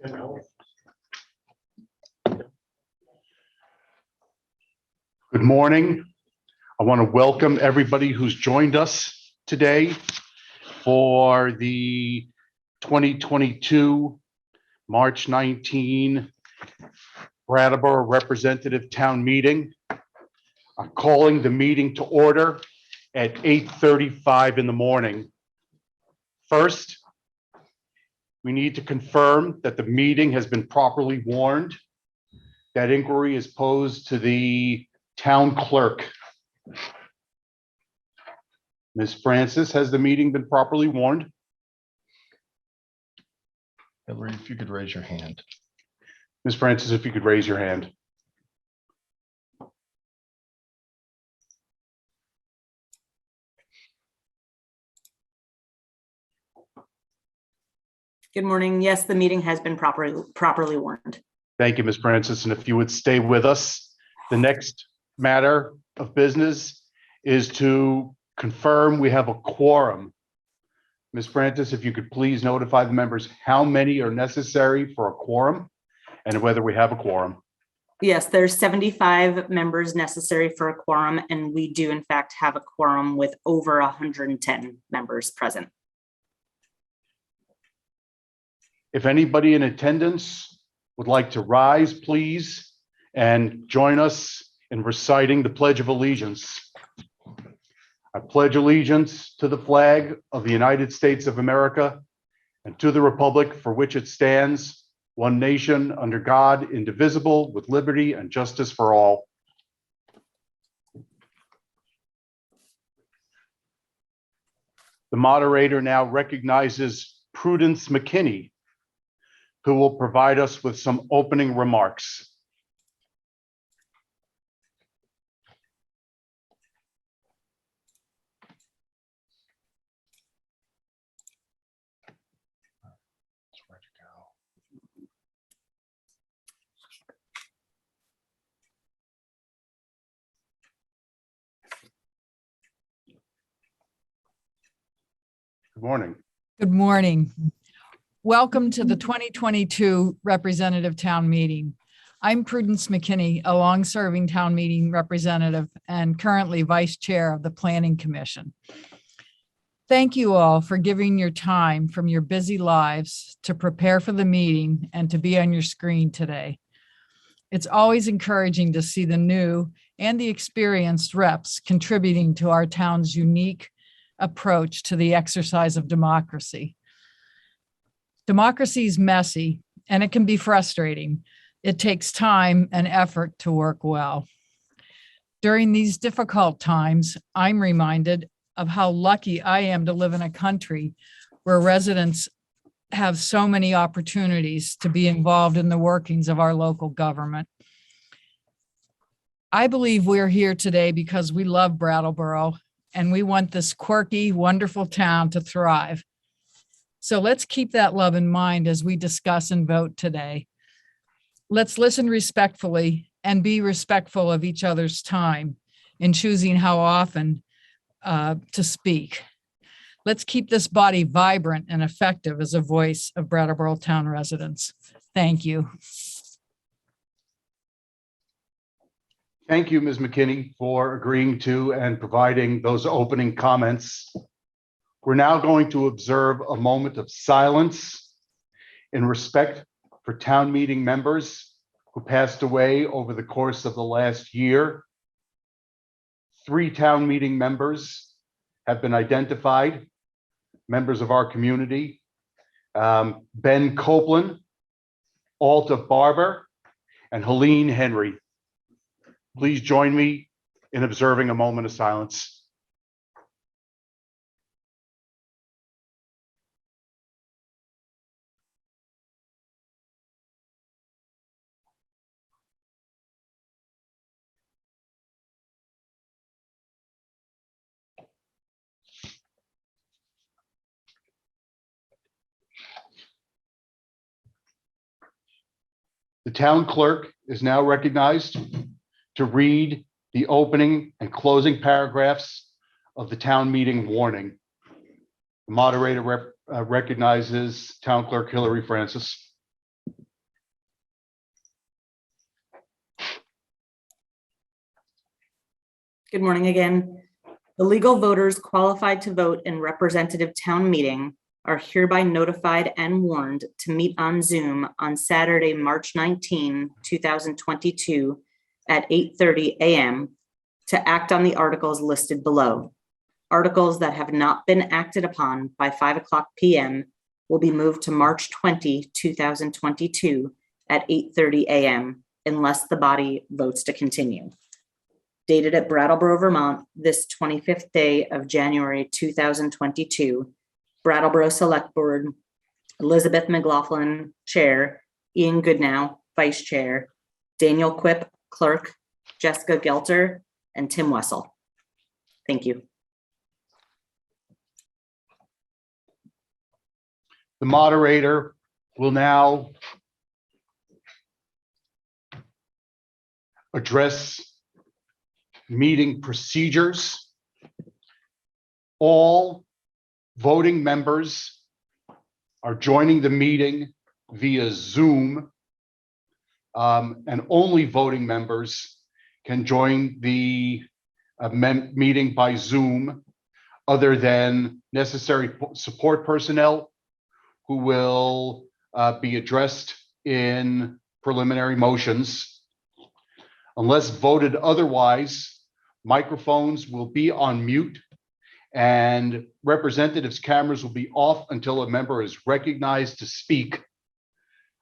Good morning. I want to welcome everybody who's joined us today for the 2022 March 19 Brattleboro Representative Town Meeting. I'm calling the meeting to order at 8:35 in the morning. First, we need to confirm that the meeting has been properly warned. That inquiry is posed to the Town Clerk. Ms. Francis, has the meeting been properly warned? Hillary, if you could raise your hand. Ms. Francis, if you could raise your hand. Good morning. Yes, the meeting has been properly warned. Thank you, Ms. Francis. And if you would stay with us, the next matter of business is to confirm we have a quorum. Ms. Francis, if you could please notify the members how many are necessary for a quorum and whether we have a quorum. Yes, there's 75 members necessary for a quorum, and we do in fact have a quorum with over 110 members present. If anybody in attendance would like to rise, please, and join us in reciting the Pledge of Allegiance. I pledge allegiance to the flag of the United States of America and to the republic for which it stands, one nation under God, indivisible, with liberty and justice for all. The moderator now recognizes Prudence Mackinney, who will provide us with some opening remarks. Good morning. Good morning. Welcome to the 2022 Representative Town Meeting. I'm Prudence Mackinney, a long-serving town meeting representative and currently Vice Chair of the Planning Commission. Thank you all for giving your time from your busy lives to prepare for the meeting and to be on your screen today. It's always encouraging to see the new and the experienced reps contributing to our town's unique approach to the exercise of democracy. Democracy is messy and it can be frustrating. It takes time and effort to work well. During these difficult times, I'm reminded of how lucky I am to live in a country where residents have so many opportunities to be involved in the workings of our local government. I believe we're here today because we love Brattleboro and we want this quirky, wonderful town to thrive. So let's keep that love in mind as we discuss and vote today. Let's listen respectfully and be respectful of each other's time in choosing how often to speak. Let's keep this body vibrant and effective as a voice of Brattleboro town residents. Thank you. Thank you, Ms. McKinney, for agreeing to and providing those opening comments. We're now going to observe a moment of silence in respect for town meeting members who passed away over the course of the last year. 3 town meeting members have been identified, members of our community. Ben Copeland, Alta Barber, and Helene Henry. Please join me in observing a moment of silence. The town clerk is now recognized to read the opening and closing paragraphs of the town meeting warning. The moderator recognizes Town Clerk Hillary Francis. Good morning again. The legal voters qualified to vote in representative town meeting are hereby notified and warned to meet on Zoom on Saturday, March 19, 2022 at 8:30 a.m. to act on the articles listed below. Articles that have not been acted upon by 5:00 p.m. will be moved to March 20, 2022 at 8:30 a.m. unless the body votes to continue. Dated at Brattleboro, Vermont, this 25th day of January 2022, Brattleboro Selectboard, Elizabeth McLaughlin, Chair, Ian Goodnow, Vice Chair, Daniel Quip, Clerk, Jessica Gelter, and Tim Wessel. Thank you. The moderator will now address meeting procedures. All voting members are joining the meeting via Zoom, and only voting members can join the meeting by Zoom, other than necessary support personnel who will be addressed in preliminary motions. Unless voted otherwise, microphones will be on mute and representatives' cameras will be off until a member is recognized to speak.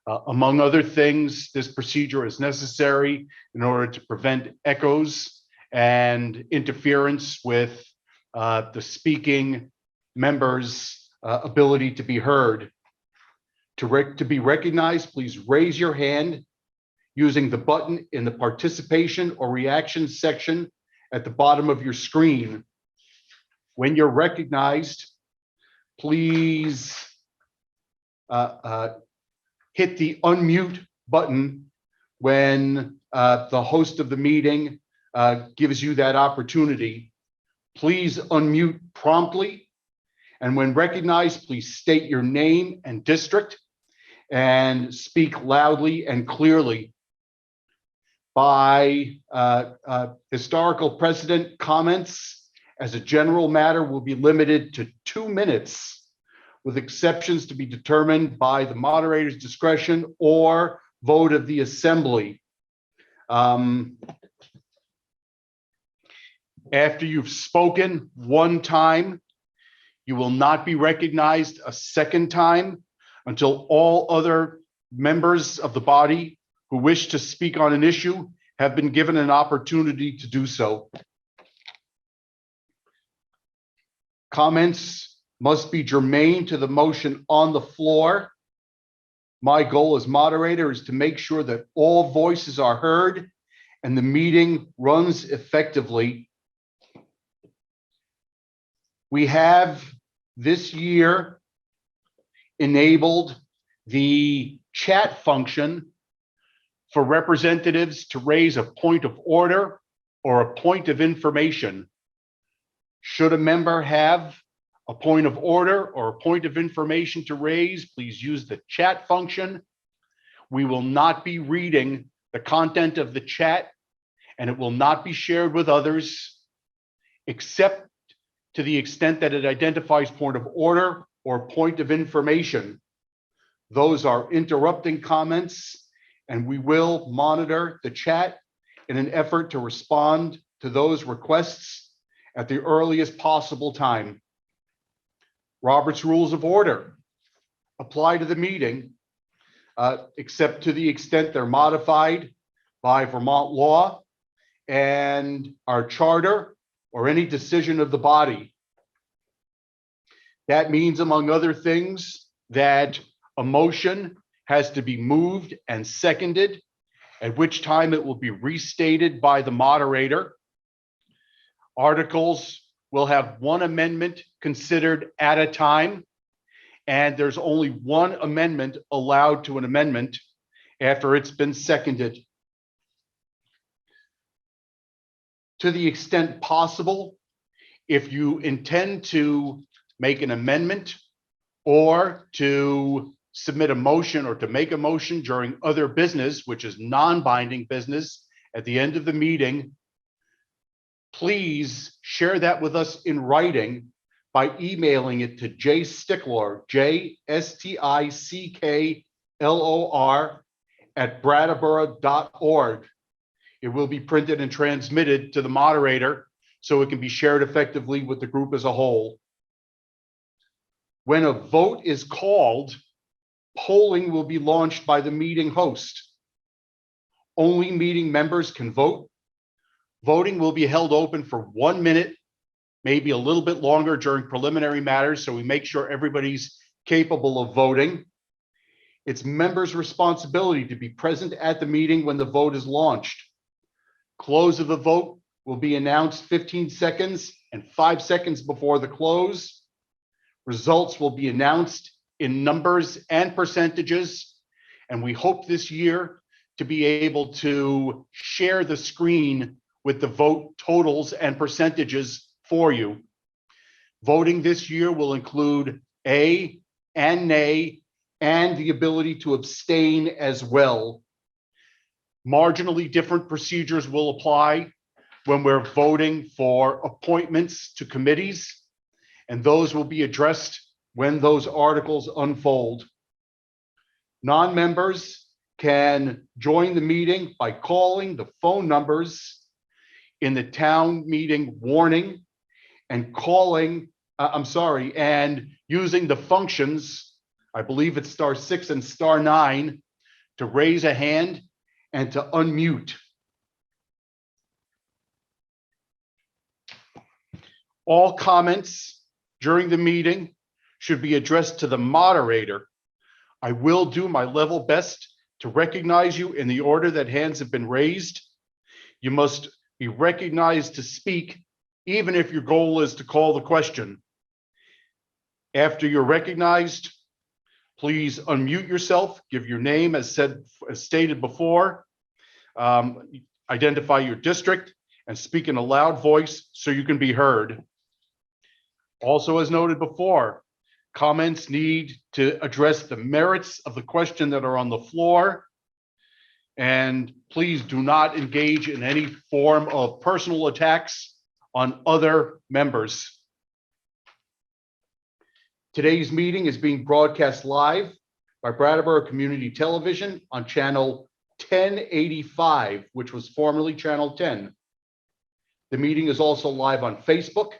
Among other things, this procedure is necessary in order to prevent echoes and interference with the speaking member's ability to be heard. To be recognized, please raise your hand using the button in the participation or reaction section at the bottom of your screen. When you're recognized, please hit the unmute button when the host of the meeting gives you that opportunity. Please unmute promptly. And when recognized, please state your name and district and speak loudly and clearly. By historical precedent, comments as a general matter will be limited to 2 minutes, with exceptions to be determined by the moderator's discretion or vote of the assembly. After you've spoken one time, you will not be recognized a second time until all other members of the body who wish to speak on an issue have been given an opportunity to do so. Comments must be germane to the motion on the floor. My goal as moderator is to make sure that all voices are heard and the meeting runs effectively. We have this year enabled the chat function for representatives to raise a point of order or a point of information. Should a member have a point of order or a point of information to raise, please use the chat function. We will not be reading the content of the chat, and it will not be shared with others, except to the extent that it identifies point of order or point of information. Those are interrupting comments, and we will monitor the chat in an effort to respond to those requests at the earliest possible time. Robert's Rules of Order apply to the meeting, except to the extent they're modified by Vermont law and our charter or any decision of the body. That means, among other things, that a motion has to be moved and seconded, at which time it will be restated by the moderator. Articles will have one amendment considered at a time, and there's only one amendment allowed to an amendment after it's been seconded. To the extent possible, if you intend to make an amendment or to submit a motion or to make a motion during other business, which is non-binding business, at the end of the meeting, please share that with us in writing by emailing it to Sticklor, JSTICKLOR @brattleboro.org. It will be printed and transmitted to the moderator so it can be shared effectively with the group as a whole. When a vote is called, polling will be launched by the meeting host. Only meeting members can vote. Voting will be held open for 1 minute, maybe a little bit longer during preliminary matters, so we make sure everybody's capable of voting. It's members' responsibility to be present at the meeting when the vote is launched. Close of the vote will be announced 15 seconds and 5 seconds before the close. Results will be announced in numbers and percentages, and we hope this year to be able to share the screen with the vote totals and percentages for you. Voting this year will include A and nay, and the ability to abstain as well. Marginally different procedures will apply when we're voting for appointments to committees, and those will be addressed when those articles unfold. Non-members can join the meeting by calling the phone numbers in the town meeting warning and and using the functions, I believe it's *6 and *9, to raise a hand and to unmute. All comments during the meeting should be addressed to the moderator. I will do my level best to recognize you in the order that hands have been raised. You must be recognized to speak, even if your goal is to call the question. After you're recognized, please unmute yourself, give your name as stated before, identify your district, and speak in a loud voice so you can be heard. Also, as noted before, comments need to address the merits of the question that are on the floor. And please do not engage in any form of personal attacks on other members. Today's meeting is being broadcast live by Brattleboro Community Television on channel 1085, which was formerly channel 10. The meeting is also live on Facebook,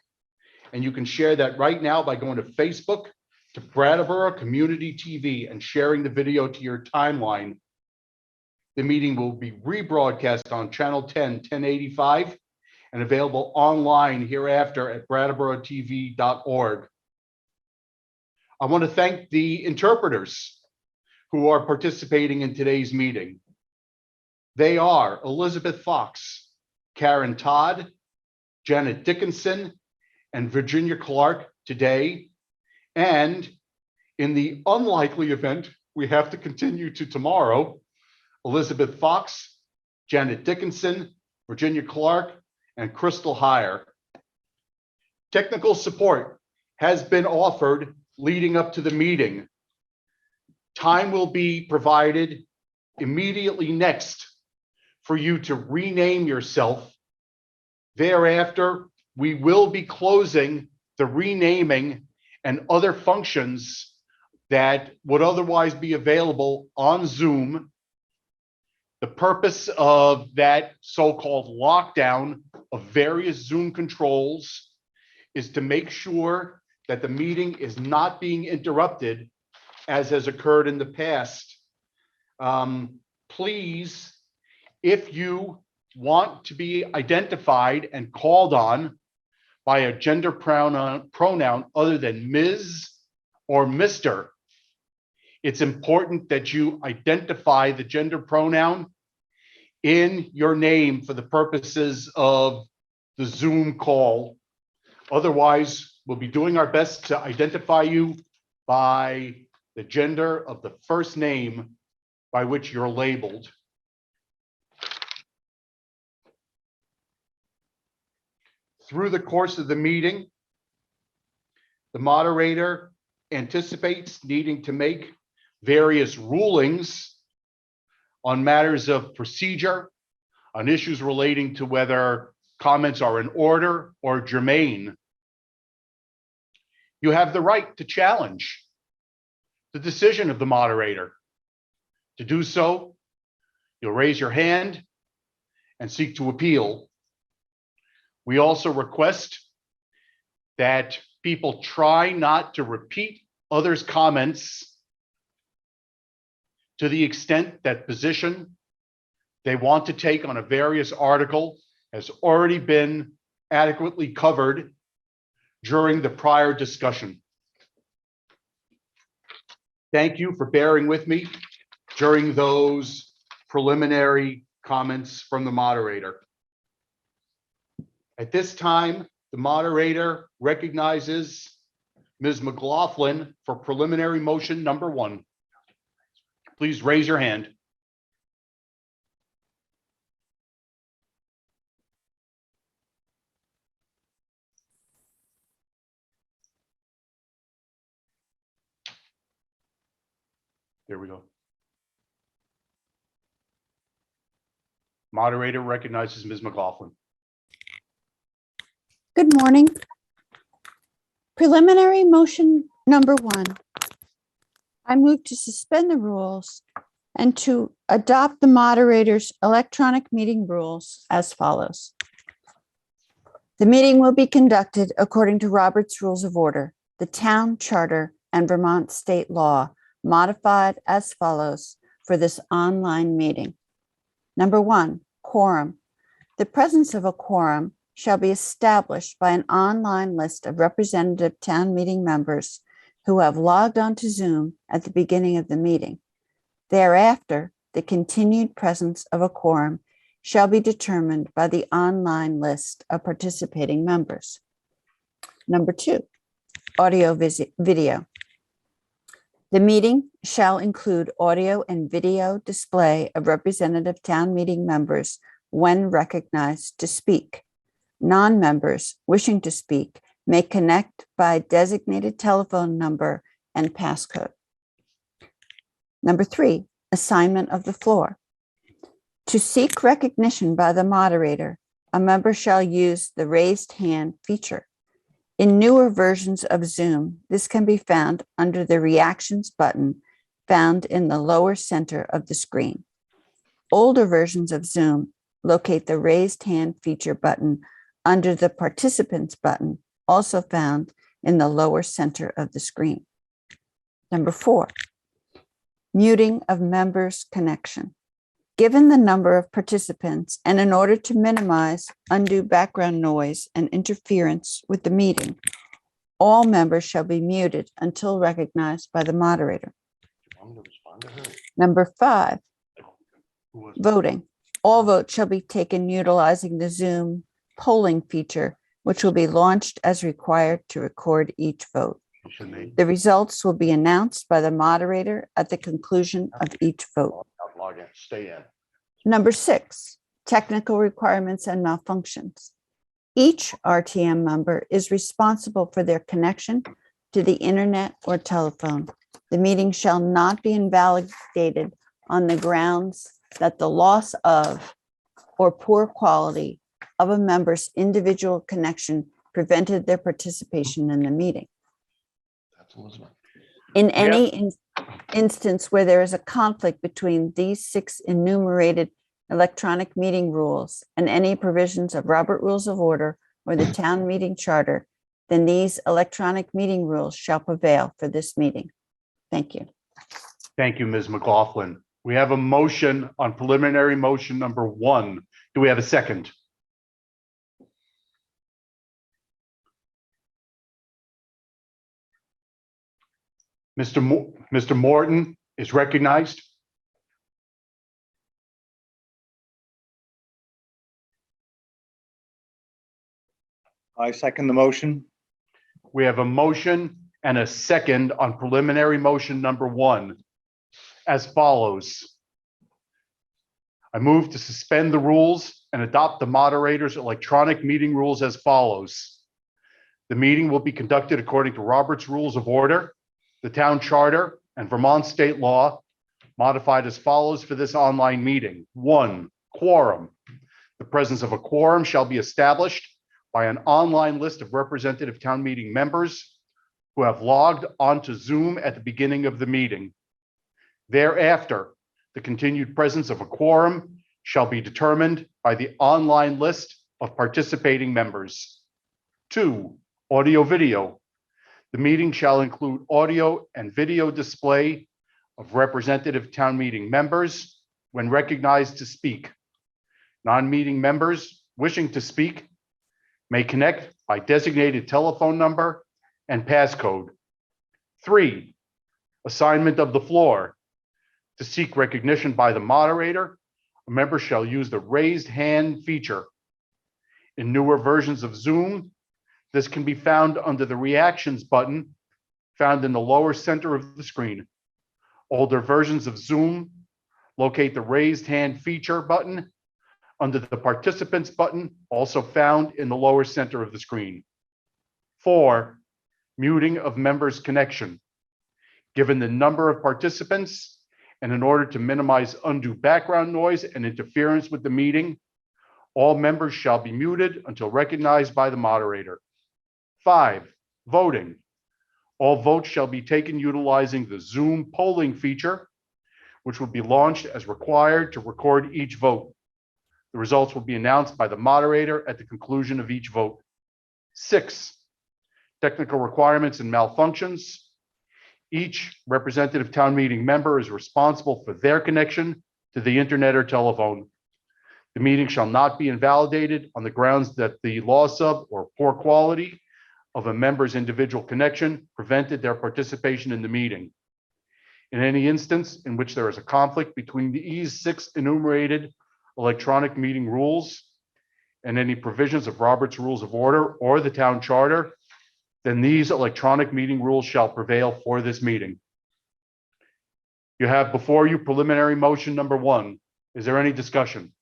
and you can share that right now by going to Facebook to Brattleboro Community TV and sharing the video to your timeline. The meeting will be rebroadcast on channel 1085 and available online hereafter at brattleboro.tv.org. I want to thank the interpreters who are participating in today's meeting. They are Elizabeth Fox, Karen Todd, Janet Dickinson, and Virginia Clark today. And in the unlikely event we have to continue to tomorrow, Elizabeth Fox, Janet Dickinson, Virginia Clark, and Crystal Heyer. Technical support has been offered leading up to the meeting. Time will be provided immediately next for you to rename yourself. Thereafter, we will be closing the renaming and other functions that would otherwise be available on Zoom. The purpose of that so-called lockdown of various Zoom controls is to make sure that the meeting is not being interrupted as has occurred in the past. Please, if you want to be identified and called on by a gender pronoun other than Ms. or Mr., it's important that you identify the gender pronoun in your name for the purposes of the Zoom call. Otherwise, we'll be doing our best to identify you by the gender of the first name by which you're labeled. Through the course of the meeting, the moderator anticipates needing to make various rulings on matters of procedure, on issues relating to whether comments are in order or germane, you have the right to challenge the decision of the moderator. To do so, you'll raise your hand and seek to appeal. We also request that people try not to repeat others' comments to the extent that position they want to take on a various article has already been adequately covered during the prior discussion. Thank you for bearing with me during those preliminary comments from the moderator. At this time, the moderator recognizes Ms. McLaughlin for preliminary motion number 1. Please raise your hand. There we go. Moderator recognizes Ms. McLaughlin. Good morning. Preliminary motion number 1. I move to suspend the rules and to adopt the moderator's electronic meeting rules as follows. The meeting will be conducted according to Robert's Rules of Order, the Town Charter, and Vermont state law, modified as follows for this online meeting. Number 1, quorum. The presence of a quorum shall be established by an online list of representative town meeting members who have logged on to Zoom at the beginning of the meeting. Thereafter, the continued presence of a quorum shall be determined by the online list of participating members. Number 2, audio video. The meeting shall include audio and video display of representative town meeting members when recognized to speak. Non-members wishing to speak may connect by designated telephone number and passcode. Number 3, assignment of the floor. To seek recognition by the moderator, a member shall use the raised hand feature. In newer versions of Zoom, this can be found under the reactions button found in the lower center of the screen. Older versions of Zoom locate the raised hand feature button under the participants button, also found in the lower center of the screen. Number 4, muting of members' connection. Given the number of participants and in order to minimize undue background noise and interference with the meeting, all members shall be muted until recognized by the moderator. Number 5, voting. All votes shall be taken utilizing the Zoom polling feature, which will be launched as required to record each vote. The results will be announced by the moderator at the conclusion of each vote. Stay in. Number 6, technical requirements and malfunctions. Each RTM member is responsible for their connection to the internet or telephone. The meeting shall not be invalidated on the grounds that the loss of or poor quality of a member's individual connection prevented their participation in the meeting. In any instance where there is a conflict between these 6 enumerated electronic meeting rules and any provisions of Robert Rules of Order or the town meeting charter, then these electronic meeting rules shall prevail for this meeting. Thank you. Thank you, Ms. McLaughlin. We have a motion on preliminary motion number 1. Do we have a second? Mr. Morton is recognized. I second the motion. We have a motion and a second on preliminary motion number 1 as follows. I move to suspend the rules and adopt the moderator's electronic meeting rules as follows. The meeting will be conducted according to Robert's Rules of Order, the Town Charter, and Vermont state law, modified as follows for this online meeting. 1, quorum. The presence of a quorum shall be established by an online list of representative town meeting members who have logged onto Zoom at the beginning of the meeting. Thereafter, the continued presence of a quorum shall be determined by the online list of participating members. 2, audio video. The meeting shall include audio and video display of representative town meeting members when recognized to speak. Non-meeting members wishing to speak may connect by designated telephone number and passcode. 3, assignment of the floor. To seek recognition by the moderator, a member shall use the raised hand feature. In newer versions of Zoom, this can be found under the reactions button found in the lower center of the screen. Older versions of Zoom locate the raised hand feature button under the participants button, also found in the lower center of the screen. 4, muting of members' connection. Given the number of participants, and in order to minimize undue background noise and interference with the meeting, all members shall be muted until recognized by the moderator. 5, voting. All votes shall be taken utilizing the Zoom polling feature, which will be launched as required to record each vote. The results will be announced by the moderator at the conclusion of each vote. 6, technical requirements and malfunctions. Each representative town meeting member is responsible for their connection to the internet or telephone. The meeting shall not be invalidated on the grounds that the loss of or poor quality of a member's individual connection prevented their participation in the meeting. In any instance in which there is a conflict between these 6 enumerated electronic meeting rules and any provisions of Robert's Rules of Order or the town charter, then these electronic meeting rules shall prevail for this meeting. You have before you preliminary motion number 1. Is there any discussion?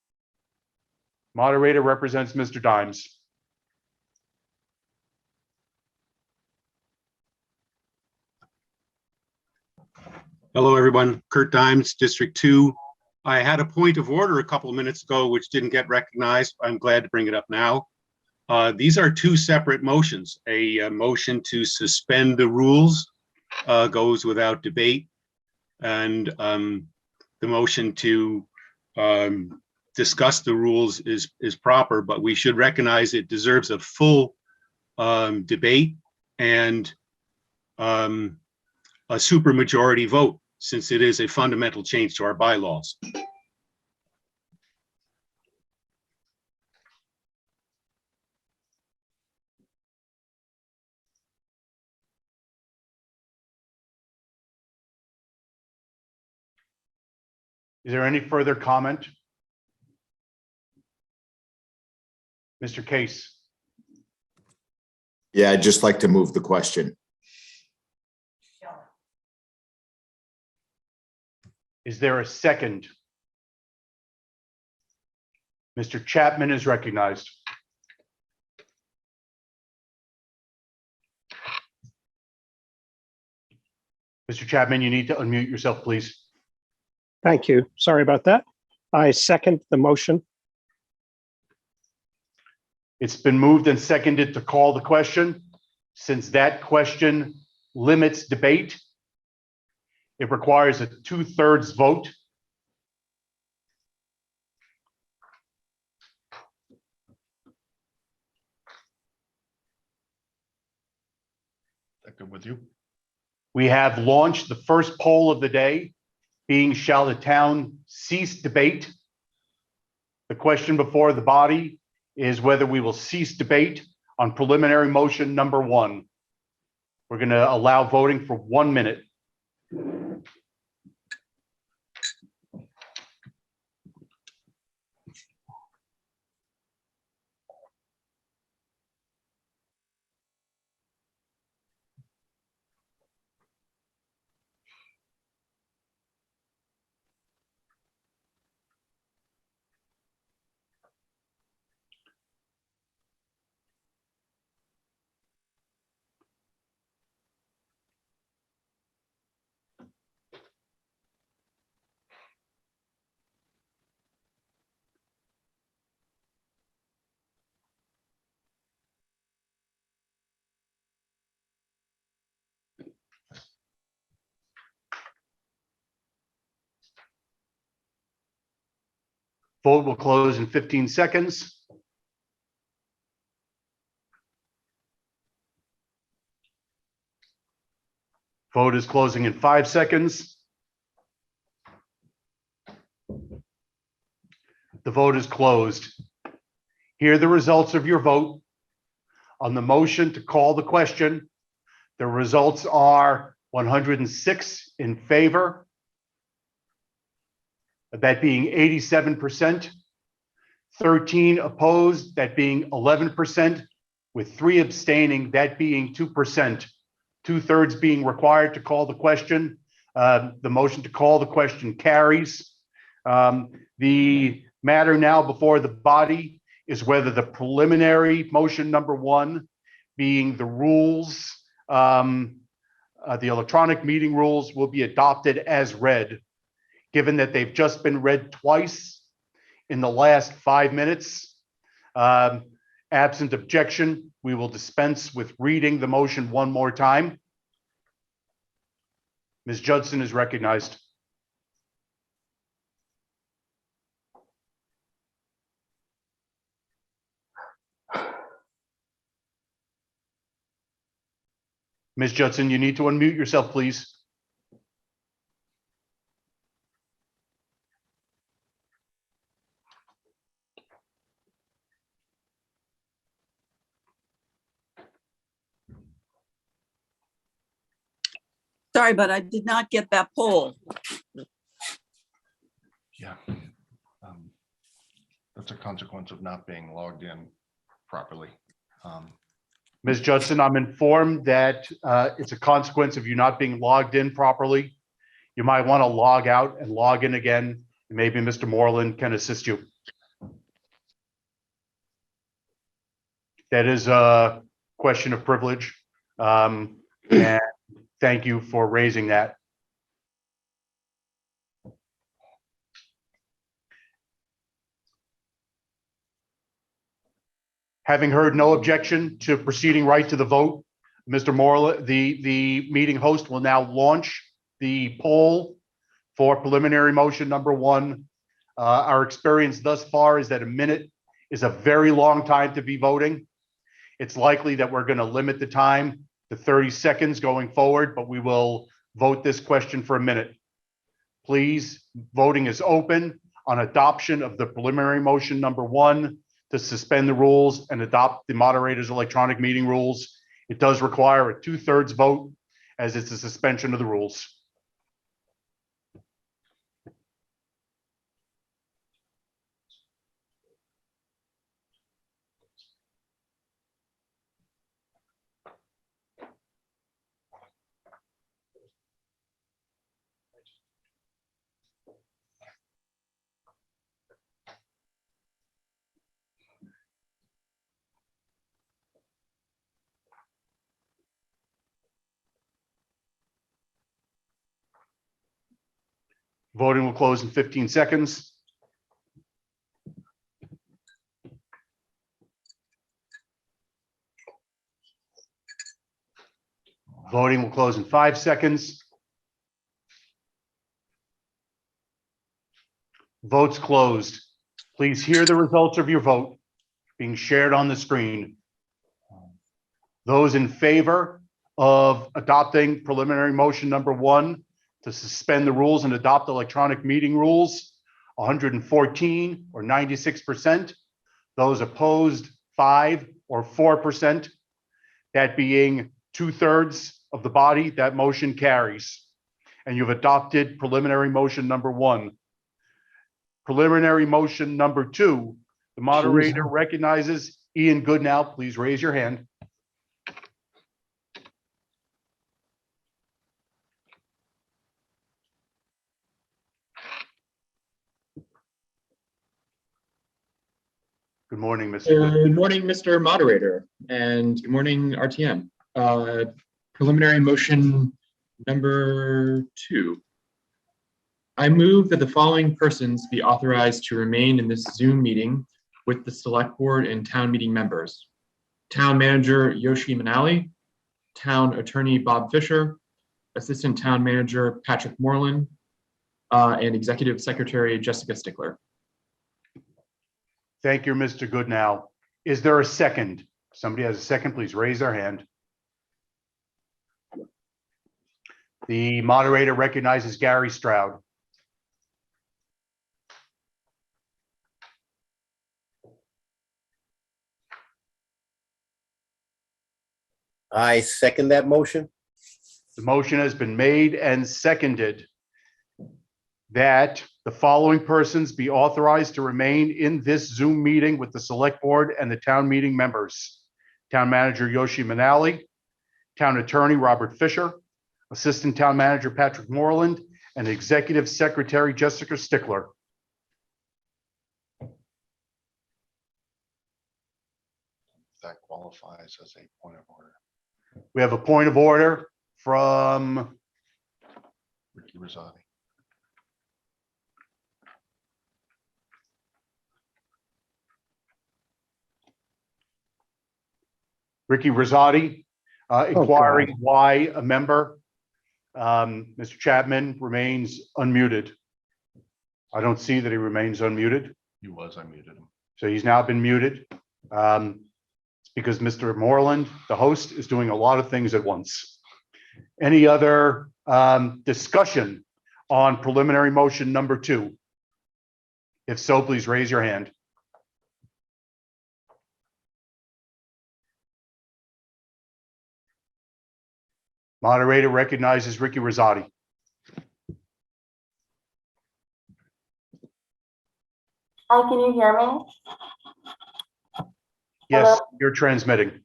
Moderator represents Mr. Dimes. Hello, everyone. Kurt Dimes, District 2. I had a point of order a couple of minutes ago, which didn't get recognized. I'm glad to bring it up now. These are 2 separate motions. A motion to suspend the rules goes without debate, and the motion to discuss the rules is proper, but we should recognize it deserves a full debate and a supermajority vote, since it is a fundamental change to our bylaws. Is there any further comment? Mr. Case. Yeah, I'd just like to move the question. Is there a second? Mr. Chapman is recognized. Mr. Chapman, you need to unmute yourself, please. Thank you. Sorry about that. I second the motion. It's been moved and seconded to call the question. Since that question limits debate, it requires a 2/3 vote. That good with you? We have launched the first poll of the day, being shall the town cease debate? The question before the body is whether we will cease debate on preliminary motion number 1. We're going to allow voting for 1 minute. Vote will close in 15 seconds. Vote is closing in 5 seconds. The vote is closed. Here are the results of your vote. On the motion to call the question, the results are 106 in favor, that being 87%, 13 opposed, that being 11%, with 3 abstaining, that being 2%. 2/3 being required to call the question. The motion to call the question carries. The matter now before the body is whether the preliminary motion number 1, being the rules, the electronic meeting rules, will be adopted as read. Given that they've just been read twice in the last 5 minutes, absent objection, we will dispense with reading the motion one more time. Ms. Judson is recognized. Ms. Judson, you need to unmute yourself, please. Sorry, but I did not get that poll. Yeah. That's a consequence of not being logged in properly. Ms. Judson, I'm informed that it's a consequence of you not being logged in properly. You might want to log out and log in again. Maybe Mr. Moreland can assist you. That is a question of privilege. And thank you for raising that. Having heard no objection to proceeding right to the vote, Mr. Moreland, the meeting host will now launch the poll for preliminary motion number 1. Our experience thus far is that a minute is a very long time to be voting. It's likely that we're going to limit the time to 30 seconds going forward, but we will vote this question for a minute. Please, voting is open on adoption of the preliminary motion number 1 to suspend the rules and adopt the moderator's electronic meeting rules. It does require a 2/3 vote as it's a suspension of the rules. Voting will close in 15 seconds. Voting will close in 5 seconds. Votes closed. Please hear the results of your vote being shared on the screen. Those in favor of adopting preliminary motion number 1 to suspend the rules and adopt electronic meeting rules, 114 or 96%. Those opposed, 5 or 4%. That being 2/3 of the body, that motion carries. And you've adopted preliminary motion number 1. Preliminary motion number 2, the moderator recognizes Ian Goodnow. Please raise your hand. Good morning, Mr. Goodnow. Good morning, Mr. Moderator, and good morning, RTM. Preliminary motion number 2. I move that the following persons be authorized to remain in this Zoom meeting with the Select Board and Town Meeting members. Town Manager Yoshi Manale, Town Attorney Bob Fisher, Assistant Town Manager Patrick Moreland, and Executive Secretary Jessica Sticklor. Thank you, Mr. Goodnow. Is there a second? Somebody has a second, please raise their hand. The moderator recognizes Gary Stroud. I second that motion. The motion has been made and seconded that the following persons be authorized to remain in this Zoom meeting with the Select Board and the town meeting members. Town Manager Yoshi Manale, Town Attorney Robert Fisher, Assistant Town Manager Patrick Moreland, and Executive Secretary Jessica Sticklor. That qualifies as a point of order. We have a point of order from Ricky Rosati. Ricky Rosati, inquiring why a member, Mr. Chapman, remains unmuted. I don't see that he remains unmuted. He was, I muted him. So he's now been muted. It's because Mr. Moreland, the host, is doing a lot of things at once. Any other discussion on preliminary motion number 2? If so, please raise your hand. Moderator recognizes Ricky Rosati. Hi, can you hear me? Yes, Hello? you're transmitting.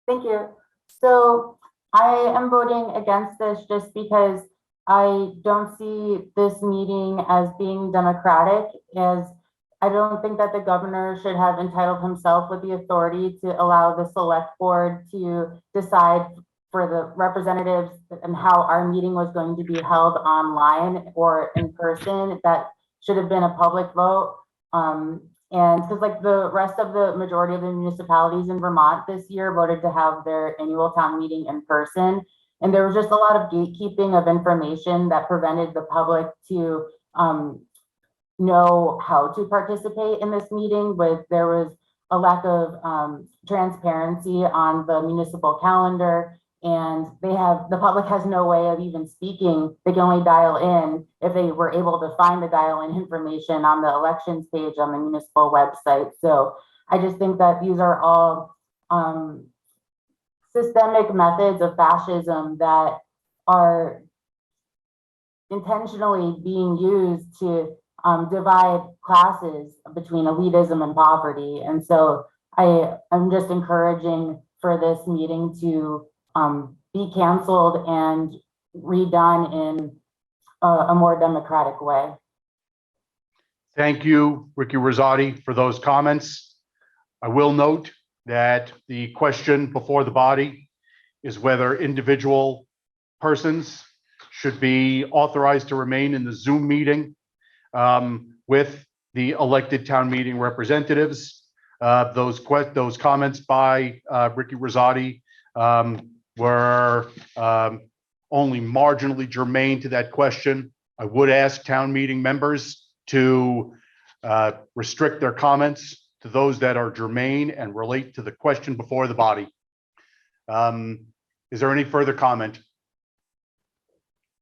Thank you. So I am voting against this just because I don't see this meeting as being democratic, as I don't think that the governor should have entitled himself with the authority to allow the select board to decide for the representatives and how our meeting was going to be held online or in person. That should have been a public vote. And because like the rest of the majority of the municipalities in Vermont this year voted to have their annual town meeting in person. And there was just a lot of gatekeeping of information that prevented the public to know how to participate in this meeting. There was a lack of transparency on the municipal calendar, and the public has no way of even speaking. They can only dial in if they were able to find the dial-in information on the elections page on the municipal website. So I just think that these are all systemic methods of fascism that are intentionally being used to divide classes between elitism and poverty. And so I'm just encouraging for this meeting to be canceled and redone in a more democratic way. Thank you, Ricky Rosati, for those comments. I will note that the question before the body is whether individual persons should be authorized to remain in the Zoom meeting with the elected town meeting representatives. Those comments by Ricky Rosati were only marginally germane to that question. I would ask town meeting members to restrict their comments to those that are germane and relate to the question before the body. Is there any further comment?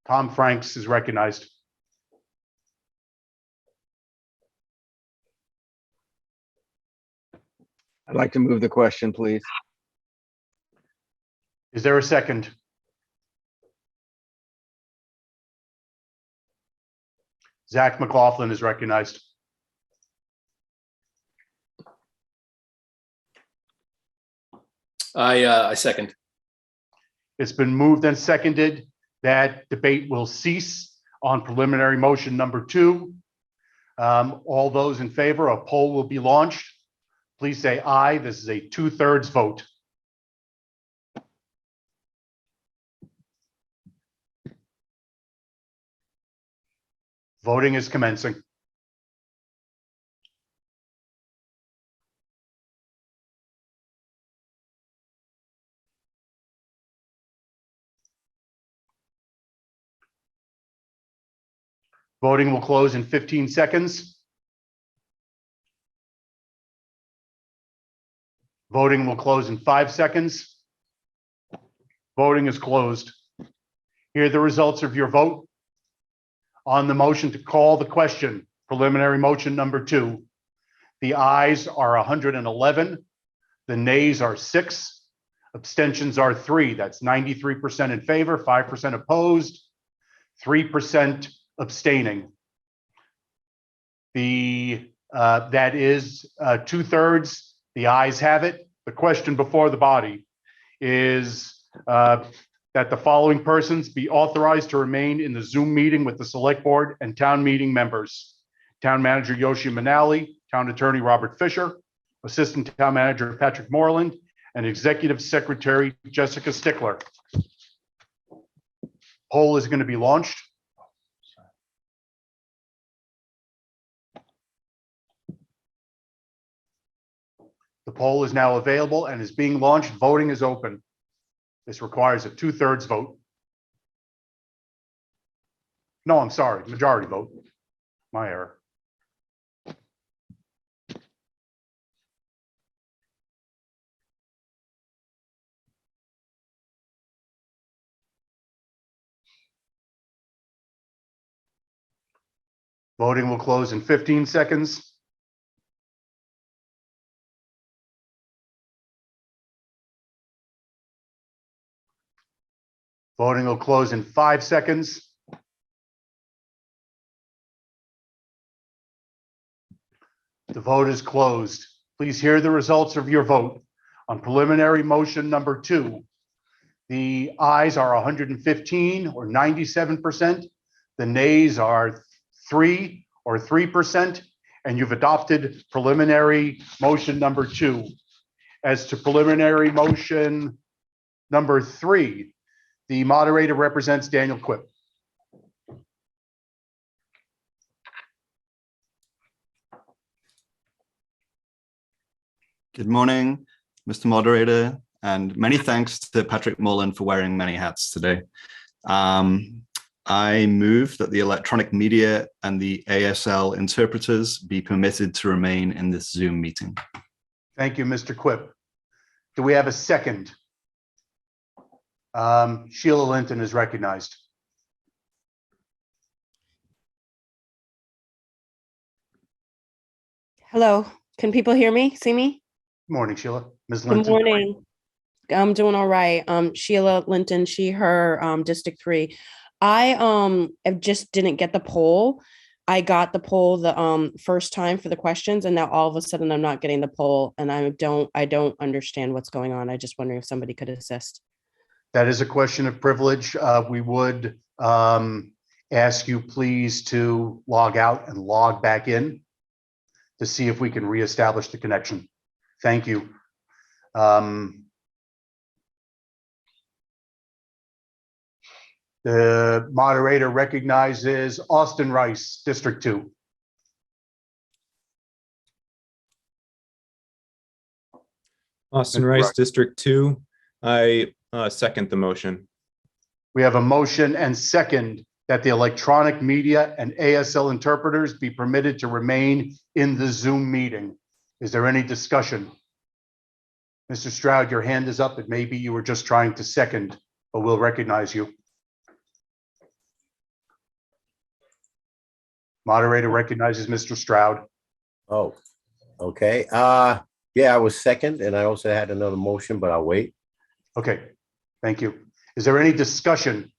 Tom Franks is recognized. I'd like to move the question, please. Is there a second? Zach McLaughlin is recognized. I second. It's been moved and seconded that debate will cease on preliminary motion number 2. All those in favor, a poll will be launched. Please say aye. This is a 2/3 vote. Voting is commencing. Voting will close in 15 seconds. Voting will close in 5 seconds. Voting is closed. Here are the results of your vote. On the motion to call the question, preliminary motion number 2, the ayes are 111, the nays are 6, abstentions are 3. That's 93% in favor, 5% opposed, 3% abstaining. That is 2/3. The ayes have it. The question before the body is that the following persons be authorized to remain in the Zoom meeting with the Select Board and town meeting members: Town Manager Yoshi Manale, Town Attorney Robert Fisher, Assistant Town Manager Patrick Moreland, and Executive Secretary Jessica Sticklor. Poll is going to be launched. The poll is now available and is being launched. Voting is open. This requires a 2/3 vote. No, I'm sorry, majority vote. My error. Voting will close in 15 seconds. Voting will close in 5 seconds. The vote is closed. Please hear the results of your vote. On preliminary motion number 2, the ayes are 115 or 97%. The nays are 3 or 3%, and you've adopted preliminary motion number 2. As to preliminary motion number 3, the moderator represents Daniel Quip. Good morning, Mr. Moderator, and many thanks to Patrick Moreland for wearing many hats today. I move that the electronic media and the ASL interpreters be permitted to remain in this Zoom meeting. Thank you, Mr. Quip. Do we have a second? Sheila Linton is recognized. Hello, can people hear me, see me? Good morning, Sheila. Ms. Linton. Good morning. I'm doing all right. Sheila Linton, she, her, District 3. I just didn't get the poll. I got the poll the first time for the questions, and now all of a sudden I'm not getting the poll, and I don't understand what's going on. I just wondering if somebody could assist. That is a question of privilege. We would ask you please to log out and log back in to see if we can reestablish the connection. Thank you. The moderator recognizes Austin Rice, District 2. Austin Rice, District 2. I second the motion. We have a motion and second that the electronic media and ASL interpreters be permitted to remain in the Zoom meeting. Is there any discussion? Mr. Stroud, your hand is up. It may be you were just trying to second, but we'll recognize you. Moderator recognizes Mr. Stroud. Oh, okay. Yeah, I was second, and I also had another motion, but I'll wait. Okay, thank you. Is there any discussion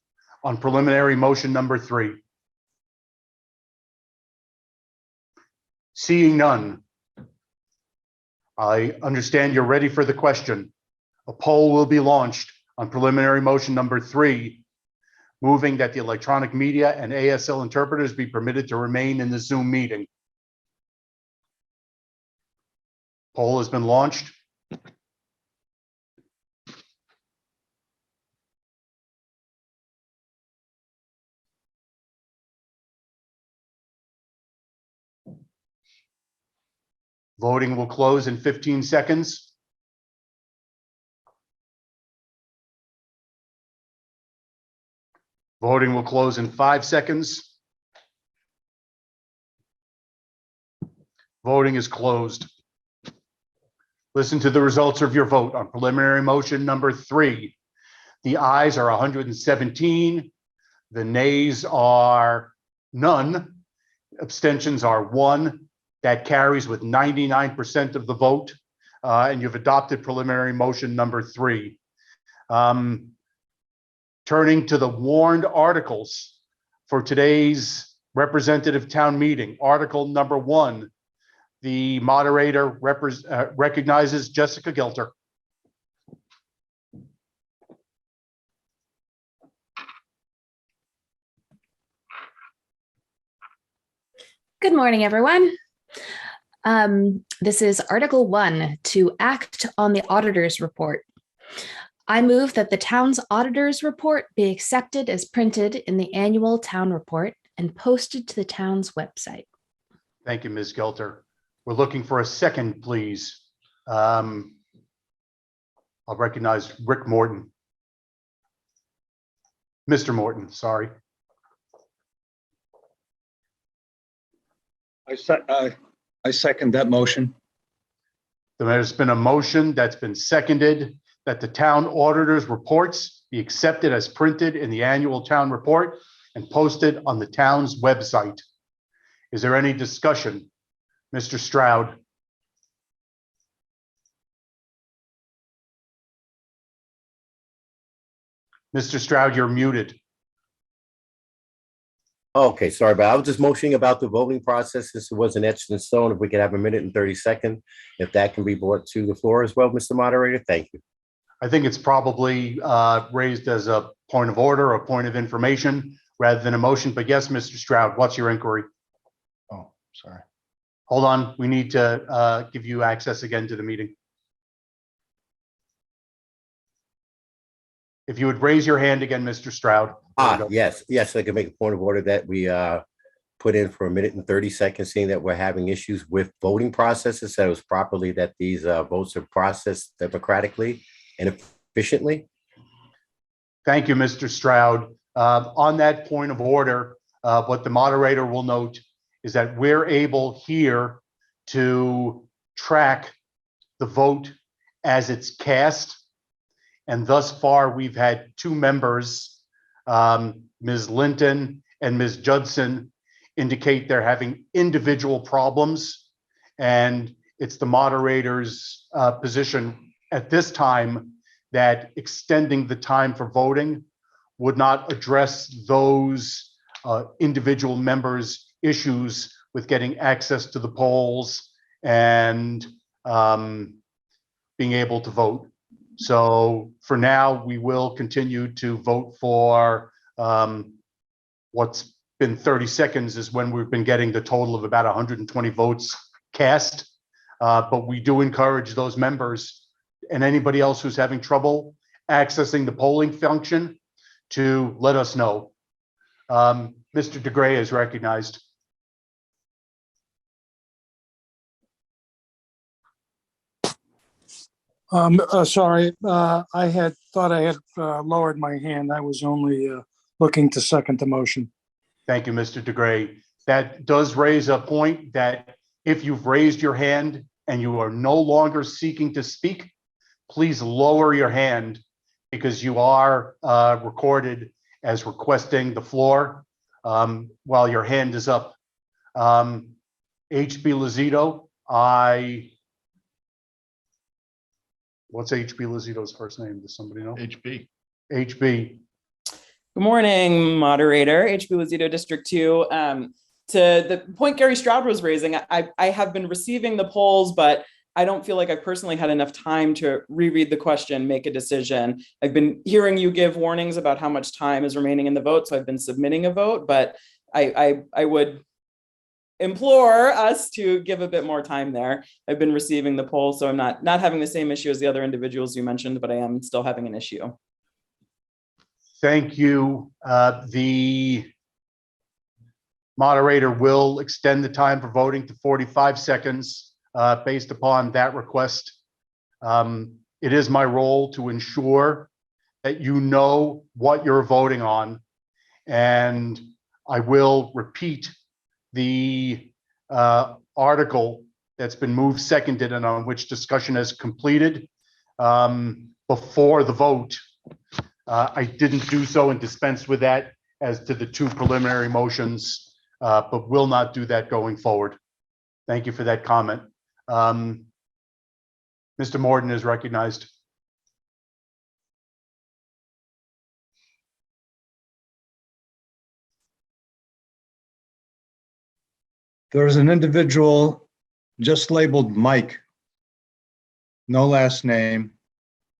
on preliminary motion number 3? Seeing none, I understand you're ready for the question. A poll will be launched on preliminary motion number 3, moving that the electronic media and ASL interpreters be permitted to remain in the Zoom meeting. Poll has been launched. Voting will close in 15 seconds. Voting will close in 5 seconds. Voting is closed. Listen to the results of your vote on preliminary motion number 3. The ayes are 117. The nays are none. Abstentions are 1. That carries with 99% of the vote. And you've adopted preliminary motion number 3. Turning to the warned articles for today's representative town meeting. Article number 1, the moderator recognizes Jessica Gilter. Good morning, everyone. This is Article 1, to act on the auditor's report. I move that the town's auditor's report be accepted as printed in the annual town report and posted to the town's website. Thank you, Ms. Gelter. We're looking for a second, please. I'll recognize Rick Morton. Mr. Morton, sorry. I second that motion. There's been a motion that's been seconded that the town auditor's reports be accepted as printed in the annual town report and posted on the town's website. Is there any discussion? Mr. Stroud. Mr. Stroud, you're muted. Okay, sorry, but I was just motioning about the voting process. This wasn't etched in stone. If we could have a minute and 30 seconds, if that can be brought to the floor as well, Mr. Moderator, thank you. I think it's probably raised as a point of order or point of information rather than a motion. But yes, Mr. Stroud, what's your inquiry? Oh, sorry. Hold on, we need to give you access again to the meeting. If you would raise your hand again, Mr. Stroud. Yes, I can make a point of order that we put in for a minute and 30 seconds, seeing that we're having issues with voting processes. So it was properly that these votes are processed democratically and efficiently. Thank you, Mr. Stroud. On that point of order, what the moderator will note is that we're able here to track the vote as it's cast. And thus far, we've had 2 members, Ms. Linton and Ms. Judson, indicate they're having individual problems. And it's the moderator's position at this time that extending the time for voting would not address those individual members' issues with getting access to the polls and being able to vote. So for now, we will continue to vote for what's been 30 seconds is when we've been getting the total of about 120 votes cast. But we do encourage those members and anybody else who's having trouble accessing the polling function to let us know. Mr. DeGray is recognized. Sorry, I had thought I had lowered my hand. I was only looking to second the motion. Thank you, Mr. DeGray. That does raise a point that if you've raised your hand and you are no longer seeking to speak, please lower your hand because you are recorded as requesting the floor while your hand is up. HB Lozito, what's HB Lozito's first name? Does somebody know? HB. HB. Good morning, moderator. HB Lozito, District 2. To the point Gary Stroud was raising, I have been receiving the polls, but I don't feel like I personally had enough time to reread the question, make a decision. I've been hearing you give warnings about how much time is remaining in the vote, so I've been submitting a vote, but I would implore us to give a bit more time there. I've been receiving the poll, so I'm not having the same issue as the other individuals you mentioned, but I am still having an issue. Thank you. The moderator will extend the time for voting to 45 seconds based upon that request. It is my role to ensure that you know what you're voting on, and I will repeat the article that's been moved, seconded, and on which discussion has completed before the vote. I didn't do so and dispense with that as to the two preliminary motions, but will not do that going forward. Thank you for that comment. Mr. Morton is recognized. There's an individual just labeled Mike. No last name.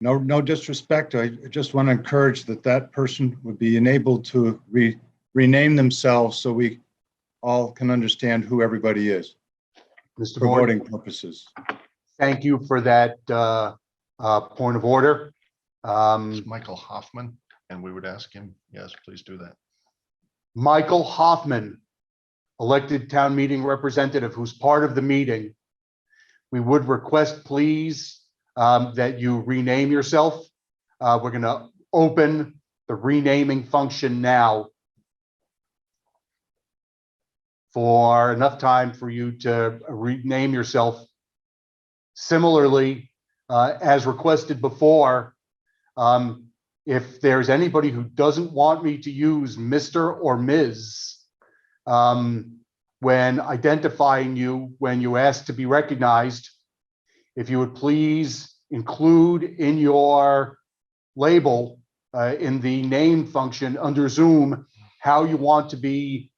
No disrespect. I just want to encourage that person would be enabled to rename themselves so we all can understand who everybody is Mr. for Morton, voting purposes. thank you for that point of order. It's Michael Hoffman, and we would ask him, yes, please do that. Michael Hoffman, elected town meeting representative who's part of the meeting. We would request, please, that you rename yourself. We're going to open the renaming function now for enough time for you to rename yourself. Similarly, as requested before, if there's anybody who doesn't want me to use Mr. or Ms. When identifying you, when you ask to be recognized, if you would please include in your label, in the name function under Zoom, how you want to be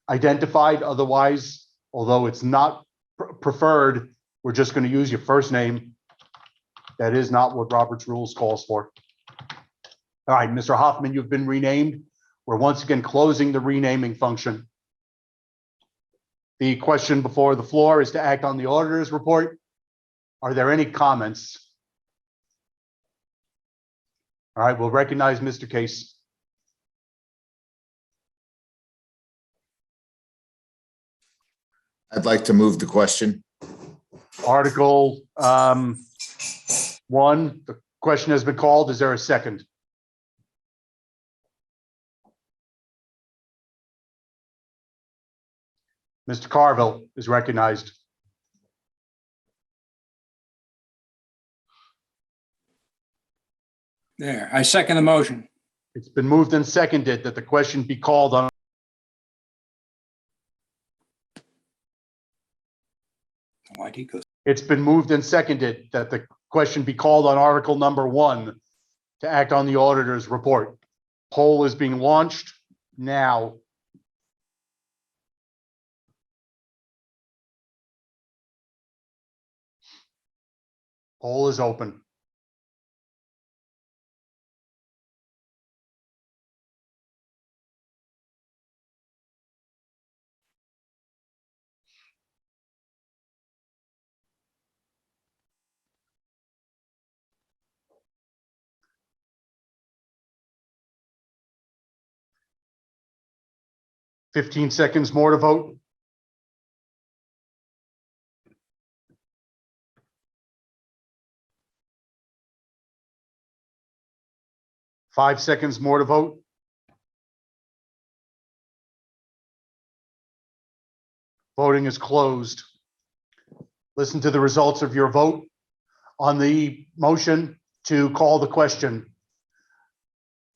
identified. Otherwise, although it's not preferred, we're just going to use your first name. That is not what Robert's rules calls for. All right, Mr. Hoffman, you've been renamed. We're once again closing the renaming function. The question before the floor is to act on the auditor's report. Are there any comments? All right, we'll recognize Mr. Case. I'd like to move the question. Article 1, the question has been called. Is there a second? Mr. Carville is recognized. There, I second the motion. It's been moved and seconded that the question be called on. It's been moved and seconded that the question be called on article number 1 to act on the auditor's report. Poll is being launched now. Poll is open. Fifteen seconds more to vote. Five seconds more to vote. Voting is closed. Listen to the results of your vote on the motion to call the question.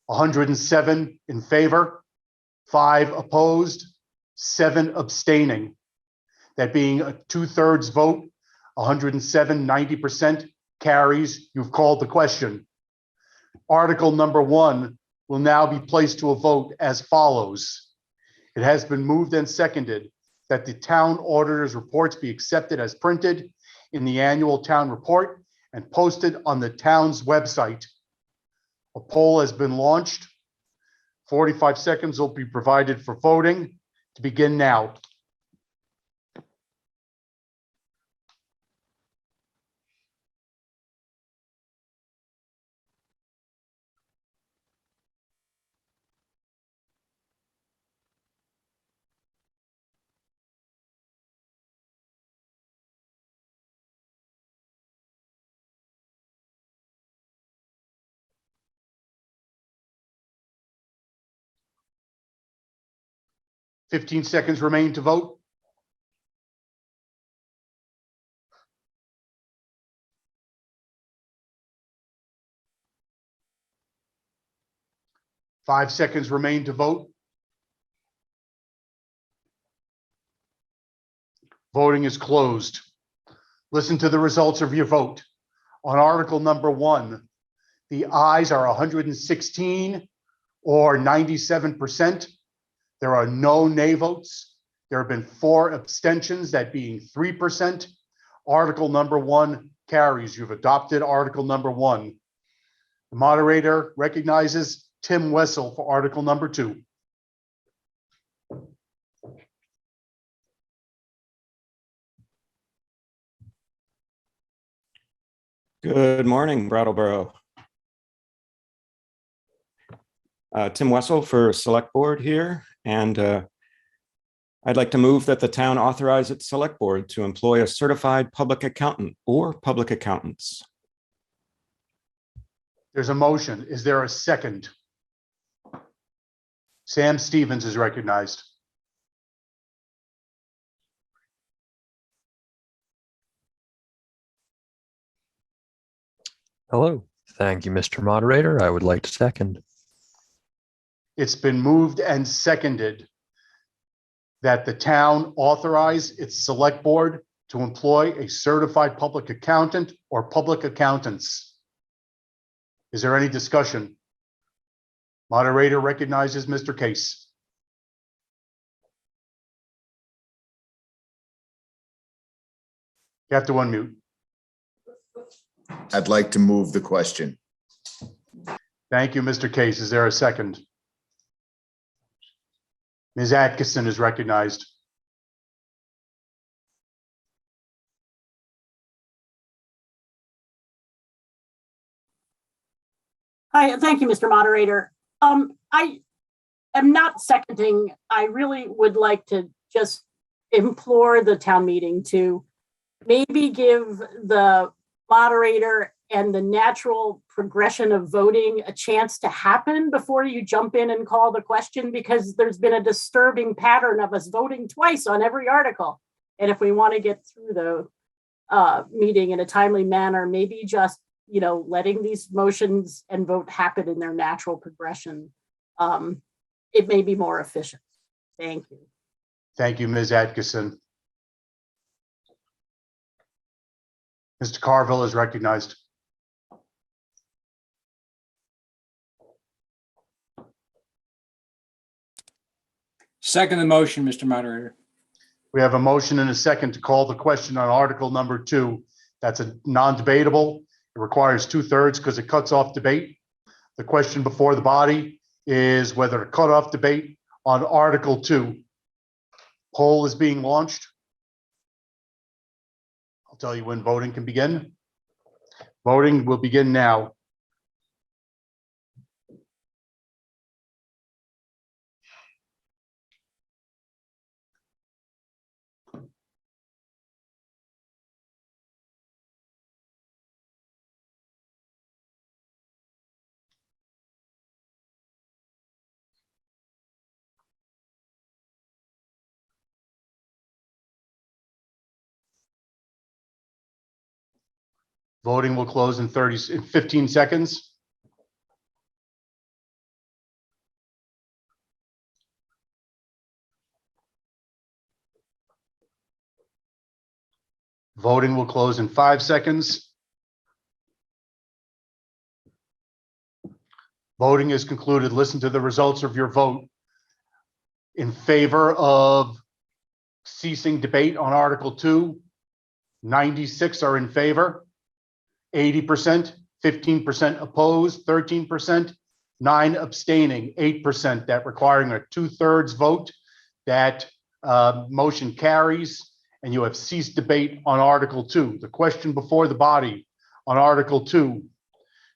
107 in favor, 5 opposed, 7 abstaining. That being a 2/3 vote, 107, 90% carries. You've called the question. Article number 1 will now be placed to a vote as follows. It has been moved and seconded that the town auditor's reports be accepted as printed in the annual town report and posted on the town's website. A poll has been launched. 45 seconds will be provided for voting to begin now. Fifteen seconds remain to vote. 5 seconds remain to vote. Voting is closed. Listen to the results of your vote. On Article number 1, the ayes are 116 or 97%. There are no nay votes. There have been 4 abstentions, that being 3%. Article number 1 carries. You've adopted Article number 1. The moderator recognizes Tim Wessel for Article number 2. Good morning, Brattleboro. Tim Wessel for Select Board here, and I'd like to move that the town authorize its Select Board to employ a certified public accountant or public accountants. There's a motion. Is there a second? Sam Stevens is recognized. Hello. Thank you, Mr. Moderator. I would like to second. It's been moved and seconded that the town authorize its Select Board to employ a certified public accountant or public accountants. Is there any discussion? Moderator recognizes Mr. Case. You have to unmute. I'd like to move the question. Thank you, Mr. Case. Is there a second? Ms. Atkinson is recognized. Hi, thank you, Mr. Moderator. I am not seconding. I really would like to just implore the town meeting to maybe give the moderator and the natural progression of voting a chance to happen before you jump in and call the question, because there's been a disturbing pattern of us voting twice on every article. And if we want to get through the meeting in a timely manner, maybe just, you know, letting these motions and vote happen in their natural progression, it may be more efficient. Thank you. Thank you, Ms. Atkinson. Mr. Carville is recognized. Second the motion, Mr. Moderator. We have a motion and a second to call the question on Article number 2. That's a non-debatable. It requires 2/3 because it cuts off debate. The question before the body is whether to cut off debate on Article 2. Poll is being launched. I'll tell you when voting can begin. Voting will begin now. Voting will close in 15 seconds. Voting will close in 5 seconds. Voting is concluded. Listen to the results of your vote. In favor of ceasing debate on Article 2, 96 are in favor, 80%, 15% opposed, 13%, 9 abstaining, 8%. That requiring a 2/3 vote. That motion carries, and you have ceased debate on Article 2. The question before the body on Article 2,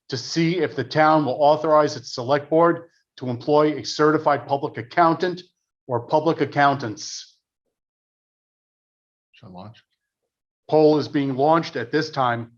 to see if the town will authorize its Select Board to employ a certified public accountant or public accountants. Shall launch. Poll is being launched at this time.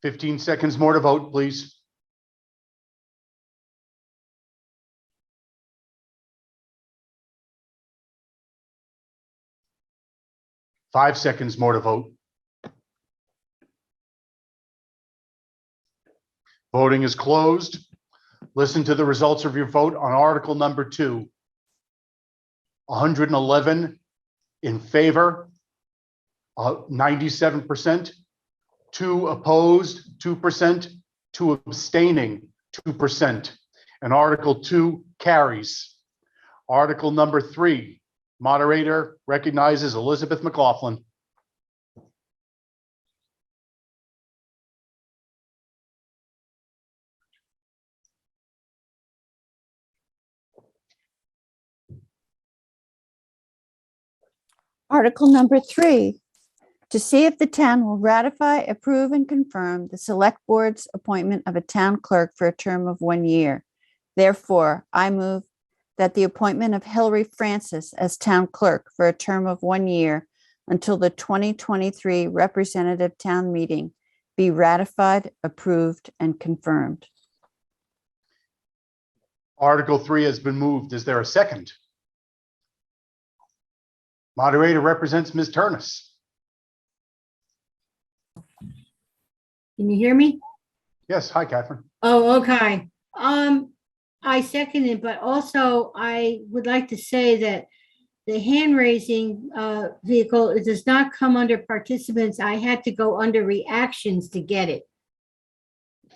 15 seconds more to vote, please. Five seconds more to vote. Voting is closed. Listen to the results of your vote on article number 2. 111 in favor, 97%, 2 opposed, 2%, 2 abstaining, 2%. And article 2 carries. Article number 3, moderator recognizes Elizabeth McLaughlin. Article number 3, to see if the town will ratify, approve, and confirm the Select Board's appointment of a town clerk for a term of 1 year. Therefore, I move that the appointment of Hillary Francis as town clerk for a term of 1 year until the 2023 representative town meeting be ratified, approved, and confirmed. Article 3 has been moved. Is there a second? Moderator represents Ms. Turnus. Can you hear me? Yes. Hi, Catherine. Oh, okay. I second it, but also I would like to say that the hand raising vehicle, it does not come under participants. I had to go under reactions to get it.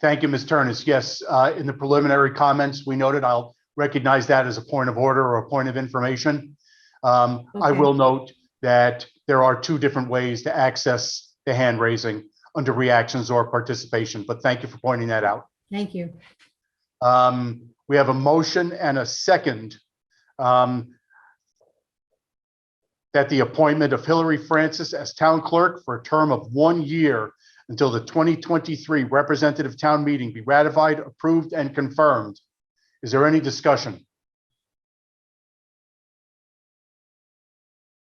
Thank you, Ms. Turnus. Yes, in the preliminary comments, we noted, I'll recognize that as a point of order or a point of information. I will note that there are 2 different ways to access the hand raising under reactions or participation, but thank you for pointing that out. Thank you. We have a motion and a second that the appointment of Hillary Francis as town clerk for a term of 1 year until the 2023 representative town meeting be ratified, approved, and confirmed. Is there any discussion?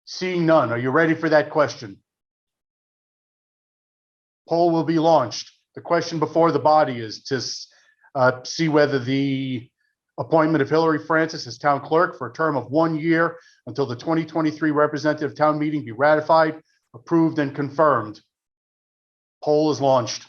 Seeing none, are you ready for that question? Poll will be launched. The question before the body is to see whether the appointment of Hillary Francis as town clerk for a term of 1 year until the 2023 representative town meeting be ratified, approved, and confirmed. Poll is launched.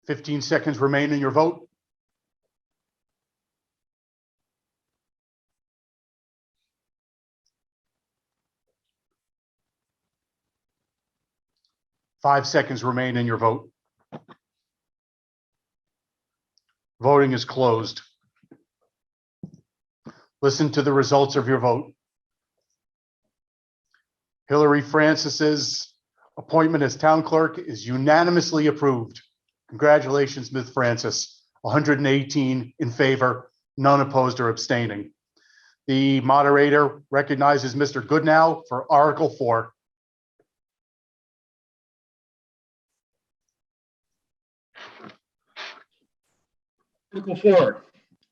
Fifteen seconds remain in your vote. Five seconds remain in your vote. Voting is closed. Listen to the results of your vote. Hillary Francis's appointment as town clerk is unanimously approved. Congratulations, Ms. Francis. 118 in favor, none opposed or abstaining. The moderator recognizes Mr. Goodnow for Article 4. Article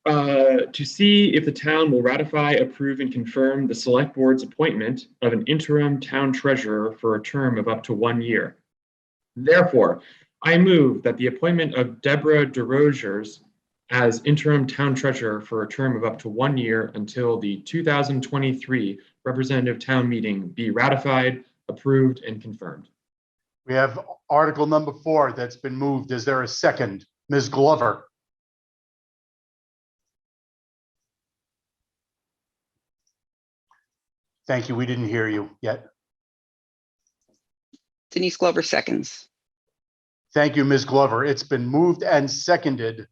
4, to see if the town will ratify, approve, and confirm the Select Board's appointment of an interim town treasurer for a term of up to 1 year. Therefore, I move that the appointment of Deborah DeRosiers as interim town treasurer for a term of up to 1 year until the 2023 representative town meeting be ratified, approved, and confirmed. We have article number 4 that's been moved. Is there a second? Ms. Glover. Thank you. We didn't hear you yet. Denise Glover seconds. Thank you, Ms. Glover. It's been moved and seconded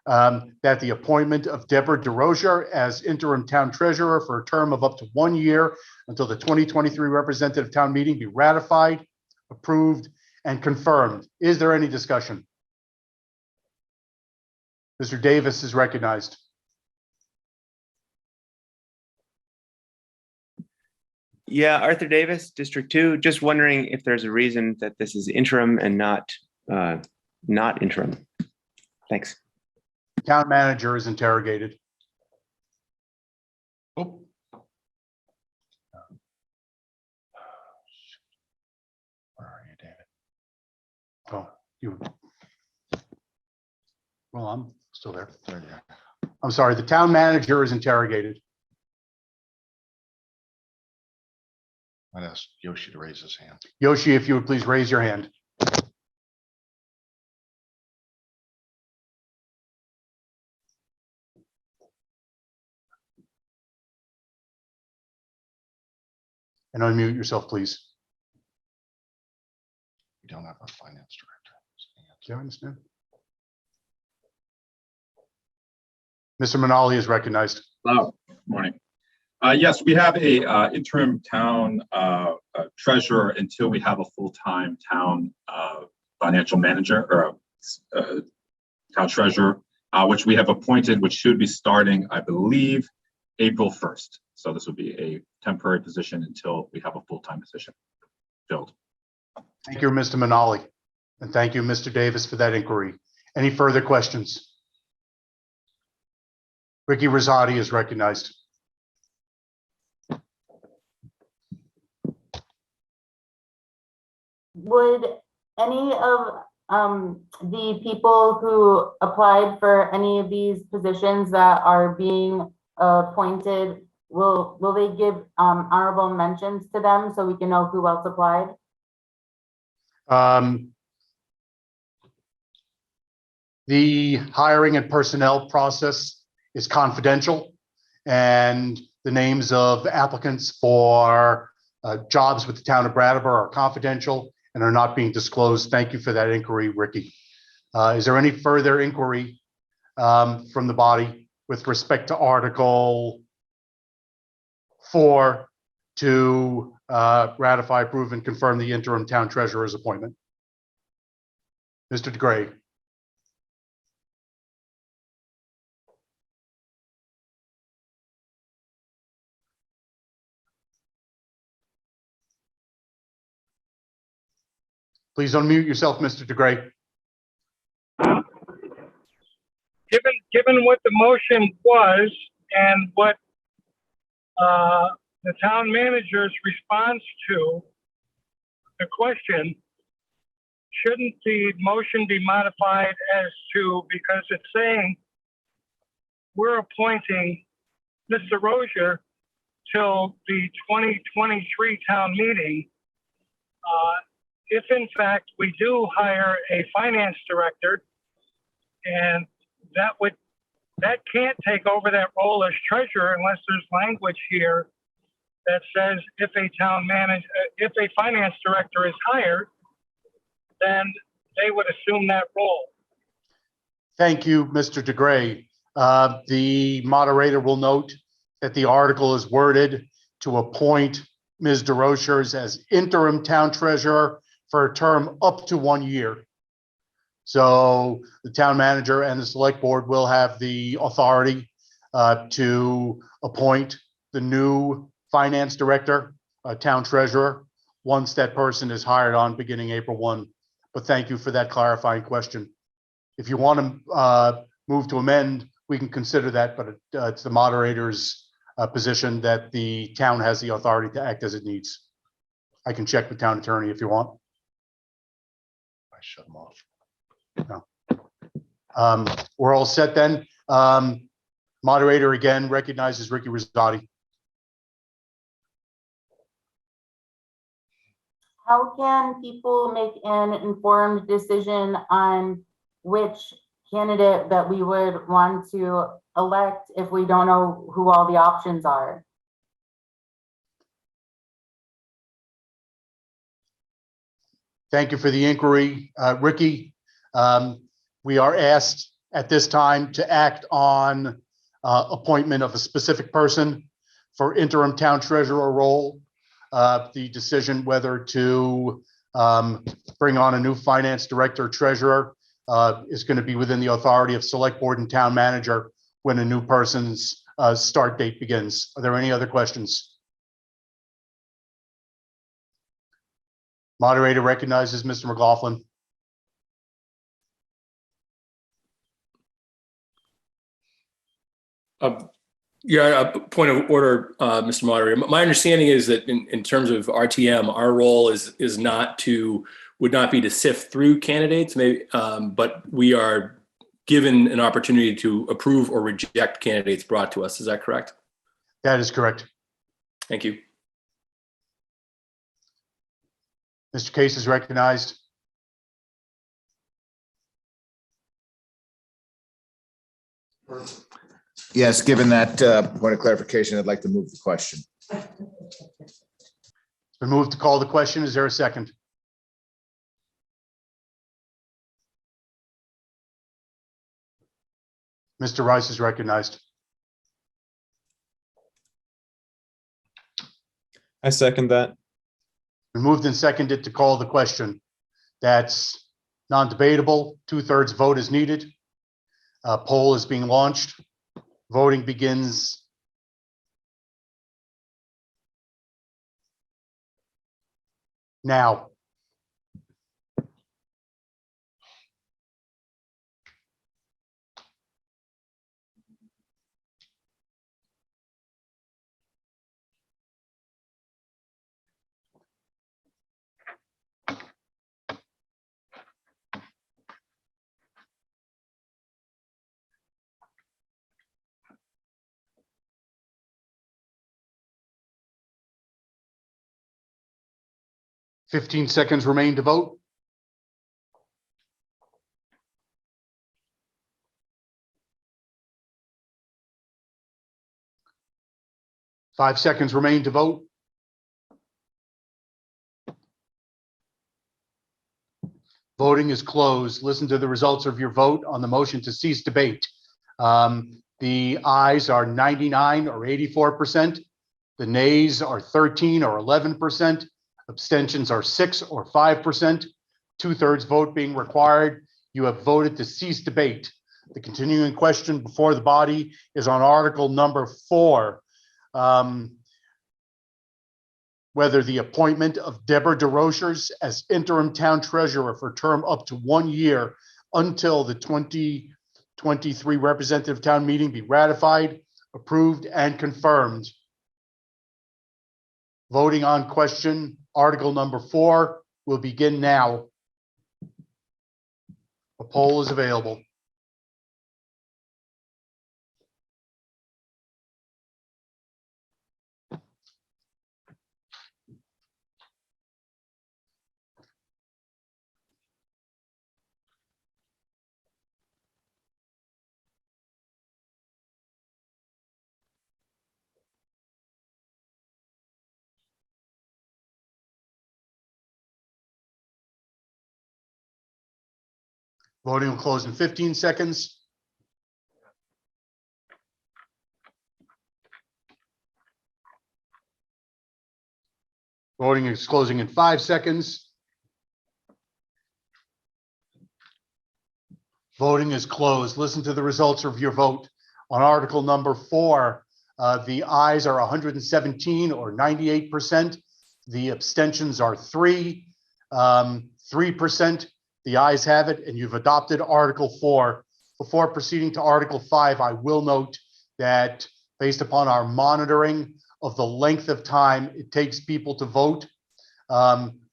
that the appointment of Deborah DeRosier as interim town treasurer for a term of up to 1 year until the 2023 representative town meeting be ratified, approved, and confirmed. Is there any discussion? Mr. Davis is recognized. Yeah, Arthur Davis, District 2. Just wondering if there's a reason that this is interim and not interim. Thanks. Town manager is interrogated. Oh. Where are you, David? Oh, you. Well, I'm still there. There you are. I'm sorry, the town manager is interrogated. I'd ask Yoshi to raise his hand. Yoshi, if you would please raise your hand. And unmute yourself, please. We don't have a finance director. Do you understand? Mr. Manale is recognized. Hello, morning. Yes, we have a interim town treasurer until we have a full-time town financial manager or town treasurer, which we have appointed, which should be starting, I believe, April 1st. So this will be a temporary position until we have a full-time position filled. Thank you, Mr. Manale. And thank you, Mr. Davis, for that inquiry. Any further questions? Ricky Rosati is recognized. Would any of the people who applied for any of these positions that are being appointed, will they give honorable mentions to them so we can know who else applied? The hiring and personnel process is confidential, and the names of applicants for jobs with the town of Brattleboro are confidential and are not being disclosed. Thank you for that inquiry, Ricky. Is there any further inquiry from the body with respect to Article 4 to ratify, approve, and confirm the interim town treasurer's appointment? Mr. DeGray. Please unmute yourself, Mr. DeGray. Given what the motion was and what the town manager's response to the question, shouldn't the motion be modified as to, because it's saying we're appointing Mr. Rozier till the 2023 town meeting. If in fact we do hire a finance director, and that can't take over that role as treasurer unless there's language here that says if a finance director is hired, then they would assume that role. Thank you, Mr. DeGray. The moderator will note that the article is worded to appoint Ms. DeRochers as interim town treasurer for a term up to 1 year. So the town manager and the select board will have the authority to appoint the new finance director, town treasurer, once that person is hired on beginning April 1. But thank you for that clarifying question. If you want to move to amend, we can consider that, but it's the moderator's position that the town has the authority to act as it needs. I can check with town attorney if you want. I shut him off. No. We're all set then. Moderator again recognizes Ricky Rosati. How can people make an informed decision on which candidate that we would want to elect if we don't know who all the options are? Thank you for the inquiry, Ricky. We are asked at this time to act on appointment of a specific person for interim town treasurer role. The decision whether to bring on a new finance director or treasurer is going to be within the authority of Select Board and Town Manager when a new person's start date begins. Are there any other questions? Moderator recognizes Mr. McLaughlin. Yeah, a point of order, Mr. Moderator. My understanding is that in terms of RTM, our role is not to, would not be to sift through candidates, maybe, but we are given an opportunity to approve or reject candidates brought to us. Is that correct? That is correct. Thank you. Mr. Case is recognized. Yes, given that point of clarification, I'd like to move the question. It's been moved to call the question. Is there a second? Mr. Rice is recognized. I second that. Been moved and seconded to call the question. That's non-debatable. 2/3 vote is needed. Poll is being launched. Voting begins now. Fifteen seconds remain to vote. Five seconds remain to vote. Voting is closed. Listen to the results of your vote on the motion to cease debate. The ayes are 99 or 84%. The nays are 13 or 11%. Abstentions are 6 or 5%. 2/3 vote being required. You have voted to cease debate. The continuing question before the body is on Article number 4. Whether the appointment of Deborah DeRochers as interim town treasurer for term up to 1 year until the 2023 representative town meeting be ratified, approved, and confirmed. Voting on question Article number 4 will begin now. A poll is available. Voting will close in 15 seconds. Voting is closing in 5 seconds. Voting is closed. Listen to the results of your vote. On Article number 4, the ayes are 117 or 98%. The abstentions are 3%. The ayes have it, and you've adopted Article 4. Before proceeding to Article 5, I will note that based upon our monitoring of the length of time it takes people to vote,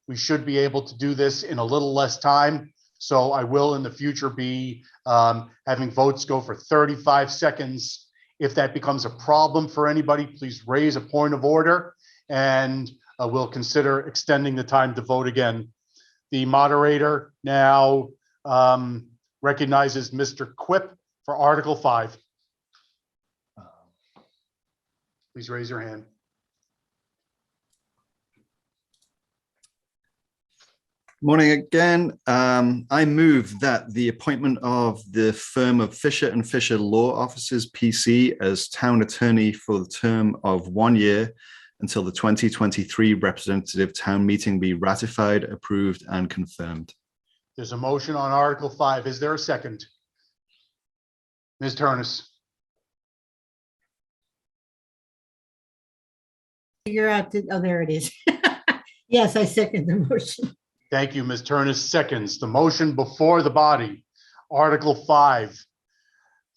we should be able to do this in a little less time. So I will in the future be having votes go for 35 seconds. If that becomes a problem for anybody, please raise a point of order and we'll consider extending the time to vote again. The moderator now recognizes Mr. Quip for Article 5. Please raise your hand. Morning again. I move that the appointment of the firm of Fisher and Fisher Law Offices PC as town attorney for the term of 1 year until the 2023 representative town meeting be ratified, approved, and confirmed. There's a motion on Article 5. Is there a second? Ms. Turnus? Figure out, oh, there it is. Yes, I second the motion. Thank you, Ms. Turnus seconds. The motion before the body, Article 5,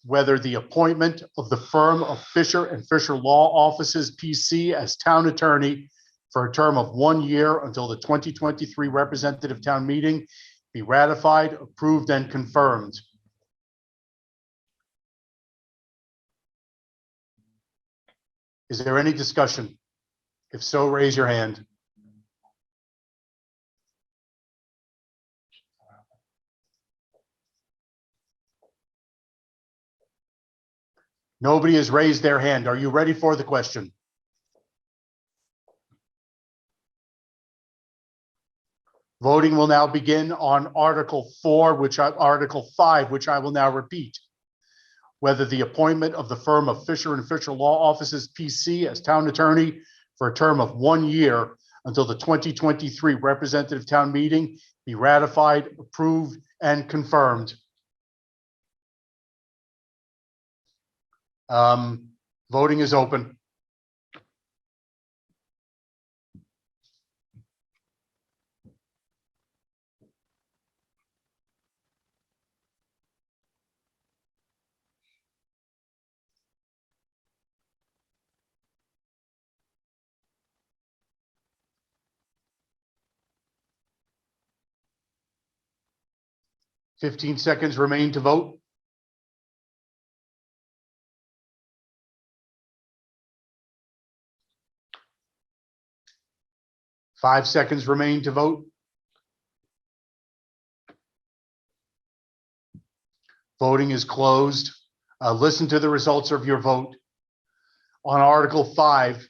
whether the appointment of the firm of Fisher and Fisher Law Offices PC as town attorney for a term of 1 year until the 2023 representative town meeting be ratified, approved, and confirmed. Is there any discussion? If so, raise your hand. Nobody has raised their hand. Are you ready for the question? Voting will now begin on Article 5, which I will now repeat. Whether the appointment of the firm of Fisher and Fisher Law Offices PC as town attorney for a term of 1 year until the 2023 representative town meeting be ratified, approved, and confirmed. Voting is open. Fifteen seconds remain to vote. Five seconds remain to vote. Voting is closed. Listen to the results of your vote. On Article 5,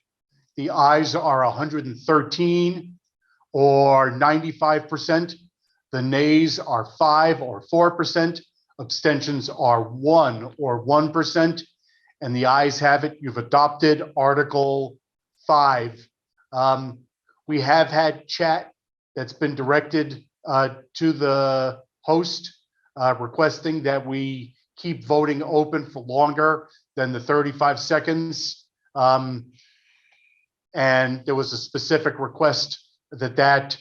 the ayes are 113 or 95%. The nays are 5 or 4%. Abstentions are 1 or 1%. And the ayes have it. You've adopted Article 5. We have had chat that's been directed to the host requesting that we keep voting open for longer than the 35 seconds. And there was a specific request that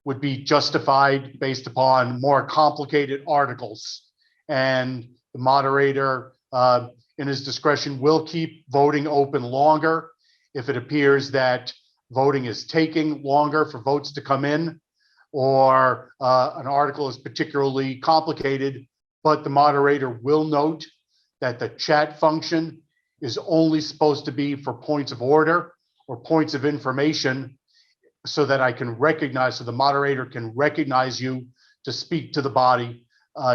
would be justified based upon more complicated articles. And the moderator, in his discretion, will keep voting open longer if it appears that voting is taking longer for votes to come in, or an article is particularly complicated. But the moderator will note that the chat function is only supposed to be for points of order or points of information, so that I can recognize, so the moderator can recognize you to speak to the body.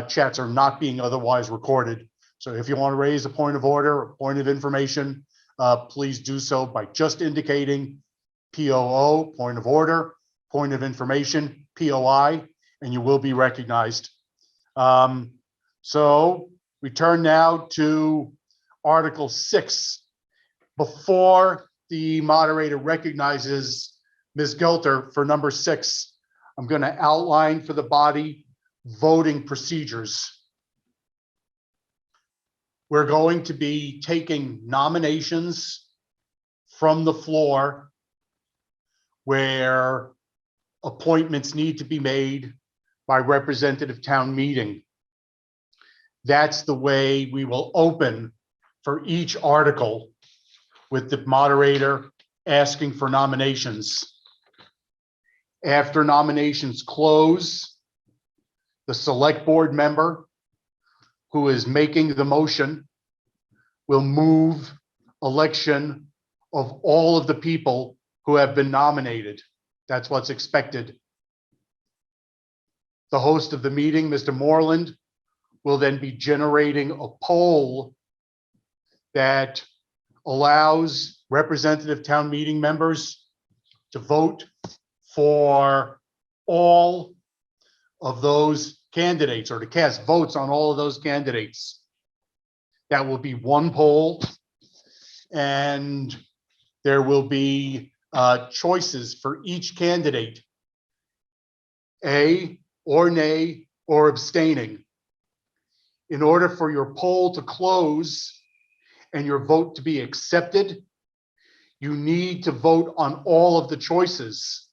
Chats are not being otherwise recorded. So if you want to raise a point of order or point of information, please do so by just indicating POO, point of order, point of information, POI, and you will be recognized. So we turn now to Article 6. Before the moderator recognizes Ms. Gelter for number 6, I'm going to outline for the body voting procedures. We're going to be taking nominations from the floor where appointments need to be made by representative town meeting. That's the way we will open for each article, with the moderator asking for nominations. After nominations close, the select board member who is making the motion will move election of all of the people who have been nominated. That's what's expected. The host of the meeting, Mr. Moreland, will then be generating a poll that allows representative town meeting members to vote for all of those candidates, or to cast votes on all of those candidates. That will be one poll, and there will be choices for each candidate. A, or nay, or abstaining. In order for your poll to close and your vote to be accepted, you need to vote on all of the choices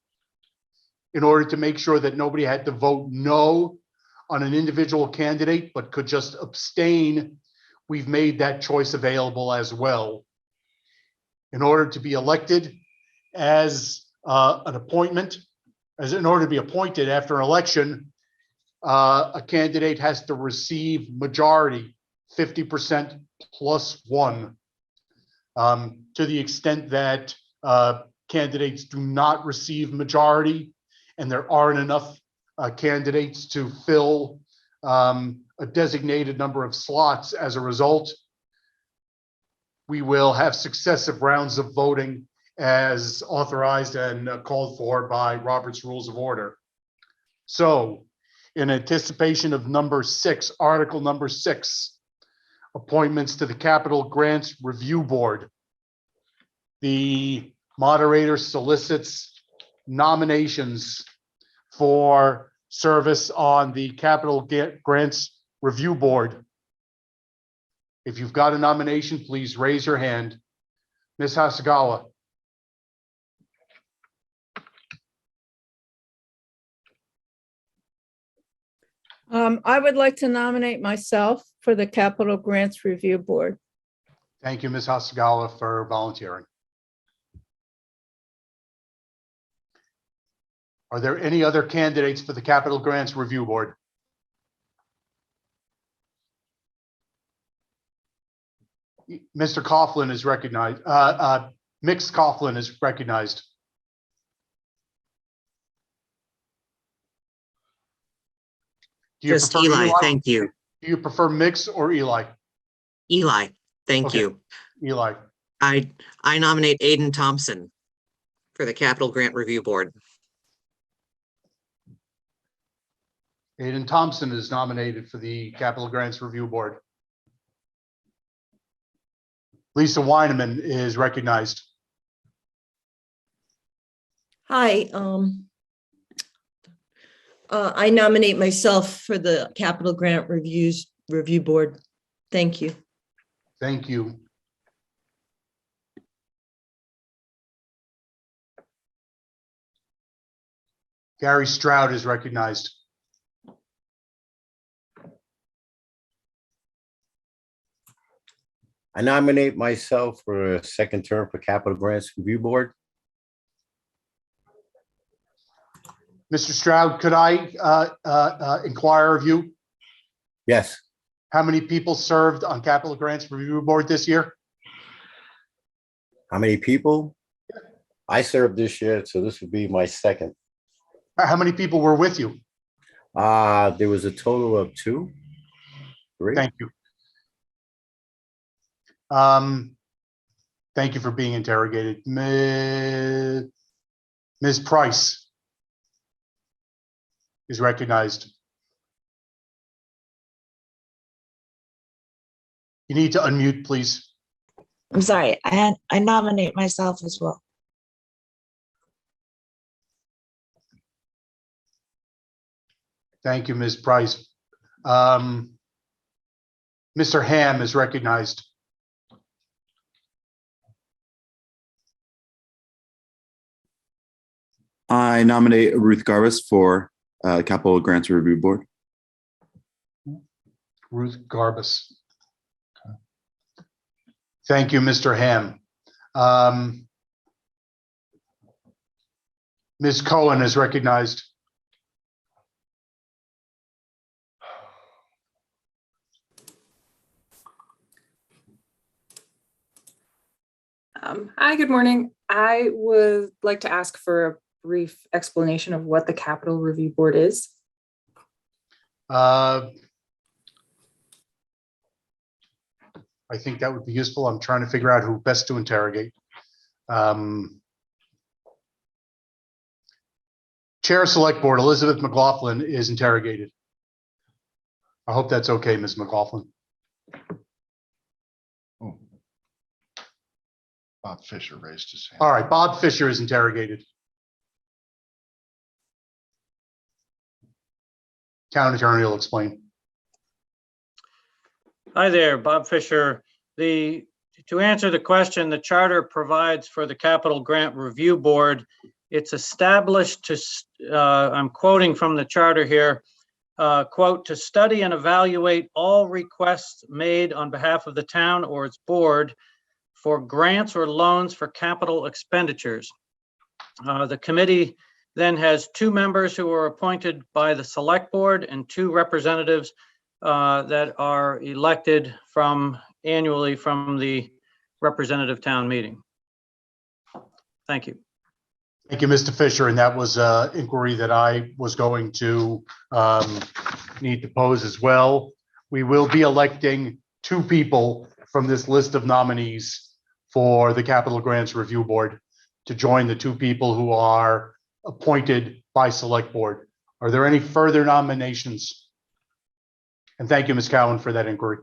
in order to make sure that nobody had to vote no on an individual candidate, but could just abstain. We've made that choice available as well. In order to be elected as an appointment, in order to be appointed after an election, a candidate has to receive majority, 50% plus one. To the extent that candidates do not receive majority and there aren't enough candidates to fill a designated number of slots as a result, we will have successive rounds of voting as authorized and called for by Robert's Rules of Order. So in anticipation of number 6, article number 6, appointments to the Capital Grants Review Board, the moderator solicits nominations for service on the Capital Grants Review Board. If you've got a nomination, please raise your hand. Ms. Hasagawa. I would like to nominate myself for the Capital Grants Review Board. Thank you, Ms. Hasagawa, for volunteering. Are there any other candidates for the Capital Grants Review Board? Mr. Coughlin is recognized. Mix Coughlin is recognized. Do you Just prefer Eli, thank you. Do you prefer Mix or Eli? Eli, thank Okay. you. Eli. I nominate Aiden Thompson for the Capital Grant Review Board. Aiden Thompson is nominated for the Capital Grants Review Board. Lisa Weineman is recognized. Hi, I nominate myself for the Capital Grant Review Board. Thank you. Thank you. Gary Stroud is recognized. I nominate myself for a second term for Capital Grants Review Board. Mr. Stroud, could I inquire of you? Yes. How many people served on Capital Grants Review Board this year? How many people? I served this year, so this would be my second. How many people were with you? There was a total of 2, 3. Thank you. Thank you for being interrogated. Ms. Price is recognized. You need to unmute, please. I'm sorry, I nominate myself as well. Thank you, Ms. Price. Mr. Ham is recognized. I nominate Ruth Garbus for Capital Grants Review Board. Ruth Garbus. Thank you, Mr. Ham. Ms. Cohen is recognized. Hi, good morning. I would like to ask for a brief explanation of what the Capital Review Board is. I think that would be useful. I'm trying to figure out who best to interrogate. Chair of Select Board, Elizabeth McLaughlin is interrogated. I hope that's okay, Ms. McLaughlin. Bob Fisher raised his hand. All right, Bob Fisher is interrogated. Town attorney will explain. Hi there, Bob Fisher. To answer the question, the charter provides for the Capital Grant Review Board. It's established to, I'm quoting from the charter here, quote, to study and evaluate all requests made on behalf of the town or its board for grants or loans for capital expenditures. The committee then has 2 members who are appointed by the select board and 2 representatives that are elected annually from the representative town meeting. Thank you. Thank you, Mr. Fisher. And that was an inquiry that I was going to need to pose as well. We will be electing 2 people from this list of nominees for the Capital Grants Review Board to join the 2 people who are appointed by Select Board. Are there any further nominations? And thank you, Ms. Cowan, for that inquiry.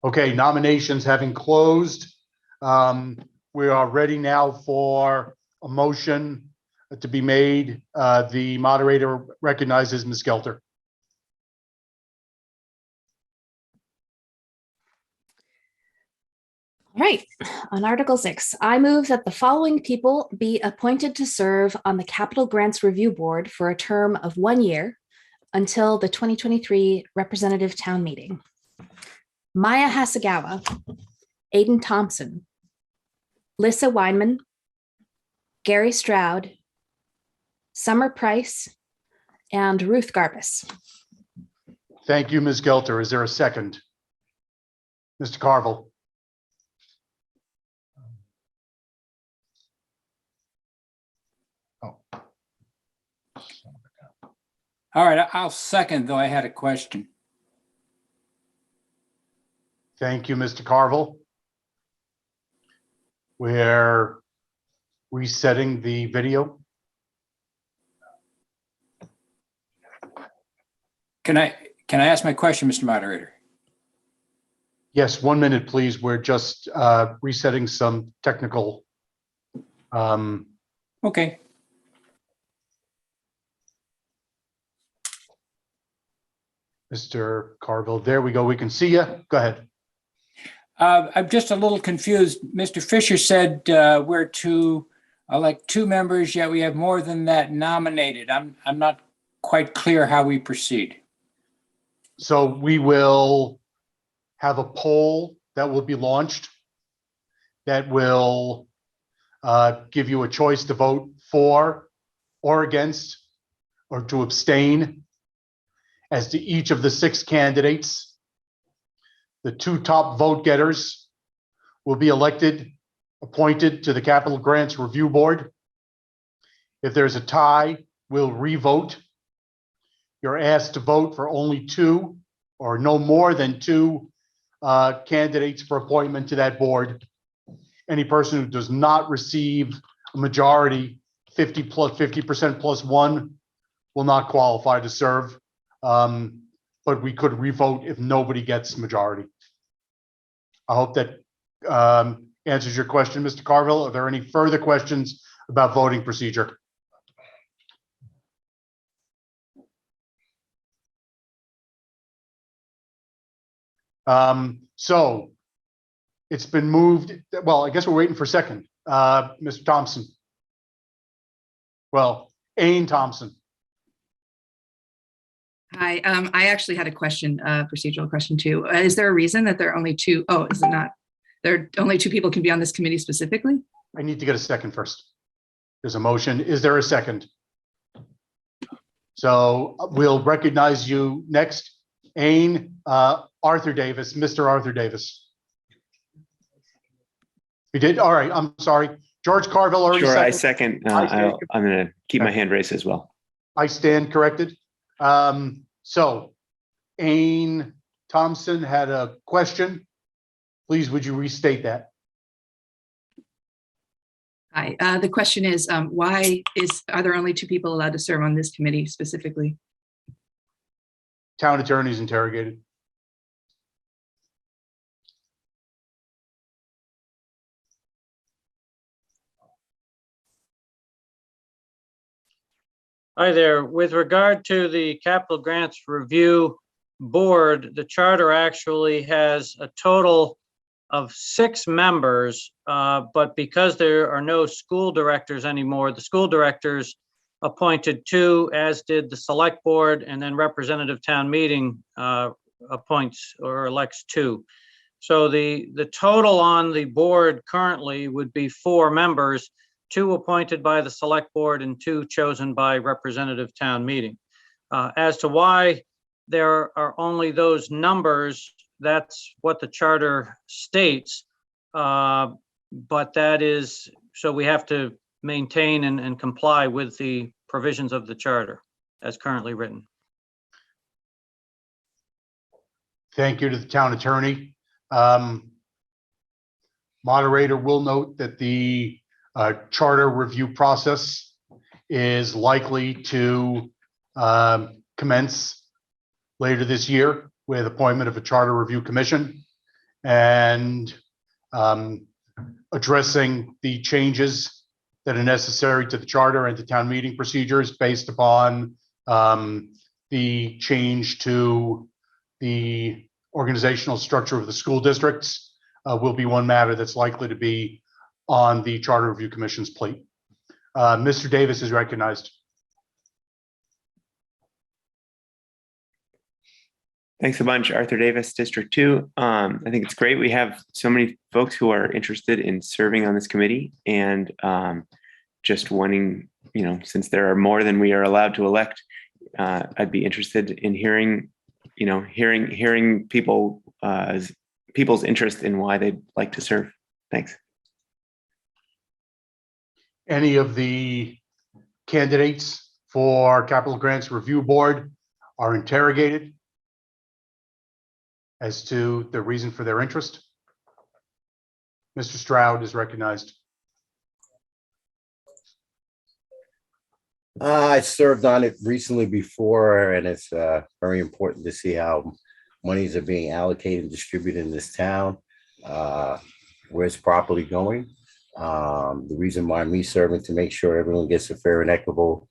Okay, nominations having closed. We are ready now for a motion to be made. The moderator recognizes Ms. Gelter. All right, on Article 6, I move that the following people be appointed to serve on the Capital Grants Review Board for a term of 1 year until the 2023 Representative Town Meeting. Maya Hasagawa, Aidan Thompson, Lissa Weinman, Gary Stroud, Summer Price, and Ruth Garbus. Thank you, Ms. Gelter. Is there a second? Mr. Carville. All right, I'll second, though I had a question. Thank you, Mr. Carville. We're resetting the video. Can I ask my question, Mr. Moderator? Yes, 1 minute, please. We're just resetting some technical. Okay. Mr. Carville, there we go. We can see you. Go ahead. I'm just a little confused. Mr. Fisher said we're to elect 2 members, yet we have more than that nominated. I'm not quite clear how we proceed. So we will have a poll that will be launched that will give you a choice to vote for or against or to abstain as to each of the 6 candidates. The 2 top vote getters will be elected, appointed to the Capital Grants Review Board. If there's a tie, we'll re-vote. You're asked to vote for only 2 or no more than 2 candidates for appointment to that board. Any person who does not receive a majority, 50% plus 1, will not qualify to serve. But we could re-vote if nobody gets majority. I hope that answers your question, Mr. Carville. Are there any further questions about voting procedure? So it's been moved. Well, I guess we're waiting for a second. Mr. Thompson. Well, Ain Thompson. Hi, I actually had a question, procedural question too. Is there a reason that there are only 2? Oh, is it not? There are only 2 people can be on this committee specifically? I need to get a second first. There's a motion. Is there a second? So we'll recognize you next. Ain, Arthur Davis, Mr. Arthur Davis. You did? All right. I'm sorry. George Carville already Sure, seconded. I second. I'm going to keep my hand raised as well. I stand corrected. So Ain Thompson had a question. Please, would you restate that? Hi, the question is, are there only 2 people allowed to serve on this committee specifically? Town attorneys interrogated. Hi there. With regard to the Capital Grants Review Board, the charter actually has a total of 6 members, but because there are no school directors anymore, the school directors appointed 2, as did the Select Board, and then Representative Town Meeting appoints or elects 2. So the total on the board currently would be 4 members, 2 appointed by the Select Board and 2 chosen by Representative Town Meeting. As to why there are only those numbers, that's what the charter states. But that is, so we have to maintain and comply with the provisions of the charter as currently written. Thank you to the town attorney. Moderator will note that the charter review process is likely to commence later this year with appointment of a charter review commission and addressing the changes that are necessary to the charter and to town meeting procedures based upon the change to the organizational structure of the school districts will be one matter that's likely to be on the Charter Review Commission's plate. Mr. Davis is recognized. Thanks a bunch, Arthur Davis, District 2. I think it's great we have so many folks who are interested in serving on this committee, and just wanting, since there are more than we are allowed to elect, I'd be interested in hearing people people's interest in why they'd like to serve. Thanks. Any of the candidates for Capital Grants Review Board are interrogated as to the reason for their interest. Mr. Stroud is recognized. I served on it recently before, and it's very important to see how monies are being allocated and distributed in this town, where it's properly going. The reason why me serving to make sure everyone gets a fair and equitable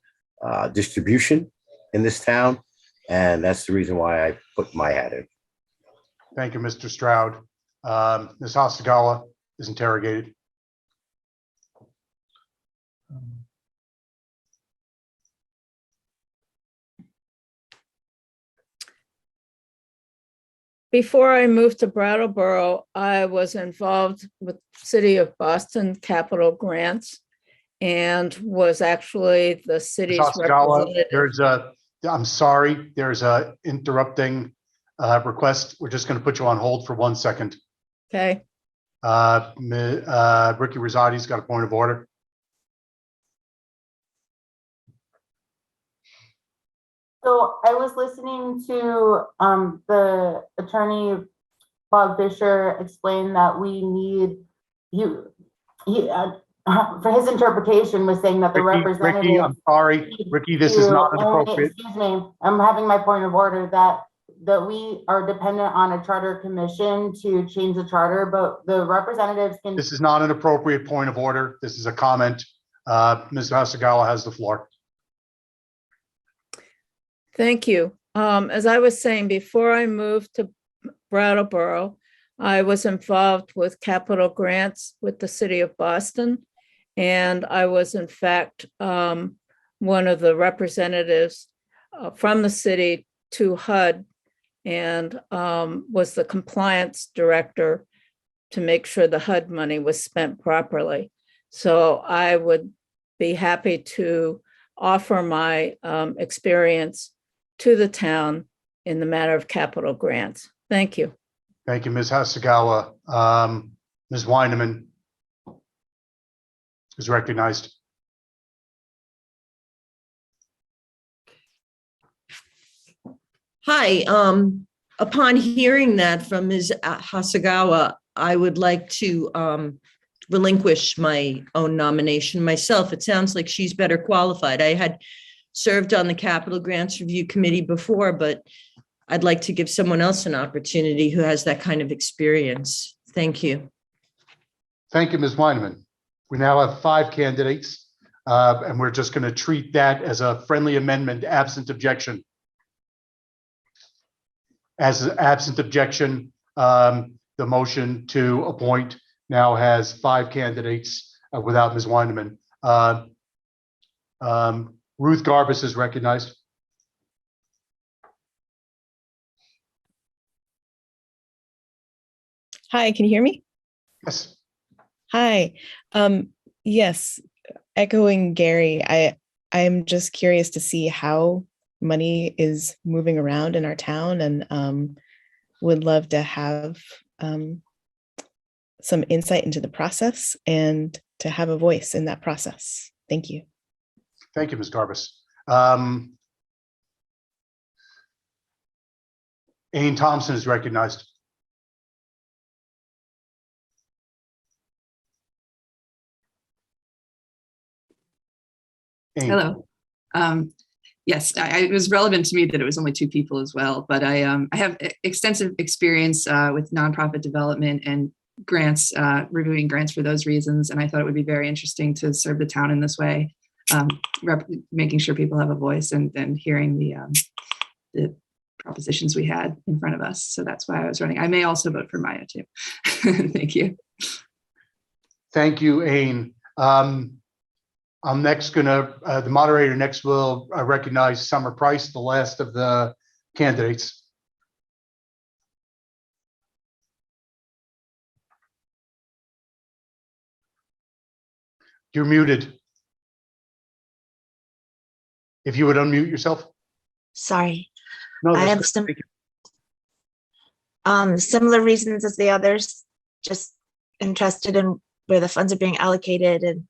distribution in this town, and that's the reason why I put my hat in. Thank you, Mr. Stroud. Ms. Hasagawa is interrogated. Before I moved to Brattleboro, I was involved with City of Boston capital grants and was actually the city's representative. I'm sorry, there's a interrupting request. We're just going to put you on hold for 1 second. Okay. Ricky Rosati's got a point of order. So I was listening to the attorney Bob Fisher explain that we need for his interpretation was saying that the representative. Ricky, I'm sorry, Ricky, this is not an appropriate. Excuse me, I'm having my point of order that we are dependent on a charter commission to change the charter, but the representatives can. This is not an appropriate point of order. This is a comment. Ms. Hasagawa has the floor. Thank you. As I was saying, before I moved to Brattleboro, I was involved with capital grants with the City of Boston. And I was, in fact, one of the representatives from the city to HUD, and was the compliance director to make sure the HUD money was spent properly. So I would be happy to offer my experience to the town in the matter of capital grants. Thank you. Thank you, Ms. Hasagawa. Ms. Weineman is recognized. Hi, upon hearing that from Ms. Hasagawa, I would like to relinquish my own nomination myself. It sounds like she's better qualified. I had served on the Capital Grants Review Committee before, but I'd like to give someone else an opportunity who has that kind of experience. Thank you. Thank you, Ms. Weineman. We now have 5 candidates And we're just going to treat that as a friendly amendment, absent objection. As absent objection, the motion to appoint now has 5 candidates without Ms. Weineman. Ruth Garbus is recognized. Hi, can you hear me? Yes. Hi. Yes, echoing Gary, I'm just curious to see how money is moving around in our town, and would love to have some insight into the process and to have a voice in that process. Thank you. Thank you, Ms. Garbus. Ain Thompson is recognized. Ain. Hello. Yes, it was relevant to me that it was only 2 people as well, but I have extensive experience with nonprofit development and grants, reviewing grants for those reasons, and I thought it would be very interesting to serve the town in this way, making sure people have a voice and hearing the propositions we had in front of us. So that's why I was running. I may also vote for Maya too. Thank you. Thank you, Ain. I'm next gonna, the moderator next will recognize Summer Price, the last of the candidates. You're muted. If you would unmute yourself. Sorry. No, I that's have great. some similar reasons as the others, just interested in where the funds are being allocated and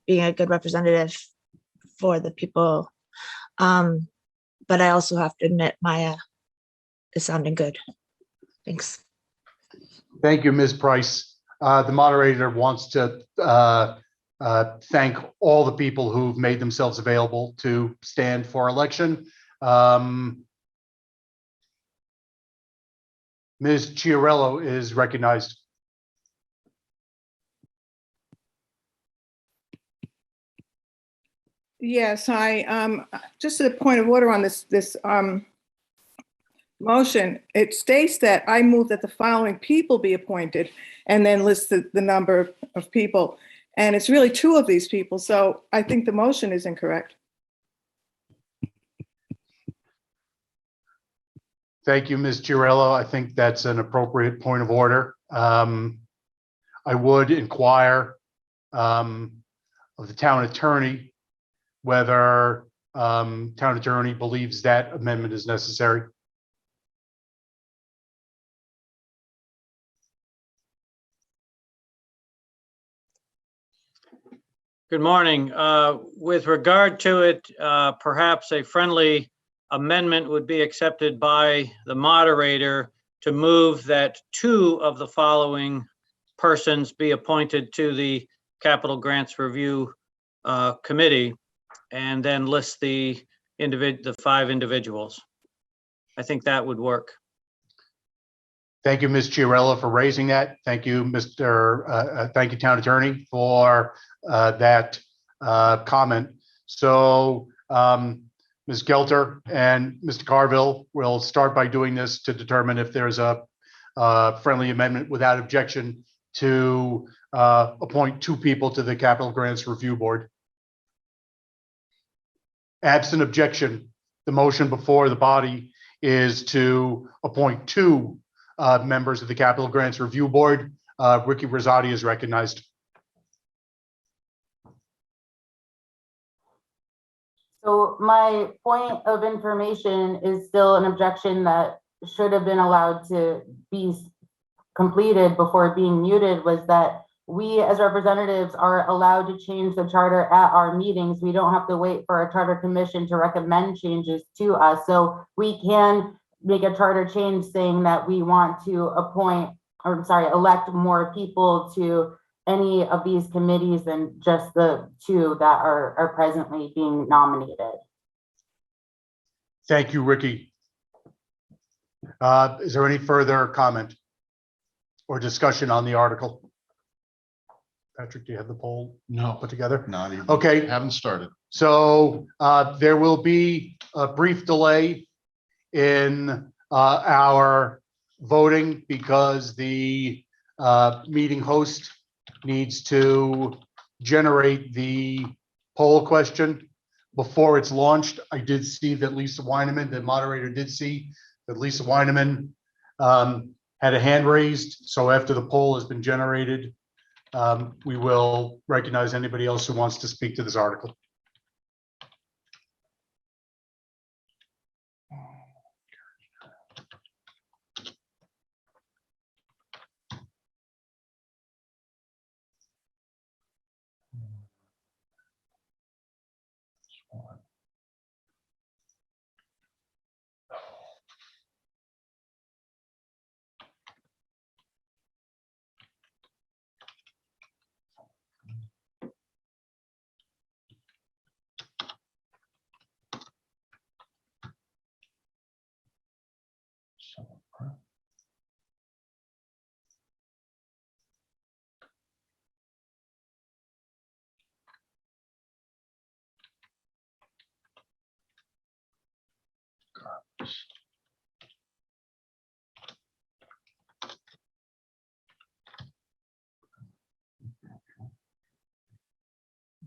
being a good representative for the people. But I also have to admit Maya is sounding good. Thanks. Thank you, Ms. Price. The moderator wants to thank all the people who've made themselves available to stand for election. Ms. Chiarello is recognized. Yes, I just a point of order on this motion. It states that I move that the following people be appointed and then list the number of people. And it's really 2 of these people. So I think the motion is incorrect. Thank you, Ms. Chiarello. I think that's an appropriate point of order. I would inquire of the town attorney whether town attorney believes that amendment is necessary. Good morning. With regard to it, perhaps a friendly amendment would be accepted by the moderator to move that 2 of the following persons be appointed to the Capital Grants Review Committee, and then list the 5 individuals. I think that would work. Thank you, Ms. Chiarello, for raising that. Thank you, thank you, Town Attorney, for that comment. So Ms. Gelter and Mr. Carville will start by doing this to determine if there's a friendly amendment without objection to appoint 2 people to the Capital Grants Review Board. Absent objection, the motion before the body is to appoint 2 members of the Capital Grants Review Board. Ricky Rosati is recognized. So my point of information is still an objection that should have been allowed to be completed before being muted, was that we as representatives are allowed to change the charter at our meetings. We don't have to wait for a charter commission to recommend changes to us. So we can make a charter change saying that we want to elect more people to any of these committees than just the 2 that are presently being nominated. Thank you, Ricky. Is there any further comment or discussion on the article? Patrick, do you have the poll No, put together? not even. Okay. Haven't started. So there will be a brief delay in our voting because the meeting host needs to generate the poll question before it's launched. I did see that Lisa Weineman, the moderator, did see that Lisa Weineman had a hand raised. So after the poll has been generated, we will recognize anybody else who wants to speak to this article.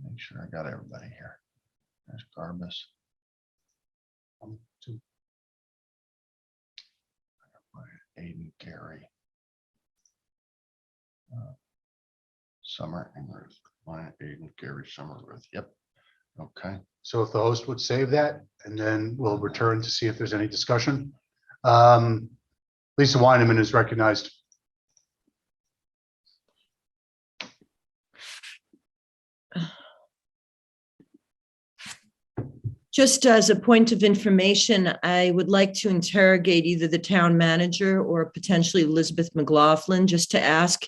Make sure I got everybody here. There's Garbus. Aiden, Gary. Summer and Ruth. Aiden, Gary, Summer, Ruth. Yep. Okay. So if the host would save that, and then we'll return to see if there's any discussion. Lisa Weineman is recognized. Just as a point of information, I would like to interrogate either the town manager or potentially Elizabeth McLaughlin, just to ask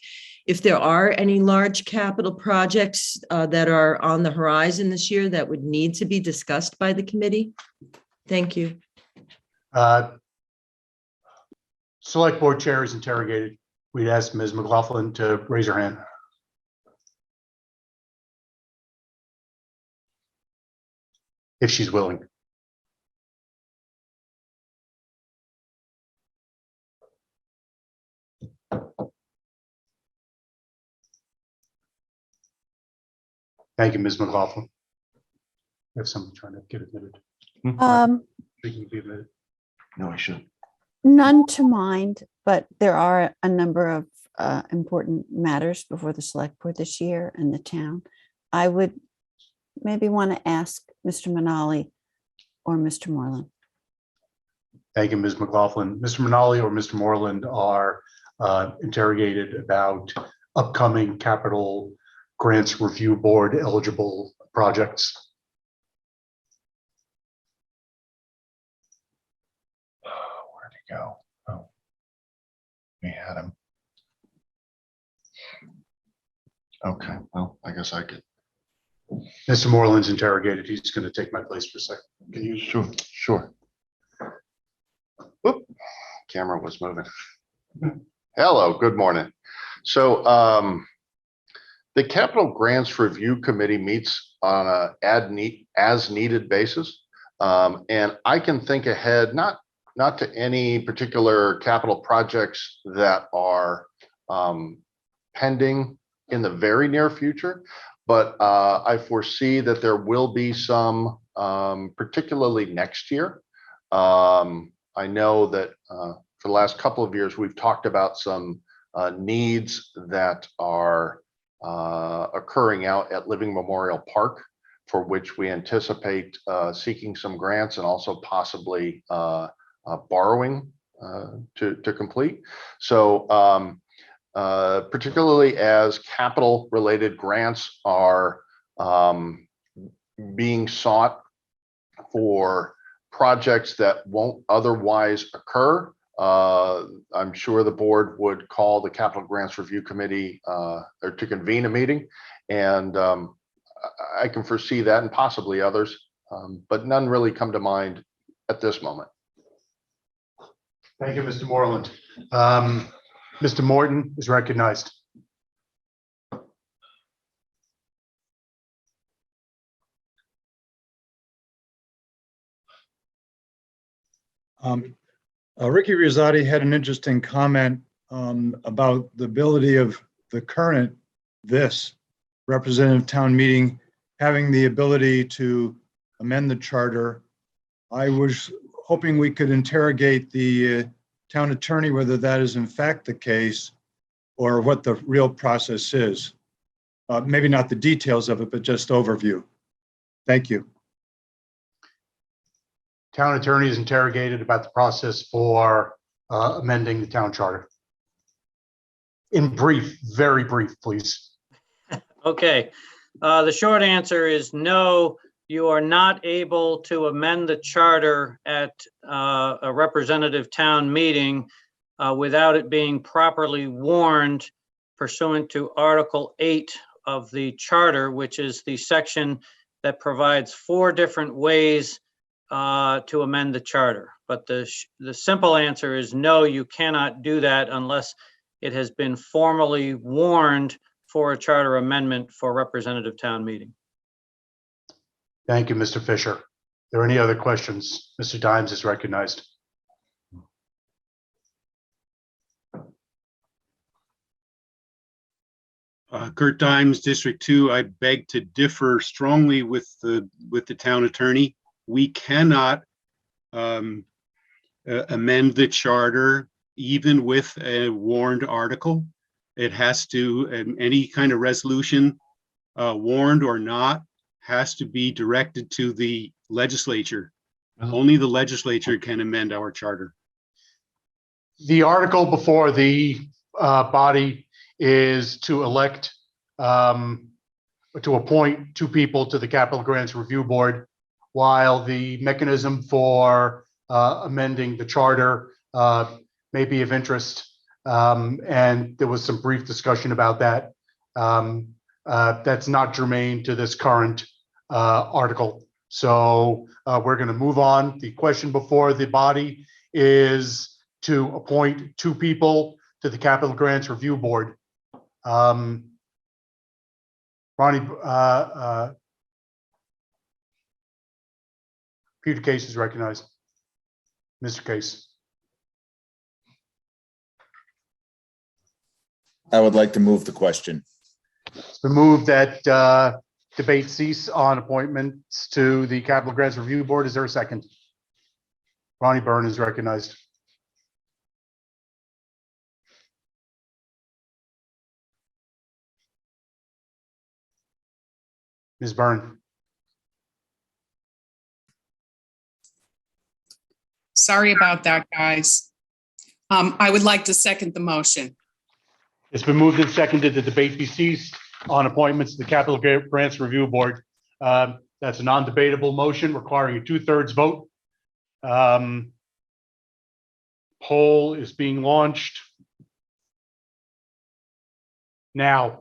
if there are any large capital projects that are on the horizon this year that would need to be discussed by the committee. Thank you. Select board chair is interrogated. We'd ask Ms. McLaughlin to raise her hand. If she's willing. Thank you, Ms. McLaughlin. We have someone trying to get admitted. Think you can be admitted. No, I shouldn't. None to mind, but there are a number of important matters before the select board this year in the town. I would maybe want to ask Mr. Manale or Mr. Moreland. Thank you, Ms. McLaughlin. Mr. Manale or Mr. Moreland are interrogated about upcoming capital grants review board eligible projects. Where'd he go? Oh, we had him. Okay, well, I guess I could. Mr. Moreland's interrogated. He's going to take my place for a second. Can you? Sure. Whoop, camera was moving. Hello, good morning. So the Capital Grants Review Committee meets on a as needed basis. And I can think ahead, not to any particular capital projects that are pending in the very near future, but I foresee that there will be some, particularly next year. I know that for the last couple of years, we've talked about some needs that are occurring out at Living Memorial Park, for which we anticipate seeking some grants and also possibly borrowing to complete. So particularly as capital related grants are being sought for projects that won't otherwise occur, I'm sure the board would call the Capital Grants Review Committee or to convene a meeting, and I can foresee that and possibly others, but none really come to mind at this moment. Thank you, Mr. Moreland. Mr. Morton is recognized. Ricky Rosati had an interesting comment about the ability of the current representative town meeting having the ability to amend the charter. I was hoping we could interrogate the town attorney whether that is in fact the case or what the real process is. Maybe not the details of it, but just overview. Thank you. Town attorney is interrogated about the process for amending the town charter. In brief, very brief, please. Okay, the short answer is no, you are not able to amend the charter at a representative town meeting without it being properly warned pursuant to Article 8 of the charter, which is the section that provides 4 different ways to amend the charter. But the simple answer is no, you cannot do that unless it has been formally warned for a charter amendment for representative town meeting. Thank you, Mr. Fisher. Are there any other questions? Mr. Dimes is recognized. Kurt Dimes, District 2. I beg to differ strongly with the town attorney. We cannot amend the charter even with a warned article. It has to, any kind of resolution, warned or not, has to be directed to the legislature. Only the legislature can amend our charter. The article before the body is to elect, to appoint 2 people to the Capital Grants Review Board, while the mechanism for amending the charter may be of interest. And there was some brief discussion about that. That's not germane to this current article. So we're going to move on. The question before the body is to appoint 2 people to the Capital Grants Review Board. Ronnie, Peter Case is recognized. Mr. Case. I would like to move the question. It's been moved that debate cease on appointments to the Capital Grants Review Board. Is there a second? Ronnie Byrne is recognized. Ms. Byrne. Sorry about that, guys. I would like to second the motion. It's been moved and seconded that the debate be ceased on appointments to the Capital Grants Review Board. That's a non-debatable motion requiring a 2/3 vote. Poll is being launched now.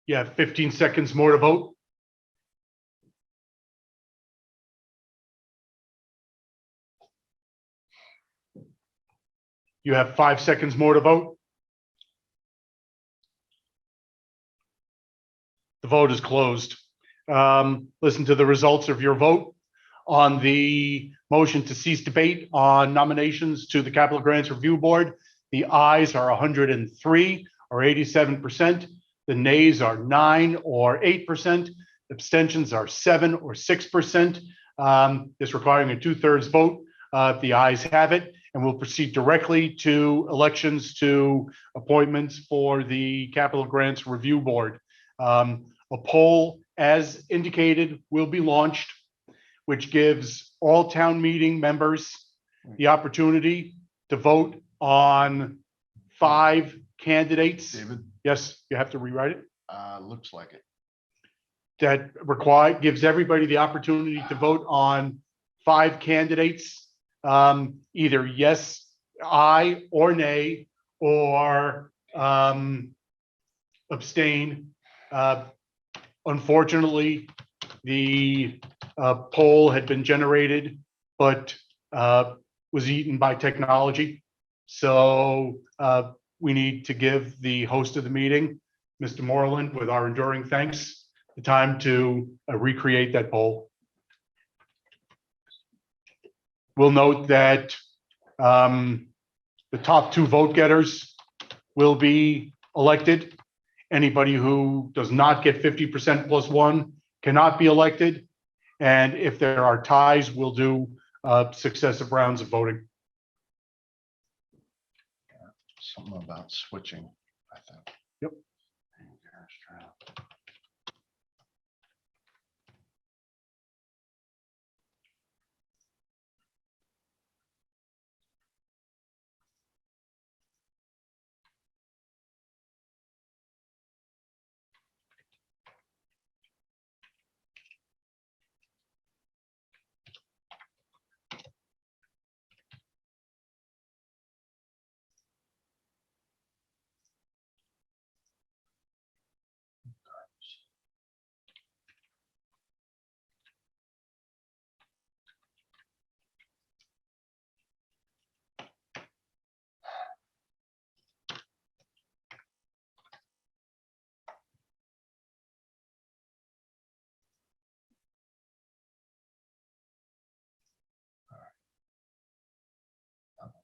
You have 15 seconds more to vote. You have 5 seconds more to vote. The vote is closed. Listen to the results of your vote on the motion to cease debate on nominations to the Capital Grants Review Board. The ayes are 103, or 87%. The nays are 9, or 8%. Abstentions are 7, or 6%. This requiring a 2/3 vote. The ayes have it, and we'll proceed directly to elections to appointments for the Capital Grants Review Board. A poll, as indicated, will be launched, which gives all town meeting members the opportunity to vote on 5 candidates. David? Yes, you have to rewrite it. Looks like it. That gives everybody the opportunity to vote on 5 candidates, either yes, aye, or nay, or abstain, Unfortunately, the poll had been generated, but was eaten by technology. So we need to give the host of the meeting, Mr. Moreland, with our enduring thanks, the time to recreate that poll. We'll note that the top 2 vote getters will be elected. Anybody who does not get 50% plus 1 cannot be elected. And if there are ties, we'll do successive rounds of voting. Something about switching, I think. Yep.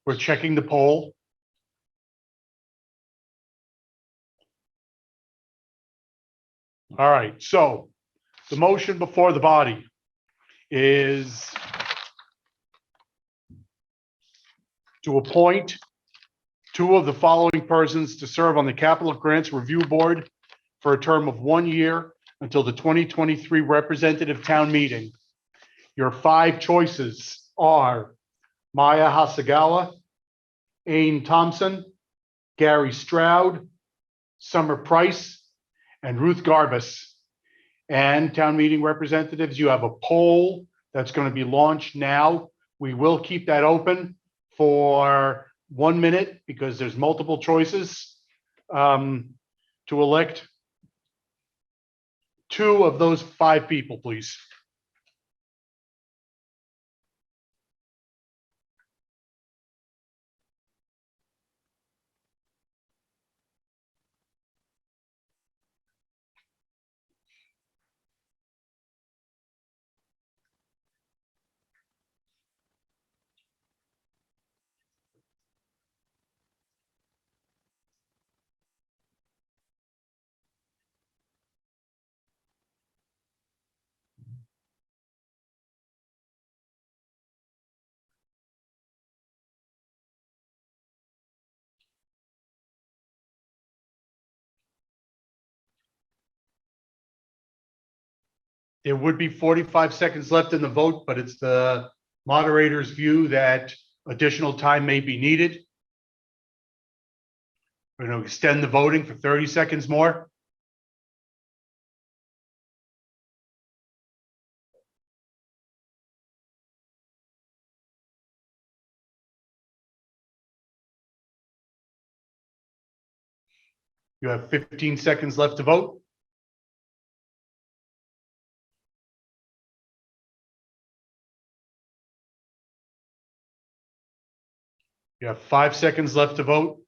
We're checking the poll. All right, so the motion before the body is to appoint 2 of the following persons to serve on the Capital Grants Review Board for a term of 1 year until the 2023 Representative Town Meeting. Your 5 choices are Maya Hasagawa, Ain Thompson, Gary Stroud, Summer Price, and Ruth Garbus. And town meeting representatives, you have a poll that's going to be launched now. We will keep that open for 1 minute because there's multiple choices to elect 2 of those 5 people, please. There would be 45 seconds left in the vote, but it's the moderator's view that additional time may be needed. We're going to extend the voting for 30 seconds more. You have 15 seconds left to vote. You have 5 seconds left to vote.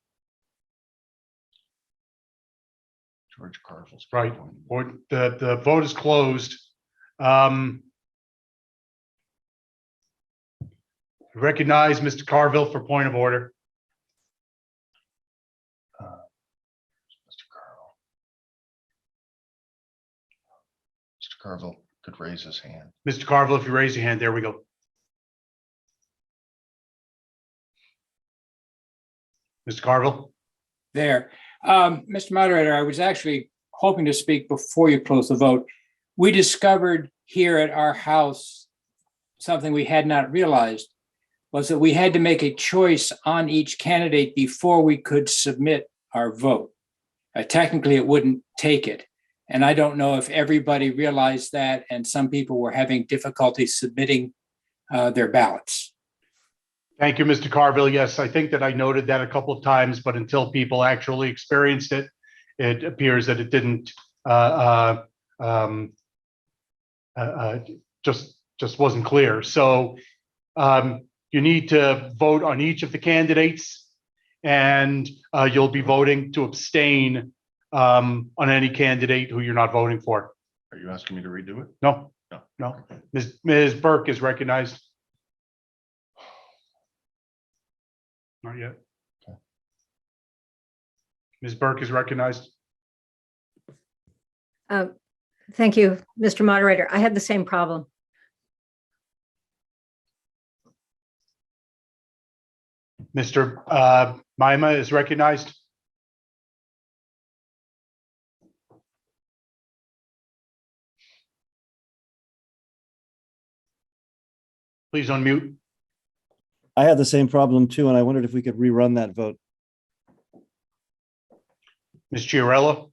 George Carville's right. Or the vote is closed. Recognize Mr. Carville for point of order. Mr. Carville. Mr. Carville could raise his hand. Mr. Carville, if you raise your hand, there we go. Mr. Carville. There. Mr. Moderator, I was actually hoping to speak before you close the vote. We discovered here at our house something we had not realized was that we had to make a choice on each candidate before we could submit our vote. Technically, it wouldn't take it. And I don't know if everybody realized that, and some people were having difficulty submitting their ballots. Thank you, Mr. Carville. Yes, I think that I noted that a couple of times, but until people actually experienced it, it appears that it didn't just wasn't clear. So you need to vote on each of the candidates, and you'll be voting to abstain on any candidate who you're not voting for. Are you asking me to redo it? No, No. no. Ms. Burke is recognized. Not yet. Okay. Ms. Burke is recognized. Thank you, Mr. Moderator. I had the same problem. Mr. Maima is recognized. Please unmute. I had the same problem too, and I wondered if we could rerun that vote. Ms. Chiarella.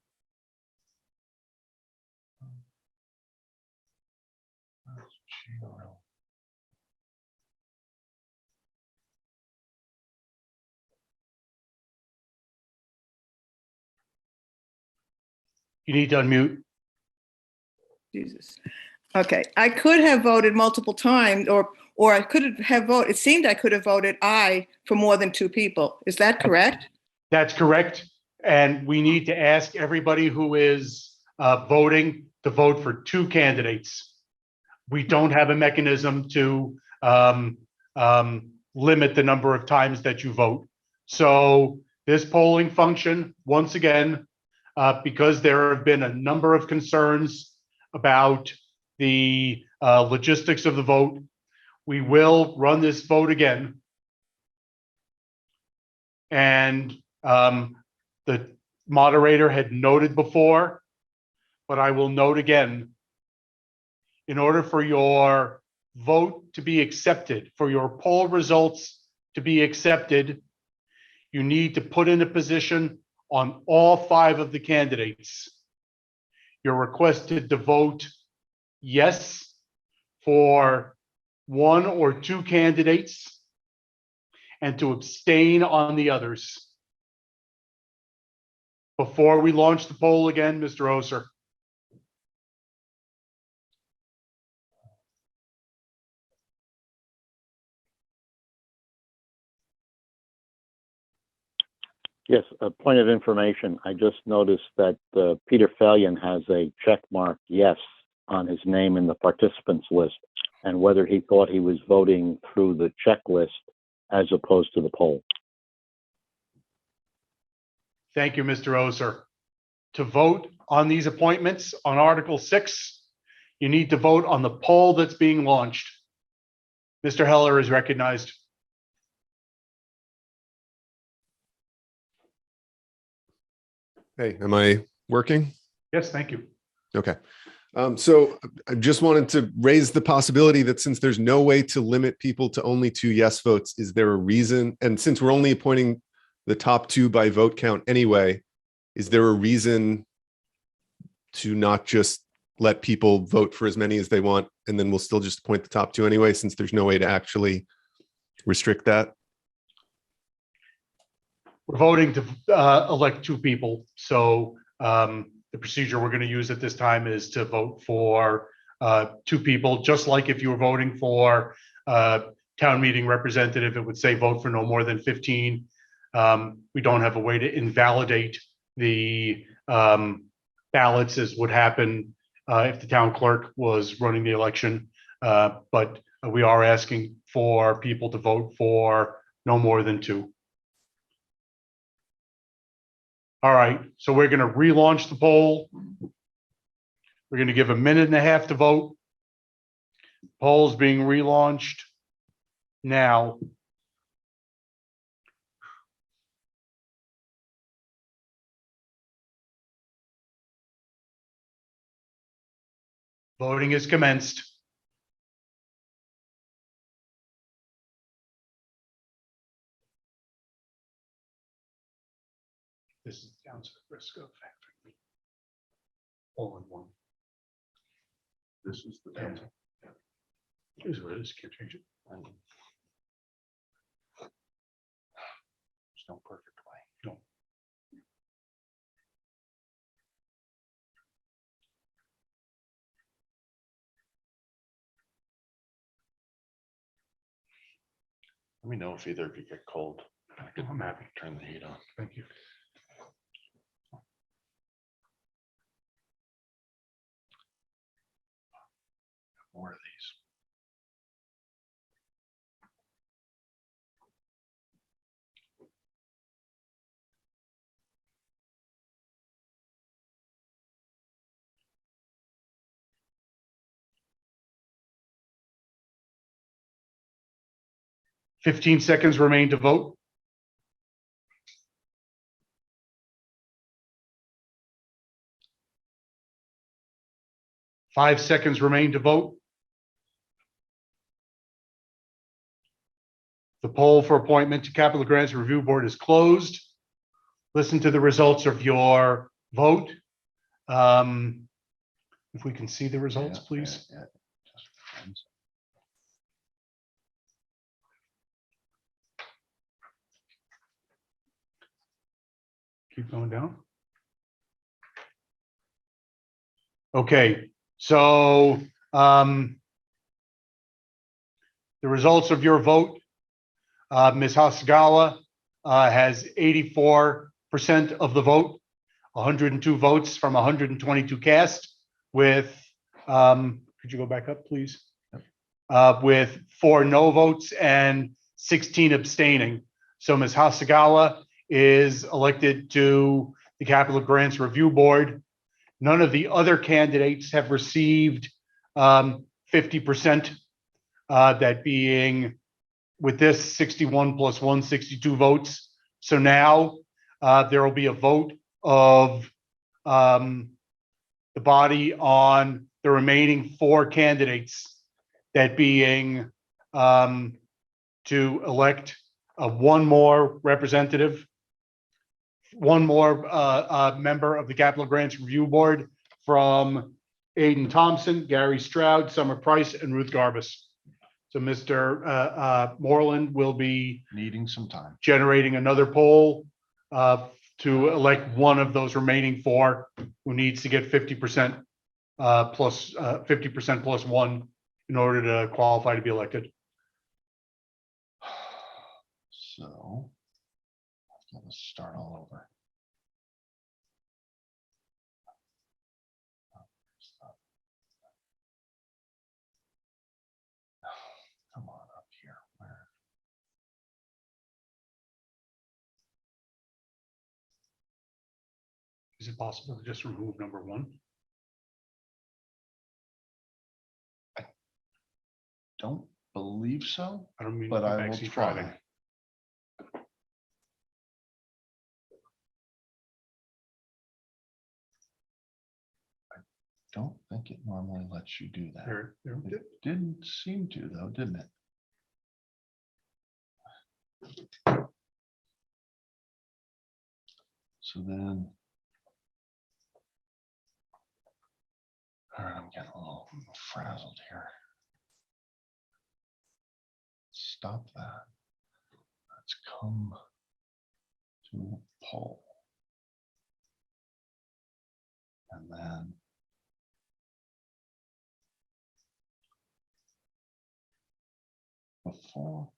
You need to unmute. Jesus. Okay, I could have voted multiple times, or I could have voted, it seemed I could have voted aye for more than 2 people. Is that correct? That's correct. And we need to ask everybody who is voting to vote for 2 candidates. We don't have a mechanism to limit the number of times that you vote. So this polling function, once again, because there have been a number of concerns about the logistics of the vote, we will run this vote again. And the moderator had noted before, but I will note again, in order for your vote to be accepted, for your poll results to be accepted, you need to put in a position on all 5 of the candidates. You're requested to vote yes for 1 or 2 candidates and to abstain on the others. Before we launch the poll again, Mr. Oser. Yes, a point of information. I just noticed that Peter Fallion has a check mark yes on his name in the participants list, and whether he thought he was voting through the checklist as opposed to the poll. Thank you, Mr. Oser. To vote on these appointments on Article 6, you need to vote on the poll that's being launched. Mr. Heller is recognized. Hey, am I working? Yes, thank you. Okay. So I just wanted to raise the possibility that since there's no way to limit people to only 2 yes votes, is there a reason? And since we're only appointing the top 2 by vote count anyway, is there a reason to not just let people vote for as many as they want, and then we'll still just appoint the top 2 anyway, since there's no way to actually restrict that? We're voting to elect 2 people. So the procedure we're going to use at this time is to vote for 2 people, just like if you were voting for town meeting representative, it would say vote for no more than 15. We don't have a way to invalidate the ballots, as would happen if the town clerk was running the election. But we are asking for people to vote for no more than 2. All right, so we're going to relaunch the poll. We're going to give a minute and a half to vote. Poll's being relaunched now. Voting is commenced. This is down to the risk of having all in one. This is the downside. Here's what it is, can't change it. There's no perfect way. No. Let me know if either of you get cold. I'm happy to turn the heat on. Thank you. More of these. Fifteen seconds remain to vote. Five seconds remain to vote. The poll for appointment to Capital Grants Review Board is closed. Listen to the results of your vote. If we can see the results, please. Keep going down. Okay, so the results of your vote, Ms. Hasagawa has 84% of the vote, 102 votes from 122 cast, with, could you go back up, please? With 4 no votes and 16 abstaining. So Ms. Hasagawa is elected to the Capital Grants Review Board. None of the other candidates have received 50%, that being with this 61 plus 1, 62 votes. So now there will be a vote of the body on the remaining 4 candidates, that being to elect one more representative, one more member of the Capital Grants Review Board from Aiden Thompson, Gary Stroud, Summer Price, and Ruth Garbus. So Mr. Moreland will be Needing some time. generating another poll to elect one of those remaining 4 who needs to get 50% plus 50% plus 1 in order to qualify to be elected. So I've got to start all over. Come on up here. Where? Is it possible to just remove number 1? Don't believe so, I don't mean but to I will backseat try. driving. Don't think it normally lets you do that. There. It didn't seem to though, didn't it? So then, all right, I'm getting a little frazzled here. Stop that. Let's come to poll. And then before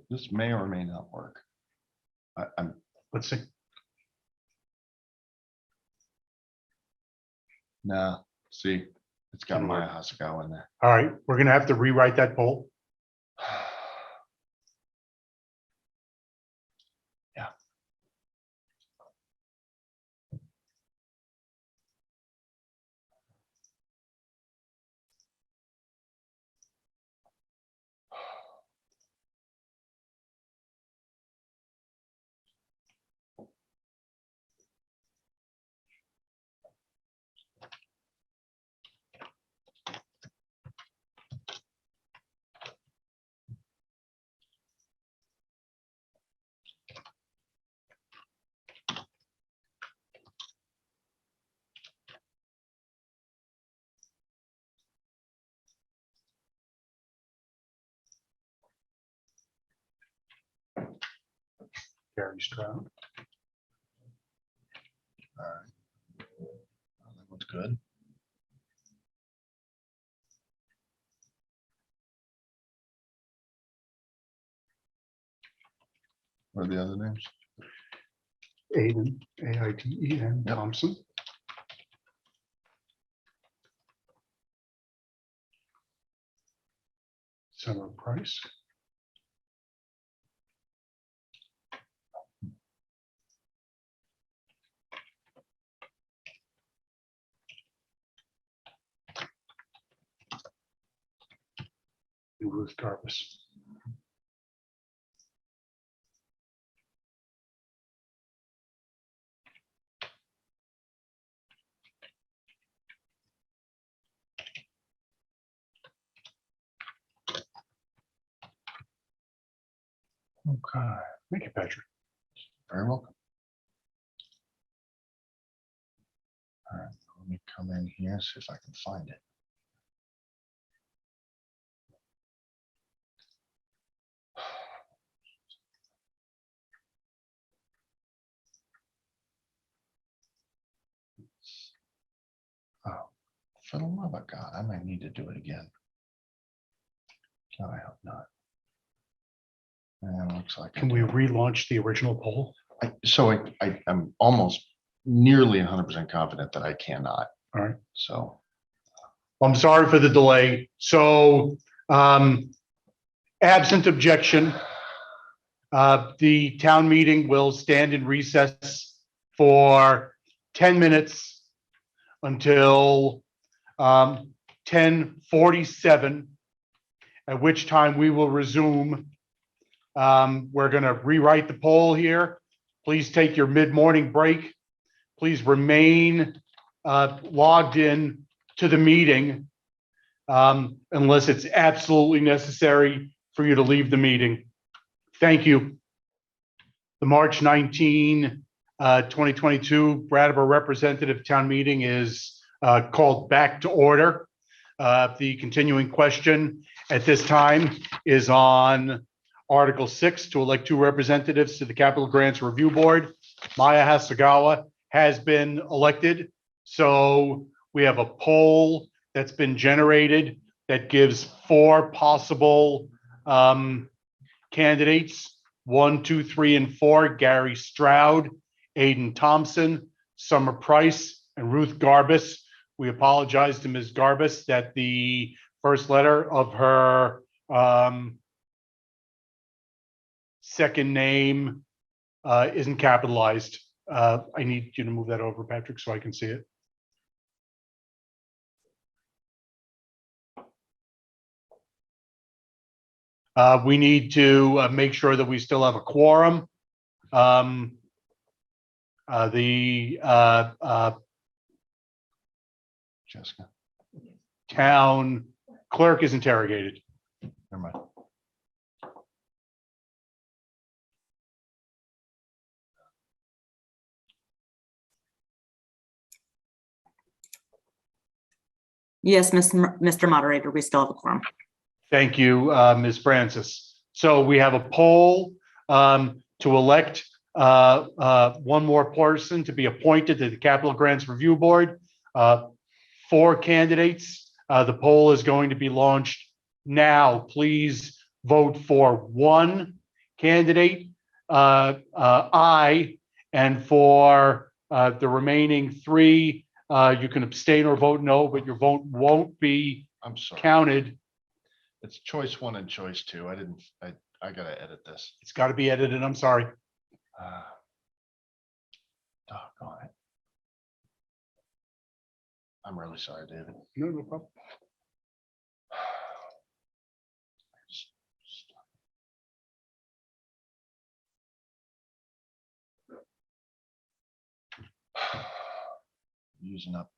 this may or may not work. I'm Let's see. nah, see, it's got Maya Hasagawa in there. All right, we're gonna have to rewrite that poll. Yeah. Gary Stroud. All right. Well, that looks good. What are the other names? Aiden, Aiten Thompson. Summer Price. And Ruth Garbus. Okay, thank you, Patrick. Very welcome. All right, let me come in here, see if I can find it. Oh, for the love of God, I might need to do it again. God, I hope not. And it looks like. Can we relaunch the original poll? I'm almost nearly 100% confident that I cannot. All right. So I'm sorry for the delay. So absent objection, the town meeting will stand in recess for 10 minutes until 10:47, at which time we will resume. We're going to rewrite the poll here. Please take your mid-morning break. Please remain logged in to the meeting unless it's absolutely necessary for you to leave the meeting. Thank you. The March 19, 2022 Brattleboro Representative Town Meeting is called back to order. The continuing question at this time is on Article 6 to elect 2 representatives to the Capital Grants Review Board. Maya Hasagawa has been elected. So we have a poll that's been generated that gives 4 possible candidates: 1, 2, 3, and 4, Gary Stroud, Aiden Thompson, Summer Price, and Ruth Garbus. We apologize to Ms. Garbus that the first letter of her second name isn't capitalized. I need you to move that over, Patrick, so I can see it. We need to make sure that we still have a quorum. Jessica. Town clerk is interrogated. Never mind. Yes, Mr. Moderator, we still have a quorum. Thank you, Ms. Francis. So we have a poll to elect one more person to be appointed to the Capital Grants Review Board. 4 candidates. The poll is going to be launched now. Please vote for 1 candidate, aye, and for the remaining 3, you can abstain or vote no, but your vote won't be counted. It's choice 1 and choice 2. I gotta edit this. It's got to be edited. I'm sorry. Doggone it. I'm really sorry, David. No, no problem. Using up.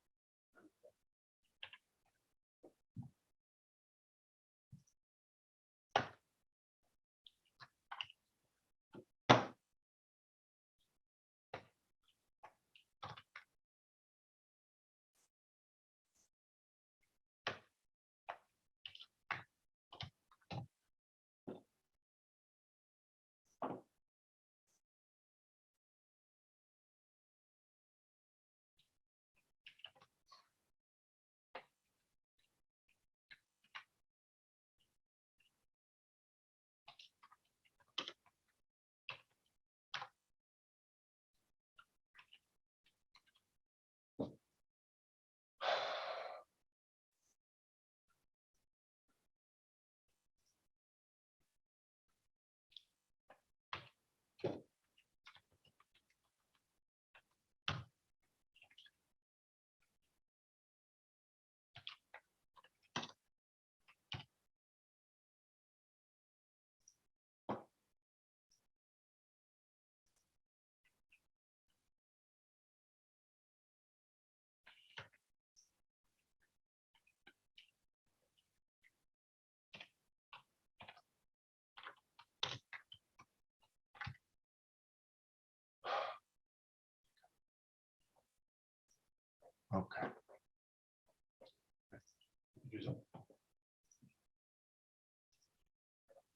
Okay.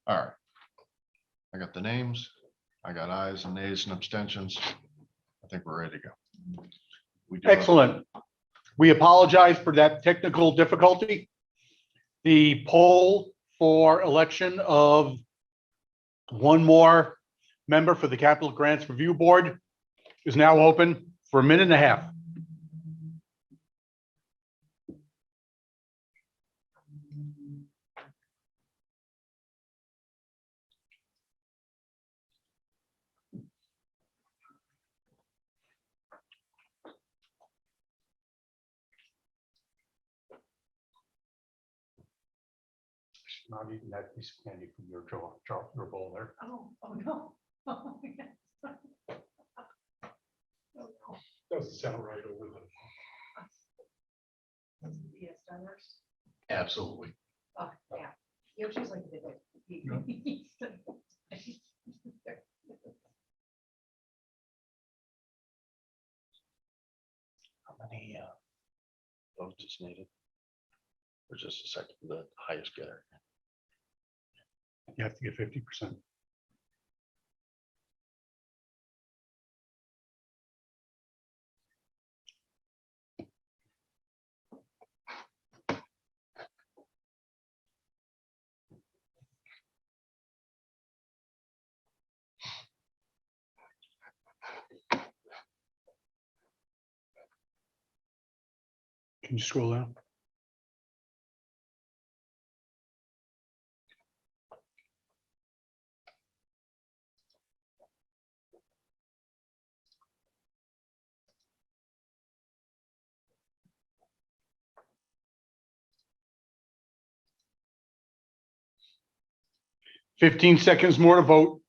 All right. I got the names. I got ayes and nays and abstentions. I think we're ready to go. We do have- Excellent. We apologize for that technical difficulty. The poll for election of one more member for the Capital Grants Review Board is now open for a minute and a half. Not eating that piece of candy from your your bowl there. Oh no. Oh, yes. Doesn't sound right over there. Yes, Diners. Absolutely. Oh, yeah. Yoshi's like the How many votes is needed? Or just a second, the highest getter? You have to get 50%. Can you scroll down? Fifteen seconds more to vote.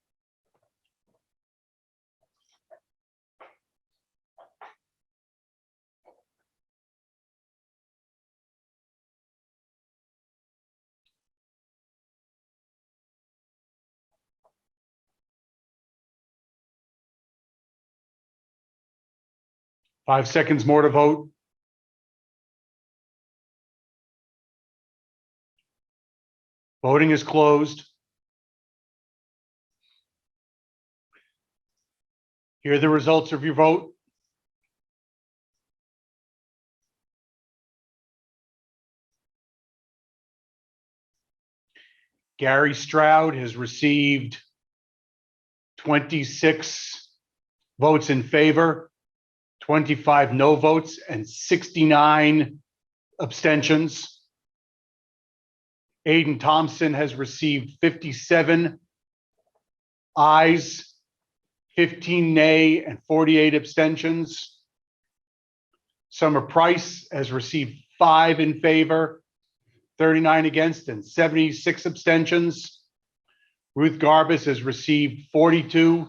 Five seconds more to vote. Voting is closed. Here are the results of your vote. Gary Stroud has received 26 votes in favor, 25 no votes, and 69 abstentions. Aiden Thompson has received 57 ayes, 15 nay, and 48 abstentions. Summer Price has received 5 in favor, 39 against, and 76 abstentions. Ruth Garbus has received 42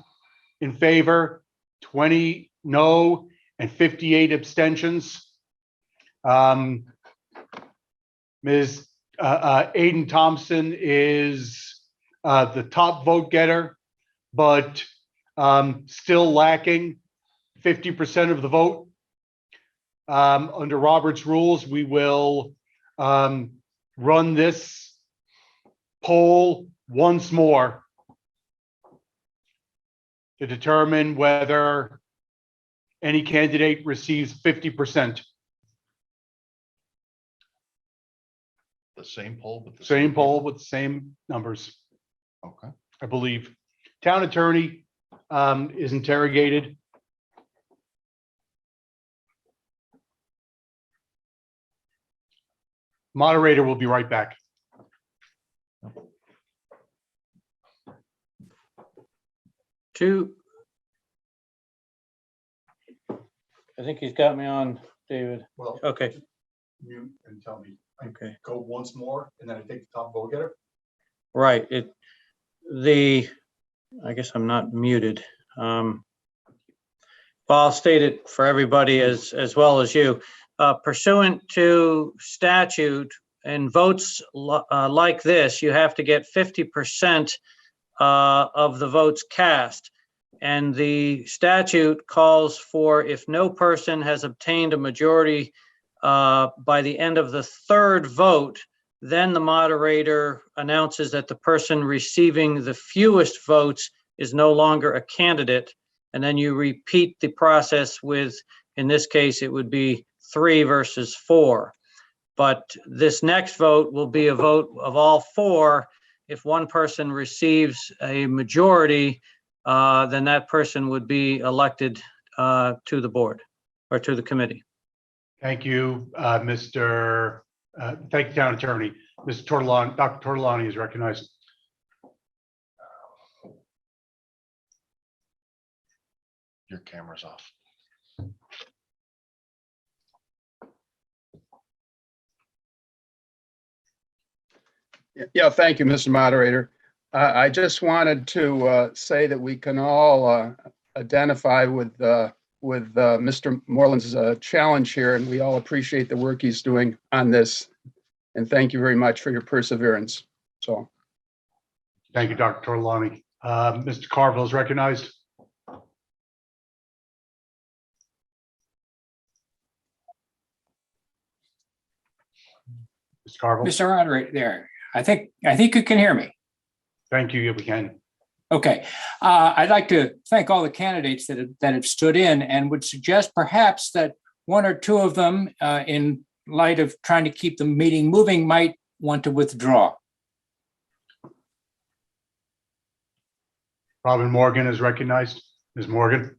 in favor, 20 no, and 58 abstentions. Ms. Aiden Thompson is the top vote getter, but still lacking 50% of the vote. Under Robert's rules, we will run this poll once more to determine whether any candidate receives 50%. The same poll with the Same poll with the same numbers, Okay. I believe. Town attorney is interrogated. Moderator will be right back. I think he's got me on, David. Well, Okay. mute and tell me. Okay. Go once more and then I take the top vote getter. Right, I guess I'm not muted. I'll state it for everybody as well as you. Pursuant to statute and votes like this, you have to get 50% of the votes cast. And the statute calls for, if no person has obtained a majority by the end of the third vote, then the moderator announces that the person receiving the fewest votes is no longer a candidate. And then you repeat the process with, in this case, it would be 3 versus 4. But this next vote will be a vote of all 4. If one person receives a majority, then that person would be elected to the board or to the committee. Thank you, thank you, Town Attorney. Mr. Tortolani, Dr. Tortolani is recognized. Your camera's off. Yeah, thank you, Mr. Moderator. I just wanted to say that we can all identify with Mr. Moreland's challenge here, and we all appreciate the work he's doing on this. And thank you very much for your perseverance. So, thank you, Dr. Tortolani. Mr. Carville is recognized. Mr. Carville. Mr. Moderator, there. I think you can hear me. Thank you. Yeah, we can. Okay. I'd like to thank all the candidates that have stood in, and would suggest perhaps that 1 or 2 of them, in light of trying to keep the meeting moving, might want to withdraw. Robin Morgan is recognized. Ms. Morgan.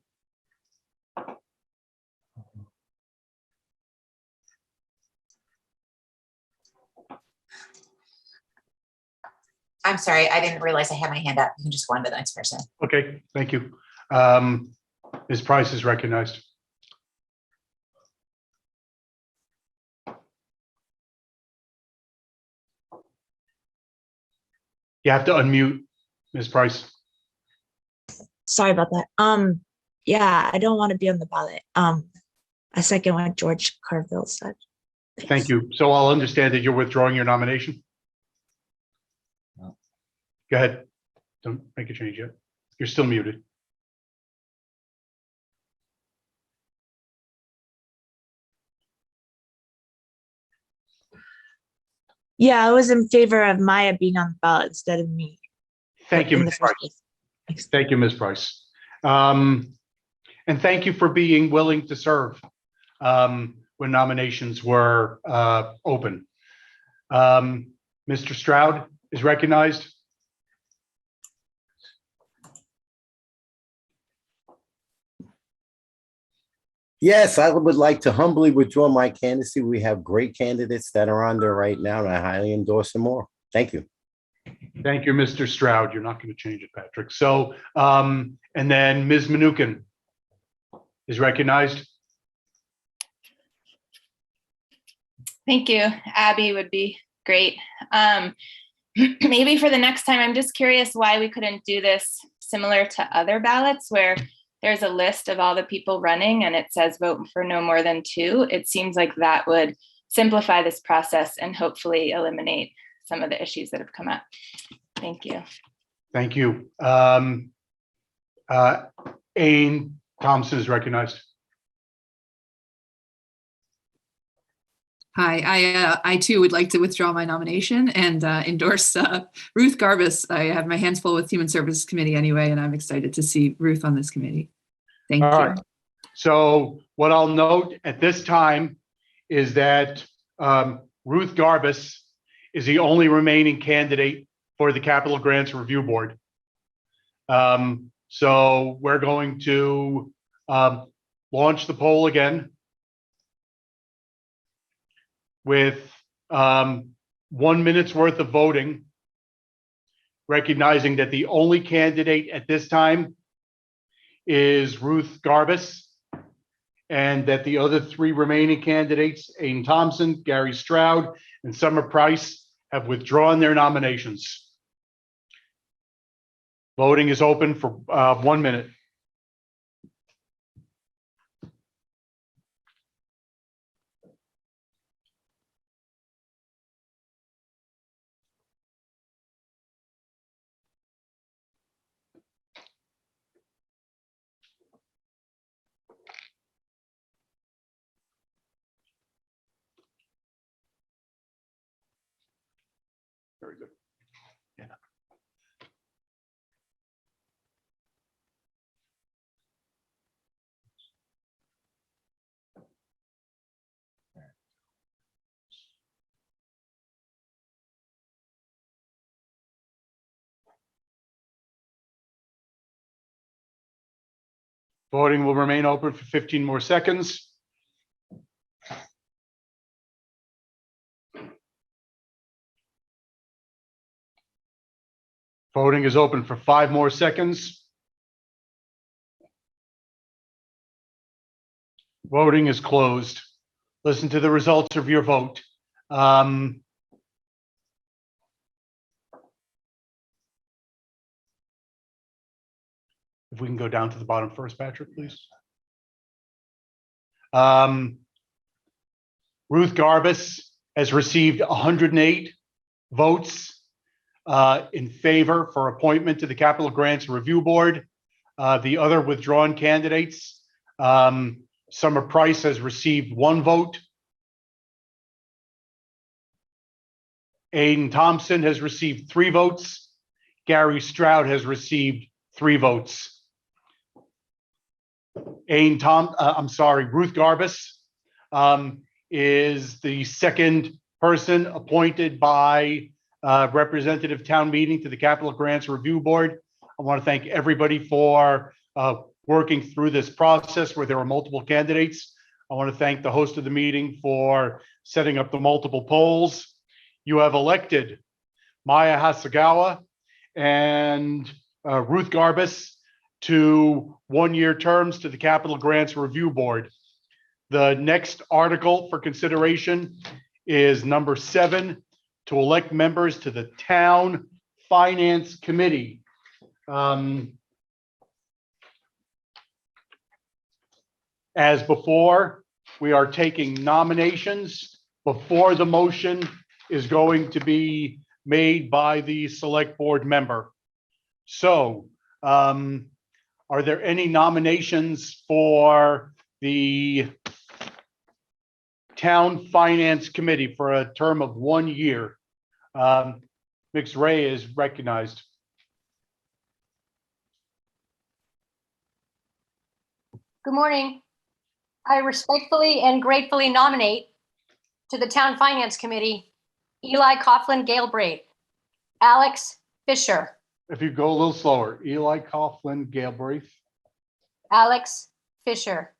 I'm sorry, I didn't realize I had my hand up. You can just go on to the next person. Okay, thank you. Ms. Price is recognized. You have to unmute, Ms. Price. Sorry about that. Yeah, I don't want to be on the ballot. I second what George Carville said. Thank you. So I'll understand that you're withdrawing your nomination? Go ahead. Don't make a change yet. You're still muted. Yeah, I was in favor of Maya being on the ballot instead of me. Thank you, in the Ms. first Price. place. Thank you, Ms. Price. And thank you for being willing to serve when nominations were open. Mr. Stroud is recognized. Yes, I would like to humbly withdraw my candidacy. We have great candidates that are on there right now, and I highly endorse them more. Thank you. Thank you, Mr. Stroud. You're not going to change it, Patrick. So, and then Ms. Manukin is recognized. Thank you. Abby would be great. Maybe for the next time, I'm just curious why we couldn't do this similar to other ballots where there's a list of all the people running and it says vote for no more than 2. It seems like that would simplify this process and hopefully eliminate some of the issues that have come up. Thank you. Thank you. Ain Thompson is recognized. Hi, I too would like to withdraw my nomination and endorse Ruth Garbus. I have my hands full with Human Services Committee anyway, and I'm excited to see Ruth on this committee. Thank you. Right. So what I'll note at this time is that Ruth Garbus is the only remaining candidate for the Capital Grants Review Board. So we're going to launch the poll again with 1 minute's worth of voting, recognizing that the only candidate at this time is Ruth Garbus, and that the other 3 remaining candidates, Ain Thompson, Gary Stroud, and Summer Price, have withdrawn their nominations. Voting is open for 1 minute. Voting will remain open for 15 more seconds. Voting is open for 5 more seconds. Voting is closed. Listen to the results of your vote. If we can go down to the bottom first, Patrick, please. Ruth Garbus has received 108 votes in favor for appointment to the Capital Grants Review Board. The other withdrawn candidates, Summer Price has received 1 vote. Aiden Thompson has received 3 votes. Gary Stroud has received 3 votes. Ruth Garbus is the second person appointed by representative town meeting to the Capital Grants Review Board. I want to thank everybody for working through this process where there were multiple candidates. I want to thank the host of the meeting for setting up the multiple polls. You have elected Maya Hasagawa and Ruth Garbus to 1-year terms to the Capital Grants Review Board. The next article for consideration is number 7, to elect members to the Town Finance Committee. As before, we are taking nominations before the motion is going to be made by the Select Board member. So, are there any nominations for the Town Finance Committee for a term of 1 year? Ms. Ray is recognized. Good morning. I respectfully and gratefully nominate to the Town Finance Committee, Eli Coughlin Galbraith, Alex Fisher, If you go a little slower, Eli Coughlin Galbraith, Alex Fisher,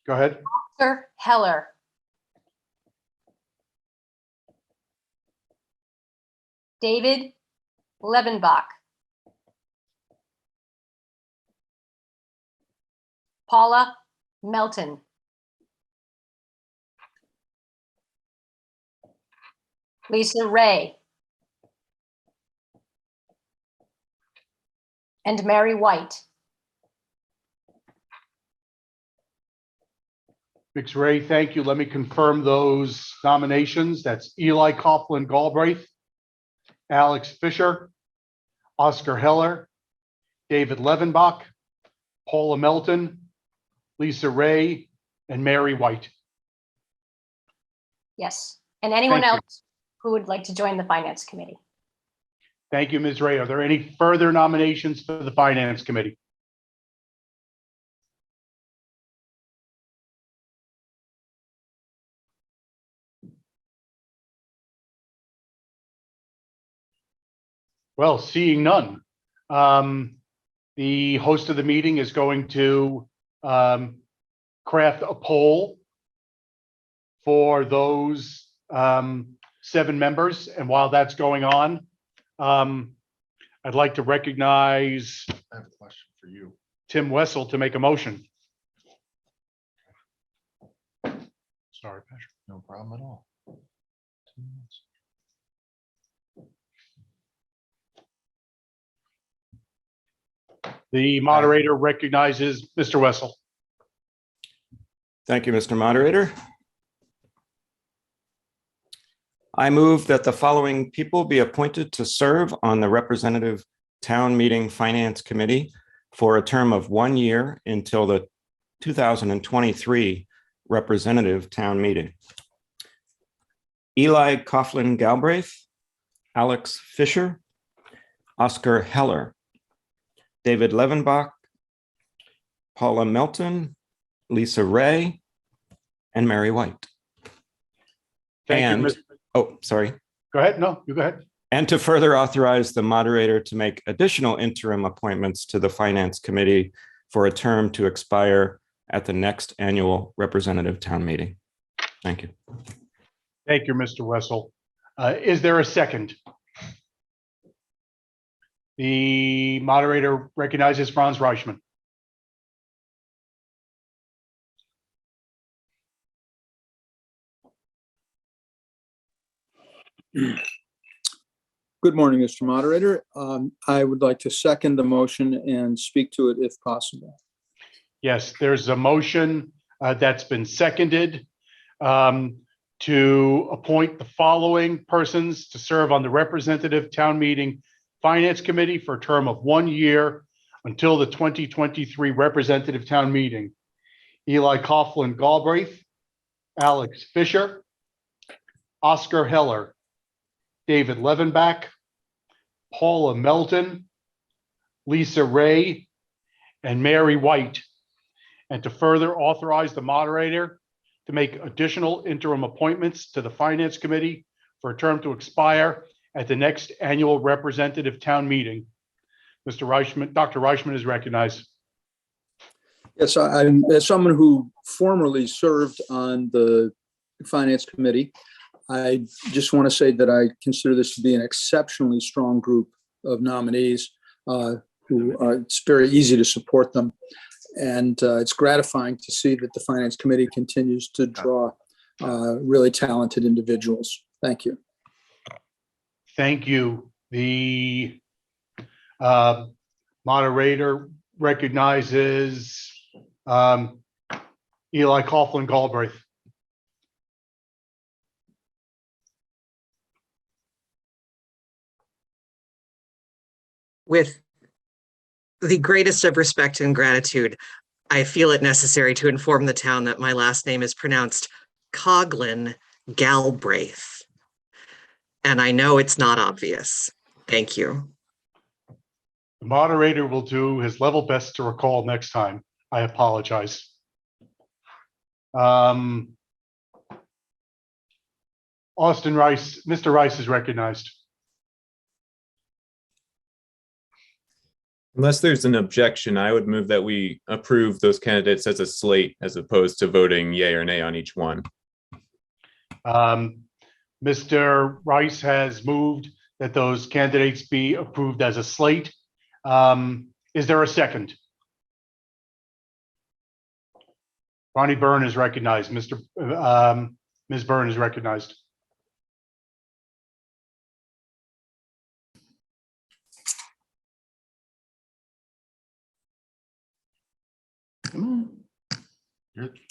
go ahead. Oscar Heller, David Levenbach, Paula Melton, Lisa Ray, and Mary White. Ms. Ray, thank you. Let me confirm those nominations. That's Eli Coughlin Galbraith, Alex Fisher, Oscar Heller, David Levenbach, Paula Melton, Lisa Ray, and Mary White. Yes, and anyone Thank you. else who would like to join the Finance Committee. Thank you, Ms. Ray. Are there any further nominations for the Finance Committee? Well, seeing none, the host of the meeting is going to craft a poll for those 7 members. And while that's going on, I'd like to recognize I have a question for you. Tim Wessel to make a motion. Sorry, Patrick. No problem at all. The moderator recognizes Mr. Wessel. Thank you, Mr. Moderator. I move that the following people be appointed to serve on the Representative Town Meeting Finance Committee for a term of 1 year until the 2023 Representative Town Meeting. Eli Coughlin Galbraith, Alex Fisher, Oscar Heller, David Levenbach, Paula Melton, Lisa Ray, and Mary White. Thank you, And, Mr. oh, sorry. Go ahead. No, you go ahead. And to further authorize the moderator to make additional interim appointments to the Finance Committee for a term to expire at the next annual representative town meeting. Thank you. Thank you, Mr. Wessel. Is there a second? The moderator recognizes Franz Reichman. Good morning, Mr. Moderator. I would like to second the motion and speak to it if possible. Yes, there's a motion that's been seconded to appoint the following persons to serve on the Representative Town Meeting Finance Committee for a term of 1 year until the 2023 Representative Town Meeting. Eli Coughlin Galbraith, Alex Fisher, Oscar Heller, David Levenbach, Paula Melton, Lisa Ray, and Mary White, and to further authorize the moderator to make additional interim appointments to the Finance Committee for a term to expire at the next annual representative town meeting. Mr. Reichman, Dr. Reichman is recognized. Yes, I'm as someone who formerly served on the Finance Committee, I just want to say that I consider this to be an exceptionally strong group of nominees it's very easy to support them. And it's gratifying to see that the Finance Committee continues to draw really talented individuals. Thank you. Thank you. The moderator recognizes Eli Coughlin Galbraith. With the greatest of respect and gratitude, I feel it necessary to inform the town that my last name is pronounced Coughlin Galbraith. And I know it's not obvious. Thank you. The moderator will do his level best to recall next time. I apologize. Austin Rice, Mr. Rice is recognized. Unless there's an objection, I would move that we approve those candidates as a slate as opposed to voting yay or nay on each one. Mr. Rice has moved that those candidates be approved as a slate. Is there a second? Ronnie Byrne is recognized. Ms. Byrne is recognized.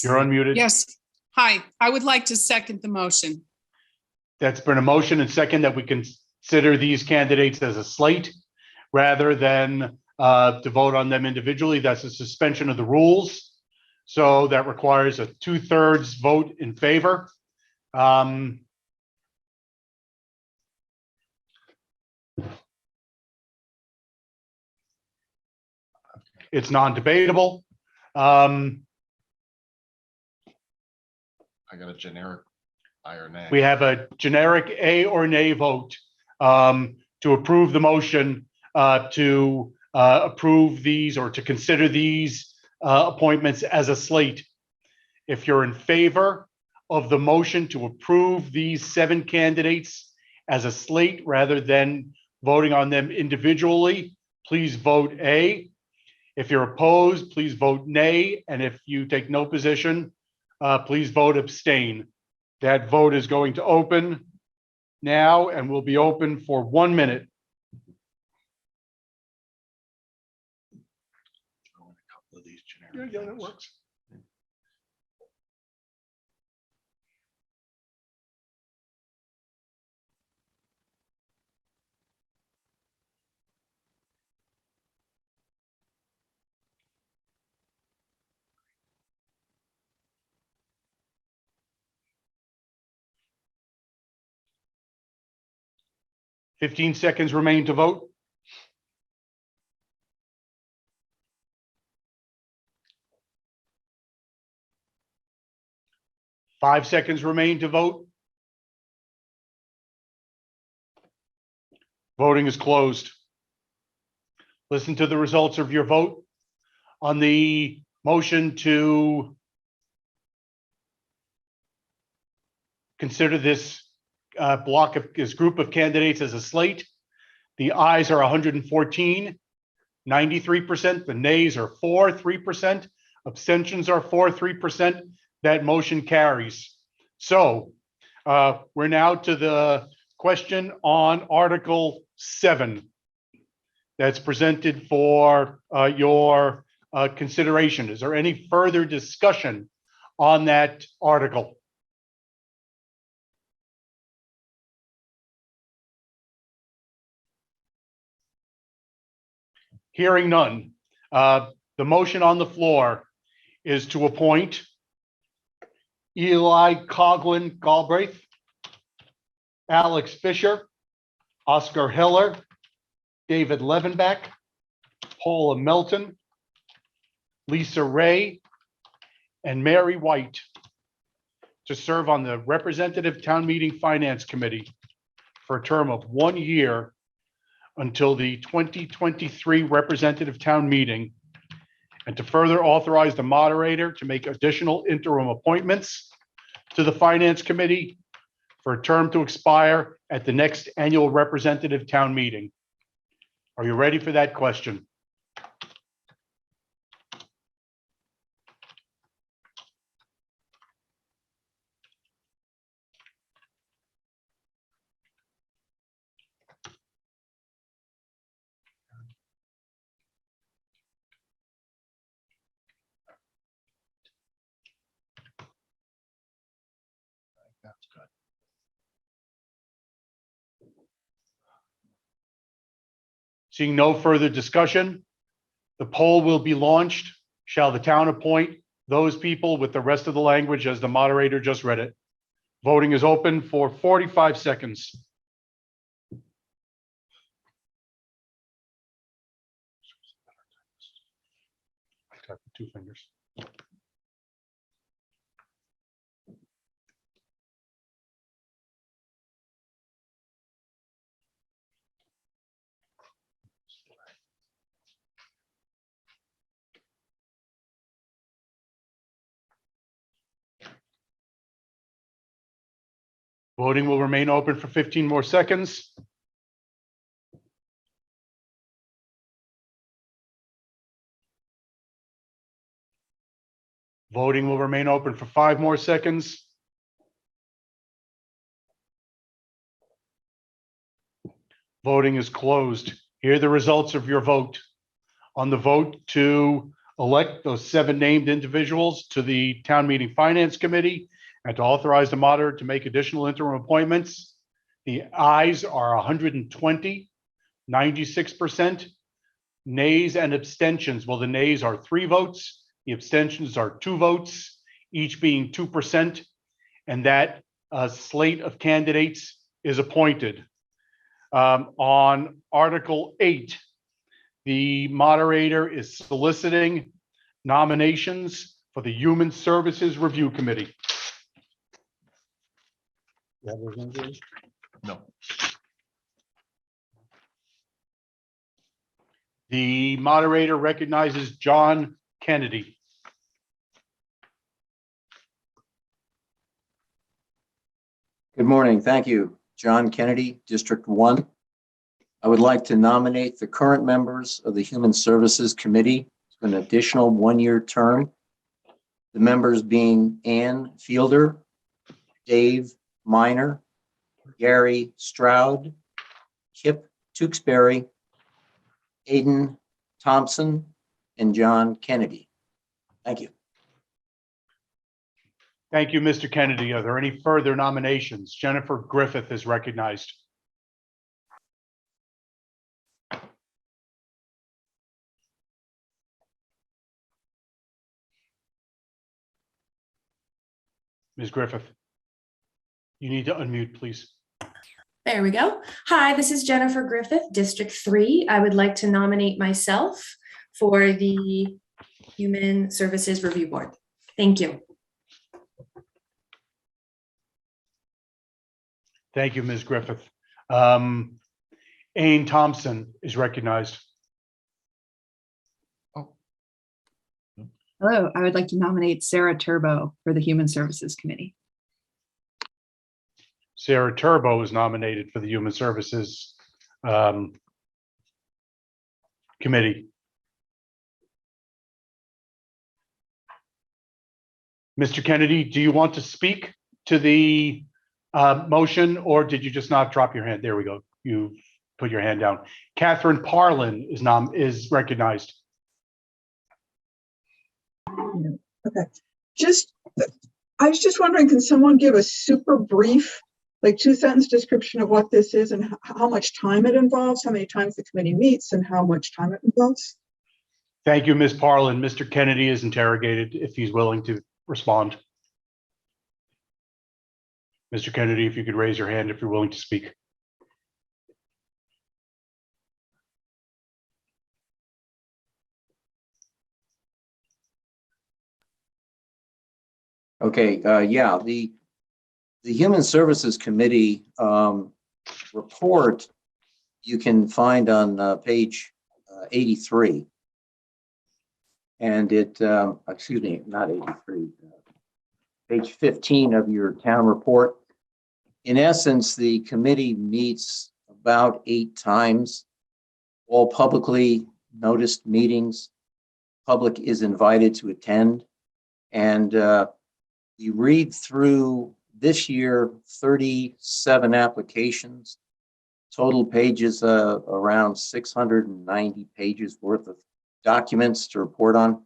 You're unmuted. Yes. Hi, I would like to second the motion. That's been a motion and second that we consider these candidates as a slate rather than to vote on them individually. That's a suspension of the rules. So that requires a 2/3 vote in favor. It's non-debatable. I got a generic aye or nay. We have a generic A or nay vote to approve the motion to approve these or to consider these appointments as a slate. If you're in favor of the motion to approve these 7 candidates as a slate rather than voting on them individually, please vote A. If you're opposed, please vote nay. And if you take no position, please vote abstain. That vote is going to open now and will be open for 1 minute. Yeah, that works. Fifteen seconds remain to vote. Five seconds remain to vote. Voting is closed. Listen to the results of your vote on the motion to consider this this group of candidates as a slate. The ayes are 114, 93%. The nays are 3%. Abstentions are 3%. That motion carries. So we're now to the question on Article 7 that's presented for your consideration. Is there any further discussion on that article? Hearing none. The motion on the floor is to appoint Eli Coughlin Galbraith, Alex Fisher, Oscar Heller, David Levenbeck, Paula Melton, Lisa Ray, and Mary White to serve on the Representative Town Meeting Finance Committee for a term of 1 year until the 2023 Representative Town Meeting, and to further authorize the moderator to make additional interim appointments to the Finance Committee for a term to expire at the next annual Representative Town Meeting. Are you ready for that question? Seeing no further discussion, the poll will be launched. Shall the town appoint those people with the rest of the language as the moderator just read it? Voting is open for 45 seconds. I type with 2 fingers. Voting will remain open for 15 more seconds. Voting will remain open for 5 more seconds. Voting is closed. Here are the results of your vote. On the vote to elect those 7 named individuals to the Town Meeting Finance Committee and to authorize the moderator to make additional interim appointments, the ayes are 120, 96%. Nays and abstentions, well, the nays are 3 votes, the abstentions are 2 votes, each being 2%, and that slate of candidates is appointed. On Article 8, the moderator is soliciting nominations for the Human Services Review Committee. No. The moderator recognizes John Kennedy. Good morning. Thank you. John Kennedy, District 1. I would like to nominate the current members of the Human Services Committee to an additional 1-year term. The members being Ann Fielder, Dave Minor, Gary Stroud, Kip Tewksbury, Aidan Thompson, and John Kennedy. Thank you. Thank you, Mr. Kennedy. Are there any further nominations? Jennifer Griffith is recognized. Ms. Griffith, you need to unmute, please. There we go. Hi, this is Jennifer Griffith, District 3. I would like to nominate myself for the Human Services Review Board. Thank you. Thank you, Ms. Griffith. Ain Thompson is recognized. Hello, I would like to nominate Sarah Turbo for the Human Services Committee. Sarah Turbo is nominated for the Human Services Committee. Mr. Kennedy, do you want to speak to the motion, or did you just not drop your hand? There we go. You put your hand down. Catherine Parlin is recognized. Okay, I was just wondering, can someone give a super brief, like 2-sentence description of what this is and how much time it involves, how many times the committee meets and how much time it involves? Thank you, Ms. Parlin. Mr. Kennedy is interrogated if he's willing to respond. Mr. Kennedy, if you could raise your hand if you're willing to speak. Okay, yeah, the Human Services Committee report you can find on page 83. And it, excuse me, not 83, page 15 of your town report. In essence, the committee meets about 8 times, all publicly noticed meetings. Public is invited to attend. And you read through this year 37 applications, total pages around 690 pages worth of documents to report on.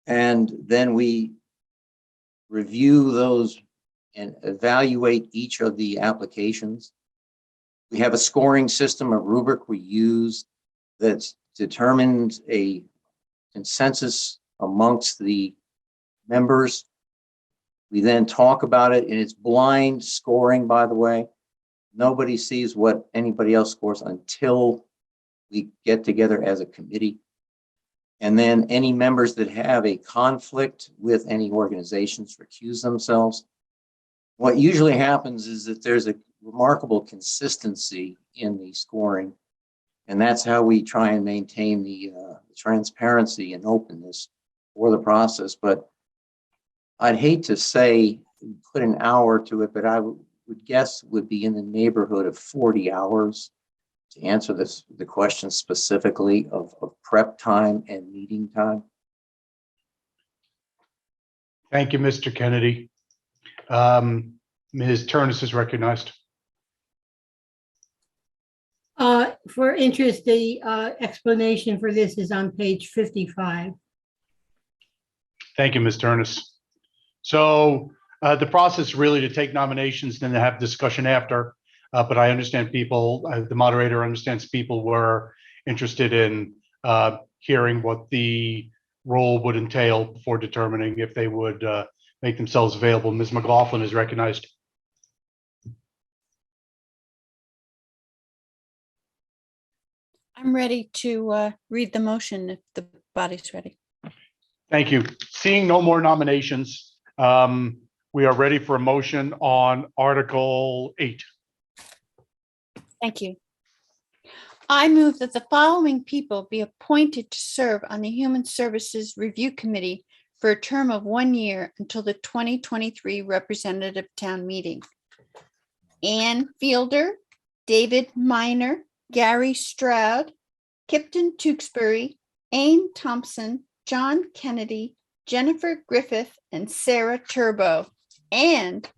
And then we review those and evaluate each of the applications. We have a scoring system, a rubric we use that determines a consensus amongst the members. We then talk about it, and it's blind scoring, by the way. Nobody sees what anybody else scores until we get together as a committee. And then any members that have a conflict with any organizations recuse themselves. What usually happens is that there's a remarkable consistency in the scoring. And that's how we try and maintain the transparency and openness for the process. But I'd hate to say put an hour to it, but I would guess would be in the neighborhood of 40 hours to answer the question specifically of prep time and meeting time. Thank you, Mr. Kennedy. Ms. Turnus is recognized. For interest, the explanation for this is on page 55. Thank you, Ms. Turnus. So the process really to take nominations and then have discussion after, but I understand people, the moderator understands people were interested in hearing what the role would entail before determining if they would make themselves available. Ms. McLaughlin is recognized. I'm ready to read the motion if the body's ready. Thank you. Seeing no more nominations, we are ready for a motion on Article 8. Thank you. I move that the following people be appointed to serve on the Human Services Review Committee for a term of 1 year until the 2023 Representative Town Meeting. Ann Fielder, David Minor, Gary Stroud, Kipton Tewksbury, Ain Thompson, John Kennedy, Jennifer Griffith, and Sarah Turbo. And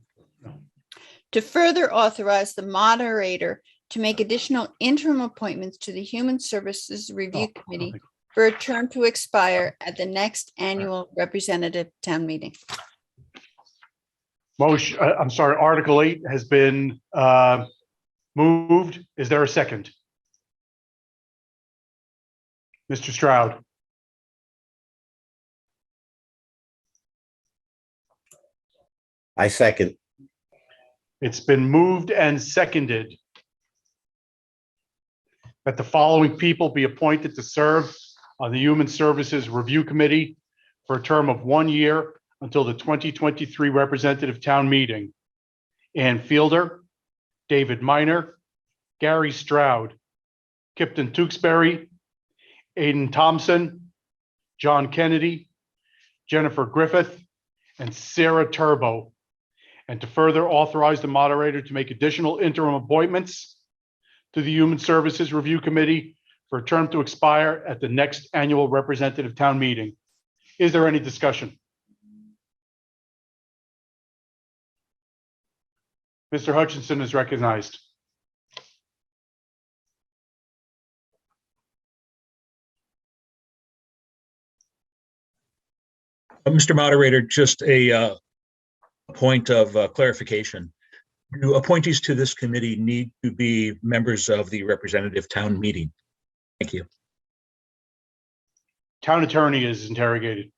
to further authorize the moderator to make additional interim appointments to the Human Services Review Committee for a term to expire at the next annual representative town meeting. Motion, I'm sorry, Article 8 has been moved. Is there a second? Mr. Stroud. I second. It's been moved and seconded that the following people be appointed to serve on the Human Services Review Committee for a term of 1 year until the 2023 Representative Town Meeting. Ann Fielder, David Minor, Gary Stroud, Kipton Tewksbury, Aidan Thompson, John Kennedy, Jennifer Griffith, and Sarah Turbo. And to further authorize the moderator to make additional interim appointments to the Human Services Review Committee for a term to expire at the next annual representative town meeting. Is there any discussion? Mr. Hutchinson is recognized. Mr. Moderator, just a point of clarification. Do appointees to this committee need to be members of the representative town meeting? Thank you. Town attorney is interrogated.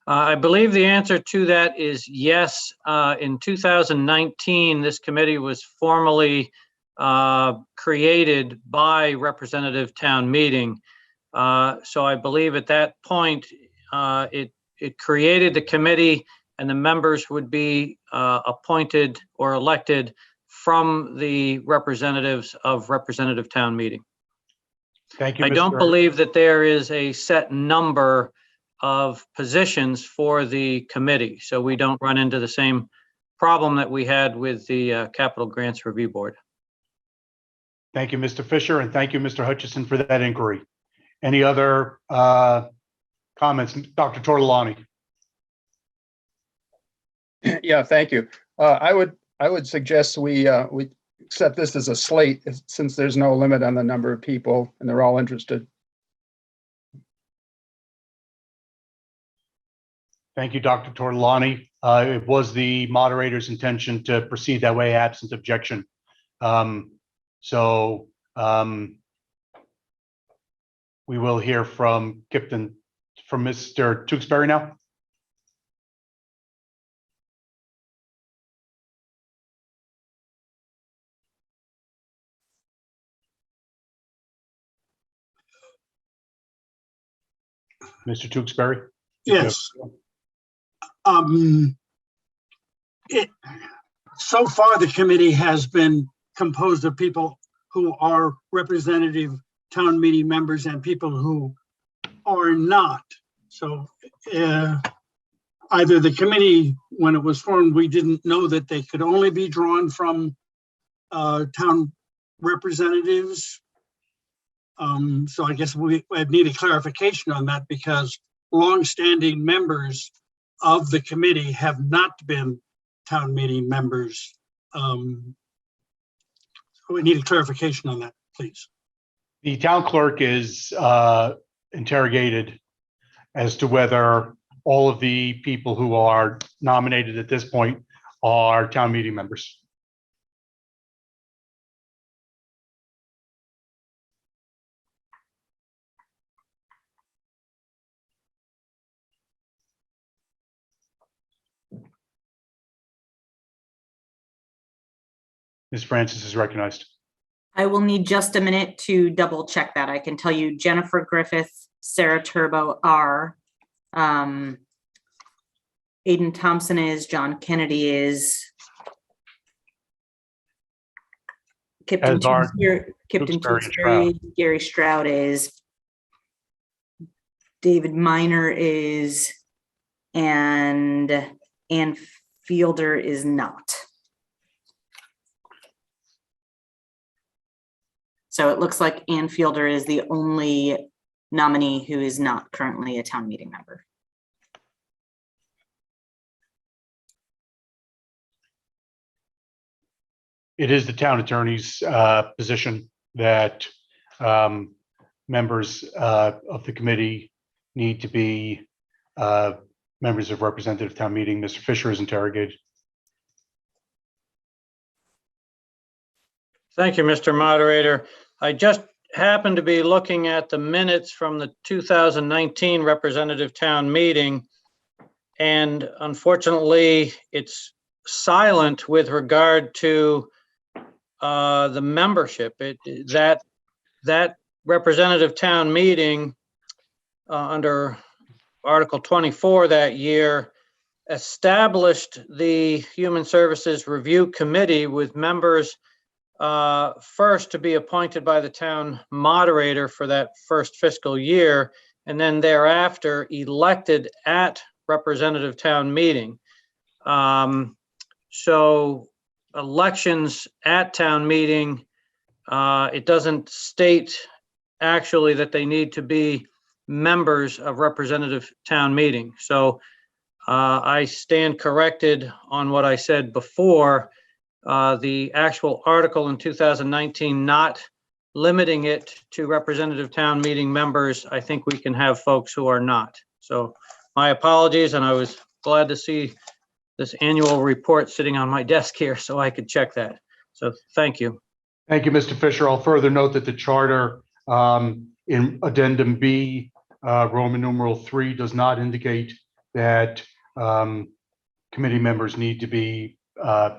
I believe the answer to that is yes. In 2019, this committee was formally created by representative town meeting. So I believe at that point, it created the committee and the members would be appointed or elected from the representatives of representative town meeting. Thank you. I don't believe that there is a set number of positions for the committee, so we don't run into the same problem that we had with the Capital Grants Review Board. Thank you, Mr. Fisher, and thank you, Mr. Hutchison, for that inquiry. Any other comments? Dr. Tortolani. Yeah, thank you. I would suggest we set this as a slate, since there's no limit on the number of people and they're all interested. Thank you, Dr. Tortolani. It was the moderator's intention to proceed that way, absent objection. We will hear from Mr. Tewksbury now. Mr. Tewksbury? Yes. So far, the committee has been composed of people who are representative town meeting members and people who are not. So either the committee, when it was formed, we didn't know that they could only be drawn from town representatives. So I guess we need a clarification on that, because longstanding members of the committee have not been town meeting members. We need a clarification on that, please. The town clerk is interrogated as to whether all of the people who are nominated at this point are town meeting members. Ms. Francis is recognized. I will need just a minute to double check that. I can tell you Jennifer Griffith, Sarah Turbo are, Aidan Thompson is, John Kennedy is, Kipton Tewksbury, Gary Stroud is, David Minor is, and Ann Fielder is not. So it looks like Ann Fielder is the only nominee who is not currently a town meeting member. It is the town attorney's position that members of the committee need to be members of representative town meeting. Mr. Fisher is interrogated. Thank you, Mr. Moderator. I just happened to be looking at the minutes from the 2019 representative town meeting, and unfortunately, it's silent with regard to the membership. That representative town meeting under Article 24 that year, established the Human Services Review Committee with members first to be appointed by the town moderator for that first fiscal year, and then thereafter elected at representative town meeting. So elections at town meeting, it doesn't state actually that they need to be members of representative town meeting. So I stand corrected on what I said before. The actual article in 2019 not limiting it to representative town meeting members, I think we can have folks who are not. So my apologies, and I was glad to see this annual report sitting on my desk here so I could check that. So thank you. Thank you, Mr. Fisher. I'll further note that the charter in addendum B, Roman numeral 3, does not indicate that committee members need to be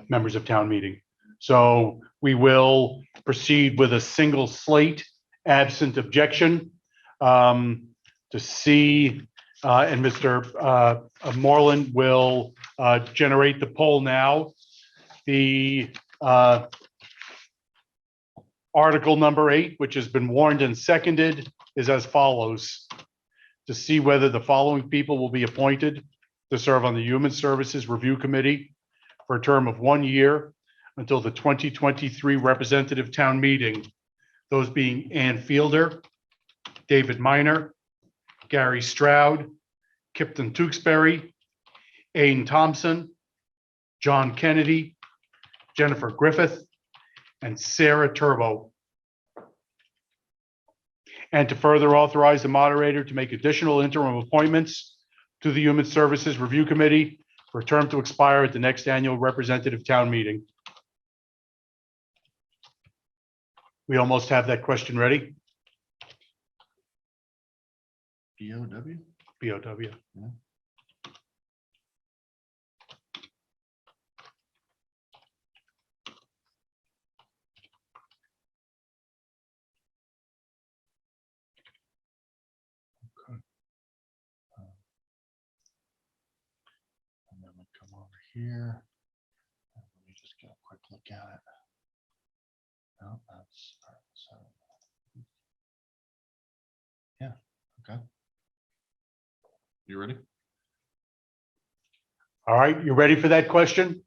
members of town meeting. So we will proceed with a single slate absent objection to see, and Mr. Moreland will generate the poll now. The article number 8, which has been warned and seconded, is as follows: to see whether the following people will be appointed to serve on the Human Services Review Committee for a term of 1 year until the 2023 representative town meeting. Those being Ann Fielder, David Minor, Gary Stroud, Kipton Tewksbury, Aiden Thompson, John Kennedy, Jennifer Griffith, and Sarah Turbo. And to further authorize the moderator to make additional interim appointments to the Human Services Review Committee for a term to expire at the next annual representative town meeting. We almost have that question ready. BOW? BOW. Yeah. And then we come over here. Let me just get a quick look at it. No, that's yeah. Okay. You ready? All right, you ready for that question?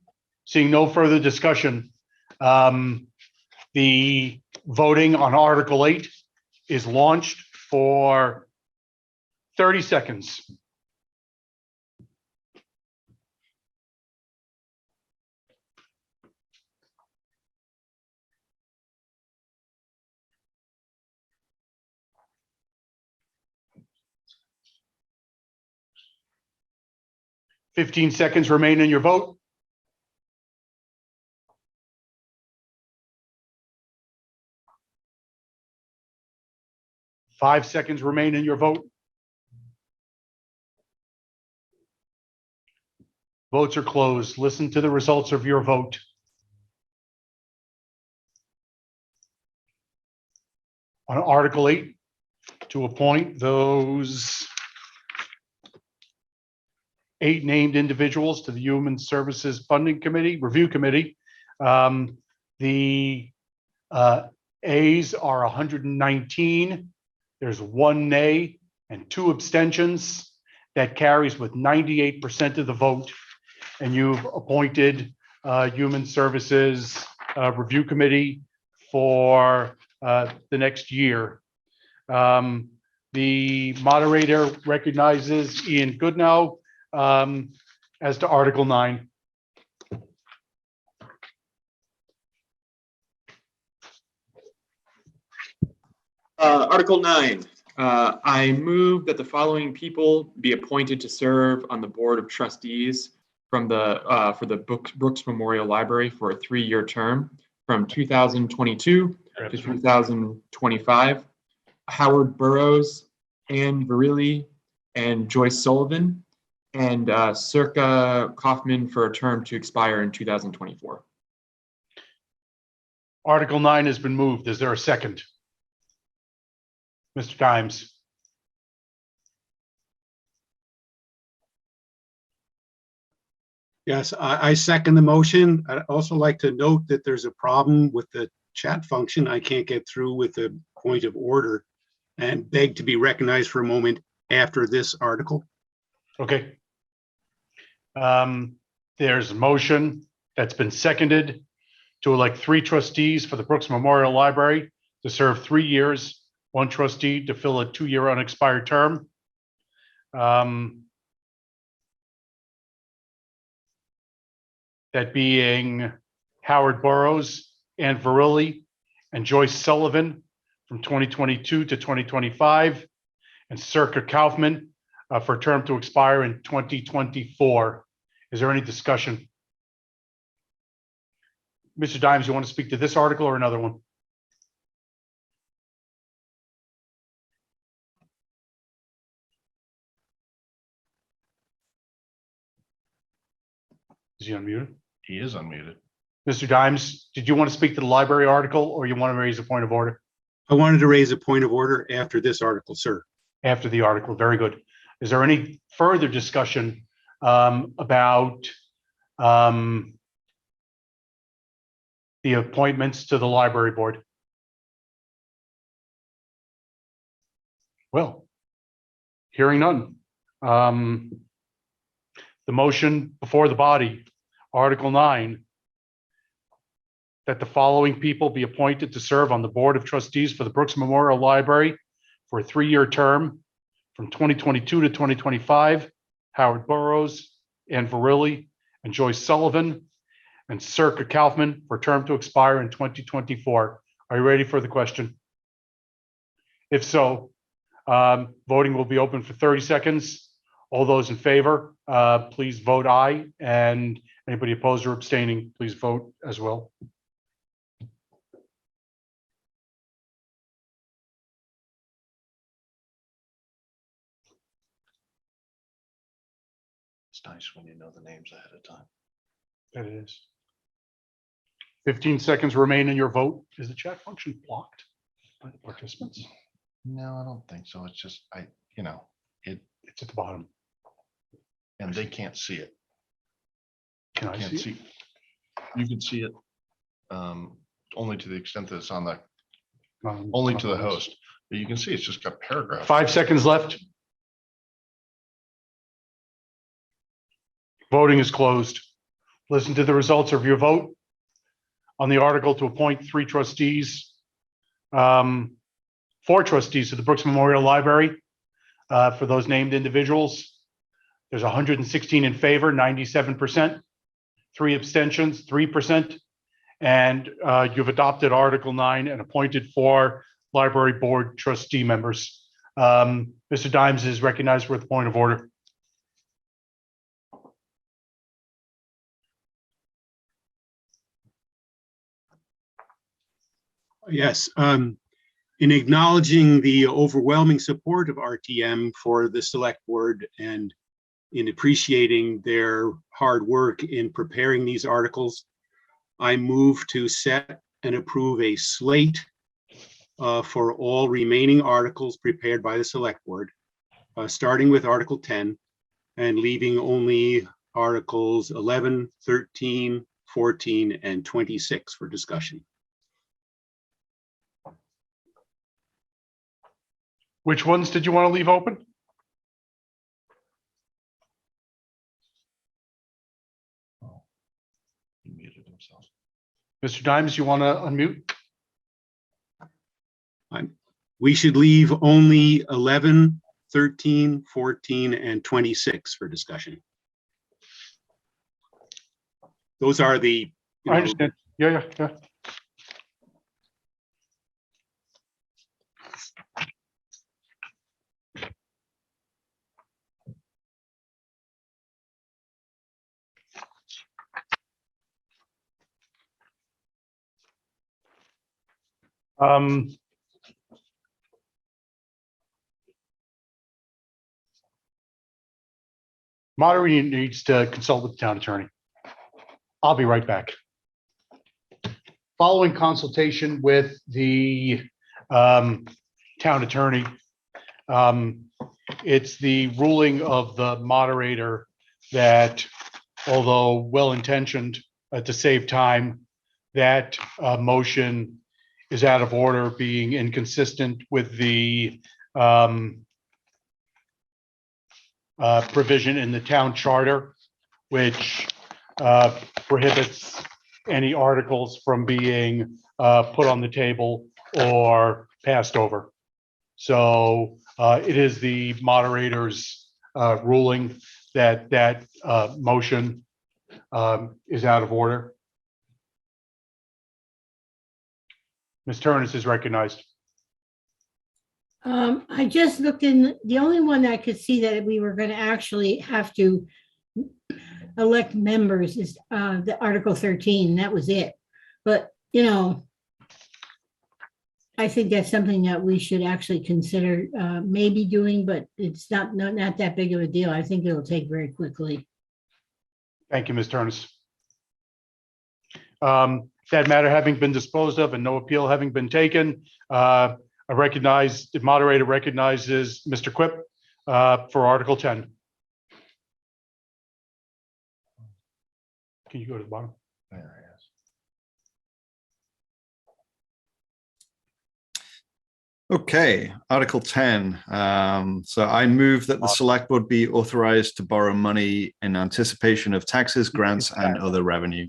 Seeing no further discussion, the voting on Article 8 is launched for 30 seconds. Fifteen seconds remain in your vote. Five seconds remain in your vote. Votes are closed. Listen to the results of your vote. On Article 8, to appoint those 8 named individuals to the Human Services Funding Committee, Review Committee. The A's are 119. There's 1 nay and 2 abstentions. That carries with 98% of the vote. And you've appointed Human Services Review Committee for the next year. The moderator recognizes Ian Goodnow as to Article 9. Article 9, I move that the following people be appointed to serve on the Board of Trustees from the for the Brooks Memorial Library for a 3-year term from 2022 to 2025. Howard Burrows, Anne Virilli, and Joyce Sullivan, and Circa Kaufman for a term to expire in 2024. Article 9 has been moved. Is there a second? Mr. Dimes. Yes, I second the motion. I'd also like to note that there's a problem with the chat function. I can't get through with the point of order and beg to be recognized for a moment after this article. Okay. There's a motion that's been seconded to elect 3 trustees for the Brooks Memorial Library to serve 3 years, 1 trustee to fill a 2-year unexpired term. That being Howard Burrows, Ann Verilli, and Joyce Sullivan from 2022 to 2025, and Circa Kaufman for a term to expire in 2024. Is there any discussion? Mr. Dimes, you want to speak to this article or another one? Is he unmuted? He is unmuted. Mr. Dimes, did you want to speak to the library article or you want to raise a point of order? I wanted to raise a point of order after this article, sir. After the article, very good. Is there any further discussion about the appointments to the library board? Well, hearing none. The motion before the body, Article 9, that the following people be appointed to serve on the Board of Trustees for the Brooks Memorial Library for a 3-year term from 2022 to 2025, Howard Burrows, Ann Verilli, and Joyce Sullivan, and Circa Kaufman for a term to expire in 2024. Are you ready for the question? If so, voting will be open for 30 seconds. All those in favor, please vote aye, and anybody opposed or abstaining, please vote as well. It's nice when you know the names ahead of time. That it is. 15 seconds remain in your vote. Is the chat function blocked by the participants? No, I don't think so. It's just, It's at the bottom. and they can't see it. Can I Can't see it? You can see it only to the extent that it's on the, only to the host. But you can see it's just got paragraphs. 5 seconds left. Voting is closed. Listen to the results of your vote on the article to appoint 3 trustees, 4 trustees to the Brooks Memorial Library for those named individuals. There's 116 in favor, 97%, 3 abstentions, 3%, and you've adopted Article 9 and appointed 4 library board trustee members. Mr. Dimes is recognized with a point of order. Yes, in acknowledging the overwhelming support of RTM for the select board and in appreciating their hard work in preparing these articles, I move to set and approve a slate for all remaining articles prepared by the select board, starting with Article 10 and leaving only Articles 11, 13, 14, and 26 for discussion. Which ones did you want to leave open? He muted himself. Mr. Dimes, you want to unmute? We should leave only 11, 13, 14, and 26 for discussion. Those are the, I understand. Yeah. Moderator needs to consult with the town attorney. I'll be right back. Following consultation with the town attorney, it's the ruling of the moderator that although well-intentioned to save time, that motion is out of order, being inconsistent with the provision in the town charter, which prohibits any articles from being put on the table or passed over. So it is the moderator's ruling that that motion is out of order. Ms. Turnus is recognized. I just looked in, the only one I could see that we were going to actually have to elect members is the Article 13. That was it. But, you know, I think that's something that we should actually consider maybe doing, but it's not that big of a deal. I think it'll take very quickly. Thank you, Ms. Turnus. That matter having been disposed of and no appeal having been taken, I recognize, the moderator recognizes Mr. Quip for Article 10. Can you go to the bottom? Okay, Article 10. So I move that the select board be authorized to borrow money in anticipation of taxes, grants, and other revenue.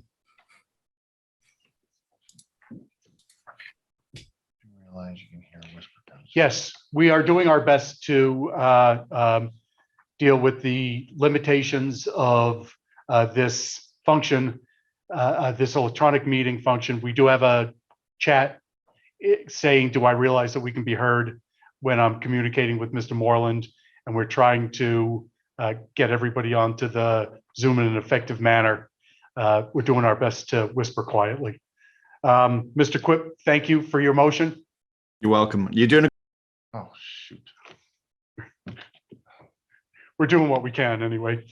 Yes, we are doing our best to deal with the limitations of this function, this electronic meeting function. We do have a chat saying, do I realize that we can be heard when I'm communicating with Mr. Moreland? And we're trying to get everybody onto the Zoom in an effective manner. We're doing our best to whisper quietly. Mr. Quip, thank you for your motion. You're welcome. You're doing a Oh, shoot. We're doing what we can anyway.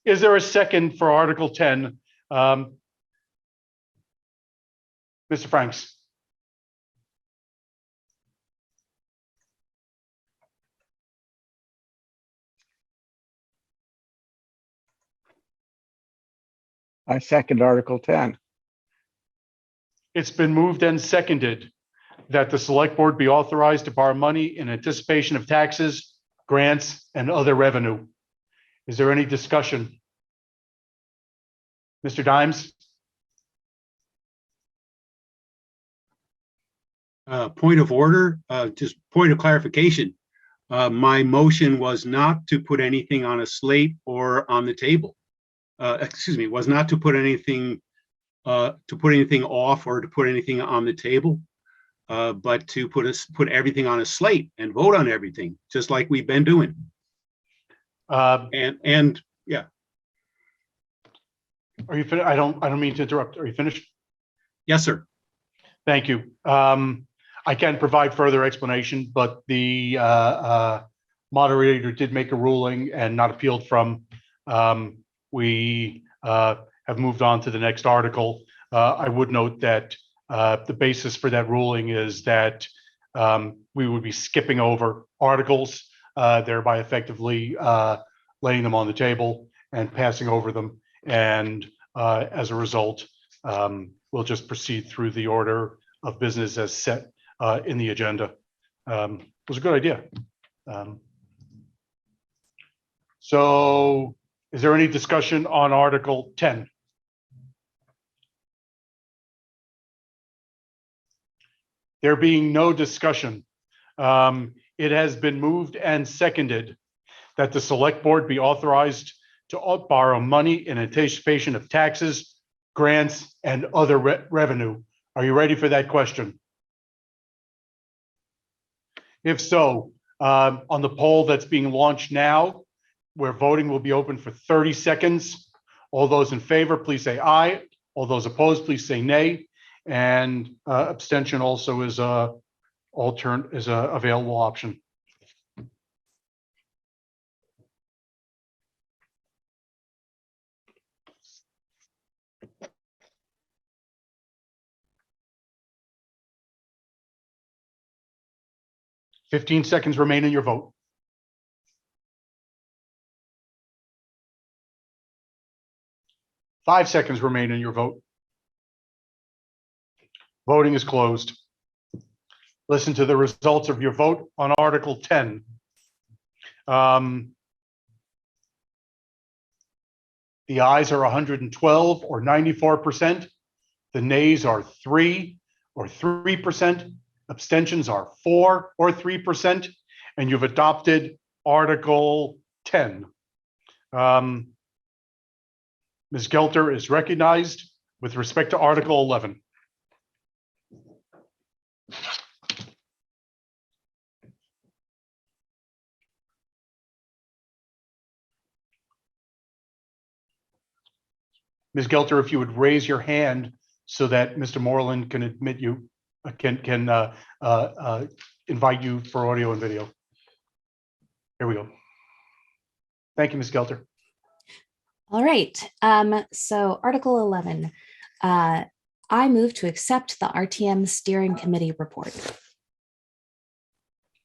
Is there a second for Article 10? Mr. Franks. I second Article 10. It's been moved and seconded that the select board be authorized to borrow money in anticipation of taxes, grants, and other revenue. Is there any discussion? Mr. Dimes? Point of order, just point of clarification. My motion was not to put anything on a slate or on the table. Excuse me, was not to put anything off or to put anything on the table, but to put everything on a slate and vote on everything, just like we've been doing. And yeah. Are you finished? I don't mean to interrupt. Are you finished? Yes, sir. Thank you. I can provide further explanation, but the moderator did make a ruling and not appealed from. We have moved on to the next article. I would note that the basis for that ruling is that we would be skipping over articles, thereby effectively laying them on the table and passing over them. And as a result, we'll just proceed through the order of business as set in the agenda. It was a good idea. So is there any discussion on Article 10? There being no discussion, it has been moved and seconded that the select board be authorized to borrow money in anticipation of taxes, grants, and other revenue. Are you ready for that question? If so, on the poll that's being launched now, where voting will be open for 30 seconds. All those in favor, please say aye. All those opposed, please say nay. And abstention also is a available option. Fifteen seconds remain in your vote. 5 seconds remain in your vote. Voting is closed. Listen to the results of your vote on Article 10. The ayes are 112 or 94%. The nays are 3 or 3%. Abstentions are 4 or 3%. And you've adopted Article 10. Ms. Gelter is recognized with respect to Article 11. Ms. Gelter, if you would raise your hand so that Mr. Moreland can admit you, can invite you for audio and video. Here we go. Thank you, Ms. Gelter. All right. So Article 11, I move to accept the RTM Steering Committee report.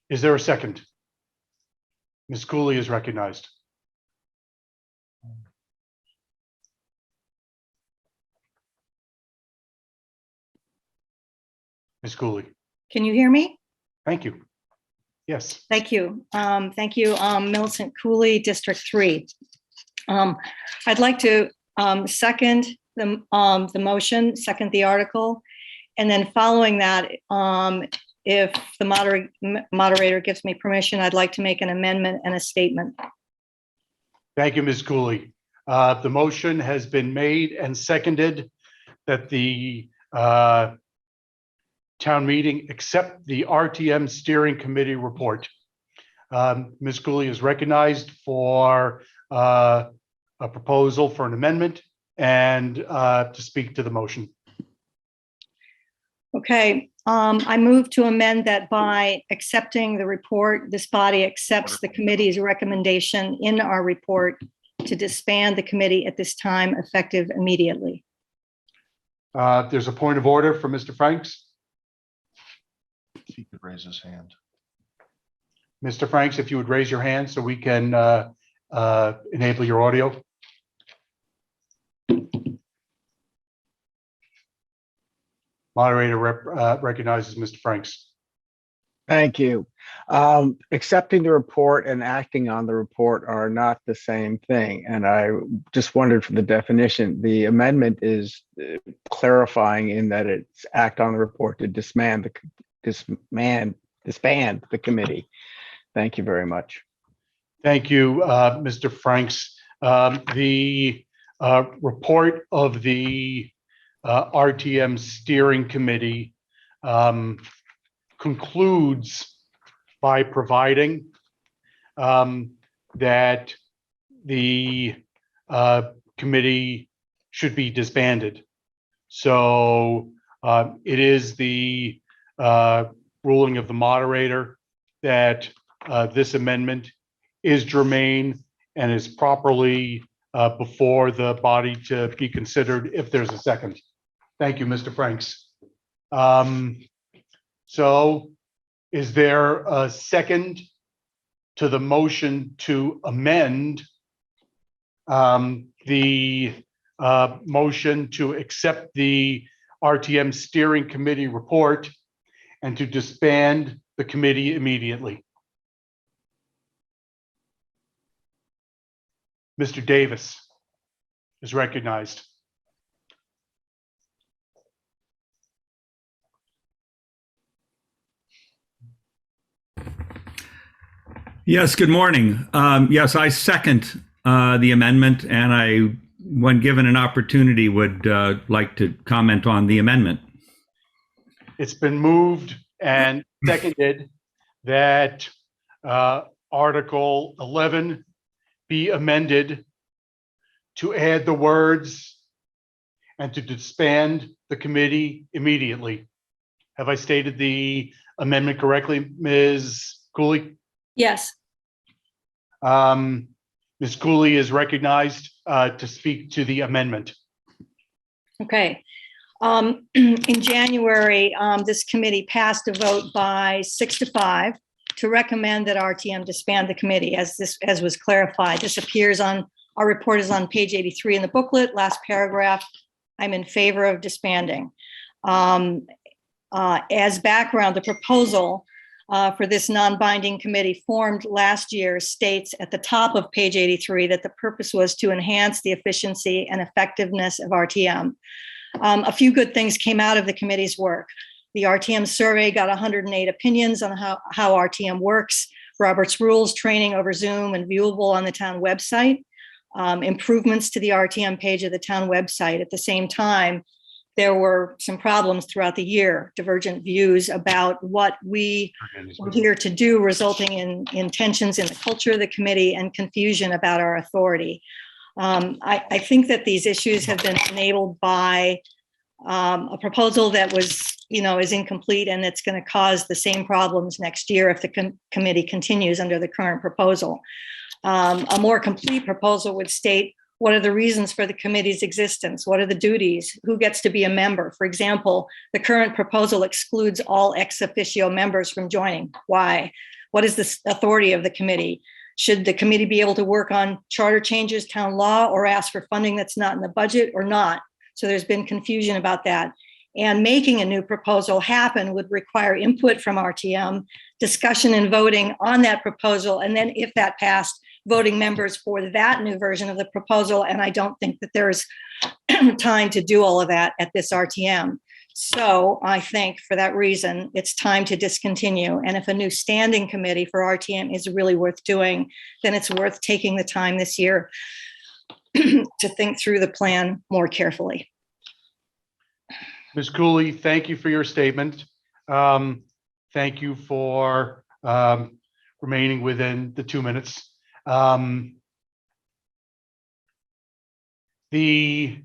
Is there a second? Ms. Cooley is recognized. Ms. Cooley. Can you hear me? Thank you. Yes. Thank you. Thank you, Millicent Cooley, District 3. I'd like to second the motion, second the article, and then following that, if the moderator gives me permission, I'd like to make an amendment and a statement. Thank you, Ms. Cooley. The motion has been made and seconded that the town meeting accept the RTM Steering Committee report. Ms. Cooley is recognized for a proposal for an amendment and to speak to the motion. Okay, I move to amend that by accepting the report, this body accepts the committee's recommendation in our report to disband the committee at this time, effective immediately. There's a point of order from Mr. Franks. If he could raise his hand. Mr. Franks, if you would raise your hand so we can enable your audio. Moderator recognizes Mr. Franks. Thank you. Accepting the report and acting on the report are not the same thing. And I just wondered for the definition, the amendment is clarifying in that it's act on the report to disband the committee. Thank you very much. Thank you, Mr. Franks. The report of the RTM Steering Committee concludes by providing that the committee should be disbanded. So it is the ruling of the moderator that this amendment is germane and is properly before the body to be considered if there's a second. Thank you, Mr. Franks. So is there a second to the motion to amend the motion to accept the RTM Steering Committee report and to disband the committee immediately? Mr. Davis is recognized. Yes, good morning. Yes, I second the amendment, and I, when given an opportunity, would like to comment on the amendment. It's been moved and seconded that Article 11 be amended to add the words and to disband the committee immediately. Have I stated the amendment correctly, Ms. Cooley? Yes. Ms. Cooley is recognized to speak to the amendment. Okay. In January, this committee passed a vote by 6-5 to recommend that RTM disband the committee, as was clarified. This appears on Our report is on page 83 in the booklet, last paragraph. I'm in favor of disbanding. As background, the proposal for this non-binding committee formed last year states at the top of page 83 that the purpose was to enhance the efficiency and effectiveness of RTM. A few good things came out of the committee's work. The RTM survey got 108 opinions on how RTM works, Robert's rules training over Zoom and viewable on the town website, improvements to the RTM page of the town website. At the same time, there were some problems throughout the year, divergent views about what we were here to do, resulting in tensions in the culture of the committee and confusion about our authority. I think that these issues have been enabled by a proposal that is incomplete, and it's going to cause the same problems next year if the committee continues under the current proposal. A more complete proposal would state what are the reasons for the committee's existence? What are the duties? Who gets to be a member? For example, the current proposal excludes all ex officio members from joining. Why? What is the authority of the committee? Should the committee be able to work on charter changes, town law, or ask for funding that's not in the budget or not? So there's been confusion about that. And making a new proposal happen would require input from RTM, discussion and voting on that proposal, and then if that passed, voting members for that new version of the proposal. And I don't think that there's time to do all of that at this RTM. So I think for that reason, it's time to discontinue. And if a new standing committee for RTM is really worth doing, then it's worth taking the time this year to think through the plan more carefully. Ms. Cooley, thank you for your statement. Thank you for remaining within the 2 minutes. The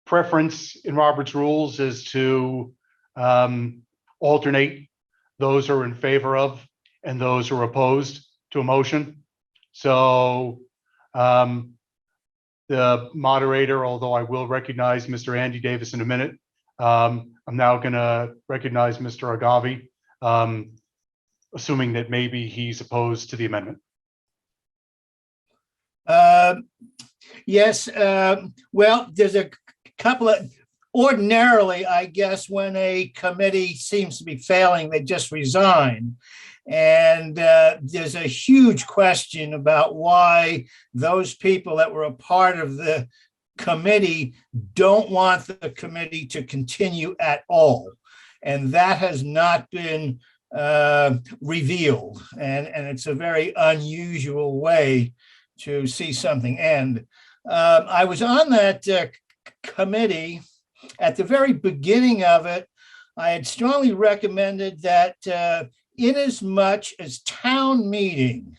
preference in Robert's rules is to alternate those who are in favor of and those who are opposed to a motion. So the moderator, although I will recognize Mr. Andy Davis in a minute, I'm now going to recognize Mr. Agavi, assuming that maybe he's opposed to the amendment. Yes, well, there's a couple of, ordinarily, I guess, when a committee seems to be failing, they just resign. And there's a huge question about why those people that were a part of the committee don't want the committee to continue at all. And that has not been revealed. And it's a very unusual way to see something end. I was on that committee at the very beginning of it. I had strongly recommended that in as much as town meeting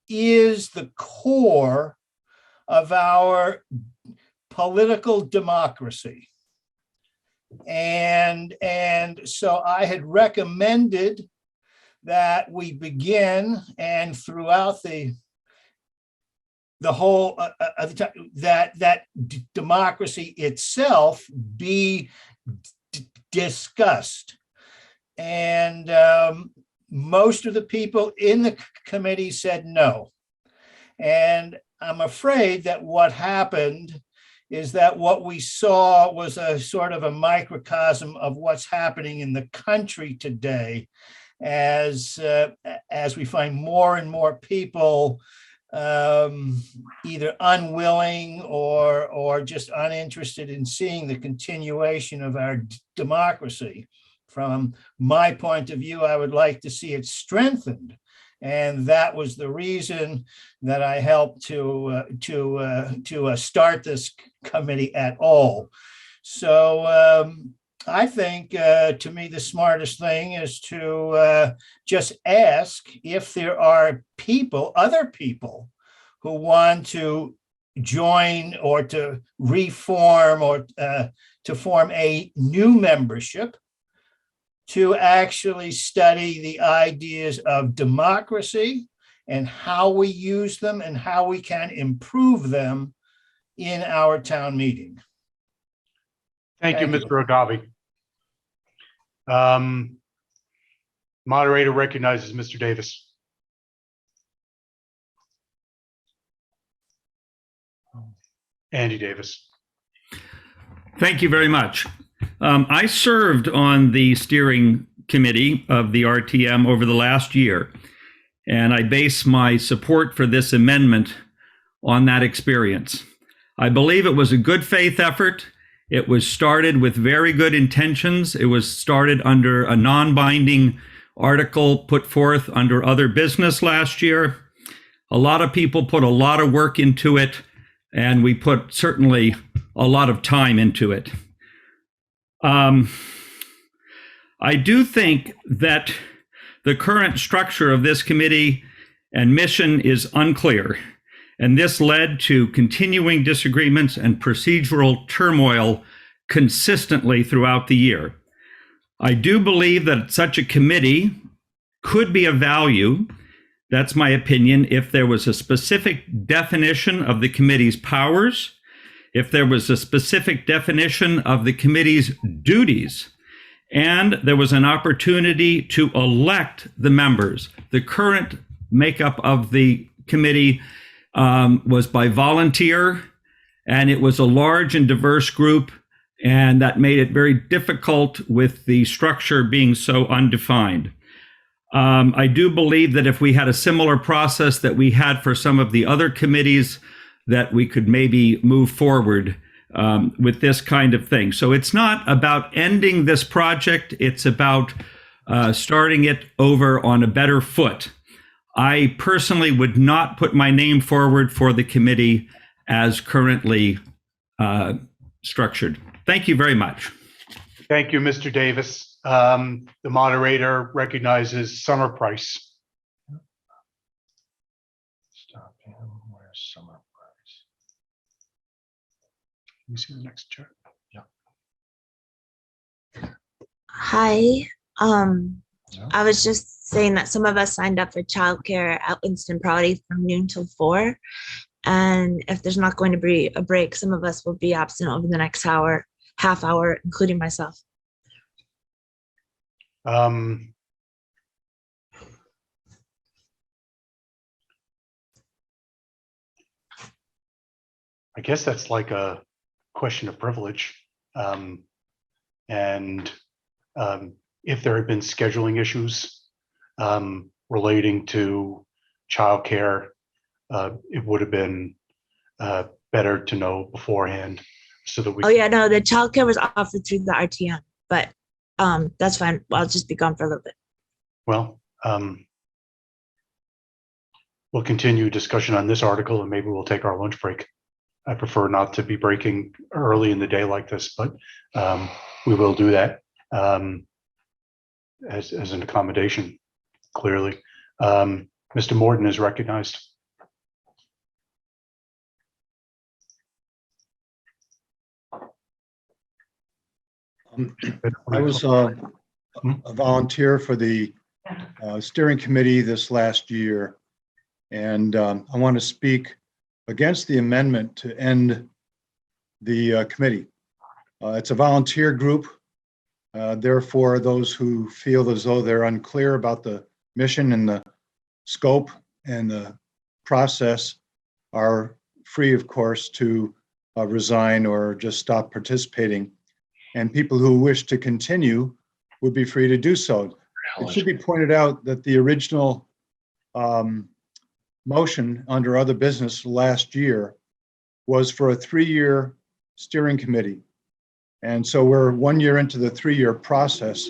is the core of our political democracy. And so I had recommended that we begin and throughout the whole that democracy itself be discussed. And most of the people in the committee said no. And I'm afraid that what happened is that what we saw was a sort of a microcosm of what's happening in the country today, as we find more and more people either unwilling or just uninterested in seeing the continuation of our democracy. From my point of view, I would like to see it strengthened. And that was the reason that I helped to start this committee at all. So I think, to me, the smartest thing is to just ask if there are people, other people, who want to join or to reform or to form a new membership to actually study the ideas of democracy and how we use them and how we can improve them in our town meeting. Thank you, Mr. Agavi. Moderator recognizes Mr. Davis. Andy Davis. Thank you very much. I served on the steering committee of the RTM over the last year, and I base my support for this amendment on that experience. I believe it was a good faith effort. It was started with very good intentions. It was started under a non-binding article put forth under other business last year. A lot of people put a lot of work into it, and we put certainly a lot of time into it. I do think that the current structure of this committee and mission is unclear, and this led to continuing disagreements and procedural turmoil consistently throughout the year. I do believe that such a committee could be of value, that's my opinion, if there was a specific definition of the committee's powers, if there was a specific definition of the committee's duties, and there was an opportunity to elect the members. The current makeup of the committee was by volunteer, and it was a large and diverse group, and that made it very difficult with the structure being so undefined. I do believe that if we had a similar process that we had for some of the other committees, that we could maybe move forward with this kind of thing. So it's not about ending this project, it's about starting it over on a better foot. I personally would not put my name forward for the committee as currently structured. Thank you very much. Thank you, Mr. Davis. The moderator recognizes Summer Price. Stop him. Where's Summer Price? Let me see the next chart. Yeah. Hi. I was just saying that some of us signed up for childcare at Winston Prouty from noon till 4. And if there's not going to be a break, some of us will be absent over the next hour, half hour, including myself. I guess that's like a question of privilege. If there had been scheduling issues relating to childcare, it would have been better to know beforehand so that we. Oh yeah, no, the childcare was offered through the RTM, but that's fine. I'll just be gone for a little bit. Well, we'll continue discussion on this article and maybe we'll take our lunch break. I prefer not to be breaking early in the day like this, but we will do that as an accommodation, clearly. Mr. Morton is recognized. I was a volunteer for the steering committee this last year, and I want to speak against the amendment to end the committee. It's a volunteer group. Therefore, those who feel as though they're unclear about the mission and the scope and the process are free, of course, to resign or just stop participating. And people who wish to continue would be free to do so. It should be pointed out that the original motion under other business last year was for a 3-year steering committee. And so we're 1 year into the 3-year process,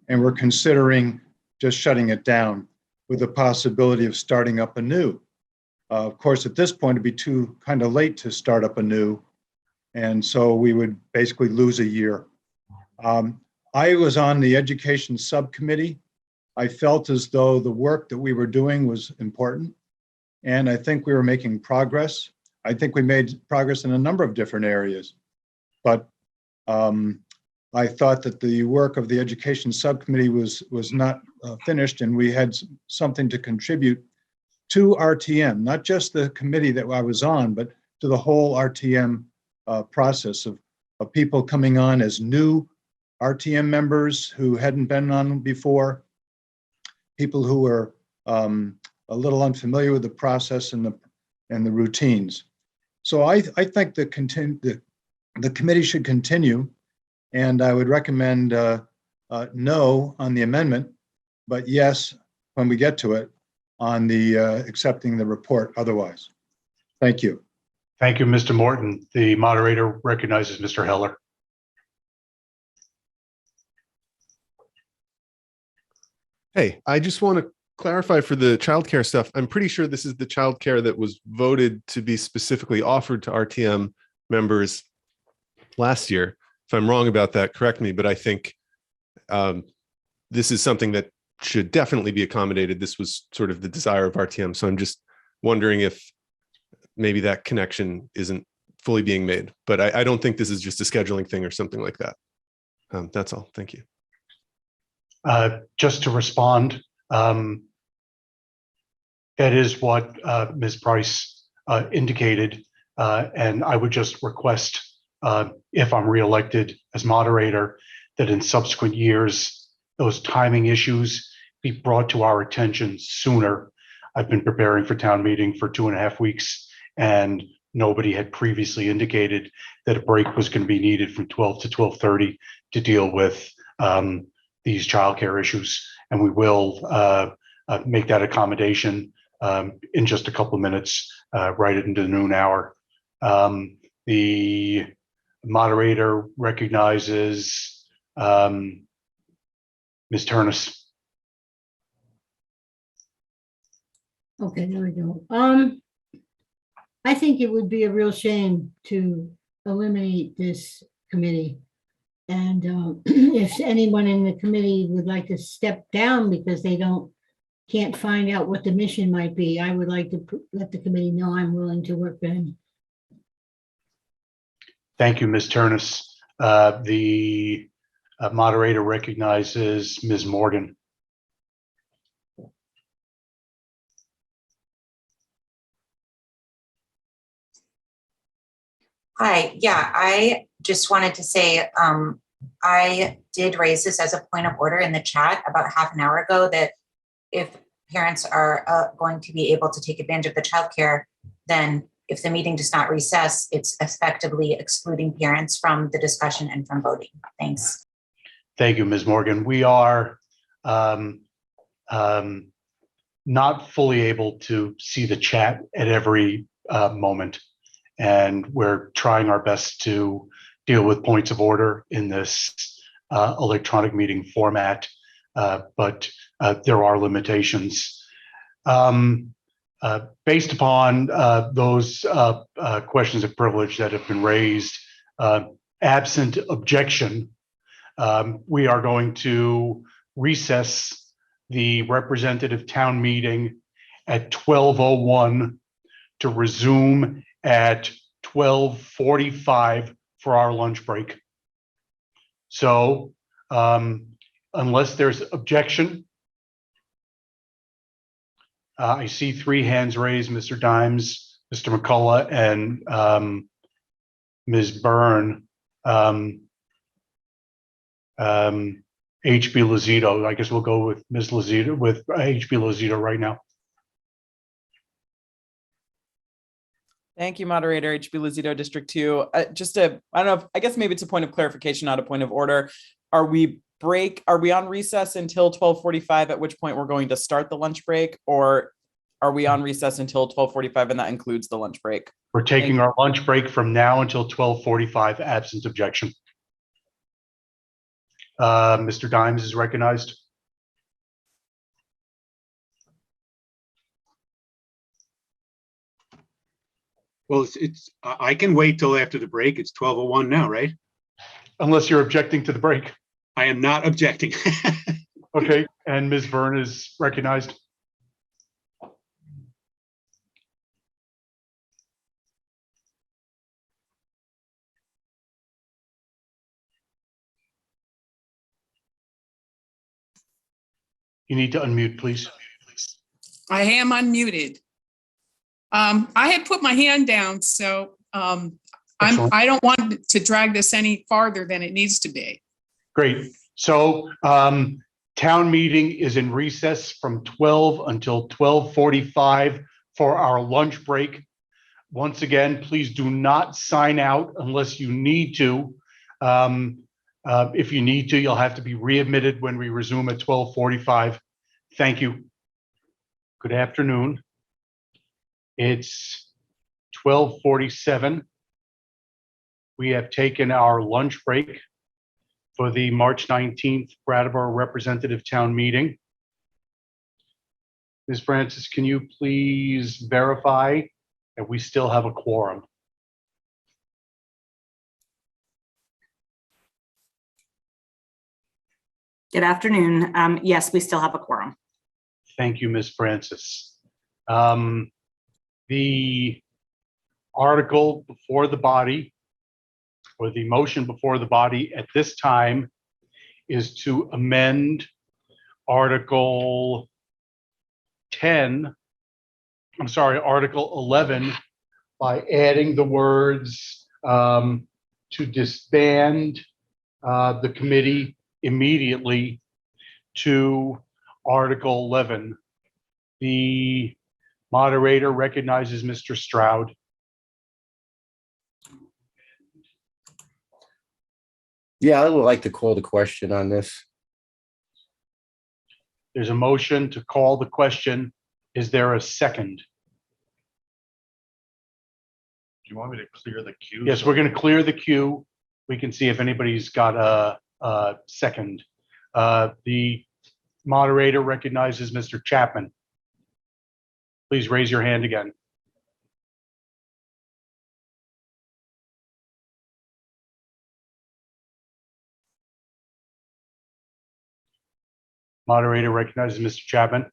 and we're considering just shutting it down with the possibility of starting up anew. Of course, at this point, it'd be too kind of late to start up anew. And so we would basically lose a year. I was on the education subcommittee. I felt as though the work that we were doing was important. And I think we were making progress. I think we made progress in a number of different areas. But I thought that the work of the education subcommittee was not finished, and we had something to contribute to RTM, not just the committee that I was on, but to the whole RTM process of people coming on as new RTM members who hadn't been on before, people who were a little unfamiliar with the process and the routines. So I think the committee should continue, and I would recommend no on the amendment, but yes, when we get to it, on the accepting the report otherwise. Thank you. Thank you, Mr. Morton. The moderator recognizes Mr. Heller. Hey, I just want to clarify for the childcare stuff. I'm pretty sure this is the childcare that was voted to be specifically offered to RTM members last year. If I'm wrong about that, correct me, but I think this is something that should definitely be accommodated. This was sort of the desire of RTM. So I'm just wondering if maybe that connection isn't fully being made, but I don't think this is just a scheduling thing or something like that. That's all. Thank you. Just to respond, that is what Ms. Price indicated, and I would just request, if I'm reelected as moderator, that in subsequent years, those timing issues be brought to our attention sooner. I've been preparing for town meeting for 2.5 weeks, and nobody had previously indicated that a break was going to be needed from 12 to 12:30 to deal with these childcare issues, and we will make that accommodation in just a couple of minutes, right into the noon hour. The moderator recognizes Ms. Turnus. Okay, there we go. I think it would be a real shame to eliminate this committee. And if anyone in the committee would like to step down because they can't find out what the mission might be, I would like to let the committee know I'm willing to work with them. Thank you, Ms. Turnus. The moderator recognizes Ms. Morgan. Hi, yeah, I just wanted to say I did raise this as a point of order in the chat about half an hour ago, that if parents are going to be able to take advantage of the childcare, then if the meeting does not recess, it's effectively excluding parents from the discussion and from voting. Thanks. Thank you, Ms. Morgan. We are not fully able to see the chat at every moment, and we're trying our best to deal with points of order in this electronic meeting format, but there are limitations. Based upon those questions of privilege that have been raised, absent objection, we are going to recess the representative town meeting at 12:01 to resume at 12:45 for our lunch break. So unless there's objection, I see 3 hands raised, Mr. Dimes, Mr. McCullough, and Ms. Byrne. HB Lozito, I guess we'll go with Ms. Lozito, with HB Lozito right now. Thank you, Moderator. HB Lozito, District 2. I don't know if, I guess maybe it's a point of clarification, not a point of order. Are we on recess until 12:45, at which point we're going to start the lunch break, or are we on recess until 12:45 and that includes the lunch break? We're taking our lunch break from now until 12:45, absent objection. Mr. Dimes is recognized. Well, I can wait till after the break. It's 12:01 now, right? Unless you're objecting to the break. I am not objecting. Okay, and Ms. Byrne is recognized. You need to unmute, please. I am unmuted. I had put my hand down, so I don't want to drag this any farther than it needs to be. Great. So town meeting is in recess from 12 until 12:45 for our lunch break. Once again, please do not sign out unless you need to. If you need to, you'll have to be readmitted when we resume at 12:45. Thank you. Good afternoon. It's 12:47. We have taken our lunch break for the March 19th Brattleboro Representative Town Meeting. Ms. Francis, can you please verify that we still have a quorum? Good afternoon. Yes, we still have a quorum. Thank you, Ms. Francis. The article before the body, or the motion before the body at this time, is to amend Article 11 by adding the words to disband the committee immediately to Article 11. The moderator recognizes Mr. Stroud. Yeah, I would like to call the question on this. There's a motion to call the question. Is there a second? Do you want me to clear the queue? Yes, we're going to clear the queue. We can see if anybody's got a second. The moderator recognizes Mr. Chapman. Please raise your hand again. Moderator recognizes Mr. Chapman.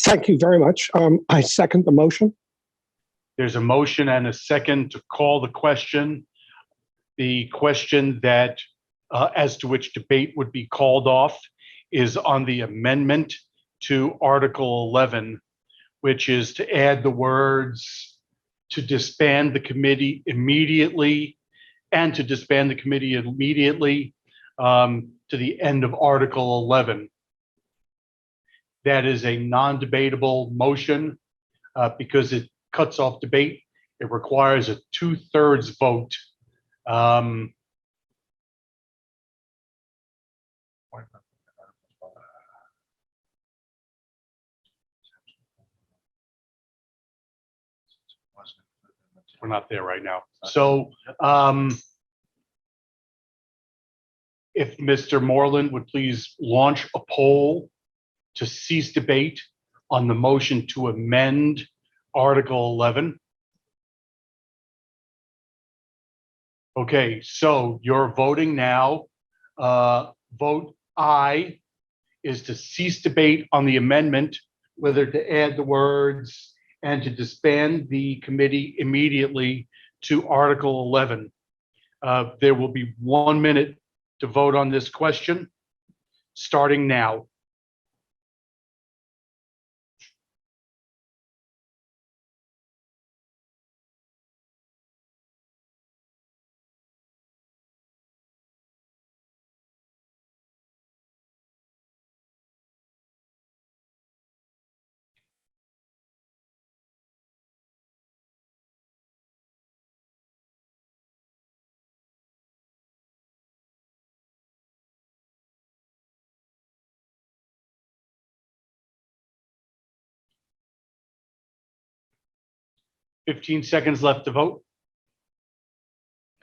Thank you very much. I second the motion. There's a motion and a second to call the question. The question that, as to which debate would be called off, is on the amendment to Article 11, which is to add the words to disband the committee immediately and to disband the committee immediately to the end of Article 11. That is a non-debatable motion because it cuts off debate. It requires a 2/3 vote. We're not there right now. So if Mr. Moreland would please launch a poll to cease debate on the motion to amend Article 11. Okay, so you're voting now. Vote aye is to cease debate on the amendment, whether to add the words and to disband the committee immediately to Article 11. There will be 1 minute to vote on this question, starting now. Fifteen seconds left to vote.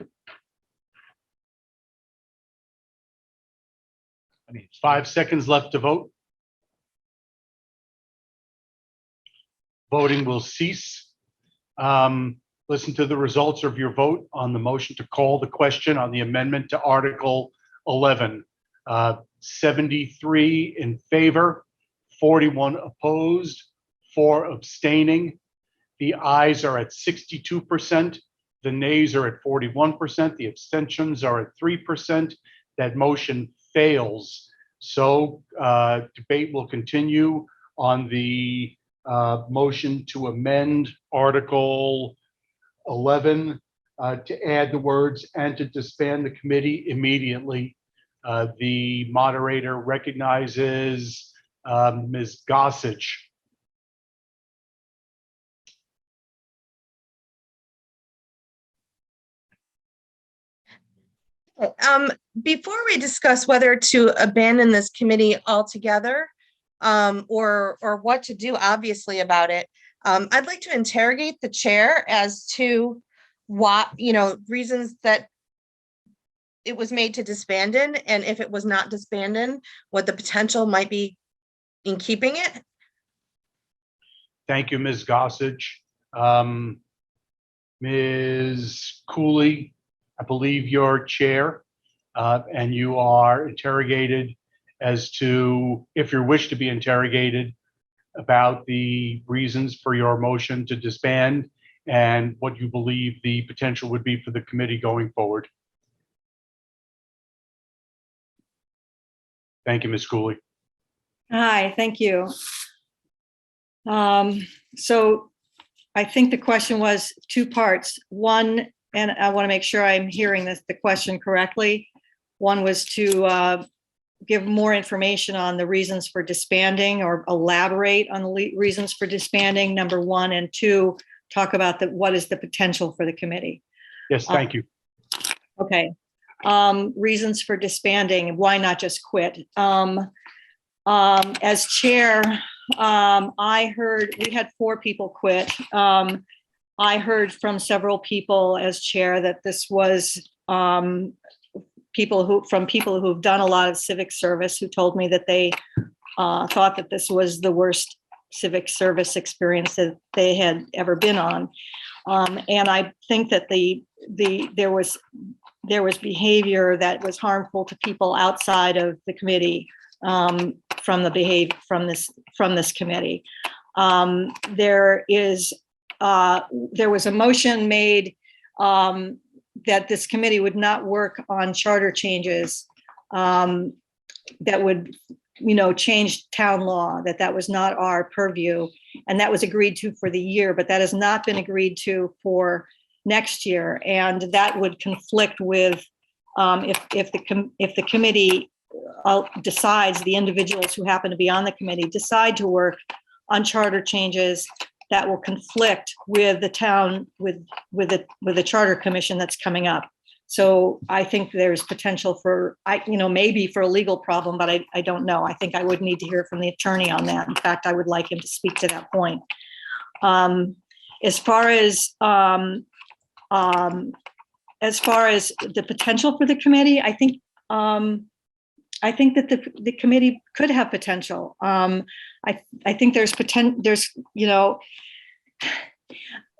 I mean, 5 seconds left to vote. Voting will cease. Listen to the results of your vote on the motion to call the question on the amendment to Article 11. 73 in favor, 41 opposed, 4 abstaining. The ayes are at 62%. The nays are at 41%. The abstentions are at 3%. That motion fails. So debate will continue on the motion to amend Article 11 to add the words and to disband the committee immediately. The moderator recognizes Ms. Gossage. Before we discuss whether to abandon this committee altogether, or what to do obviously about it, I'd like to interrogate the chair as to what, reasons that it was made to disband in, and if it was not disbanded, what the potential might be in keeping it. Thank you, Ms. Gossage. Ms. Cooley, I believe you're chair, and you are interrogated as to, if you wish to be interrogated, about the reasons for your motion to disband and what you believe the potential would be for the committee going forward. Thank you, Ms. Cooley. Hi, thank you. So I think the question was two parts. One, and I want to make sure I'm hearing the question correctly. One was to give more information on the reasons for disbanding, or elaborate on the reasons for disbanding, number one, and two, talk about what is the potential for the committee. Yes, thank you. Okay. Reasons for disbanding, why not just quit? As chair, I heard, we had 4 people quit. I heard from several people as chair that this was people who've done a lot of civic service, who told me that they thought that this was the worst civic service experience that they had ever been on. And I think that there was behavior that was harmful to people outside of the committee, from this committee. There was a motion made that this committee would not work on charter changes that would, change town law, that was not our purview, and that was agreed to for the year, but that has not been agreed to for next year, and that would conflict with if the committee decides, the individuals who happen to be on the committee decide to work on charter changes that will conflict with the town, with the charter commission that's coming up. So I think there's potential for, maybe for a legal problem, but I don't know. I think I would need to hear from the attorney on that. In fact, I would like him to speak to that point. As far as the potential for the committee, I think that the committee could have potential. I think there's potential.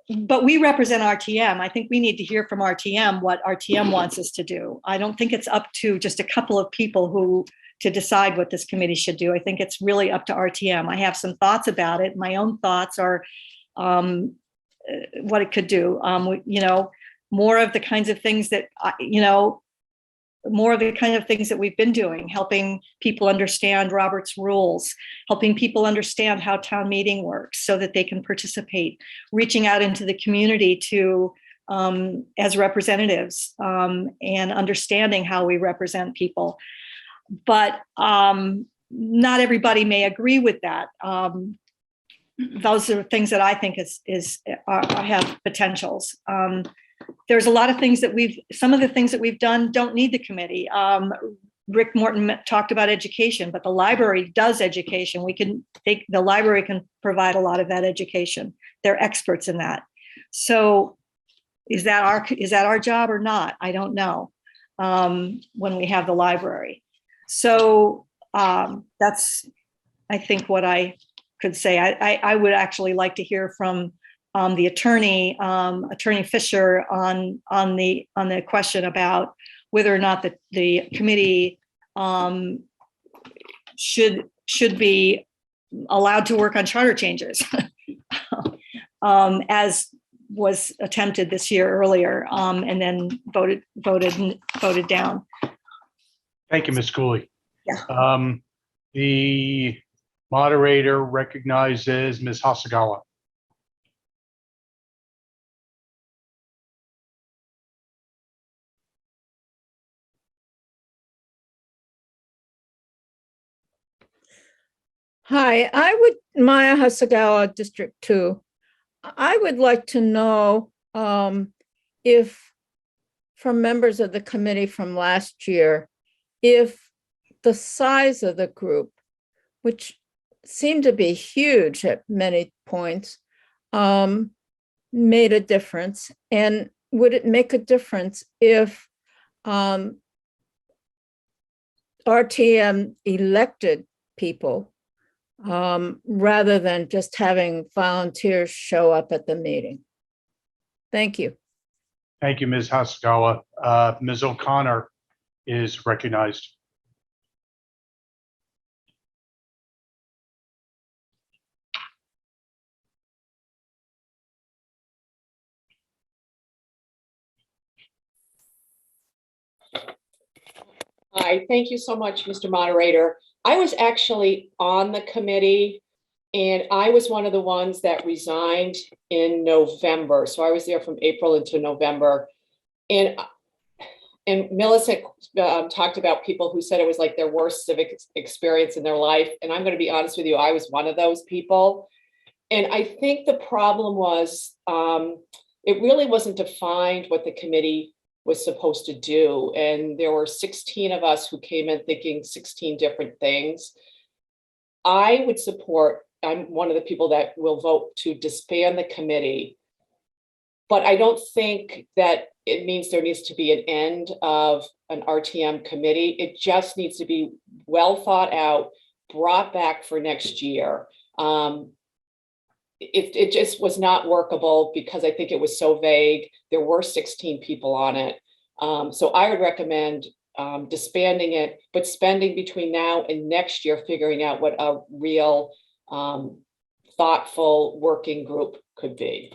But we represent RTM. I think we need to hear from RTM what RTM wants us to do. I don't think it's up to just a couple of people to decide what this committee should do. I think it's really up to RTM. I have some thoughts about it. My own thoughts are what it could do. More of the kinds of things that, more of the kind of things that we've been doing, helping people understand Robert's rules, helping people understand how town meeting works so that they can participate, reaching out into the community to as representatives, and understanding how we represent people. But not everybody may agree with that. Those are things that I think have potentials. There's a lot of things some of the things that we've done don't need the committee. Rick Morton talked about education, but the library does education. The library can provide a lot of that education. They're experts in that. So is that our job or not? I don't know, when we have the library. So that's, I think, what I could say. I would actually like to hear from the attorney, Attorney Fisher, on the question about whether or not the committee should be allowed to work on charter changes, as was attempted this year earlier, and then voted down. Thank you, Ms. Cooley. Yeah. The moderator recognizes Ms. Hasagawa. Hi, Maya Hasagawa, District 2. I would like to know if from members of the committee from last year if the size of the group, which seemed to be huge at many points, made a difference. And would it make a difference if RTM elected people rather than just having volunteers show up at the meeting? Thank you. Thank you, Ms. Hasagawa. Ms. O'Connor is recognized. Hi, thank you so much, Mr. Moderator. I was actually on the committee and I was one of the ones that resigned in November. So I was there from April into November. And Millicent talked about people who said it was like their worst civic experience in their life. And I'm going to be honest with you, I was one of those people. And I think the problem was it really wasn't defined what the committee was supposed to do. And there were 16 of us who came in thinking 16 different things. I would support, I'm one of the people that will vote to disband the committee, but I don't think that it means there needs to be an end of an RTM committee. It just needs to be well thought out, brought back for next year. It just was not workable because I think it was so vague. There were 16 people on it. So I would recommend disbanding it, but spending between now and next year figuring out what a real thoughtful working group could be.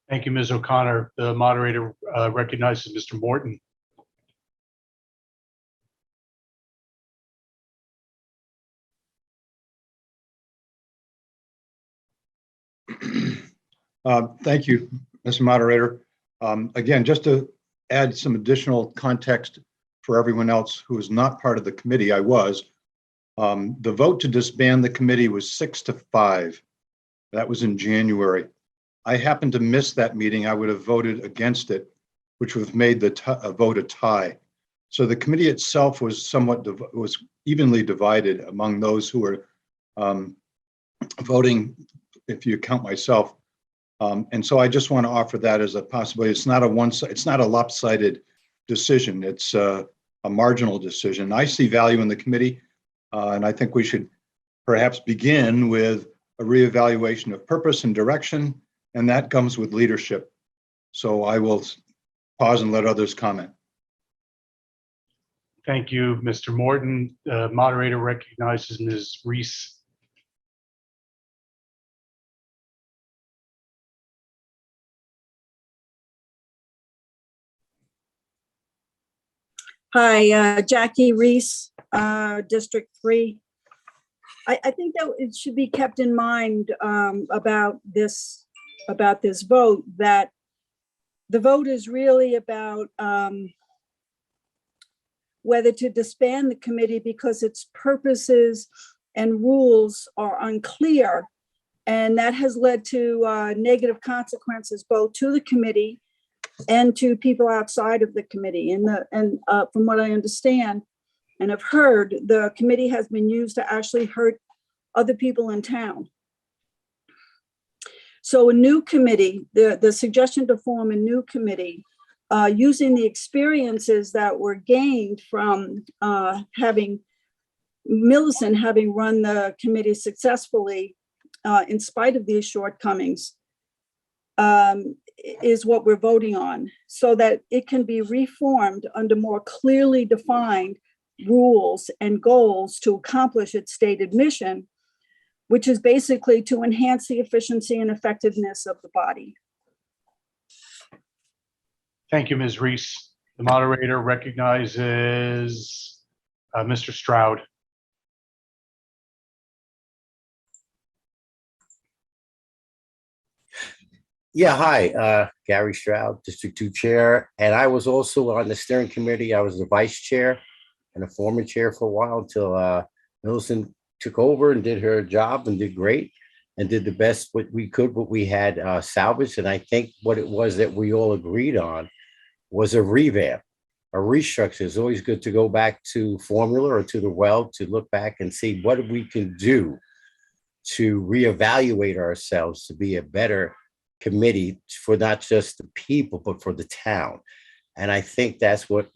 Thank you, Ms. O'Connor. The moderator recognizes Mr. Morton. Thank you, Mr. Moderator. Again, just to add some additional context for everyone else who is not part of the committee, I was. The vote to disband the committee was 6-5. That was in January. I happened to miss that meeting. I would have voted against it, which would have made the vote a tie. So the committee itself was was evenly divided among those who were voting, if you count myself. And so I just want to offer that as a possibility. It's not a lopsided decision. It's a marginal decision. I see value in the committee, and I think we should perhaps begin with a reevaluation of purpose and direction, and that comes with leadership. So I will pause and let others comment. Thank you, Mr. Morton. The moderator recognizes Ms. Reese. Hi, Jackie Reese, District 3. I think that it should be kept in mind about this vote, that the vote is really about whether to disband the committee because its purposes and rules are unclear. And that has led to negative consequences both to the committee and to people outside of the committee. And from what I understand and have heard, the committee has been used to actually hurt other people in town. So a new committee, the suggestion to form a new committee, using the experiences that were gained from having Millicent having run the committee successfully in spite of these shortcomings, is what we're voting on, so that it can be reformed under more clearly defined rules and goals to accomplish its stated mission, which is basically to enhance the efficiency and effectiveness of the body. Thank you, Ms. Reese. The moderator recognizes Mr. Stroud. Yeah, hi, Gary Stroud, District 2 Chair. And I was also on the steering committee. I was the vice chair and a former chair for a while until Millicent took over and did her job and did great and did the best what we could, what we had salvaged. And I think what it was that we all agreed on was a revamp, a restructure. It's always good to go back to formula or to the well to look back and see what we can do to reevaluate ourselves to be a better committee for not just the people, but for the town. And I think that's what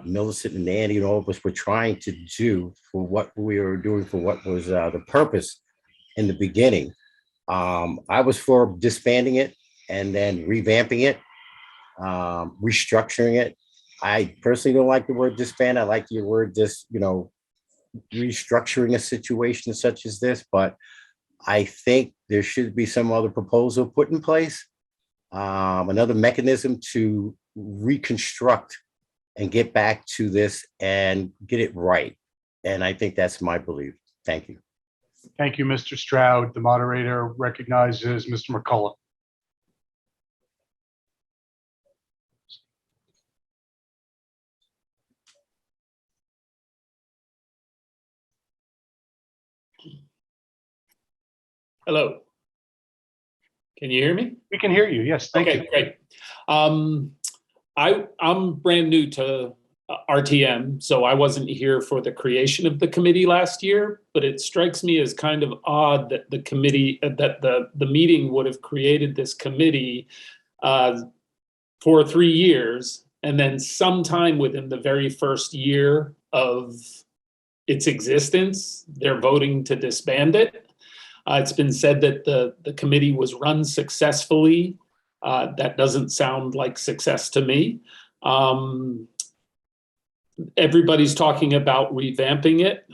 Millicent and Andy and all of us were trying to do for what we were doing for what was the purpose in the beginning. I was for disbanding it and then revamping it, restructuring it. I personally don't like the word disband. I like the word just, restructuring a situation such as this, but I think there should be some other proposal put in place, another mechanism to reconstruct and get back to this and get it right. And I think that's my belief. Thank you. Thank you, Mr. Stroud. The moderator recognizes Mr. McCullough. Hello. Can you hear me? We can hear you. Yes, thank you. Okay, great. I'm brand new to RTM, so I wasn't here for the creation of the committee last year, but it strikes me as kind of odd that the committee, that the meeting would have created this committee for 3 years, and then sometime within the very first year of its existence, they're voting to disband it. It's been said that the committee was run successfully. That doesn't sound like success to me. Everybody's talking about revamping it.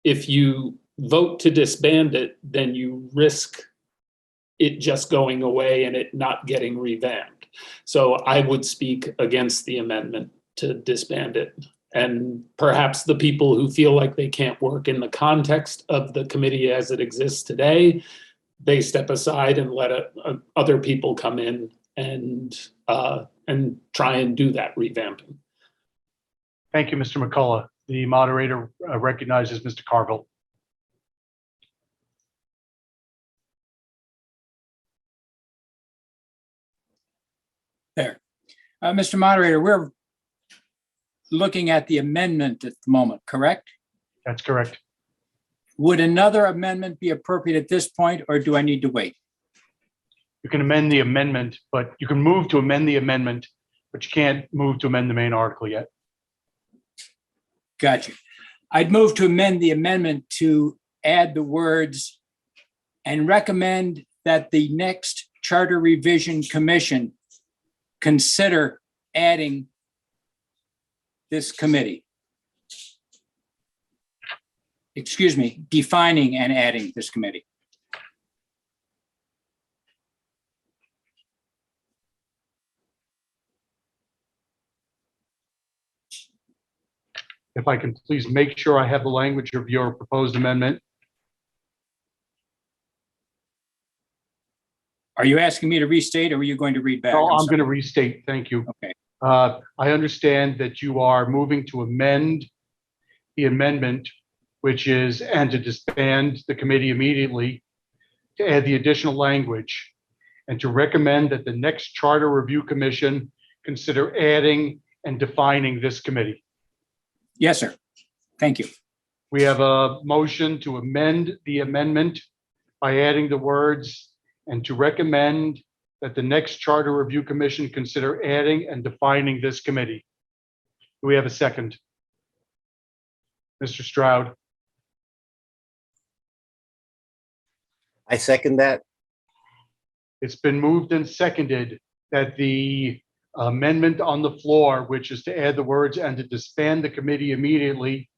If you vote to disband it, then you risk it just going away and it not getting revamped. So I would speak against the amendment to disband it. And perhaps the people who feel like they can't work in the context of the committee as it exists today, they step aside and let other people come in and try and do that revamping. Thank you, Mr. McCullough. The moderator recognizes Mr. Carville. There. Mr. Moderator, we're looking at the amendment at the moment, correct? That's correct. Would another amendment be appropriate at this point, or do I need to wait? You can amend the amendment, but you can move to amend the amendment, but you can't move to amend the main article yet. Gotcha. I'd move to amend the amendment to add the words and recommend that the next Charter Revision Commission consider adding this committee. Excuse me, defining and adding this committee. If I can please make sure I have the language of your proposed amendment. Are you asking me to restate, or are you going to read back? No, I'm going to restate. Thank you. Okay. I understand that you are moving to amend the amendment, which is, and to disband the committee immediately, to add the additional language, and to recommend that the next Charter Review Commission consider adding and defining this committee. Yes, sir. Thank you. We have a motion to amend the amendment by adding the words and to recommend that the next Charter Review Commission consider adding and defining this committee. Do we have a second? Mr. Stroud. I second that. It's been moved and seconded that the amendment on the floor, which is to add the words and to disband the committee immediately,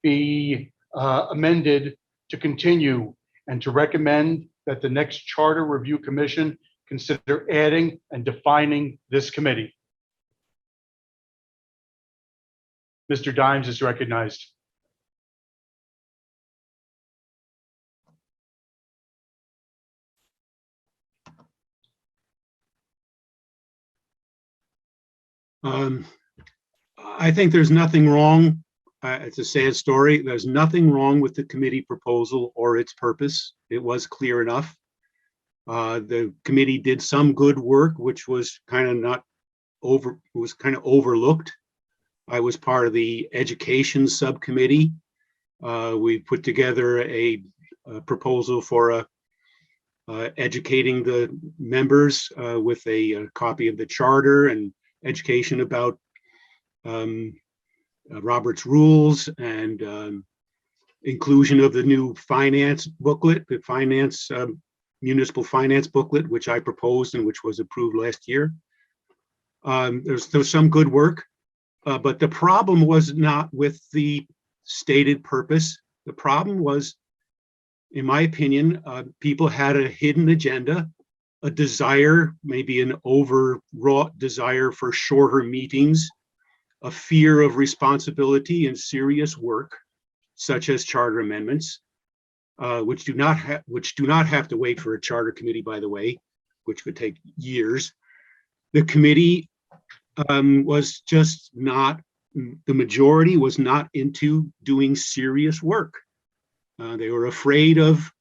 be amended to continue and to recommend that the next Charter Review Commission consider adding and defining this committee. Mr. Dimes is recognized. I think there's nothing wrong. It's a sad story. There's nothing wrong with the committee proposal or its purpose. It was clear enough. The committee did some good work, which was kind of not overlooked. I was part of the education subcommittee. We put together a proposal for educating the members with a copy of the charter and education about Robert's rules and inclusion of the new finance booklet, the municipal finance booklet, which I proposed and which was approved last year. There's some good work, but the problem was not with the stated purpose. The problem was, in my opinion, people had a hidden agenda, a desire, maybe an overwrought desire for shorter meetings, a fear of responsibility and serious work, such as charter amendments, which do not have to wait for a charter committee, by the way, which would take years. The committee was just not, the majority was not into doing serious work. They were afraid of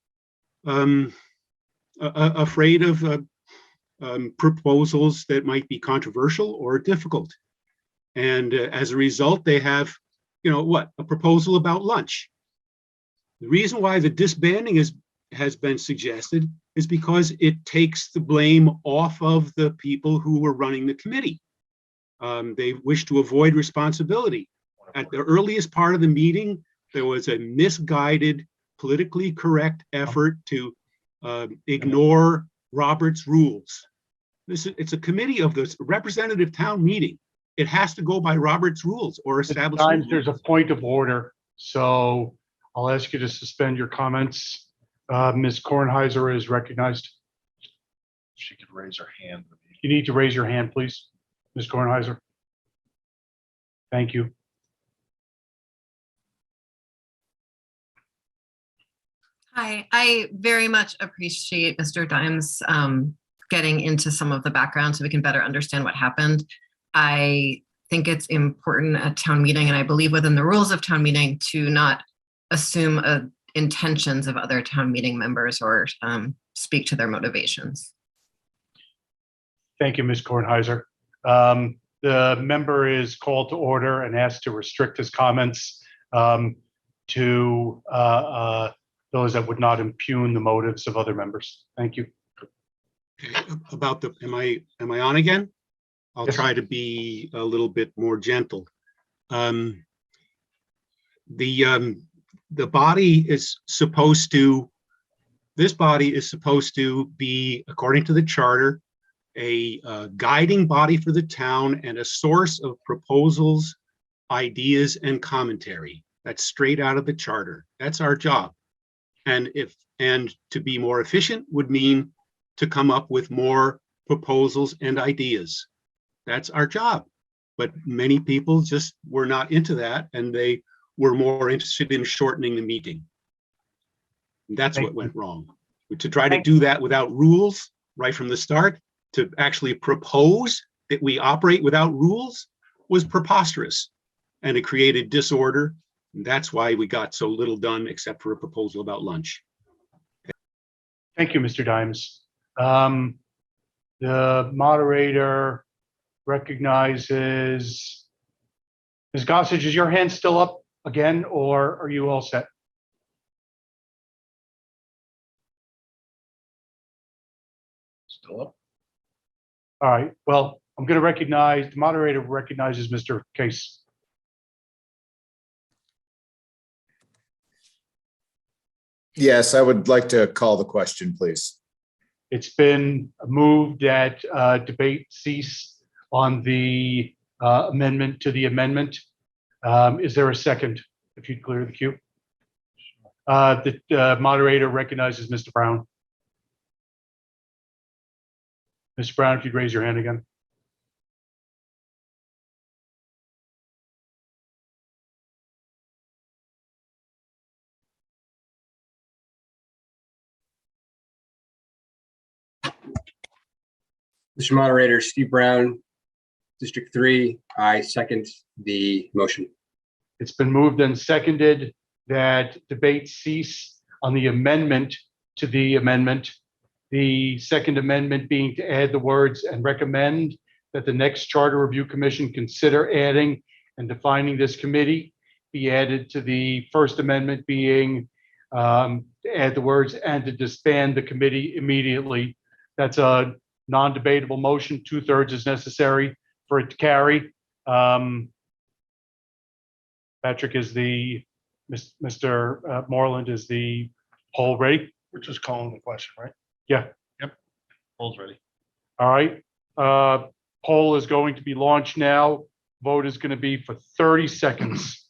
proposals that might be controversial or difficult. And as a result, they have, a proposal about lunch. The reason why the disbanding has been suggested is because it takes the blame off of the people who were running the committee. They wish to avoid responsibility. At the earliest part of the meeting, there was a misguided, politically correct effort to ignore Robert's rules. It's a committee of the representative town meeting. It has to go by Robert's rules or establish. Sometimes there's a point of order, so I'll ask you to suspend your comments. Ms. Kornheiser is recognized. She could raise her hand. You need to raise your hand, please, Ms. Kornheiser. Thank you. Hi, I very much appreciate Mr. Dimes getting into some of the background so we can better understand what happened. I think it's important at town meeting, and I believe within the rules of town meeting, to not assume intentions of other town meeting members or speak to their motivations. Thank you, Ms. Kornheiser. The member is called to order and asked to restrict his comments to those that would not impugn the motives of other members. Thank you. About the, am I on again? I'll Yes. try to be a little bit more gentle. The body is supposed to, this body is supposed to be, according to the charter, a guiding body for the town and a source of proposals, ideas, and commentary. That's straight out of the charter. That's our job. And to be more efficient would mean to come up with more proposals and ideas. That's our job. But many people just were not into that, and they were more interested in shortening the meeting. That's what went wrong. To try to do that without rules right from the start, to actually propose that we operate without rules, was preposterous, and it created disorder. And that's why we got so little done except for a proposal about lunch. Thank you, Mr. Dimes. The moderator recognizes Ms. Gossage. Is your hand still up again, or are you all set? Still up. All right. Well, I'm going to recognize, the moderator recognizes Mr. Case. Yes, I would like to call the question, please. It's been moved that debate cease on the amendment to the amendment. Is there a second? If you'd clear the queue. The moderator recognizes Mr. Brown. Mr. Brown, if you'd raise your hand again. Mr. Moderator, Steve Brown, District 3, I second the motion. It's been moved and seconded that debate cease on the amendment to the amendment. The second amendment being to add the words "and recommend that the next Charter Review Commission consider adding and defining this committee be added to the First Amendment being to add the words and to disband the committee immediately. That's a non-debatable motion. 2/3 is necessary for it to carry. Patrick is Mr. Moreland is the poll ready? We're just calling the question, right? Yeah. Yep. Poll's ready. All right. Poll is going to be launched now. Vote is going to be for 30 seconds.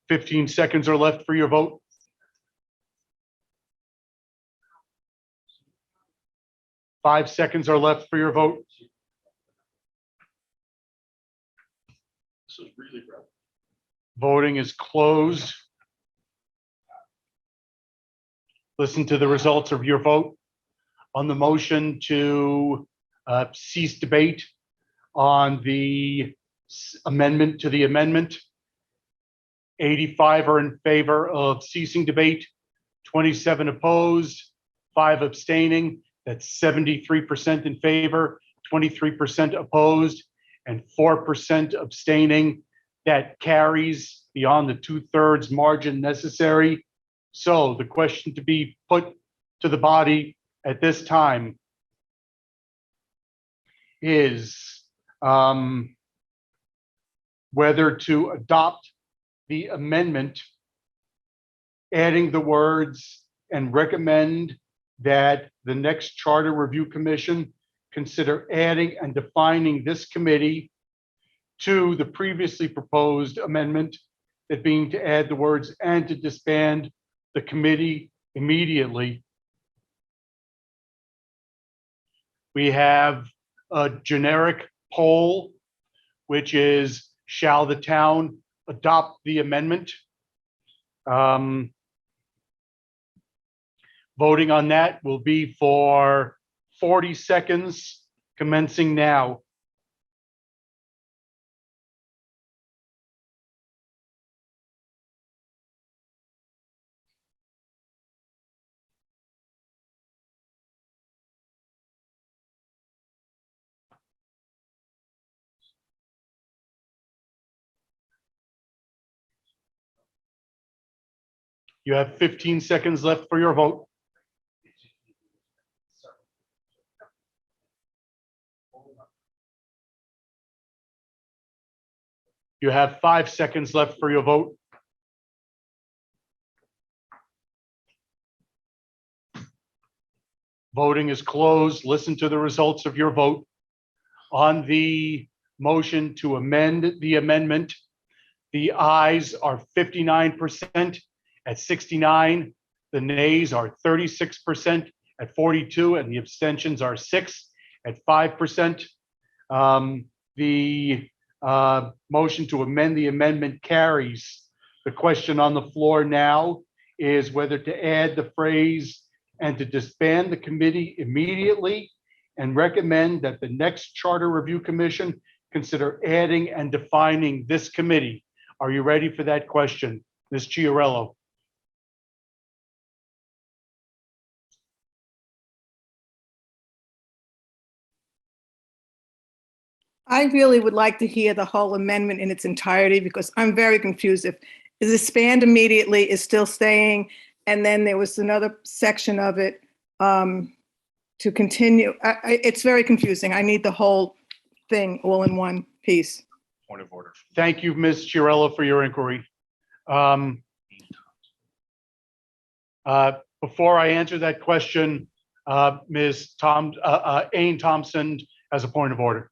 Fifteen seconds are left for your vote. Five seconds are left for your vote. This is really rough. Voting is closed. Listen to the results of your vote on the motion to cease debate on the amendment to the amendment. 85 are in favor of ceasing debate, 27 opposed, 5 abstaining. That's 73% in favor, 23% opposed, and 4% abstaining. That carries beyond the 2/3 margin necessary. So the question to be put to the body at this time is whether to adopt the amendment, adding the words and recommend that the next Charter Review Commission consider adding and defining this committee to the previously proposed amendment, that being to add the words and to disband the committee immediately. We have a generic poll, which is, shall the town adopt the amendment? Voting on that will be for 40 seconds, commencing now. You have 15 seconds left for your vote. You have 5 seconds left for your vote. Voting is closed. Listen to the results of your vote. On the motion to amend the amendment, the ayes are 59% at 69. The nays are 36% at 42, and the abstentions are 6 at 5%. The motion to amend the amendment carries. The question on the floor now is whether to add the phrase and to disband the committee immediately and recommend that the next Charter Review Commission consider adding and defining this committee. Are you ready for that question, Ms. Chiarello? I really would like to hear the whole amendment in its entirety because I'm very confused. If is disband immediately is still staying, and then there was another section of it to continue. It's very confusing. I need the whole thing all in one piece. Point of order. Thank you, Ms. Chiarello, for your inquiry. Before I answer that question, Ms. Ain Thompson has a point of order.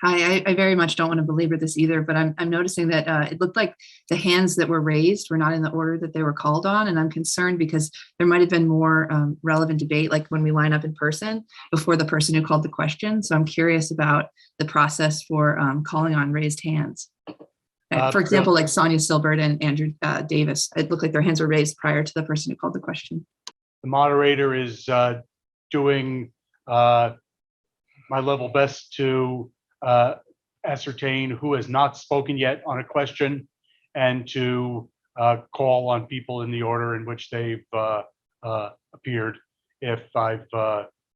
Hi, I very much don't want to belabor this either, but I'm noticing that it looked like the hands that were raised were not in the order that they were called on, and I'm concerned because there might have been more relevant debate, like when we line up in person before the person who called the question. So I'm curious about the process for calling on raised hands. For example, like Sonia Silbert and Andrew Davis, it looked like their hands were raised prior to the person who called the question. The moderator is doing my level best to ascertain who has not spoken yet on a question and to call on people in the order in which they've appeared. If I've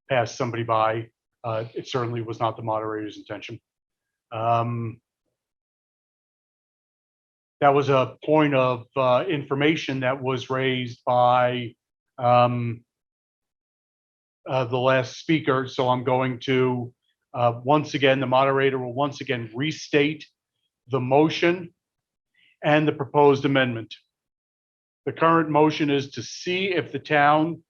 passed somebody by, it certainly was not the moderator's intention. That was a point of information that was raised by the last speaker. So I'm going to, once again, the moderator will once again restate the motion and the proposed amendment. The current motion is to see if the town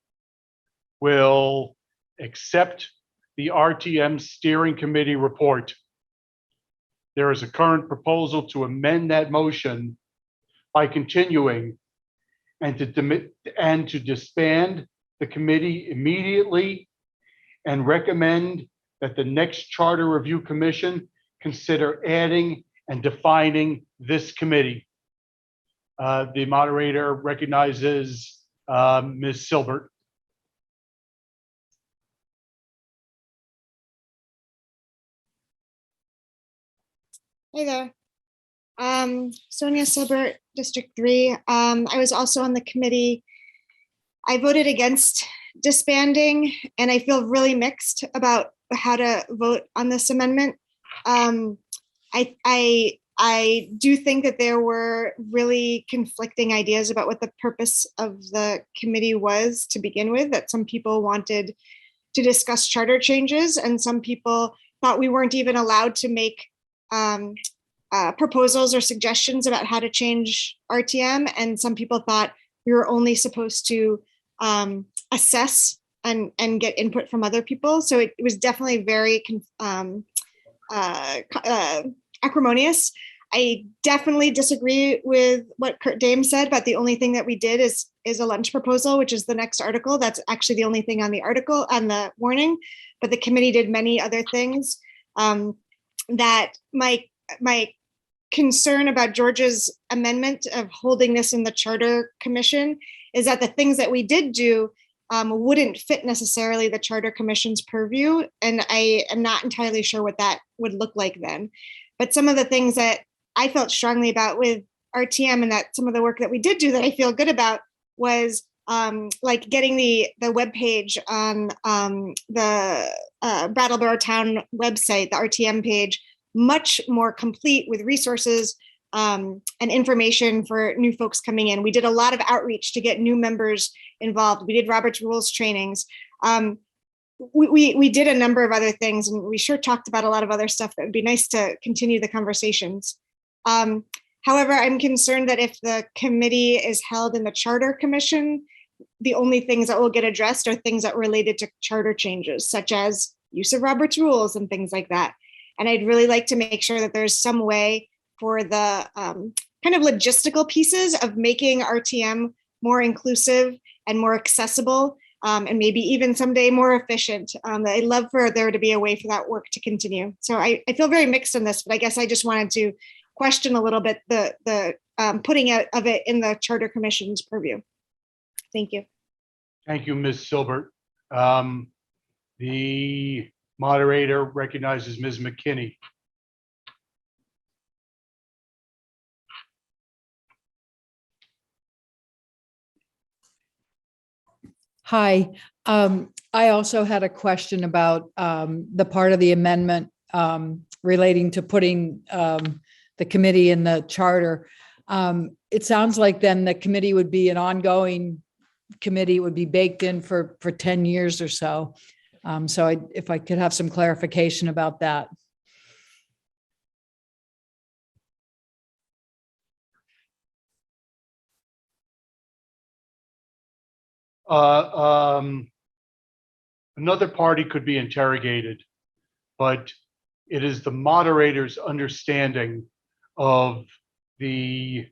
will accept the RTM Steering Committee report. There is a current proposal to amend that motion by continuing and to disband the committee immediately and recommend that the next Charter Review Commission consider adding and defining this committee. The moderator recognizes Ms. Silbert. Hey there. Sonia Silbert, District 3. I was also on the committee. I voted against disbanding, and I feel really mixed about how to vote on this amendment. I do think that there were really conflicting ideas about what the purpose of the committee was to begin with, that some people wanted to discuss charter changes and some people thought we weren't even allowed to make proposals or suggestions about how to change RTM. And some people thought we were only supposed to assess and get input from other people. So it was definitely very acrimonious. I definitely disagree with what Kurt Dame said, but the only thing that we did is a lunch proposal, which is the next article. That's actually the only thing on the article, on the warning, but the committee did many other things. That my concern about George's amendment of holding this in the Charter Commission is that the things that we did do wouldn't fit necessarily the Charter Commission's purview. And I am not entirely sure what that would look like then. But some of the things that I felt strongly about with RTM and that some of the work that we did do that I feel good about was like getting the webpage on the Brattleboro Town website, the RTM page, much more complete with resources and information for new folks coming in. We did a lot of outreach to get new members involved. We did Robert's Rules trainings. We did a number of other things, and we sure talked about a lot of other stuff that would be nice to continue the conversations. However, I'm concerned that if the committee is held in the Charter Commission, the only things that will get addressed are things that related to charter changes, such as use of Robert's Rules and things like that. And I'd really like to make sure that there's some way for the kind of logistical pieces of making RTM more inclusive and more accessible, and maybe even someday more efficient. I'd love for there to be a way for that work to continue. So I feel very mixed on this, but I guess I just wanted to question a little bit the putting out of it in the Charter Commission's purview. Thank you. Thank you, Ms. Silbert. The moderator recognizes Ms. Mackinney. Hi, I also had a question about the part of the amendment relating to putting the committee in the charter. It sounds like then the committee would be an ongoing committee, would be baked in for 10 years or so. So if I could have some clarification about that. Another party could be interrogated, but it is the moderator's understanding of the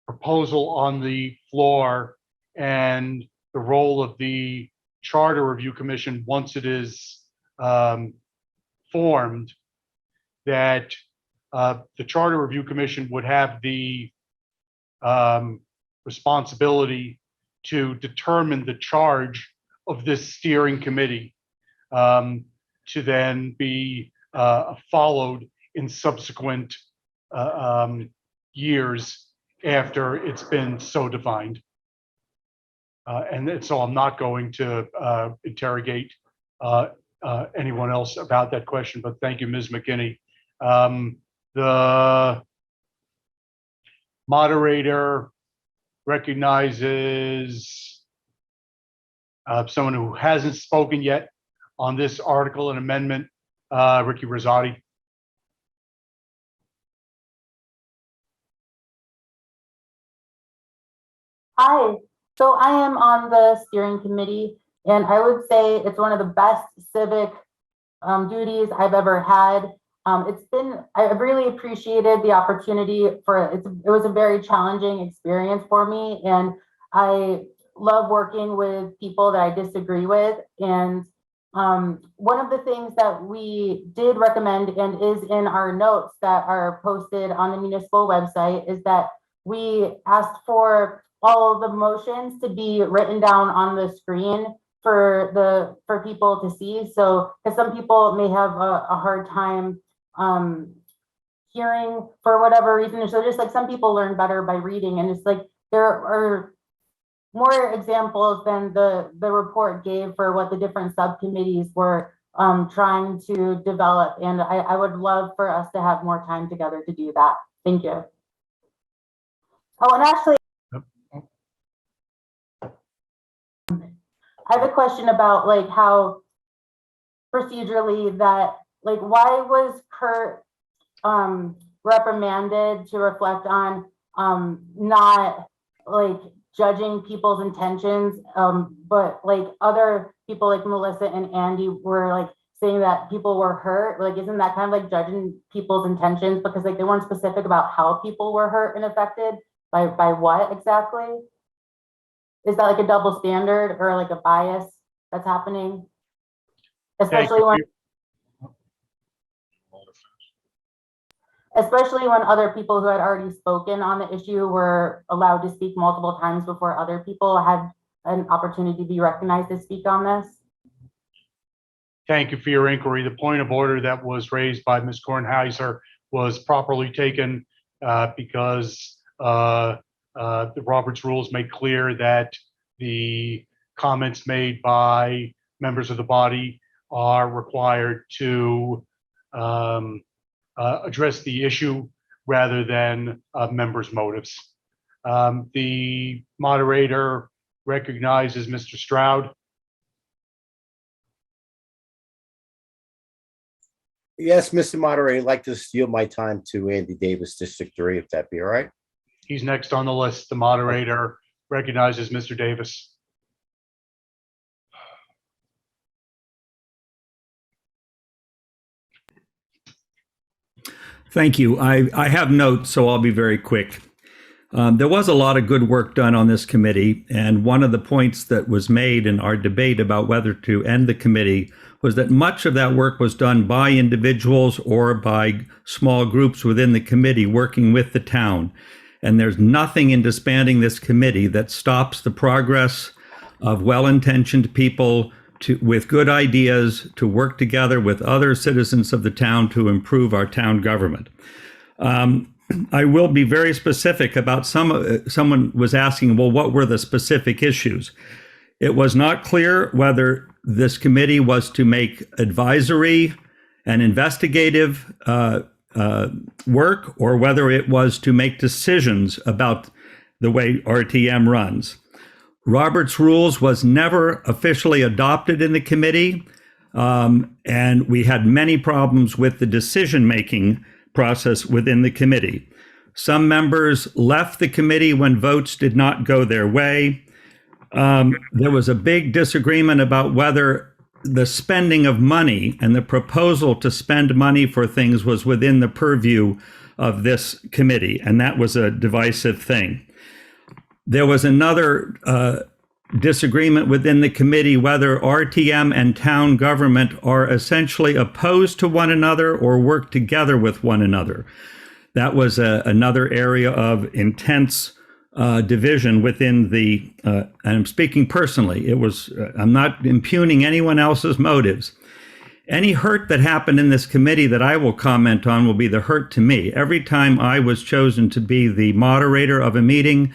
proposal on the floor and the role of the Charter Review Commission once it is formed, that the Charter Review Commission would have the responsibility to determine the charge of this steering committee to then be followed in subsequent years after it's been so defined. And so I'm not going to interrogate anyone else about that question, but thank you, Ms. Mackinney. The moderator recognizes someone who hasn't spoken yet on this article and amendment, Ricky Rosati. Hi, so I am on the steering committee, and I would say it's one of the best civic duties I've ever had. I've really appreciated the opportunity it was a very challenging experience for me, and I love working with people that I disagree with. And one of the things that we did recommend and is in our notes that are posted on the municipal website is that we asked for all of the motions to be written down on the screen for people to see. So, because some people may have a hard time hearing for whatever reason. So just like some people learn better by reading, and it's like there are more examples than the report gave for what the different subcommittees were trying to develop. And I would love for us to have more time together to do that. Thank you. Oh, and actually, I have a question about like how procedurally that, like, why was Kurt reprimanded to reflect on not like judging people's intentions, but like other people like Melissa and Andy were like saying that people were hurt? Like, isn't that kind of like judging people's intentions, because like they weren't specific about how people were hurt and affected by what exactly? Is that like a double standard or like a bias that's happening? Especially when other people who had already spoken on the issue were allowed to speak multiple times before other people had an opportunity to be recognized to speak on this. Thank you for your inquiry. The point of order that was raised by Ms. Kornheiser was properly taken because the Roberts rules make clear that the comments made by members of the body are required to address the issue rather than members' motives. The moderator recognizes Mr. Stroud. Yes, Mr. Moderator, I'd like to yield my time to Andy Davis, District 3, if that be all right. He's next on the list. The moderator recognizes Mr. Davis. Thank you. I have notes, so I'll be very quick. There was a lot of good work done on this committee, and one of the points that was made in our debate about whether to end the committee was that much of that work was done by individuals or by small groups within the committee working with the town. And there's nothing in disbanding this committee that stops the progress of well-intentioned people with good ideas to work together with other citizens of the town to improve our town government. I will be very specific about someone was asking, well, what were the specific issues? It was not clear whether this committee was to make advisory and investigative work, or whether it was to make decisions about the way RTM runs. Robert's rules was never officially adopted in the committee, and we had many problems with the decision-making process within the committee. Some members left the committee when votes did not go their way. There was a big disagreement about whether the spending of money and the proposal to spend money for things was within the purview of this committee, and that was a divisive thing. There was another disagreement within the committee whether RTM and town government are essentially opposed to one another or work together with one another. That was another area of intense division within the, and I'm speaking personally, it was, I'm not impugning anyone else's motives. Any hurt that happened in this committee that I will comment on will be the hurt to me. Every time I was chosen to be the moderator of a meeting,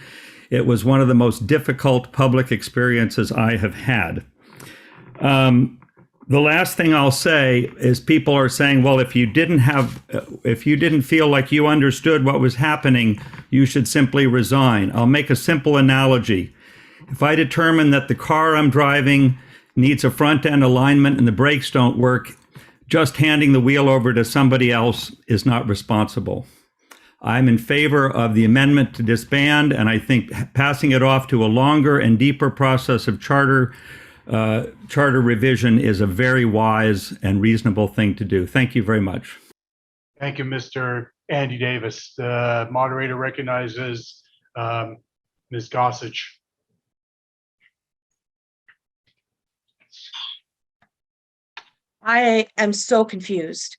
it was one of the most difficult public experiences I have had. The last thing I'll say is people are saying, well, if you didn't feel like you understood what was happening, you should simply resign. I'll make a simple analogy. If I determine that the car I'm driving needs a front end alignment and the brakes don't work, just handing the wheel over to somebody else is not responsible. I'm in favor of the amendment to disband, and I think passing it off to a longer and deeper process of charter revision is a very wise and reasonable thing to do. Thank you very much. Thank you, Mr. Andy Davis. The moderator recognizes Ms. Gossage. I am so confused.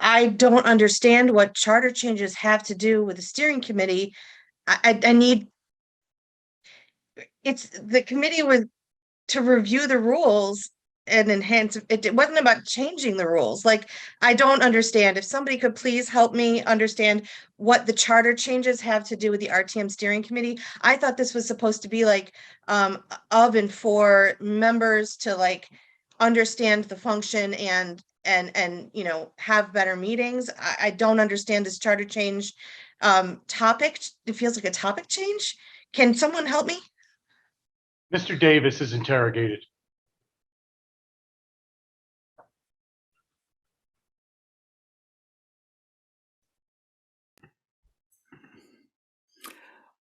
I don't understand what charter changes have to do with the steering committee. I need, it's the committee was to review the rules and enhance, it wasn't about changing the rules. Like, I don't understand. If somebody could please help me understand what the charter changes have to do with the RTM steering committee. I thought this was supposed to be like of and for members to like understand the function and you know, have better meetings. I don't understand this charter change topic. It feels like a topic change. Can someone help me? Mr. Davis is interrogated.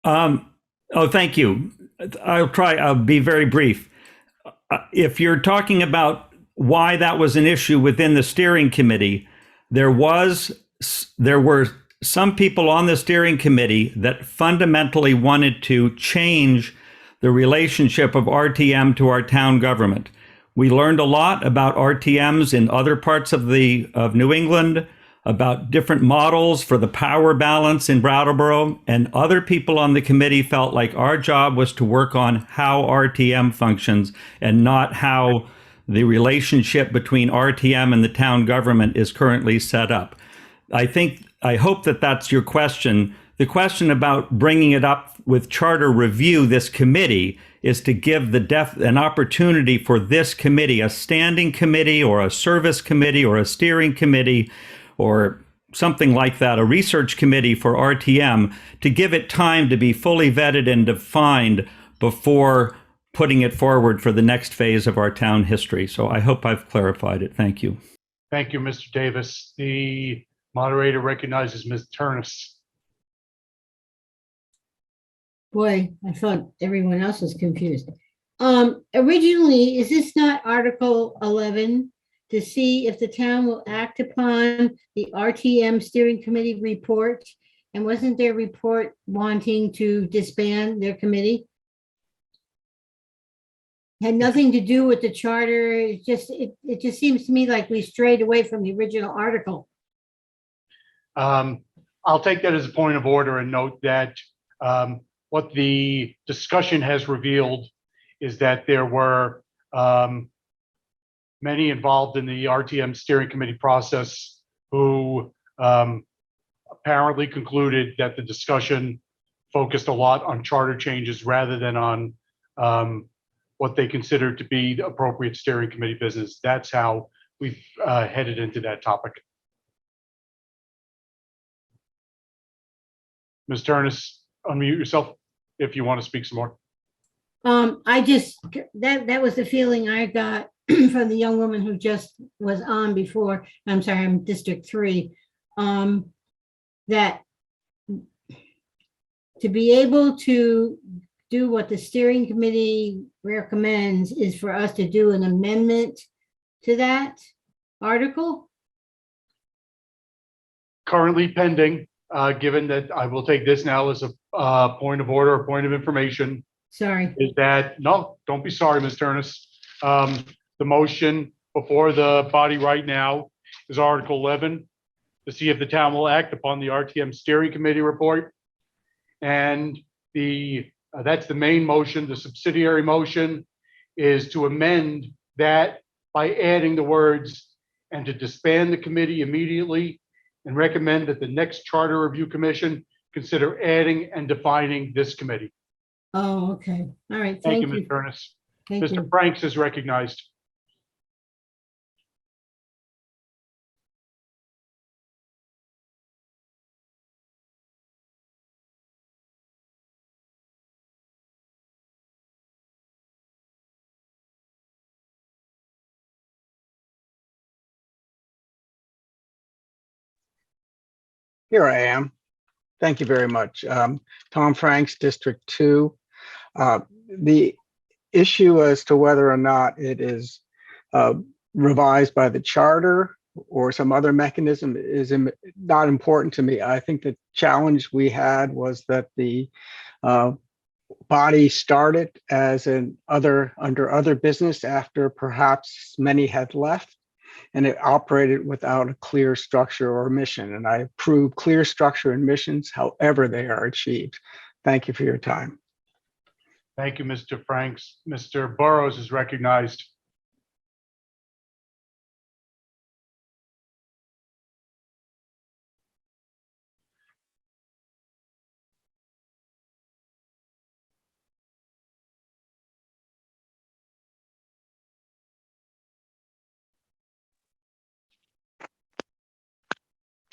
Oh, thank you. I'll be very brief. If you're talking about why that was an issue within the steering committee, there were some people on the steering committee that fundamentally wanted to change the relationship of RTM to our town government. We learned a lot about RTMs in other parts of New England, about different models for the power balance in Brattleboro, and other people on the committee felt like our job was to work on how RTM functions and not how the relationship between RTM and the town government is currently set up. I hope that that's your question. The question about bringing it up with charter review, this committee, is to give an opportunity for this committee, a standing committee or a service committee or a steering committee or something like that, a research committee for RTM, to give it time to be fully vetted and defined before putting it forward for the next phase of our town history. So I hope I've clarified it. Thank you. Thank you, Mr. Davis. The moderator recognizes Ms. Turnus. Boy, I thought everyone else was confused. Originally, is this not Article 11 to see if the town will act upon the RTM Steering Committee report? And wasn't their report wanting to disband their committee? Had nothing to do with the charter. It just seems to me like we strayed away from the original article. I'll take that as a point of order and note that what the discussion has revealed is that there were many involved in the RTM steering committee process who apparently concluded that the discussion focused a lot on charter changes rather than on what they considered to be the appropriate steering committee business. That's how we've headed into that topic. Ms. Turnus, unmute yourself if you want to speak some more. That was the feeling I got from the young woman who just was on before. I'm sorry, I'm District 3. That to be able to do what the steering committee recommends is for us to do an amendment to that article. Currently pending, given that I will take this now as a point of order, a point of information. Sorry. Is that, no, don't be sorry, Ms. Turnus. The motion before the body right now is Article 11, to see if the town will act upon the RTM Steering Committee report And that's the main motion. The subsidiary motion is to amend that by adding the words and to disband the committee immediately and recommend that the next Charter Review Commission consider adding and defining this committee. Oh, okay. All right. Thank you, Thank Ms. you. Furness. Thank Mr. you. Franks is recognized. Here I am. Thank you very much. Tom Franks, District 2. The issue as to whether or not it is revised by the charter or some other mechanism is not important to me. I think the challenge we had was that the body started as under other business after perhaps many had left, and it operated without a clear structure or mission. And I approve clear structure and missions, however they are achieved. Thank you for your time. Thank you, Mr. Franks. Mr. Burrows is recognized.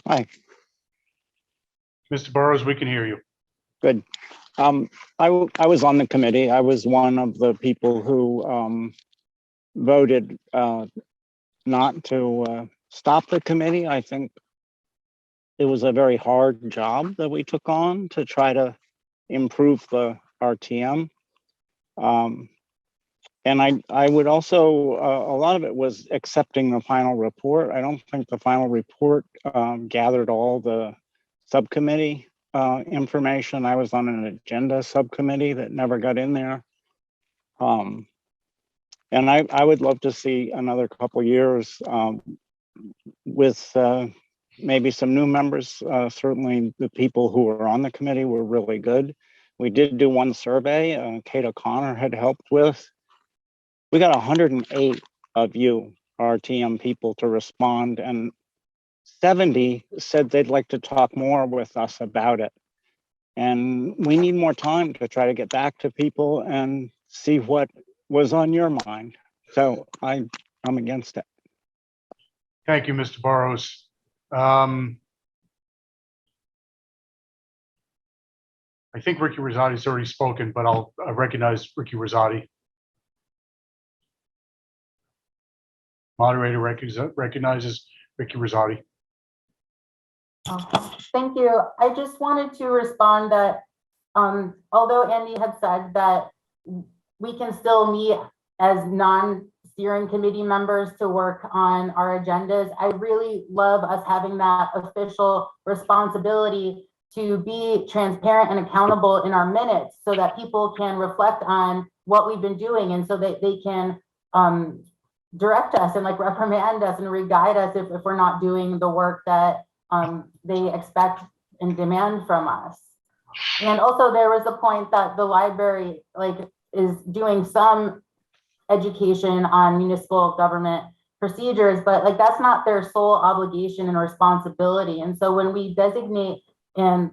Hi. Mr. Burrows, we can hear you. Good. I was on the committee. I was one of the people who voted not to stop the committee. I think it was a very hard job that we took on to try to improve the RTM. And I would also, a lot of it was accepting the final report. I don't think the final report gathered all the subcommittee information. I was on an agenda subcommittee that never got in there. And I would love to see another couple years with maybe some new members. Certainly the people who were on the committee were really good. We did do one survey, Kate O'Connor had helped with. We got 108 of you RTM people to respond, and 70 said they'd like to talk more with us about it. And we need more time to try to get back to people and see what was on your mind. So I'm against it. Thank you, Mr. Burrows. I think Ricky Rosati's already spoken, but I'll recognize Ricky Rosati. Moderator recognizes Ricky Rosati. Thank you. I just wanted to respond that although Andy had said that we can still meet as non-steering committee members to work on our agendas, I really love us having that official responsibility to be transparent and accountable in our minutes so that people can reflect on what we've been doing and so that they can direct us and like reprimand us and re-guide us if we're not doing the work that they expect and demand from us. And also there was a point that the library is doing some education on municipal government procedures, but that's not their sole obligation and responsibility. And so when we designate and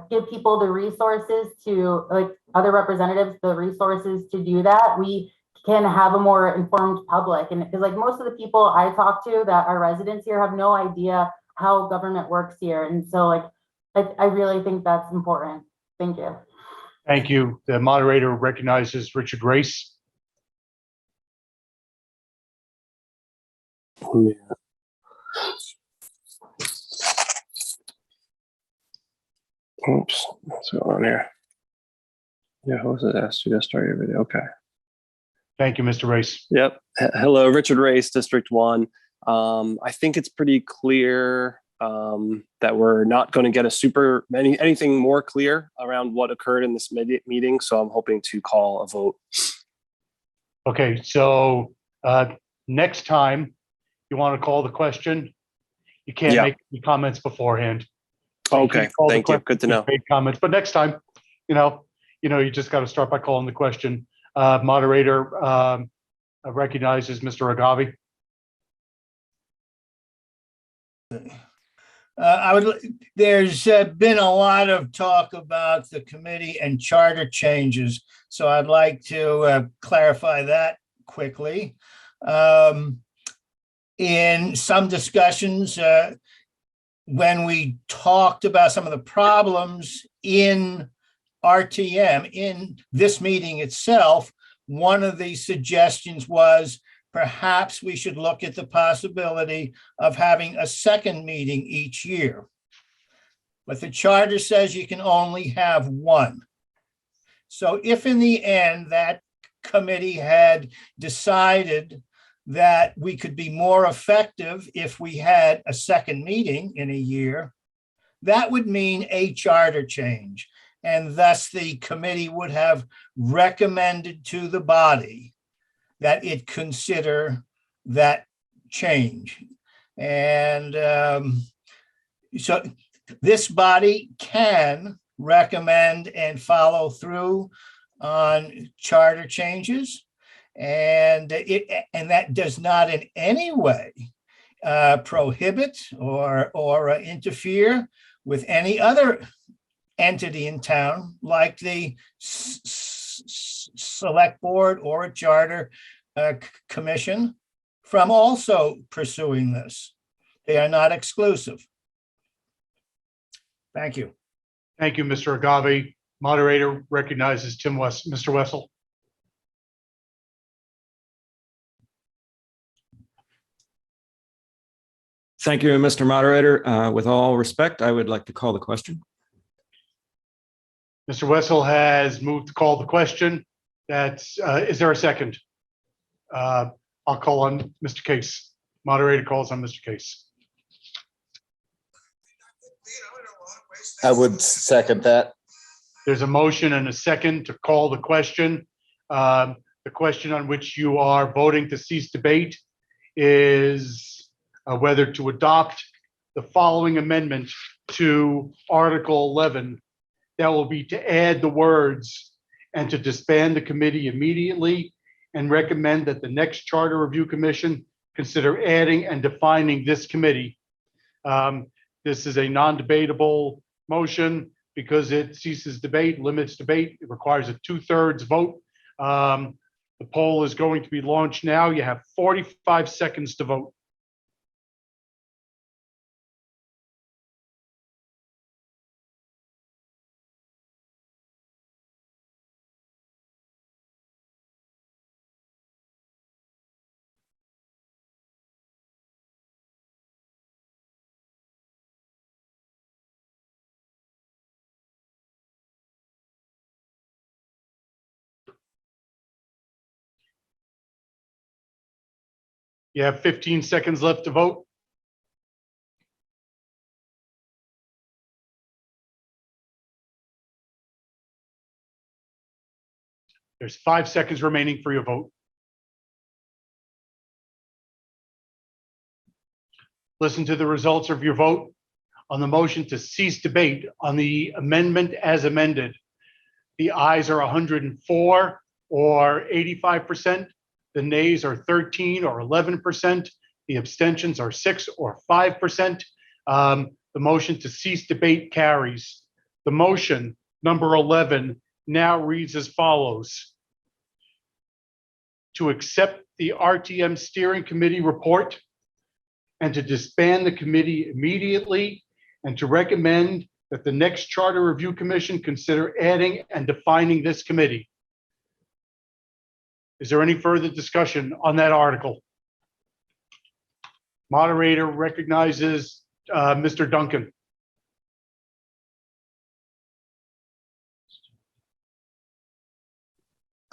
give people the resources to other representatives, the resources to do that, we can have a more informed public. And because most of the people I talk to that are residents here have no idea how government works here. And so I really think that's important. Thank you. Thank you. The moderator recognizes Richard Race. Oops, what's going on here? Yeah, who was it asked to start your video? Okay. Thank you, Mr. Race. Yep. Hello, Richard Race, District 1. I think it's pretty clear that we're not going to get anything more clear around what occurred in this meeting. So I'm hoping to call a vote. Okay, so next time you want to call the question, you can't make any comments beforehand. Okay, thank you. Good to know. Make comments, but next time, you just got to start by calling the question. Moderator recognizes Mr. Agave. There's been a lot of talk about the committee and charter changes, so I'd like to clarify that quickly. In some discussions, when we talked about some of the problems in RTM in this meeting itself, one of the suggestions was perhaps we should look at the possibility of having a second meeting each year. But the charter says you can only have one. So if in the end that committee had decided that we could be more effective if we had a second meeting in a year, that would mean a charter change. And thus the committee would have recommended to the body that it consider that change. And so this body can recommend and follow through on charter changes. And that does not in any way prohibit or interfere with any other entity in town, like the select board or a charter commission, from also pursuing this. They are not exclusive. Thank you. Thank you, Mr. Agave. Moderator recognizes Mr. Wessel. Thank you, Mr. Moderator. With all respect, I would like to call the question. Mr. Wessel has moved to call the question. Is there a second? I'll call on Mr. Case. Moderator calls on Mr. Case. I would second that. There's a motion and a second to call the question. The question on which you are voting to cease debate is whether to adopt the following amendment to Article 11. That will be to add the words "and to disband the committee immediately and recommend that the next Charter Review Commission consider adding and defining this committee." This is a non-debatable motion because it ceases debate, limits debate. It requires a 2/3 vote. The poll is going to be launched now. You have 45 seconds to vote. You have 15 seconds left to vote. There's 5 seconds remaining for your vote. Listen to the results of your vote on the motion to cease debate on the amendment as amended. The ayes are 104 or 85%. The nays are 13 or 11%. The abstentions are 6 or 5%. The motion to cease debate carries. The motion, number 11, now reads as follows: to accept the RTM Steering Committee report and to disband the committee immediately and to recommend that the next Charter Review Commission consider adding and defining this committee. Is there any further discussion on that article? Moderator recognizes Mr. Duncan.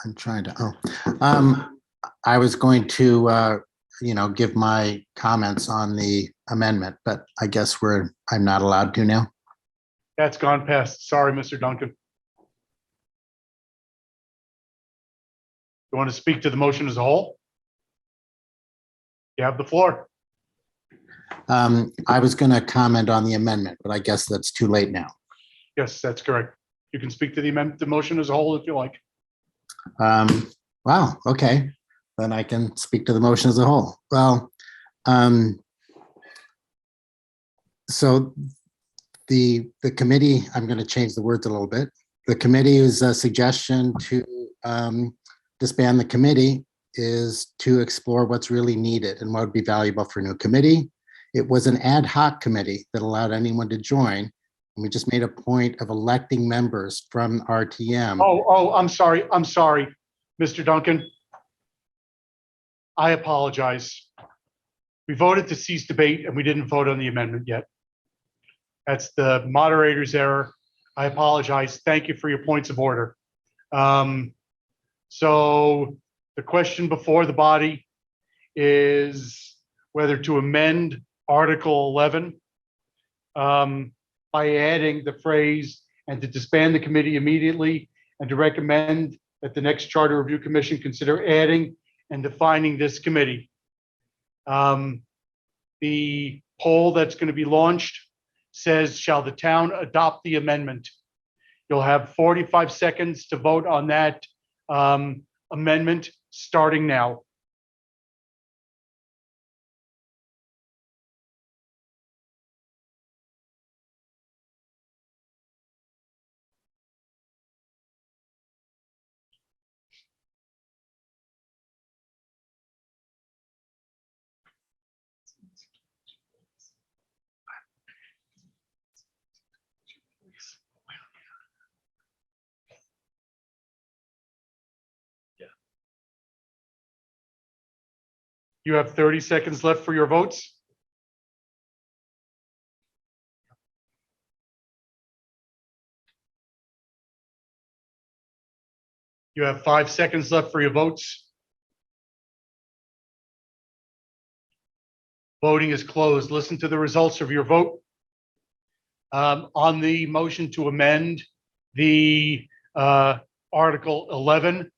I'm trying to, I was going to, give my comments on the amendment, but I guess I'm not allowed to now. That's gone past. Sorry, Mr. Duncan. You want to speak to the motion as a whole? You have the floor. I was going to comment on the amendment, but I guess that's too late now. Yes, that's correct. You can speak to the amendment, the motion as a whole if you like. Wow, okay. Then I can speak to the motion as a whole. Well, so the committee, I'm going to change the words a little bit. The committee's suggestion to disband the committee is to explore what's really needed and what would be valuable for a new committee. It was an ad hoc committee that allowed anyone to join. And we just made a point of electing members from RTM. Oh, I'm sorry. I'm sorry, Mr. Duncan. I apologize. We voted to cease debate and we didn't vote on the amendment yet. That's the moderator's error. I apologize. Thank you for your points of order. So the question before the body is whether to amend Article 11 by adding the phrase "and to disband the committee immediately," and to recommend that the next Charter Review Commission consider adding and defining this committee. The poll that's going to be launched says, "Shall the town adopt the amendment?" You'll have 45 seconds to vote on that amendment starting now. You have 30 seconds left for your votes. You have 5 seconds left for your votes. Voting is closed. Listen to the results of your vote. On the motion to amend the Article 11,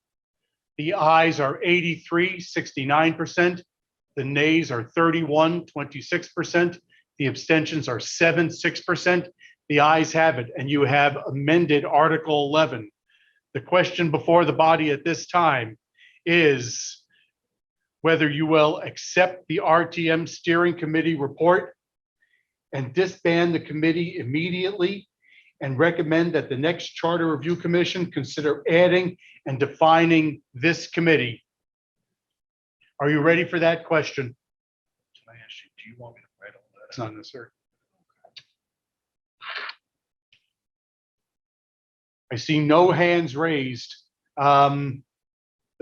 the ayes are 83, 69%. The nays are 31, 26%. The abstentions are 7, 6%. The ayes have it, and you have amended Article 11. The question before the body at this time is whether you will accept the RTM Steering Committee report and disband the committee immediately and recommend that the next Charter Review Commission consider adding and defining this committee. Are you ready for that question? Can I ask you, do you want me to write all that? It's not necessary. I see no hands raised. The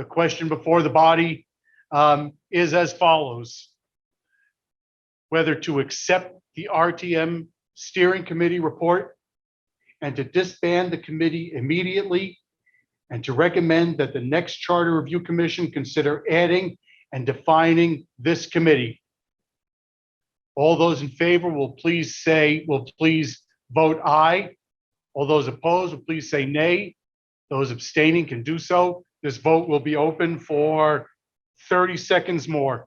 question before the body is as follows: whether to accept the RTM Steering Committee report and to disband the committee immediately and to recommend that the next Charter Review Commission consider adding and defining this committee. All those in favor will please vote aye. All those opposed will please say nay. Those abstaining can do so. This vote will be open for 30 seconds more.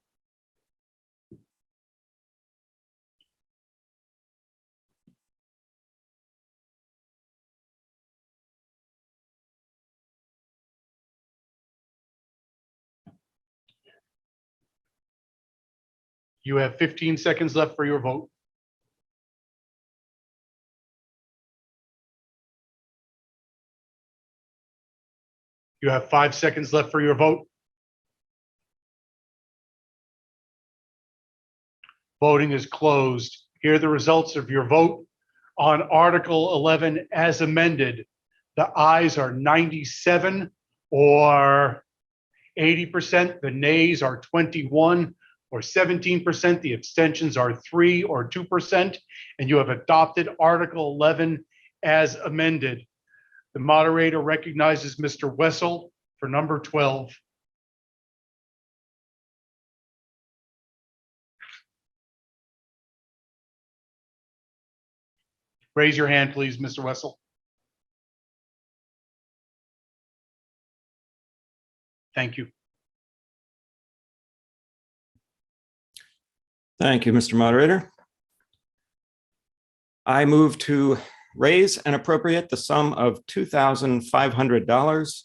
You have 15 seconds left for your vote. You have 5 seconds left for your vote. Voting is closed. Here are the results of your vote on Article 11 as amended. The ayes are 97 or 80%. The nays are 21 or 17%. The abstentions are 3 or 2%. And you have adopted Article 11 as amended. The moderator recognizes Mr. Wessel for number 12. Raise your hand, please, Mr. Wessel. Thank you. Thank you, Mr. Moderator. I move to raise and appropriate the sum of $2,500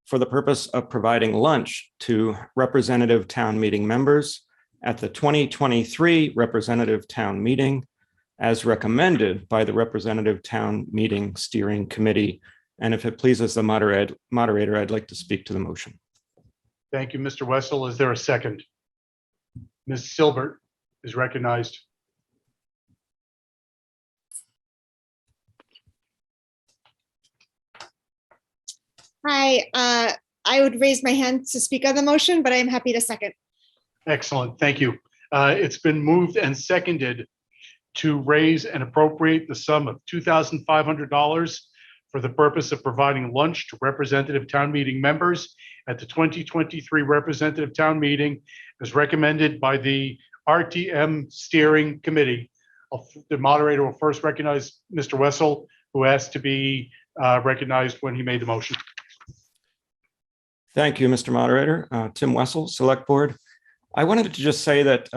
for the purpose of providing lunch to representative town meeting members at the 2023 representative town meeting as recommended by the representative town meeting steering committee. And if it pleases the moderator, I'd like to speak to the motion. Thank you, Mr. Wessel. Is there a second? Ms. Silbert is recognized. Hi, I would raise my hand to speak on the motion, but I am happy to second. Excellent, thank you. It's been moved and seconded to raise and appropriate the sum of $2,500 for the purpose of providing lunch to representative town meeting members at the 2023 representative town meeting as recommended by the RTM Steering Committee. The moderator will first recognize Mr. Wessel, who asked to be recognized when he made the motion. Thank you, Mr. Moderator. Tim Wessel, Select Board. I wanted to just say that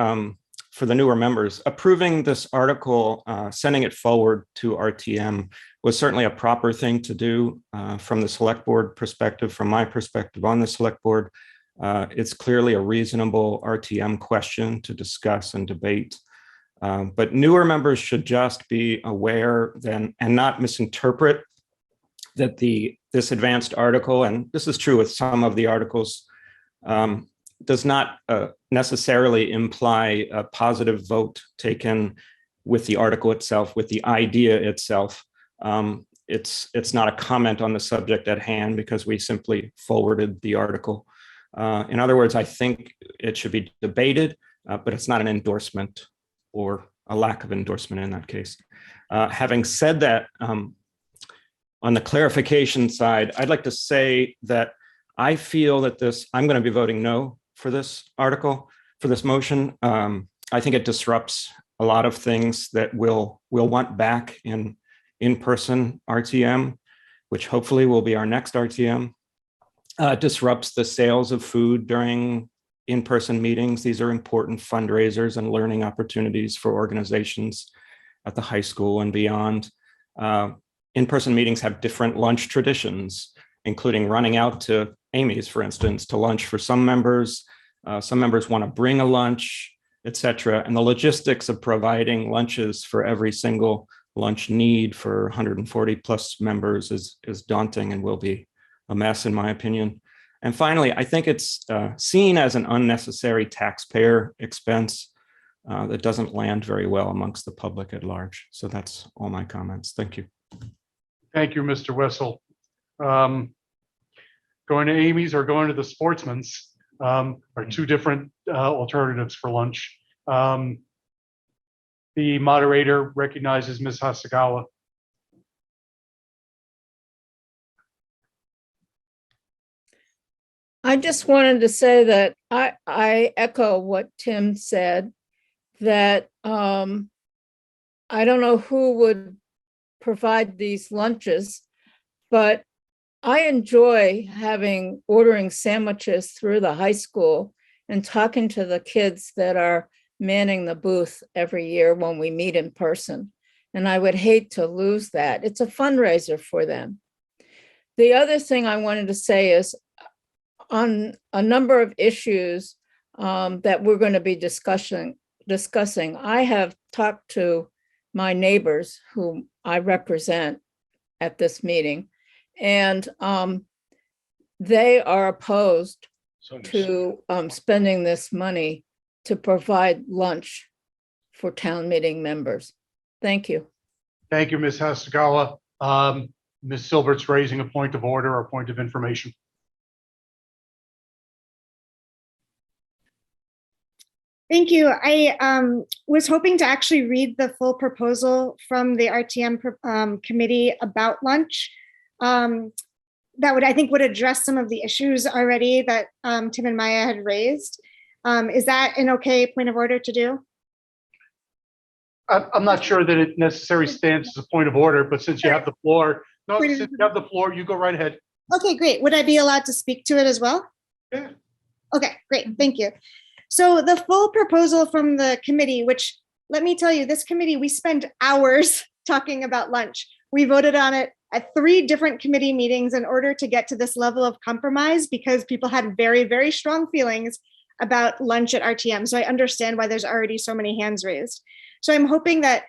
for the newer members, approving this article, sending it forward to RTM was certainly a proper thing to do from the Select Board perspective, from my perspective on the Select Board. It's clearly a reasonable RTM question to discuss and debate. But newer members should just be aware then and not misinterpret that this advanced article, and this is true with some of the articles, does not necessarily imply a positive vote taken with the article itself, with the idea itself. It's not a comment on the subject at hand because we simply forwarded the article. In other words, I think it should be debated, but it's not an endorsement or a lack of endorsement in that case. Having said that, on the clarification side, I'd like to say that I feel that I'm going to be voting no for this article, for this motion. I think it disrupts a lot of things that we'll want back in in-person RTM, which hopefully will be our next RTM. It disrupts the sales of food during in-person meetings. These are important fundraisers and learning opportunities for organizations at the high school and beyond. In-person meetings have different lunch traditions, including running out to Amy's, for instance, to lunch for some members. Some members want to bring a lunch, etc. And the logistics of providing lunches for every single lunch need for 140 plus members is daunting and will be a mess, in my opinion. And finally, I think it's seen as an unnecessary taxpayer expense that doesn't land very well amongst the public at large. So that's all my comments. Thank you. Thank you, Mr. Wessel. Going to Amy's or going to the Sportsman's are two different alternatives for lunch. The moderator recognizes Ms. Hasagawa. I just wanted to say that I echo what Tim said, that I don't know who would provide these lunches, but I enjoy ordering sandwiches through the high school and talking to the kids that are manning the booth every year when we meet in person. And I would hate to lose that. It's a fundraiser for them. The other thing I wanted to say is on a number of issues that we're going to be discussing, I have talked to my neighbors whom I represent at this meeting, and they are opposed to spending this money to provide lunch for town meeting members. Thank you. Thank you, Ms. Hasagawa. Ms. Silbert's raising a point of order or point of information. Thank you. I was hoping to actually read the full proposal from the RTM committee about lunch. That would, I think, would address some of the issues already that Tim and Maya had raised. Is that an okay point of order to do? I'm not sure that it necessarily stands as a point of order, but since you have the floor, since you have the floor, you go right ahead. Okay, great. Would I be allowed to speak to it as well? Yeah. Okay, great. Thank you. So the full proposal from the committee, which let me tell you, this committee, we spend hours talking about lunch. We voted on it at 3 different committee meetings in order to get to this level of compromise because people had very, very strong feelings about lunch at RTM. So I understand why there's already so many hands raised. So I'm hoping that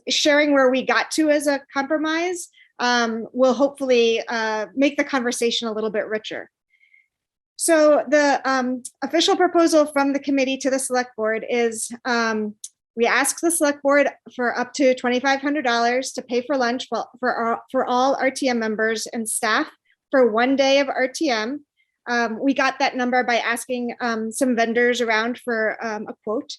sharing where we got to as a compromise will hopefully make the conversation a little bit richer. So the official proposal from the committee to the select board is we ask the select board for up to $2,500 to pay for lunch for all RTM members and staff for 1 day of RTM. We got that number by asking some vendors around for a quote.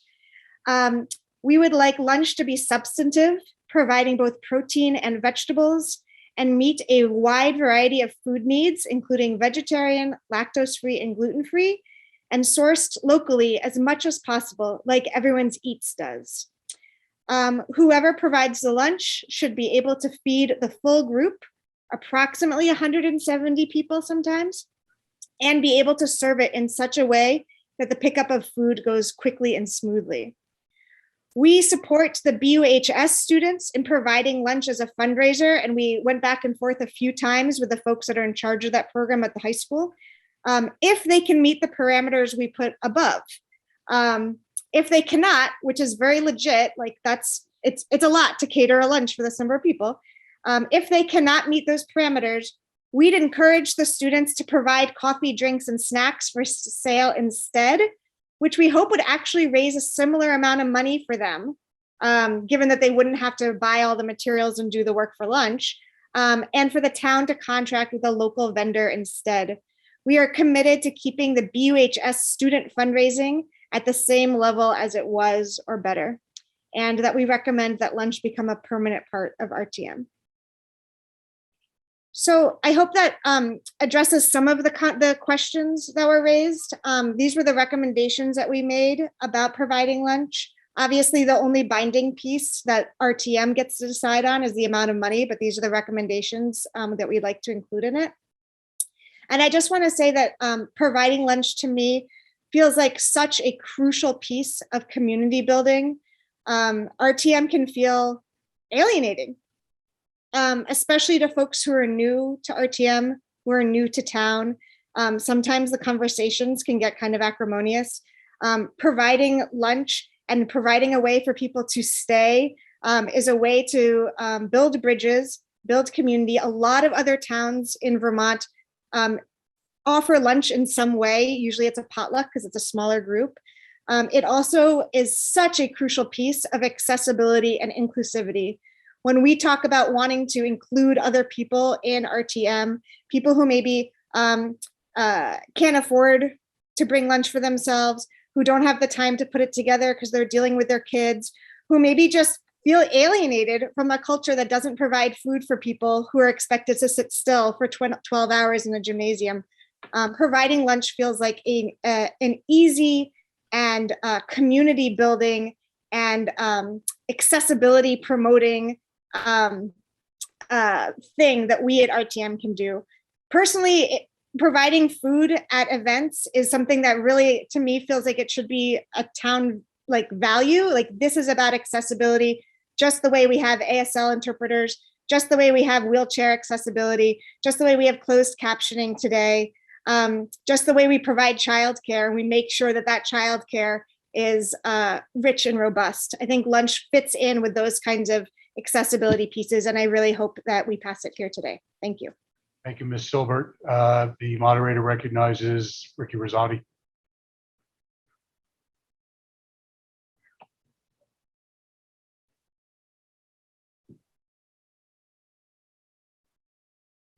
We would like lunch to be substantive, providing both protein and vegetables, and meet a wide variety of food needs, including vegetarian, lactose-free, and gluten-free, and sourced locally as much as possible, like Everyone's Eats does. Whoever provides the lunch should be able to feed the full group, approximately 170 people sometimes, and be able to serve it in such a way that the pickup of food goes quickly and smoothly. We support the BUHS students in providing lunch as a fundraiser, and we went back and forth a few times with the folks that are in charge of that program at the high school, if they can meet the parameters we put above. If they cannot, which is very legit, like it's a lot to cater a lunch for this number of people. If they cannot meet those parameters, we'd encourage the students to provide coffee, drinks, and snacks for sale instead, which we hope would actually raise a similar amount of money for them, given that they wouldn't have to buy all the materials and do the work for lunch, and for the town to contract with a local vendor instead. We are committed to keeping the BUHS student fundraising at the same level as it was or better, and that we recommend that lunch become a permanent part of RTM. So I hope that addresses some of the questions that were raised. These were the recommendations that we made about providing lunch. Obviously, the only binding piece that RTM gets to decide on is the amount of money, but these are the recommendations that we'd like to include in it. And I just want to say that providing lunch to me feels like such a crucial piece of community building. RTM can feel alienating. Especially to folks who are new to RTM, who are new to town. Sometimes the conversations can get kind of acrimonious. Providing lunch and providing a way for people to stay is a way to build bridges, build community. A lot of other towns in Vermont offer lunch in some way. Usually it's a potluck because it's a smaller group. It also is such a crucial piece of accessibility and inclusivity. When we talk about wanting to include other people in RTM, people who maybe can't afford to bring lunch for themselves, who don't have the time to put it together because they're dealing with their kids, who maybe just feel alienated from a culture that doesn't provide food for people who are expected to sit still for 12 hours in a gymnasium. Providing lunch feels like an easy and community building and accessibility promoting thing that we at RTM can do. Personally, providing food at events is something that really, to me, feels like it should be a town like value. Like this is about accessibility, just the way we have ASL interpreters, just the way we have wheelchair accessibility, just the way we have closed captioning today, just the way we provide childcare. We make sure that that childcare is rich and robust. I think lunch fits in with those kinds of accessibility pieces, and I really hope that we pass it here today. Thank you. Thank you, Ms. Silbert. The moderator recognizes Ricky Rosati.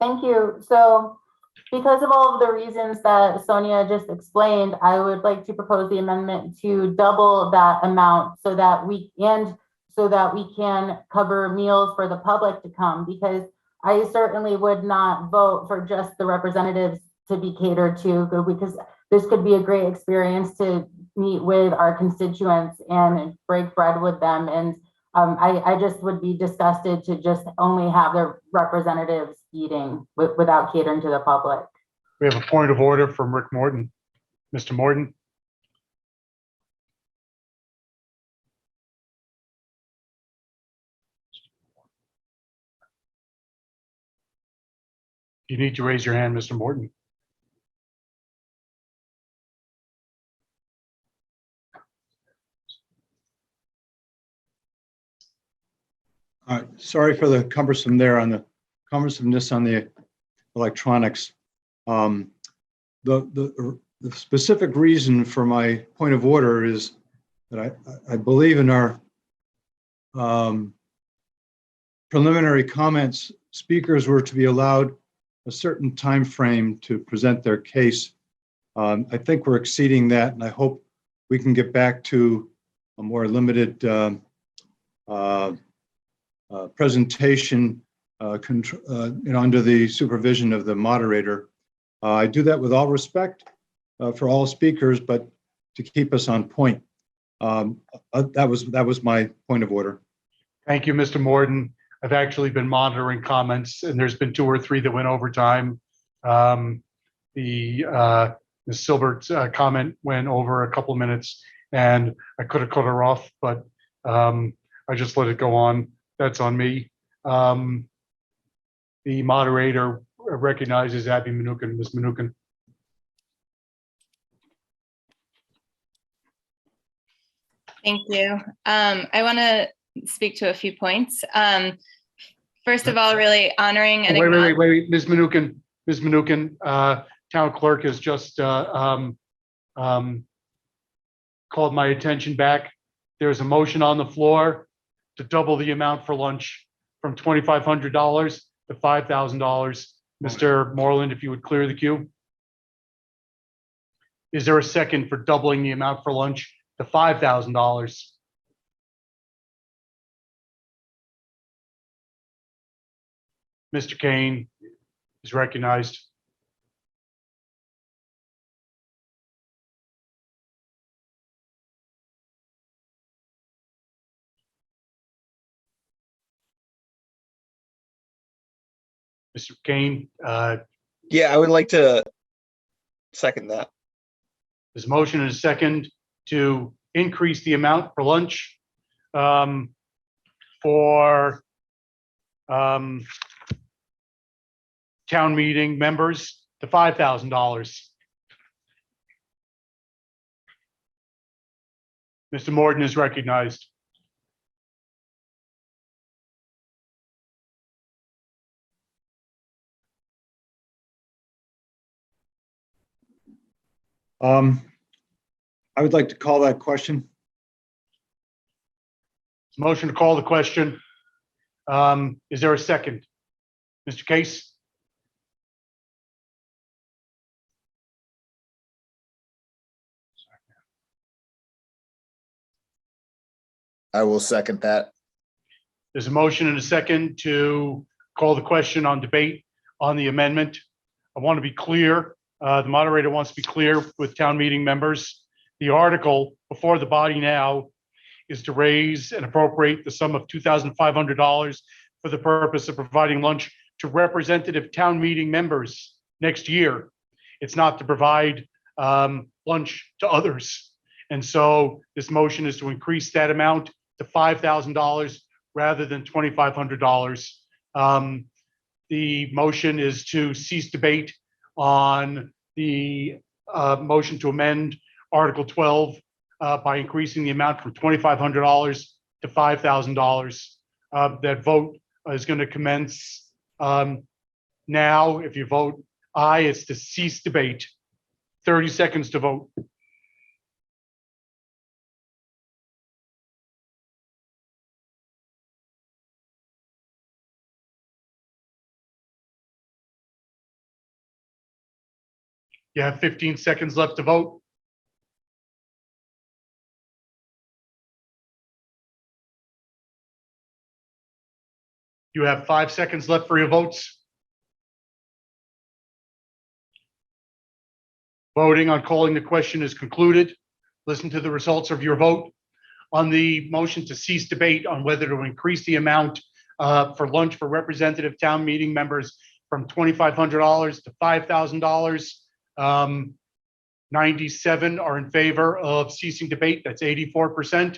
Thank you. So because of all of the reasons that Sonia just explained, I would like to propose the amendment to double that amount so that we can cover meals for the public to come, because I certainly would not vote for just the representatives to be catered to, because this could be a great experience to meet with our constituents and break bread with them. And I just would be disgusted to just only have their representatives eating without catering to the public. We have a point of order from Rick Morton. Mr. Morton. You need to raise your hand, Mr. Morton. Sorry for the cumbersomeness on the electronics. The specific reason for my point of order is that I believe in our preliminary comments, speakers were to be allowed a certain time frame to present their case. I think we're exceeding that, and I hope we can get back to a more limited presentation under the supervision of the moderator. I do that with all respect for all speakers, but to keep us on point. That was my point of order. Thank you, Mr. Morton. I've actually been monitoring comments, and there's been 2 or 3 that went over time. Ms. Silbert's comment went over a couple of minutes, and I could have cut her off, but I just let it go on. That's on me. The moderator recognizes Abby Mnookin. Ms. Mnookin. Thank you. I want to speak to a few points. First of all, really honoring and wait, Ms. Mnookin. Ms. Mnookin, Town Clerk has just called my attention back. There's a motion on the floor to double the amount for lunch from $2,500 to $5,000. Mr. Moreland, if you would clear the queue. Is there a second for doubling the amount for lunch to $5,000? Mr. Kane is recognized. Mr. Kane. Yeah, I would like to second that. There's a motion and a second to increase the amount for lunch for town meeting members to $5,000. Mr. Morton is recognized. I would like to call that question. Motion to call the question. Is there a second? Mr. Case? I will second that. There's a motion and a second to call the question on debate on the amendment. I want to be clear. The moderator wants to be clear with town meeting members. The article before the body now is to raise and appropriate the sum of $2,500 for the purpose of providing lunch to representative town meeting members next year. It's not to provide lunch to others. And so this motion is to increase that amount to $5,000 rather than $2,500. The motion is to cease debate on the motion to amend Article 12 by increasing the amount from $2,500 to $5,000. That vote is going to commence now. If you vote aye, it's to cease debate. 30 seconds to vote. You have 15 seconds left to vote. You have 5 seconds left for your votes. Voting on calling the question is concluded. Listen to the results of your vote. On the motion to cease debate on whether to increase the amount for lunch for representative town meeting members from $2,500 to $5,000. 97 are in favor of ceasing debate. That's 84%.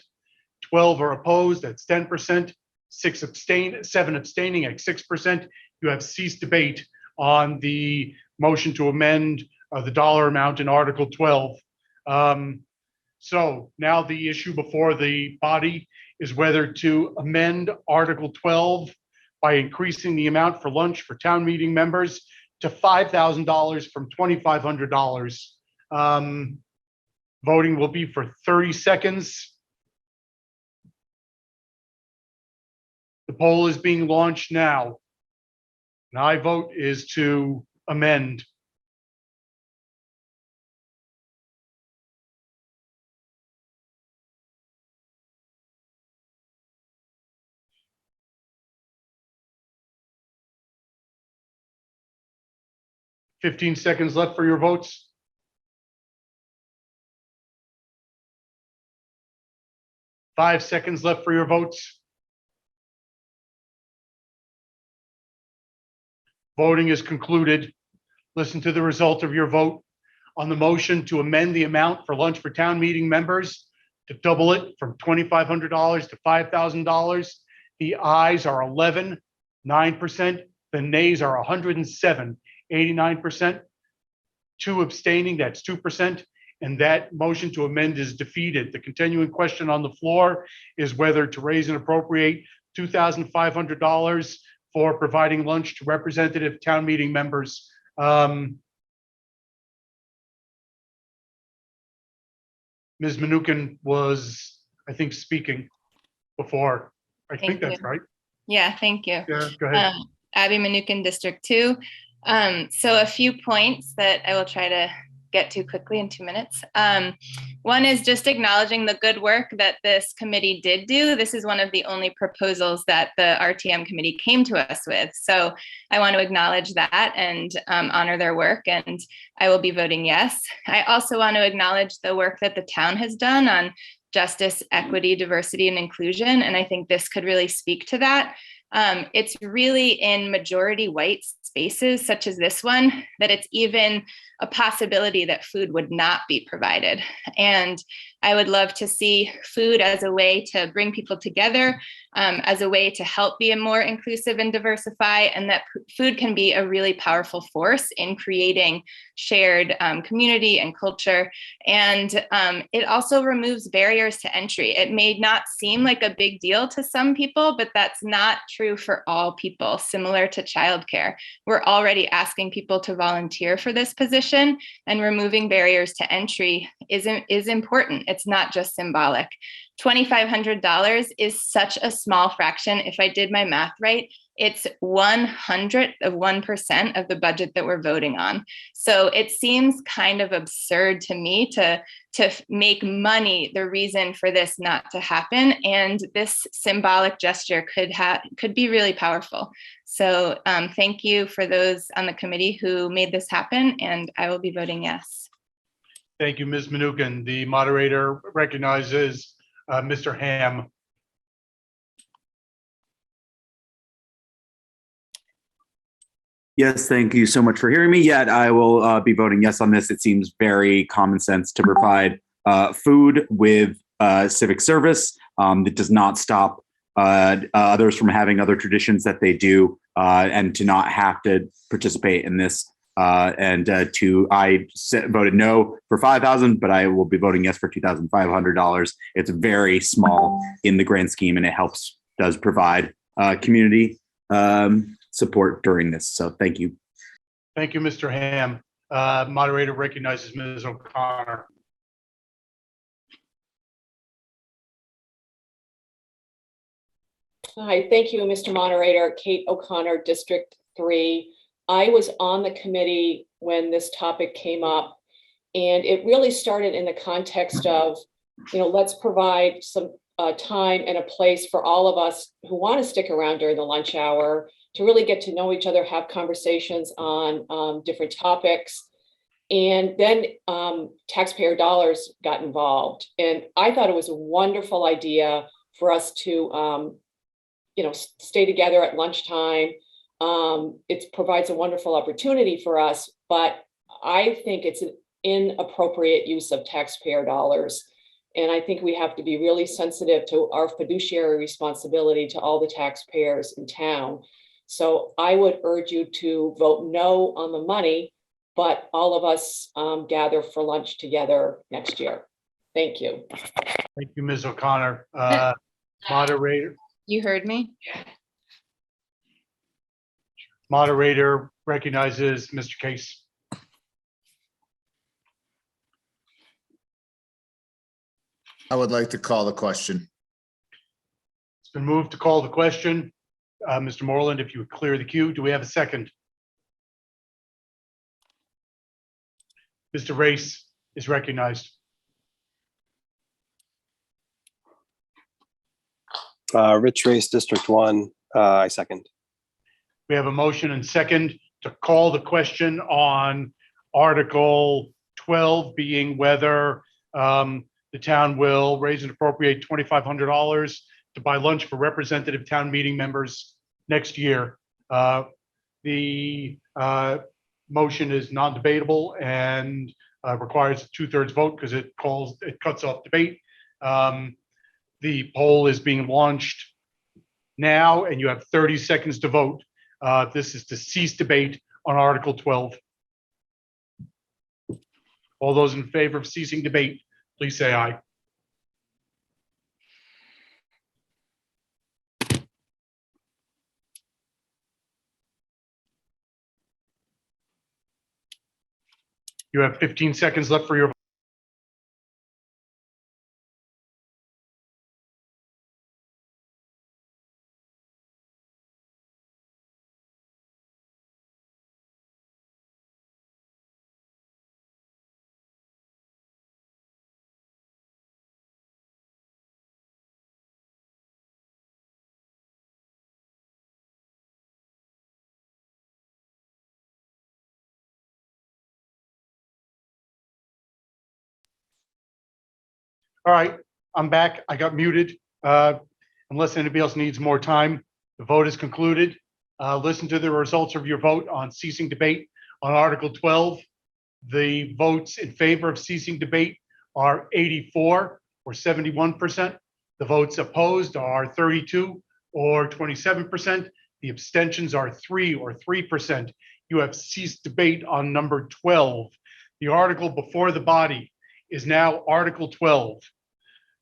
12 are opposed. That's 10%. 7 abstaining at 6%. You have ceased debate on the motion to amend the dollar amount in Article 12. So now the issue before the body is whether to amend Article 12 by increasing the amount for lunch for town meeting members to $5,000 from $2,500. Voting will be for 30 seconds. The poll is being launched now. And I vote is to amend. Fifteen seconds left for your votes. Five seconds left for your votes. Voting is concluded. Listen to the result of your vote on the motion to amend the amount for lunch for town meeting members to double it from $2,500 to $5,000. The ayes are 11, 9%. The nays are 107, 89%. 2 abstaining, that's 2%. And that motion to amend is defeated. The continuing question on the floor is whether to raise and appropriate $2,500 for providing lunch to representative town meeting members. Ms. Manukin was, I think, speaking before. I think that's right. Yeah, thank you. Yeah, go ahead. Abby Manukin, District 2. So a few points that I will try to get to quickly in 2 minutes. One is just acknowledging the good work that this committee did do. This is one of the only proposals that the RTM committee came to us with. So I want to acknowledge that and honor their work, and I will be voting yes. I also want to acknowledge the work that the town has done on justice, equity, diversity, and inclusion. And I think this could really speak to that. It's really in majority white spaces such as this one that it's even a possibility that food would not be provided. And I would love to see food as a way to bring people together, as a way to help be more inclusive and diversify, and that food can be a really powerful force in creating shared community and culture. And it also removes barriers to entry. It may not seem like a big deal to some people, but that's not true for all people. Similar to childcare, we're already asking people to volunteer for this position, and removing barriers to entry is important. It's not just symbolic. $2,500 is such a small fraction. If I did my math right, it's 1/100 of 1% of the budget that we're voting on. So it seems kind of absurd to me to make money the reason for this not to happen. And this symbolic gesture could be really powerful. So thank you for those on the committee who made this happen, and I will be voting yes. Thank you, Ms. Manukin. The moderator recognizes Mr. Ham. Yes, thank you so much for hearing me. Yeah, I will be voting yes on this. It seems very common sense to provide food with civic service. That does not stop others from having other traditions that they do, and to not have to participate in this. I voted no for $5,000, but I will be voting yes for $2,500. It's very small in the grand scheme, and it does provide community support during this. So thank you. Thank you, Mr. Ham. Moderator recognizes Ms. O'Connor. Hi, thank you, Mr. Moderator. Kate O'Connor, District 3. I was on the committee when this topic came up, and it really started in the context of, let's provide some time and a place for all of us who want to stick around during the lunch hour to really get to know each other, have conversations on different topics. And then taxpayer dollars got involved. And I thought it was a wonderful idea for us to, stay together at lunchtime. It provides a wonderful opportunity for us, but I think it's an inappropriate use of taxpayer dollars. And I think we have to be really sensitive to our fiduciary responsibility to all the taxpayers in town. So I would urge you to vote no on the money, but all of us gather for lunch together next year. Thank you. Thank you, Ms. O'Connor. Moderator, You heard me? moderator recognizes Mr. Case. I would like to call the question. It's been moved to call the question. Mr. Moreland, if you would clear the queue. Do we have a second? Mr. Race is recognized. Rich Race, District 1, I second. We have a motion and second to call the question on Article 12 being whether the town will raise and appropriate $2,500 to buy lunch for representative town meeting members next year. The motion is non-debatable and requires a 2/3 vote because it cuts off debate. The poll is being launched now, and you have 30 seconds to vote. This is to cease debate on Article 12. All those in favor of ceasing debate, please say aye. You have 15 seconds left for your vote. All right, I'm back. I got muted. Unless anybody else needs more time, the vote is concluded. Listen to the results of your vote on ceasing debate on Article 12. The votes in favor of ceasing debate are 84 or 71%. The votes opposed are 32 or 27%. The abstentions are 3 or 3%. You have ceased debate on number 12. The article before the body is now Article 12,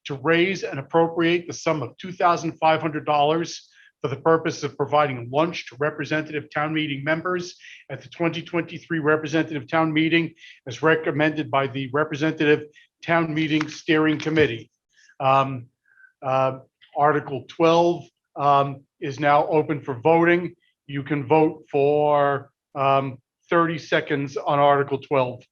to raise and appropriate the sum of $2,500 for the purpose of providing lunch to representative town meeting members at the 2023 representative town meeting as recommended by the representative town meeting steering committee. Article 12 is now open for voting. You can vote for 30 seconds on Article 12.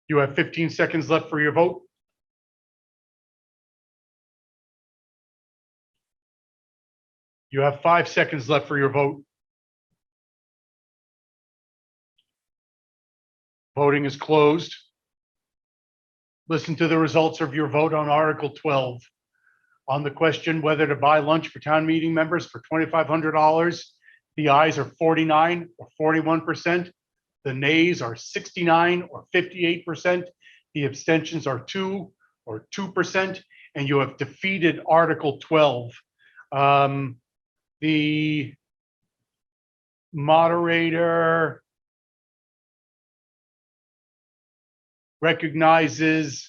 You have 15 seconds left for your vote. You have 5 seconds left for your vote. Voting is closed. Listen to the results of your vote on Article 12. On the question whether to buy lunch for town meeting members for $2,500, the ayes are 49 or 41%. The nays are 69 or 58%. The abstentions are 2 or 2%, and you have defeated Article 12. The moderator recognizes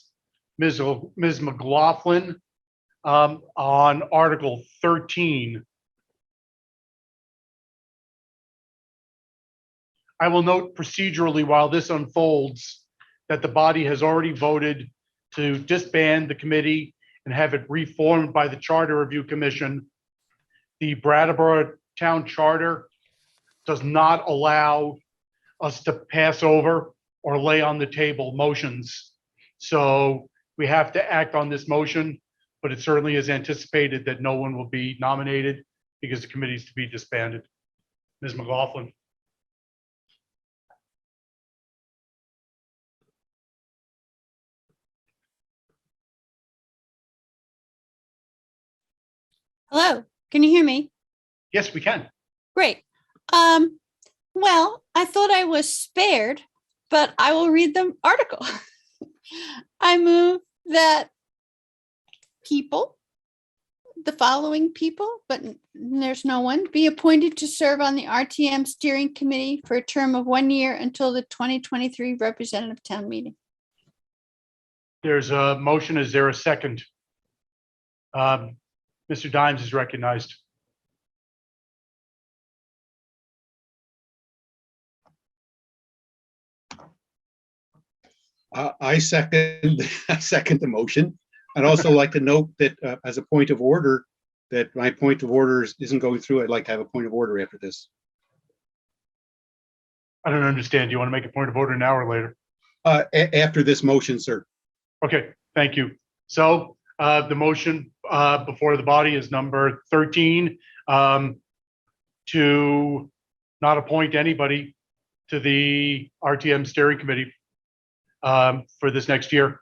Ms. McLaughlin on Article 13. I will note procedurally while this unfolds that the body has already voted to disband the committee and have it reformed by the Charter Review Commission. The Brattleboro Town Charter does not allow us to pass over or lay on the table motions. So we have to act on this motion, but it certainly is anticipated that no one will be nominated because the committee is to be disbanded. Ms. McLaughlin. Hello, can you hear me? Yes, we can. Great. Well, I thought I was spared, but I will read the article. I move that people, the following people, but there's no one, be appointed to serve on the RTM Steering Committee for a term of 1 year until the 2023 Representative Town Meeting. There's a motion. Is there a second? Mr. Dimes is recognized. I second, I second the motion. I'd also like to note that as a point of order, that my point of order isn't going through. I'd like to have a point of order after this. I don't understand. Do you want to make a point of order now or later? After this motion, sir. Okay, thank you. So the motion before the body is number 13, to not appoint anybody to the RTM Steering Committee for this next year.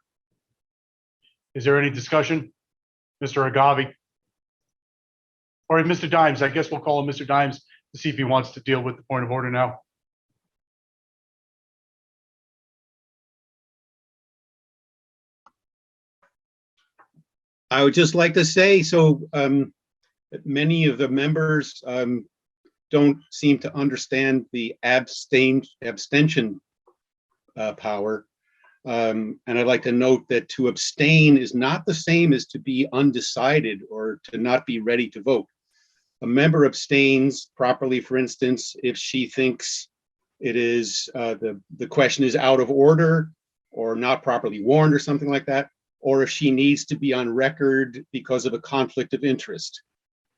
Is there any discussion? Mr. Agavi? Or Mr. Dimes, I guess we'll call him Mr. Dimes to see if he wants to deal with the point of order now. I would just like to say, so many of the members don't seem to understand the abstention power. And I'd like to note that to abstain is not the same as to be undecided or to not be ready to vote. A member abstains properly, for instance, if she thinks it is the question is out of order or not properly warned or something like that, or if she needs to be on record because of a conflict of interest.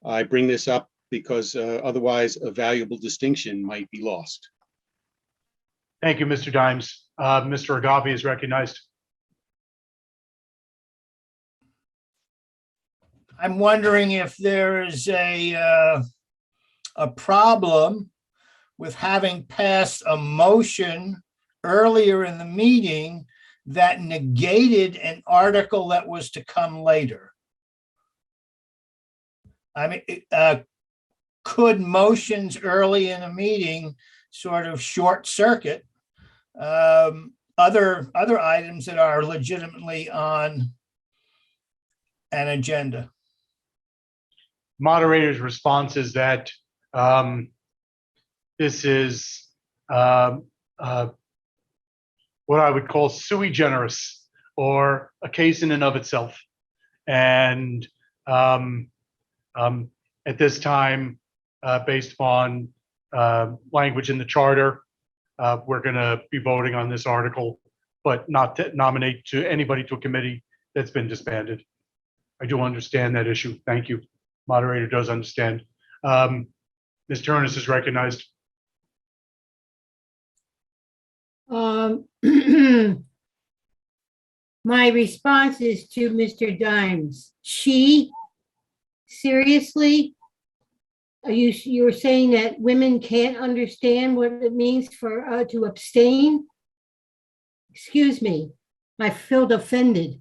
I bring this up because otherwise a valuable distinction might be lost. Thank you, Mr. Dimes. Mr. Agavi is recognized. I'm wondering if there is a problem with having passed a motion earlier in the meeting that negated an article that was to come later. I mean, could motions early in a meeting sort of short circuit other items that are legitimately on an agenda? Moderator's response is that this is what I would call sui generis, or a case in and of itself. And at this time, based upon language in the charter, we're going to be voting on this article, but not to nominate to anybody to a committee that's been disbanded. I do understand that issue. Thank you. Moderator does understand. Ms. Turnus is recognized. My response is to Mr. Dimes. Seriously? You're saying that women can't understand what it means for to abstain? Excuse me, I feel offended.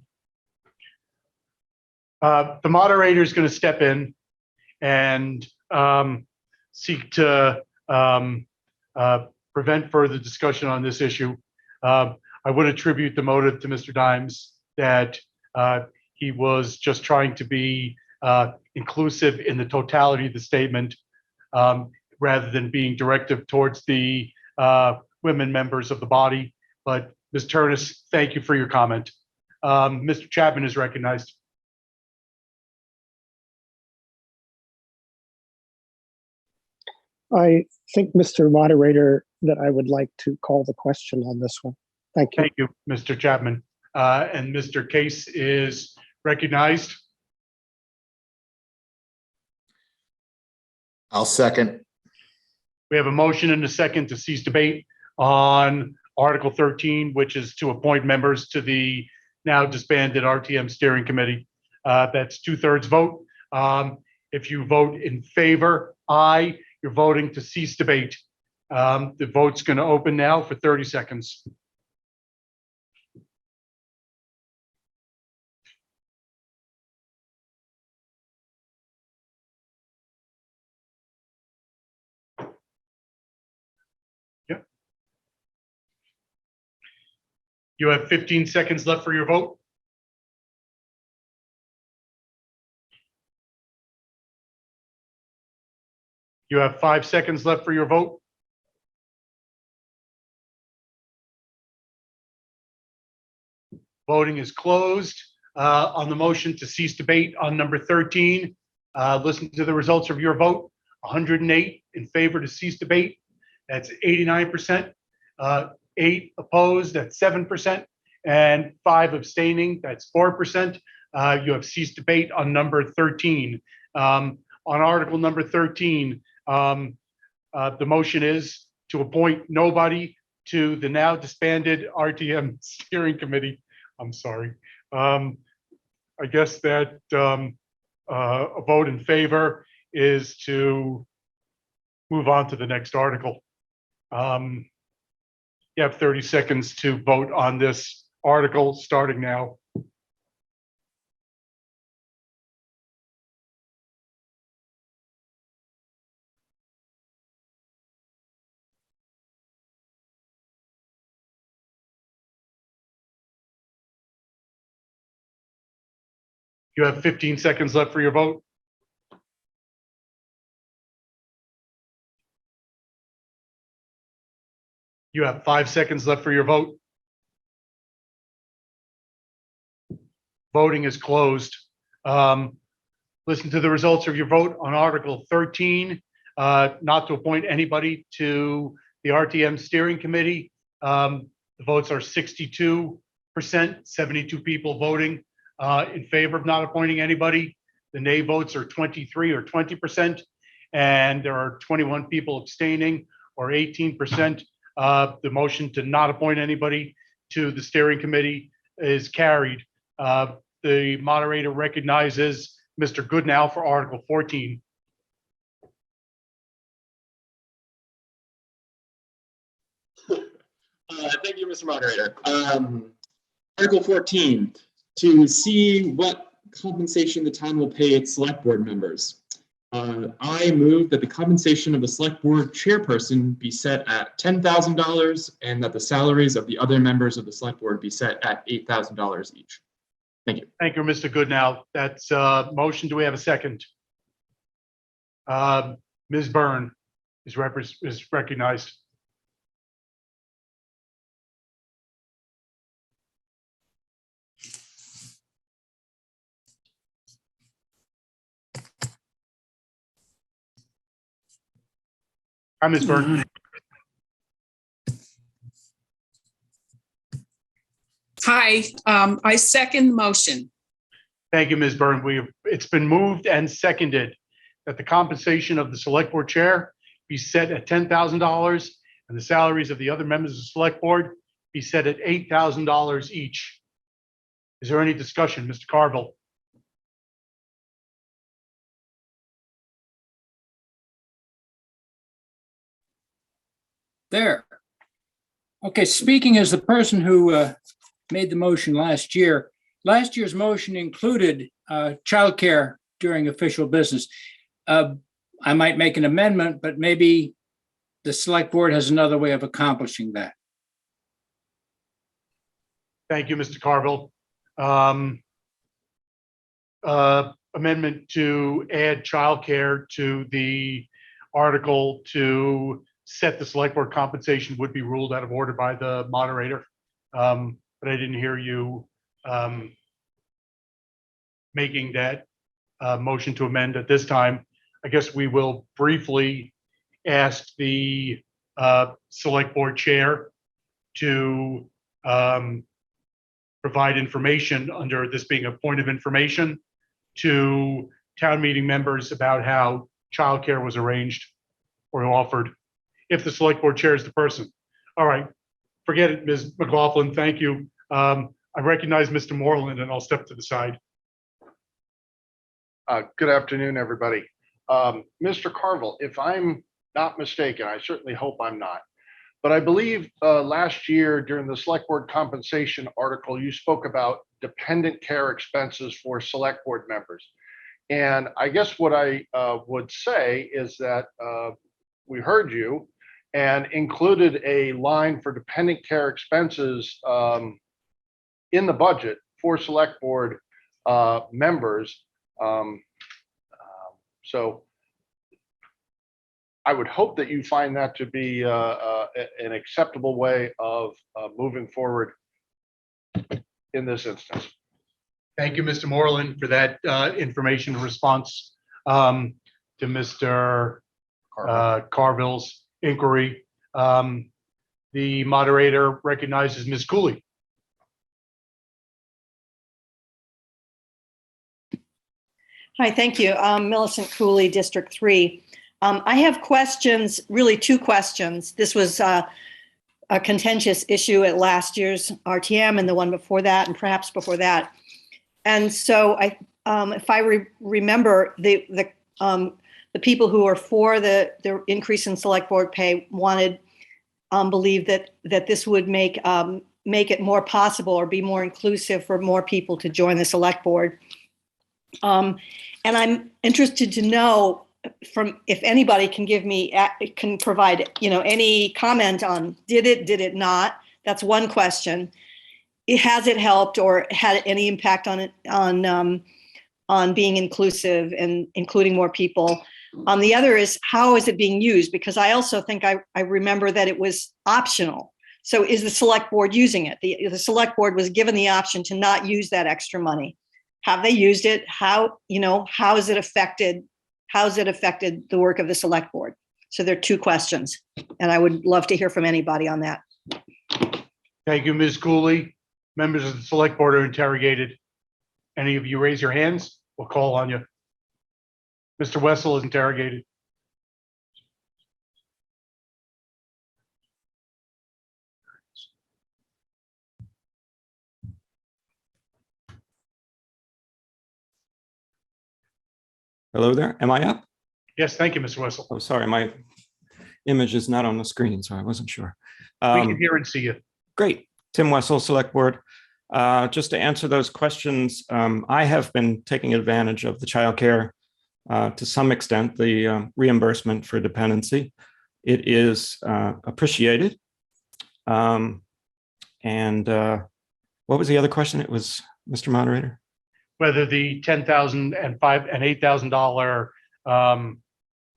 The moderator is going to step in and seek to prevent further discussion on this issue. I would attribute the motive to Mr. Dimes that he was just trying to be inclusive in the totality of the statement, rather than being directive towards the women members of the body. But Ms. Turnus, thank you for your comment. Mr. Chapman is recognized. I think, Mr. Moderator, that I would like to call the question on this one. Thank you. Thank you, Mr. Chapman. And Mr. Case is recognized. I'll second. We have a motion and a second to cease debate on Article 13, which is to appoint members to the now disbanded RTM Steering Committee. That's 2/3 vote. If you vote in favor, aye, you're voting to cease debate. The vote's going to open now for 30 seconds. You have 15 seconds left for your vote. You have 5 seconds left for your vote. Voting is closed. On the motion to cease debate on number 13, listen to the results of your vote. 108 in favor to cease debate. That's 89%. 8 opposed, that's 7%. And 5 abstaining, that's 4%. You have ceased debate on number 13. On article number 13, the motion is to appoint nobody to the now disbanded RTM Steering Committee. I'm sorry. I guess that a vote in favor is to move on to the next article. You have 30 seconds to vote on this article starting now. You have 15 seconds left for your vote. You have 5 seconds left for your vote. Voting is closed. Listen to the results of your vote on Article 13, not to appoint anybody to the RTM Steering Committee. The votes are 62%, 72 people voting in favor of not appointing anybody. The nay votes are 23 or 20%, and there are 21 people abstaining, or 18%. The motion to not appoint anybody to the steering committee is carried. The moderator recognizes Mr. Goodnow for Article 14. Thank you, Mr. Moderator. Article 14, to see what compensation the town will pay its select board members. I move that the compensation of the select board chairperson be set at $10,000 and that the salaries of the other members of the select board be set at $8,000 each. Thank you. Thank you, Mr. Goodnow. That's a motion. Do we have a second? Ms. Byrne is recognized. Hi, Ms. Byrne. Hi, I second the motion. Thank you, Ms. Byrne. It's been moved and seconded that the compensation of the select board chair be set at $10,000 and the salaries of the other members of the select board be set at $8,000 each. Is there any discussion, Mr. Carville? There. Okay, speaking as the person who made the motion last year, last year's motion included childcare during official business. I might make an amendment, but maybe the select board has another way of accomplishing that. Thank you, Mr. Carville. Amendment to add childcare to the article to set the select board compensation would be ruled out of order by the moderator. But I didn't hear you making that motion to amend at this time. I guess we will briefly ask the select board chair to provide information under this being a point of information to town meeting members about how childcare was arranged or offered, if the select board chair is the person. All right, forget it, Ms. McLaughlin, thank you. I recognize Mr. Moreland and I'll step to the side. Good afternoon, everybody. Mr. Carville, if I'm not mistaken, I certainly hope I'm not, but I believe last year during the select board compensation article, you spoke about dependent care expenses for select board members. And I guess what I would say is that we heard you and included a line for dependent care expenses in the budget for select board members. So I would hope that you find that to be an acceptable way of moving forward in this instance. Thank you, Mr. Moreland, for that information response to Mr. Carville's inquiry. The moderator recognizes Ms. Cooley. Hi, thank you. Millicent Cooley, District 3. I have questions, really two questions. This was a contentious issue at last year's RTM and the one before that, and perhaps before that. And so if I remember, the people who are for the increase in select board pay believed that this would make it more possible or be more inclusive for more people to join the select board. And I'm interested to know if anybody can provide, any comment on did it not? That's one question. Has it helped or had any impact on being inclusive and including more people? The other is, how is it being used? Because I also think I remember that it was optional. So is the select board using it? The select board was given the option to not use that extra money. Have they used it? How has it affected the work of the select board? So there are two questions, and I would love to hear from anybody on that. Thank you, Ms. Cooley. Members of the select board are interrogated. Any of you raise your hands, we'll call on you. Mr. Wessel is interrogated. Hello there. Am I up? Yes, thank you, Mr. Wessel. Oh, sorry, my image is not on the screen, so I wasn't sure. We can hear and see you. Great. Tim Wessel, Select Board. Just to answer those questions, I have been taking advantage of the childcare to some extent, the reimbursement for dependency. It is appreciated. And what was the other question? It was, Mr. Moderator? Whether the $10,000 and $8,000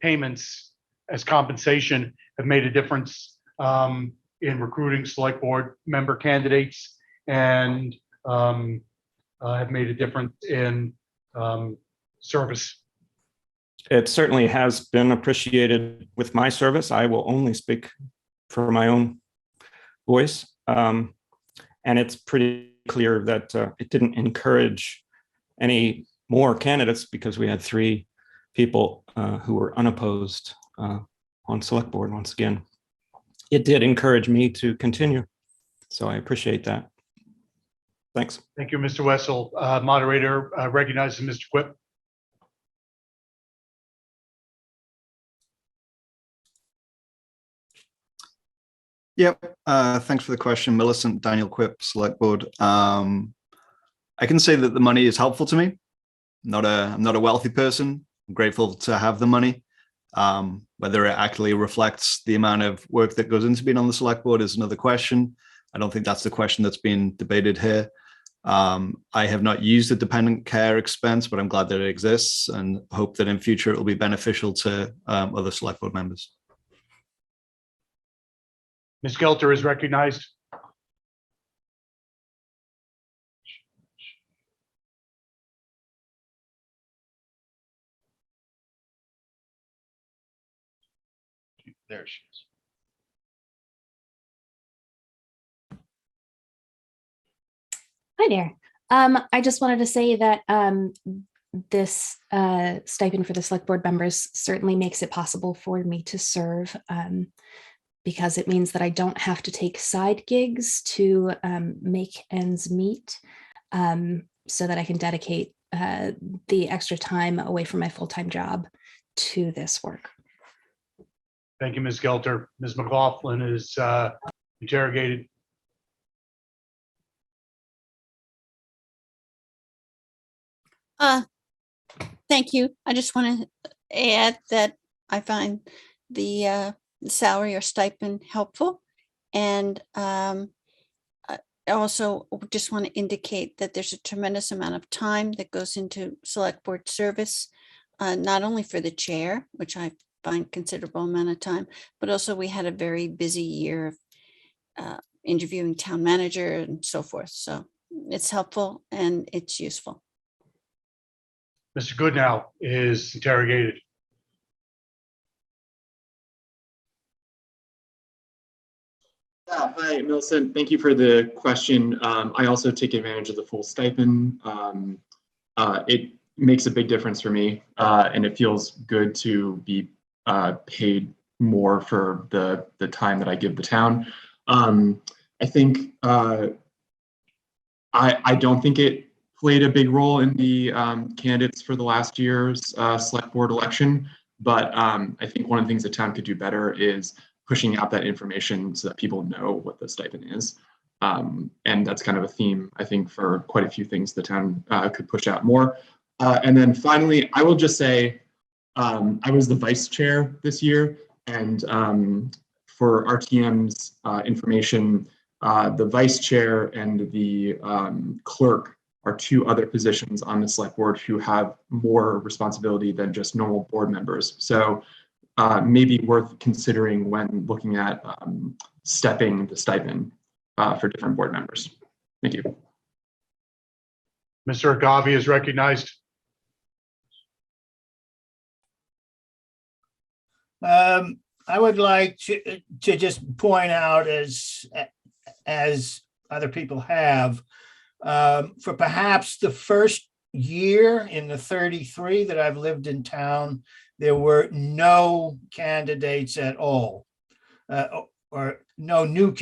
payments as compensation have made a difference in recruiting select board member candidates and have made a difference in service. It certainly has been appreciated with my service. I will only speak for my own voice. And it's pretty clear that it didn't encourage any more candidates because we had 3 people who were unopposed on select board once again. It did encourage me to continue, so I appreciate that. Thanks. Thank you, Mr. Wessel. Moderator recognizes Mr. Quip. Yep. Thanks for the question, Millicent. Daniel Quip, Select Board. I can say that the money is helpful to me. I'm not a wealthy person. I'm grateful to have the money. Whether it actually reflects the amount of work that goes into being on the select board is another question. I don't think that's the question that's being debated here. I have not used the dependent care expense, but I'm glad that it exists and hope that in future it will be beneficial to other select board members. Ms. Gelter is recognized. There she is. Hi there. I just wanted to say that this stipend for the select board members certainly makes it possible for me to serve because it means that I don't have to take side gigs to make ends meet so that I can dedicate the extra time away from my full-time job to this work. Thank you, Ms. Gelter. Ms. McLaughlin is interrogated. Thank you. I just want to add that I find the salary or stipend helpful, and also just want to indicate that there's a tremendous amount of time that goes into select board service, not only for the chair, which I find considerable amount of time, but also we had a very busy year of interviewing town manager and so forth. So it's helpful and it's useful. Mr. Goodnow is interrogated. Hi, Millicent. Thank you for the question. I also take advantage of the full stipend. It makes a big difference for me, and it feels good to be paid more for the time that I give the town. I think I don't think it played a big role in the candidates for the last year's select board election, but I think one of the things the town could do better is pushing out that information so that people know what the stipend is. And that's kind of a theme, I think, for quite a few things the town could push out more. And then finally, I will just say, I was the vice chair this year, and for RTM's information, the vice chair and the clerk are two other positions on the select board who have more responsibility than just normal board members. So maybe worth considering when looking at stepping the stipend for different board members. Thank you. Mr. Agavi is recognized. I would like to just point out, as other people have, for perhaps the first year in the 33 that I've lived in town, there were no candidates at all, or no new,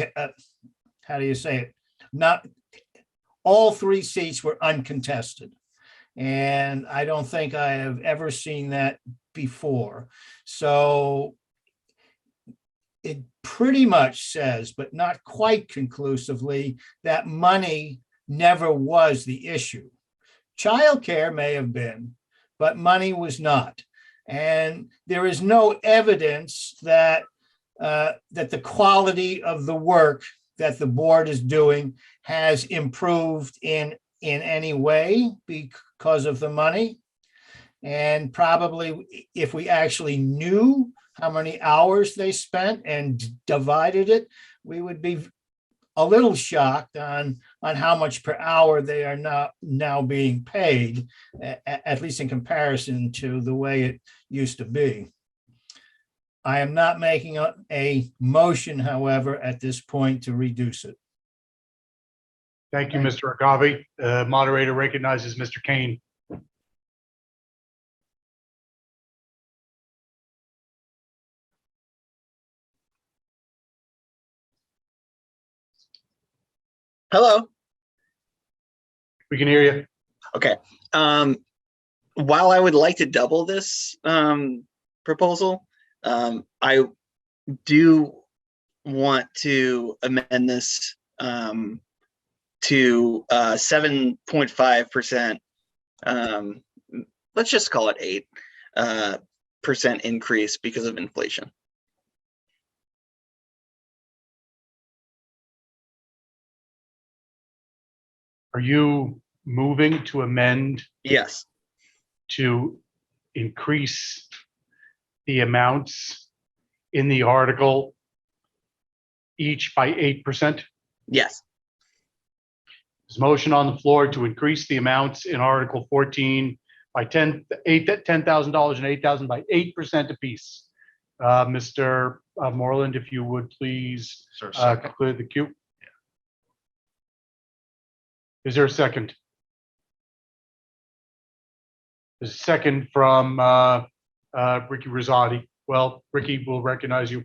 how do you say it? Not all 3 seats were uncontested. And I don't think I have ever seen that before. So it pretty much says, but not quite conclusively, that money never was the issue. Childcare may have been, but money was not. And there is no evidence that that the quality of the work that the board is doing has improved in any way because of the money. And probably if we actually knew how many hours they spent and divided it, we would be a little shocked on how much per hour they are now being paid, at least in comparison to the way it used to be. I am not making a motion, however, at this point to reduce it. Thank you, Mr. Agavi. Moderator recognizes Mr. Kane. Hello. We can hear you. Okay. While I would like to double this proposal, I do want to amend this to 7.5%. Let's just call it 8% increase because of inflation. Are you moving to amend? Yes. To increase the amounts in the article each by 8%? Yes. There's a motion on the floor to increase the amounts in Article 14 by $10,000 and $8,000 by 8% apiece. Mr. Moreland, if you would please clear the queue. Is there a second? There's a second from Ricky Rosati. Well, Ricky will recognize you.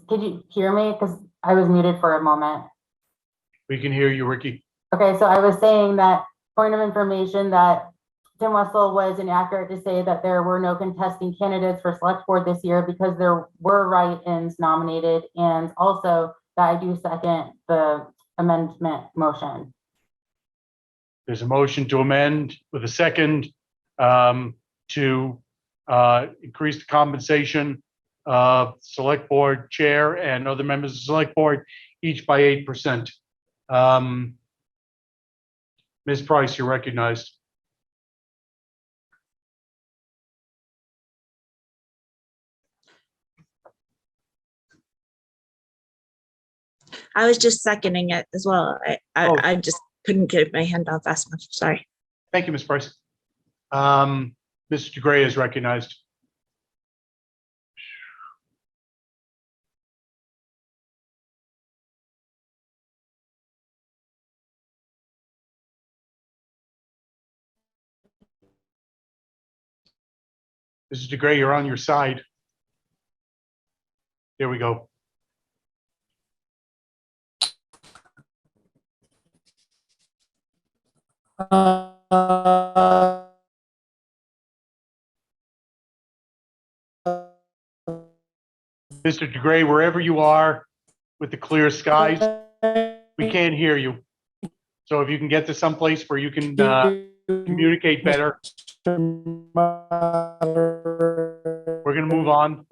Did you hear me? Because I was muted for a moment. We can hear you, Ricky. Okay, so I was saying that point of information that Tim Wessel was inaccurate to say that there were no contesting candidates for select board this year because there were write-ins nominated, and also that I do second the amendment motion. There's a motion to amend with a second to increase the compensation of Select Board Chair and other members of the Select Board, each by 8%. Ms. Price, you're recognized. I was just seconding it as well. I just couldn't get my hand out fast enough. Sorry. Thank you, Ms. Price. Mr. DeGray is recognized. Mr. DeGray, you're on your side. There we go. Mr. DeGray, wherever you are with the clear skies, we can't hear you. So if you can get to someplace where you can communicate better. We're going to move on.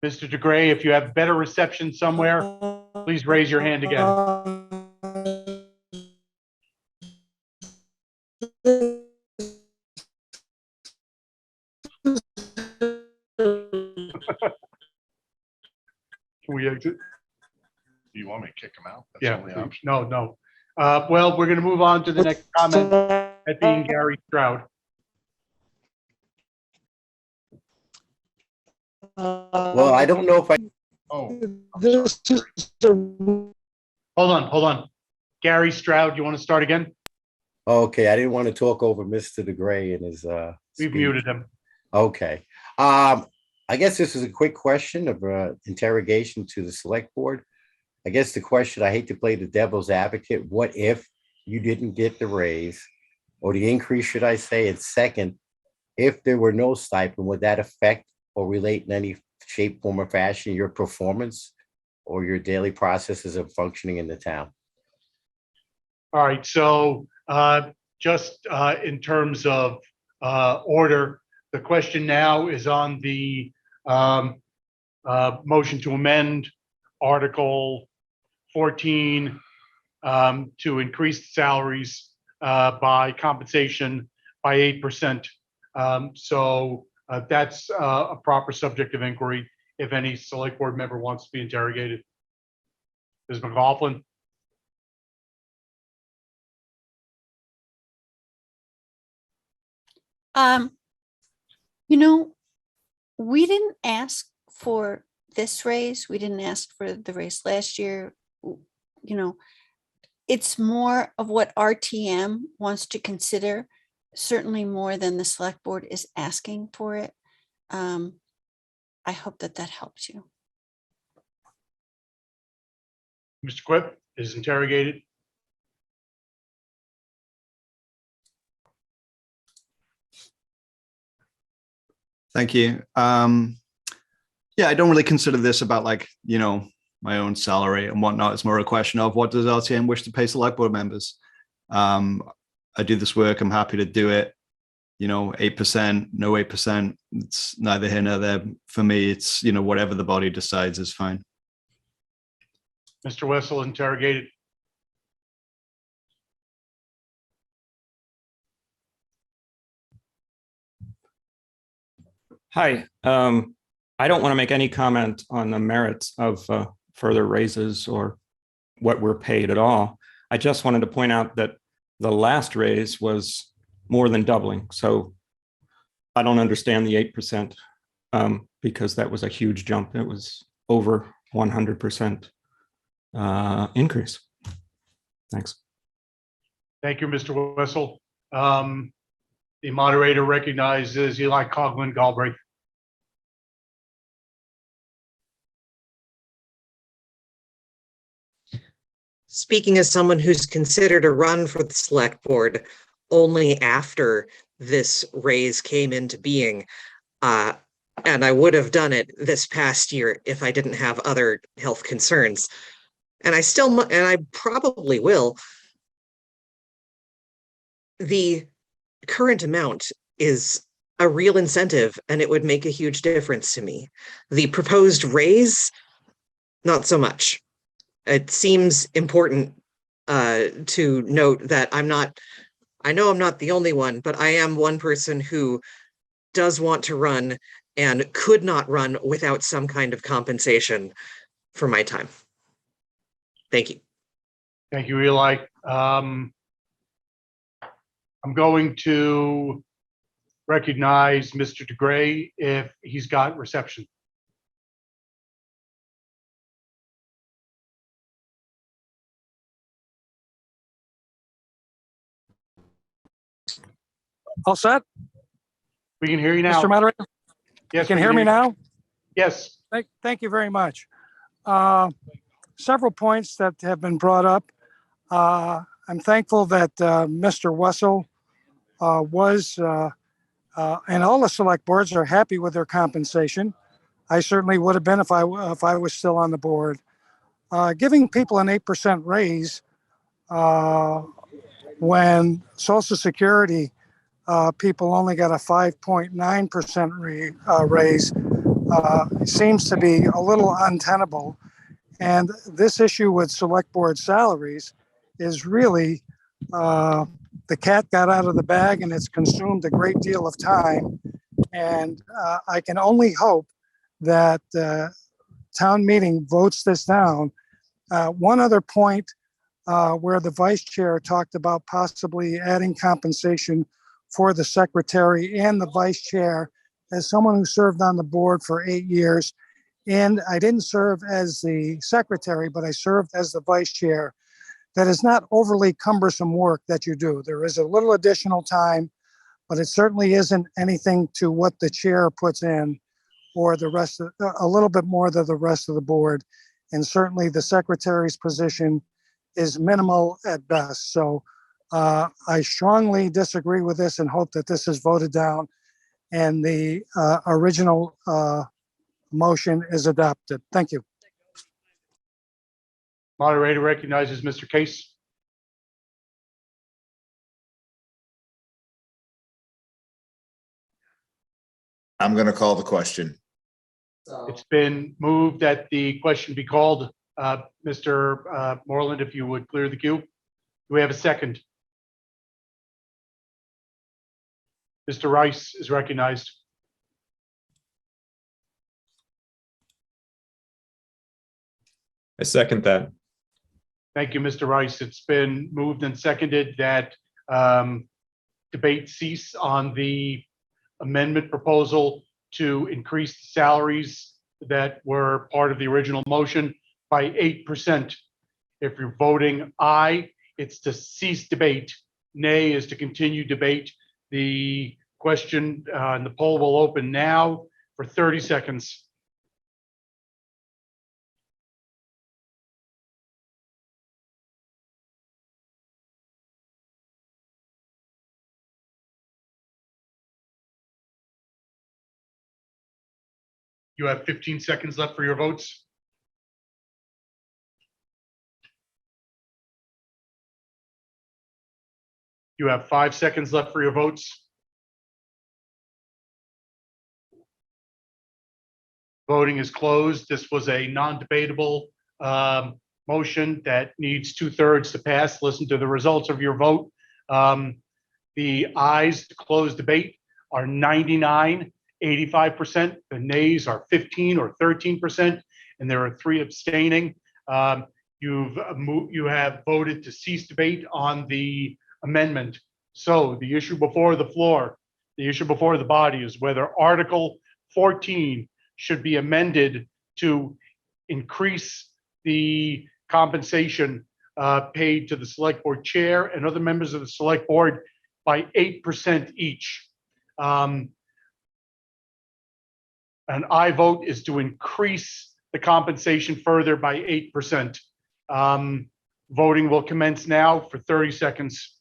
Mr. DeGray, if you have better reception somewhere, please raise your hand again. Can we exit? Do you want me to kick him out? That's Yeah, the only option. no. Well, we're going to move on to the next comment, that being Gary Stroud. Well, I don't know if I. Oh, This is Hold on. Gary Stroud, you want to start again? Okay, I didn't want to talk over Mr. DeGray and his. We've speech. muted him. Okay. I guess this is a quick question of interrogation to the Select Board. I guess the question, I hate to play the devil's advocate, what if you didn't get the raise or the increase, should I say? And second, if there were no stipend, would that affect or relate in any shape, form, or fashion your performance or your daily processes of functioning in the town? All right, so just in terms of order, the question now is on the motion to amend Article 14 to increase salaries by compensation by 8%. So that's a proper subject of inquiry if any Select Board member wants to be interrogated. Ms. McLaughlin? We didn't ask for this raise. We didn't ask for the raise last year. It's more of what RTM wants to consider, certainly more than the Select Board is asking for it. I hope that helps you. Mr. Quip is interrogated. Thank you. Yeah, I don't really consider this about my own salary and whatnot. It's more a question of what does RTM wish to pay Select Board members. I do this work. I'm happy to do it. 8%, no 8%. It's neither here nor there. For me, it's, whatever the body decides is fine. Mr. Wessel interrogated. Hi. I don't want to make any comment on the merits of further raises or what we're paid at all. I just wanted to point out that the last raise was more than doubling. So I don't understand the 8% because that was a huge jump. It was over 100% increase. Thanks. Thank you, Mr. Wessel. The moderator recognizes Eli Coughlin Galbraith. Speaking as someone who's considered a run for the Select Board only after this raise came into being, and I would have done it this past year if I didn't have other health concerns. and I probably will, the current amount is a real incentive and it would make a huge difference to me. The proposed raise, not so much. It seems important to note that I know I'm not the only one, but I am one person who does want to run and could not run without some kind of compensation for my time. Thank you. Thank you, Eli. I'm going to recognize Mr. DeGray if he's got reception. All set? We can hear you now. Mr. Moderator? Yes. You can hear me now? Yes. Thank you very much. Several points that have been brought up. I'm thankful that Mr. Wessel was, and all the select boards are happy with their compensation. I certainly would have been if I was still on the board. Giving people an 8% raise when Social Security people only got a 5.9% raise seems to be a little untenable. And this issue with select board salaries is really the cat got out of the bag and it's consumed a great deal of time. And I can only hope that town meeting votes this down. One other point where the vice chair talked about possibly adding compensation for the secretary and the vice chair. As someone who served on the board for 8 years, and I didn't serve as the secretary, but I served as the vice chair. That is not overly cumbersome work that you do. There is a little additional time, but it certainly isn't anything to what the chair puts in or the rest of, a little bit more than the rest of the board. And certainly the secretary's position is minimal at best. So I strongly disagree with this and hope that this is voted down and the original motion is adopted. Thank you. Moderator recognizes Mr. Case. I'm going to call the question. It's been moved that the question be called. Mr. Moreland, if you would clear the queue. Do we have a second? Mr. Rice is recognized. I second that. Thank you, Mr. Rice. It's been moved and seconded that debate cease on the amendment proposal to increase the salaries that were part of the original motion by 8%. If you're voting aye, it's to cease debate. Nay is to continue debate. The question and the poll will open now for 30 seconds. You have 15 seconds left for your votes. You have 5 seconds left for your votes. Voting is closed. This was a non-debatable motion that needs 2/3 to pass. Listen to the results of your vote. The ayes to close debate are 99.85%. The nays are 15 or 13%, and there are 3 abstaining. You have voted to cease debate on the amendment. So the issue before the floor, the issue before the body is whether Article 14 should be amended to increase the compensation paid to the select board chair and other members of the select board by 8% each. An aye vote is to increase the compensation further by 8%. Voting will commence now for 30 seconds.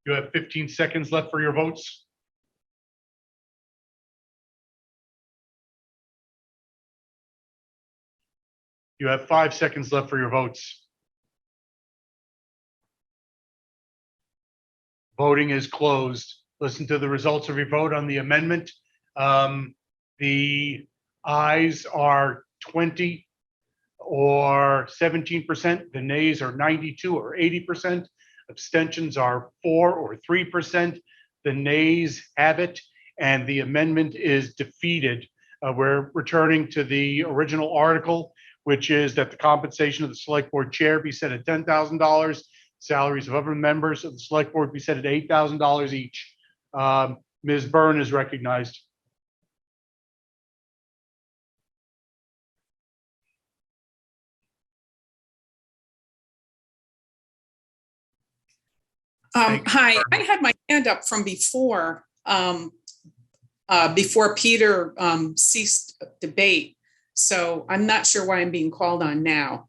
You have 15 seconds left for your votes. You have 5 seconds left for your votes. Voting is closed. Listen to the results of your vote on the amendment. The ayes are 20 or 17%. The nays are 92 or 80%. Abstentions are 4 or 3%. The nays have it, and the amendment is defeated. We're returning to the original article, which is that the compensation of the select board chair be set at $10,000. Salaries of other members of the select board be set at $8,000 each. Ms. Byrne is recognized. Hi, I had my hand up from before, before Peter ceased debate. So I'm not sure why I'm being called on now.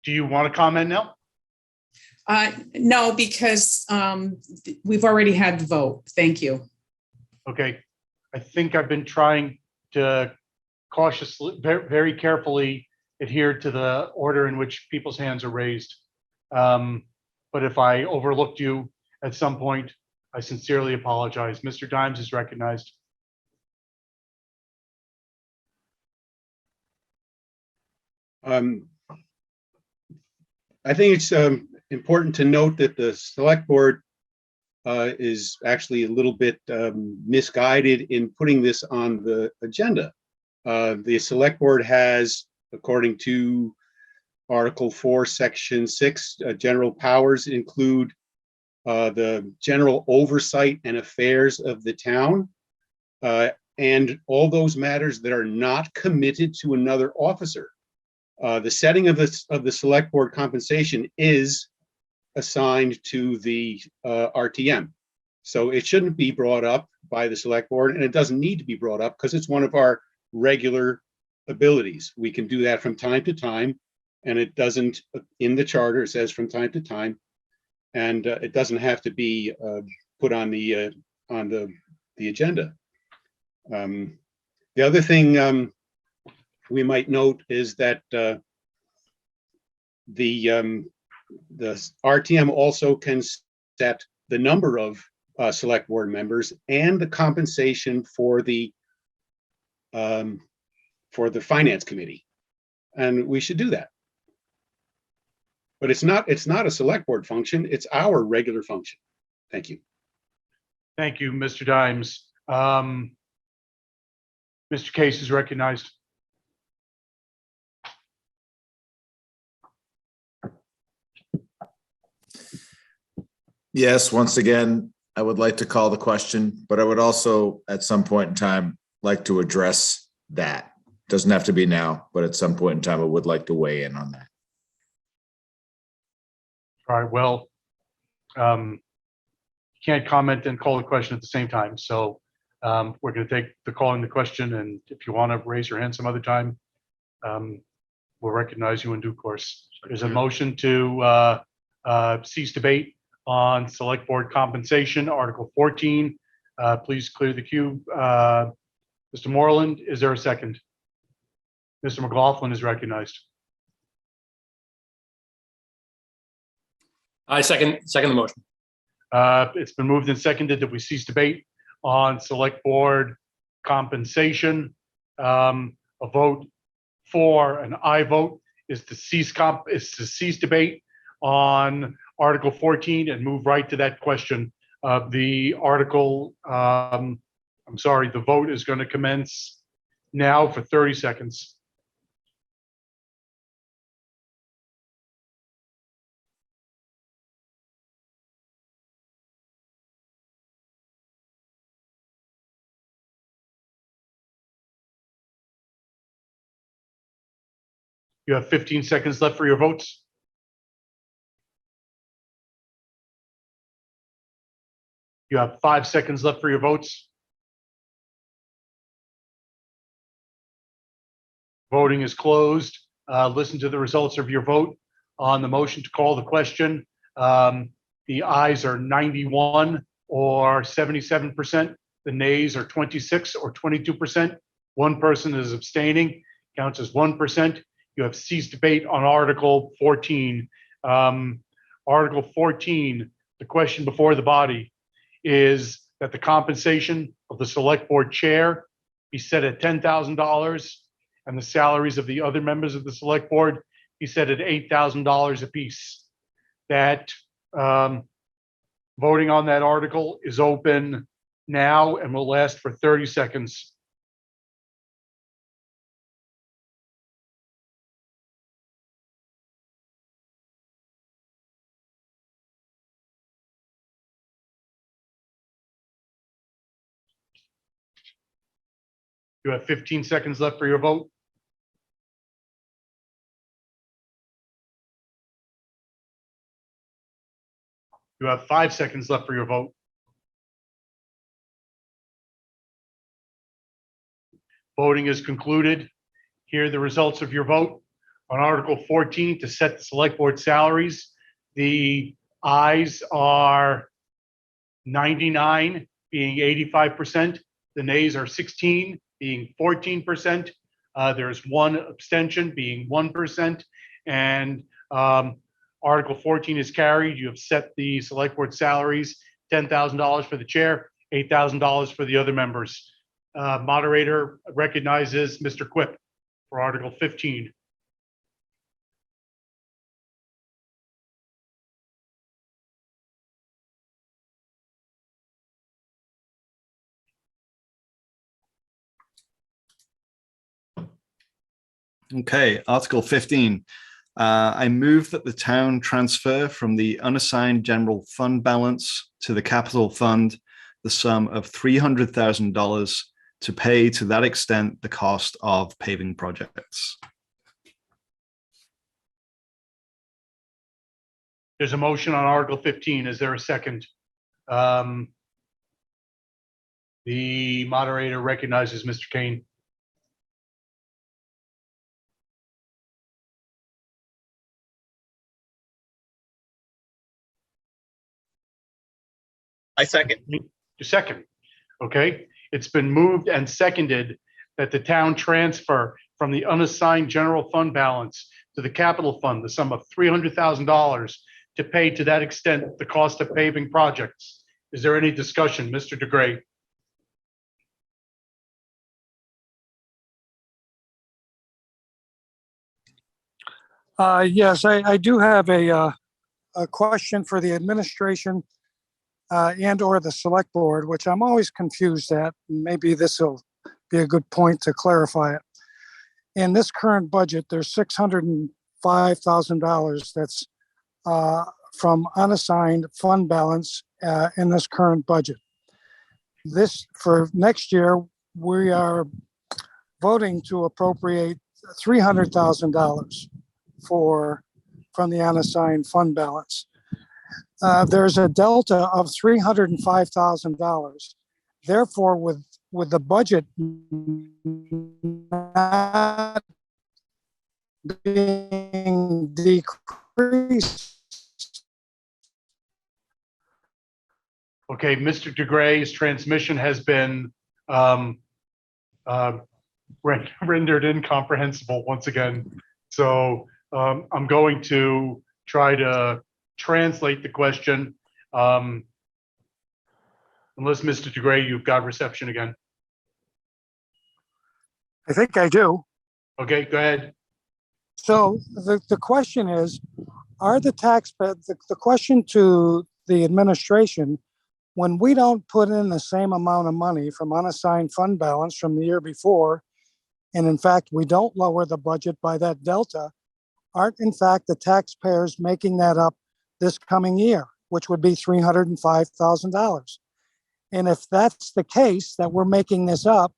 Do you want to comment now? No, because we've already had the vote. Thank you. Okay. I think I've been trying to cautiously, very carefully adhere to the order in which people's hands are raised. But if I overlooked you at some point, I sincerely apologize. Mr. Dimes is recognized. I think it's important to note that the select board is actually a little bit misguided in putting this on the agenda. The select board has, according to Article 4, Section 6, general powers include the general oversight and affairs of the town, and all those matters that are not committed to another officer. The setting of the select board compensation is assigned to the RTM. So it shouldn't be brought up by the select board, and it doesn't need to be brought up because it's one of our regular abilities. We can do that from time to time, and it doesn't, in the charter, it says from time to time, and it doesn't have to be put on the agenda. The other thing we might note is that the RTM also can set the number of select board members and the compensation for the finance committee, and we should do that. But it's not a select board function, it's our regular function. Thank you. Thank you, Mr. Dimes. Mr. Case is recognized. Yes, once again, I would like to call the question, but I would also, at some point in time, like to address that. Doesn't have to be now, but at some point in time, I would like to weigh in on that. All right, well, can't comment and call the question at the same time. So we're going to take the call and the question, and if you want to raise your hand some other time, we'll recognize you in due course. There's a motion to cease debate on select board compensation, Article 14. Please clear the queue. Mr. Moreland, is there a second? Mr. McLaughlin is recognized. I second the motion. It's been moved and seconded that we cease debate on select board compensation. A vote for an aye vote is to cease debate on Article 14 and move right to that question. The article, I'm sorry, the vote is going to commence now for 30 seconds. You have 15 seconds left for your votes. You have 5 seconds left for your votes. Voting is closed. Listen to the results of your vote on the motion to call the question. The ayes are 91 or 77%. The nays are 26 or 22%. One person is abstaining, counts as 1%. You have ceased debate on Article 14. Article 14, the question before the body is that the compensation of the select board chair be set at $10,000 and the salaries of the other members of the select board be set at $8,000 apiece. That voting on that article is open now and will last for 30 seconds. You have 15 seconds left for your vote. You have 5 seconds left for your vote. Voting is concluded. Here are the results of your vote. On Article 14 to set the select board salaries, the ayes are 99, being 85%. The nays are 16, being 14%. There's one abstention, being 1%. And Article 14 is carried. You have set the select board salaries, $10,000 for the chair, $8,000 for the other members. Moderator recognizes Mr. Quip for Article 15. Okay, Article 15. I move that the town transfer from the unassigned general fund balance to the capital fund the sum of $300,000 to pay to that extent the cost of paving projects. There's a motion on Article 15. Is there a second? The moderator recognizes Mr. Kane. I second. You second. Okay. It's been moved and seconded that the town transfer from the unassigned general fund balance to the capital fund the sum of $300,000 to pay to that extent the cost of paving projects. Is there any discussion? Mr. DeGray? Yes, I do have a question for the administration and or the select board, which I'm always confused at. Maybe this will be a good point to clarify it. In this current budget, there's $605,000 that's from unassigned fund balance in this current budget. This, for next year, we are voting to appropriate $300,000 from the unassigned fund balance. There's a delta of $305,000. Therefore, with the budget not being decreased. Okay, Mr. DeGray's transmission has been rendered incomprehensible once again. So I'm going to try to translate the question. Unless Mr. DeGray, you've got reception again. I think I do. Okay, go ahead. So the question is, are the the question to the administration, when we don't put in the same amount of money from unassigned fund balance from the year before, and in fact, we don't lower the budget by that delta, aren't in fact the taxpayers making that up this coming year, which would be $305,000? And if that's the case, that we're making this up,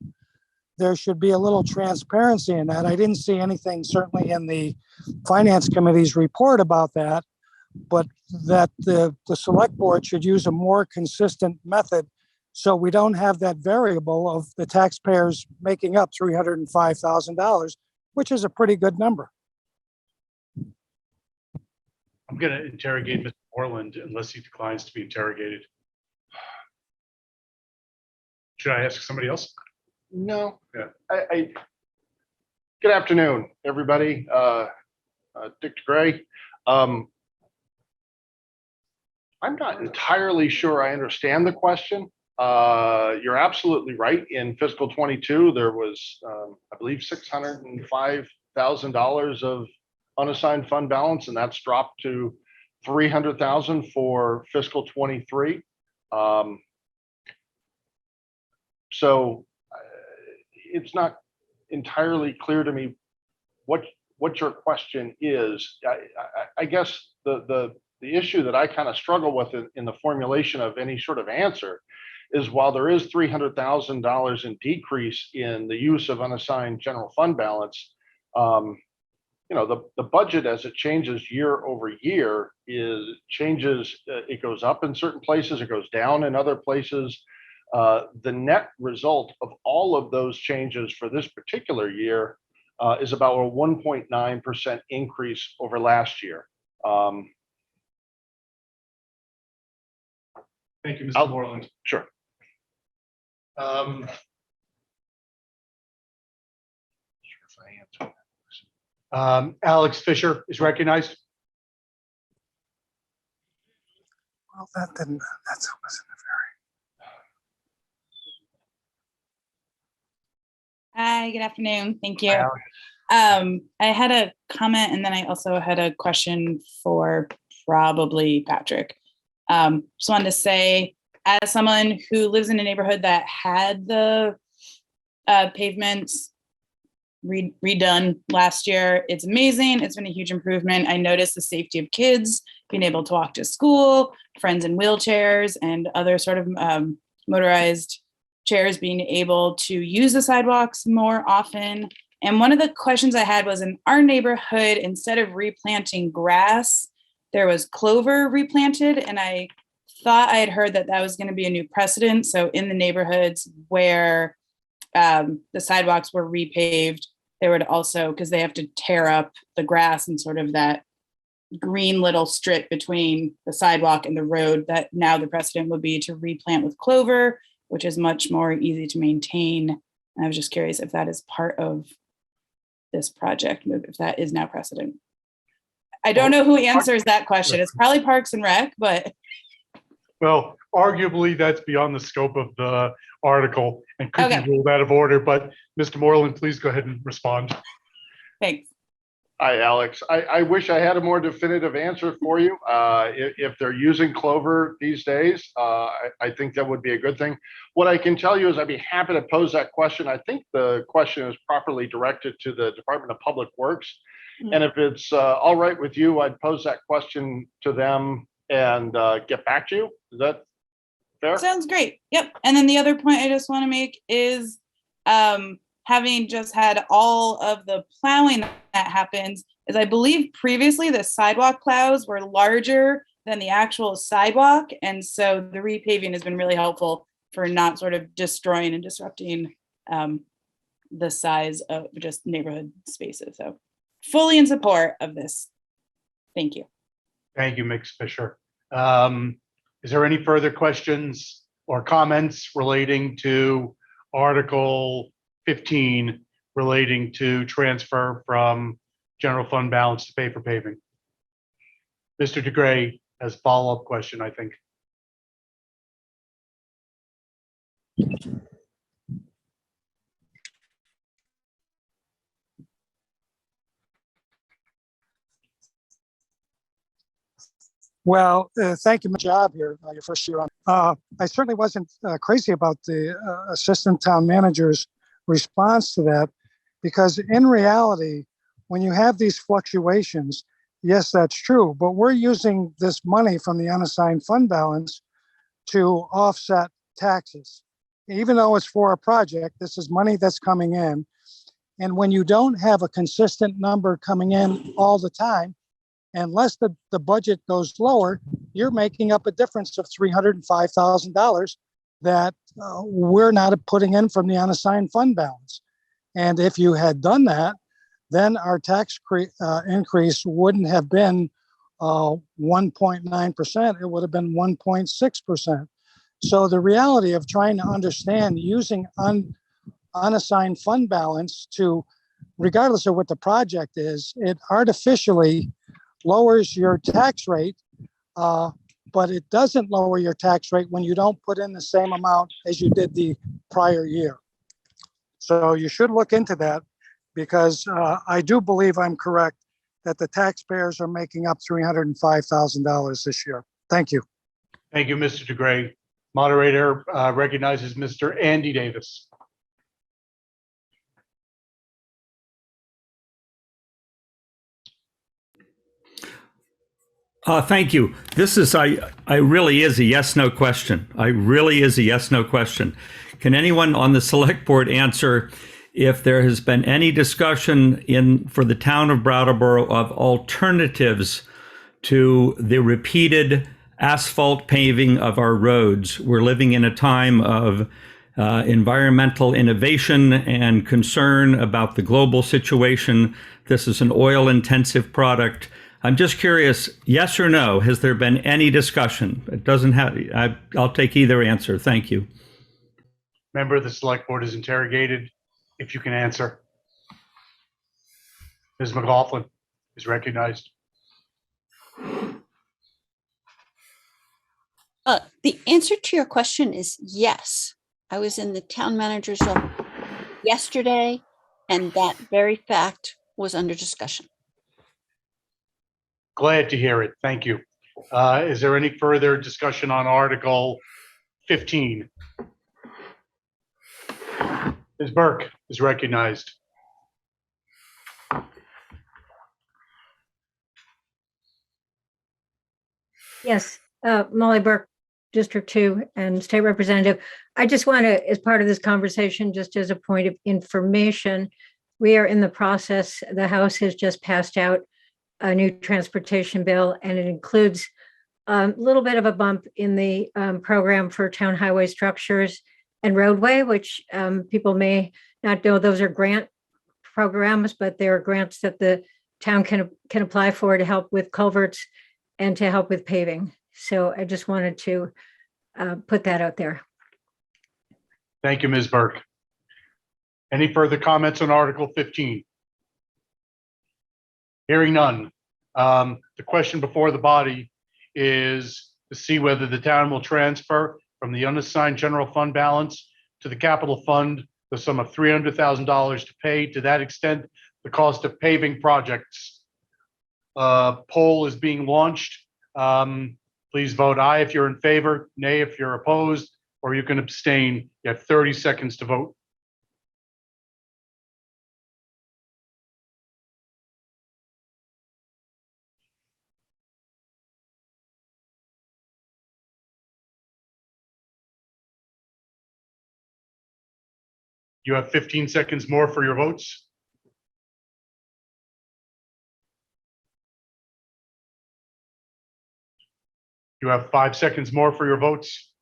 there should be a little transparency in that. I didn't see anything certainly in the Finance Committee's report about that, but that the select board should use a more consistent method so we don't have that variable of the taxpayers making up $305,000, which is a pretty good number. I'm going to interrogate Mr. Moreland unless he declines to be interrogated. Should I ask somebody else? No. Yeah. Good afternoon, everybody. Dick DeGray. I'm not entirely sure I understand the question. You're absolutely right. In fiscal 22, there was, I believe, $605,000 of unassigned fund balance, and that's dropped to $300,000 for fiscal 23. So it's not entirely clear to me what your question is. I guess the issue that I kind of struggle with in the formulation of any sort of answer is, while there is $300,000 in decrease in the use of unassigned general fund balance, the budget, as it changes year over year, it goes up in certain places, it goes down in other places. The net result of all of those changes for this particular year is about a 1.9% increase over last year. Thank you, Mr. Moreland. Sure. Alex Fisher is recognized. Well, that wasn't a Hi, good afternoon. Thank you. Hi, Alex. I had a comment and then I also had a question for probably Patrick. Just wanted to say, as someone who lives in a neighborhood that had the pavements redone last year, it's amazing. It's been a huge improvement. I noticed the safety of kids being able to walk to school, friends in wheelchairs, and other sort of motorized chairs being able to use the sidewalks more often. And one of the questions I had was, in our neighborhood, instead of replanting grass, there was clover replanted. And I thought I had heard that that was going to be a new precedent. So in the neighborhoods where the sidewalks were repaved, there would also, because they have to tear up the grass and sort of that green little strip between the sidewalk and the road, that now the precedent would be to replant with clover, which is much more easy to maintain. And I was just curious if that is part of this project, if that is now precedent. I don't know who answers that question. It's probably Parks and Rec, but. Well, arguably that's beyond the scope of the article and could Okay. be ruled out of order, but Mr. Moreland, please go ahead and respond. Thanks. Hi, Alex. I wish I had a more definitive answer for you. If they're using clover these days, I think that would be a good thing. What I can tell you is I'd be happy to pose that question. I think the question is properly directed to the Department of Public Works. And if it's all right with you, I'd pose that question to them and get back to you. Is that fair? Sounds great. Yep. And then the other point I just want to make is having just had all of the plowing that happens, is I believe previously the sidewalk plows were larger than the actual sidewalk. And so the repaving has been really helpful for not sort of destroying and disrupting the size of just neighborhood spaces. So fully in support of this. Thank you. Thank you, Ms. Fisher. Is there any further questions or comments relating to Article 15 relating to transfer from general fund balance to pay for paving? Mr. DeGray has a follow-up question, I think. Well, thank you. My job here, your first year on. I certainly wasn't crazy about the assistant town manager's response to that, because in reality, when you have these fluctuations, yes, that's true, but we're using this money from the unassigned fund balance to offset taxes. Even though it's for a project, this is money that's coming in. And when you don't have a consistent number coming in all the time, unless the budget goes lower, you're making up a difference of $305,000 that we're not putting in from the unassigned fund balance. And if you had done that, then our tax increase wouldn't have been 1.9%, it would have been 1.6%. So the reality of trying to understand using unassigned fund balance to, regardless of what the project is, it artificially lowers your tax rate, but it doesn't lower your tax rate when you don't put in the same amount as you did the prior year. So you should look into that, because I do believe I'm correct that the taxpayers are making up $305,000 this year. Thank you. Thank you, Mr. DeGray. Moderator recognizes Mr. Andy Davis. Thank you. This is, I really is a yes/no question. I really is a yes/no question. Can anyone on the select board answer if there has been any discussion for the town of Brattleboro of alternatives to the repeated asphalt paving of our roads? We're living in a time of environmental innovation and concern about the global situation. This is an oil-intensive product. I'm just curious, yes or no, has there been any discussion? It doesn't have, I'll take either answer. Thank you. Member of the select board is interrogated. If you can answer. Ms. McLaughlin is recognized. The answer to your question is yes. I was in the town manager's office yesterday, and that very fact was under discussion. Glad to hear it. Thank you. Is there any further discussion on Article 15? Ms. Burke is recognized. Yes, Molly Burke, District 2 and State Representative. I just want to, as part of this conversation, just as a point of information, we are in the process, the House has just passed out a new transportation bill, and it includes a little bit of a bump in the program for town highway structures and roadway, which people may not know those are grant programs, but they are grants that the town can apply for to help with culverts and to help with paving. So I just wanted to put that out there. Thank you, Ms. Burke. Any further comments on Article 15? Hearing none. The question before the body is to see whether the town will transfer from the unassigned general fund balance to the capital fund the sum of $300,000 to pay to that extent the cost of paving projects. Poll is being launched. Please vote aye if you're in favor, nay if you're opposed, or you can abstain. You have 30 seconds to vote. You have 15 seconds more for your votes. You have 5 seconds more for your votes.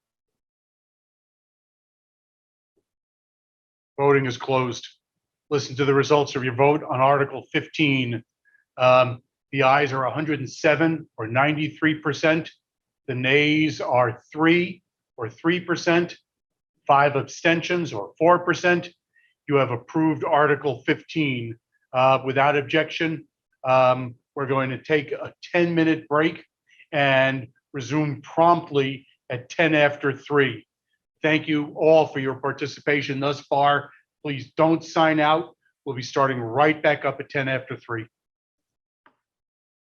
Voting is closed. Listen to the results of your vote on Article 15. The ayes are 107 or 93%. The nays are 3 or 3%. 5 abstentions or 4%. You have approved Article 15 without objection. We're going to take a 10-minute break and resume promptly at 10 after 3. Thank you all for your participation thus far. Please don't sign out. We'll be starting right back up at 10 after 3.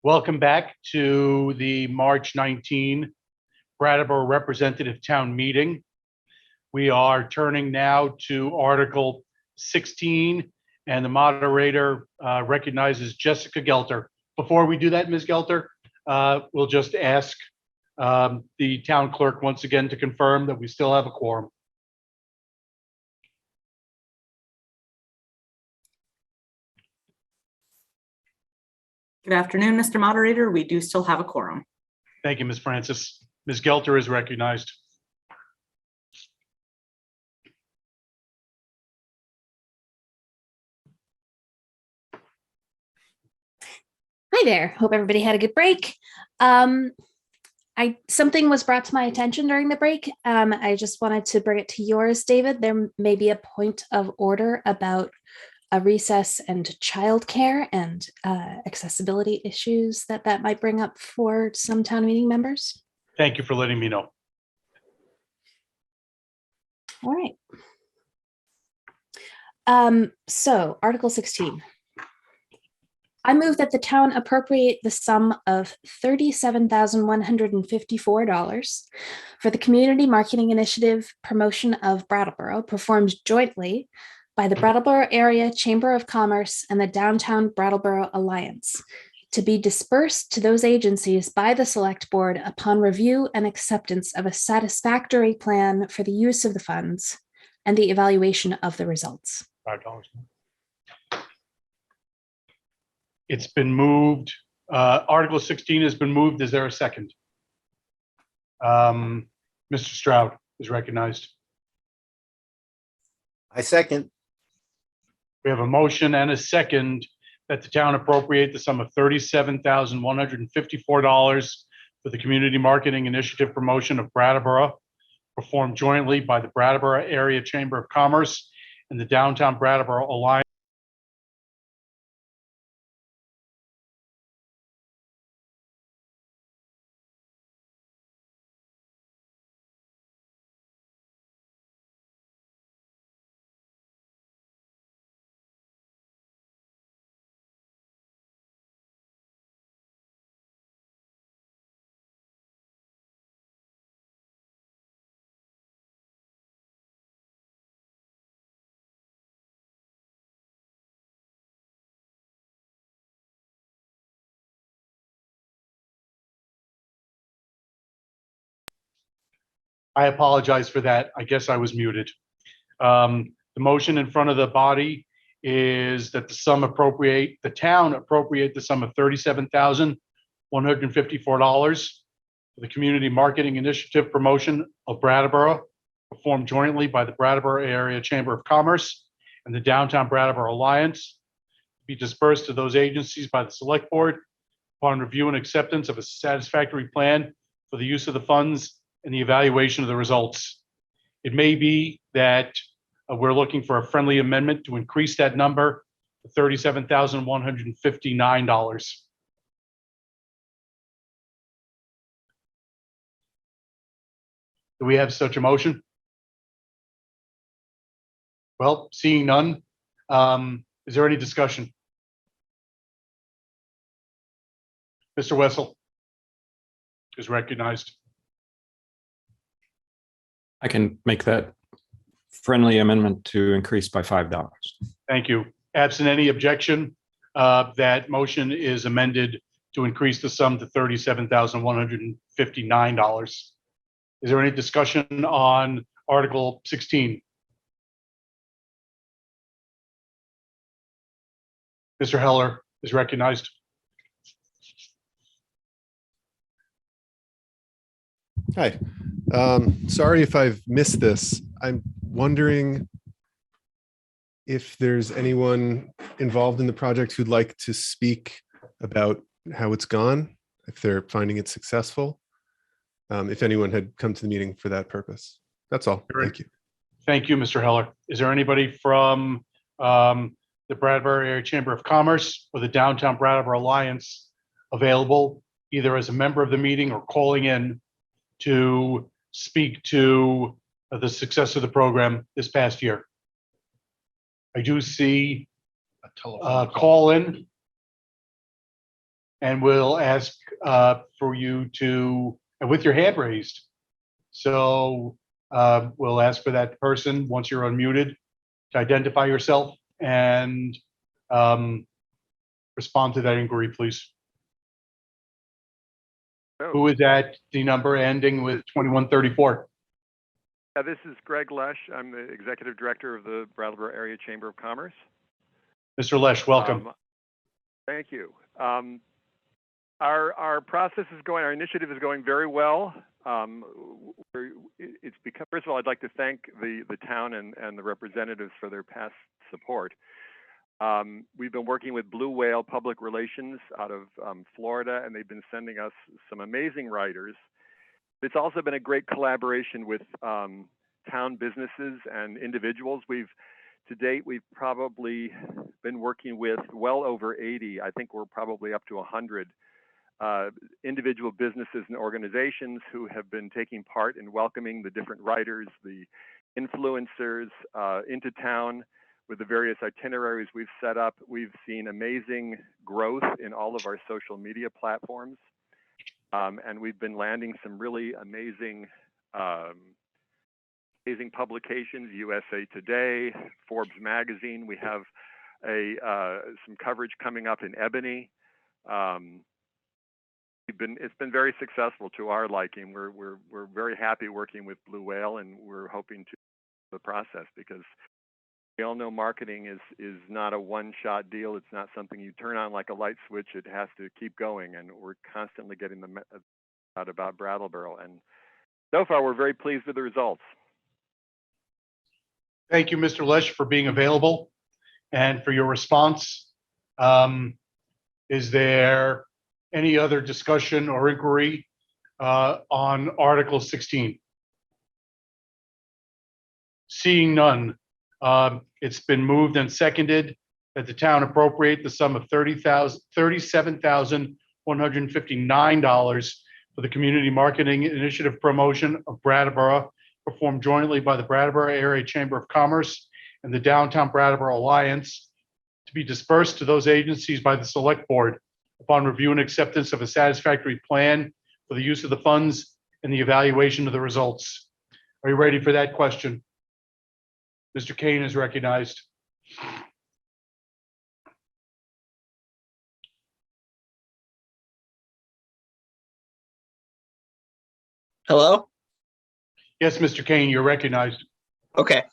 Welcome back to the March 19 Brattleboro Representative Town Meeting. We are turning now to Article 16, and the moderator recognizes Jessica Gelter. Before we do that, Ms. Gelter, we'll just ask the town clerk once again to confirm that we still have a quorum. Good afternoon, Mr. Moderator. We do still have a quorum. Thank you, Ms. Francis. Ms. Gelter is recognized. Hi there. Hope everybody had a good break. Something was brought to my attention during the break. I just wanted to bring it to yours, David. There may be a point of order about a recess and childcare and accessibility issues that might bring up for some town meeting members. Thank you for letting me know. All right. So Article 16. I move that the town appropriate the sum of $37,154 for the Community Marketing Initiative Promotion of Brattleboro performed jointly by the Brattleboro Area Chamber of Commerce and the Downtown Brattleboro Alliance to be dispersed to those agencies by the Select Board upon review and acceptance of a satisfactory plan for the use of the funds and the evaluation of the results. $5. It's been moved. Article 16 has been moved. Is there a second? Mr. Stroud is recognized. I second. We have a motion and a second that the town appropriate the sum of $37,154 for the Community Marketing Initiative Promotion of Brattleboro, performed jointly by the Brattleboro Area Chamber of Commerce and the Downtown Brattleboro Alliance. I apologize for that. I guess I was muted. The motion in front of the body is that the town appropriate the sum of $37,154 for the Community Marketing Initiative Promotion of Brattleboro, performed jointly by the Brattleboro Area Chamber of Commerce and the Downtown Brattleboro Alliance, be dispersed to those agencies by the Select Board upon review and acceptance of a satisfactory plan for the use of the funds and the evaluation of the results. It may be that we're looking for a friendly amendment to increase that number to $37,159. Do we have such a motion? Well, seeing none, is there any discussion? Mr. Wessel is recognized. I can make that friendly amendment to increase by $5. Thank you. Absent any objection, that motion is amended to increase the sum to $37,159. Is there any discussion on Article 16? Mr. Heller is recognized. Hi. Sorry if I've missed this. I'm wondering if there's anyone involved in the project who'd like to speak about how it's gone, if they're finding it successful, if anyone had come to the meeting for that purpose. That's all. Thank you. Thank you, Mr. Heller. Is there anybody from the Brattleboro Area Chamber of Commerce or the Downtown Brattleboro Alliance available, either as a member of the meeting or calling in to speak to the success of the program this past year? I do see a telephone call in, and we'll ask for you to, with your hand raised. So we'll ask for that person, once you're unmuted, to identify yourself and respond to that inquiry, please. Who is at the number ending with 2134? This is Greg Lesh. I'm the Executive Director of the Brattleboro Area Chamber of Commerce. Mr. Lesh, welcome. Thank you. Our process is going, our initiative is going very well. It's become, first of all, I'd like to thank the town and the representatives for their past support. We've been working with Blue Whale Public Relations out of Florida, and they've been sending us some amazing writers. It's also been a great collaboration with town businesses and individuals. To date, we've probably been working with well over 80. I think we're probably up to 100 individual businesses and organizations who have been taking part in welcoming the different writers, the influencers into town with the various itineraries we've set up. We've seen amazing growth in all of our social media platforms. And we've been landing some really amazing publications, USA Today, Forbes Magazine. We have some coverage coming up in Ebony. It's been very successful to our liking. We're very happy working with Blue Whale, and we're hoping to the process, because we all know marketing is not a one-shot deal. It's not something you turn on like a light switch. It has to keep going, and we're constantly getting the out about Brattleboro. And so far, we're very pleased with the results. Thank you, Mr. Lesh, for being available and for your response. Is there any other discussion or inquiry on Article 16? Seeing none, it's been moved and seconded that the town appropriate the sum of $37,159 for the Community Marketing Initiative promotion of Brattleboro, performed jointly by the Brattleboro Area Chamber of Commerce and the Downtown Brattleboro Alliance, to be dispersed to those agencies by the Select Board upon review and acceptance of a satisfactory plan for the use of the funds and the evaluation of the results. Are you ready for that question? Mr. Kane is recognized. Hello? Yes, Mr. Kane, you're recognized. Okay.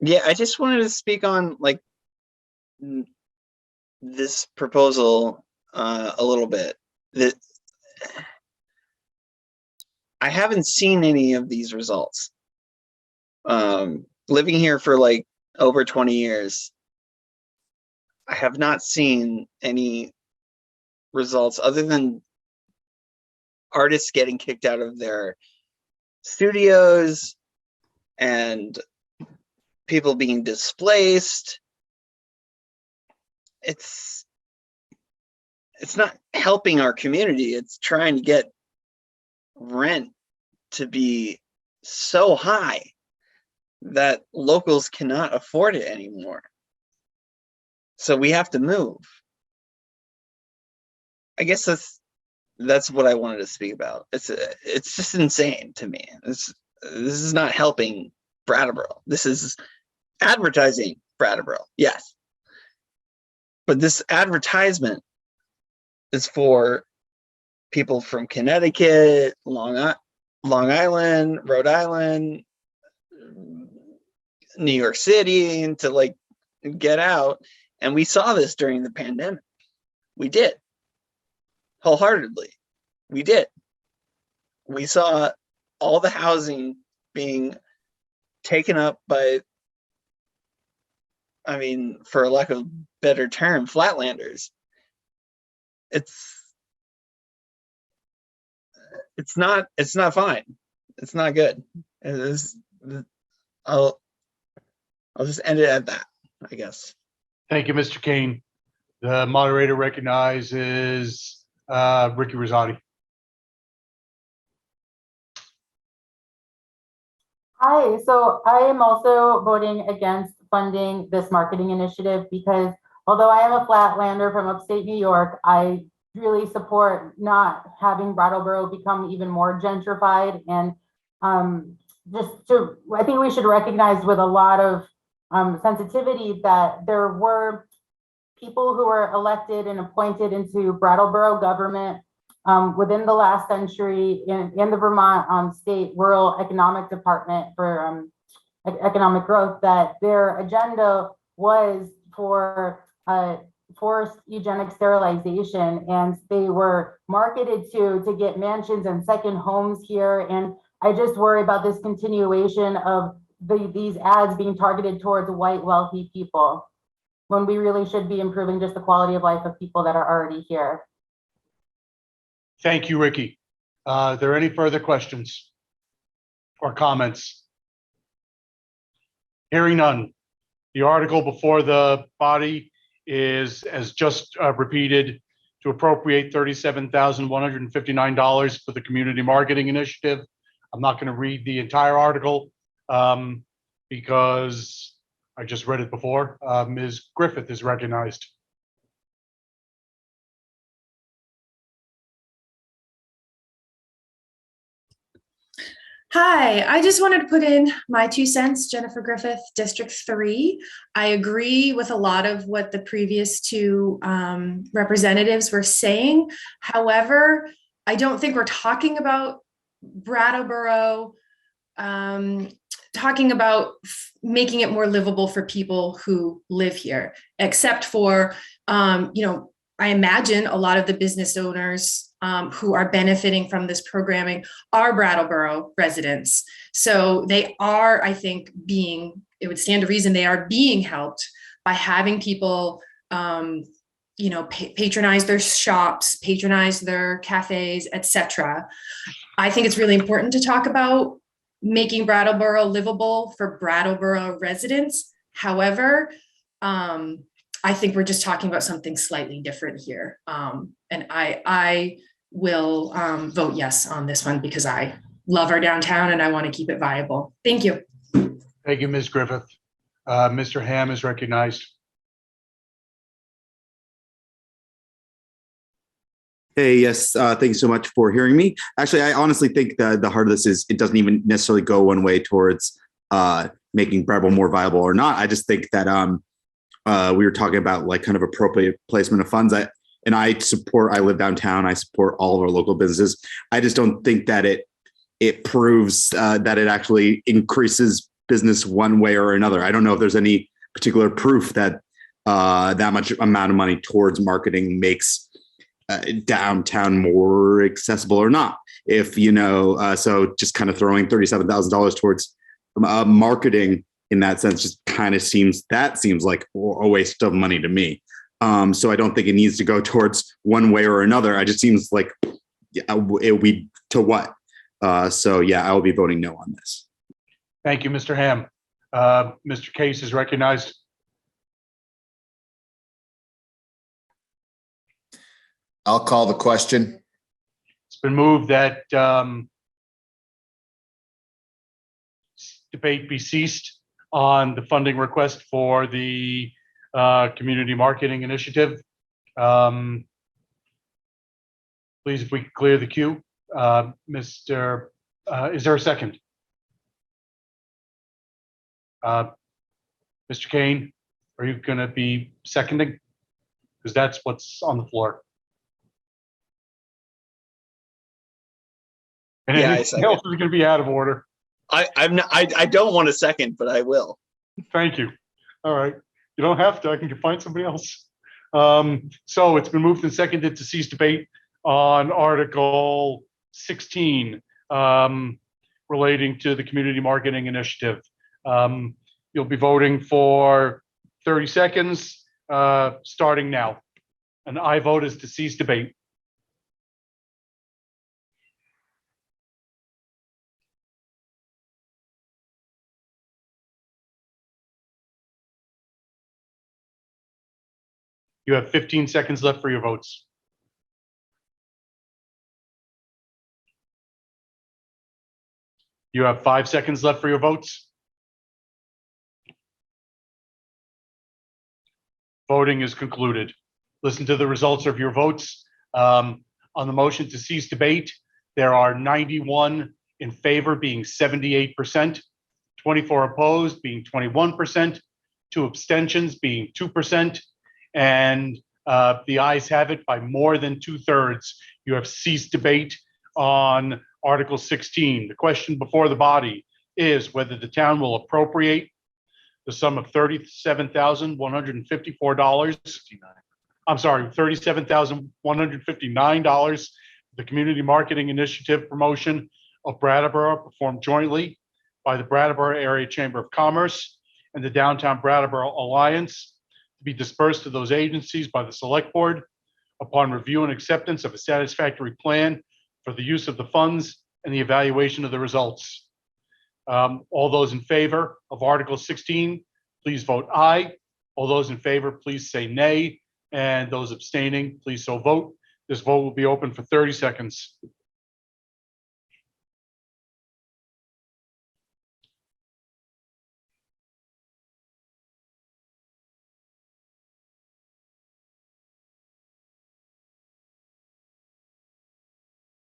Yeah, I just wanted to speak on this proposal a little bit. I haven't seen any of these results. Living here for over 20 years, I have not seen any results other than artists getting kicked out of their studios and people being displaced. It's not helping our community. It's trying to get rent to be so high that locals cannot afford it anymore. So we have to move. I guess that's what I wanted to speak about. It's just insane to me. This is not helping Brattleboro. This is advertising Brattleboro, yes. But this advertisement is for people from Connecticut, Long Island, Rhode Island, New York City, to get out. And we saw this during the pandemic. We did. Wholeheartedly. We did. We saw all the housing being taken up by, for lack of a better term, flatlanders. It's not fine. It's not good. I'll just end it at that, I guess. Thank you, Mr. Kane. The moderator recognizes Ricky Rosati. Hi, so I am also voting against funding this marketing initiative because although I am a flatlander from upstate New York, I really support not having Brattleboro become even more gentrified. And I think we should recognize with a lot of sensitivity that there were people who were elected and appointed into Brattleboro government within the last century in the Vermont State Rural Economic Department for economic growth, that their agenda was for forced eugenic sterilization, and they were marketed to get mansions and second homes here. And I just worry about this continuation of these ads being targeted towards white wealthy people. when we really should be improving just the quality of life of people that are already here. Thank you, Ricky. Are there any further questions or comments? Hearing none. The article before the body is, as just repeated, to appropriate $37,159 for the Community Marketing Initiative. I'm not going to read the entire article because I just read it before. Ms. Griffith is recognized. Hi, I just wanted to put in my 2 cents, Jennifer Griffith, District 3. I agree with a lot of what the previous 2 representatives were saying. However, I don't think we're talking about Brattleboro, talking about making it more livable for people who live here, except for, I imagine a lot of the business owners who are benefiting from this programming are Brattleboro residents. So they are, I think, it would stand to reason they are being helped by having people, patronize their shops, patronize their cafes, etc. I think it's really important to talk about making Brattleboro livable for Brattleboro residents. However, I think we're just talking about something slightly different here. And I will vote yes on this one because I love our downtown and I want to keep it viable. Thank you. Thank you, Ms. Griffith. Mr. Ham is recognized. Hey, yes, thank you so much for hearing me. Actually, I honestly think that the heart of this is it doesn't even necessarily go one way towards making Brattleboro more viable or not. I just think that we were talking about like kind of appropriate placement of funds. I live downtown. I support all of our local businesses. I just don't think that it proves that it actually increases business one way or another. I don't know if there's any particular proof that that much amount of money towards marketing makes downtown more accessible or not. If so just kind of throwing $37,000 towards marketing in that sense just kind of seems like a waste of money to me. So I don't think it needs to go towards one way or another. It just seems like it we to what. So yeah, I will be voting no on this. Thank you, Mr. Ham. Mr. Case is recognized. I'll call the question. It's been moved that debate be ceased on the funding request for the Community Marketing Initiative. Please, if we could clear the queue. Is there a second? Mr. Kane, are you going to be seconding? Because that's what's on the floor. And Yeah, anything else is going to be out of order. I don't want a second, but I will. Thank you. All right. You don't have to. I can find somebody else. So it's been moved and seconded to cease debate on Article 16 relating to the Community Marketing Initiative. You'll be voting for 30 seconds starting now. An aye vote is to cease debate. You have 15 seconds left for your votes. You have 5 seconds left for your votes. Voting is concluded. Listen to the results of your votes. On the motion to cease debate, there are 91 in favor, being 78%, 24 opposed, being 21%, 2 abstentions, being 2%, and the ayes have it by more than 2/3. You have ceased debate on Article 16. The question before the body is whether the town will appropriate the sum of $37,159 the Community Marketing Initiative promotion of Brattleboro performed jointly by the Brattleboro Area Chamber of Commerce and the Downtown Brattleboro Alliance to be dispersed to those agencies by the Select Board upon review and acceptance of a satisfactory plan for the use of the funds and the evaluation of the results. All those in favor of Article 16, please vote aye. All those in favor, please say nay. And those abstaining, please so vote. This vote will be open for 30 seconds.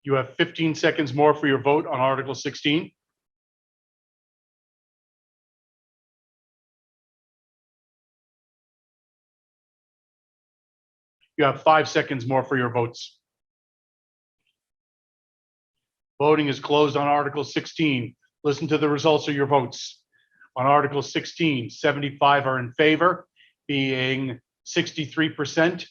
You have 15 seconds more for your vote on Article 16. You have 5 seconds more for your votes. Voting is closed on Article 16. Listen to the results of your votes. On Article 16, 75 are in favor, being 63%,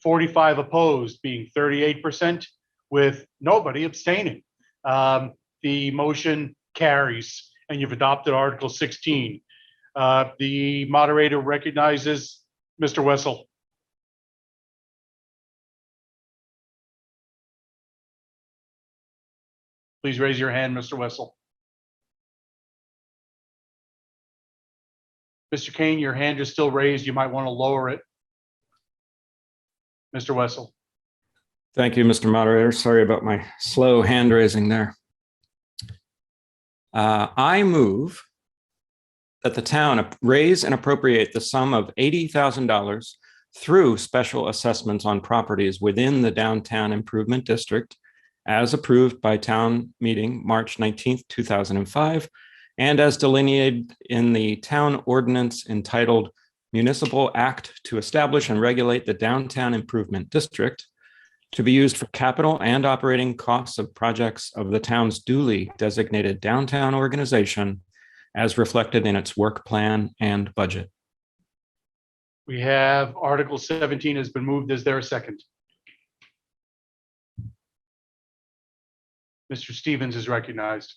45 opposed, being 38%, with nobody abstaining. The motion carries, and you've adopted Article 16. The moderator recognizes Mr. Wessel. Please raise your hand, Mr. Wessel. Mr. Kane, your hand is still raised. You might want to lower it. Mr. Wessel. Thank you, Mr. Moderator. Sorry about my slow hand raising there. I move that the town raise and appropriate the sum of $80,000 through special assessments on properties within the Downtown Improvement District as approved by town meeting March 19th, 2005, and as delineated in the town ordinance entitled Municipal Act to Establish and Regulate the Downtown Improvement District, to be used for capital and operating costs of projects of the town's duly designated downtown organization as reflected in its work plan and budget. We have Article 17 has been moved. Is there a second? Mr. Stevens is recognized.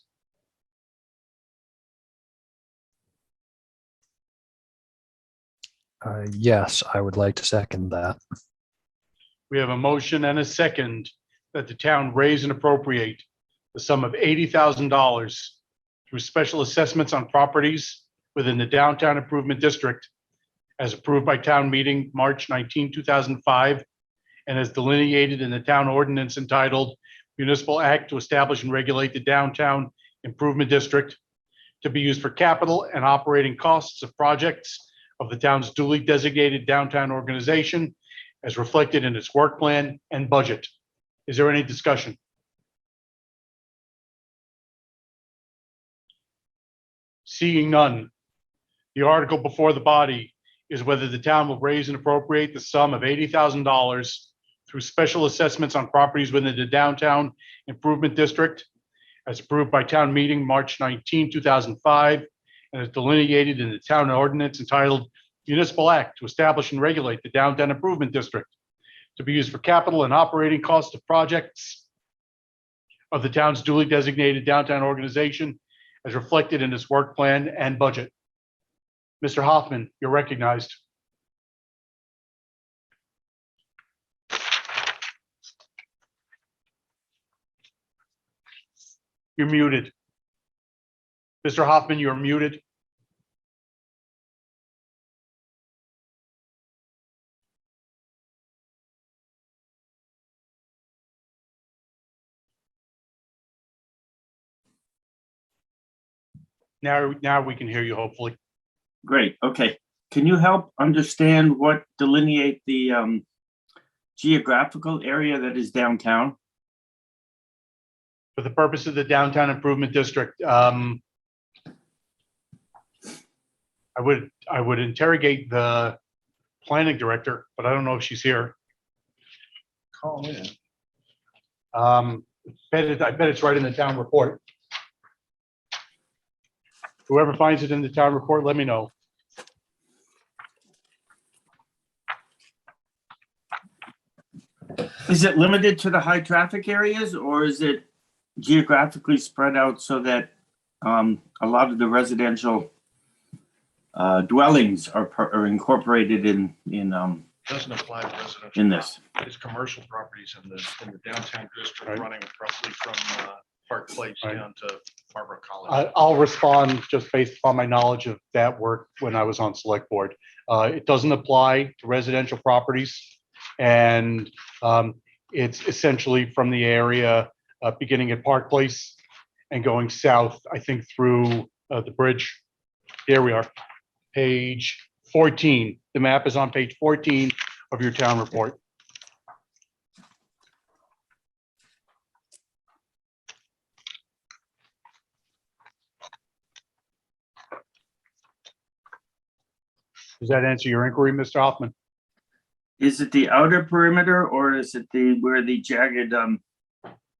Yes, I would like to second that. We have a motion and a second that the town raise and appropriate the sum of $80,000 through special assessments on properties within the Downtown Improvement District as approved by town meeting March 19, 2005, and as delineated in the town ordinance entitled Municipal Act to Establish and Regulate the Downtown Improvement District, to be used for capital and operating costs of projects of the town's duly designated downtown organization as reflected in its work plan and budget. Is there any discussion? Seeing none, the article before the body is whether the town will raise and appropriate the sum of $80,000 through special assessments on properties within the Downtown Improvement District as approved by town meeting March 19, 2005, and is delineated in the town ordinance entitled Municipal Act to Establish and Regulate the Downtown Improvement District, to be used for capital and operating costs of projects of the town's duly designated downtown organization as reflected in its work plan and budget. Mr. Hoffman, you're recognized. You're muted. Mr. Hoffman, you're muted. Now we can hear you, hopefully. Great. Okay. Can you help understand what delineate the geographical area that is downtown? For the purpose of the Downtown Improvement District, I would interrogate the planning director, but I don't know if she's here. Call in. I bet it's right in the town report. Whoever finds it in the town report, let me know. Is it limited to the high traffic areas, or is it geographically spread out so that a lot of the residential dwellings are incorporated in Doesn't apply to residential. in this. It's commercial properties in the downtown district running roughly from Park Place down to Barbara College. I'll respond just based upon my knowledge of that work when I was on select board. It doesn't apply to residential properties. And it's essentially from the area beginning at Park Place and going south, I think through the bridge. Here we are, page 14. The map is on page 14 of your town report. Does that answer your inquiry, Mr. Hoffman? Is it the outer perimeter or is it where the jagged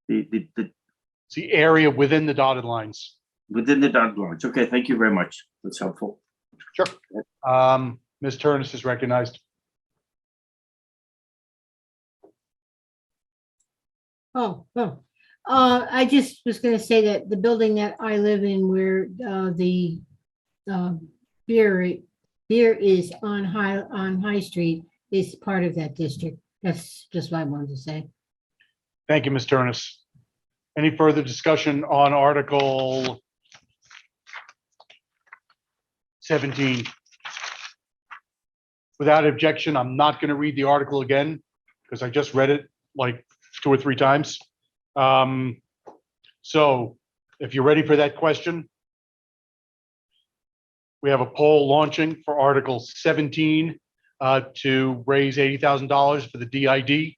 It's the area within the dotted lines. within the dotted lines? Okay, thank you very much. That's helpful. Sure. Ms. Turnus is recognized. I just was gonna say that the building that I live in where the beer is on High Street is part of that district. That's just what I wanted to say. Thank you, Ms. Turnus. Any further discussion on Article 17? Without objection, I'm not going to read the article again because I just read it like 2 or 3 times. So if you're ready for that question, we have a poll launching for Article 17 to raise $80,000 for the DID.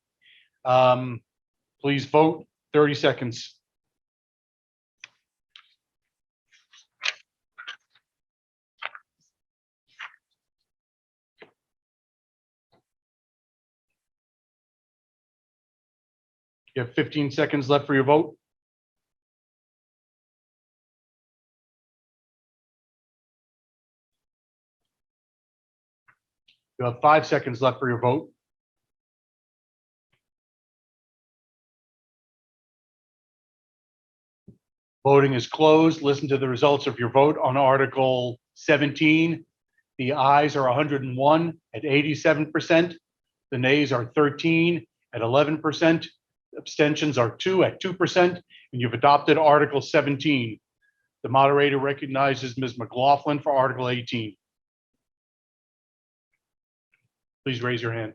Please vote. 30 seconds. You have 15 seconds left for your vote. You have 5 seconds left for your vote. Voting is closed. Listen to the results of your vote on Article 17. The ayes are 101 at 87%. The nays are 13 at 11%. Abstentions are 2 at 2%. And you've adopted Article 17. The moderator recognizes Ms. McLaughlin for Article 18. Please raise your hand.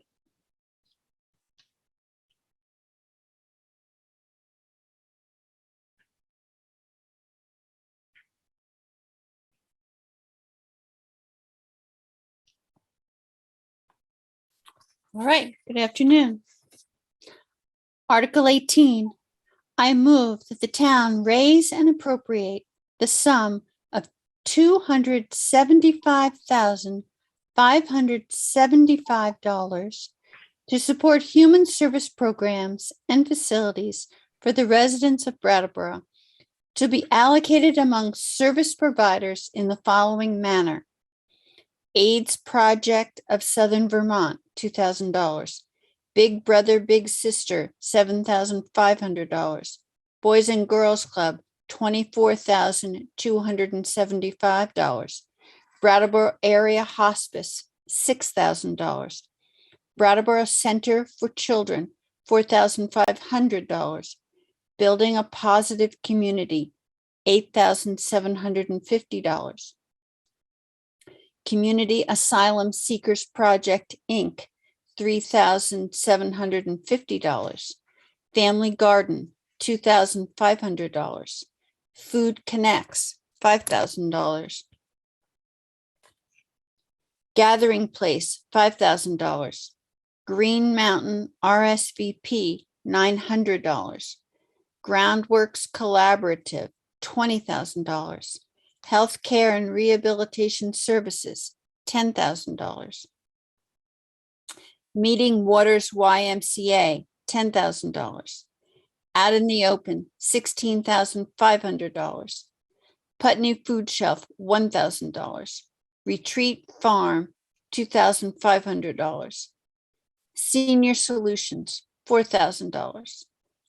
All right, good afternoon. Article 18, I move that the town raise and appropriate the sum of $275,575 to support human service programs and facilities for the residents of Brattleboro to be allocated among service providers in the following manner. AIDS Project of Southern Vermont, $2,000. Big Brother, Big Sister, $7,500. Boys and Girls Club, $24,275. Brattleboro Area Hospice, $6,000. Brattleboro Center for Children, $4,500. Building a Positive Community, $8,750. Community Asylum Seekers Project, Inc., $3,750. Family Garden, $2,500. Food Connects, $5,000. Gathering Place, $5,000. Green Mountain RSVP, $900. Groundworks Collaborative, $20,000. Healthcare and Rehabilitation Services, $10,000. Meeting Waters YMCA, $10,000. Out in the Open, $16,500. Putney Food Shelf, $1,000. Retreat Farm, $2,500. Senior Solutions, $4,000.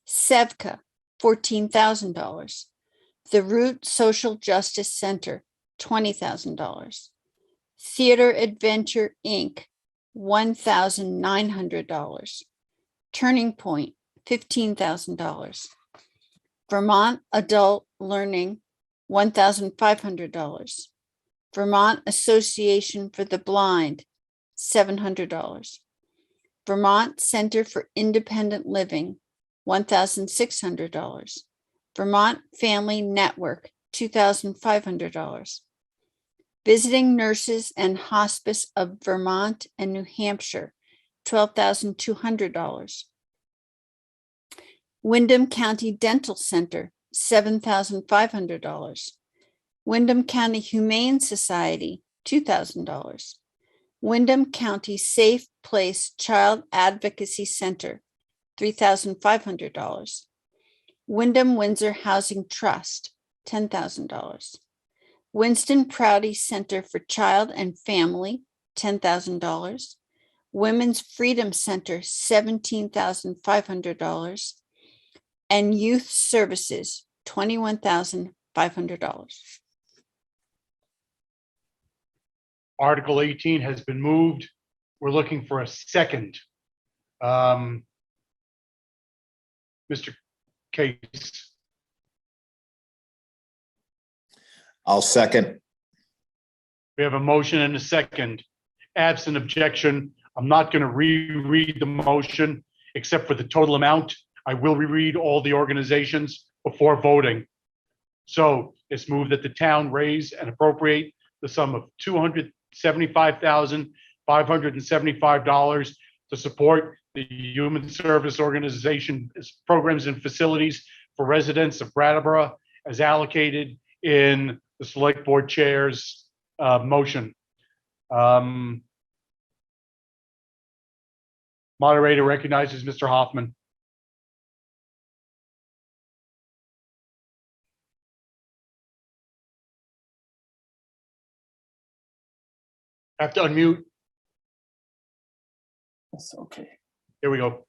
SEVCA, $14,000. The Root Social Justice Center, $20,000. Theater Adventure, Inc., $1,900. Turning Point, $15,000. Vermont Adult Learning, $1,500. Vermont Association for the Blind, $700. Vermont Center for Independent Living, $1,600. Vermont Family Network, $2,500. Visiting Nurses and Hospice of Vermont and New Hampshire, $12,200. Windham County Dental Center, $7,500. Windham County Humane Society, $2,000. Wyndham County Safe Place Child Advocacy Center, $3,500. Wyndham Windsor Housing Trust, $10,000. Winston Prouty Center for Child and Family, $10,000. Women's Freedom Center, $17,500. And Youth Services, $21,500. Article 18 has been moved. We're looking for a second. Mr. Case. I'll second. We have a motion and a second. Absent objection, I'm not going to reread the motion except for the total amount. I will reread all the organizations before voting. So it's moved that the town raise and appropriate the sum of $275,575 to support the Human Service Organization programs and facilities for residents of Brattleboro as allocated in the Select Board Chair's motion. Moderator recognizes Mr. Hoffman. Have to unmute. That's okay. Here we go.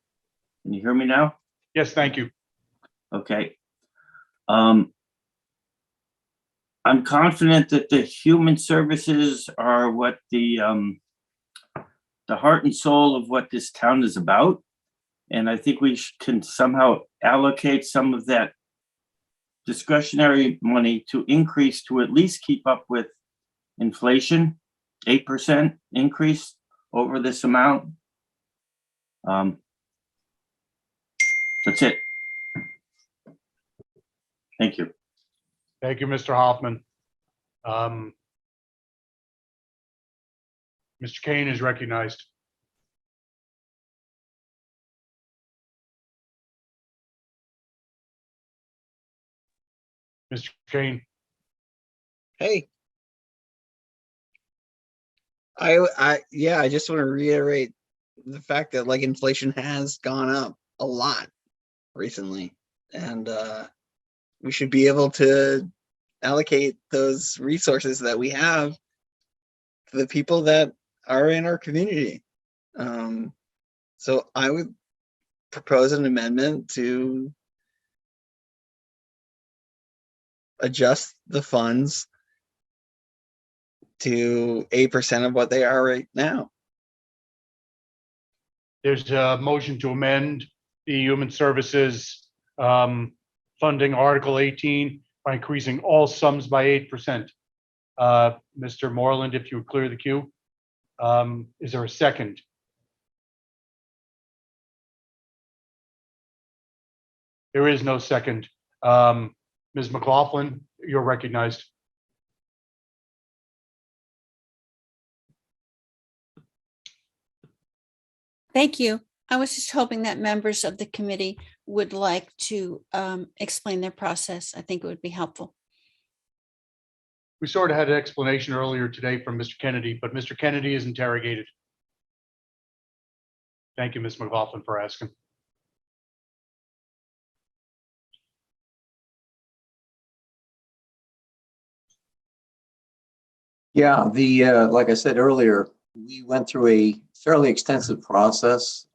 Can you hear me now? Yes, thank you. Okay. I'm confident that the human services are what the heart and soul of what this town is about. And I think we can somehow allocate some of that discretionary money to increase to at least keep up with inflation, 8% increase over this amount. That's it. Thank you. Thank you, Mr. Hoffman. Mr. Kane is recognized. Mr. Kane. Hey. I just want to reiterate the fact that like inflation has gone up a lot recently, and we should be able to allocate those resources that we have to the people that are in our community. So I would propose an amendment to adjust the funds to 8% of what they are right now. There's a motion to amend the Human Services funding Article 18 by increasing all sums by 8%. Mr. Moreland, if you would clear the queue. Is there a second? There is no second. Ms. McLaughlin, you're recognized. Thank you. I was just hoping that members of the committee would like to explain their process. I think it would be helpful. We sort of had an explanation earlier today from Mr. Kennedy, but Mr. Kennedy is interrogated. Thank you, Ms. McLaughlin, for asking. Yeah, like I said earlier, we went through a fairly extensive process.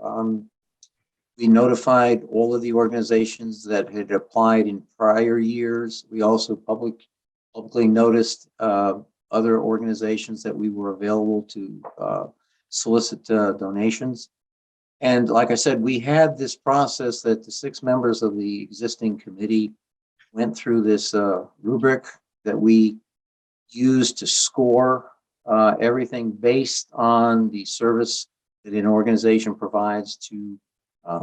We notified all of the organizations that had applied in prior years. We also publicly noticed other organizations that we were available to solicit donations. And like I said, we had this process that the 6 members of the existing committee went through this rubric that we used to score everything based on the service that an organization provides to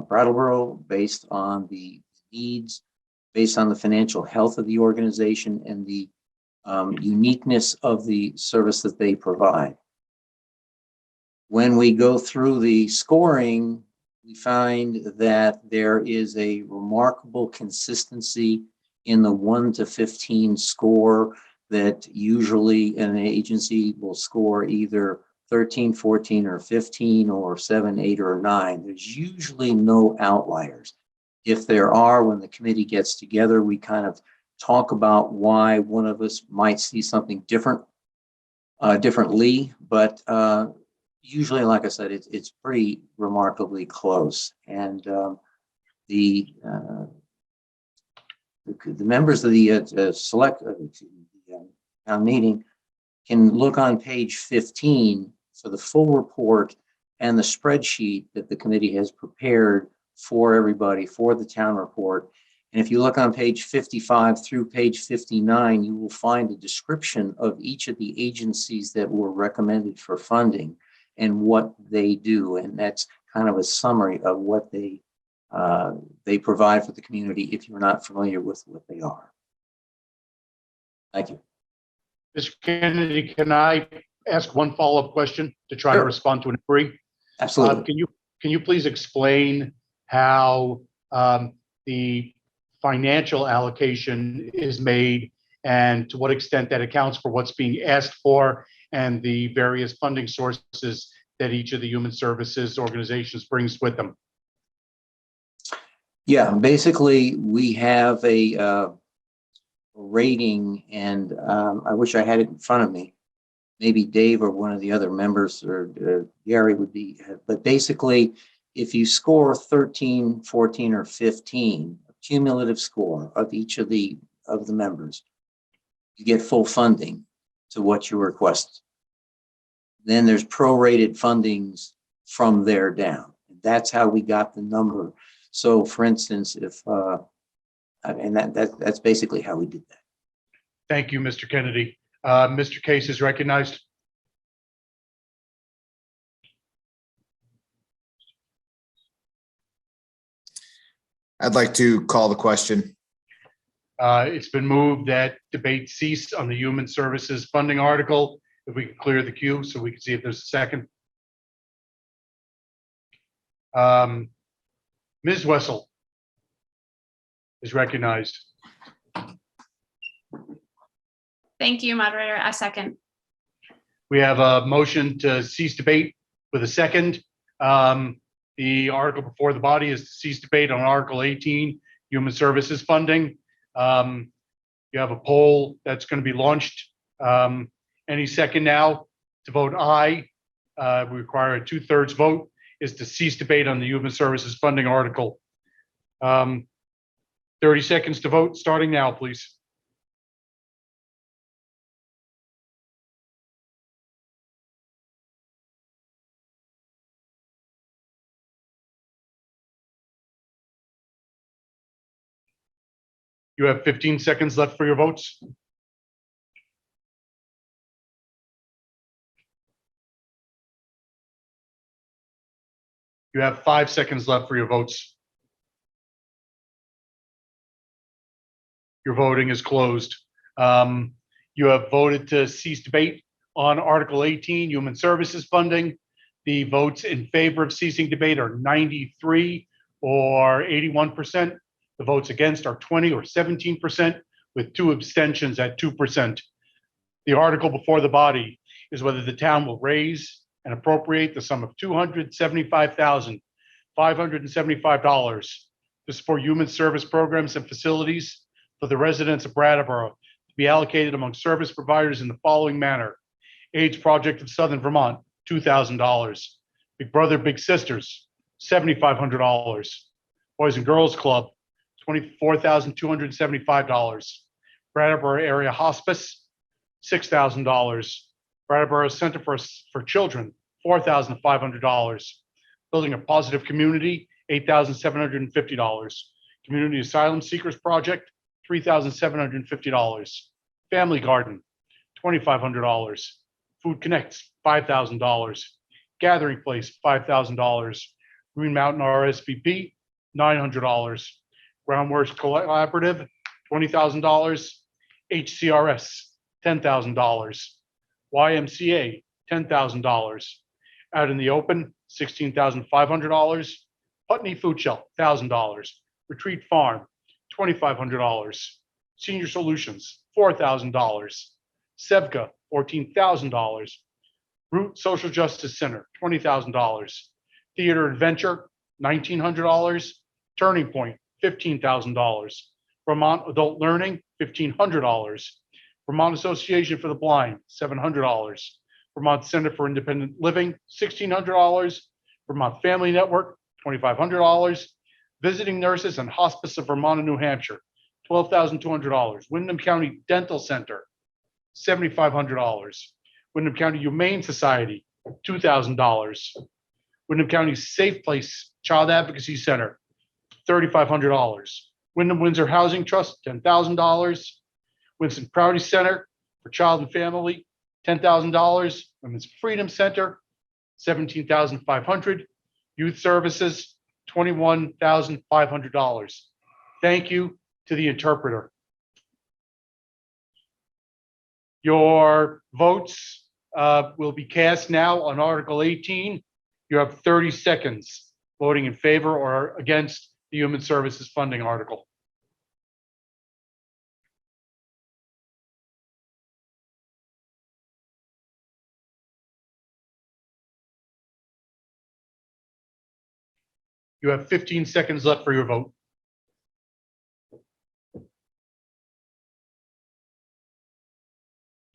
Brattleboro, based on the needs, based on the financial health of the organization, and the uniqueness of the service that they provide. When we go through the scoring, we find that there is a remarkable consistency in the 1 to 15 score that usually an agency will score either 13, 14, or 15, or 7, 8, or 9. There's usually no outliers. If there are, when the committee gets together, we kind of talk about why one of us might see something differently, but usually, like I said, it's pretty remarkably close. And the members of the town meeting can look on page 15 for the full report and the spreadsheet that the committee has prepared for everybody for the town report. And if you look on page 55 through page 59, you will find a description of each of the agencies that were recommended for funding and what they do. And that's kind of a summary of what they provide for the community if you're not familiar with what they are. Thank you. Mr. Kennedy, can I ask one follow-up question to try to respond to an inquiry? Absolutely. Can you please explain how the financial allocation is made and to what extent that accounts for what's being asked for and the various funding sources that each of the human services organizations brings with them? Yeah, basically we have a rating, and I wish I had it in front of me. Maybe Dave or one of the other members or Gary would be, but basically if you score 13, 14, or 15, a cumulative score of each of the members, you get full funding to what you request. Then there's prorated fundings from there down. That's how we got the number. So for instance, if, and that's basically how we did that. Thank you, Mr. Kennedy. Mr. Case is recognized. I'd like to call the question. It's been moved that debate cease on the human services funding article. If we can clear the queue so we can see if there's a second. Ms. Wessel is recognized. Thank you, moderator. A second. We have a motion to cease debate with a second. The article before the body is to cease debate on Article 18, human services funding. You have a poll that's going to be launched any second now to vote aye. We require a 2/3 vote is to cease debate on the human services funding article. 30 seconds to vote starting now, please. You have 15 seconds left for your votes. You have 5 seconds left for your votes. Your voting is closed. You have voted to cease debate on Article 18, human services funding. The votes in favor of ceasing debate are 93 or 81%. The votes against are 20 or 17%, with 2 abstentions at 2%. The article before the body is whether the town will raise and appropriate the sum of $275,575 to support human service programs and facilities for the residents of Brattleboro to be allocated among service providers in the following manner. AIDS Project of Southern Vermont, $2,000. Big Brother, Big Sisters, $7,500. Boys and Girls Club, $24,275. Brattleboro Area Hospice, $6,000. Brattleboro Center for Children, $4,500. Building a Positive Community, $8,750. Community Asylum Seekers Project, $3,750. Family Garden, $2,500. Food Connects, $5,000. Gathering Place, $5,000. Green Mountain RSVP, $900. Groundworks Collaborative, $20,000. HCRS, $10,000. YMCA, $10,000. Out in the Open, $16,500. Putney Food Shelf, $1,000. Retreat Farm, $2,500. Senior Solutions, $4,000. SEVCA, $14,000. Root Social Justice Center, $20,000. Theater Adventure, $1,900. Turning Point, $15,000. Vermont Adult Learning, $1,500. Vermont Association for the Blind, $700. Vermont Center for Independent Living, $1,600. Vermont Family Network, $2,500. Visiting Nurses and Hospice of Vermont and New Hampshire, $12,200. Wyndham County Dental Center, $7,500. Wyndham County Humane Society, $2,000. Wyndham County Safe Place Child Advocacy Center, $3,500. Wyndham Windsor Housing Trust, $10,000. Winston Prouty Center for Child and Family, $10,000. Women's Freedom Center, $17,500. Youth Services, $21,500. Thank you to the interpreter. Your votes will be cast now on Article 18. You have 30 seconds voting in favor or against the Human Services Funding article. You have 15 seconds left for your vote.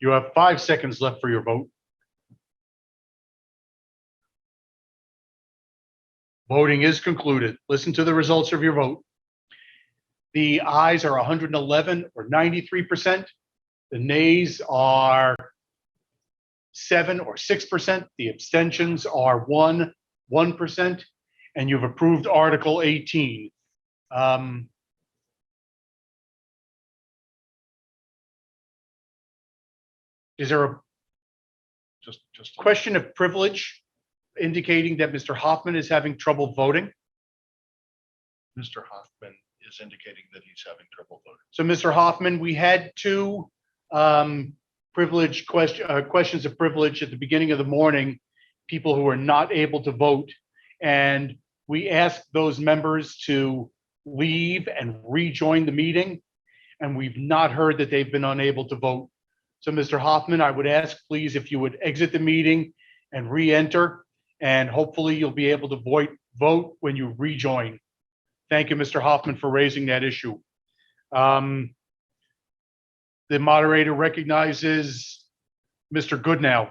You have 5 seconds left for your vote. Voting is concluded. Listen to the results of your vote. The ayes are 111 or 93%. The nays are 7 or 6%. The abstentions are 1%. And you've approved Article 18. Is there a just question of privilege indicating that Mr. Hoffman is having trouble voting? Mr. Hoffman is indicating that he's having trouble voting. So, Mr. Hoffman, we had two questions of privilege at the beginning of the morning, people who were not able to vote. And we asked those members to leave and rejoin the meeting. And we've not heard that they've been unable to vote. So, Mr. Hoffman, I would ask, please, if you would exit the meeting and re-enter, and hopefully you'll be able to vote when you rejoin. Thank you, Mr. Hoffman, for raising that issue. The moderator recognizes Mr. Goodnow.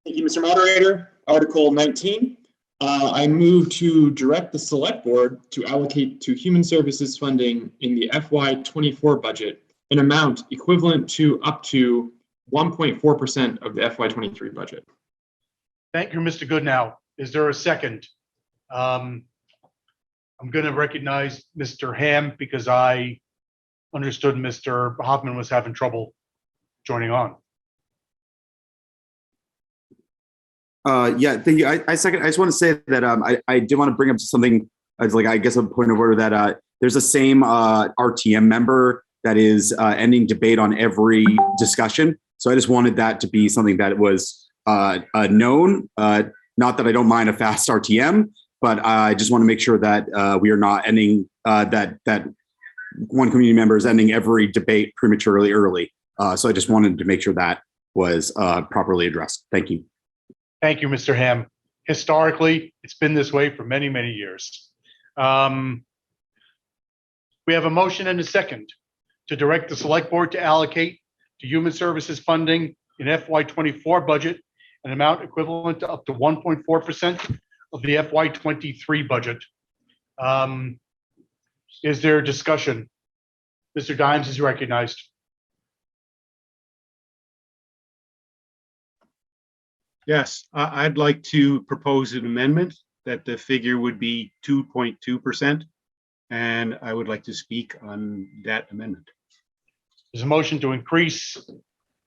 Thank you, Mr. Moderator. Article 19. I move to direct the Select Board to allocate to human services funding in the FY24 budget an amount equivalent to up to 1.4% of the FY23 budget. Thank you, Mr. Goodnow. Is there a second? I'm going to recognize Mr. Ham because I understood Mr. Hoffman was having trouble joining on. Yeah, thank you. I second. I just want to say that I did want to bring up something as like I guess a point of order that there's the same RTM member that is ending debate on every discussion. So I just wanted that to be something that was known. Not that I don't mind a fast RTM, but I just want to make sure that we are not ending that one community member is ending every debate prematurely early. So I just wanted to make sure that was properly addressed. Thank you. Thank you, Mr. Ham. Historically, it's been this way for many, many years. We have a motion and a second to direct the Select Board to allocate to human services funding in FY24 budget an amount equivalent to up to 1.4% of the FY23 budget. Is there discussion? Mr. Dimes is recognized. Yes, I'd like to propose an amendment that the figure would be 2.2%. And I would like to speak on that amendment. There's a motion to increase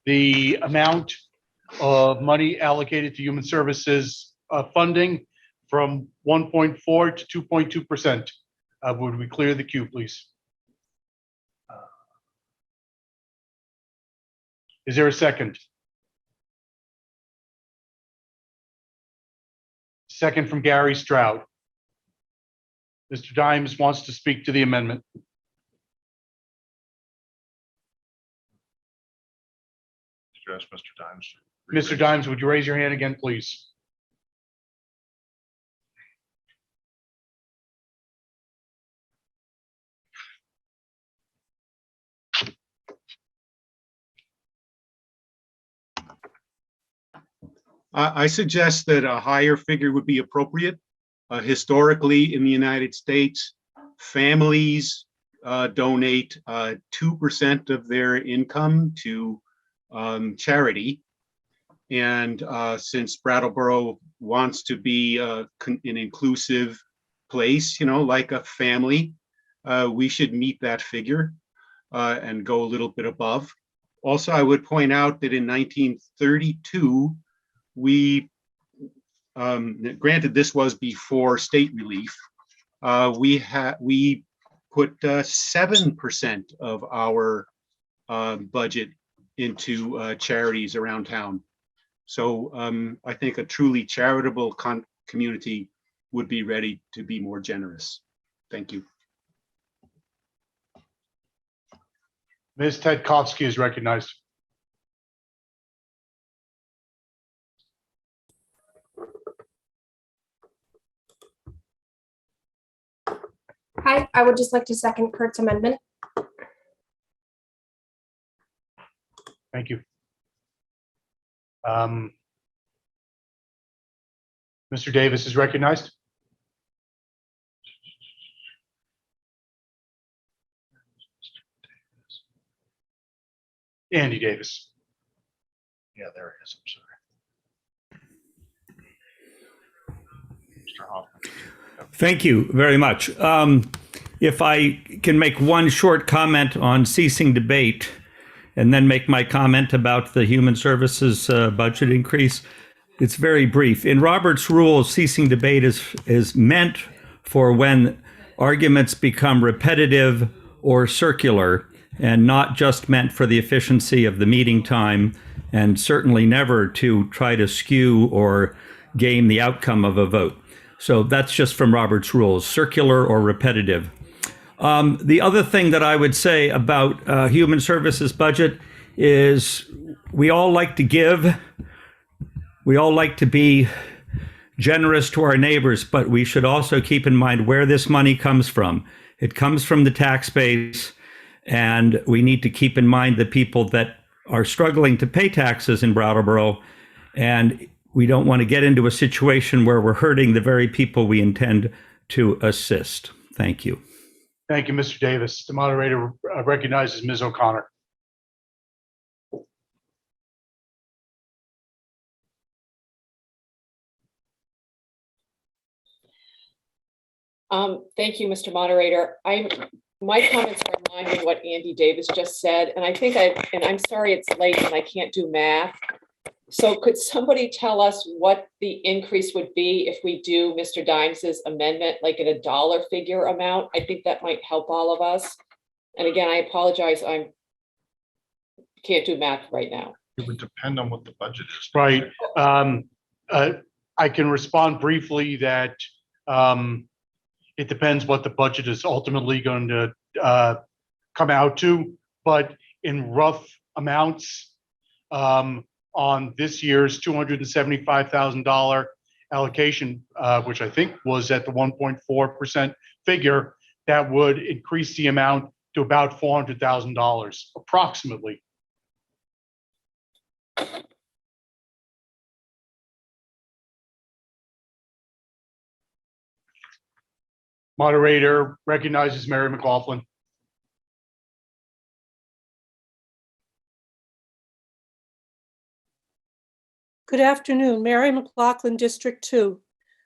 the amount of money allocated to human services funding from 1.4 to 2.2%. Would we clear the queue, please? Is there a second? Second from Gary Stroud. Mr. Dimes wants to speak to the amendment. Address Mr. Dimes. Mr. Dimes, would you raise your hand again, please? I suggest that a higher figure would be appropriate. Historically, in the United States, families donate 2% of their income to charity. And since Brattleboro wants to be an inclusive place, you know, like a family, we should meet that figure and go a little bit above. Also, I would point out that in 1932, we, granted this was before state relief, we put 7% of our budget into charities around town. So I think a truly charitable community would be ready to be more generous. Thank you. Ms. Tedkovsky is recognized. Hi, I would just like to second Kurt's amendment. Thank you. Mr. Davis is recognized. Andy Davis. Yeah, there it is. I'm sorry. Mr. Hoffman. Thank you very much. If I can make one short comment on ceasing debate and then make my comment about the human services budget increase, it's very brief. In Robert's rules, ceasing debate is meant for when arguments become repetitive or circular and not just meant for the efficiency of the meeting time, and certainly never to try to skew or game the outcome of a vote. So that's just from Robert's rules, circular or repetitive. The other thing that I would say about human services budget is we all like to give. We all like to be generous to our neighbors, but we should also keep in mind where this money comes from. It comes from the tax base, and we need to keep in mind the people that are struggling to pay taxes in Brattleboro, and we don't want to get into a situation where we're hurting the very people we intend to assist. Thank you. Thank you, Mr. Davis. The moderator recognizes Ms. O'Connor. Thank you, Mr. Moderator. My comments are in line with what Andy Davis just said, and I'm sorry it's late and I can't do math. So could somebody tell us what the increase would be if we do Mr. Dimes's amendment, like in a dollar figure amount? I think that might help all of us. And again, I apologize, I can't do math right now. It would depend on what the budget is. Right. I can respond briefly that it depends what the budget is ultimately going to come out to, but in rough amounts, on this year's $275,000 allocation, which I think was at the 1.4% figure, that would increase the amount to about $400,000 approximately. Moderator recognizes Mary McLaughlin. Good afternoon, Mary McLaughlin, District 2.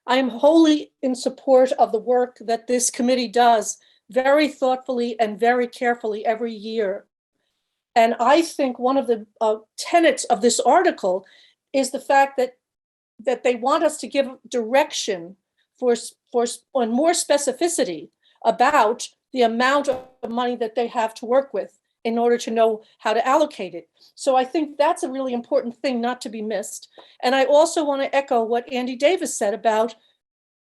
I am wholly in support of the work that this committee does very thoughtfully and very carefully every year. And I think one of the tenets of this article is the fact that they want us to give direction on more specificity about the amount of money that they have to work with in order to know how to allocate it. So I think that's a really important thing not to be missed. And I also want to echo what Andy Davis said about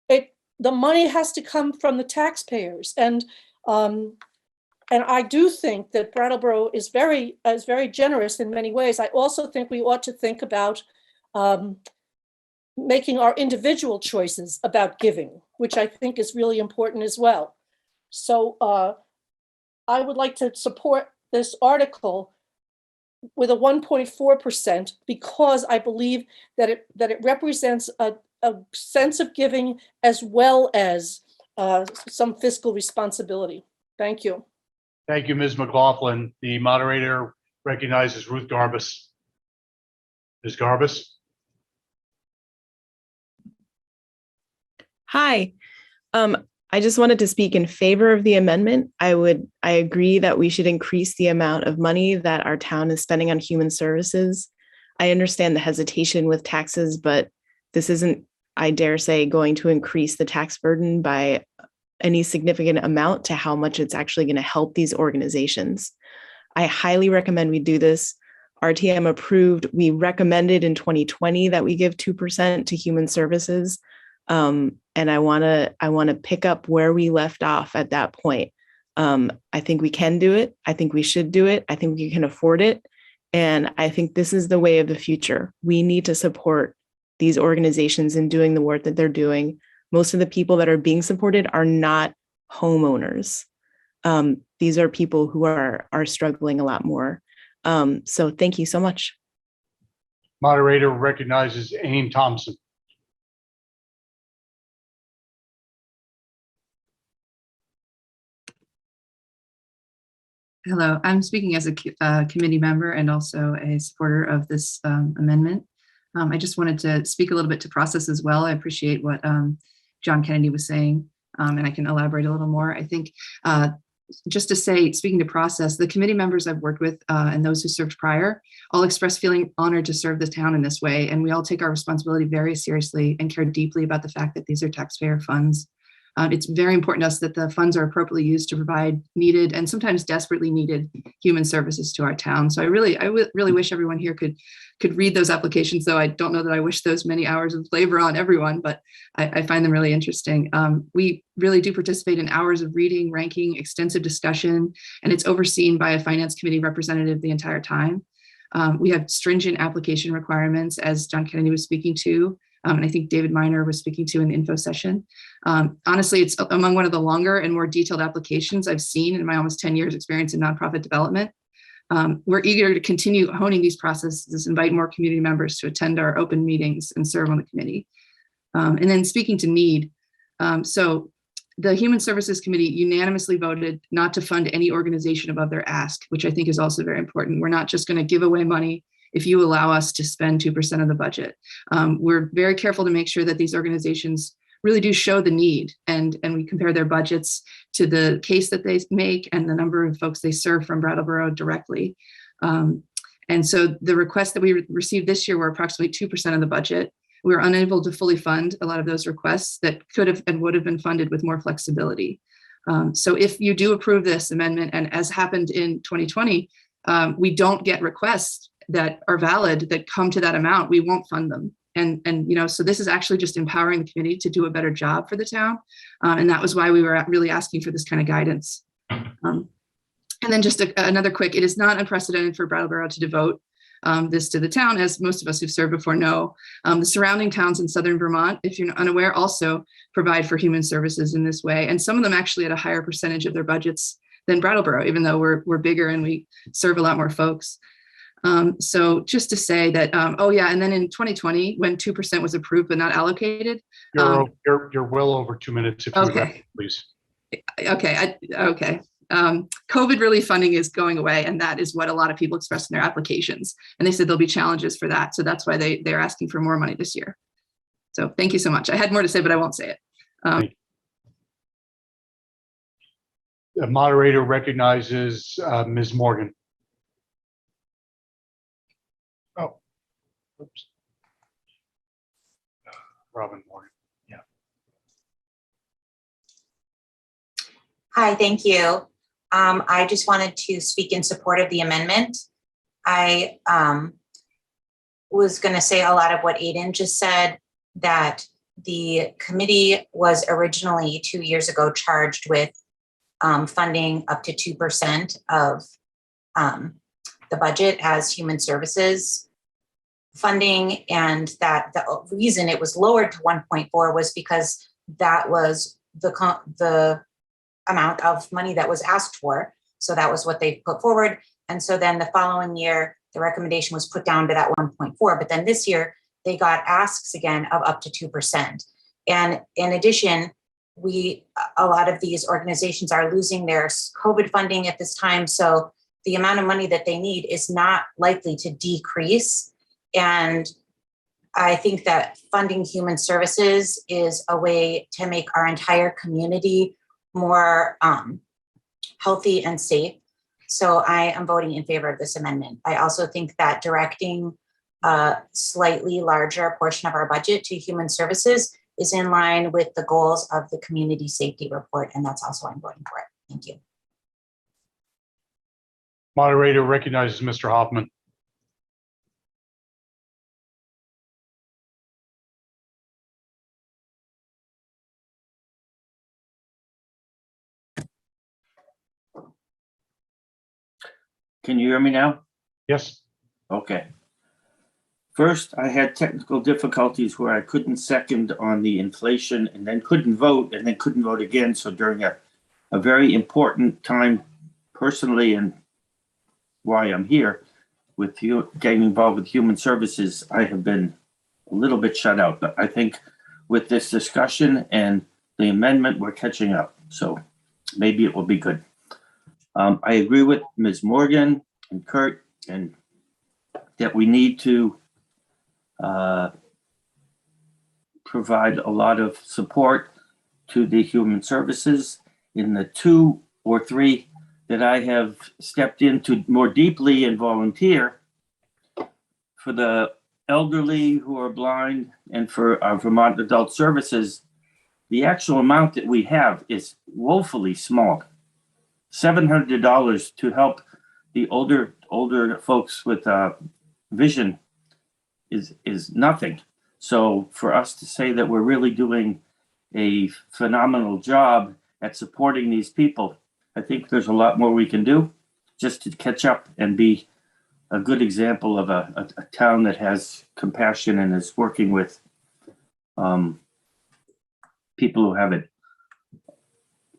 it. The money has to come from the taxpayers. And I do think that Brattleboro is very generous in many ways. I also think we ought to think about making our individual choices about giving, which I think is really important as well. So I would like to support this article with a 1.4% because I believe that it represents a sense of giving as well as some fiscal responsibility. Thank you. Thank you, Ms. McLaughlin. The moderator recognizes Ruth Garbus. Ms. Garbus? Hi. I just wanted to speak in favor of the amendment. I agree that we should increase the amount of money that our town is spending on human services. I understand the hesitation with taxes, but this isn't, I dare say, going to increase the tax burden by any significant amount to how much it's actually going to help these organizations. I highly recommend we do this. RTM approved, we recommended in 2020 that we give 2% to human services. And I want to pick up where we left off at that point. I think we can do it. I think we should do it. I think we can afford it. And I think this is the way of the future. We need to support these organizations in doing the work that they're doing. Most of the people that are being supported are not homeowners. These are people who are struggling a lot more. So thank you so much. Moderator recognizes Aim Thompson. Hello, I'm speaking as a committee member and also a supporter of this amendment. I just wanted to speak a little bit to process as well. I appreciate what John Kennedy was saying, and I can elaborate a little more. I think just to say, speaking to process, the committee members I've worked with and those who served prior all express feeling honored to serve the town in this way. And we all take our responsibility very seriously and care deeply about the fact that these are taxpayer funds. It's very important to us that the funds are appropriately used to provide needed and sometimes desperately needed human services to our town. So I really wish everyone here could read those applications, though I don't know that I wish those many hours of labor on everyone, but I find them really interesting. We really do participate in hours of reading, ranking, extensive discussion, and it's overseen by a finance committee representative the entire time. We have stringent application requirements, as John Kennedy was speaking to. And I think David Miner was speaking to in the info session. Honestly, it's among one of the longer and more detailed applications I've seen in my almost 10 years experience in nonprofit development. We're eager to continue honing these processes, invite more community members to attend our open meetings and serve on the committee. And then speaking to need, so the Human Services Committee unanimously voted not to fund any organization above their ask, which I think is also very important. We're not just going to give away money if you allow us to spend 2% of the budget. We're very careful to make sure that these organizations really do show the need, and we compare their budgets to the case that they make and the number of folks they serve from Brattleboro directly. And so the requests that we received this year were approximately 2% of the budget. We were unable to fully fund a lot of those requests that could have and would have been funded with more flexibility. So if you do approve this amendment, and as happened in 2020, we don't get requests that are valid that come to that amount, we won't fund them. And so this is actually just empowering the committee to do a better job for the town. And that was why we were really asking for this kind of guidance. And then just another quick, it is not unprecedented for Brattleboro to devote this to the town, as most of us who've served before know. The surrounding towns in southern Vermont, if you're unaware, also provide for human services in this way. And some of them actually at a higher percentage of their budgets than Brattleboro, even though we're bigger and we serve a lot more folks. So just to say that, oh yeah, and then in 2020, when 2% was approved but not allocated. You're well over 2 minutes if you would wrap, please. Okay, okay. COVID relief funding is going away, and that is what a lot of people expressed in their applications. And they said there'll be challenges for that. So that's why they're asking for more money this year. So thank you so much. I had more to say, but I won't say it. The moderator recognizes Ms. Morgan. Oh, oops. Robin Morgan. Yeah. Hi, thank you. I just wanted to speak in support of the amendment. I was going to say a lot of what Aiden just said, that the committee was originally 2 years ago charged with funding up to 2% of the budget as human services funding, and that the reason it was lowered to 1.4 was because that was the amount of money that was asked for. So that was what they put forward. And so then the following year, the recommendation was put down to that 1.4. But then this year, they got asks again of up to 2%. And in addition, a lot of these organizations are losing their COVID funding at this time. So the amount of money that they need is not likely to decrease. And I think that funding human services is a way to make our entire community more healthy and safe. So I am voting in favor of this amendment. I also think that directing a slightly larger portion of our budget to human services is in line with the goals of the community safety report. And that's also why I'm voting for it. Thank you. Moderator recognizes Mr. Hoffman. Can you hear me now? Yes. Okay. First, I had technical difficulties where I couldn't second on the inflation and then couldn't vote and then couldn't vote again. So during a very important time personally and why I'm here with you getting involved with human services, I have been a little bit shut out. But I think with this discussion and the amendment, we're catching up. So maybe it will be good. I agree with Ms. Morgan and Kurt and that we need to provide a lot of support to the human services. In the 2 or 3 that I have stepped into more deeply and volunteer for the elderly who are blind and for our Vermont Adult Services, the actual amount that we have is woefully small. $700 to help the older folks with vision is nothing. So for us to say that we're really doing a phenomenal job at supporting these people, I think there's a lot more we can do just to catch up and be a good example of a town that has compassion and is working with people who have it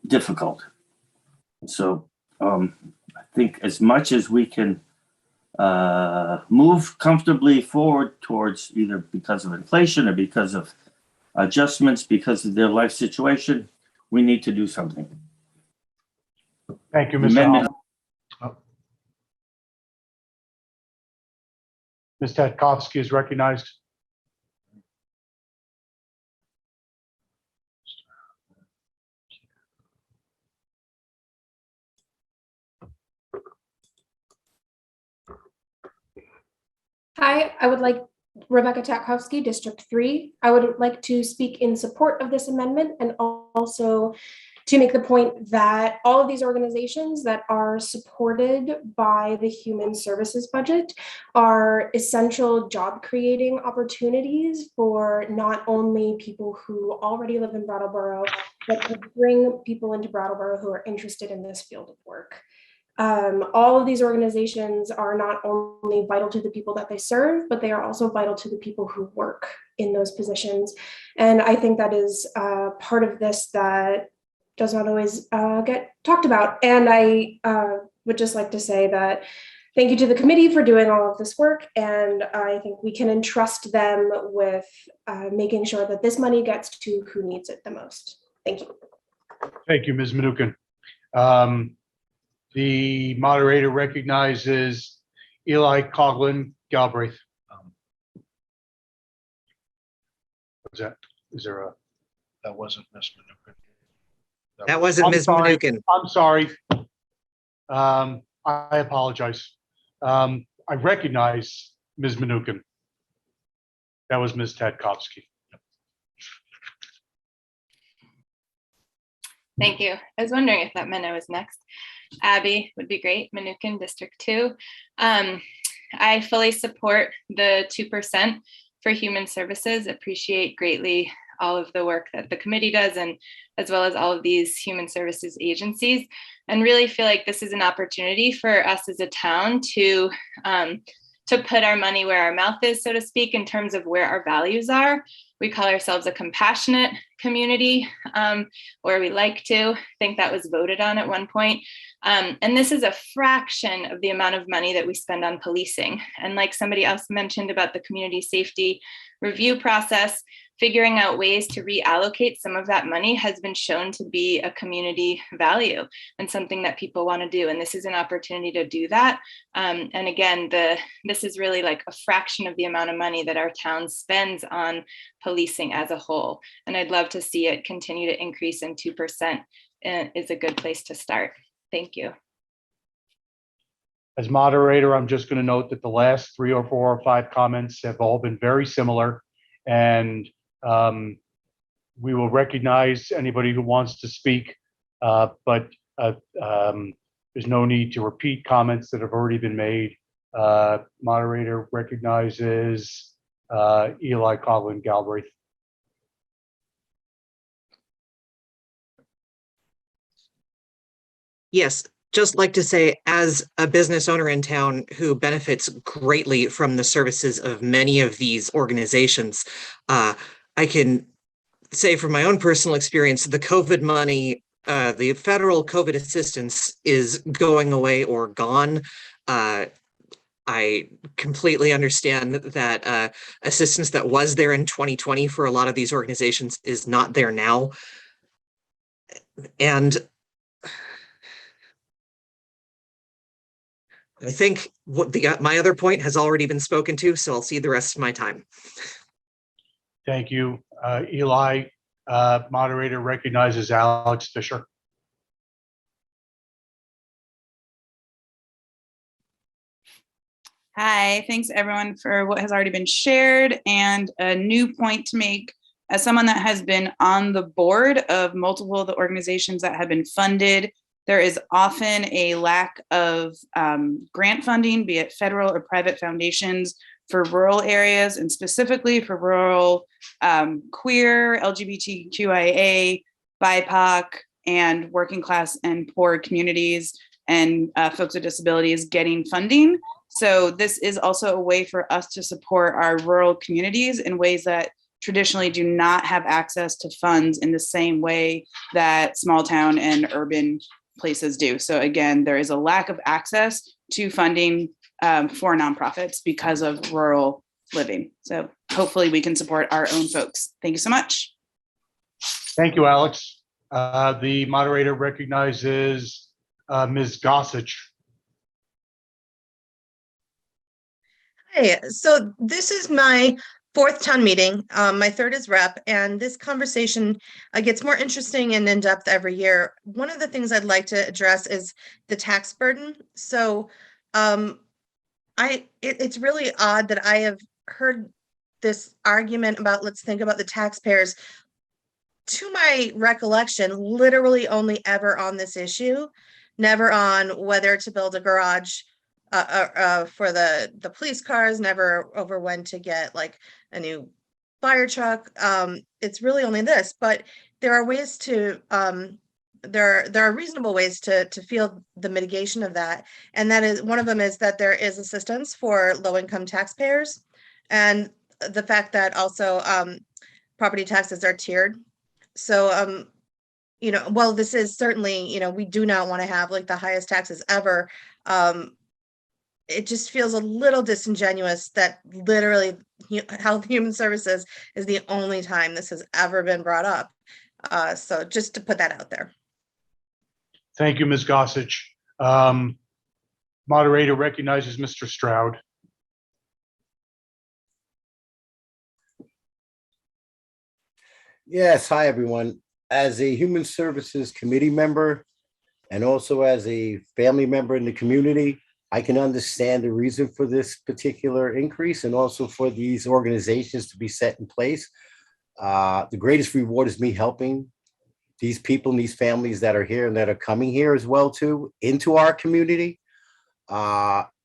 difficult. So I think as much as we can move comfortably forward towards either because of inflation or because of adjustments, because of their life situation, we need to do something. Thank you, Mr. Hoffman. Ms. Tatkovsky is recognized. Hi, I would like Rebecca Takowski, District 3. I would like to speak in support of this amendment and also to make the point that all of these organizations that are supported by the human services budget are essential job creating opportunities for not only people who already live in Brattleboro, but to bring people into Brattleboro who are interested in this field of work. All of these organizations are not only vital to the people that they serve, but they are also vital to the people who work in those positions. And I think that is part of this that does not always get talked about. And I would just like to say that thank you to the committee for doing all of this work. And I think we can entrust them with making sure that this money gets to who needs it the most. Thank you. Thank you, Ms. Menukin. The moderator recognizes Eli Coughlin Galbraith. What's that? Is there a? That wasn't Ms. Menukin. That wasn't Ms. Menukin. I'm sorry. I apologize. I recognize Ms. Menukin. That was Ms. Tadkovsky. Thank you. I was wondering if that meant I was next. Abby would be great. Manukin, District 2. I fully support the 2% for human services. Appreciate greatly all of the work that the committee does, and as well as all of these human services agencies, and really feel like this is an opportunity for us as a town to put our money where our mouth is, so to speak, in terms of where our values are. We call ourselves a compassionate community, or we like to think that was voted on at one point. And this is a fraction of the amount of money that we spend on policing. And like somebody else mentioned about the community safety review process, figuring out ways to reallocate some of that money has been shown to be a community value and something that people want to do. And this is an opportunity to do that. And again, this is really like a fraction of the amount of money that our town spends on policing as a whole. And I'd love to see it continue to increase, and 2% is a good place to start. Thank you. As moderator, I'm just going to note that the last 3 or 4 or 5 comments have all been very similar, and we will recognize anybody who wants to speak, but there's no need to repeat comments that have already been made. Moderator recognizes Eli Coughlin Galbraith. Yes, just like to say, as a business owner in town who benefits greatly from the services of many of these organizations, I can say from my own personal experience, the COVID money, the federal COVID assistance is going away or gone. I completely understand that assistance that was there in 2020 for a lot of these organizations is not there now. And I think what my other point has already been spoken to, so I'll see the rest of my time. Thank you, Eli. Moderator recognizes Alex Fisher. Hi, thanks everyone for what has already been shared, and a new point to make. As someone that has been on the board of multiple of the organizations that have been funded, there is often a lack of grant funding, be it federal or private foundations, for rural areas, and specifically for rural queer, LGBTQIA, BIPOC, and working class and poor communities, and folks with disabilities getting funding. So this is also a way for us to support our rural communities in ways that traditionally do not have access to funds in the same way that small town and urban places do. So again, there is a lack of access to funding for nonprofits because of rural living. So hopefully we can support our own folks. Thank you so much. Thank you, Alex. The moderator recognizes Ms. Gossage. Hey, so this is my 4th town meeting. My 3rd is rep, and this conversation gets more interesting and in depth every year. One of the things I'd like to address is the tax burden. So it's really odd that I have heard this argument about, let's think about the taxpayers, to my recollection, literally only ever on this issue, never on whether to build a garage for the police cars, never over when to get like a new fire truck. It's really only this, but there are ways to there are reasonable ways to feel the mitigation of that, and that is one of them is that there is assistance for low-income taxpayers, and the fact that also property taxes are tiered. So well, this is certainly, we do not want to have like the highest taxes ever. it just feels a little disingenuous that literally Health Human Services is the only time this has ever been brought up. So just to put that out there. Thank you, Ms. Gossage. Moderator recognizes Mr. Stroud. Yes, hi, everyone. As a Human Services Committee member and also as a family member in the community, I can understand the reason for this particular increase and also for these organizations to be set in place. The greatest reward is me helping these people and these families that are here and that are coming here as well too into our community.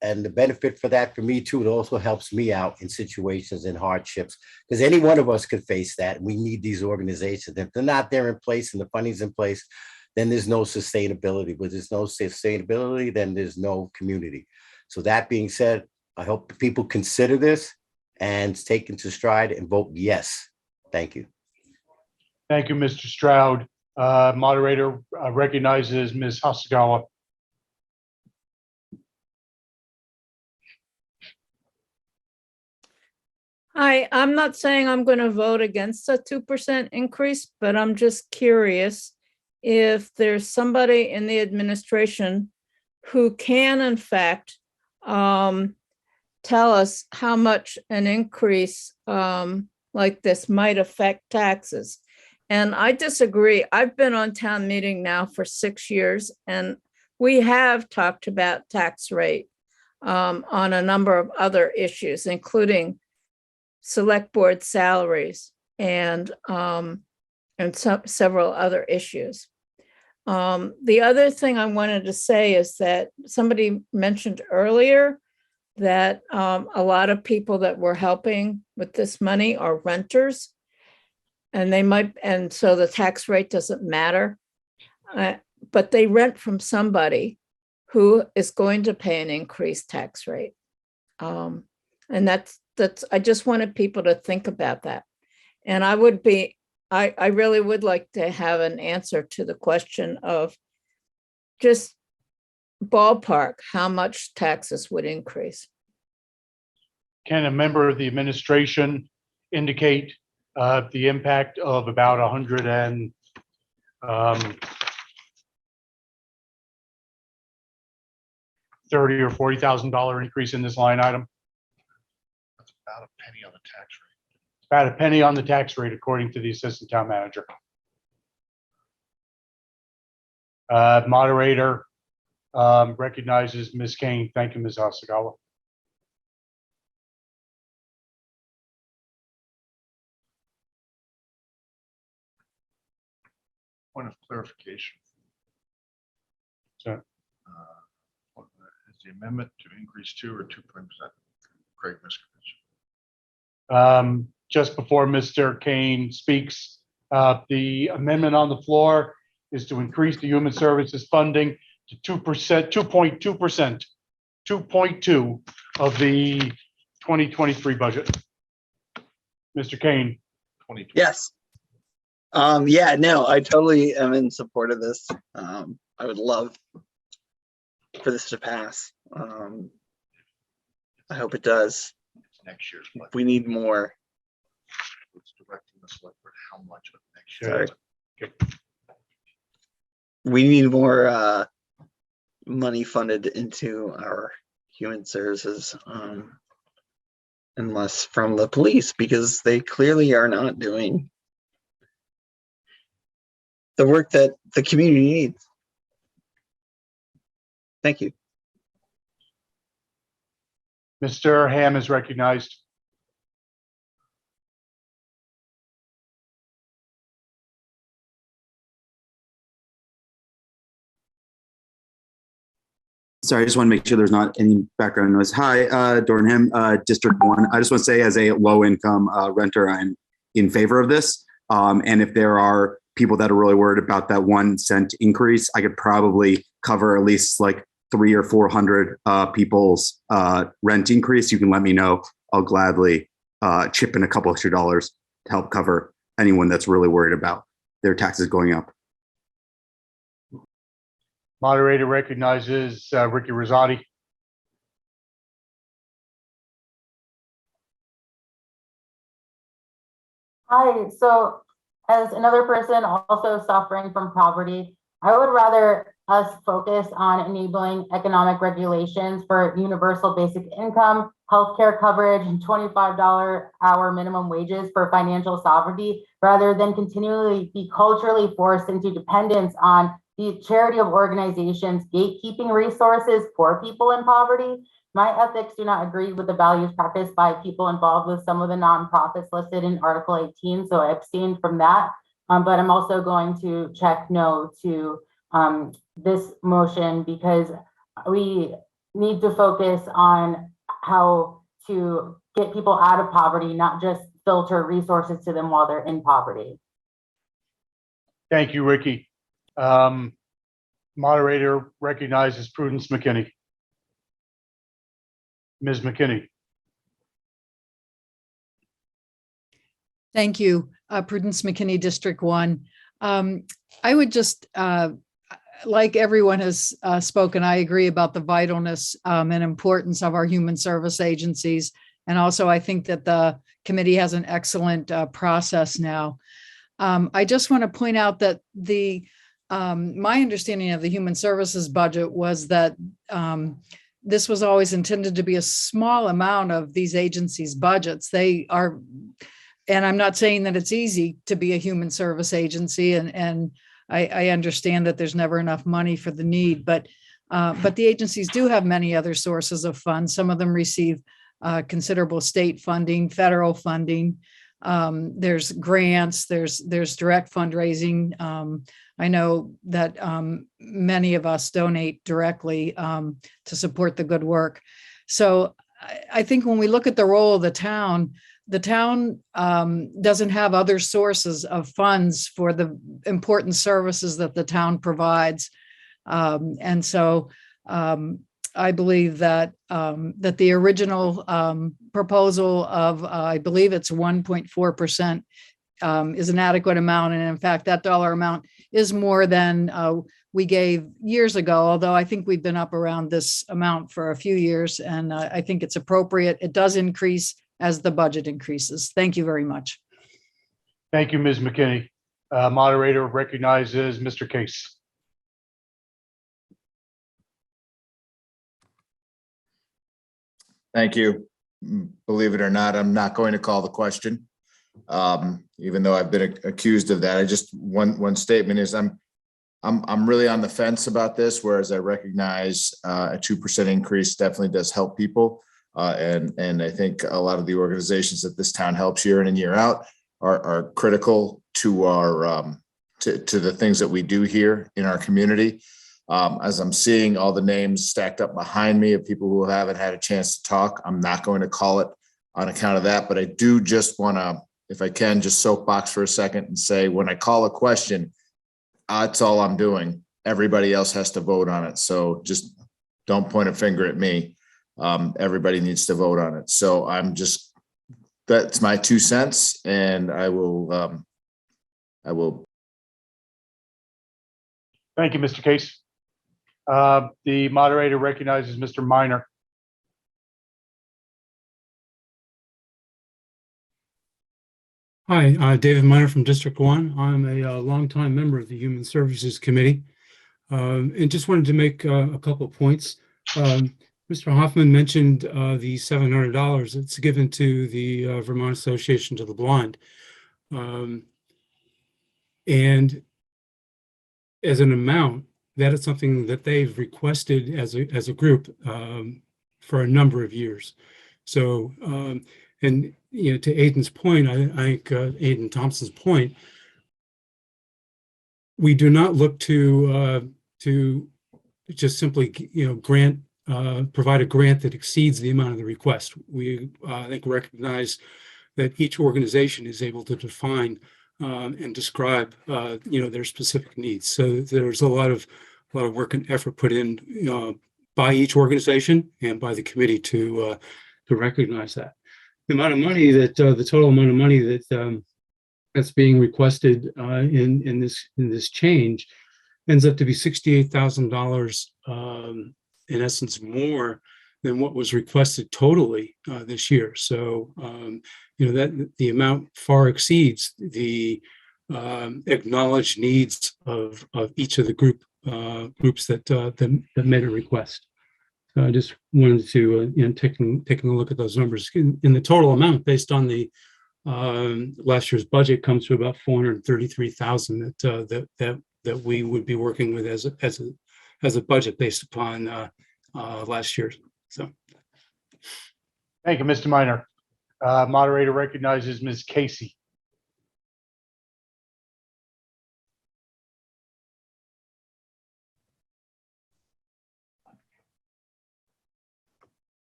And the benefit for that for me too, it also helps me out in situations and hardships because any one of us could face that. We need these organizations. If they're not there in place and the funding's in place, then there's no sustainability. But there's no sustainability, then there's no community. So that being said, I hope people consider this and take into stride and vote yes. Thank you. Thank you, Mr. Stroud. Moderator recognizes Ms. Hasagawa. Hi, I'm not saying I'm going to vote against a 2% increase, but I'm just curious if there's somebody in the administration who can, in fact, tell us how much an increase like this might affect taxes. And I disagree. I've been on town meeting now for 6 years, and we have talked about tax rate on a number of other issues, including select board salaries and several other issues. The other thing I wanted to say is that somebody mentioned earlier that a lot of people that we're helping with this money are renters, and and so the tax rate doesn't matter, but they rent from somebody who is going to pay an increased tax rate. And that's I just wanted people to think about that. And I really would like to have an answer to the question of just ballpark how much taxes would increase. Can a member of the administration indicate the impact of about $130,000 or $40,000 increase in this line item? About a penny on the tax rate. About a penny on the tax rate, according to the assistant town manager. Moderator recognizes Ms. Kane. Thank you, Ms. Hasagawa. Point of clarification. Sure. Is the amendment to increase 2 or 2%? Craig Miskovich. Just before Mr. Kane speaks, the amendment on the floor is to increase the human services funding to 2%, 2.2%, 2.2 of the 2023 budget. Mr. Kane. Yes. Yeah, no, I totally am in support of this. I would love for this to pass. I hope it does. Next year's budget. We need more. It's directing the select board how much of next year. Sorry. We need more money funded into our human services, and less from the police, because they clearly are not doing the work that the community needs. Thank you. Mr. Ham is recognized. Sorry, I just want to make sure there's not any background noise. Hi, Doran Ham, District 1. I just want to say as a low-income renter, I'm in favor of this. And if there are people that are really worried about that 1 cent increase, I could probably cover at least like 300 or 400 people's rent increase. You can let me know. I'll gladly chip in a couple extra dollars to help cover anyone that's really worried about their taxes going up. Moderator recognizes Ricky Rosati. Hi, so as another person also suffering from poverty, I would rather us focus on enabling economic regulations for universal basic income, healthcare coverage, and $25 hour minimum wages for financial sovereignty, rather than continually be culturally forced into dependence on the charity of organizations gatekeeping resources for people in poverty. My ethics do not agree with the values practiced by people involved with some of the nonprofits listed in Article 18, so I abstained from that. But I'm also going to check no to this motion because we need to focus on how to get people out of poverty, not just filter resources to them while they're in poverty. Thank you, Ricky. Moderator recognizes Prudence Mackinney. Ms. Mackinney. Thank you, Prudence McKinney, District 1. I would just, like everyone has spoken, I agree about the vitalness and importance of our human service agencies. And also, I think that the committee has an excellent process now. I just want to point out that my understanding of the human services budget was that this was always intended to be a small amount of these agencies' budgets. They are, and I'm not saying that it's easy to be a human service agency, and I understand that there's never enough money for the need, but the agencies do have many other sources of funds. Some of them receive considerable state funding, federal funding. There's grants, there's direct fundraising. I know that many of us donate directly to support the good work. So I think when we look at the role of the town doesn't have other sources of funds for the important services that the town provides. And so I believe that the original proposal of, I believe it's 1.4%, is an adequate amount. And in fact, that dollar amount is more than we gave years ago, although I think we've been up around this amount for a few years, and I think it's appropriate. It does increase as the budget increases. Thank you very much. Thank you, Ms. McKinney. Moderator recognizes Mr. Case. Thank you. Believe it or not, I'm not going to call the question, even though I've been accused of that. I just one statement is I'm really on the fence about this, whereas I recognize a 2% increase definitely does help people, and I think a lot of the organizations that this town helps year in and year out are critical to our to the things that we do here in our community. As I'm seeing all the names stacked up behind me of people who haven't had a chance to talk, I'm not going to call it on account of that, but I do just want to, if I can, just soapbox for a second and say, when I call a question, that's all I'm doing. Everybody else has to vote on it. So just don't point a finger at me. Everybody needs to vote on it. So that's my 2 cents, and I will. Thank you, Mr. Case. The moderator recognizes Mr. Minor. Hi, David Minor from District 1. I'm a longtime member of the Human Services Committee, and just wanted to make a couple of points. Mr. Hoffman mentioned the $700 that's given to the Vermont Association to the Blind. And as an amount, that is something that they've requested as a group for a number of years. So, and to Aiden's point, I think Aiden Thompson's point, we do not look to just simply grant provide a grant that exceeds the amount of the request. We I think recognize that each organization is able to define and describe their specific needs. So there's a lot of work and effort put in by each organization and by the committee to recognize that. The amount of money that the total amount of money that that's being requested in this change ends up to be $68,000 in essence more than what was requested totally this year. So, that the amount far exceeds the acknowledged needs of each of the groups that made a request. So I just wanted to, taking a look at those numbers in the total amount based on the last year's budget comes to about 433,000 that we would be working with as a budget based upon last year's. So, Thank you, Mr. Minor. Moderator recognizes Ms. Casey.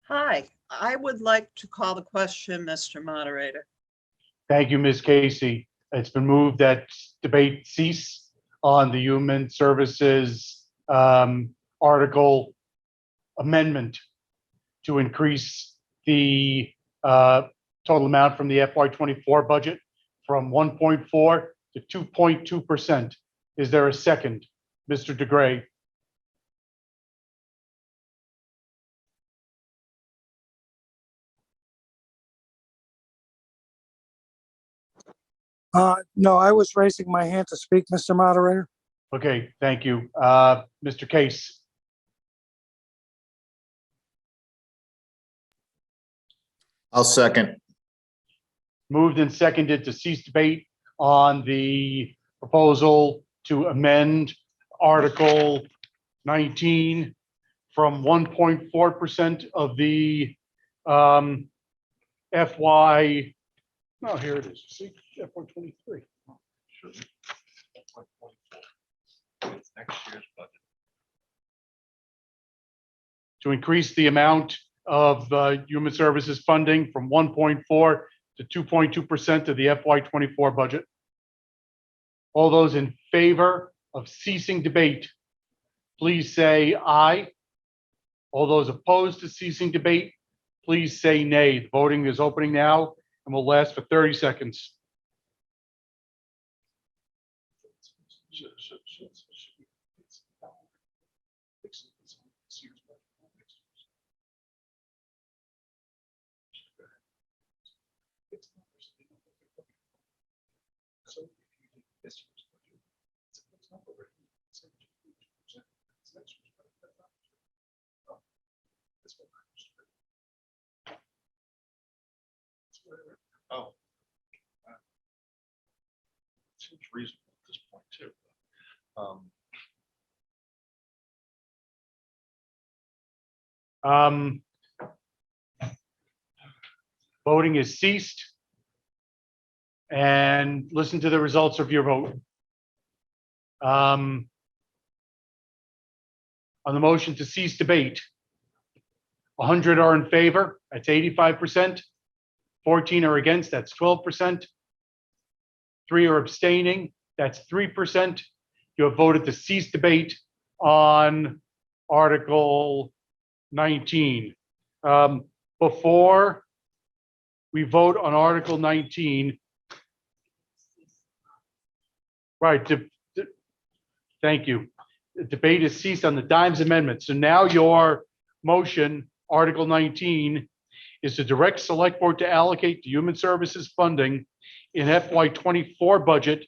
Hi, I would like to call the question, Mr. Moderator. Thank you, Ms. Casey. It's been moved that debate cease on the Human Services article amendment to increase the total amount from the FY24 budget from 1.4 to 2.2%. Is there a second? Mr. DeGray. No, I was raising my hand to speak, Mr. Moderator. Okay, thank you. Mr. Case. I'll second. Moved and seconded to cease debate on the proposal to amend Article 19 from 1.4% of the FY. No, here it is. See, FY23. To increase the amount of human services funding from 1.4 to 2.2% of the FY24 budget. All those in favor of ceasing debate, please say aye. All those opposed to ceasing debate, please say nay. The voting is opening now and will last for 30 seconds. Oh. Seems reasonable at this point too. Voting is ceased. And listen to the results of your vote. On the motion to cease debate, 100 are in favor, that's 85%. 14 are against, that's 12%. 3 are abstaining, that's 3%. You have voted to cease debate on Article 19. Before we vote on Article 19, right, thank you. The debate is ceased on the Dimes Amendment. So now your motion, Article 19, is to direct Select Board to allocate the Human Services funding in FY24 budget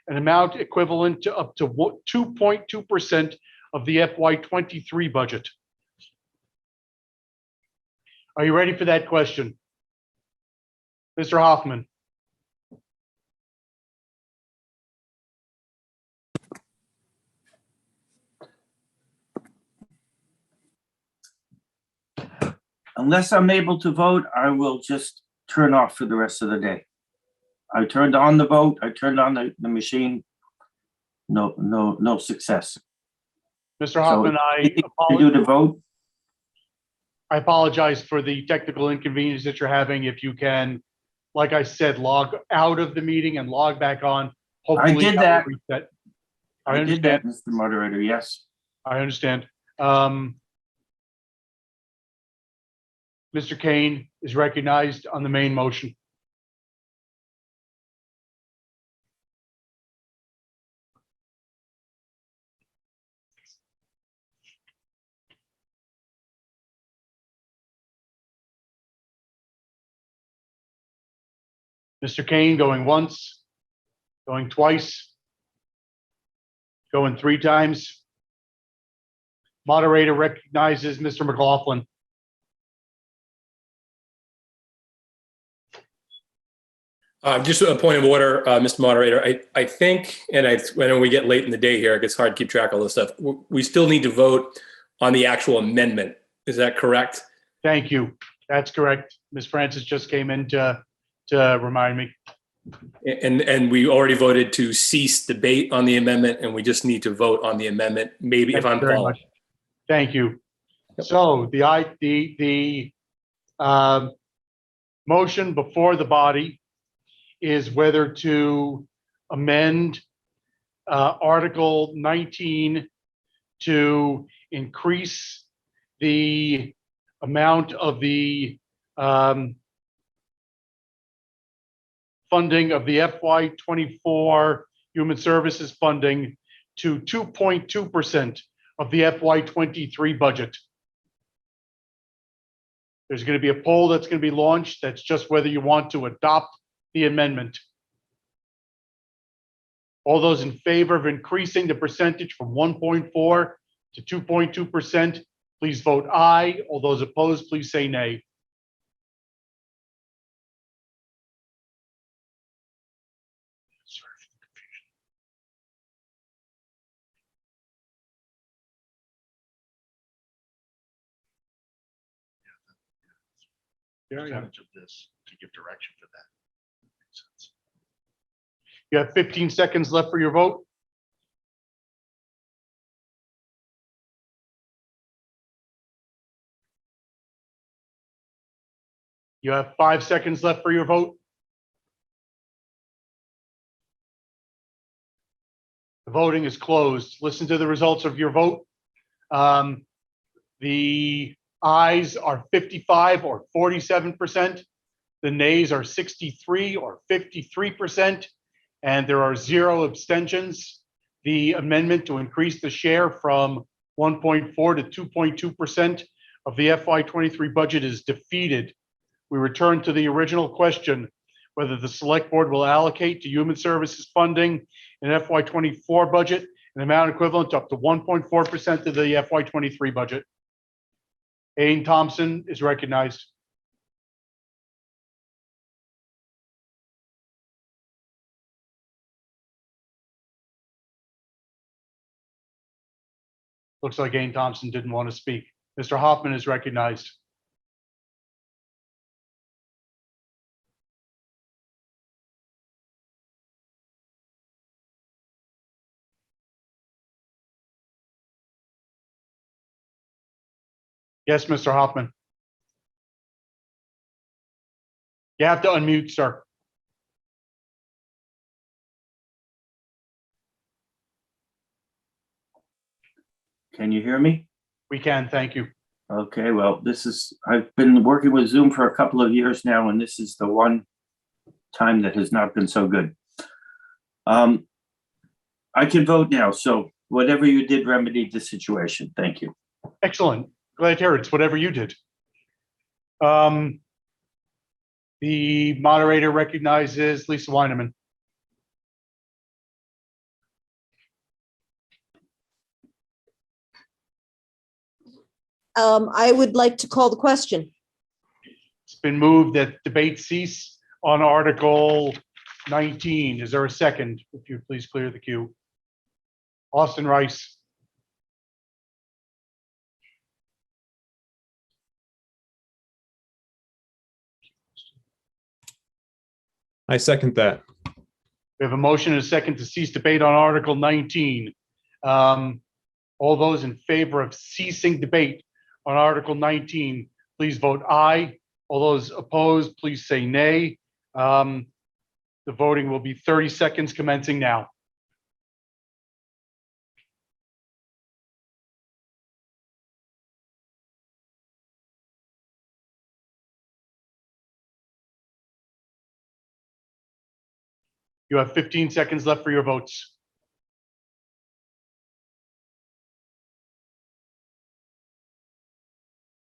an amount equivalent to up to 2.2% of the FY23 budget. Are you ready for that question? Mr. Hoffman. Unless I'm able to vote, I will just turn off for the rest of the day. I turned on the vote, I turned on the machine. No success. Mr. Hoffman, I apologize for the technical inconvenience that you're having. If you can, like I said, log out of the meeting and log back on. Hopefully I did that. I did that, understand. Mr. Moderator, yes. I understand. Mr. Kane is recognized on the main motion. Mr. Kane going once, going twice, going 3 times. Moderator recognizes Mr. McLaughlin. Just a point of order, Mr. Moderator. I think, and I know we get late in the day here, it gets hard to keep track of all this stuff. We still need to vote on the actual amendment. Is that correct? Thank you. That's correct. Ms. Francis just came in to remind me. And we already voted to cease debate on the amendment, and we just need to vote on the amendment. Maybe if I'm Very following. much. Thank you. So the motion before the body is whether to amend Article 19 to increase the amount of the funding of the FY24 Human Services funding to 2.2% of the FY23 budget. There's going to be a poll that's going to be launched. That's just whether you want to adopt the amendment. All those in favor of increasing the percentage from 1.4 to 2.2%, please vote aye. All those opposed, please say nay. Percentage of this to give direction for that. Makes sense. You have 15 seconds left for your vote. You have 5 seconds left for your vote. The voting is closed. Listen to the results of your vote. The ayes are 55 or 47%. The nays are 63 or 53%. And there are 0 abstentions. The amendment to increase the share from 1.4 to 2.2% of the FY23 budget is defeated. We return to the original question, whether the select board will allocate to human services funding in FY24 budget an amount equivalent to up to 1.4% of the FY23 budget. Aiden Thompson is recognized. Looks like Aiden Thompson didn't want to speak. Mr. Hoffman is recognized. Yes, Mr. Hoffman. You have to unmute, sir. Can you hear me? We can, thank you. Okay, well, I've been working with Zoom for a couple of years now, and this is the one time that has not been so good. I can vote now, so whatever you did remedied the situation. Thank you. Excellent. Glad to hear it's whatever you did. The moderator recognizes Lisa Weineman. I would like to call the question. It's been moved that debate cease on Article 19. Is there a second? If you please clear the queue. Austin Rice. I second that. We have a motion and a second to cease debate on Article 19. All those in favor of ceasing debate on Article 19, please vote aye. All those opposed, please say nay. The voting will be 30 seconds commencing now. You have 15 seconds left for your votes.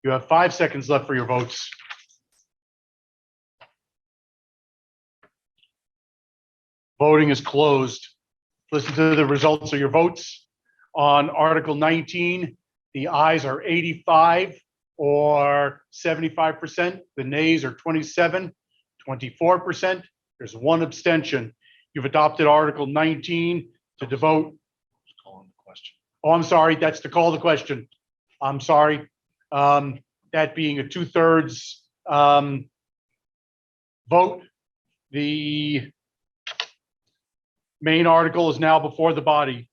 You have 5 seconds left for your votes. Voting is closed. Listen to the results of your votes. On Article 19, the ayes are 85 or 75%. The nays are 27, 24%. There's one abstention. You've adopted Article 19 to devote. Oh, I'm sorry. That's to call the question. I'm sorry. That being a 2/3 vote. The main article is now before the body.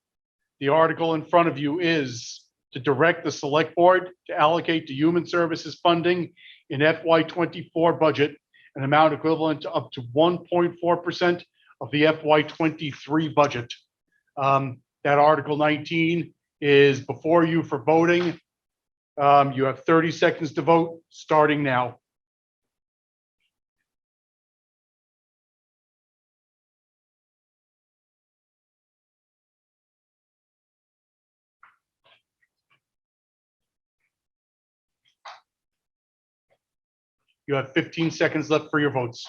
The article in front of you is to direct the Select Board to allocate to Human Services funding in FY24 budget an amount equivalent to up to 1.4% of the FY23 budget. That Article 19 is before you for voting. You have 30 seconds to vote, starting now. You have 15 seconds left for your votes.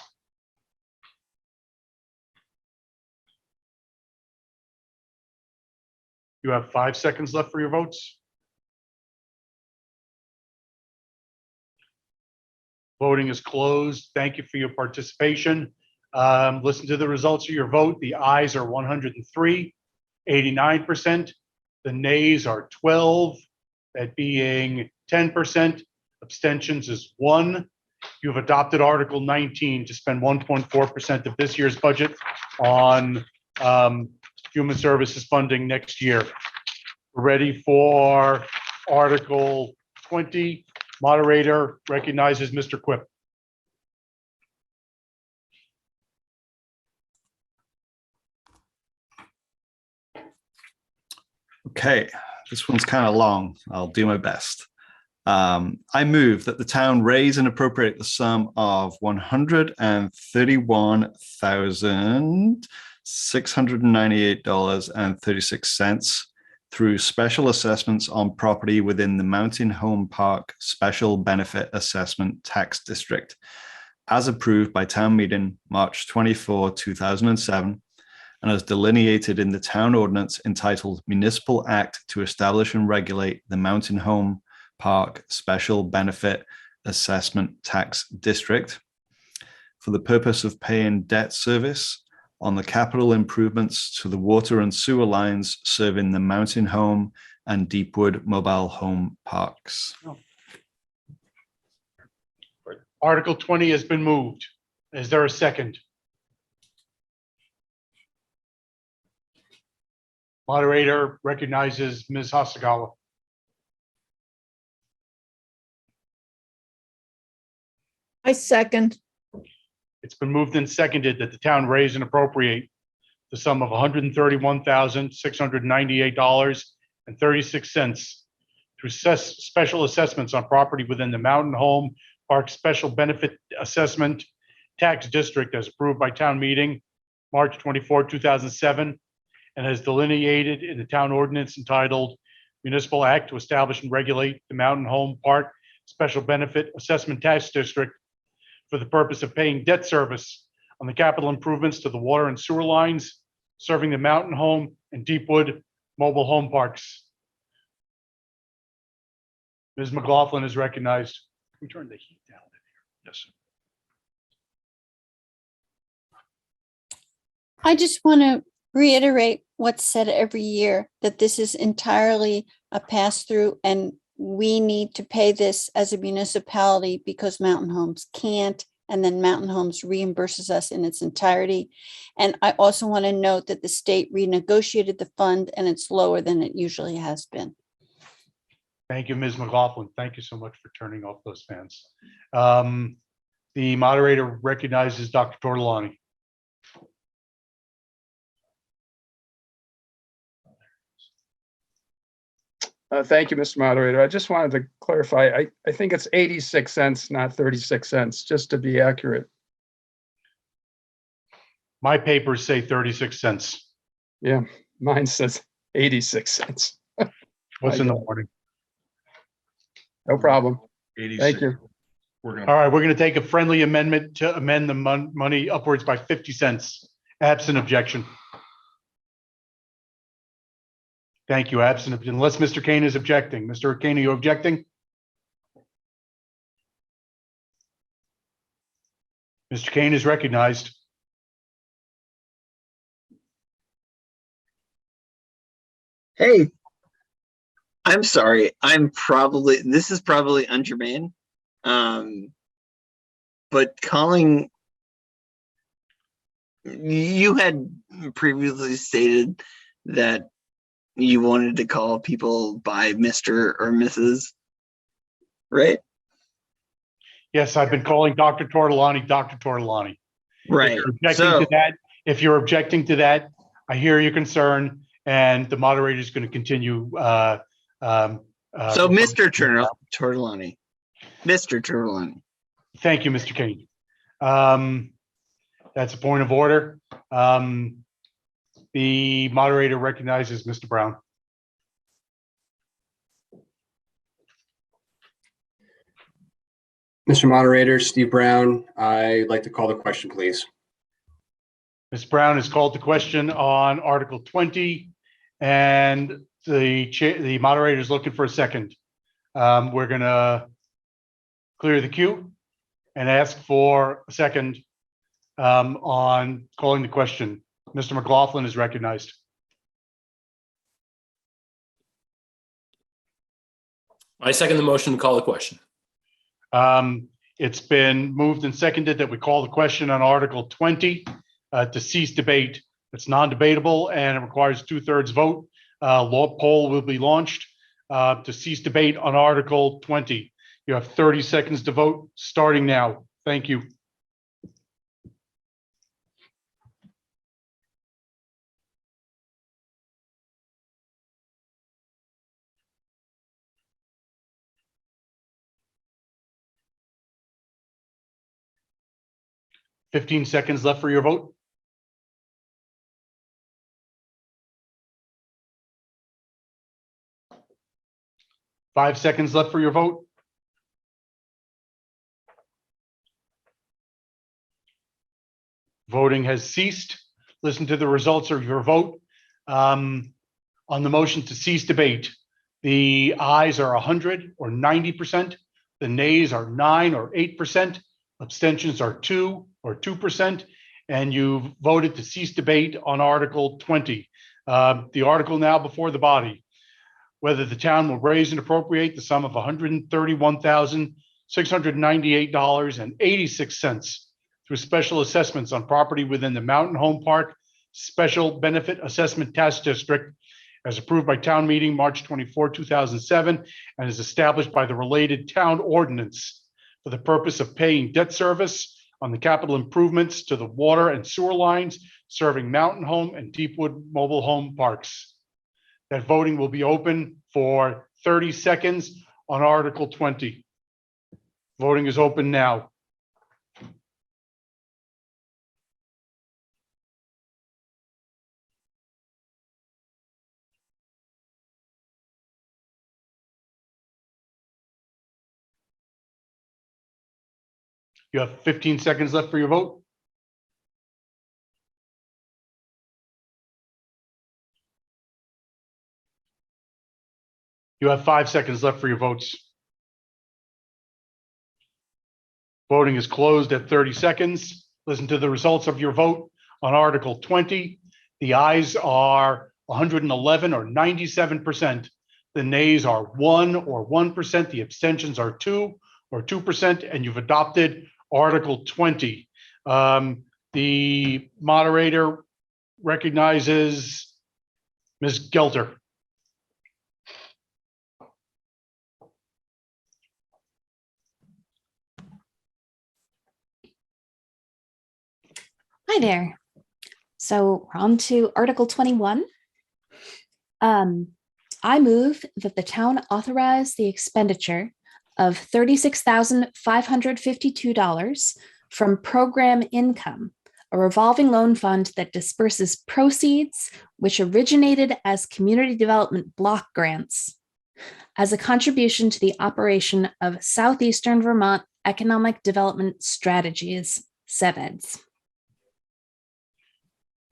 You have 5 seconds left for your votes. Voting is closed. Thank you for your participation. Listen to the results of your vote. The ayes are 103, 89%. The nays are 12, that being 10%. Abstentions is 1. You've adopted Article 19 to spend 1.4% of this year's budget on human services funding next year. We're ready for Article 20. Moderator recognizes Mr. Quip. Okay, this one's kind of long. I'll do my best. I move that the town raise and appropriate the sum of $131,698.36 through special assessments on property within the Mountain Home Park Special Benefit Assessment Tax District, as approved by town meeting March 24, 2007, and as delineated in the town ordinance entitled Municipal Act to Establish and Regulate the Mountain Home Park Special Benefit Assessment Tax District for the purpose of paying debt service on the capital improvements to the water and sewer lines serving the Mountain Home and Deepwood mobile home parks. Article 20 has been moved. Is there a second? Moderator recognizes Ms. Hasagawa. I second. It's been moved and seconded that the town raise and appropriate the sum of $131,698.36 through special assessments on property within the Mountain Home Park Special Benefit Assessment Tax District as approved by town meeting March 24, 2007, and as delineated in the town ordinance entitled Municipal Act to Establish and Regulate the Mountain Home Park Special Benefit Assessment Tax District for the purpose of paying debt service on the capital improvements to the water and sewer lines serving the Mountain Home and Deepwood mobile home parks. Ms. McLaughlin is recognized. Can we turn the heat down in here? Yes. I just want to reiterate what's said every year, that this is entirely a pass-through and we need to pay this as a municipality because Mountain Homes can't, and then Mountain Homes reimburses us in its entirety. And I also want to note that the state renegotiated the fund and it's lower than it usually has been. Thank you, Ms. McLaughlin. Thank you so much for turning off those fans. The moderator recognizes Dr. Tortolani. Thank you, Mr. Moderator. I just wanted to clarify. I think it's 86 cents, not 36 cents, just to be accurate. My papers say 36 cents. Yeah, mine says 86 cents. What's in the morning? No problem. 86. Thank you. All right, we're going to take a friendly amendment to amend the money upwards by 50 cents. Absent objection. Thank you. Absent, unless Mr. Kane is objecting. Mr. Kane, are you objecting? Mr. Kane is recognized. Hey, I'm sorry. This is probably ungermane. But you had previously stated that you wanted to call people by Mr. or Mrs., right? Yes, I've been calling Dr. Tortolani, Dr. Tortolani. Right. If you're objecting to that, I hear your concern, and the moderator is going to continue. So Mr. Tortolani. Mr. Tortolani. Thank you, Mr. Kane. That's a point of order. The moderator recognizes Mr. Brown. Mr. Moderator, Steve Brown, I'd like to call the question, please. Ms. Brown has called the question on Article 20, and the moderator is looking for a second. We're going to clear the queue and ask for a second on calling the question. Mr. McLaughlin is recognized. I second the motion to call the question. It's been moved and seconded that we call the question on Article 20 to cease debate. It's non-debatable and it requires 2/3 vote. Poll will be launched to cease debate on Article 20. You have 30 seconds to vote starting now. Thank you. Fifteen seconds left for your vote. Five seconds left for your vote. Voting has ceased. Listen to the results of your vote. On the motion to cease debate, the ayes are 100 or 90%. The nays are 9 or 8%. Abstentions are 2 or 2%. And you've voted to cease debate on Article 20. The article now before the body, whether the town will raise and appropriate the sum of $131,698.86 through special assessments on property within the Mountain Home Park Special Benefit Assessment Tax District as approved by town meeting March 24, 2007, and is established by the related town ordinance for the purpose of paying debt service on the capital improvements to the water and sewer lines serving Mountain Home and Deepwood mobile home parks. That voting will be open for 30 seconds on Article 20. Voting is open now. You have 15 seconds left for your vote. You have 5 seconds left for your votes. Voting is closed at 30 seconds. Listen to the results of your vote on Article 20. The ayes are 111 or 97%. The nays are 1 or 1%. The abstentions are 2 or 2%, and you've adopted Article 20. The moderator recognizes Ms. Gelter. Hi there. So we're on to Article 21. I move that the town authorize the expenditure of $36,552 from program income, a revolving loan fund that disperses proceeds which originated as community development block grants as a contribution to the operation of Southeastern Vermont Economic Development Strategies, SeVEDS.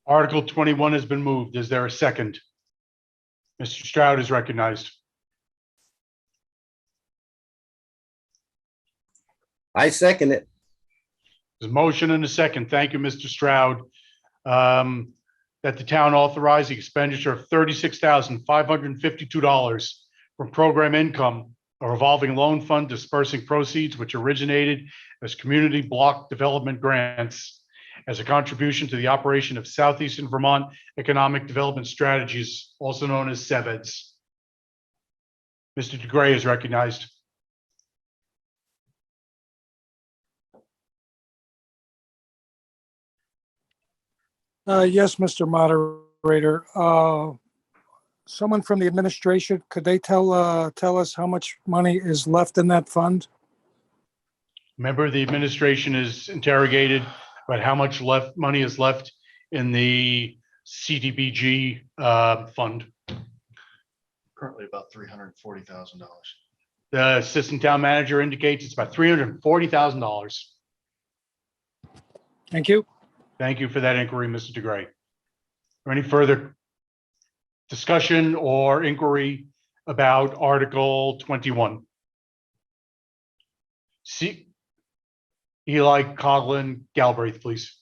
Article 21 has been moved. Is there a second? Mr. Stroud is recognized. I second it. There's a motion and a second. Thank you, Mr. Stroud. That the town authorize the expenditure of $36,552 from program income, a revolving loan fund dispersing proceeds which originated as community block development grants as a contribution to the operation of Southeastern Vermont Economic Development Strategies, also known as SeVEDS. Mr. DeGray is recognized. Yes, Mr. Moderator. Someone from the administration, could they tell us how much money is left in that fund? Member of the administration is interrogated about how much money is left in the CDBG fund. Currently about $340,000. The assistant town manager indicates it's about $340,000. Thank you. Thank you for that inquiry, Mr. DeGray. Or any further discussion or inquiry about Article 21? See, Eli Coughlin Galbraith, please.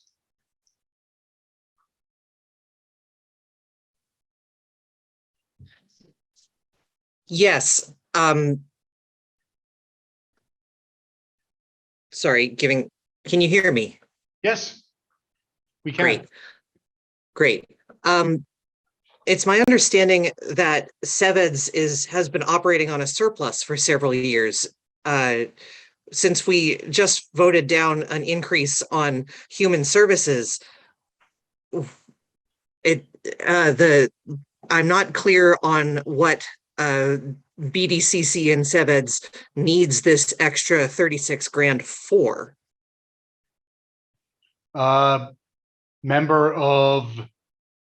Yes. Sorry, can you hear me? Yes, we can. Great. It's my understanding that SeVEDS has been operating on a surplus for several years. Since we just voted down an increase on human services, I'm not clear on what BDCC and SeVEDS needs this extra 36 grand for. Member of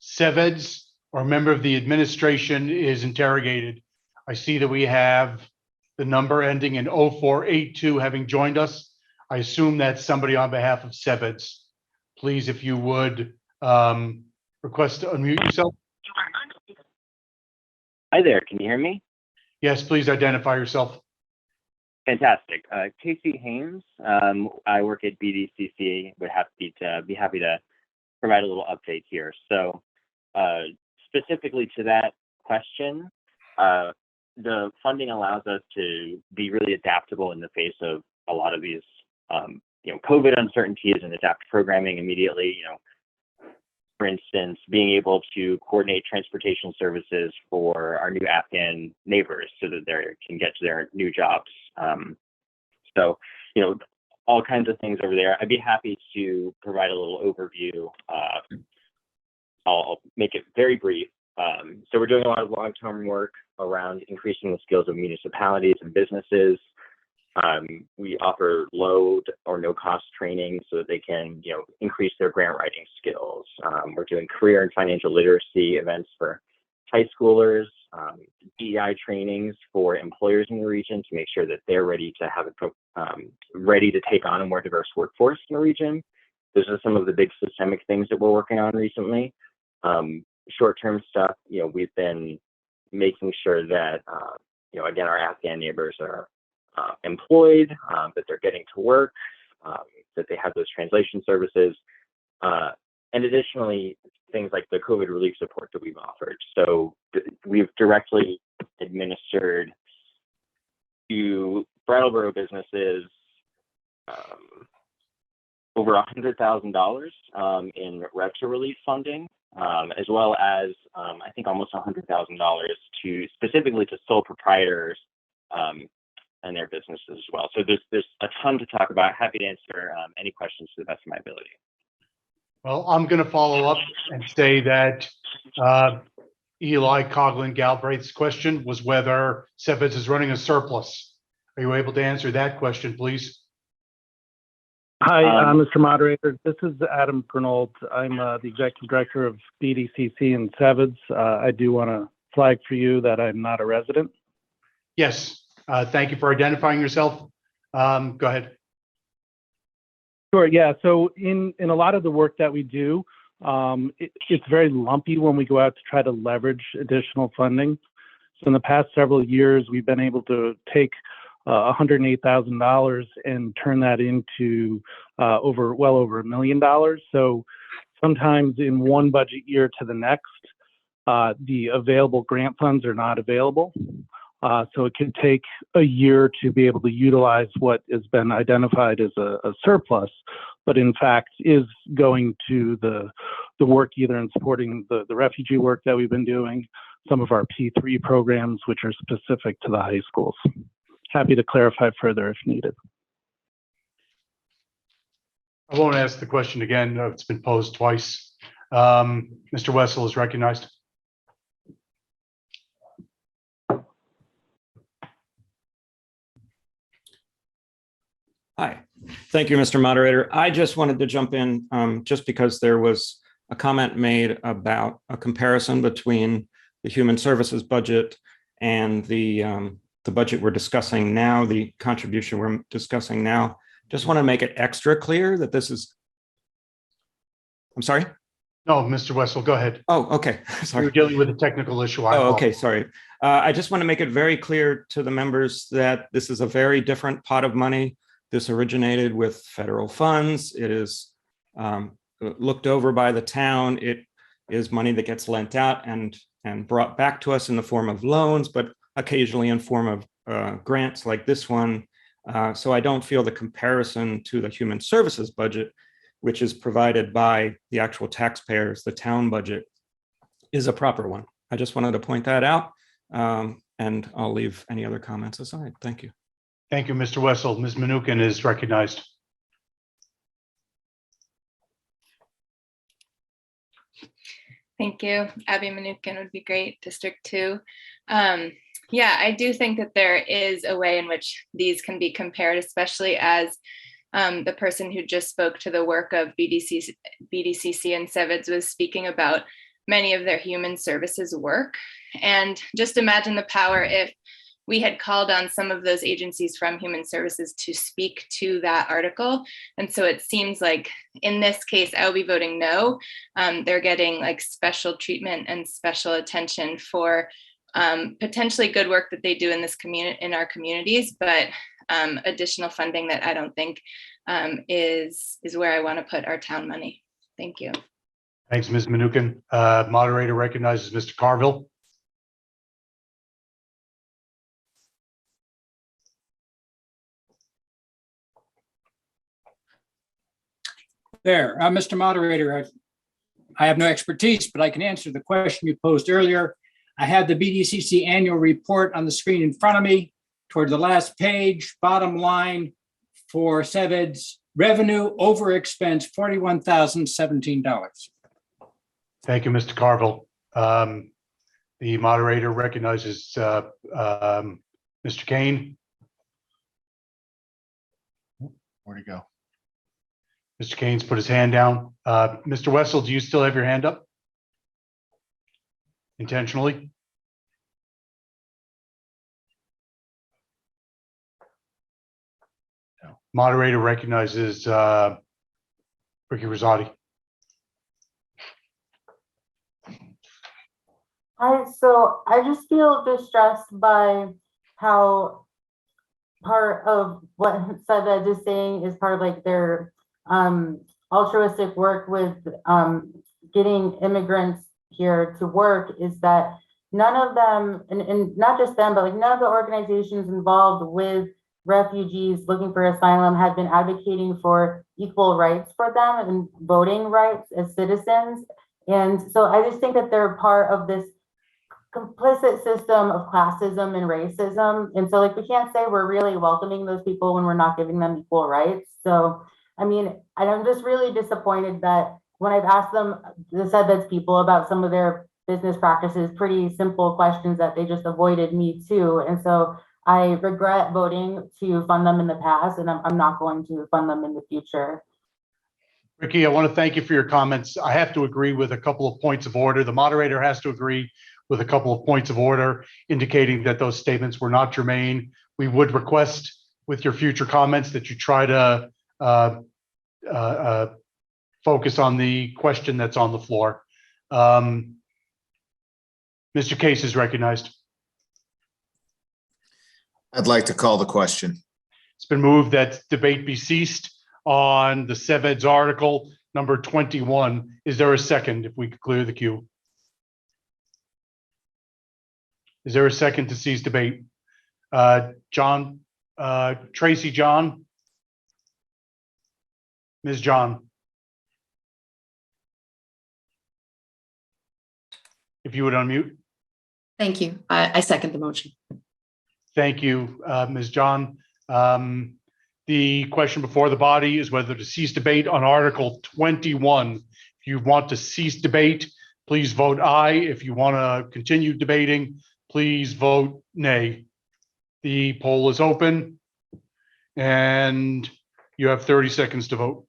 SeVEDS or member of the administration is interrogated. I see that we have the number ending in 0482 having joined us. I assume that's somebody on behalf of SeVEDS. Please, if you would, request to unmute yourself. Hi there, can you hear me? Yes, please identify yourself. Fantastic. Casey Haynes. I work at BDCC. Would be happy to provide a little update here. So specifically to that question, the funding allows us to be really adaptable in the face of a lot of these COVID uncertainties and adapt programming immediately. For instance, being able to coordinate transportation services for our new Afghan neighbors so that they can get to their new jobs. So, all kinds of things over there. I'd be happy to provide a little overview. I'll make it very brief. So we're doing a lot of long-term work around increasing the skills of municipalities and businesses. We offer low or no cost training so that they can, increase their grant writing skills. We're doing career and financial literacy events for high schoolers, DEI trainings for employers in the region to make sure that they're ready to ready to take on a more diverse workforce in the region. Those are some of the big systemic things that we're working on recently. Short-term stuff, we've been making sure that, again, our Afghan neighbors are employed, that they're getting to work, that they have those translation services, and additionally, things like the COVID relief support that we've offered. So we've directly administered to Brattleboro businesses over $100,000 in REVTA relief funding, as well as I think almost $100,000 specifically to sole proprietors and their businesses as well. So there's a ton to talk about. Happy to answer any questions to the best of my ability. Well, I'm going to follow up and say that Eli Coughlin Galbraith's question was whether SeVEDS is running a surplus. Are you able to answer that question, please? Hi, Mr. Moderator. This is Adam Grinold. I'm the Executive Director of BDCC and SeVEDS. I do want to flag for you that I'm not a resident. Yes. Thank you for identifying yourself. Go ahead. Sure. Yeah. So in a lot of the work that we do, It's very lumpy when we go out to try to leverage additional funding. So in the past several years, we've been able to take $108,000 and turn that into well over $1 million. So sometimes in one budget year to the next, the available grant funds are not available. So it can take a year to be able to utilize what has been identified as a surplus, but in fact is going to the work either in supporting the refugee work that we've been doing, some of our P3 programs, which are specific to the high schools. Happy to clarify further if needed. I won't ask the question again. It's been posed twice. Mr. Wessel is recognized. Hi, thank you, Mr. Moderator. I just wanted to jump in just because there was a comment made about a comparison between the Human Services budget and the budget we're discussing now, the contribution we're discussing now. Just want to make it extra clear that this is, I'm sorry? No, Mr. Wessel, go ahead. Oh, okay. Sorry. You're dealing with a technical issue. Okay, sorry. I just want to make it very clear to the members that this is a very different pot of money. This originated with federal funds. It is looked over by the town. It is money that gets lent out and brought back to us in the form of loans, but occasionally in form of grants like this one. So I don't feel the comparison to the Human Services budget, which is provided by the actual taxpayers, the town budget, is a proper one. I just wanted to point that out, and I'll leave any other comments aside. Thank you. Thank you, Mr. Wessel. Ms. Manukin is recognized. Thank you. Abby Manukin would be great, District 2. Yeah, I do think that there is a way in which these can be compared, especially as the person who just spoke to the work of BDCC and SeVEDS was speaking about many of their human services work. And just imagine the power if we had called on some of those agencies from Human Services to speak to that article. And so it seems like in this case, I'll be voting no. They're getting like special treatment and special attention for potentially good work that they do in this community, in our communities, but additional funding that I don't think is where I want to put our town money. Thank you. Thanks, Ms. Manukin. Moderator recognizes Mr. Carville. There, Mr. Moderator, I have no expertise, but I can answer the question you posed earlier. I have the BDCC annual report on the screen in front of me. Toward the last page, bottom line for SeVEDS, revenue over expense, $41,017. Thank you, Mr. Carville. The moderator recognizes Mr. Kane. Where'd he go? Mr. Kane's put his hand down. Mr. Wessel, do you still have your hand up? Intentionally? No. Moderator recognizes Ricky Rosati. So I just feel distressed by how part of what SeVEDS is saying is part of like their altruistic work with getting immigrants here to work is that none of them, and not just them, but like none of the organizations involved with refugees looking for asylum have been advocating for equal rights for them and voting rights as citizens. And so I just think that they're part of this complicit system of classism and racism. And so like we can't say we're really welcoming those people when we're not giving them equal rights. So I mean, I'm just really disappointed that when I've asked them, the SeVEDS people about some of their business practices, pretty simple questions that they just avoided me too. And so I regret voting to fund them in the past, and I'm not going to fund them in the future. Ricky, I want to thank you for your comments. I have to agree with a couple of points of order. The moderator has to agree with a couple of points of order indicating that those statements were not germane. We would request with your future comments that you try to focus on the question that's on the floor. Mr. Case is recognized. I'd like to call the question. It's been moved that debate be ceased on the SeVEDS article number 21. Is there a second, if we could clear the queue? Is there a second to cease debate? John, Tracy John? Ms. John? If you would unmute. Thank you. I second the motion. Thank you, Ms. John. The question before the body is whether to cease debate on Article 21. If you want to cease debate, please vote aye. If you want to continue debating, please vote nay. The poll is open and you have 30 seconds to vote.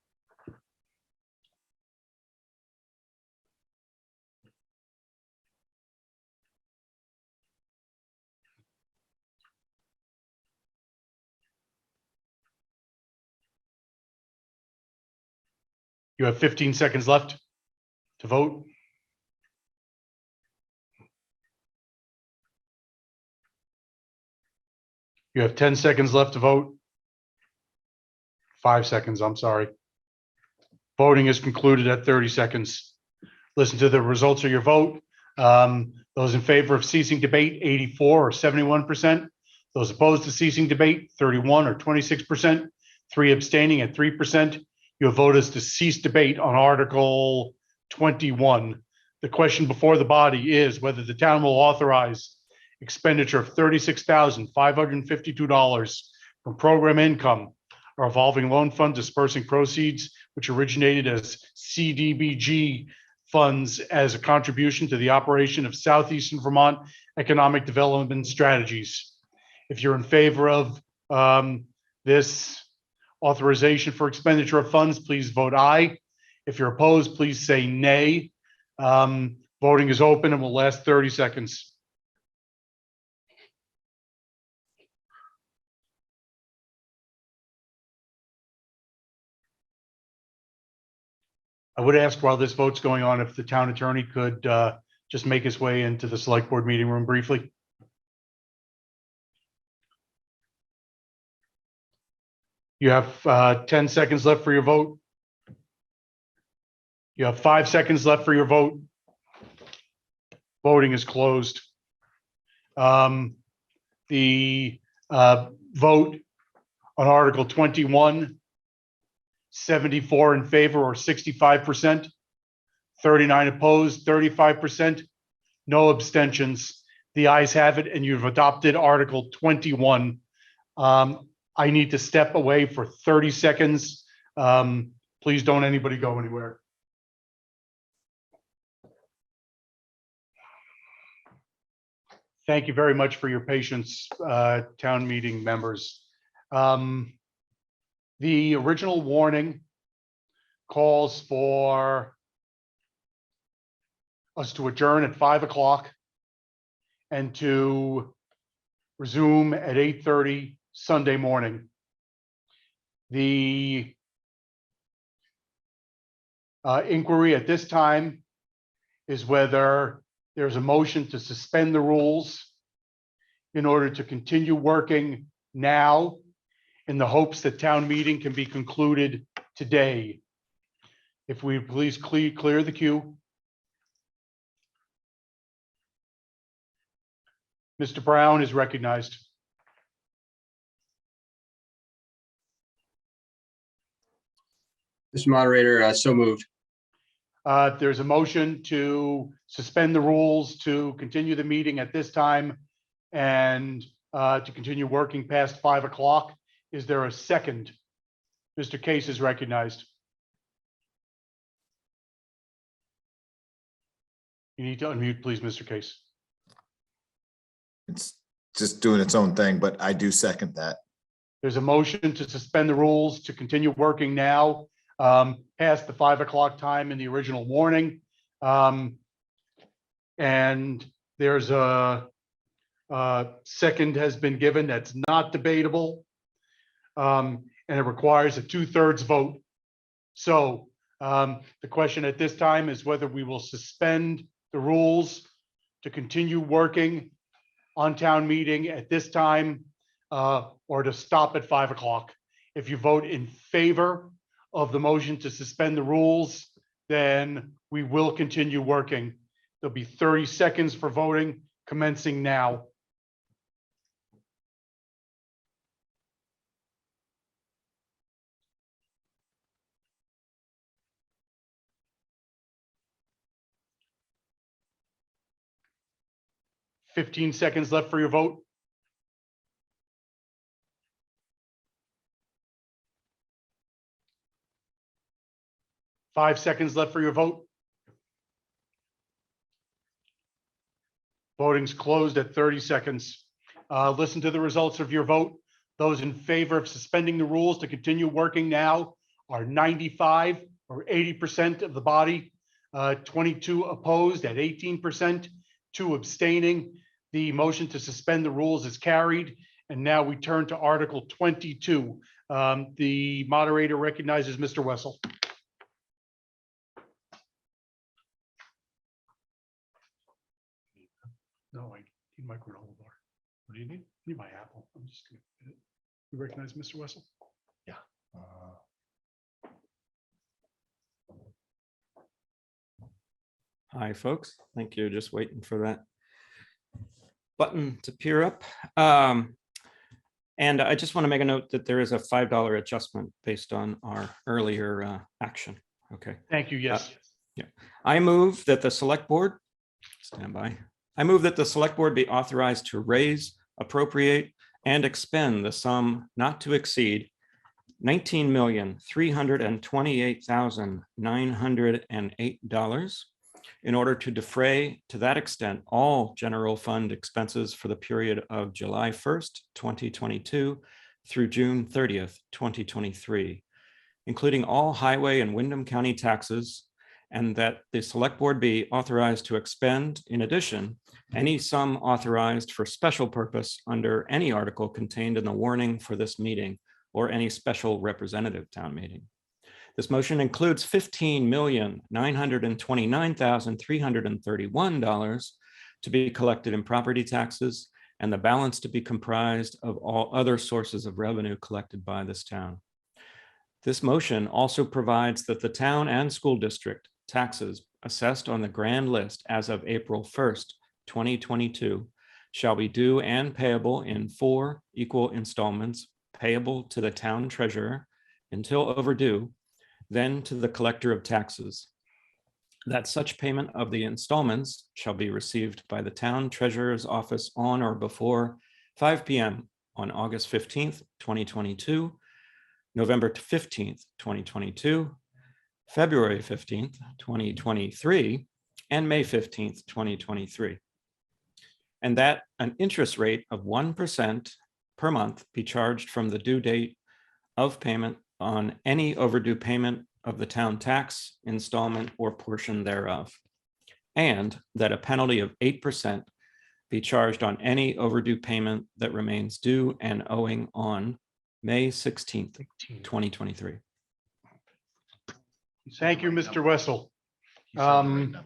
You have 15 seconds left to vote. You have 10 seconds left to vote. 5 seconds, I'm sorry. Voting is concluded at 30 seconds. Listen to the results of your vote. Those in favor of ceasing debate, 84 or 71%. Those opposed to ceasing debate, 31 or 26%. 3 abstaining at 3%. You have voted to cease debate on Article 21. The question before the body is whether the town will authorize expenditure of $36,552 from program income, a revolving loan fund dispersing proceeds which originated as CDBG funds as a contribution to the operation of Southeastern Vermont Economic Development Strategies. If you're in favor of this authorization for expenditure of funds, please vote aye. If you're opposed, please say nay. Voting is open and will last 30 seconds. I would ask while this vote's going on if the town attorney could just make his way into the select board meeting room briefly. You have 10 seconds left for your vote. You have 5 seconds left for your vote. Voting is closed. The vote on Article 21, 74 in favor or 65%, 39 opposed, 35%, no abstentions. The ayes have it and you've adopted Article 21. I need to step away for 30 seconds. Please don't anybody go anywhere. Thank you very much for your patience, town meeting members. The original warning calls for us to adjourn at 5 o'clock and to resume at 8:30 Sunday morning. The inquiry at this time is whether there's a motion to suspend the rules in order to continue working now in the hopes that town meeting can be concluded today. If we please clear the queue. Mr. Brown is recognized. Mr. Moderator, so moved. There's a motion to suspend the rules to continue the meeting at this time and to continue working past 5 o'clock. Is there a second? Mr. Case is recognized. You need to unmute, please, Mr. Case. It's just doing its own thing, but I do second that. There's a motion to suspend the rules to continue working now past the 5 o'clock time in the original warning. And there's a second has been given that's not debatable. And it requires a 2/3 vote. So The question at this time is whether we will suspend the rules to continue working on town meeting at this time or to stop at 5 o'clock. If you vote in favor of the motion to suspend the rules, then we will continue working. There'll be 30 seconds for voting commencing now. Fifteen seconds left for your vote. Five seconds left for your vote. Voting's closed at 30 seconds. Listen to the results of your vote. Those in favor of suspending the rules to continue working now are 95 or 80% of the body, 22 opposed at 18%, 2 abstaining. The motion to suspend the rules is carried. And now we turn to Article 22. The moderator recognizes Mr. Wessel. No, I need my granola bar. What do you need? I need my apple. I'm just gonna get it. You recognize Mr. Wessel? Yeah. Hi, folks. Thank you. Just waiting for that button to appear up. And I just want to make a note that there is a $5 adjustment based on our earlier action. Okay. Thank you. Yes. Yeah. I move that the Select Board, stand by. I move that the Select Board be authorized to raise, appropriate, and expend the sum not to exceed $19,328,908 in order to defray to that extent all general fund expenses for the period of July 1st, 2022 through June 30th, 2023, including all highway and Windham County taxes, and that the Select Board be authorized to expend, in addition, any sum authorized for special purpose under any article contained in the warning for this meeting or any special representative town meeting. This motion includes $15,929,331 to be collected in property taxes and the balance to be comprised of all other sources of revenue collected by this town. This motion also provides that the town and school district taxes assessed on the grand list as of April 1st, 2022 shall be due and payable in 4 equal installments payable to the town treasurer until overdue, then to the collector of taxes. That such payment of the installments shall be received by the town treasurer's office on or before 5 p.m. on August 15th, 2022, November 15th, 2022, February 15th, 2023, and May 15th, 2023. And that an interest rate of 1% per month be charged from the due date of payment on any overdue payment of the town tax, installment, or portion thereof. And that a penalty of 8% be charged on any overdue payment that remains due and owing on May 16th, 2023. Thank you, Mr. Wessel. Can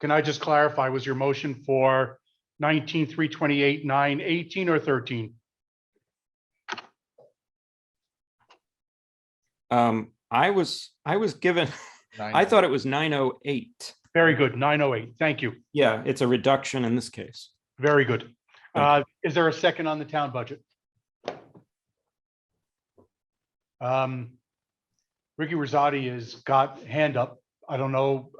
I just clarify, was your motion for 19,328,918 or 13? I was given, I thought it was 908. Very good, 908. Thank you. Yeah, it's a reduction in this case. Very good. Is there a second on the town budget? Ricky Rosati has got hand up. I don't know,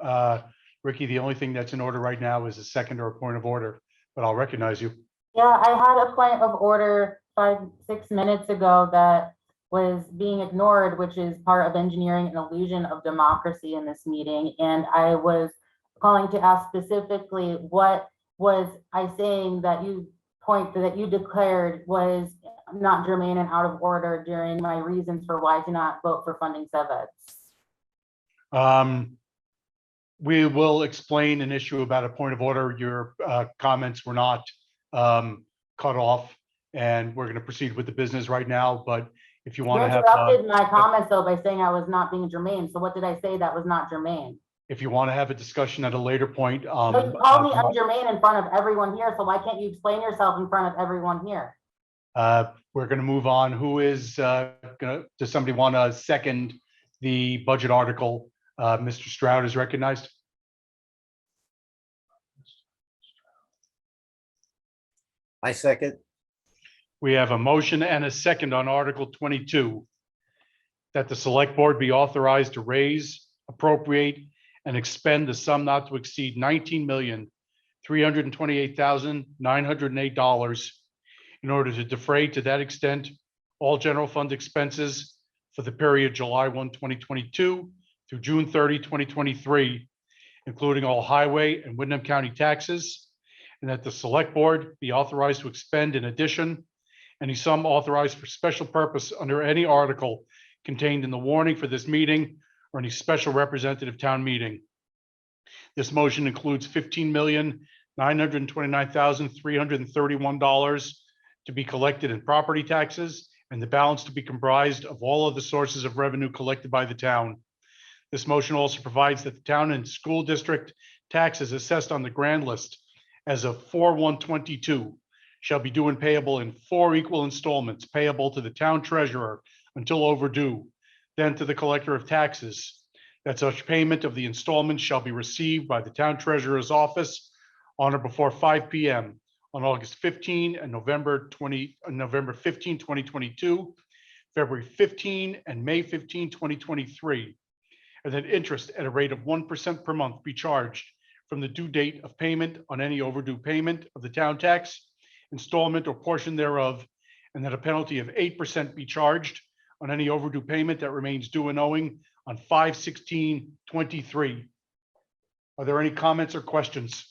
Ricky, the only thing that's in order right now is a second or a point of order, but I'll recognize you. Yeah, I had a point of order 5-6 minutes ago that was being ignored, which is part of engineering an illusion of democracy in this meeting. And I was calling to ask specifically, what was I saying that you declared was not germane and out of order during my reasons for why to not vote for funding SeVEDS? We will explain an issue about a point of order. Your comments were not cut off, and we're going to proceed with the business right now. But If you You want to have, interrupted my comments though by saying I was not being germane. So what did I say that was not germane? if you want to have a discussion at a later point, You called me ungermane in front of everyone here, so why can't you explain yourself in front of everyone here? we're going to move on. Who is does somebody want to second the budget article? Mr. Stroud is recognized. I second. We have a motion and a second on Article 22, that the Select Board be authorized to raise, appropriate, and expend the sum not to exceed $19,328,908 in order to defray to that extent all general fund expenses for the period July 1, 2022 through June 30, 2023, including all highway and Windham County taxes, and that the Select Board be authorized to expend in addition any sum authorized for special purpose under any article contained in the warning for this meeting or any special representative town meeting. This motion includes $15,929,331 to be collected in property taxes and the balance to be comprised of all of the sources of revenue collected by the town. This motion also provides that the town and school district taxes assessed on the grand list as of 4/1/22 shall be due and payable in 4 equal installments payable to the town treasurer until overdue, then to the collector of taxes, that such payment of the installments shall be received by the town treasurer's office on or before 5 p.m. on August 15 and November 15, 2022, February 15 and May 15, 2023, and that interest at a rate of 1% per month be charged from the due date of payment on any overdue payment of the town tax, installment or portion thereof, and that a penalty of 8% be charged on any overdue payment that remains due and owing on 5/16/23. Are there any comments or questions?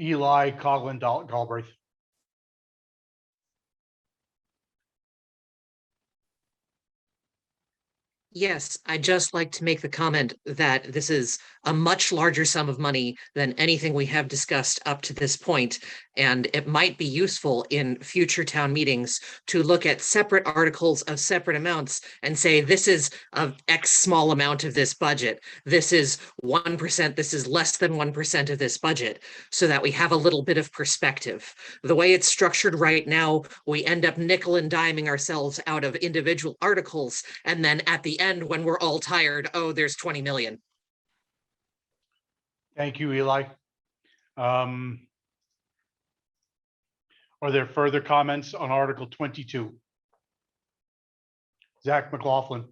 Eli Coughlin Galbraith. Yes, I'd just like to make the comment that this is a much larger sum of money than anything we have discussed up to this point, and it might be useful in future town meetings to look at separate articles of separate amounts and say, this is a X small amount of this budget. This is 1%, this is less than 1% of this budget, so that we have a little bit of perspective. The way it's structured right now, we end up nickel and diming ourselves out of individual articles, and then at the end, when we're all tired, oh, there's 20 million. Thank you, Eli. Are there further comments on Article 22? Zach McLaughlin.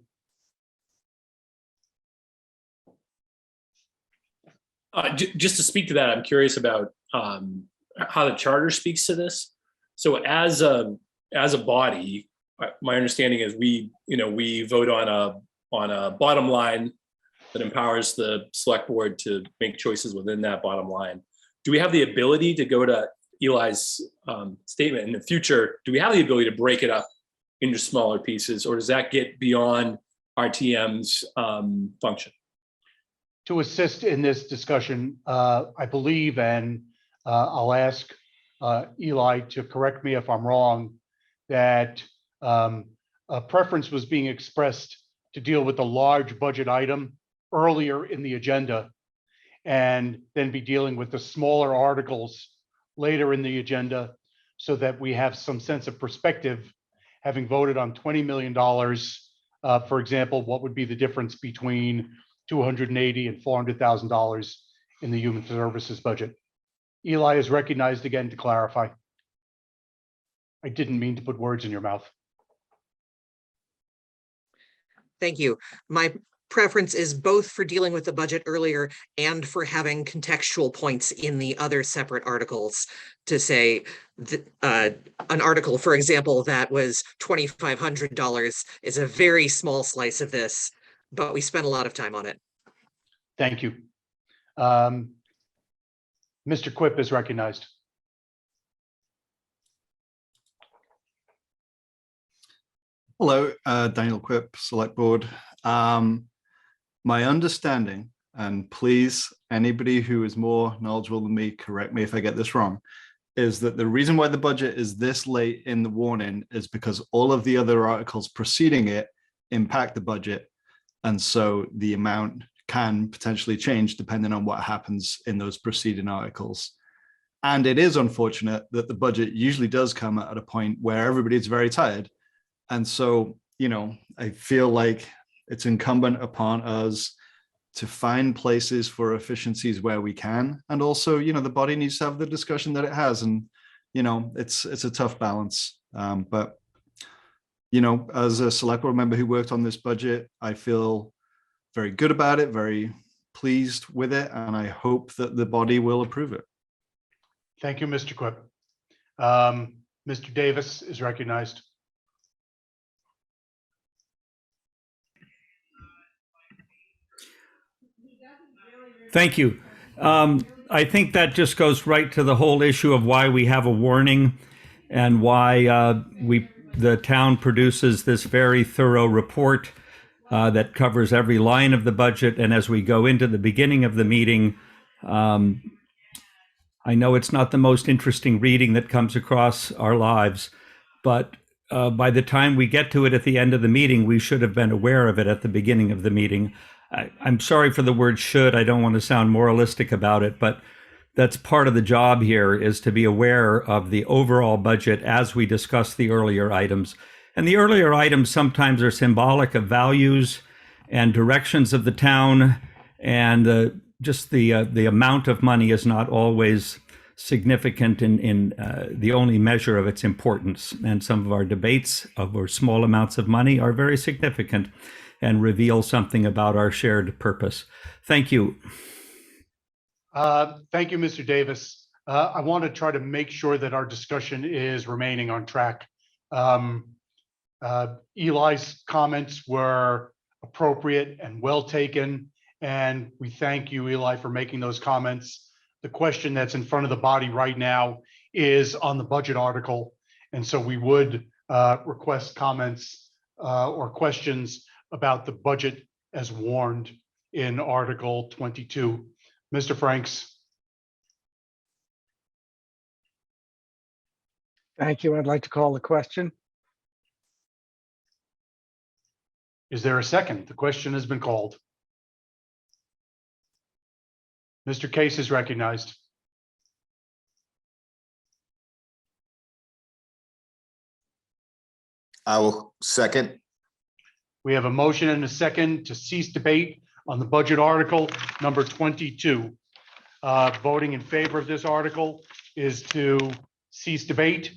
Just to speak to that, I'm curious about how the charter speaks to this. So as a body, my understanding is we vote on a bottom line that empowers the select board to make choices within that bottom line. Do we have the ability to go to Eli's statement in the future? Do we have the ability to break it up into smaller pieces, or does that get beyond RTM's function? To assist in this discussion, I believe, and I'll ask Eli to correct me if I'm wrong, that a preference was being expressed to deal with the large budget item earlier in the agenda and then be dealing with the smaller articles later in the agenda, so that we have some sense of perspective, having voted on $20 million. For example, what would be the difference between $280,000 and $400,000 in the human services budget? Eli is recognized again to clarify. I didn't mean to put words in your mouth. Thank you. My preference is both for dealing with the budget earlier and for having contextual points in the other separate articles to say an article, for example, that was $2,500 is a very small slice of this, but we spent a lot of time on it. Thank you. Mr. Quip is recognized. Hello, Daniel Quip, Select Board. My understanding, and please, anybody who is more knowledgeable than me, correct me if I get this wrong, is that the reason why the budget is this late in the warning is because all of the other articles preceding it impact the budget. And so the amount can potentially change depending on what happens in those preceding articles. And it is unfortunate that the budget usually does come at a point where everybody's very tired. And so, I feel like it's incumbent upon us to find places for efficiencies where we can. And also, the body needs to have the discussion that it has. And, it's a tough balance. But, as a select board member who worked on this budget, I feel very good about it, very pleased with it. And I hope that the body will approve it. Thank you, Mr. Quipp. Mr. Davis is recognized. Thank you. I think that just goes right to the whole issue of why we have a warning and why the town produces this very thorough report that covers every line of the budget. And as we go into the beginning of the meeting, I know it's not the most interesting reading that comes across our lives, but by the time we get to it at the end of the meeting, we should have been aware of it at the beginning of the meeting. I'm sorry for the word should. I don't want to sound moralistic about it, but that's part of the job here, is to be aware of the overall budget as we discuss the earlier items. And the earlier items sometimes are symbolic of values and directions of the town, and just the amount of money is not always significant in the only measure of its importance. And some of our debates over small amounts of money are very significant and reveal something about our shared purpose. Thank you. Thank you, Mr. Davis. I want to try to make sure that our discussion is remaining on track. Eli's comments were appropriate and well taken, and we thank you, Eli, for making those comments. The question that's in front of the body right now is on the budget article, and so we would request comments or questions about the budget as warned in Article 22. Mr. Franks. Thank you. I'd like to call the question. Is there a second? The question has been called. Mr. Case is recognized. I will second. We have a motion and a second to cease debate on the budget article number 22. Voting in favor of this article is to cease debate.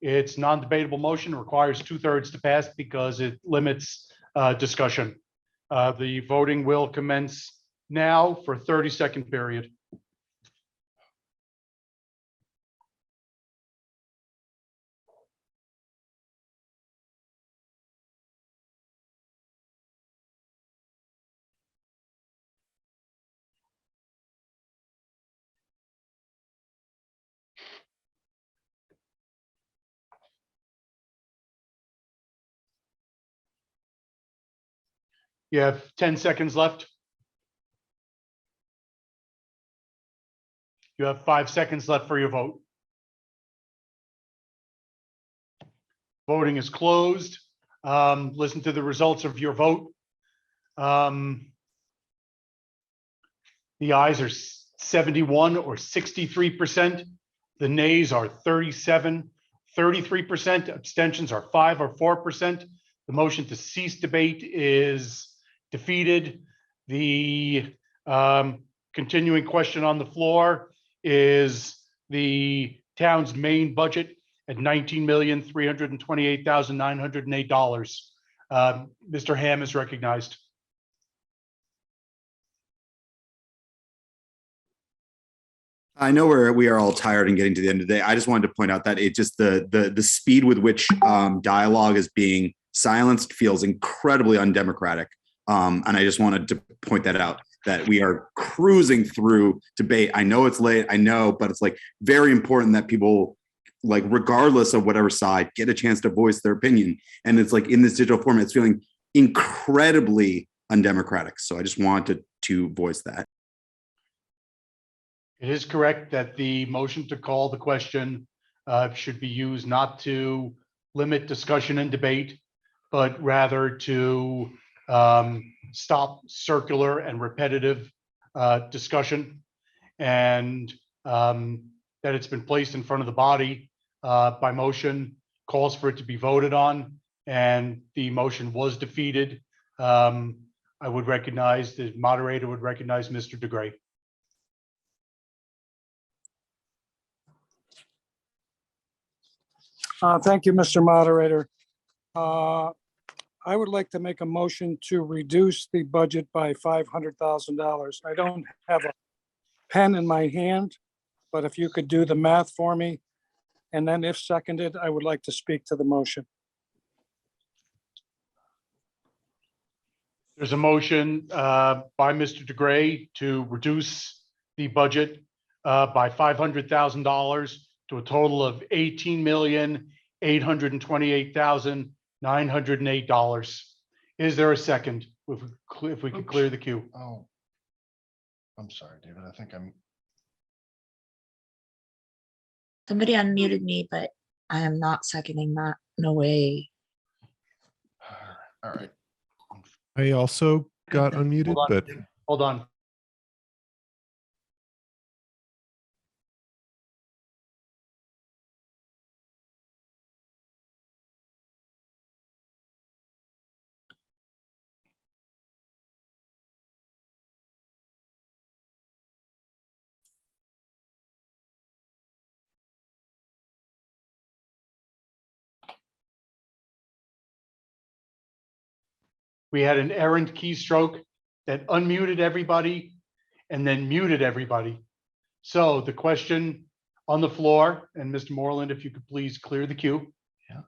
It's non-debatable motion, requires 2/3 to pass because it limits discussion. The voting will commence now for a 30-second period. You have 10 seconds left. You have 5 seconds left for your vote. Voting is closed. Listen to the results of your vote. The ayes are 71 or 63%. The nays are 37, 33%. Abstentions are 5 or 4%. The motion to cease debate is defeated. The continuing question on the floor is the town's main budget at $19,328,908. Mr. Ham is recognized. I know we are all tired and getting to the end of the day. I just wanted to point out that it just the speed with which dialogue is being silenced feels incredibly undemocratic. And I just wanted to point that out, that we are cruising through debate. I know it's late, I know, but it's like very important that people, like regardless of whatever side, get a chance to voice their opinion. And it's like in this digital format, it's feeling incredibly undemocratic. So I just wanted to voice that. It is correct that the motion to call the question should be used not to limit discussion and debate, but rather to stop circular and repetitive discussion, and that it's been placed in front of the body by motion, calls for it to be voted on, and the motion was defeated. I would recognize, the moderator would recognize Mr. DeGray. Thank you, Mr. Moderator. I would like to make a motion to reduce the budget by $500,000. I don't have a pen in my hand, but if you could do the math for me, and then if seconded, I would like to speak to the motion. There's a motion by Mr. DeGray to reduce the budget by $500,000 to a total of $18,828,908. Is there a second? If we could clear the queue. Oh, I'm sorry, David. I think I'm. Somebody unmuted me, but I am not seconding that. No way. All right. I also got unmuted, but Hold on. We had an errant keystroke that unmuted everybody and then muted everybody. So the question on the floor, and Mr. Moreland, if you could please clear the queue. Yeah.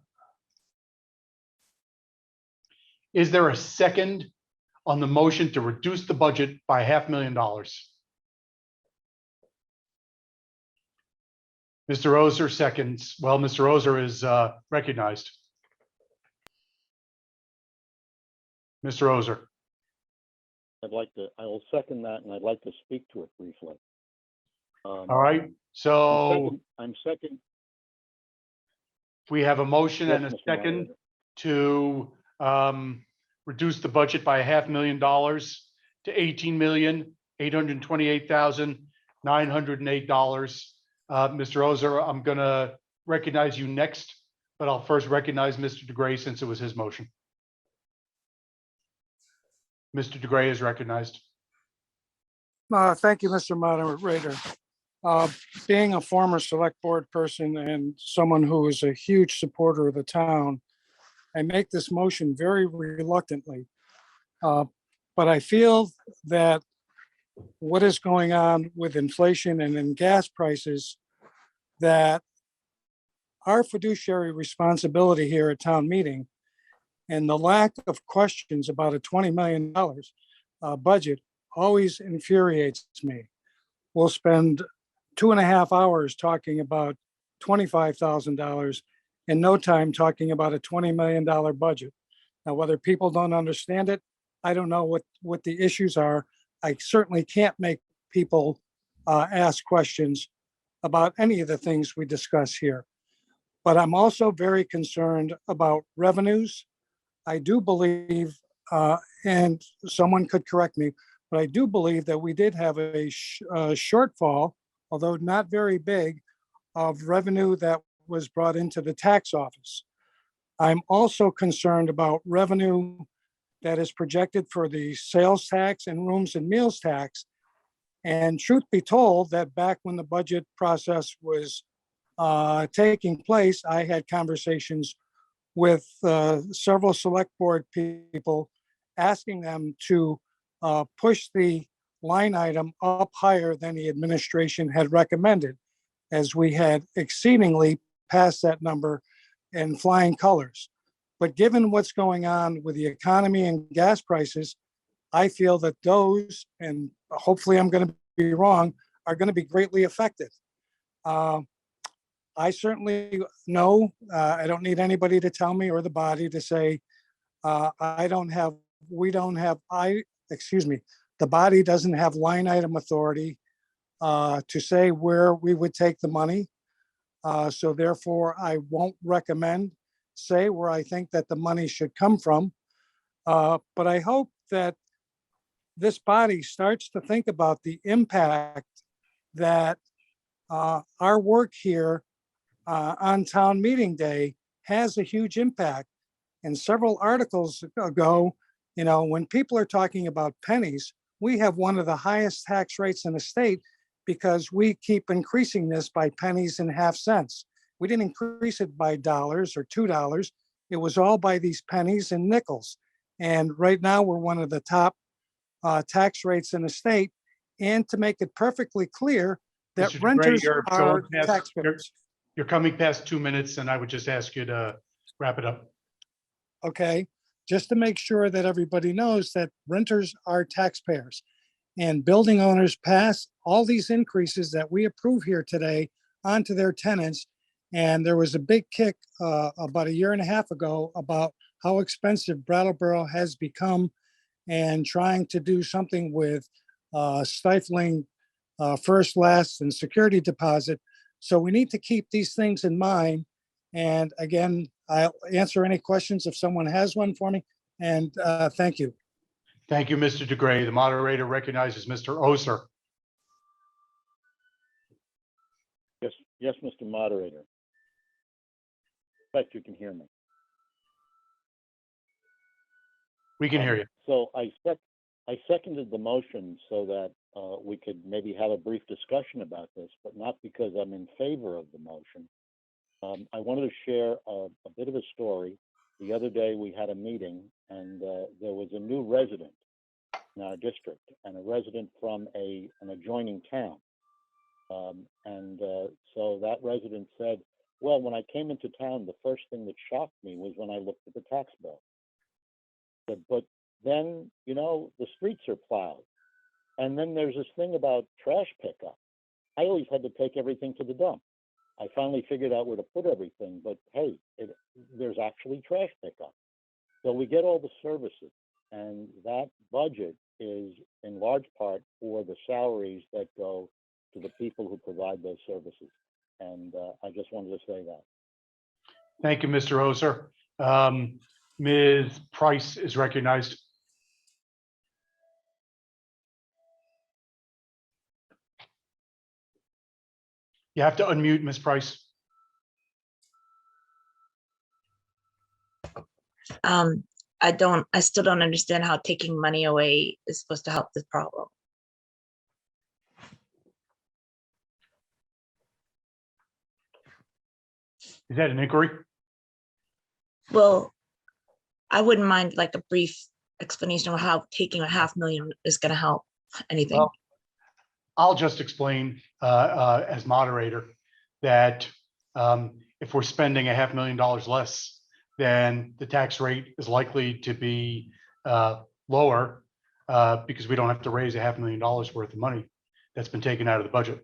Is there a second on the motion to reduce the budget by $500,000? Mr. Ozer seconds. Well, Mr. Ozer is recognized. Mr. Ozer. I will second that, and I'd like to speak to it briefly. All right, so I'm second. We have a motion Yes, and a Mr. second Moderator. to reduce the budget by $500,000 to $18,828,908. Mr. Ozer, I'm going to recognize you next, but I'll first recognize Mr. DeGray since it was his motion. Mr. DeGray is recognized. Thank you, Mr. Moderator. Being a former select board person and someone who is a huge supporter of the town, I make this motion very reluctantly. But I feel that what is going on with inflation and in gas prices, that our fiduciary responsibility here at town meeting and the lack of questions about a $20 million budget always infuriates me. We'll spend 2.5 hours talking about $25,000 and no time talking about a $20 million budget. Now, whether people don't understand it, I don't know what the issues are. I certainly can't make people ask questions about any of the things we discuss here. But I'm also very concerned about revenues. I do believe, and someone could correct me, but I do believe that we did have a shortfall, although not very big, of revenue that was brought into the tax office. I'm also concerned about revenue that is projected for the sales tax and rooms and meals tax. And truth be told, that back when the budget process was taking place, I had conversations with several select board people asking them to push the line item up higher than the administration had recommended, as we had exceedingly passed that number in flying colors. But given what's going on with the economy and gas prices, I feel that those, and hopefully I'm going to be wrong, are going to be greatly affected. I certainly know, I don't need anybody to tell me or the body to say, I don't have we don't have, the body doesn't have line item authority to say where we would take the money. So therefore, I won't say where I think that the money should come from. But I hope that this body starts to think about the impact that our work here on town meeting day has a huge impact. And several articles ago, when people are talking about pennies, we have one of the highest tax rates in the state because we keep increasing this by pennies and half cents. We didn't increase it by dollars or $2. It was all by these pennies and nickels. And right now we're one of the top tax rates in the state. And to make it perfectly clear that Mr. renters DeGray, you're are going past- taxpayers. You're coming past 2 minutes, and I would just ask you to wrap it up. Okay, just to make sure that everybody knows that renters are taxpayers. And building owners pass all these increases that we approve here today onto their tenants. And there was a big kick about a year and a half ago about how expensive Brattleboro has become and trying to do something with stifling first, last, and security deposit. So we need to keep these things in mind. And again, I'll answer any questions if someone has one for me. And thank you. Thank you, Mr. DeGray. The moderator recognizes Mr. Oser. Yes, Mr. Moderator. I bet you can hear me. We can hear you. So I seconded the motion so that we could maybe have a brief discussion about this, but not because I'm in favor of the motion. I wanted to share a bit of a story. The other day we had a meeting and there was a new resident in our district and a resident from an adjoining town. So that resident said, well, when I came into town, the first thing that shocked me was when I looked at the tax bill. But then, the streets are plowed. And then there's this thing about trash pickup. I always had to take everything to the dump. I finally figured out where to put everything, but hey, there's actually trash pickup. So we get all the services, and that budget is in large part for the salaries that go to the people who provide those services. And I just wanted to say that. Thank you, Mr. Oser. Ms. Price is recognized. You have to unmute, Ms. Price. I still don't understand how taking money away is supposed to help this problem. Is that an inquiry? Well, I wouldn't mind like a brief explanation of how taking $500,000 is going to help anything. Well, I'll just explain as moderator that if we're spending $500,000 less, then the tax rate is likely to be lower because we don't have to raise $500,000 worth of money that's been taken out of the budget.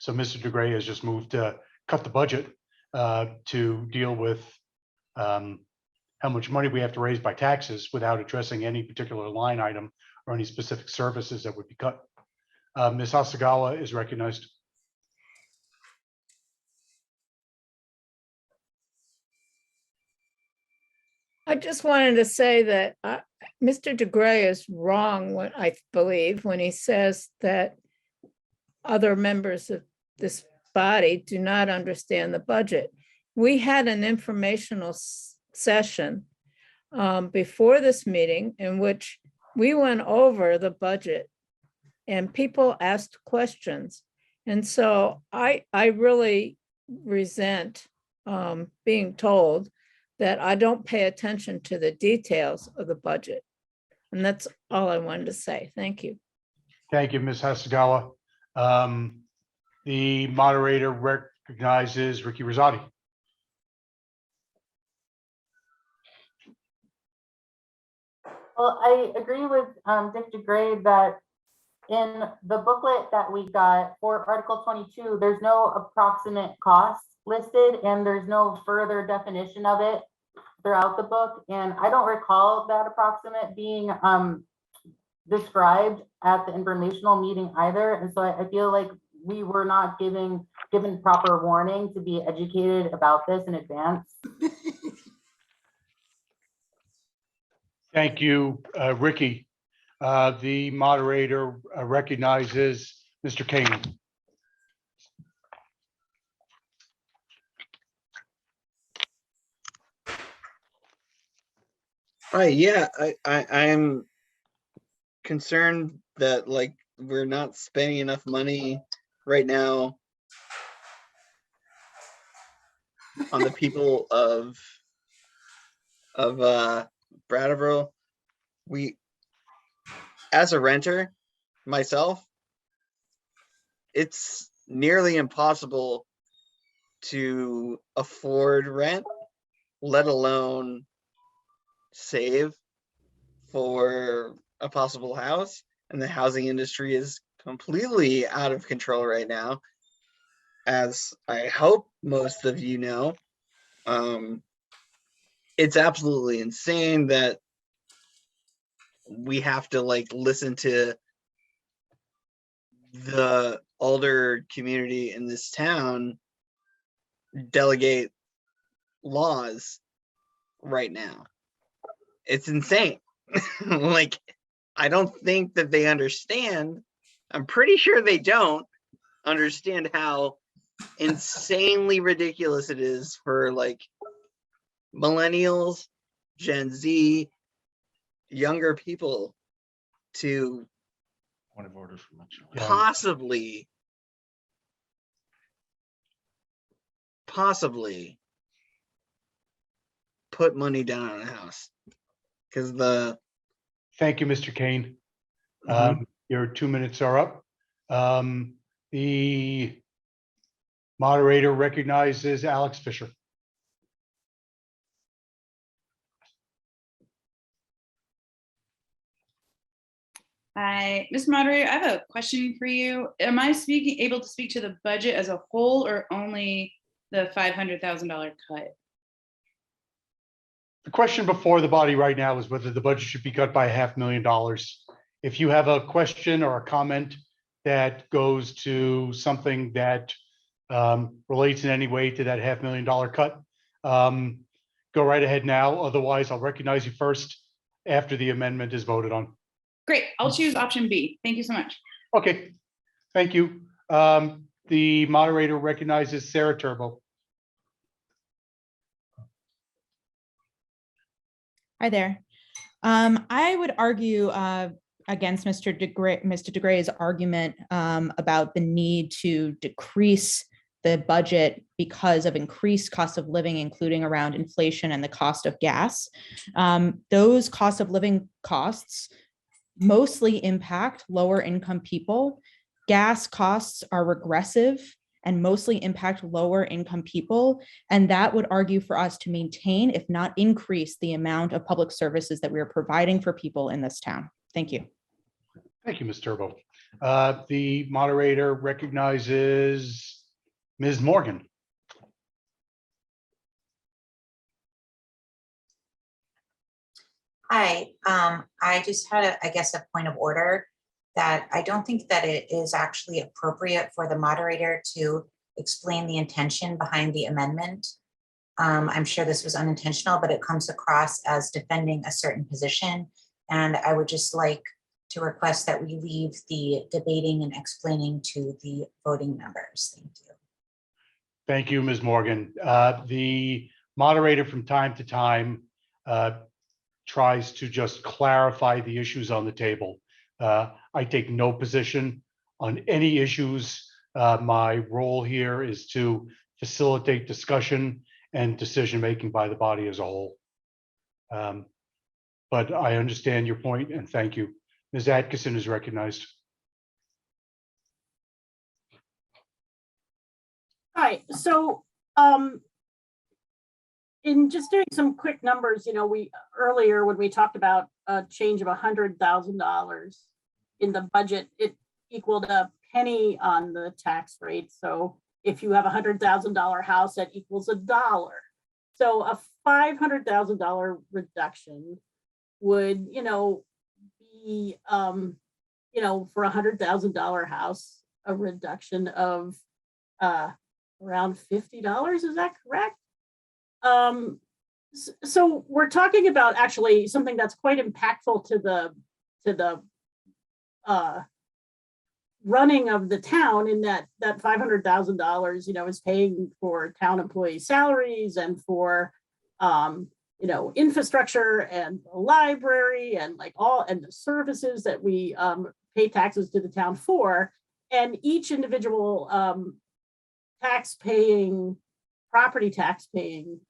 So Mr. DeGray has just moved to cut the budget to deal with how much money we have to raise by taxes without addressing any particular line item or any specific services that would be cut. Ms. Hasagawa is recognized. I just wanted to say that Mr. DeGray is wrong, I believe, when he says that other members of this body do not understand the budget. We had an informational session before this meeting in which we went over the budget and people asked questions. And so I really resent being told that I don't pay attention to the details of the budget. And that's all I wanted to say. Thank you. Thank you, Ms. Hasagawa. The moderator recognizes Ricky Rosati. Well, I agree with Dick DeGray that in the booklet that we got for Article 22, there's no approximate cost listed and there's no further definition of it. throughout the book, and I don't recall that approximate being described at the informational meeting either. And so I feel like we were not given proper warning to be educated about this in advance. Thank you, Ricky. The moderator recognizes Mr. Kane. Yeah, I'm concerned that like we're not spending enough money right now on the people of Brattleboro. We, as a renter myself, it's nearly impossible to afford rent, let alone save for a possible house. And the housing industry is completely out of control right now, as I hope most of you know. It's absolutely insane that we have to like listen to the older community in this town delegate laws right now. It's insane. Like, I don't think that they understand. I'm pretty sure they don't understand how insanely ridiculous it is for like millennials, Gen Z, younger people to Point of order from possibly put money down on a house. Because Thank you, Mr. Kane. Your 2 minutes are up. The moderator recognizes Alex Fisher. Hi, Mr. Moderator, I have a question for you. Am I able to speak to the budget as a whole or only the $500,000 cut? The question before the body right now is whether the budget should be cut by $500,000. If you have a question or a comment that goes to something that relates in any way to that $500,000 cut, go right ahead now. Otherwise, I'll recognize you first after the amendment is voted on. Great, I'll choose option B. Thank you so much. Okay, thank you. The moderator recognizes Sarah Turbo. Hi there. I would argue against Mr. DeGray's argument about the need to decrease the budget because of increased cost of living, including around inflation and the cost of gas. Those cost of living costs mostly impact lower income people. Gas costs are regressive and mostly impact lower income people. And that would argue for us to maintain, if not increase, the amount of public services that we are providing for people in this town. Thank you. Thank you, Ms. Turbo. The moderator recognizes Ms. Morgan. Hi, I just had, I guess, a point of order that I don't think that it is actually appropriate for the moderator to explain the intention behind the amendment. I'm sure this was unintentional, but it comes across as defending a certain position. And I would just like to request that we leave the debating and explaining to the voting members. Thank you. Thank you, Ms. Morgan. The moderator from time to time tries to just clarify the issues on the table. I take no position on any issues. My role here is to facilitate discussion and decision-making by the body as a whole. But I understand your point and thank you. Ms. Atkinson is recognized. Hi, so in just doing some quick numbers, you know, we earlier when we talked about a change of $100,000 in the budget, it equaled a penny on the tax rate. So if you have $100,000 house, that equals $1. So a $500,000 reduction would, be, for $100,000 house, a reduction of around $50. Is that correct? So we're talking about actually something that's quite impactful to the running of the town, in that $500,000, is paying for town employee salaries and for infrastructure and the library and and the services that we pay taxes to the town for. And each individual property tax paying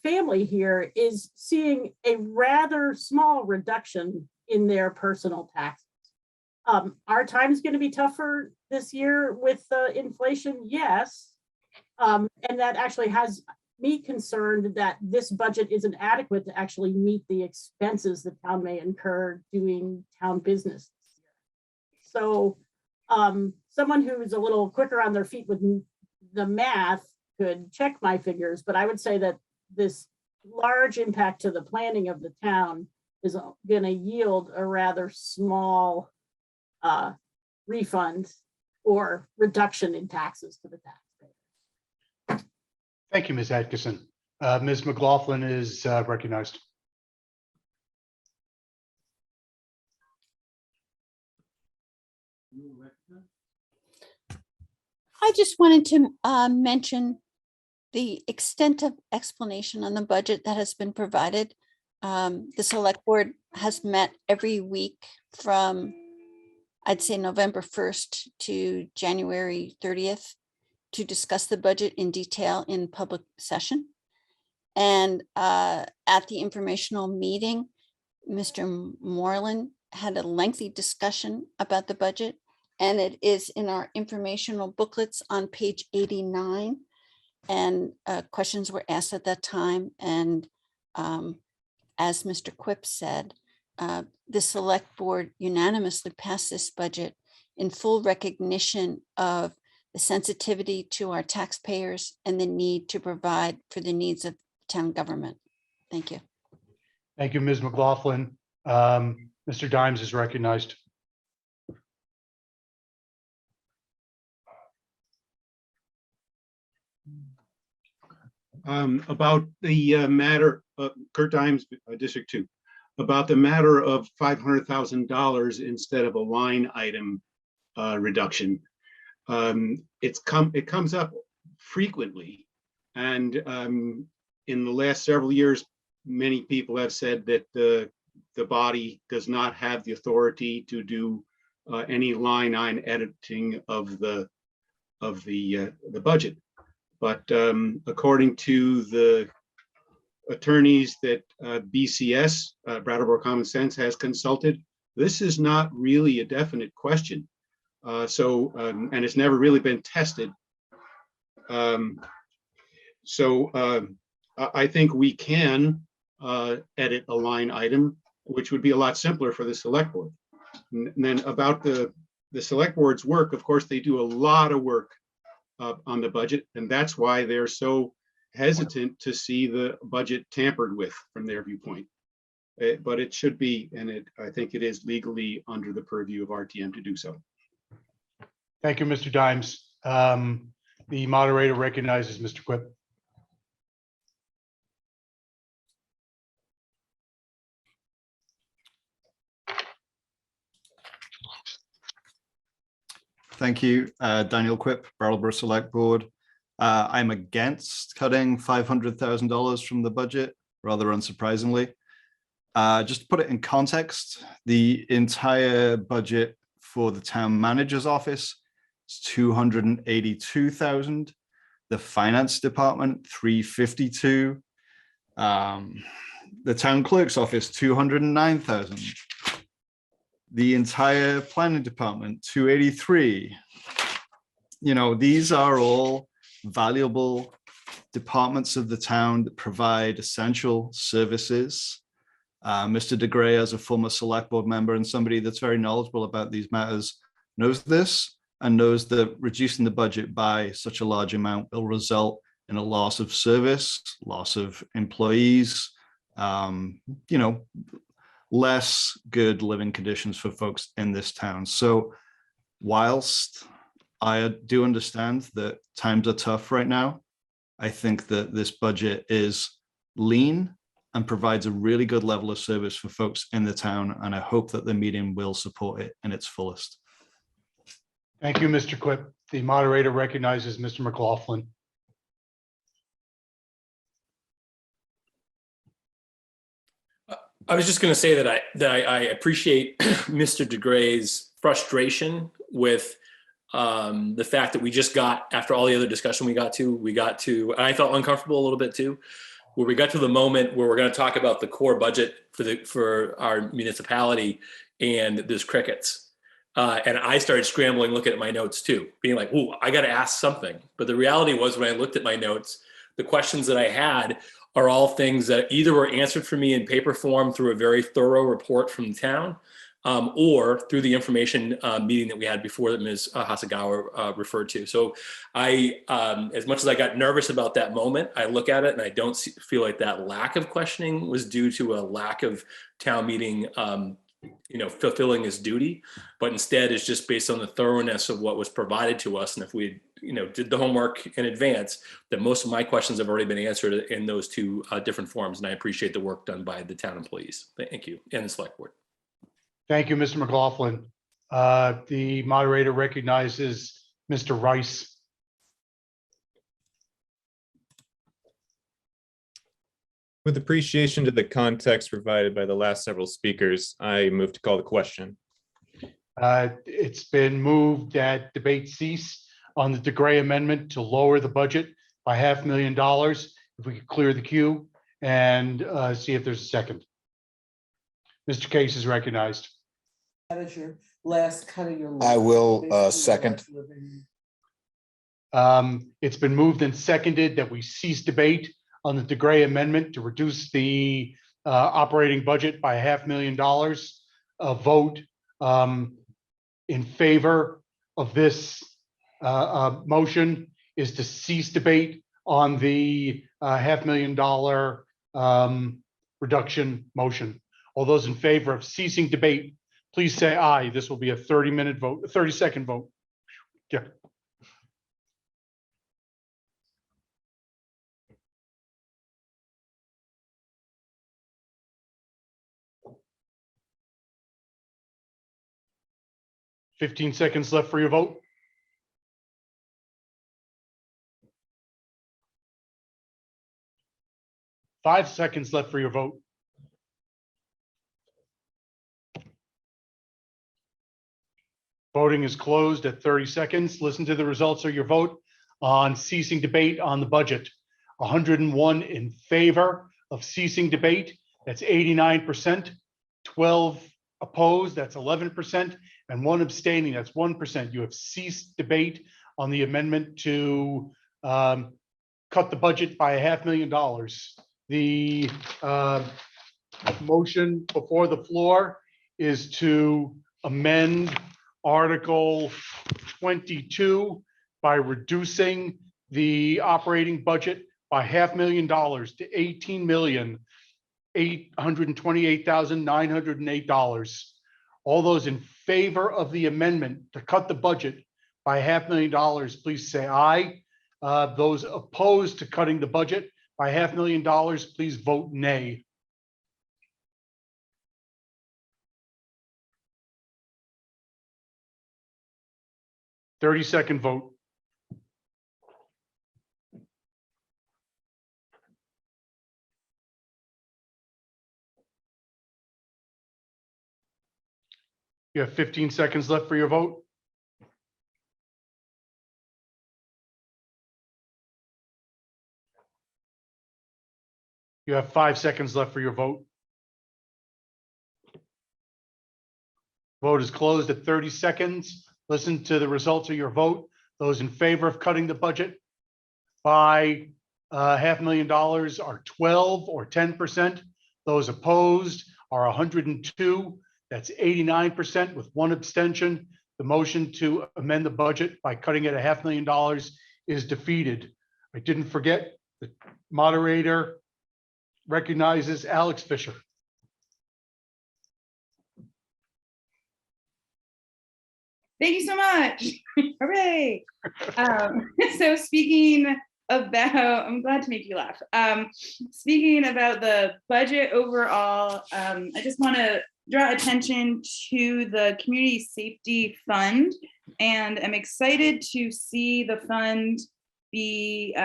family here is seeing a rather small reduction in their personal taxes. Our time's going to be tougher this year with inflation, yes. And that actually has me concerned that this budget isn't adequate to actually meet the expenses the town may incur doing town business this year. So someone who's a little quicker on their feet with the math could check my figures, but I would say that this large impact to the planning of the town is going to yield a rather small refund or reduction in taxes to the taxpayer. Thank you, Ms. Atkinson. Ms. McLaughlin is recognized. I just wanted to mention the extent of explanation on the budget that has been provided. The select board has met every week from, I'd say, November 1st to January 30th to discuss the budget in detail in public session. And at the informational meeting, Mr. Moreland had a lengthy discussion about the budget, and it is in our informational booklets on page 89. And questions were asked at that time. And as Mr. Quip said, the select board unanimously passed this budget in full recognition of the sensitivity to our taxpayers and the need to provide for the needs of town government. Thank you. Thank you, Ms. McLaughlin. Mr. Dimes is recognized. About the matter of Kurt Dimes, District 2, about the matter of $500,000 instead of a line item reduction. It comes up frequently, and in the last several years, many people have said that the body does not have the authority to do any line item editing of the budget. But according to the attorneys that BCS, Brattleboro Common Sense, has consulted, this is not really a definite question. And it's never really been tested. I think we can edit a line item, which would be a lot simpler for the select board. And then about the select board's work, of course, they do a lot of work on the budget, and that's why they're so hesitant to see the budget tampered with from their viewpoint. But it should be, and I think it is legally under the purview of RTM to do so. Thank you, Mr. Dimes. The moderator recognizes Mr. Quip. Thank you, Daniel Quip, Brattleboro Select Board. I'm against cutting $500,000 from the budget, rather unsurprisingly. Just to put it in context, the entire budget for the town manager's office is $282,000. The finance department, $352,000. The town clerk's office, $209,000. The entire planning department, $283,000. You know, these are all valuable departments of the town that provide essential services. Mr. DeGray, as a former select board member and somebody that's very knowledgeable about these matters, knows this and knows that reducing the budget by such a large amount will result in a loss of service, loss of employees, less good living conditions for folks in this town. So whilst I do understand that times are tough right now, I think that this budget is lean and provides a really good level of service for folks in the town. And I hope that the meeting will support it in its fullest. Thank you, Mr. Quip. The moderator recognizes Mr. McLaughlin. I was just going to say that I appreciate Mr. DeGray's frustration with the fact that we just got, after all the other discussion we got to, and I felt uncomfortable a little bit too, where we got to the moment where we're going to talk about the core budget for our municipality, and there's crickets. And I started scrambling, looking at my notes too, being like, "Ooh, I got to ask something." But the reality was, when I looked at my notes, the questions that I had are all things that either were answered for me in paper form through a very thorough report from the town, or through the information meeting that we had before that Ms. Hasagawa referred to. So I, as much as I got nervous about that moment, I look at it and I don't feel like that lack of questioning was due to a lack of town meeting fulfilling his duty, but instead is just based on the thoroughness of what was provided to us. And if we did the homework in advance, that most of my questions have already been answered in those two different forms. And I appreciate the work done by the town employees. Thank you. And the select board. Thank you, Mr. McLaughlin. The moderator recognizes Mr. Rice. With appreciation to the context provided by the last several speakers, I move to call the question. It's been moved that debate cease on the DeGray amendment to lower the budget by $500,000. If we could clear the queue and see if there's a second. Mr. Case is recognized. That is your last cut of your. I will second. It's been moved and seconded that we cease debate on the DeGray amendment to reduce the operating budget by $500,000. A vote in favor of this motion is to cease debate on the $500,000 reduction motion. All those in favor of ceasing debate, please say aye. This will be a 30-minute vote, a 30-second vote. Yeah. $15 seconds left for your vote. $5 seconds left for your vote. Voting is closed at 30 seconds. Listen to the results of your vote on ceasing debate on the budget. 101 in favor of ceasing debate, that's 89%. 12 opposed, that's 11%. And 1 abstaining, that's 1%. You have ceased debate on the amendment to cut the budget by $500,000. The motion before the floor is to amend Article 22 by reducing the operating budget by $500,000 to $18,828,908. All those in favor of the amendment to cut the budget by $500,000, please say aye. Those opposed to cutting the budget by $500,000, please vote nay. $30-second vote. You have 15 seconds left for your vote. You have 5 seconds left for your vote. Vote is closed at 30 seconds. Listen to the results of your vote. Those in favor of cutting the budget by $500,000 are 12 or 10%. Those opposed are 102. That's 89% with 1 abstention. The motion to amend the budget by cutting it $500,000 is defeated. I didn't forget, the moderator recognizes Alex Fisher. Thank you so much. Hooray. So speaking about, I'm glad to make you laugh. Speaking about the budget overall, I just want to draw attention to the Community Safety Fund, and I'm excited to see the fund be,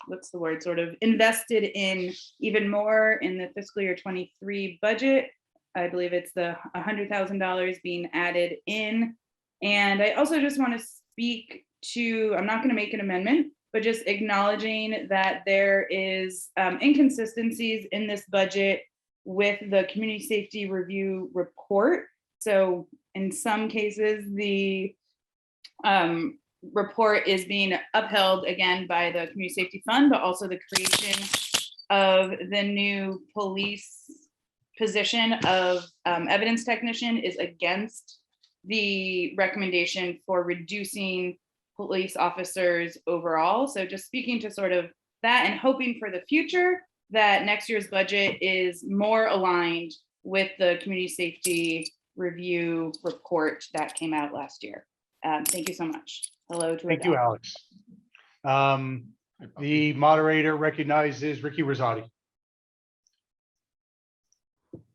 what's the word, sort of invested in even more in the fiscal year 23 budget. I believe it's the $100,000 being added in. And I also just want to speak to, I'm not going to make an amendment, but just acknowledging that there is inconsistencies in this budget with the Community Safety Review report. So in some cases, the report is being upheld again by the Community Safety Fund, but also the creation of the new police position of evidence technician is against the recommendation for reducing police officers overall. So just speaking to sort of that and hoping for the future that next year's budget is more aligned with the Community Safety Review report that came out last year. Thank you so much. Hello to Thank you, Alex. The moderator recognizes Ricky Rosati.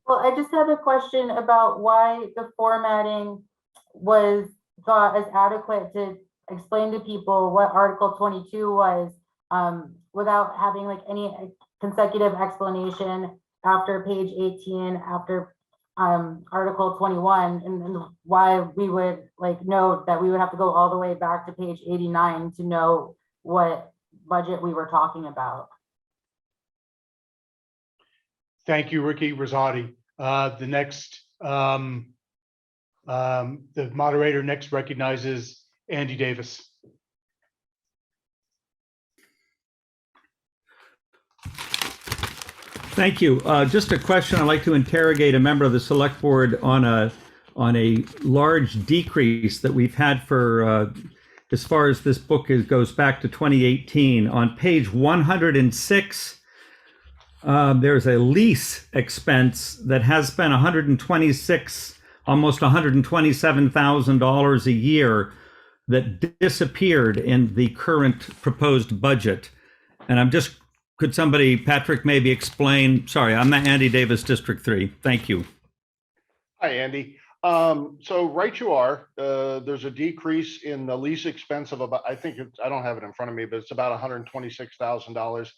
Well, I just have a question about why the formatting was thought as adequate to explain to people what Article 22 was, without having like any consecutive explanation after page 18, after Article 21, and why we would like note that we would have to go all the way back to page 89 to know what budget we were talking about. Thank you, Ricky Rosati. The next, the moderator next recognizes Andy Davis. Thank you. Just a question. I'd like to interrogate a member of the Select Board on a large decrease that we've had for as far as this book goes back to 2018. On page 106, there's a lease expense that has been $126,000, almost $127,000 a year that disappeared in the current proposed budget. And I'm just, could somebody, Patrick, maybe explain? Sorry, I'm Andy Davis, District 3. Thank you. Hi, Andy. So right you are, there's a decrease in the lease expense of about, I think it's, I don't have it in front of me, but it's about $126,000.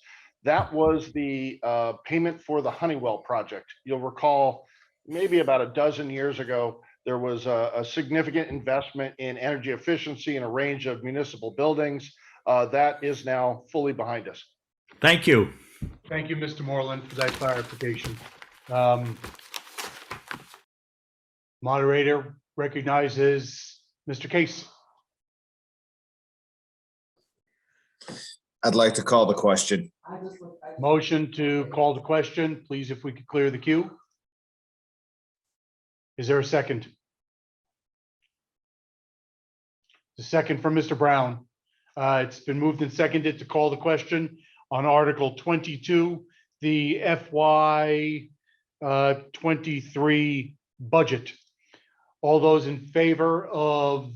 That was the payment for the Honeywell project. You'll recall maybe about a dozen years ago, there was a significant investment in energy efficiency in a range of municipal buildings. That is now fully behind us. Thank you. Thank you, Mr. Moreland, for that clarification. Moderator recognizes Mr. Case. I'd like to call the question. Motion to call the question, please, if we could clear the queue. Is there a second? The second from Mr. Brown. It's been moved and seconded to call the question on Article 22, the FY23 budget. All those in favor of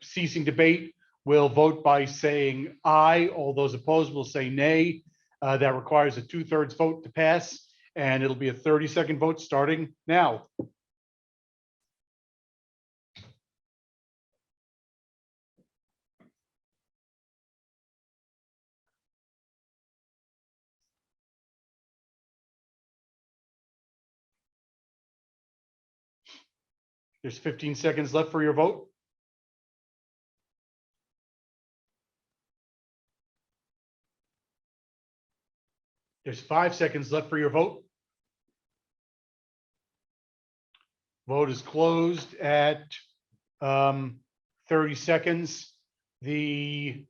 ceasing debate will vote by saying aye. All those opposed will say nay. That requires a 2/3 vote to pass, and it'll be a 30-second vote starting now. There's 15 seconds left for your vote. There's 5 seconds left for your vote. Vote is closed at 30 seconds. Listen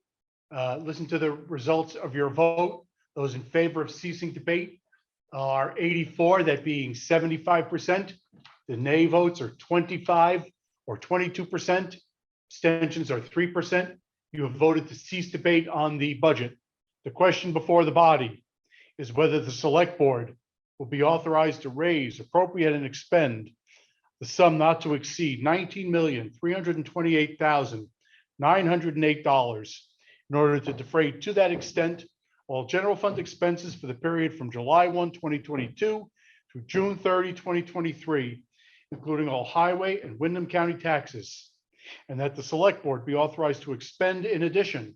to the results of your vote. Those in favor of ceasing debate are 84, that being 75%. The nay votes are 25 or 22%. Abstentions are 3%. You have voted to cease debate on the budget. The question before the body is whether the select board will be authorized to raise, appropriate, and expend the sum not to exceed $19,328,908 in order to defray to that extent all general fund expenses for the period from July 1, 2022 through June 30, 2023, including all highway and Windham County taxes, and that the select board be authorized to expend in addition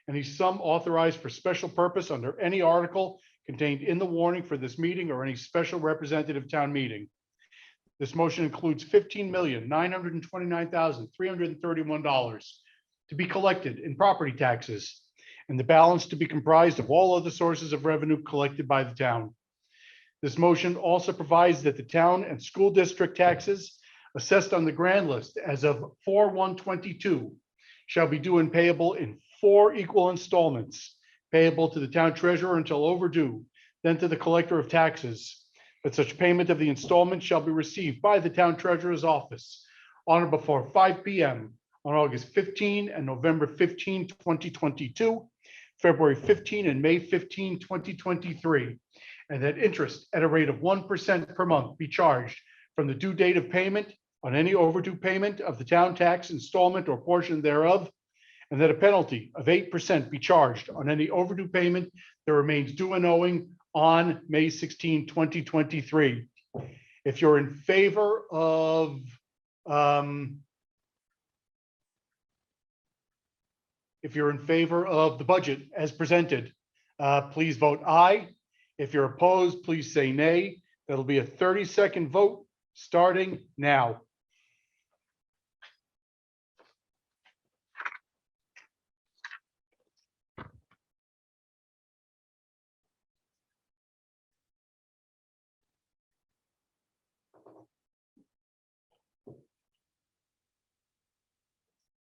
any sum authorized for special purpose under any article contained in the warning for this meeting or any special representative town meeting. This motion includes $15,929,331 to be collected in property taxes, and the balance to be comprised of all other sources of revenue collected by the town. This motion also provides that the town and school district taxes assessed on the grand list as of 4/1/22 shall be due and payable in 4 equal installments, payable to the town treasurer until overdue, then to the collector of taxes. But such payment of the installment shall be received by the town treasurer's office on or before 5 p.m. on August 15 and November 15, 2022, February 15 and May 15, 2023, and that interest at a rate of 1% per month be charged from the due date of payment on any overdue payment of the town tax installment or portion thereof, and that a penalty of 8% be charged on any overdue payment that remains due and owing on May 16, 2023. If you're in favor of the budget as presented, please vote aye. If you're opposed, please say nay. That'll be a 30-second vote starting now.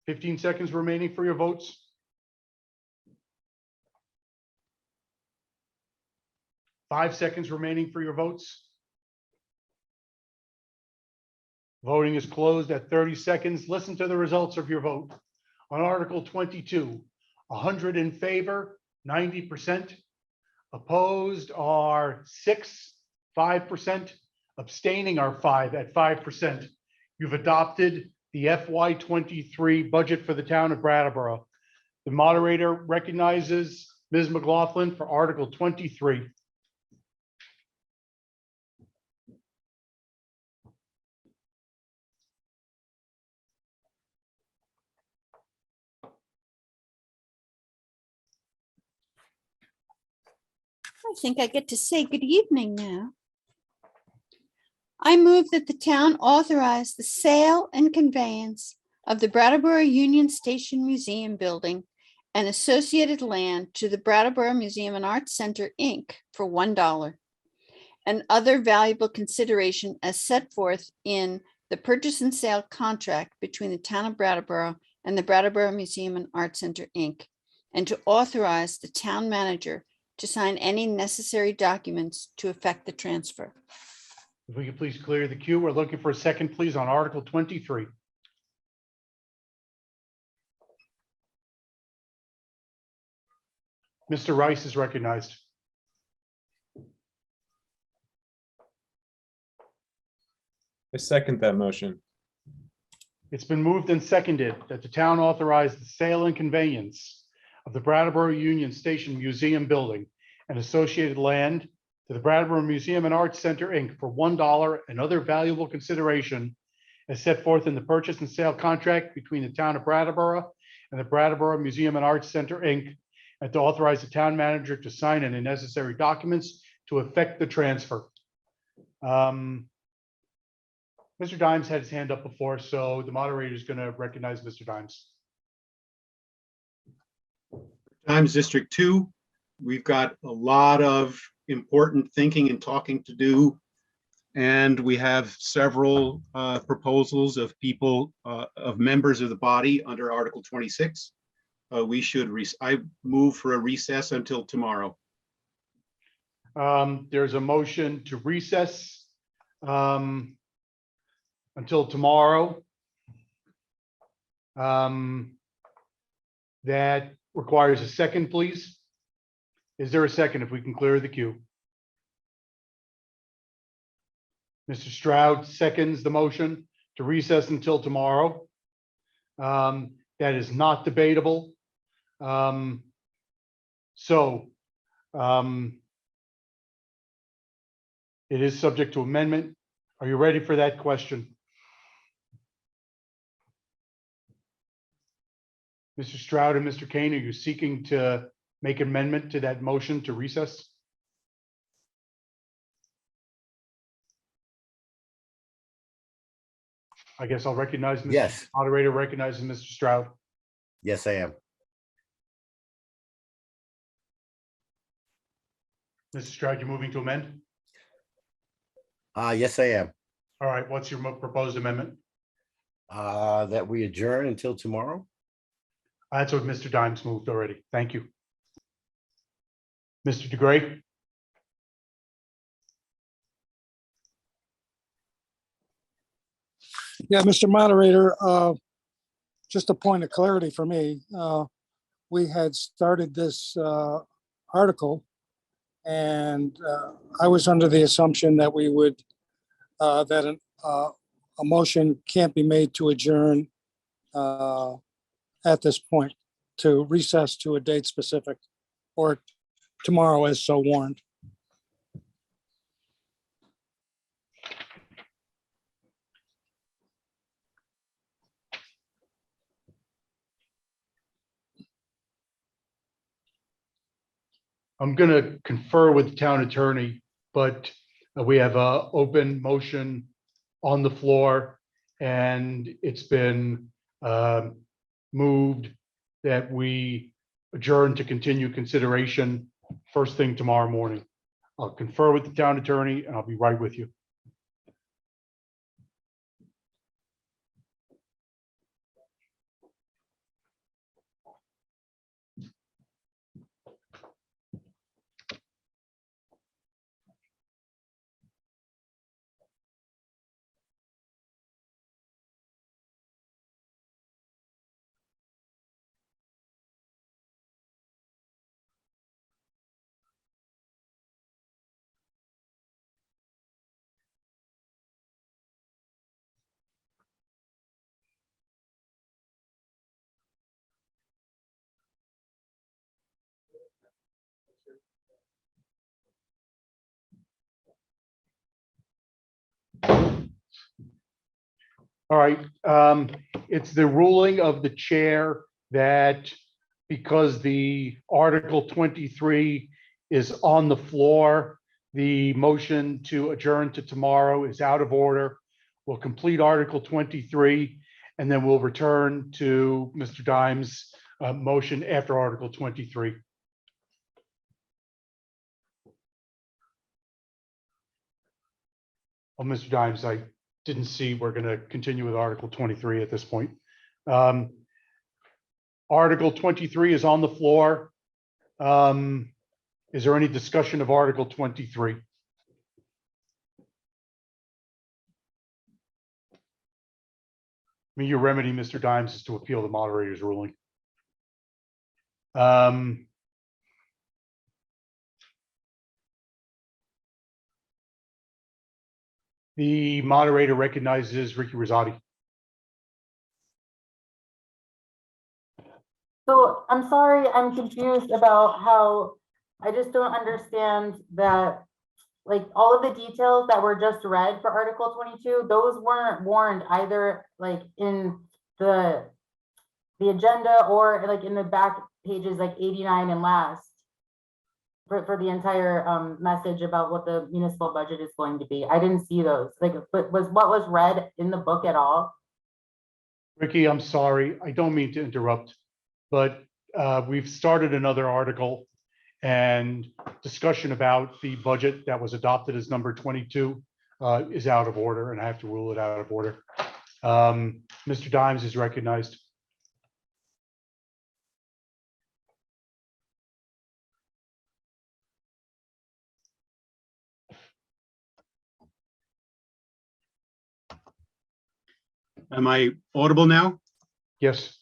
Fifteen seconds remaining for your votes. Five seconds remaining for your votes. Voting is closed at 30 seconds. Listen to the results of your vote. On Article 22, 100 in favor, 90%. Opposed are 5%. Abstaining are 5 at 5%. You've adopted the FY23 budget for the town of Brattleboro. The moderator recognizes Ms. McLaughlin for Article 23. I think I get to say good evening now. I move that the town authorize the sale and conveyance of the Brattleboro Union Station Museum building and associated land to the Brattleboro Museum and Arts Center, Inc. for $1 and other valuable consideration as set forth in the purchase and sale contract between the town of Brattleboro and the Brattleboro Museum and Arts Center, Inc., and to authorize the town manager to sign any necessary documents to effect the transfer. If we could please clear the queue. We're looking for a second, please, on Article 23. Mr. Rice is recognized. I second that motion. It's been moved and seconded that the town authorize the sale and conveyance of the Brattleboro Union Station Museum building and associated land to the Brattleboro Museum and Arts Center, Inc. for $1 and other valuable consideration as set forth in the purchase and sale contract between the town of Brattleboro and the Brattleboro Museum and Arts Center, Inc., and to authorize the town manager to sign any necessary documents to effect the transfer. Mr. Dimes had his hand up before, so the moderator is going to recognize Mr. Dimes. Times District 2, we've got a lot of important thinking and talking to do. And we have several proposals of people, of members of the body under Article 26. I move for a recess until tomorrow. There's a motion to recess until tomorrow. that requires a second, please? Is there a second if we can clear the queue? Mr. Stroud seconds the motion to recess until tomorrow. That is not debatable. It is subject to amendment. Are you ready for that question? Mr. Stroud and Mr. Kane, are you seeking to make an amendment to that motion to recess? I guess I'll recognize Mr. Yes. Moderator recognizes Mr. Stroud. Yes, I am. Mr. Stroud, you're moving to amend? Yes, I am. All right, what's your proposed amendment? That we adjourn until tomorrow. That's what Mr. Dimes moved already. Thank you. Mr. DeGray? Yeah, Mr. Moderator, just a point of clarity for me. We had started this article, and I was under the assumption that we would, that a motion can't be made to adjourn at this point, to recess to a date specific, or tomorrow as so warned. I'm going to confer with the town attorney, but we have a open motion on the floor, and it's been moved that we adjourn to continue consideration first thing tomorrow morning. I'll confer with the town attorney and I'll be right with you. All right, it's the ruling of the chair that because the Article 23 is on the floor, the motion to adjourn to tomorrow is out of order. We'll complete Article 23, and then we'll return to Mr. Dimes' motion after Article 23. Oh, Mr. Dimes, I didn't see we're going to continue with Article 23 at this point. Article 23 is on the floor. Is there any discussion of Article 23? Your remedy, Mr. Dimes, is to appeal the moderator's ruling. The moderator recognizes Ricky Rosati. So I'm sorry, I'm confused about how, I just don't understand that, like, all of the details that were just read for Article 22, those weren't warned either, like, in the agenda or like in the back pages, like 89 and last, for the entire message about what the municipal budget is going to be. I didn't see those. Like, but was what was read in the book at all? Ricky, I'm sorry. I don't mean to interrupt, but we've started another article, and discussion about the budget that was adopted as number 22 is out of order, and I have to rule it out of order. Mr. Dimes is recognized. Am I audible now? Yes.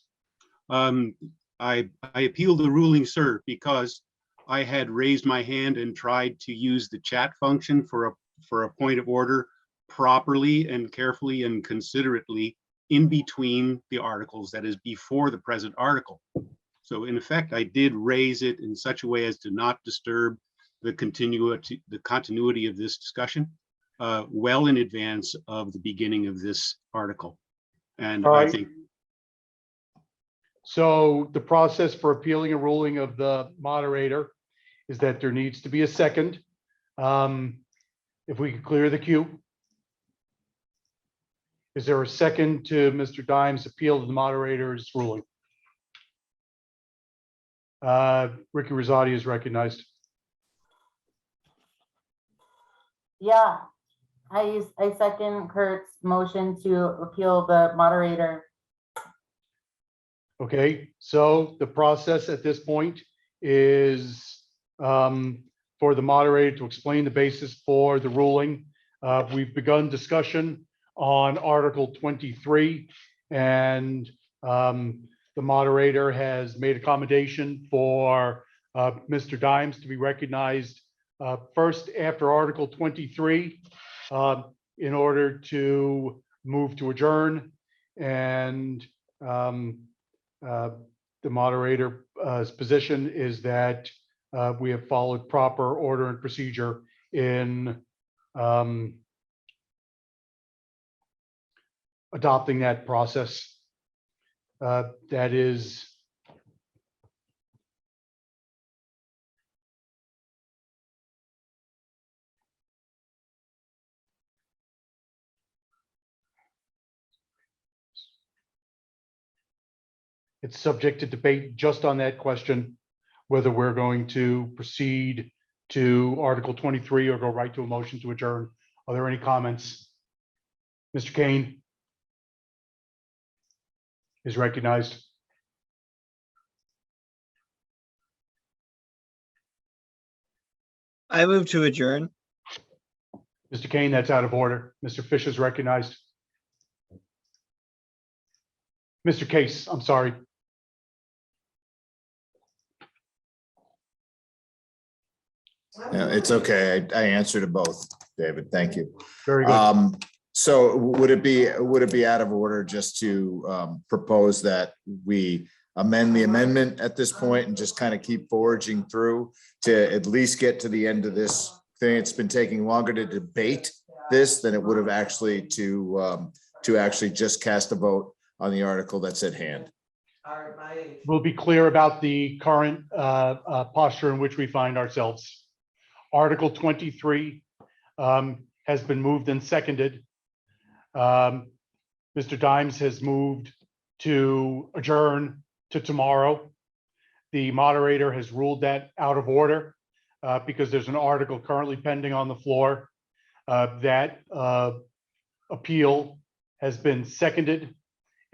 I appeal the ruling, sir, because I had raised my hand and tried to use the chat function for a point of order properly and carefully and considerately in between the articles, that is before the present article. So in effect, I did raise it in such a way as to not disturb the continuity of this discussion well in advance of the beginning of this article. And All I right. think So the process for appealing a ruling of the moderator is that there needs to be a second. If we could clear the queue. Is there a second to Mr. Dimes' appeal to the moderator's ruling? Ricky Rosati is recognized. Yeah, I second Kurt's motion to appeal the moderator. Okay, so the process at this point is for the moderator to explain the basis for the ruling. We've begun discussion on Article 23, and the moderator has made accommodation for Mr. Dimes to be recognized first after Article 23 in order to move to adjourn. And the moderator's position is that we have followed proper order and procedure in adopting that process. That is it's subject to debate just on that question, whether we're going to proceed to Article 23 or go right to a motion to adjourn. Are there any comments? Mr. Kane is recognized. I move to adjourn. Mr. Kane, that's out of order. Mr. Fish is recognized. Mr. Case, I'm sorry. Yeah, it's okay. I answered to both, David. Thank you. Very good. So would it be out of order just to propose that we amend the amendment at this point and just kind of keep foraging through to at least get to the end of this thing? It's been taking longer to debate this than it would have actually to actually just cast a vote on the article that's at hand. We'll be clear about the current posture in which we find ourselves. Article 23 has been moved and seconded. Mr. Dimes has moved to adjourn to tomorrow. The moderator has ruled that out of order because there's an article currently pending on the floor. That appeal has been seconded,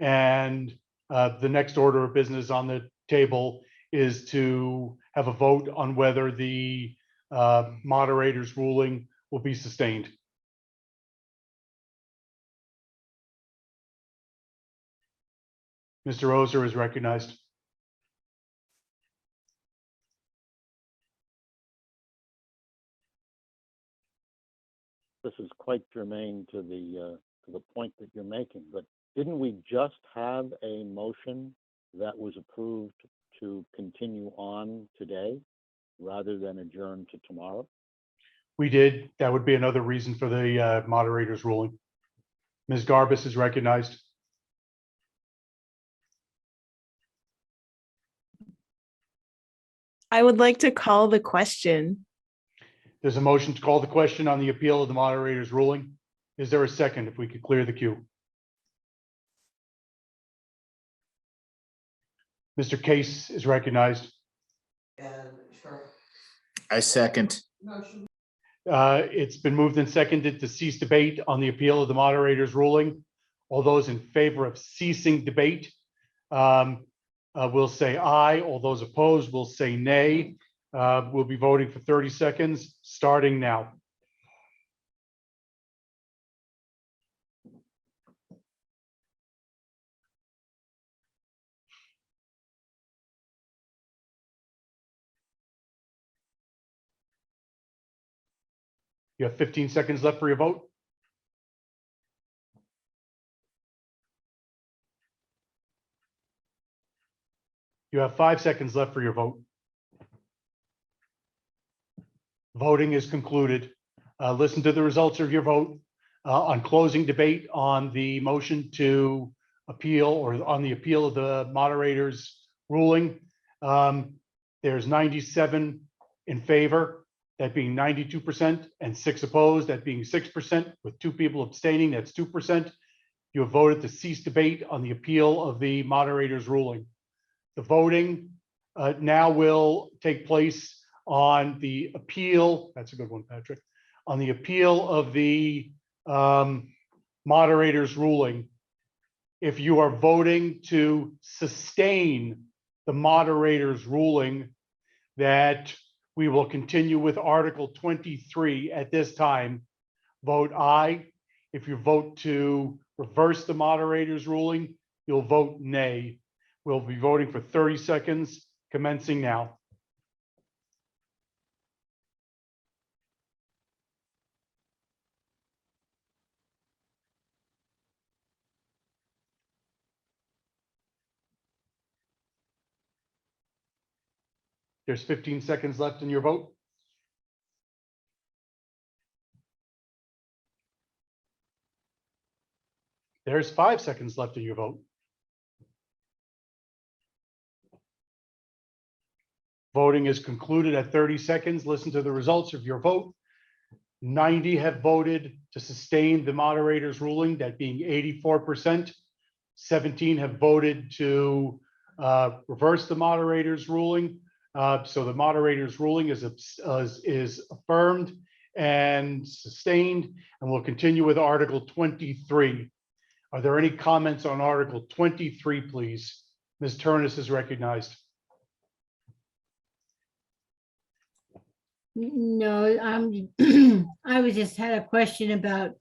and the next order of business on the table is to have a vote on whether the moderator's ruling will be sustained. Mr. Ozer is recognized. This is quite germane to the point that you're making, but didn't we just have a motion that was approved to continue on today rather than adjourn to tomorrow? We did. That would be another reason for the moderator's ruling. Ms. Garbus is recognized. I would like to call the question. There's a motion to call the question on the appeal of the moderator's ruling. Is there a second? If we could clear the queue. Mr. Case is recognized. I second. It's been moved and seconded to cease debate on the appeal of the moderator's ruling. All those in favor of ceasing debate will say aye. All those opposed will say nay. We'll be voting for 30 seconds, starting now. You have 15 seconds left for your vote. You have 5 seconds left for your vote. Voting is concluded. Listen to the results of your vote on closing debate on the motion to appeal or on the appeal of the moderator's ruling. There's 97 in favor, that being 92%, and 6 opposed, that being 6%, with 2 people abstaining, that's 2%. You have voted to cease debate on the appeal of the moderator's ruling. The voting now will take place on the appeal. That's a good one, Patrick. On the appeal of the moderator's ruling. If you are voting to sustain the moderator's ruling, that we will continue with Article 23 at this time, vote aye. If you vote to reverse the moderator's ruling, you'll vote nay. We'll be voting for 30 seconds, commencing now. There's 15 seconds left in your vote. There's 5 seconds left in your vote. Voting is concluded at 30 seconds. Listen to the results of your vote. 90 have voted to sustain the moderator's ruling, that being 84%. 17 have voted to reverse the moderator's ruling. So the moderator's ruling is affirmed and sustained, and we'll continue with Article 23. Are there any comments on Article 23, please? Ms. Turnus is recognized. No, I was just had a question about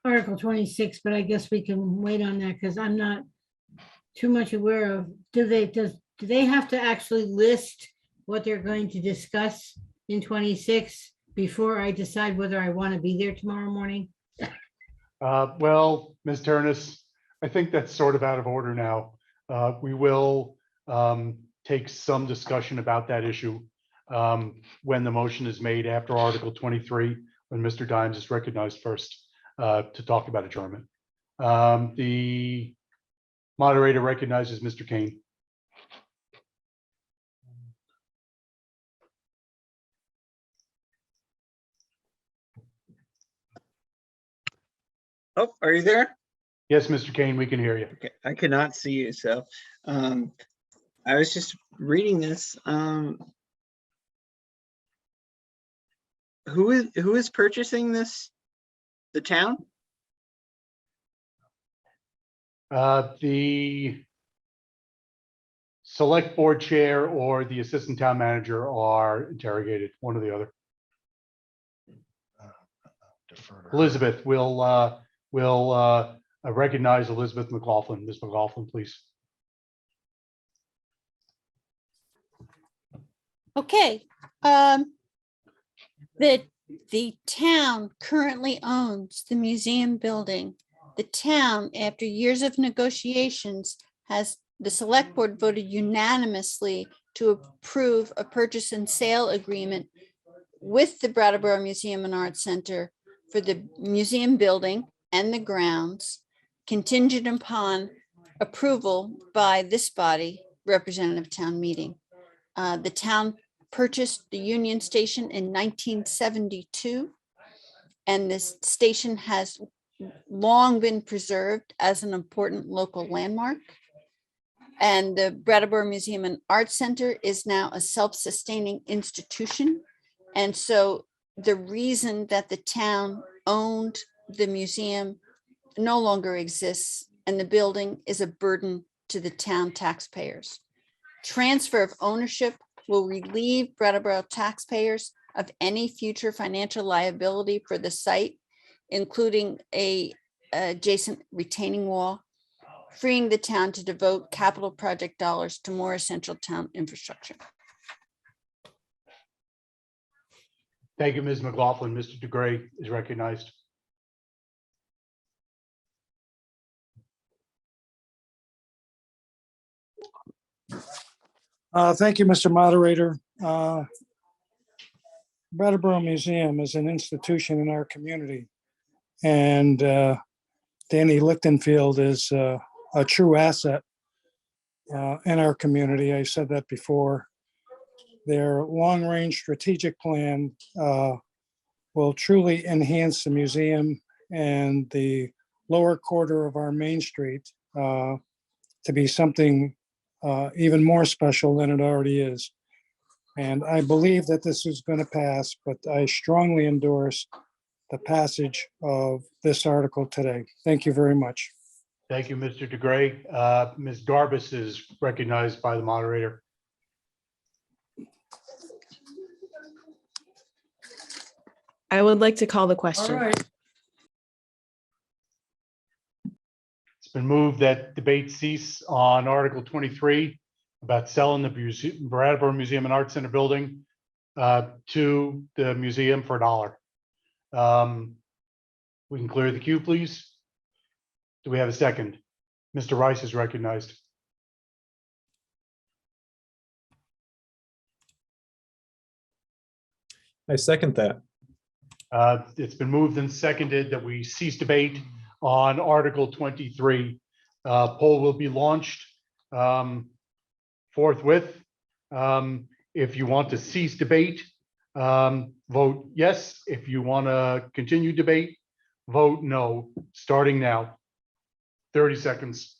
Article 26, but I guess we can wait on that because I'm not too much aware of. Do they have to actually list what they're going to discuss in 26 before I decide whether I want to be there tomorrow morning? Well, Ms. Turnus, I think that's sort of out of order now. We will take some discussion about that issue when the motion is made after Article 23, when Mr. Dimes is recognized first to talk about adjournment. The moderator recognizes Mr. Kane. Oh, are you there? Yes, Mr. Kane, we can hear you. Okay, I could not see you, so I was just reading this. Who is purchasing this? The town? The select board chair or the assistant town manager are interrogated, one or the other. Elizabeth, will recognize Elizabeth McLaughlin. Ms. McLaughlin, please. Okay. The town currently owns the museum building. The town, after years of negotiations, the select board voted unanimously to approve a purchase and sale agreement with the Brattleboro Museum and Arts Center for the museum building and the grounds, contingent upon approval by this body, representative town meeting. The town purchased the Union Station in 1972, and this station has long been preserved as an important local landmark. And the Brattleboro Museum and Arts Center is now a self-sustaining institution. And so the reason that the town owned the museum no longer exists, and the building is a burden to the town taxpayers. Transfer of ownership will relieve Brattleboro taxpayers of any future financial liability for the site, including a adjacent retaining wall, freeing the town to devote capital project dollars to more essential town infrastructure. Thank you, Ms. McLaughlin. Mr. DeGray is recognized. Thank you, Mr. Moderator. Brattleboro Museum is an institution in our community. And Danny Lichtenfield is a true asset in our community. I said that before. Their long-range strategic plan will truly enhance the museum and the lower quarter of our Main Street to be something even more special than it already is. And I believe that this is going to pass, but I strongly endorse the passage of this article today. Thank you very much. Thank you, Mr. DeGray. Ms. Garbus is recognized by the moderator. I would like to call the question. All right. It's been moved that debate cease on Article 23 about selling the Brattleboro Museum and Art Center building to the museum for $1. We can clear the queue, please. Do we have a second? Mr. Rice is recognized. I second that. It's been moved and seconded that we cease debate on Article 23. Poll will be launched forthwith. If you want to cease debate, vote yes. If you want to continue debate, vote no. Starting now. 30 seconds.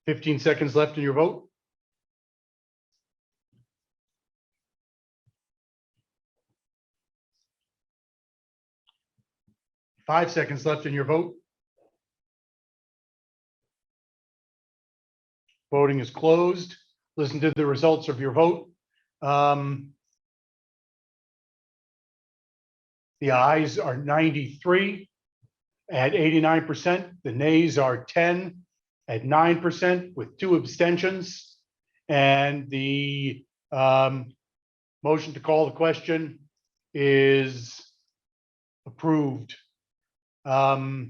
Fifteen seconds left in your vote. Five seconds left in your vote. Voting is closed. Listen to the results of your vote. The ayes are 93 at 89%. The nays are 10 at 9% with 2 abstentions. And the motion to call the question is approved. I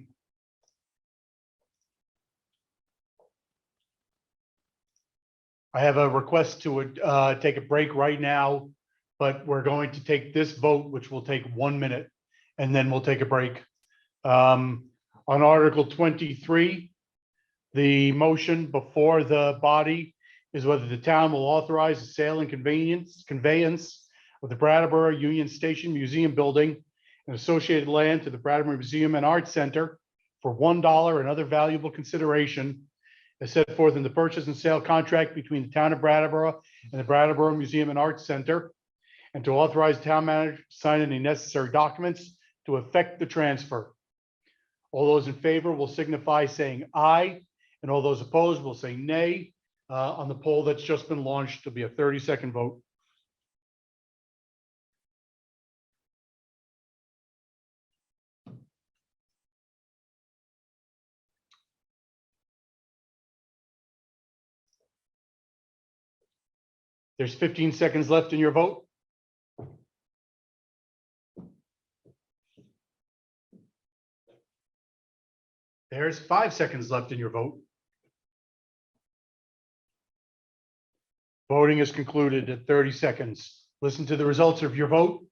have a request to take a break right now, but we're going to take this vote, which will take 1 minute, and then we'll take a break. On Article 23, the motion before the body is whether the town will authorize the sale and conveyance of the Brattleboro Union Station Museum building and associated land to the Brattleboro Museum and Art Center for $1 and other valuable consideration as set forth in the purchase and sale contract between the town of Brattleboro and the Brattleboro Museum and Art Center, and to authorize the town manager to sign any necessary documents to effect the transfer. All those in favor will signify saying aye, and all those opposed will say nay. On the poll that's just been launched, there'll be a 30-second vote. There's 15 seconds left in your vote. There's 5 seconds left in your vote. Voting is concluded at 30 seconds. Listen to the results of your vote.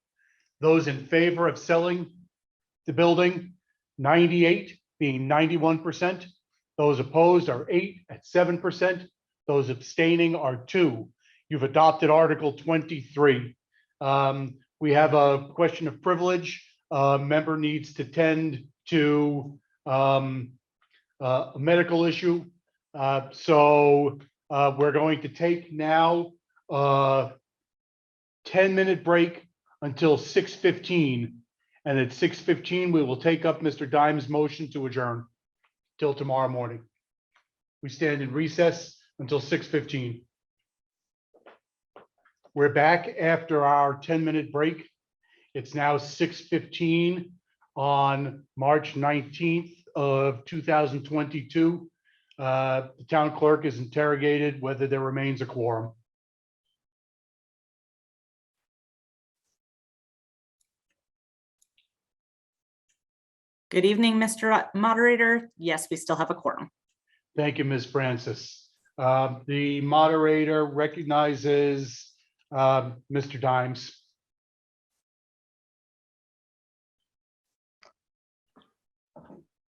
Those in favor of selling the building, 98 being 91%. Those opposed are 8 at 7%. Those abstaining are 2. You've adopted Article 23. We have a question of privilege. A member needs to tend to a medical issue. So we're going to take now a 10-minute break until 6:15. And at 6:15, we will take up Mr. Dime's motion to adjourn till tomorrow morning. We stand in recess until 6:15. We're back after our 10-minute break. It's now 6:15. on March 19th of 2022. The town clerk is interrogated whether there remains a quorum. Good evening, Mr. Moderator. Yes, we still have a quorum. Thank you, Ms. Francis. The moderator recognizes Mr. Dimes.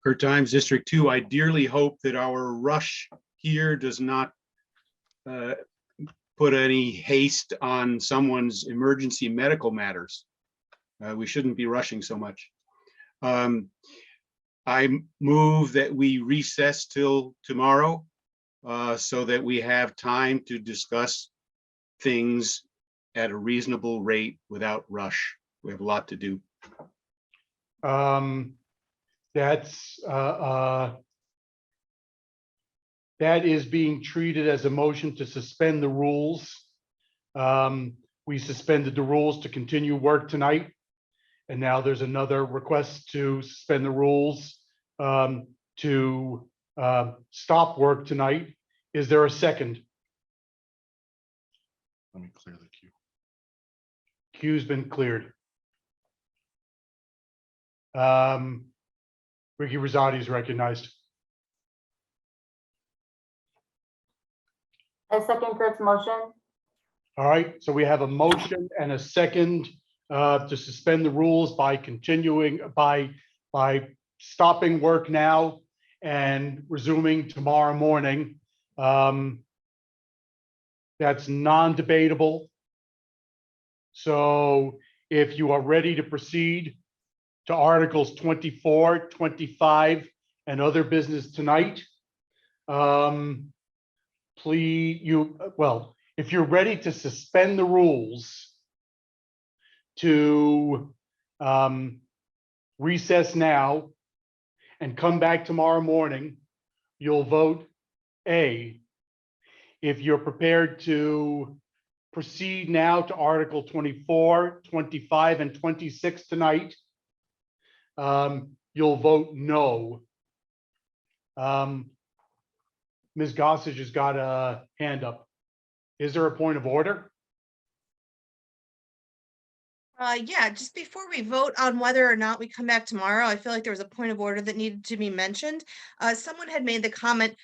Kurt Times, District 2. I dearly hope that our rush here does not put any haste on someone's emergency medical matters. We shouldn't be rushing so much. I move that we recess till tomorrow so that we have time to discuss things at a reasonable rate without rush. We have a lot to do. That is being treated as a motion to suspend the rules. We suspended the rules to continue work tonight. And now there's another request to suspend the rules to stop work tonight. Is there a second? Let me clear the queue. Queue's been cleared. Ricky Rosati is recognized. I second Kurt's motion. All right, so we have a motion and a second to suspend the rules by continuing, by stopping work now and resuming tomorrow morning. That's non-debatable. So if you are ready to proceed to Articles 24, 25, and other business tonight, if you're ready to suspend the rules to recess now and come back tomorrow morning, you'll vote A. If you're prepared to proceed now to Article 24, 25, and 26 tonight, you'll vote no. Ms. Gossage has got a hand up. Is there a point of order? Yeah, just before we vote on whether or not we come back tomorrow, I feel like there was a point of order that needed to be mentioned. Someone had made the comment,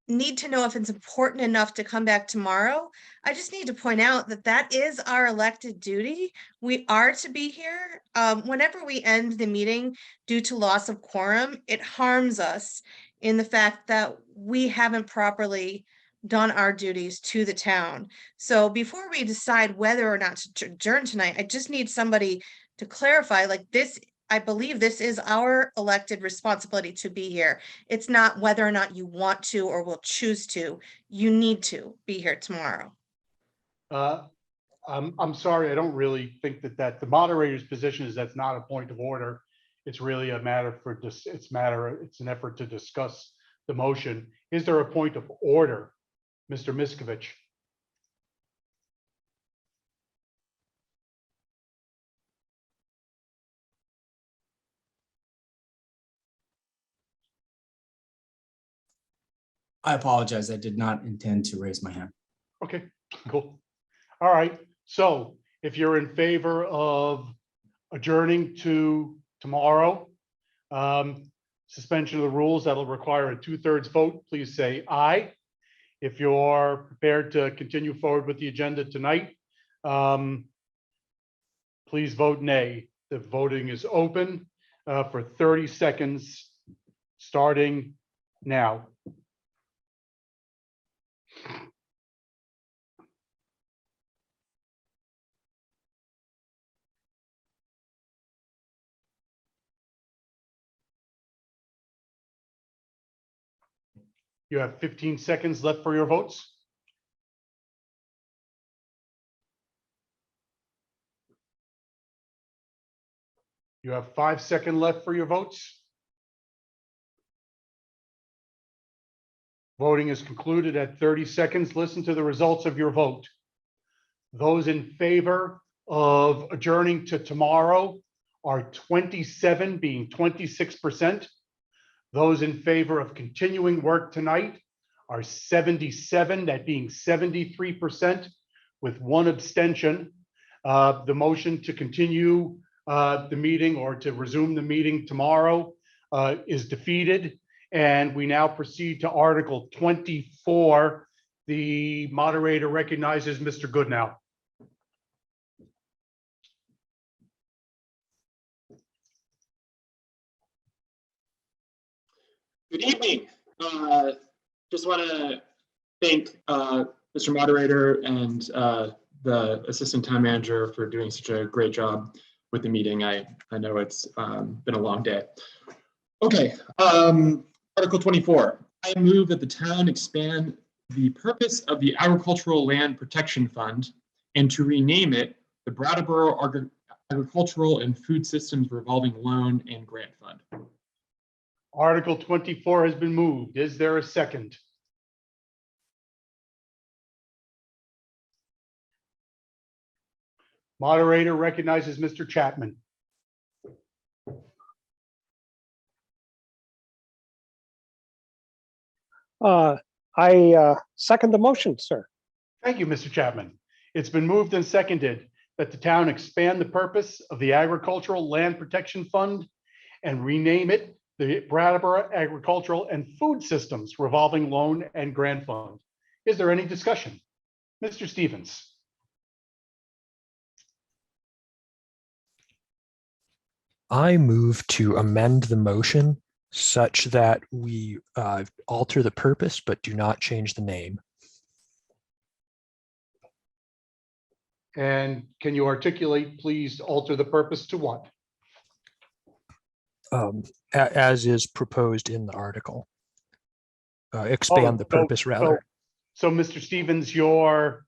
need to know if it's important enough to come back tomorrow. I just need to point out that that is our elected duty. We are to be here. Whenever we end the meeting due to loss of quorum, it harms us in the fact that we haven't properly done our duties to the town. So before we decide whether or not to adjourn tonight, I just need somebody to clarify, like this, I believe this is our elected responsibility to be here. It's not whether or not you want to or will choose to. You need to be here tomorrow. I'm sorry, I don't really think that the moderator's position is that's not a point of order. It's really a matter for it's an effort to discuss the motion. Is there a point of order, Mr. Miskovich? I apologize. I did not intend to raise my hand. Okay, cool. All right. So if you're in favor of adjourning to tomorrow, suspension of the rules, that'll require a 2/3 vote. Please say aye. If you're prepared to continue forward with the agenda tonight, please vote nay. The voting is open for 30 seconds, starting now. You have 15 seconds left for your votes. You have 5 seconds left for your votes. Voting is concluded at 30 seconds. Listen to the results of your vote. Those in favor of adjourning to tomorrow are 27 being 26%. Those in favor of continuing work tonight are 77, that being 73%, with one abstention. The motion to continue the meeting or to resume the meeting tomorrow is defeated. And we now proceed to Article 24. The moderator recognizes Mr. Goodnow. Good evening. Just want to thank Mr. Moderator and the Assistant Town Manager for doing such a great job with the meeting. I know it's been a long day. Okay, Article 24. I move that the town expand the purpose of the Agricultural Land Protection Fund and to rename it the Brattleboro Agricultural and Food Systems Revolving Loan and Grant Fund. Article 24 has been moved. Is there a second? Moderator recognizes Mr. Chapman. I second the motion, sir. Thank you, Mr. Chapman. It's been moved and seconded that the town expand the purpose of the Agricultural Land Protection Fund and rename it the Brattleboro Agricultural and Food Systems Revolving Loan and Grant Fund. Is there any discussion? Mr. Stevens. I move to amend the motion such that we alter the purpose but do not change the name. And can you articulate, please, alter the purpose to what? As is proposed in the article. Expand the purpose rather. So Mr. Stevens, your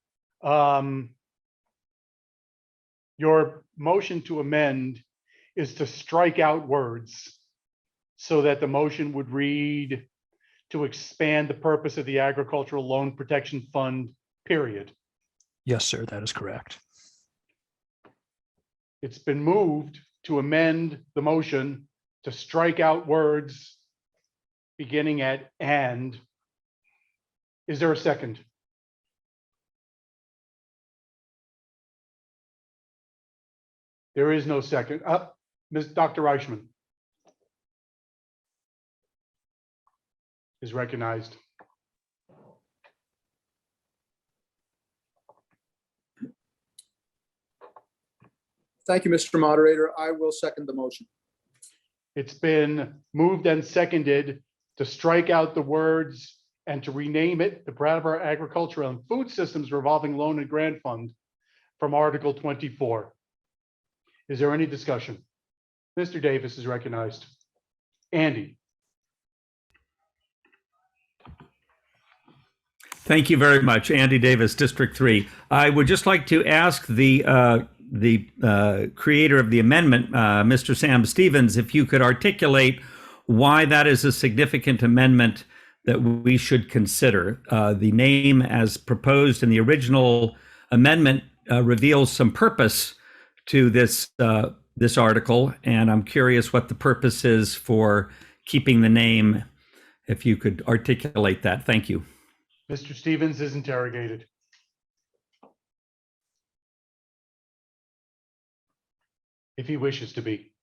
motion to amend is to strike out words so that the motion would read to expand the purpose of the Agricultural Loan Protection Fund, period. Yes, sir, that is correct. It's been moved to amend the motion to strike out words beginning at "and." Is there a second? There is no second. Dr. Reichman is recognized. Thank you, Mr. Moderator. I will second the motion. It's been moved and seconded to strike out the words and to rename it the Brattleboro Agricultural and Food Systems Revolving Loan and Grant Fund from Article 24. Is there any discussion? Mr. Davis is recognized. Andy. Thank you very much, Andy Davis, District 3. I would just like to ask the creator of the amendment, Mr. Sam Stevens, if you could articulate why that is a significant amendment that we should consider. The name as proposed in the original amendment reveals some purpose to this article, and I'm curious what the purpose is for keeping the name, if you could articulate that. Thank you. Mr. Stevens is interrogated. If he wishes to be.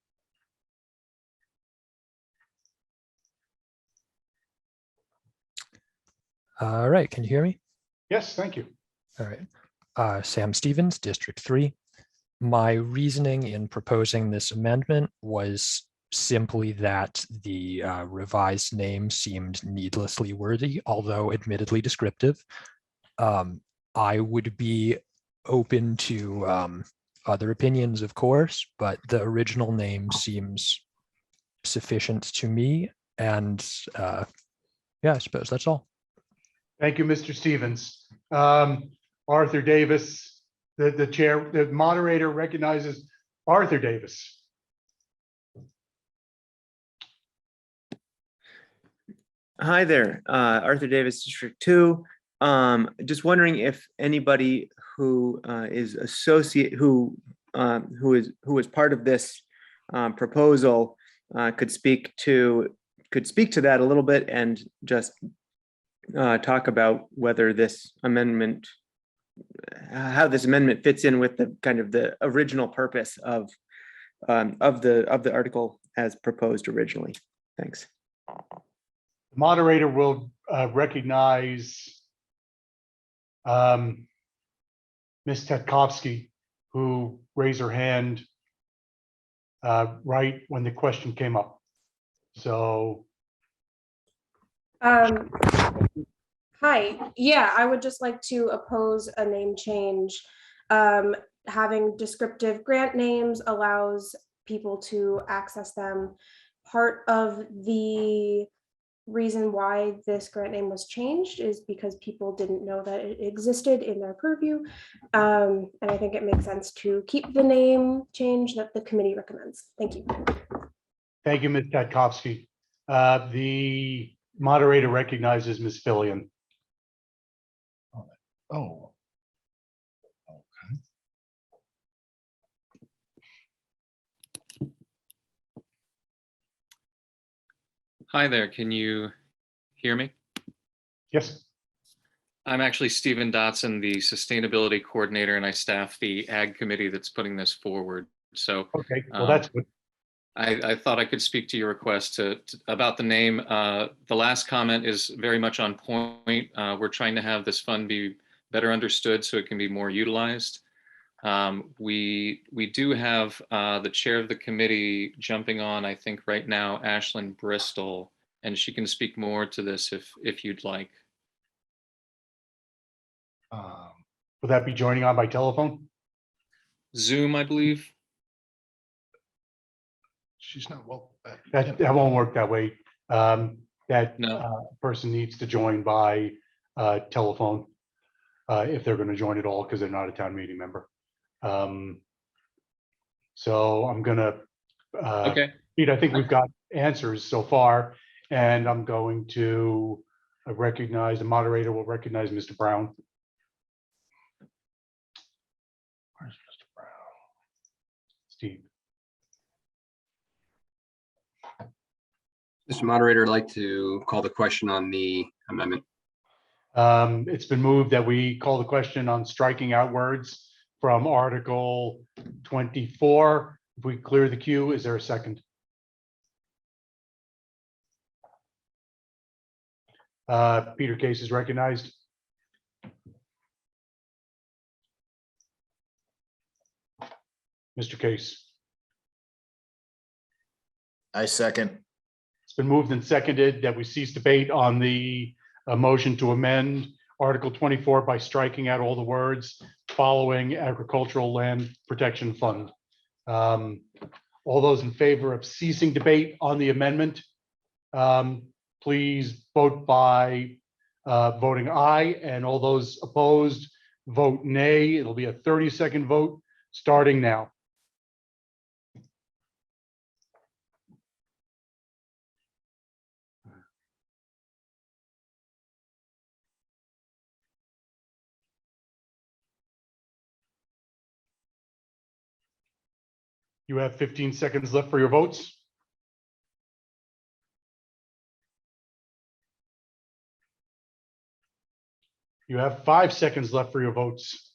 All right, can you hear me? Yes, thank you. All right. Sam Stevens, District 3. My reasoning in proposing this amendment was simply that the revised name seemed needlessly wordy, although admittedly descriptive. I would be open to other opinions, of course, but the original name seems sufficient to me. And yeah, I suppose that's all. Thank you, Mr. Stevens. Arthur Davis, the chair, the moderator recognizes Arthur Davis. Hi there, Arthur Davis, District 2. Just wondering if anybody who is associate who is part of this proposal could speak to that a little bit and just talk about whether this amendment, how this amendment fits in with the kind of the original purpose of the article as proposed originally. Thanks. The moderator will recognize Ms. Tetkovsky, who raised her hand right when the question came up. So. Hi, yeah, I would just like to oppose a name change. Having descriptive grant names allows people to access them. Part of the reason why this grant name was changed is because people didn't know that it existed in their purview. And I think it makes sense to keep the name change that the committee recommends. Thank you. Thank you, Ms. Tatkovsky. The moderator recognizes Ms. Fillion. Oh. Okay. Hi there, can you hear me? Yes. I'm actually Stephen Dotson, the Sustainability Coordinator, and I staff the Ag Committee that's putting this forward. So okay, well, that's good. I thought I could speak to your request about the name. The last comment is very much on point. We're trying to have this fund be better understood so it can be more utilized. We do have the chair of the committee jumping on, I think right now, Ashlyn Bristol, and she can speak more to this if you'd like. Will that be joining on by telephone? Zoom, I believe. She's not well. That won't work that way. Person needs to join by telephone if they're going to join at all, because they're not a town meeting member. So I'm gonna, Pete, I think we've got answers so far, and I'm going to recognize, the moderator will recognize Mr. Brown. Where's Mr. Brown? Steve. Mr. Moderator, I'd like to call the question on the amendment. It's been moved that we call the question on striking out words from Article 24. If we clear the queue, is there a second? Peter Case is recognized. Mr. Case. I second. It's been moved and seconded that we cease debate on the motion to amend Article 24 by striking out all the words following Agricultural Land Protection Fund. All those in favor of ceasing debate on the amendment, please vote by voting aye, and all those opposed vote nay. It'll be a 30-second vote starting now. You have 15 seconds left for your votes. You have 5 seconds left for your votes.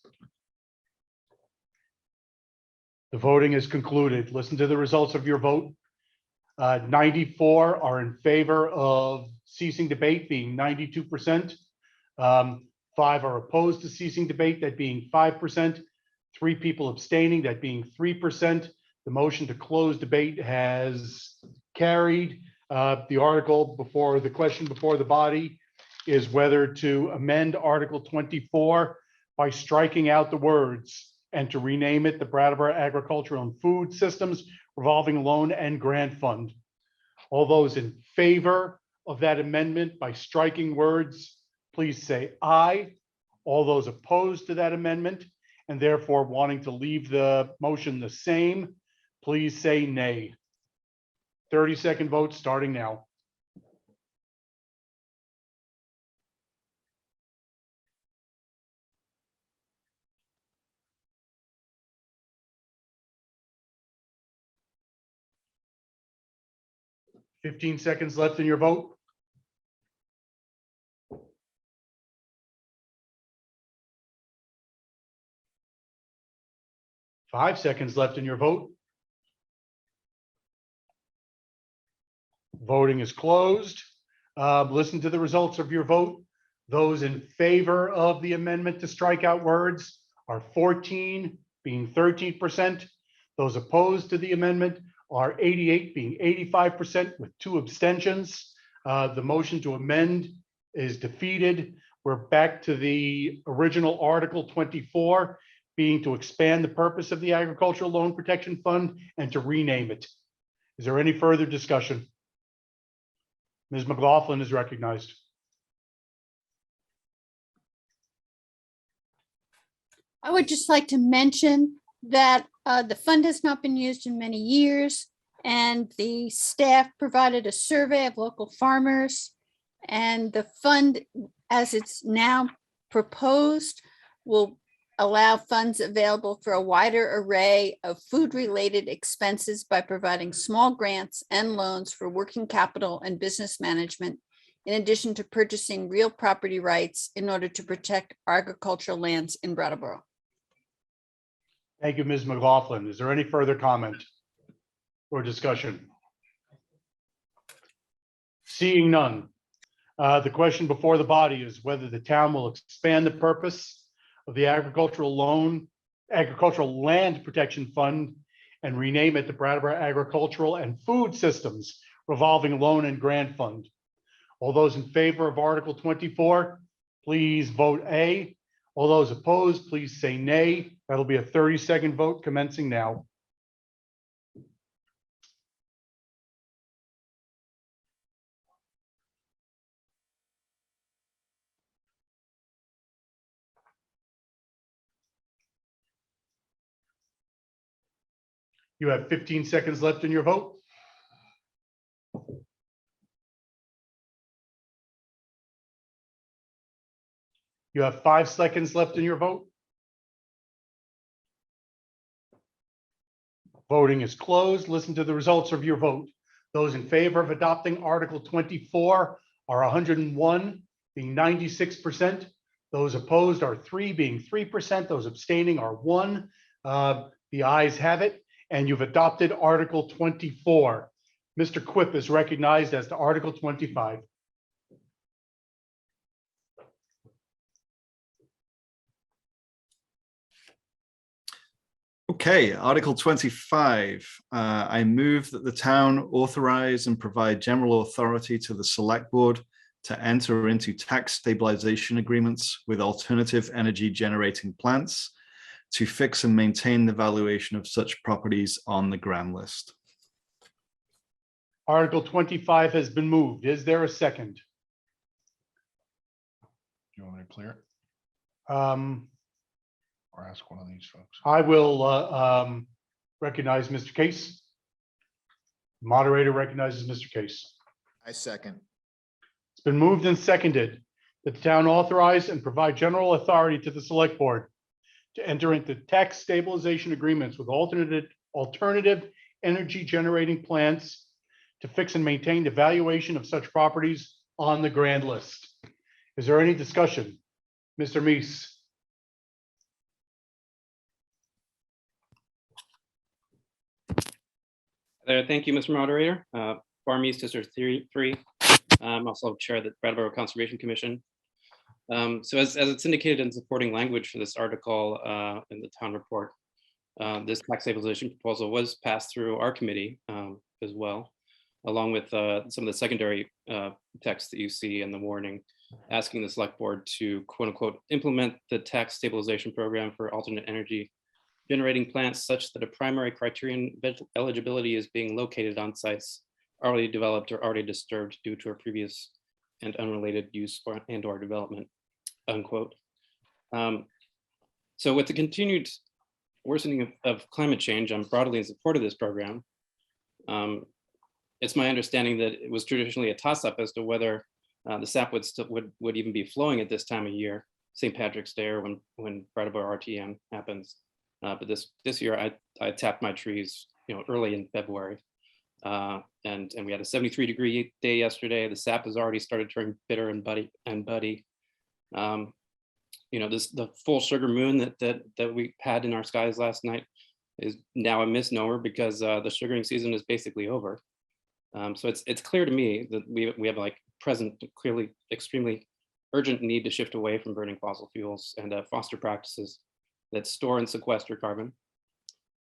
The voting is concluded. Listen to the results of your vote. 94 are in favor of ceasing debate, being 92%. 5 are opposed to ceasing debate, that being 5%. 3 people abstaining, that being 3%. The motion to close debate has carried. The article before the question before the body is whether to amend Article 24 by striking out the words and to rename it the Brattleboro Agricultural and Food Systems Revolving Loan and Grant Fund. All those in favor of that amendment by striking words, please say aye. All those opposed to that amendment and therefore wanting to leave the motion the same, please say nay. 30-second vote starting now. 15 seconds left in your vote. Five seconds left in your vote. Voting is closed. Listen to the results of your vote. Those in favor of the amendment to strike out words are 14, being 13%. Those opposed to the amendment are 88, being 85%, with 2 abstentions. The motion to amend is defeated. We're back to the original Article 24, being to expand the purpose of the Agricultural Loan Protection Fund and to rename it. Is there any further discussion? Ms. McLaughlin is recognized. I would just like to mention that the fund has not been used in many years, and the staff provided a survey of local farmers, and the fund, as it's now proposed, will allow funds available for a wider array of food-related expenses by providing small grants and loans for working capital and business management, in addition to purchasing real property rights in order to protect agricultural lands in Brattleboro. Thank you, Ms. McLaughlin. Is there any further comment or discussion? Seeing none. The question before the body is whether the town will expand the purpose of the Agricultural Land Protection Fund and rename it the Brattleboro Agricultural and Food Systems Revolving Loan and Grant Fund. All those in favor of Article 24, please vote A. All those opposed, please say nay. That'll be a 30-second vote commencing now. You have 15 seconds left in your vote. You have 5 seconds left in your vote. Voting is closed. Listen to the results of your vote. Those in favor of adopting Article 24 are 101, being 96%. Those opposed are 3, being 3%. Those abstaining are 1. The ayes have it, and you've adopted Article 24. Mr. Quip is recognized as to Article 25. Okay, Article 25. I move that the town authorize and provide general authority to the select board to enter into tax stabilization agreements with alternative energy generating plants to fix and maintain the valuation of such properties on the grant list. Article 25 has been moved. Is there a second? You want me to clear it or ask one of these folks? I will recognize Mr. Case. Moderator recognizes Mr. Case. I second. It's been moved and seconded that the town authorize and provide general authority to the select board to enter into tax stabilization agreements with alternative energy generating plants to fix and maintain the valuation of such properties on the grand list. Is there any discussion? Mr. Meese. Thank you, Mr. Moderator. Farm East District 3. I'm also chair of the Brattleboro Conservation Commission. So as it's indicated in supporting language for this article in the town report, this tax stabilization proposal was passed through our committee as well, along with some of the secondary text that you see in the warning, asking the select board to quote unquote implement the tax stabilization program for alternate energy generating plants such that a primary criterion eligibility is being located on sites already developed or already disturbed due to a previous and unrelated use and/or development, unquote. So with the continued worsening of climate change, I'm broadly in support of this program. It's my understanding that it was traditionally a toss-up as to whether the sap would even be flowing at this time of year, St. Patrick's Day, or when Brattleboro RTM happens. But this year, I tapped my trees, early in February. And we had a 73-degree day yesterday. The sap has already started turning bitter and buddy. You know, the full sugar moon that we had in our skies last night is now a misnomer because the sugaring season is basically over. So it's clear to me that we have like present, clearly extremely urgent need to shift away from burning fossil fuels and foster practices that store and sequester carbon.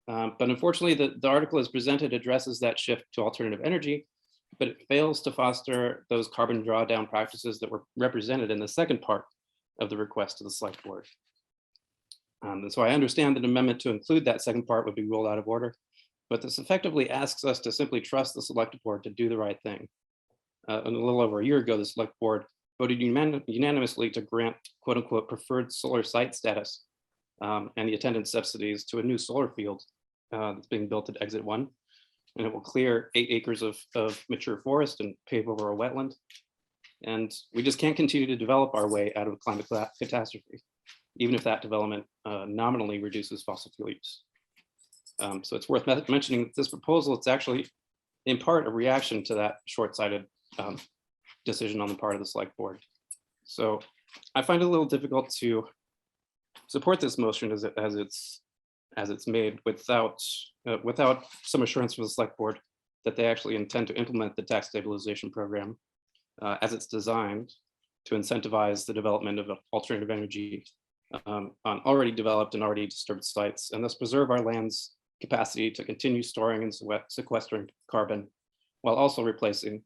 But unfortunately, the article as presented addresses that shift to alternative energy, but it fails to foster those carbon drawdown practices that were represented in the second part of the request to the select board. And so I understand that amendment to include that second part would be ruled out of order, but this effectively asks us to simply trust the select board to do the right thing. And a little over a year ago, the select board voted unanimously to grant quote unquote preferred solar site status and the attendant subsidies to a new solar field that's being built at Exit 1. And it will clear 8 acres of mature forest and pave over a wetland. And we just can't continue to develop our way out of a climate catastrophe, even if that development nominally reduces fossil fuel use. So it's worth mentioning that this proposal, it's actually in part a reaction to that short-sighted decision on the part of the select board. So I find it a little difficult to support this motion as it's made without some assurance from the select board that they actually intend to implement the tax stabilization program as it's designed to incentivize the development of alternative energy on already developed and already disturbed sites, and thus preserve our land's capacity to continue storing and sequestering carbon while also replacing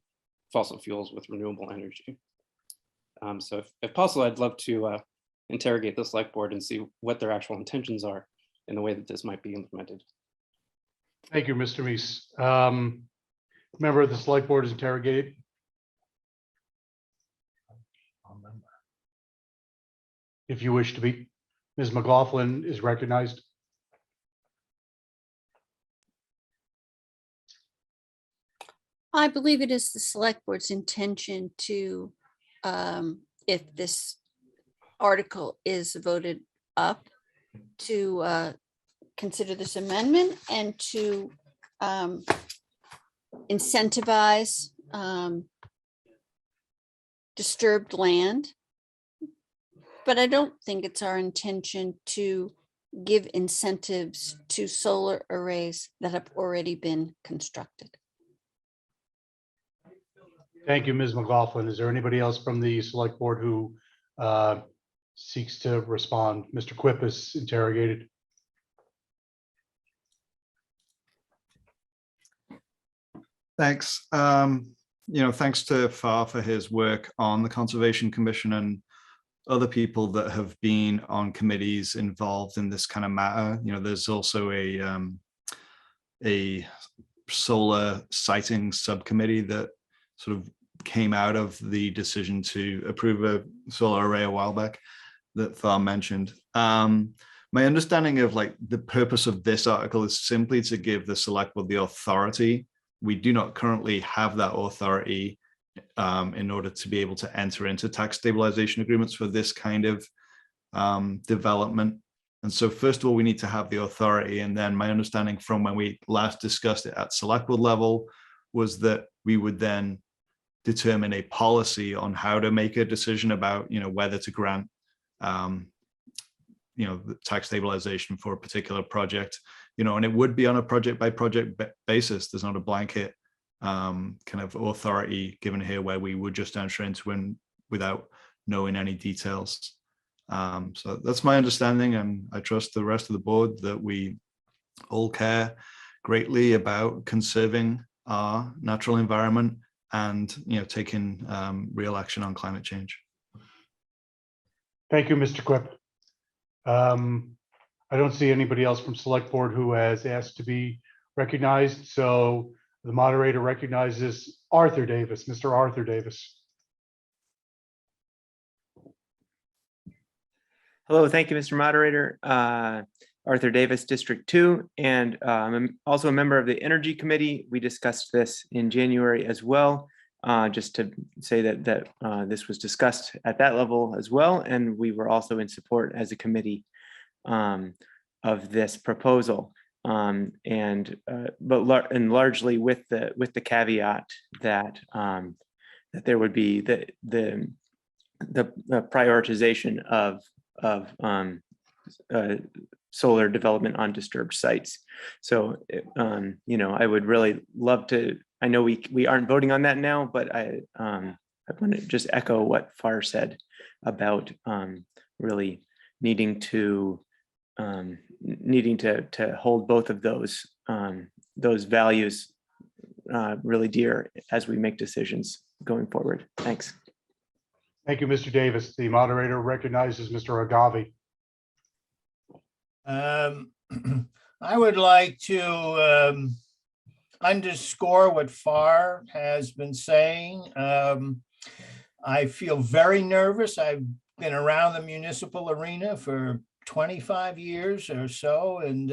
fossil fuels with renewable energy. So if possible, I'd love to interrogate the select board and see what their actual intentions are in the way that this might be implemented. Thank you, Mr. Meese. Member of the select board is interrogated. If you wish to be, Ms. McLaughlin is recognized. I believe it is the select board's intention to, if this article is voted up, to consider this amendment and to incentivize disturbed land. But I don't think it's our intention to give incentives to solar arrays that have already been constructed. Thank you, Ms. McLaughlin. Is there anybody else from the select board who seeks to respond? Mr. Quip is interrogated. Thanks. Thanks to Far for his work on the Conservation Commission and other people that have been on committees involved in this kind of matter. There's also a solar siting subcommittee that sort of came out of the decision to approve a solar array a while back that Far mentioned. My understanding of the purpose of this article is simply to give the select board the authority. We do not currently have that authority in order to be able to enter into tax stabilization agreements for this kind of development. And so first of all, we need to have the authority. And then my understanding from when we last discussed it at select board level was that we would then determine a policy on how to make a decision about, whether to grant, the tax stabilization for a particular project, and it would be on a project by project basis. There's not a blanket kind of authority given here where we would just enter into one without knowing any details. So that's my understanding, and I trust the rest of the board that we all care greatly about conserving our natural environment and taking real action on climate change. Thank you, Mr. Quip. I don't see anybody else from select board who has asked to be recognized, so the moderator recognizes Arthur Davis. Mr. Arthur Davis. Hello, thank you, Mr. Moderator. Arthur Davis, District 2, and I'm also a member of the Energy Committee. We discussed this in January as well, just to say that this was discussed at that level as well, and we were also in support as a committee of this proposal. and largely with the caveat that that there would be the prioritization of solar development on disturbed sites. So, I would really love to. I know we aren't voting on that now, but I want to just echo what Far said about really needing to hold both of those values really dear as we make decisions going forward. Thanks. Thank you, Mr. Davis. The moderator recognizes Mr. Agave. I would like to underscore what Far has been saying. I feel very nervous. I've been around the municipal arena for 25 years or so, and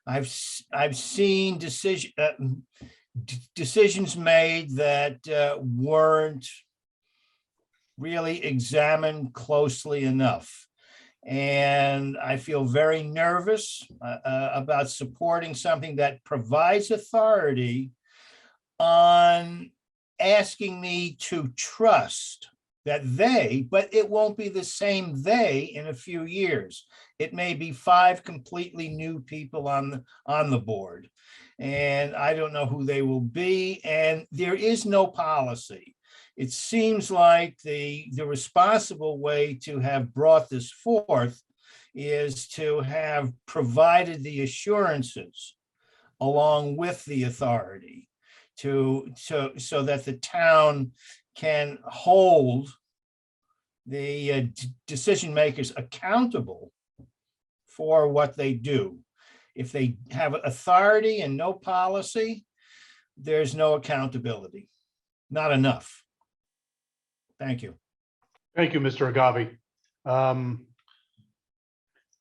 I've seen decisions made that weren't really examined closely enough. And I feel very nervous about supporting something that provides authority on asking me to trust that but it won't be the same they in a few years. It may be 5 completely new people on the board, and I don't know who they will be, and there is no policy. It seems like the responsible way to have brought this forth is to have provided the assurances along with the authority so that the town can hold the decision makers accountable for what they do. If they have authority and no policy, there's no accountability, not enough. Thank you. Thank you, Mr. Agave.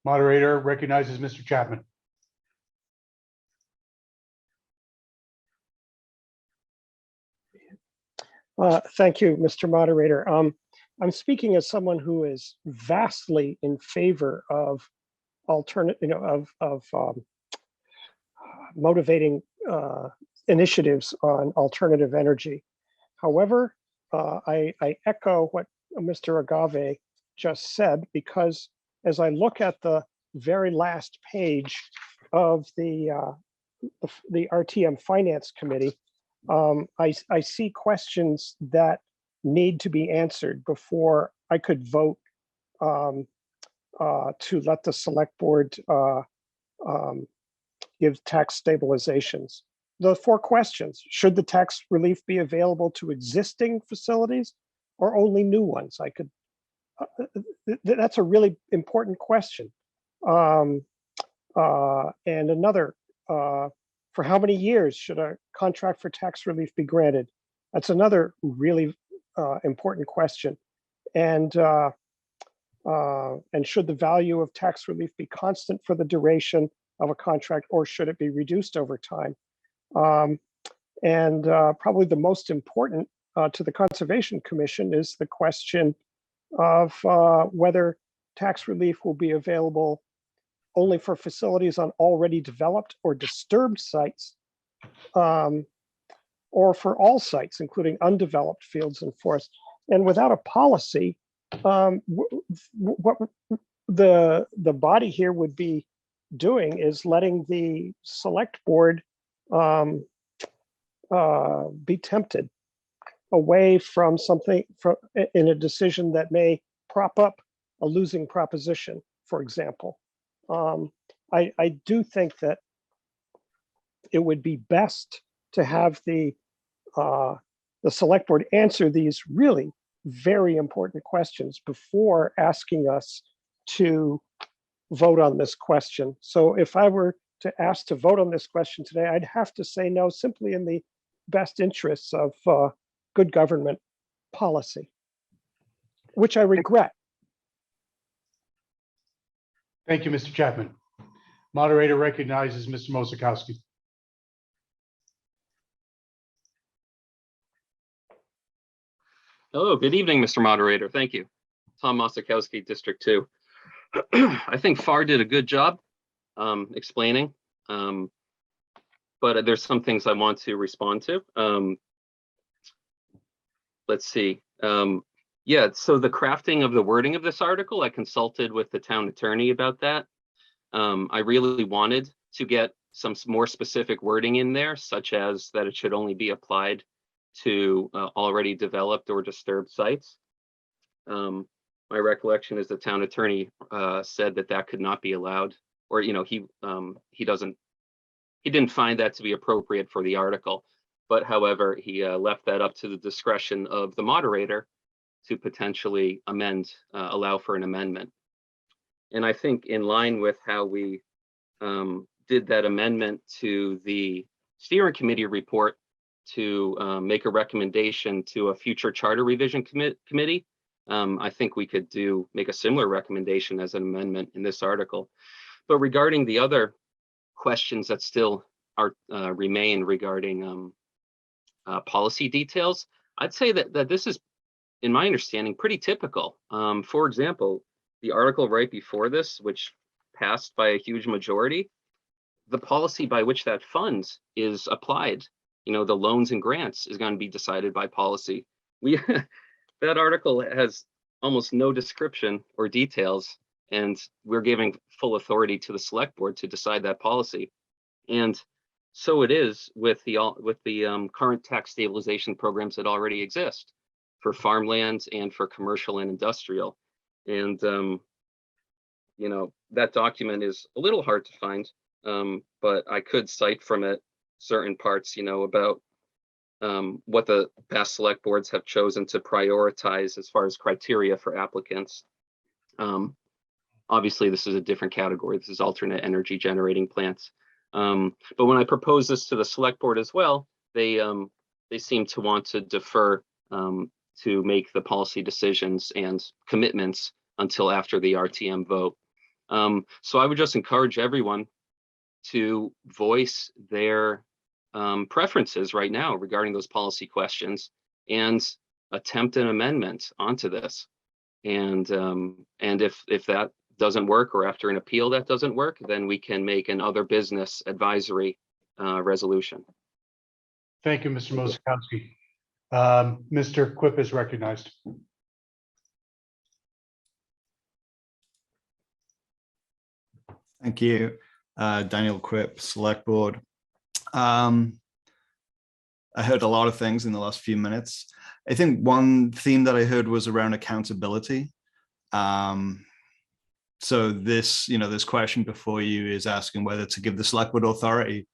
Moderator recognizes Mr. Chapman. Thank you, Mr. Moderator. I'm speaking as someone who is vastly in favor of motivating initiatives on alternative energy. However, I echo what Mr. Agave just said, because as I look at the very last page of the RTM Finance Committee, I see questions that need to be answered before I could vote to let the select board give tax stabilizations. The 4 questions: should the tax relief be available to existing facilities or only new ones? That's a really important question. And another, for how many years should a contract for tax relief be granted? That's another really important question. And should the value of tax relief be constant for the duration of a contract, or should it be reduced over time? Probably the most important to the Conservation Commission is the question of whether tax relief will be available only for facilities on already developed or disturbed sites, or for all sites, including undeveloped fields and forests. And without a policy, what the body here would be doing is letting the select board be tempted away from something in a decision that may prop up a losing proposition, for example. I do think that it would be best to have the select board answer these really very important questions before asking us to vote on this question. So if I were to ask to vote on this question today, I'd have to say no, simply in the best interests of good government policy, which I regret. Thank you, Mr. Chapman. Moderator recognizes Mr. Mosikowski. Hello, good evening, Mr. Moderator. Thank you. Tom Mosikowski, District 2. I think FAR did a good job explaining But there's some things I want to respond to. Let's see. Yeah, so the crafting of the wording of this article, I consulted with the town attorney about that. I really wanted to get some more specific wording in there, such as that it should only be applied to already developed or disturbed sites. My recollection is the town attorney said that that could not be allowed, or he didn't find that to be appropriate for the article. But however, he left that up to the discretion of the moderator to potentially allow for an amendment. And I think in line with how we did that amendment to the steering committee report to make a recommendation to a future charter revision committee, I think we could make a similar recommendation as an amendment in this article. But regarding the other questions that still remain regarding policy details, I'd say that this is, in my understanding, pretty typical. For example, the article right before this, which passed by a huge majority, the policy by which that fund is applied, the loans and grants, is going to be decided by policy. That article has almost no description or details, and we're giving full authority to the select board to decide that policy. And so it is with the current tax stabilization programs that already exist for farmland and for commercial and industrial. And that document is a little hard to find, but I could cite from it certain parts, about what the past select boards have chosen to prioritize as far as criteria for applicants. Obviously, this is a different category. This is alternate energy generating plants. But when I proposed this to the select board as well, they seem to want to defer to make the policy decisions and commitments until after the RTM vote. So I would just encourage everyone to voice their preferences right now regarding those policy questions and attempt an amendment onto this. And if that doesn't work, or after an appeal that doesn't work, then we can make an other business advisory resolution. Thank you, Mr. Mosakowski. Mr. Quip is recognized. Thank you, Daniel Quip, Select Board. I heard a lot of things in the last few minutes. I think one theme that I heard was around accountability. So this, this question before you is asking whether to give the Select Board authority.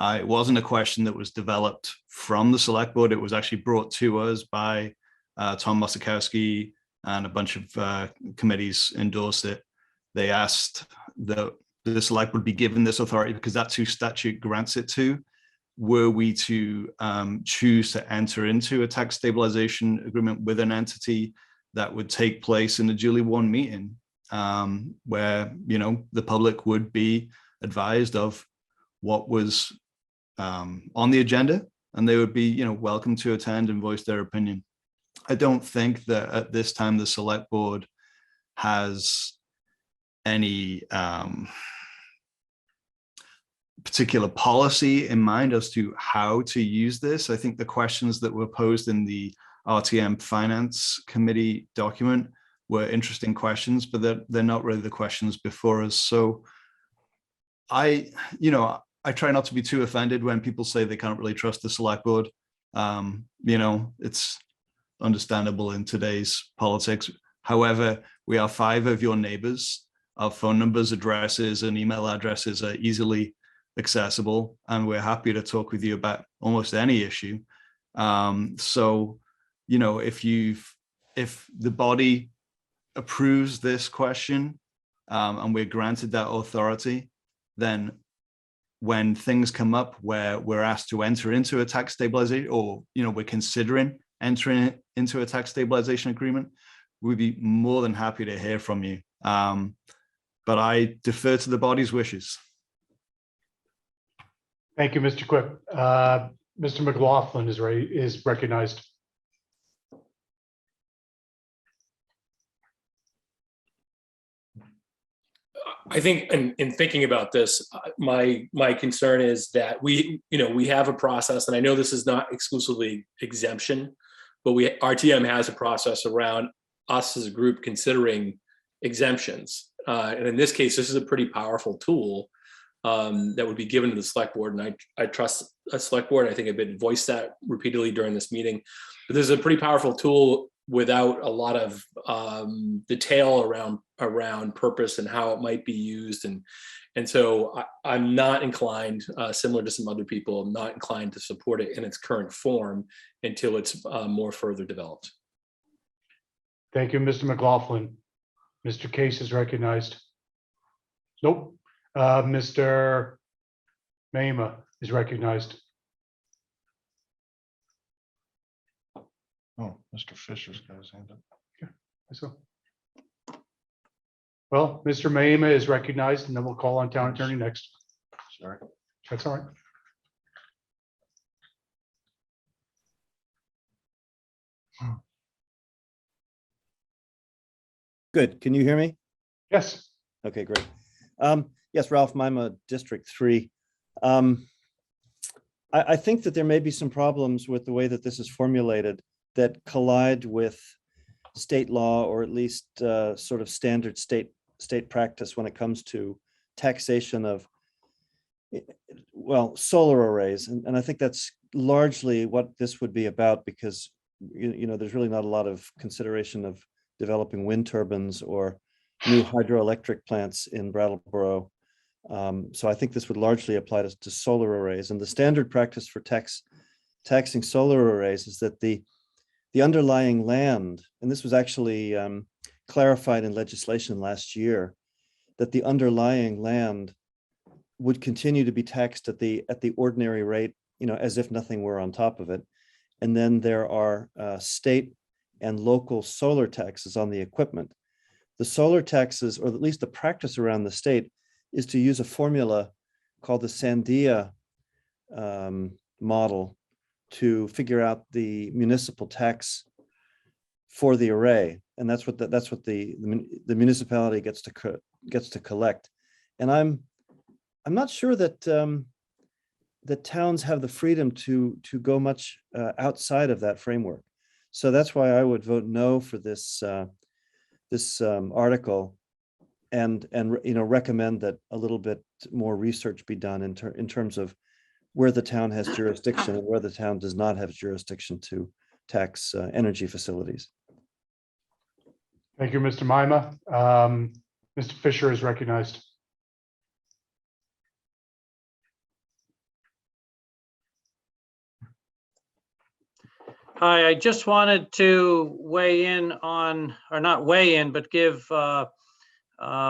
It wasn't a question that was developed from the Select Board. It was actually brought to us by Tom Mosakowski, and a bunch of committees endorsed it. They asked that the Select Board be given this authority because that's who statute grants it to. Were we to choose to enter into a tax stabilization agreement with an entity, that would take place in a duly warned meeting, where the public would be advised of what was on the agenda, and they would be welcome to attend and voice their opinion. I don't think that at this time the Select Board has any particular policy in mind as to how to use this. I think the questions that were posed in the RTM Finance Committee document were interesting questions, but they're not really the questions before us. So I try not to be too offended when people say they can't really trust the Select Board. It's understandable in today's politics. However, we are 5 of your neighbors. Our phone numbers, addresses, and email addresses are easily accessible, and we're happy to talk with you about almost any issue. So, if the body approves this question and we're granted that authority, then when things come up where we're asked to enter into a tax stabilization, or we're considering entering into a tax stabilization agreement, we'd be more than happy to hear from you. But I defer to the body's wishes. Thank you, Mr. Quip. Mr. McLaughlin is recognized. I think in thinking about this, my concern is that we have a process, and I know this is not exclusively exemption, but RTM has a process around us as a group considering exemptions. And in this case, this is a pretty powerful tool that would be given to the select board. And I trust a select board. I think I've been voiced that repeatedly during this meeting. But this is a pretty powerful tool without a lot of detail around purpose and how it might be used. And so I'm not inclined, similar to some other people, I'm not inclined to support it in its current form until it's more further developed. Thank you, Mr. McLaughlin. Mr. Case is recognized. Nope. Mr. Mayma is recognized. Oh, Mr. Fisher's got his hand up. Yeah, I saw. Well, Mr. Mayma is recognized, and then we'll call on Town Attorney next. Sorry. That's all right. Good. Can you hear me? Yes. Okay, great. Yes, Ralph Mima, District 3. I think that there may be some problems with the way that this is formulated that collide with state law, or at least sort of standard state practice when it comes to taxation of, well, solar arrays. And I think that's largely what this would be about, because there's really not a lot of consideration of developing wind turbines or new hydroelectric plants in Brattleboro. So I think this would largely apply to solar arrays. And the standard practice for taxing solar arrays is that the underlying land, and this was actually clarified in legislation last year, that the underlying land would continue to be taxed at the ordinary rate, as if nothing were on top of it. And then there are state and local solar taxes on the equipment. The solar taxes, or at least the practice around the state, is to use a formula called the Sandia model to figure out the municipal tax for the array, and that's what the municipality gets to collect. And I'm not sure that that towns have the freedom to go much outside of that framework. So that's why I would vote no for this article, and recommend that a little bit more research be done in terms of where the town has jurisdiction and where the town does not have jurisdiction to tax energy facilities. Thank you, Mr. Mima. Mr. Fisher is recognized. Hi, I just wanted to weigh in on, or not weigh in, but give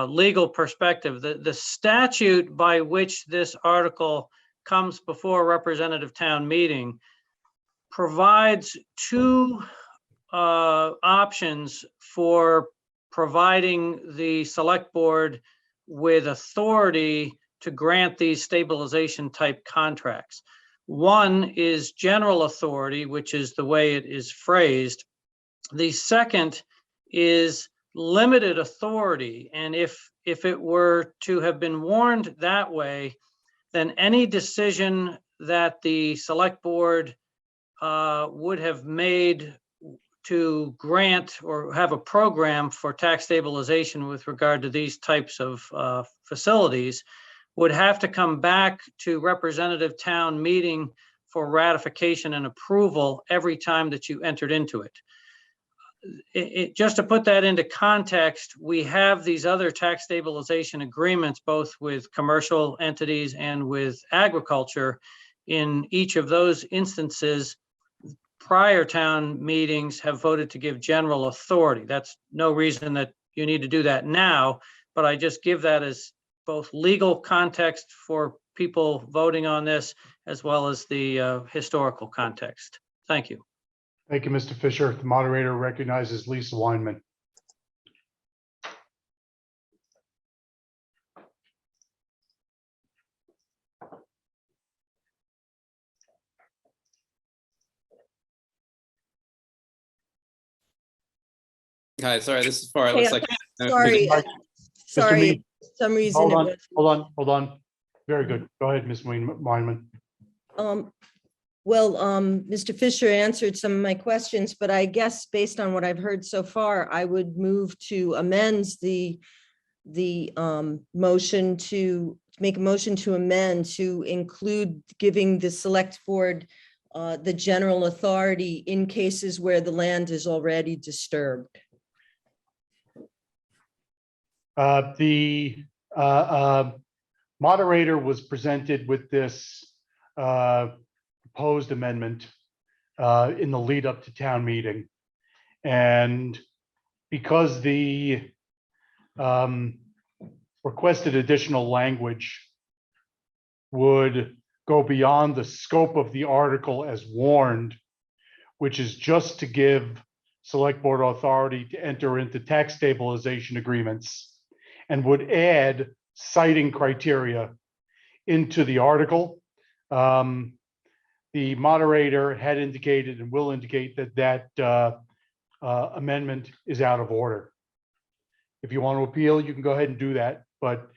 legal perspective. The statute by which this article comes before representative town meeting provides two options for providing the select board with authority to grant these stabilization type contracts. One is general authority, which is the way it is phrased. The second is limited authority. And if it were to have been warned that way, then any decision that the select board would have made to grant or have a program for tax stabilization with regard to these types of facilities would have to come back to representative town meeting for ratification and approval every time that you entered into it. Just to put that into context, we have these other tax stabilization agreements, both with commercial entities and with agriculture. In each of those instances, prior town meetings have voted to give general authority. That's no reason that you need to do that now, but I just give that as both legal context for people voting on this, as well as the historical context. Thank you. Thank you, Mr. Fisher. The moderator recognizes Lisa Weinman. Hi, sorry, this is far. It Hey, looks like sorry, sorry. some reason Hold it on, was. hold on. Very good. Go ahead, Ms. Weinman. Well, Mr. Fisher answered some of my questions, but I guess based on what I've heard so far, I would move to amend the motion to make a motion to amend to include giving the select board the general authority in cases where the land is already disturbed. The moderator was presented with this proposed amendment in the lead up to town meeting. And because the requested additional language would go beyond the scope of the article as warned, which is just to give select board authority to enter into tax stabilization agreements, and would add citing criteria into the article. The moderator had indicated and will indicate that amendment is out of order. If you want to appeal, you can go ahead and do that, but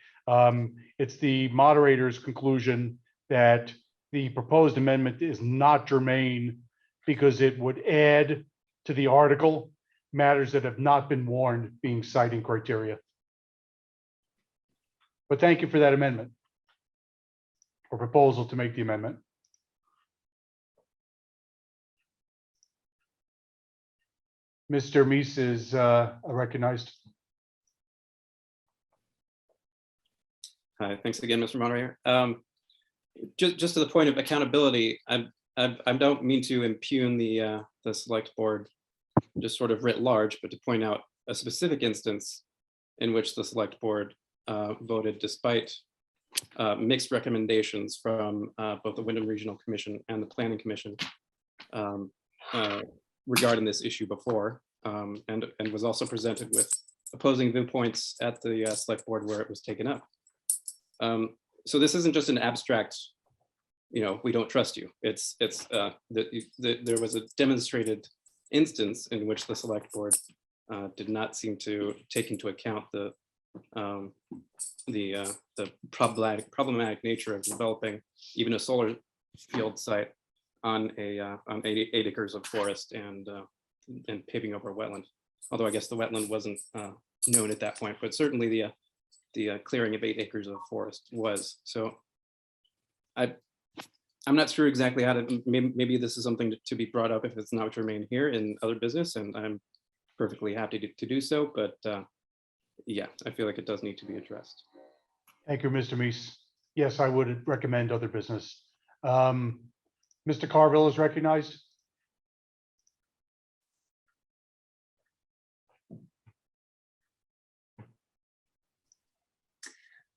it's the moderator's conclusion that the proposed amendment is not germane because it would add to the article matters that have not been warned, being citing criteria. But thank you for that amendment or proposal to make the amendment. Mr. Meese is recognized. Hi, thanks again, Mr. Moderator. Just to the point of accountability, I don't mean to impugn the select board just sort of writ large, but to point out a specific instance in which the select board voted despite mixed recommendations from both the Wyndham Regional Commission and the Planning Commission regarding this issue before, and was also presented with opposing viewpoints at the select board where it was taken up. So this isn't just an abstract, we don't trust you. There was a demonstrated instance in which the select board did not seem to take into account the problematic nature of developing even a solar field site on 8 acres of forest and paving over a wetland. Although I guess the wetland wasn't known at that point, but certainly the clearing of 8 acres of forest was. So I'm not sure exactly how to, maybe this is something to be brought up if it's not germane here in other business, and I'm perfectly happy to do so, but yeah, I feel like it does need to be addressed. Thank you, Mr. Meese. Yes, I would recommend other business. Mr. Carville is recognized.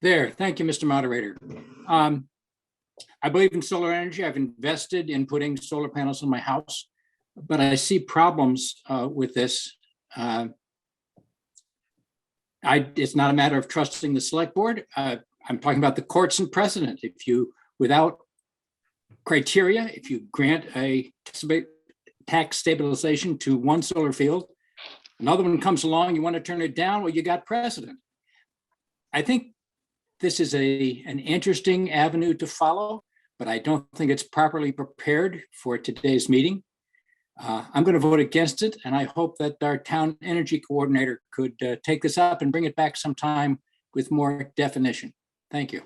There, thank you, Mr. Moderator. I believe in solar energy. I've invested in putting solar panels on my house, but I see problems with this. It's not a matter of trusting the select board. I'm talking about the courts and precedent. If you, without criteria, if you grant a tax stabilization to one solar field, another one comes along, you want to turn it down, well, you got precedent. I think this is an interesting avenue to follow, but I don't think it's properly prepared for today's meeting. I'm going to vote against it, and I hope that our town energy coordinator could take this up and bring it back sometime with more definition. Thank you.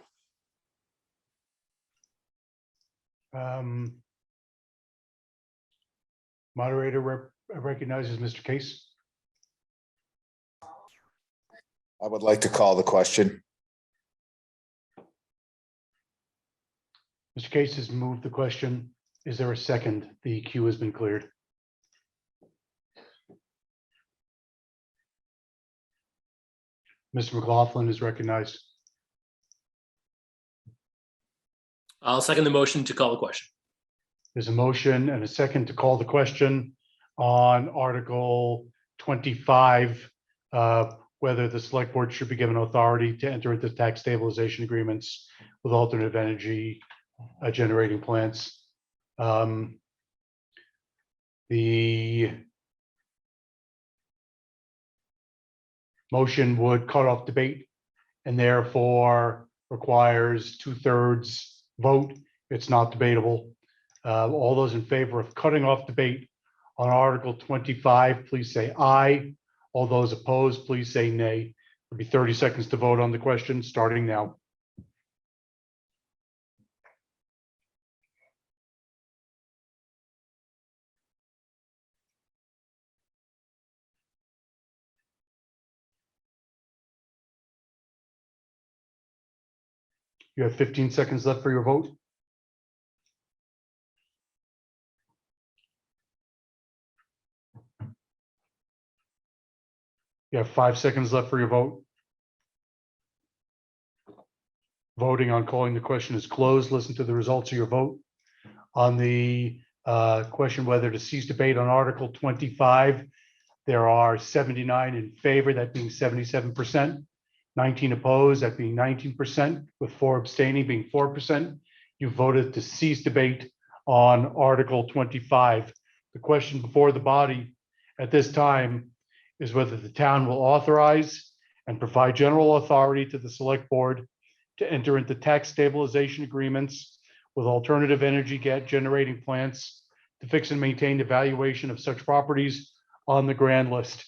Moderator recognizes Mr. Case. I would like to call the question. Mr. Case has moved the question. Is there a second? The queue has been cleared. Mr. McLaughlin is recognized. I'll second the motion to call the question. There's a motion and a second to call the question on Article 25, whether the select board should be given authority to enter into tax stabilization agreements with alternative energy generating plants. The motion would cut off debate and therefore requires 2/3 vote. It's not debatable. All those in favor of cutting off debate on Article 25, please say aye. All those opposed, please say nay. It'll be 30 seconds to vote on the question, starting now. You have 15 seconds left for your vote. You have 5 seconds left for your vote. Voting on calling the question is closed. Listen to the results of your vote. On the question whether to cease debate on Article 25, there are 79 in favor, that being 77%, 19 opposed, that being 19%, with 4 abstaining, being 4%. You voted to cease debate on Article 25. The question before the body at this time is whether the town will authorize and provide general authority to the select board to enter into tax stabilization agreements with alternative energy generating plants to fix and maintain the valuation of such properties on the grand list.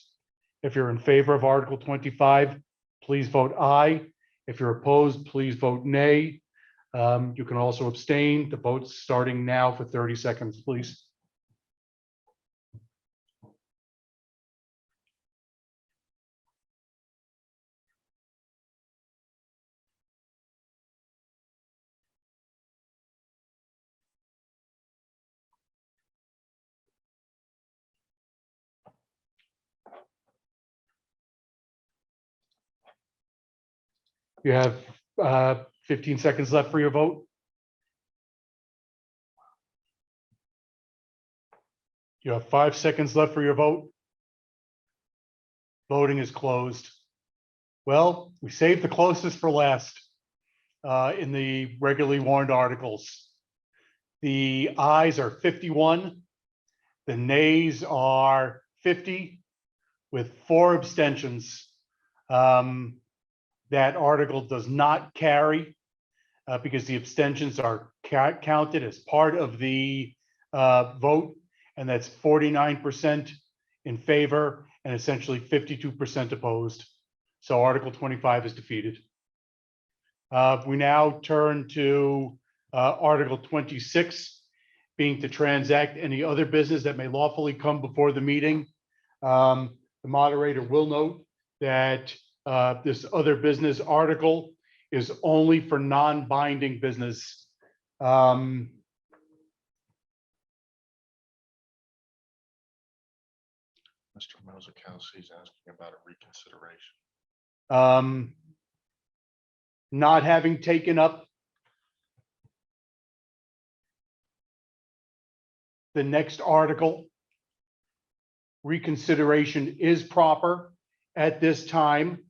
If you're in favor of Article 25, please vote aye. If you're opposed, please vote nay. You can also abstain. The vote's starting now for 30 seconds, please. You have 15 seconds left for your vote. You have 5 seconds left for your vote. Voting is closed. Well, we saved the closest for last in the regularly warned articles. The ayes are 51. The nays are 50 with 4 abstentions. That article does not carry because the abstentions are counted as part of the vote, and that's 49% in favor and essentially 52% opposed. So Article 25 is defeated. We now turn to Article 26, being to transact any other business that may lawfully come before the meeting. The moderator will note that this other business article is only for non-binding business. Mr. Mozakowski is asking about a reconsideration. Not having taken up the next article, reconsideration is proper at this time,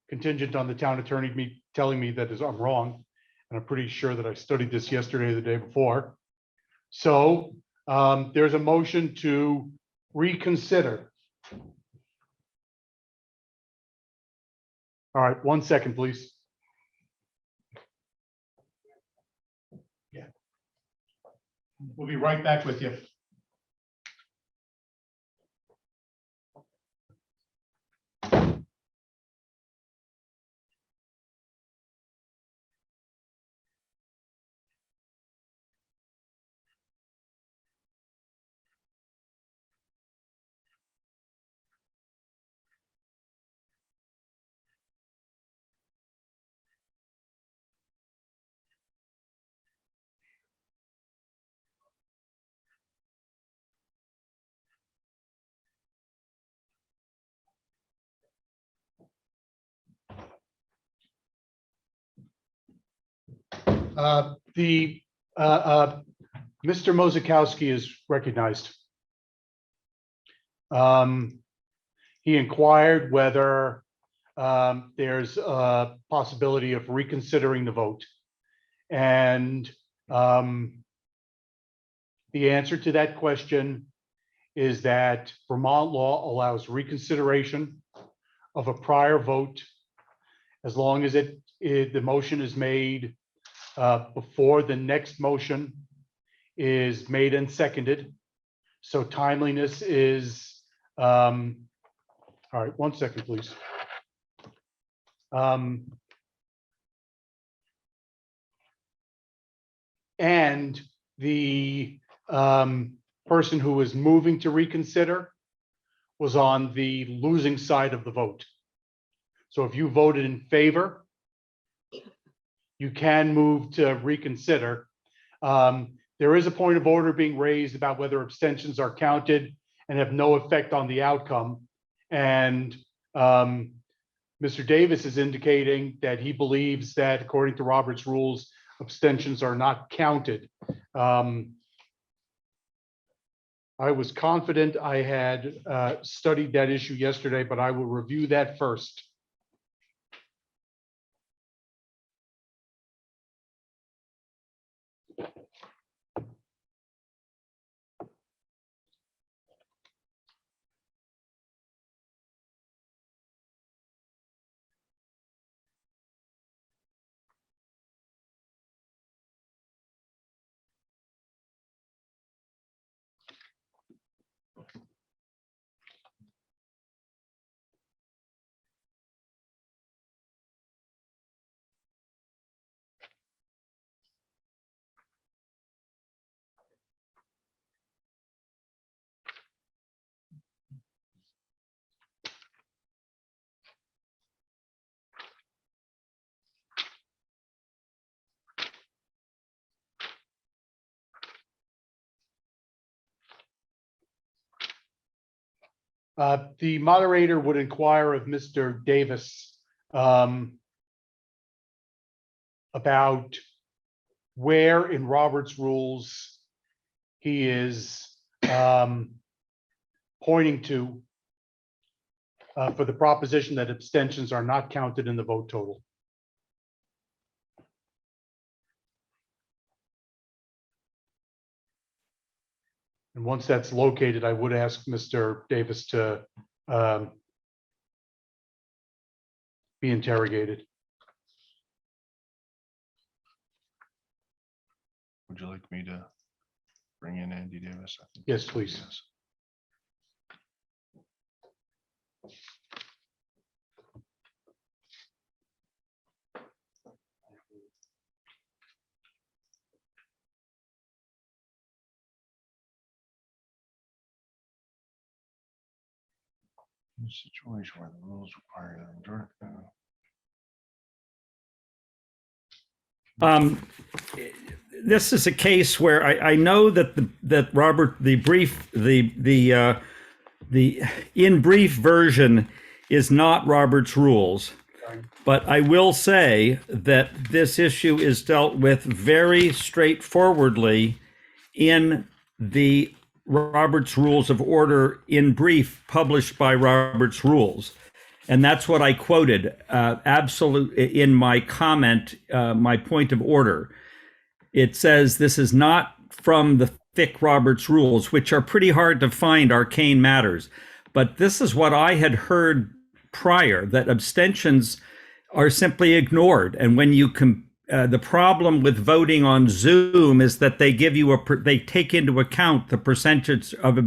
contingent on the town attorney telling me that I'm wrong, and I'm pretty sure that I studied this yesterday or the day before. So there's a motion to reconsider. All right, 1 second, please. Yeah. We'll be right back with you. Mr. Mozakowski is recognized. He inquired whether there's a possibility of reconsidering the vote. And the answer to that question is that Vermont law allows reconsideration of a prior vote as long as the motion is made before the next motion is made and seconded. So timeliness is, all right, 1 second, please. And the person who was moving to reconsider was on the losing side of the vote. So if you voted in favor, you can move to reconsider. There is a point of order being raised about whether abstentions are counted and have no effect on the outcome. And Mr. Davis is indicating that he believes that according to Robert's rules, abstentions are not counted. I was confident I had studied that issue yesterday, but I will review that first. The moderator would inquire of Mr. Davis about where in Robert's rules he is pointing to for the proposition that abstentions are not counted in the vote total. And once that's located, I would ask Mr. Davis to be interrogated. Would you like me to bring in Andy Davis? I think Yes, please. yes. In a situation where the rules require them direct. This is a case where I know that that Robert, the in brief version is not Robert's rules, but I will say that this issue is dealt with very straightforwardly in the Robert's Rules of Order in brief published by Robert's Rules. And that's what I quoted in my comment, my point of order. It says this is not from the thick Robert's Rules, which are pretty hard to find, arcane matters. But this is what I had heard prior, that abstentions are simply ignored. And when you the problem with voting on Zoom is that they give you they take into account the percentage of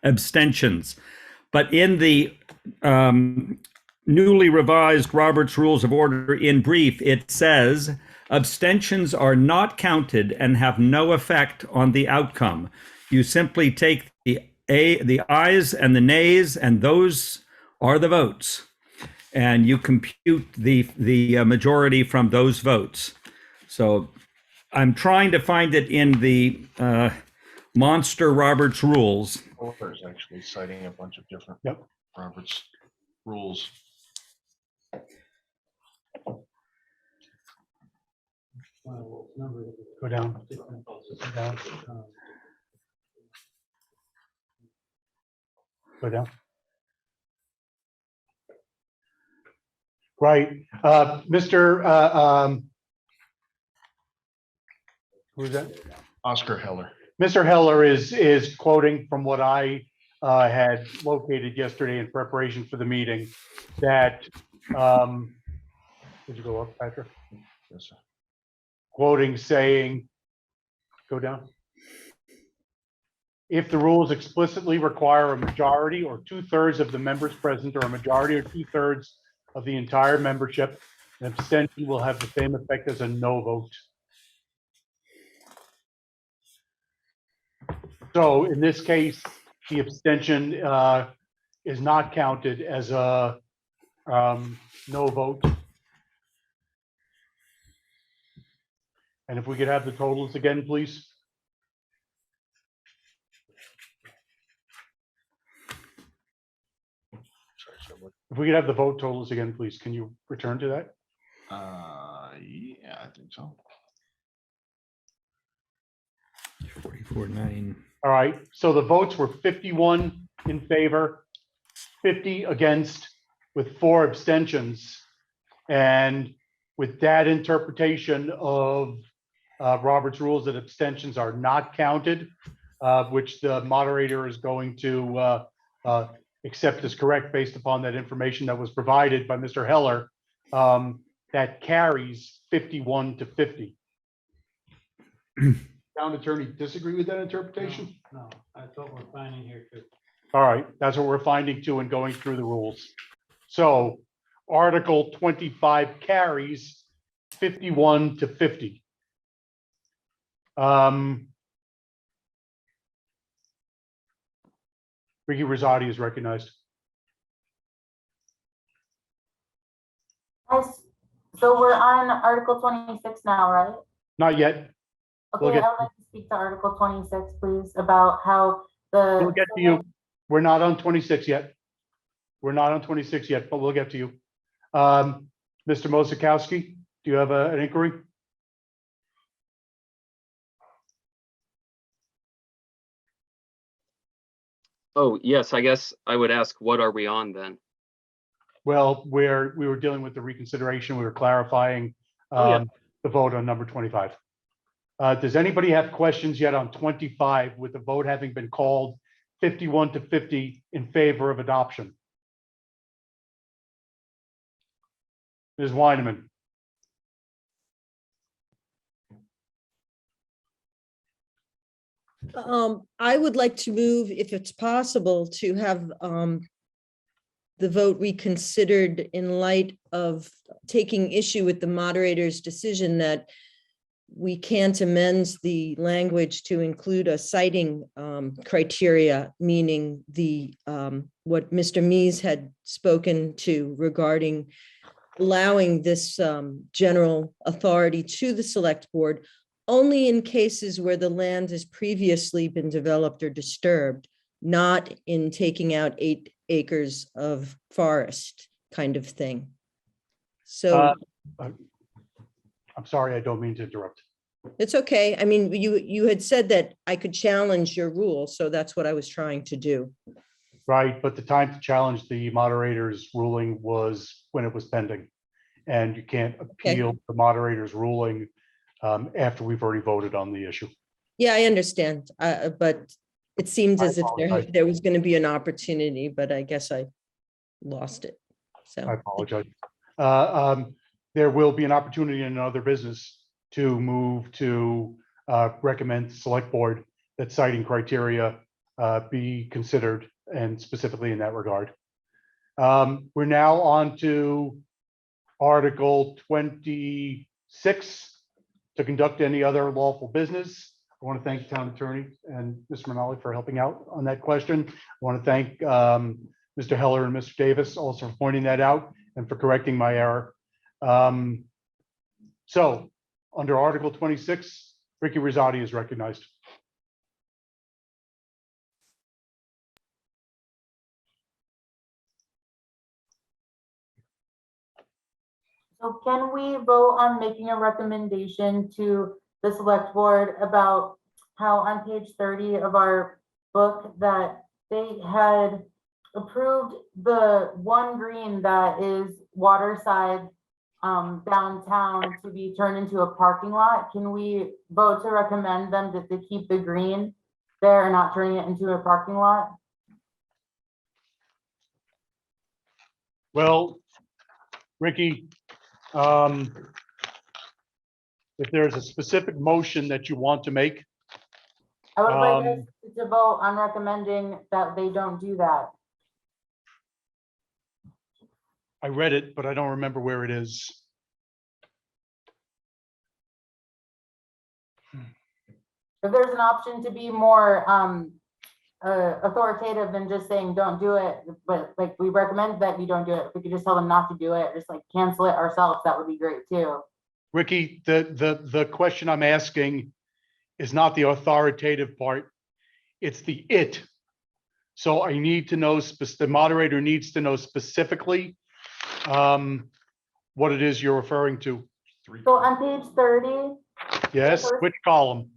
abstentions. But in the newly revised Robert's Rules of Order in brief, it says abstentions are not counted and have no effect on the outcome. You simply take the ayes and the nays, and those are the votes. And you compute the majority from those votes. So I'm trying to find it in the monster Robert's Rules. Author is actually citing a bunch of different Robert's rules. Go down. Go down. Right, Mr. Who's that? Oscar Heller. Mr. Heller is quoting from what I had located yesterday in preparation for the meeting, that Did you go up, Patrick? Yes, sir. Quoting saying, go down. If the rules explicitly require a majority or 2/3 of the members present, or a majority or 2/3 of the entire membership, an abstention will have the same effect as a no vote. So in this case, the abstention is not counted as a no vote. And if we could have the totals again, please. If we could have the vote totals again, please. Can you return to that? Yeah, I think so. 44-9. All right, so the votes were 51 in favor, 50 against, with 4 abstentions. And with that interpretation of Robert's rules, that abstentions are not counted, which the moderator is going to accept as correct based upon that information that was provided by Mr. Heller, that carries 51-50. Town attorney disagree with that interpretation? No, that's what we're finding here too. All right, that's what we're finding too and going through the rules. So Article 25 carries 51-50. Ricky Rosati is recognized. So we're on Article 26 now, right? Not yet. Okay, We'll get- I would like to speak to Article 26, please, about how the. We'll get to you. We're not on 26 yet. We're not on 26 yet, but we'll get to you. Mr. Mosakowski, do you have an inquiry? Oh, yes, I guess I would ask, what are we on then? Well, we were dealing with the reconsideration. We were clarifying the vote on number 25. Does anybody have questions yet on 25 with the vote having been called 51-50 in favor of adoption? Ms. Weineman. I would like to move, if it's possible, to have the vote reconsidered in light of taking issue with the moderator's decision that we can't amend the language to include a citing criteria, meaning the what Mr. Mees had spoken to regarding allowing this general authority to the select board only in cases where the land has previously been developed or disturbed, not in taking out 8 acres of forest kind of thing. So I'm sorry, I don't mean to interrupt. it's okay. I mean, you had said that I could challenge your rule, so that's what I was trying to do. Right, but the time to challenge the moderator's ruling was when it was pending. And you can't appeal the moderator's ruling after we've already voted on the issue. Yeah, I understand, but it seemed as if there was going to be an opportunity, but I guess I lost it. So I apologize. There will be an opportunity in another business to move to recommend to select board that citing criteria be considered, and specifically in that regard. We're now on to Article 26, to conduct any other lawful business. I want to thank the town attorney and Mr. Manale for helping out on that question. I want to thank Mr. Heller and Mr. Davis also for pointing that out and for correcting my error. So under Article 26, Ricky Rosati is recognized. So can we vote on making a recommendation to the select board about how on page 30 of our book that they had approved the one green that is waterside downtown to be turned into a parking lot? Can we vote to recommend them to keep the green there and not turning it into a parking lot? Well, Ricky, if there's a specific motion that you want to make, I would like us to vote on recommending that they don't do that. I read it, but I don't remember where it is. If there's an option to be more authoritative than just saying don't do it, but like we recommend that you don't do it. If we could just tell them not to do it, just like cancel it ourselves, that would be great too. Ricky, the question I'm asking is not the authoritative part. It's the it. So I need to know, the moderator needs to know specifically what it is you're referring to. So on page 30, Yes, which column?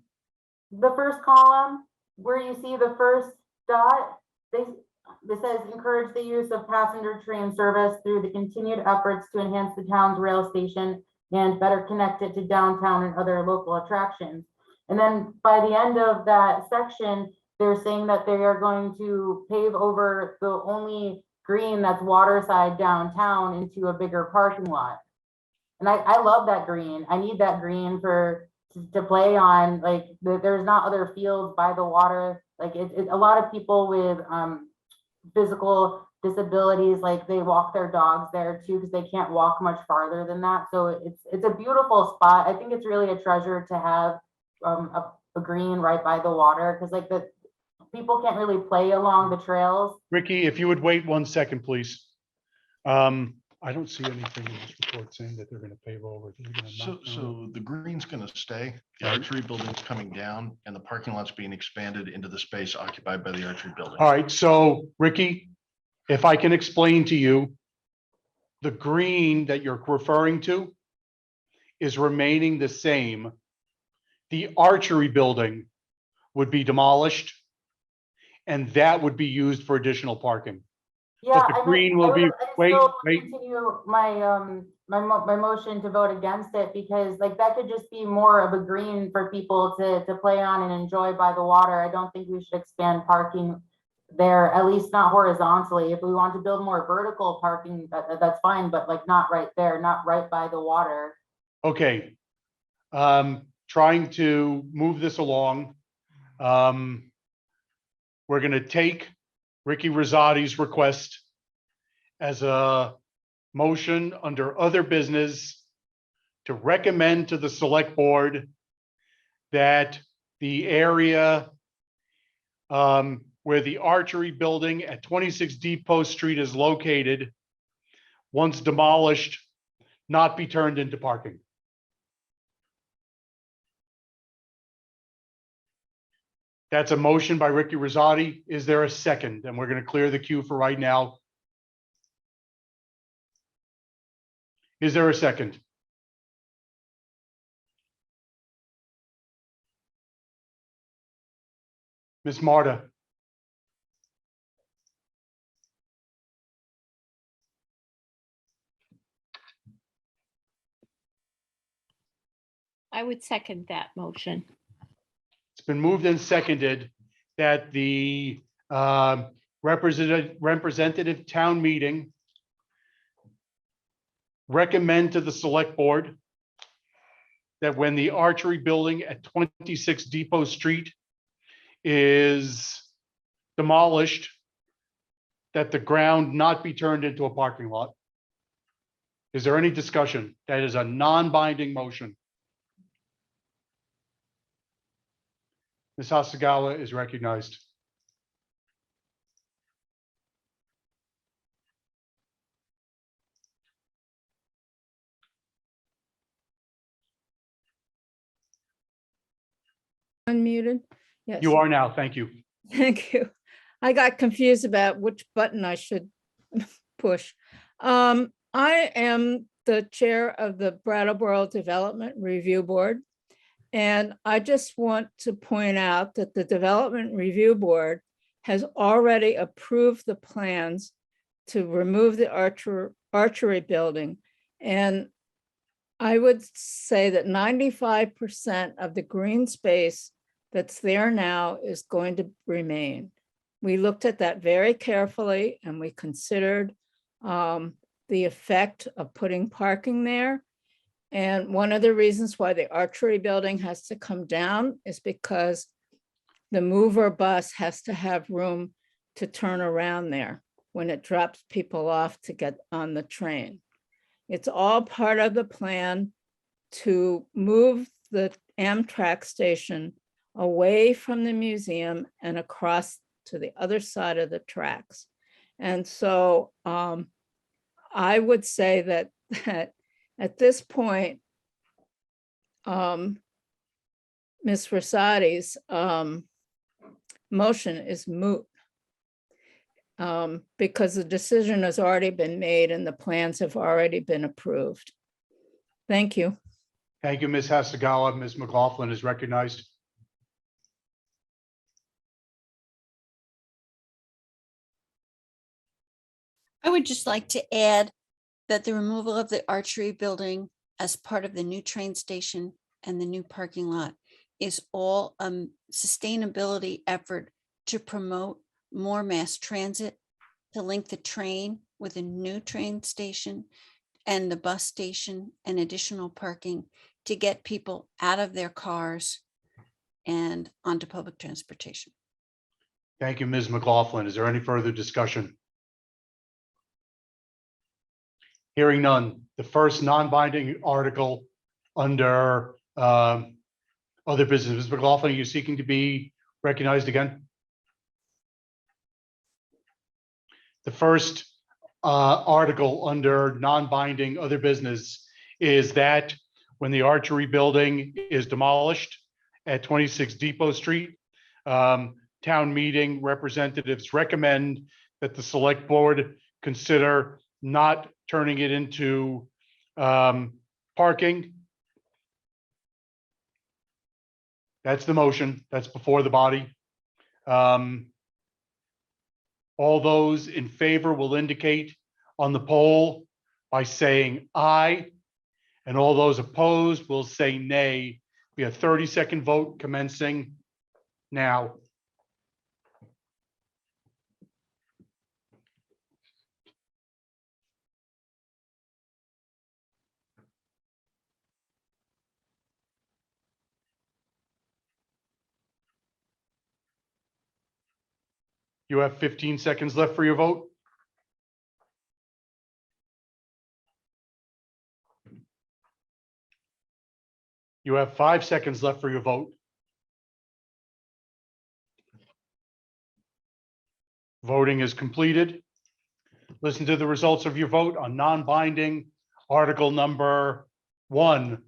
the first column where you see the first dot, this says encourage the use of passenger train service through the continued efforts to enhance the town's rail station and better connect it to downtown and other local attractions. And then by the end of that section, they're saying that they are going to pave over the only green that's waterside downtown into a bigger parking lot. And I love that green. I need that green to play on. Like there's not other fields by the water. Like a lot of people with physical disabilities, like they walk their dogs there too because they can't walk much farther than that. So it's a beautiful spot. I think it's really a treasure to have a green right by the water because like the people can't really play along the trails. Ricky, if you would wait 1 second, please. I don't see anything in this report saying that they're going to pave over. So the green's going to stay, the archery building's coming down, and the parking lot's being expanded into the space occupied by the archery building. All right, so Ricky, if I can explain to you, the green that you're referring to is remaining the same. The archery building would be demolished, and that would be used for additional parking. Yeah, But the green will be, wait. Continue my my motion to vote against it because like that could just be more of a green for people to play on and enjoy by the water. I don't think we should expand parking there, at least not horizontally. If we want to build more vertical parking, that's fine, but like not right there, not right by the water. Okay. Trying to move this along. We're going to take Ricky Rosati's request as a motion under other business to recommend to the select board that the area where the archery building at 26 Depot Street is located, once demolished, not be turned into parking. That's a motion by Ricky Rosati. Is there a second? And we're going to clear the queue for right now. Is there a second? Ms. Marta? I would second that motion. It's been moved and seconded that the representative town meeting recommend to the select board that when the archery building at 26 Depot Street is demolished, that the ground not be turned into a parking lot. Is there any discussion? That is a non-binding motion. Ms. Hasagawa is recognized. Unmuted? Yes. You are now. Thank you. Thank you. I got confused about which button I should push. I am the chair of the Brattleboro Development Review Board. And I just want to point out that the Development Review Board has already approved the plans to remove the archery building. And I would say that 95% of the green space that's there now is going to remain. We looked at that very carefully and we considered the the effect of putting parking there. And one of the reasons why the archery building has to come down is because the mover bus has to have room to turn around there when it drops people off to get on the train. It's all part of the plan to move the Amtrak station away from the museum and across to the other side of the tracks. And so I would say that at this point, Ms. Rosati's motion is moot because the decision has already been made and the plans have already been approved. Thank you. Thank you, Ms. Hasagawa. Ms. McLaughlin is recognized. I would just like to add that the removal of the archery building as part of the new train station and the new parking lot is all a sustainability effort to promote more mass transit, to link the train with a new train station and the bus station and additional parking to get people out of their cars and onto public transportation. Thank you, Ms. McLaughlin. Is there any further discussion? Hearing none. The first non-binding article under other business. Ms. McLaughlin, are you seeking to be recognized again? The first article under non-binding other business is that when the archery building is demolished at 26 Depot Street, town meeting representatives recommend that the select board consider not turning it into parking. That's the motion. That's before the body. All those in favor will indicate on the poll by saying aye, and all those opposed will say nay. We have 30-second vote commencing now. You have 15 seconds left for your vote. You have 5 seconds left for your vote. Voting is completed. Listen to the results of your vote on non-binding article number 1.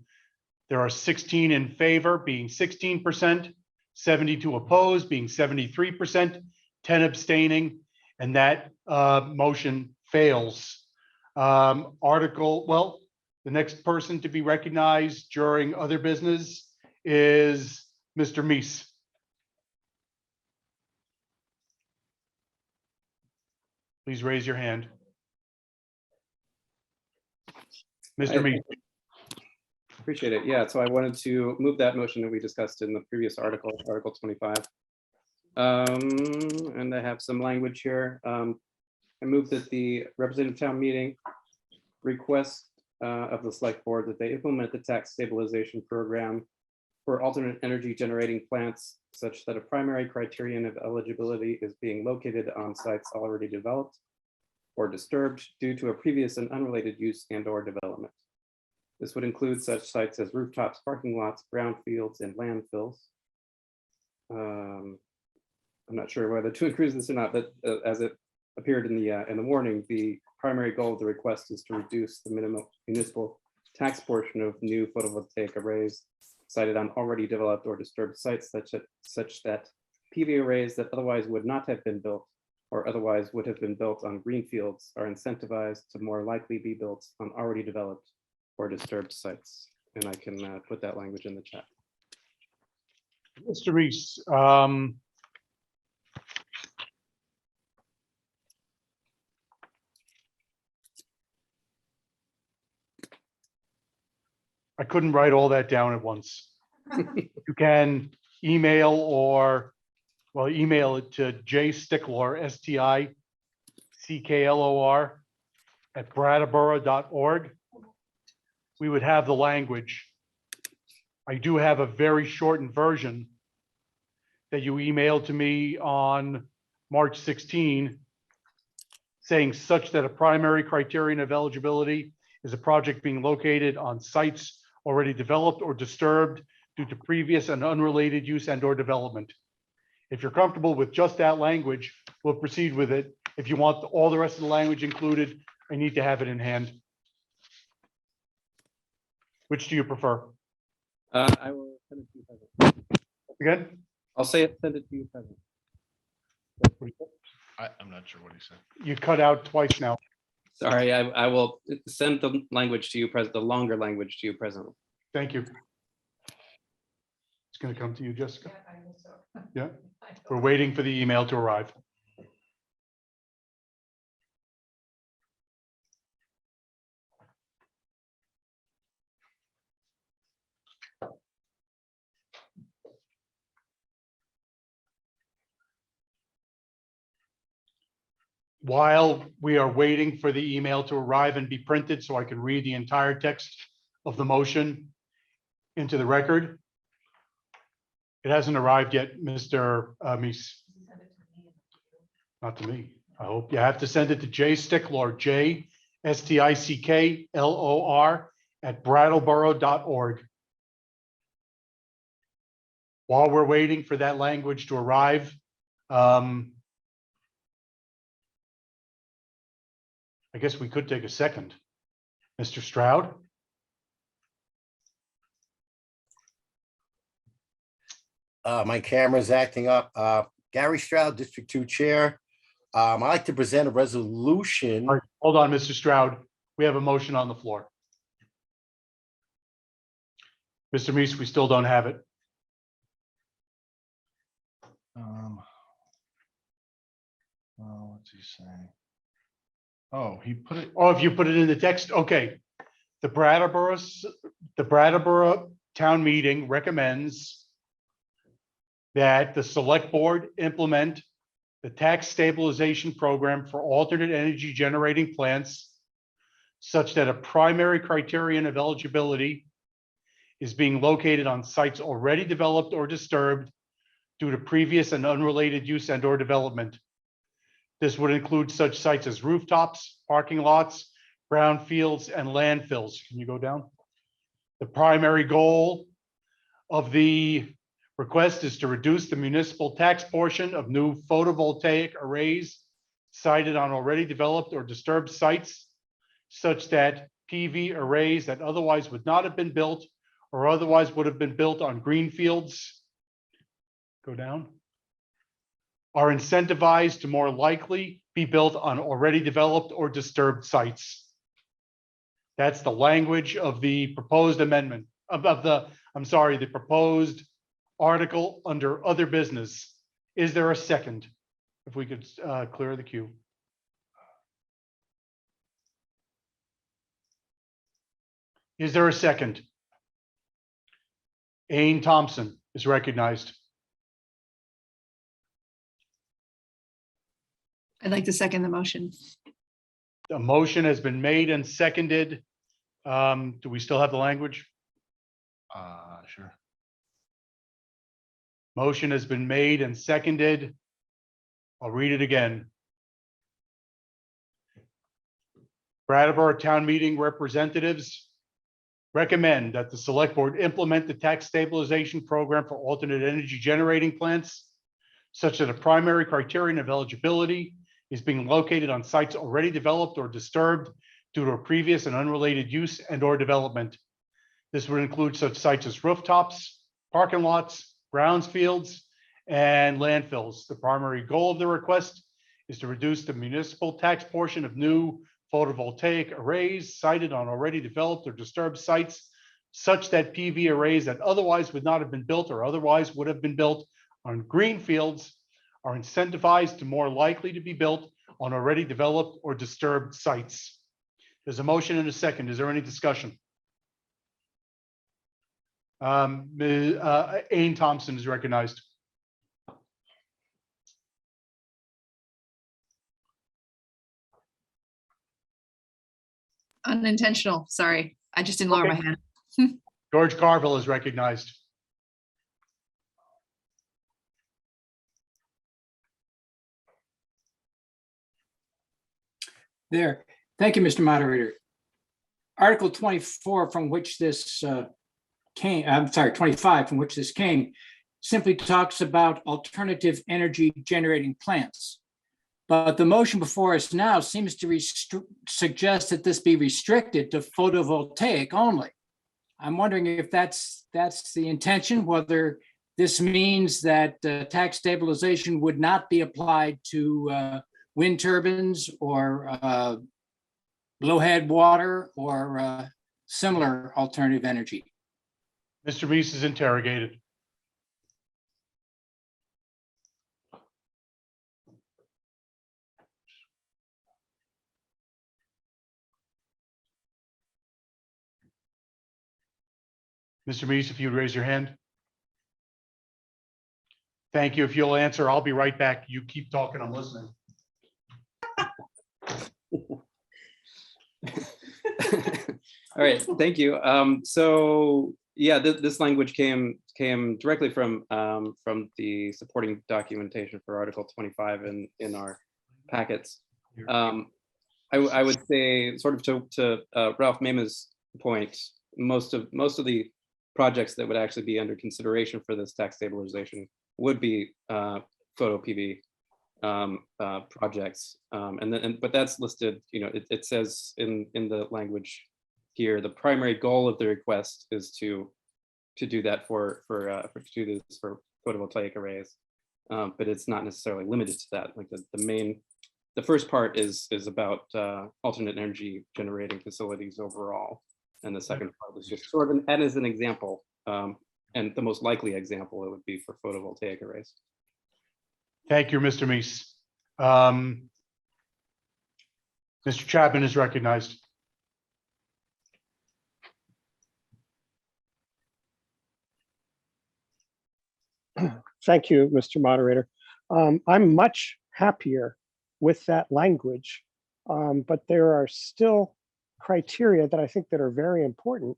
There are 16 in favor, being 16%, 72 opposed, being 73%, 10 abstaining, and that motion fails. The next person to be recognized during other business is Mr. Meese. Please raise your hand. Mr. Meese. Appreciate it. Yeah, so I wanted to move that motion that we discussed in the previous article, Article 25. And I have some language here. I move that the representative town meeting request of the select board that they implement the tax stabilization program for alternate energy generating plants such that a primary criterion of eligibility is being located on sites already developed or disturbed due to a previous and unrelated use and or development. This would include such sites as rooftops, parking lots, brownfields, and landfills. I'm not sure whether to include this or not, but as it appeared in the warning, the primary goal of the request is to reduce the minimum municipal tax portion of new photovoltaic arrays sited on already developed or disturbed sites such that PV arrays that otherwise would not have been built or otherwise would have been built on green fields are incentivized to more likely be built on already developed or disturbed sites. And I can put that language in the chat. Mr. Reese, I couldn't write all that down at once. You can email email it to J Sticklor, STICKLOR @brattleboro.org. We would have the language. I do have a very shortened version that you emailed to me on March 16, saying such that a primary criterion of eligibility is a project being located on sites already developed or disturbed due to previous and unrelated use and or development. If you're comfortable with just that language, we'll proceed with it. If you want all the rest of the language included, I need to have it in hand. Which do you prefer? I will send it to you, President. Again? I'll send it to you, President. I'm not sure what he said. You cut out twice now. Sorry, I will send the language to you, President, the longer language to you, President. Thank you. It's going to come to you, Jessica. Yeah, we're waiting for the email to arrive. While we are waiting for the email to arrive and be printed so I can read the entire text of the motion into the record. It hasn't arrived yet, Mr. Meese. Not to me. I hope you have to send it to J Sticklor, JSTICKLOR @brattleboro.org. While we're waiting for that language to arrive, I guess we could take a second. Mr. Stroud? My camera's acting up. Gary Stroud, District 2 Chair. I'd like to present a resolution. All right, hold on, Mr. Stroud. We have a motion on the floor. Mr. Meese, we still don't have it. What's he saying? Oh, he put it. Oh, if you put it in the text, okay. The Brattleboro Town Meeting recommends that the Select Board implement the Tax Stabilization Program for alternate energy generating plants such that a primary criterion of eligibility is being located on sites already developed or disturbed due to previous and unrelated use and or development. This would include such sites as rooftops, parking lots, brownfields, and landfills. Can you go down? The primary goal of the request is to reduce the municipal tax portion of new photovoltaic arrays sited on already developed or disturbed sites, such that PV arrays that otherwise would not have been built or otherwise would have been built on green fields, go down, are incentivized to more likely be built on already developed or disturbed sites. That's the language of the proposed amendment the proposed article under other business. Is there a second? If we could clear the queue. Is there a second? Ain Thompson is recognized. I'd like to second the motion. The motion has been made and seconded. Do we still have the language? Sure. Motion has been made and seconded. I'll read it again. Brattleboro Town Meeting representatives recommend that the Select Board implement the Tax Stabilization Program for alternate energy generating plants, such that a primary criterion of eligibility is being located on sites already developed or disturbed due to a previous and unrelated use and or development. This would include such sites as rooftops, parking lots, brownfields, and landfills. The primary goal of the request is to reduce the municipal tax portion of new photovoltaic arrays sited on already developed or disturbed sites, such that PV arrays that otherwise would not have been built or otherwise would have been built on green fields are incentivized to more likely to be built on already developed or disturbed sites. There's a motion and a second. Is there any discussion? Ain Thompson is recognized. unintentional. Sorry. I just didn't lower my Okay. hand. George Carville is recognized. There. Thank you, Mr. Moderator. Article 24 from which this came, I'm sorry, 25 from which this came, simply talks about alternative energy generating plants. But the motion before us now seems to suggest that this be restricted to photovoltaic only. I'm wondering if that's the intention, whether this means that tax stabilization would not be applied to wind turbines or blowhead water or similar alternative energy. Mr. Reese is interrogated. Mr. Reese, if you'd raise your hand. Thank you. If you'll answer, I'll be right back. You keep talking, I'm listening. All right, thank you. So yeah, this language came directly from the supporting documentation for Article 25 in our packets. I would say, sort of to Ralph Mema's point, most of the projects that would actually be under consideration for this tax stabilization would be photo PV projects, but that's listed. You know, it says in the language here, the primary goal of the request is to do that for photovoltaic arrays, but it's not necessarily limited to that. Like the first part is about alternate energy generating facilities overall, and the second part is just sort of as an example, and the most likely example it would be for photovoltaic arrays. Thank you, Mr. Meese. Mr. Chapman is recognized. Thank you, Mr. Moderator. I'm much happier with that language, but there are still criteria that I think that are very important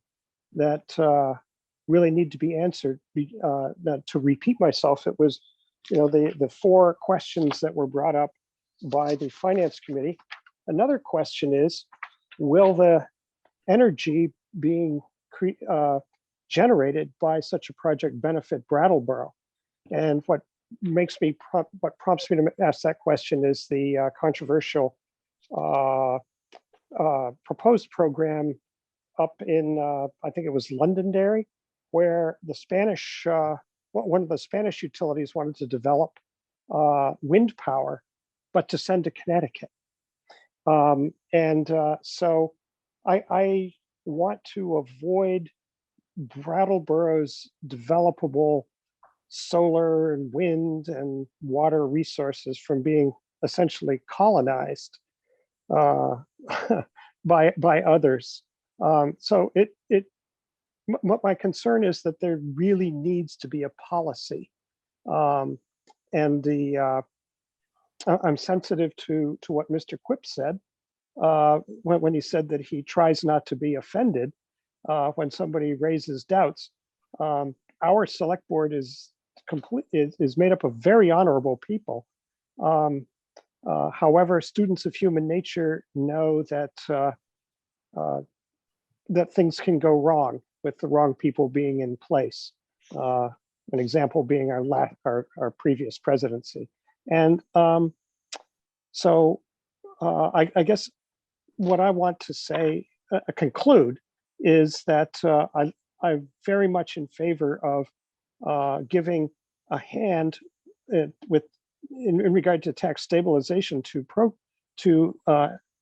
that really need to be answered. That, to repeat myself, it was, you know, the 4 questions that were brought up by the Finance Committee. Another question is, will the energy being generated by such a project benefit Brattleboro? And what prompts me to ask that question is the controversial proposed program up in, I think it was Londonderry, where the Spanish, one of the Spanish utilities wanted to develop wind power, but to send to Connecticut. So I want to avoid Brattleboro's developable solar and wind and water resources from being essentially colonized by others. So my concern is that there really needs to be a policy, and I'm sensitive to what Mr. Quip said when he said that he tries not to be offended when somebody raises doubts. Our select board is made up of very honorable people. However, students of human nature know that that things can go wrong with the wrong people being in place. An example being our previous presidency. And I guess what I want to say, conclude, is that I'm very much in favor of giving a hand in regard to tax stabilization to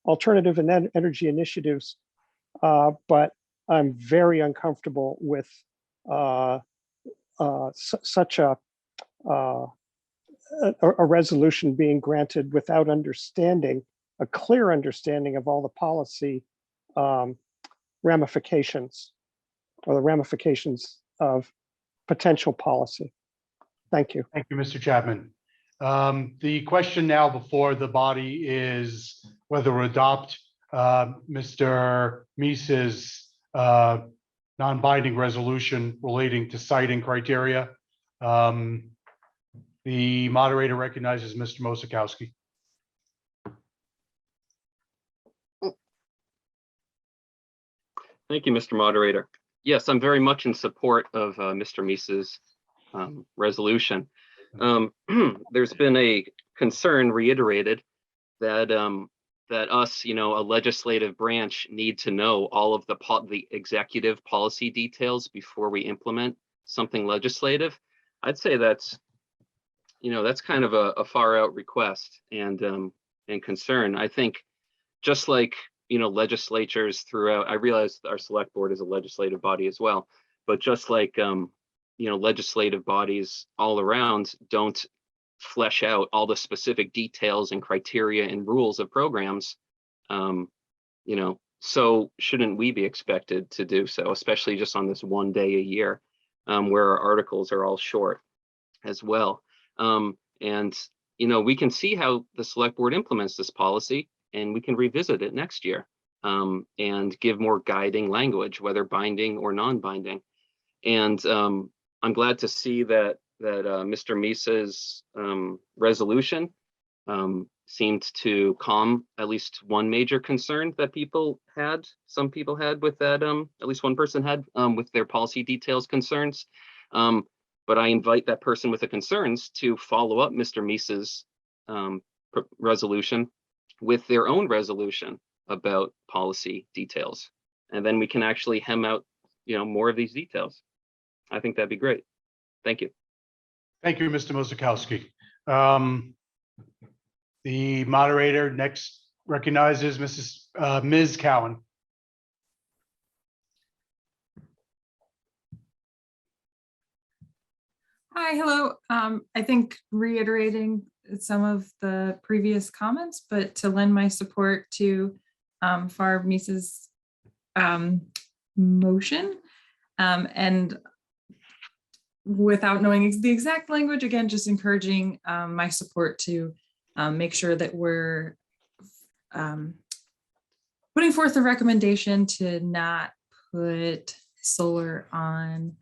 alternative and energy initiatives, but I'm very uncomfortable with such a resolution being granted without a clear understanding of all the policy ramifications, or the ramifications of potential policy. Thank you. Thank you, Mr. Chapman. The question now before the body is whether to adopt Mr. Mises' non-binding resolution relating to citing criteria. The moderator recognizes Mr. Mosikowski. Thank you, Mr. Moderator. Yes, I'm very much in support of Mr. Mises' resolution. There's been a concern reiterated that that us, a legislative branch, need to know all of the executive policy details before we implement something legislative. I'd say that's kind of a far out request and concern. I think just like legislatures throughout, I realize our select board is a legislative body as well, but just like legislative bodies all around don't flesh out all the specific details and criteria and rules of programs, so shouldn't we be expected to do so, especially just on this one day a year where our articles are all short as well. And we can see how the select board implements this policy, and we can revisit it next year and give more guiding language, whether binding or non-binding. And I'm glad to see that Mr. Mises' resolution seemed to calm at least one major concern that some people had with that, at least one person had with their policy details concerns. But I invite that person with the concerns to follow up Mr. Mises' resolution with their own resolution about policy details. And then we can actually hem out, more of these details. I think that'd be great. Thank you. Thank you, Mr. Mosikowski. The moderator next recognizes Ms. Cowan. Hi, hello. I think reiterating some of the previous comments, but to lend my support to Farb Mises' motion, and without knowing the exact language, again, just encouraging my support to make sure that we're putting forth a recommendation to not put solar on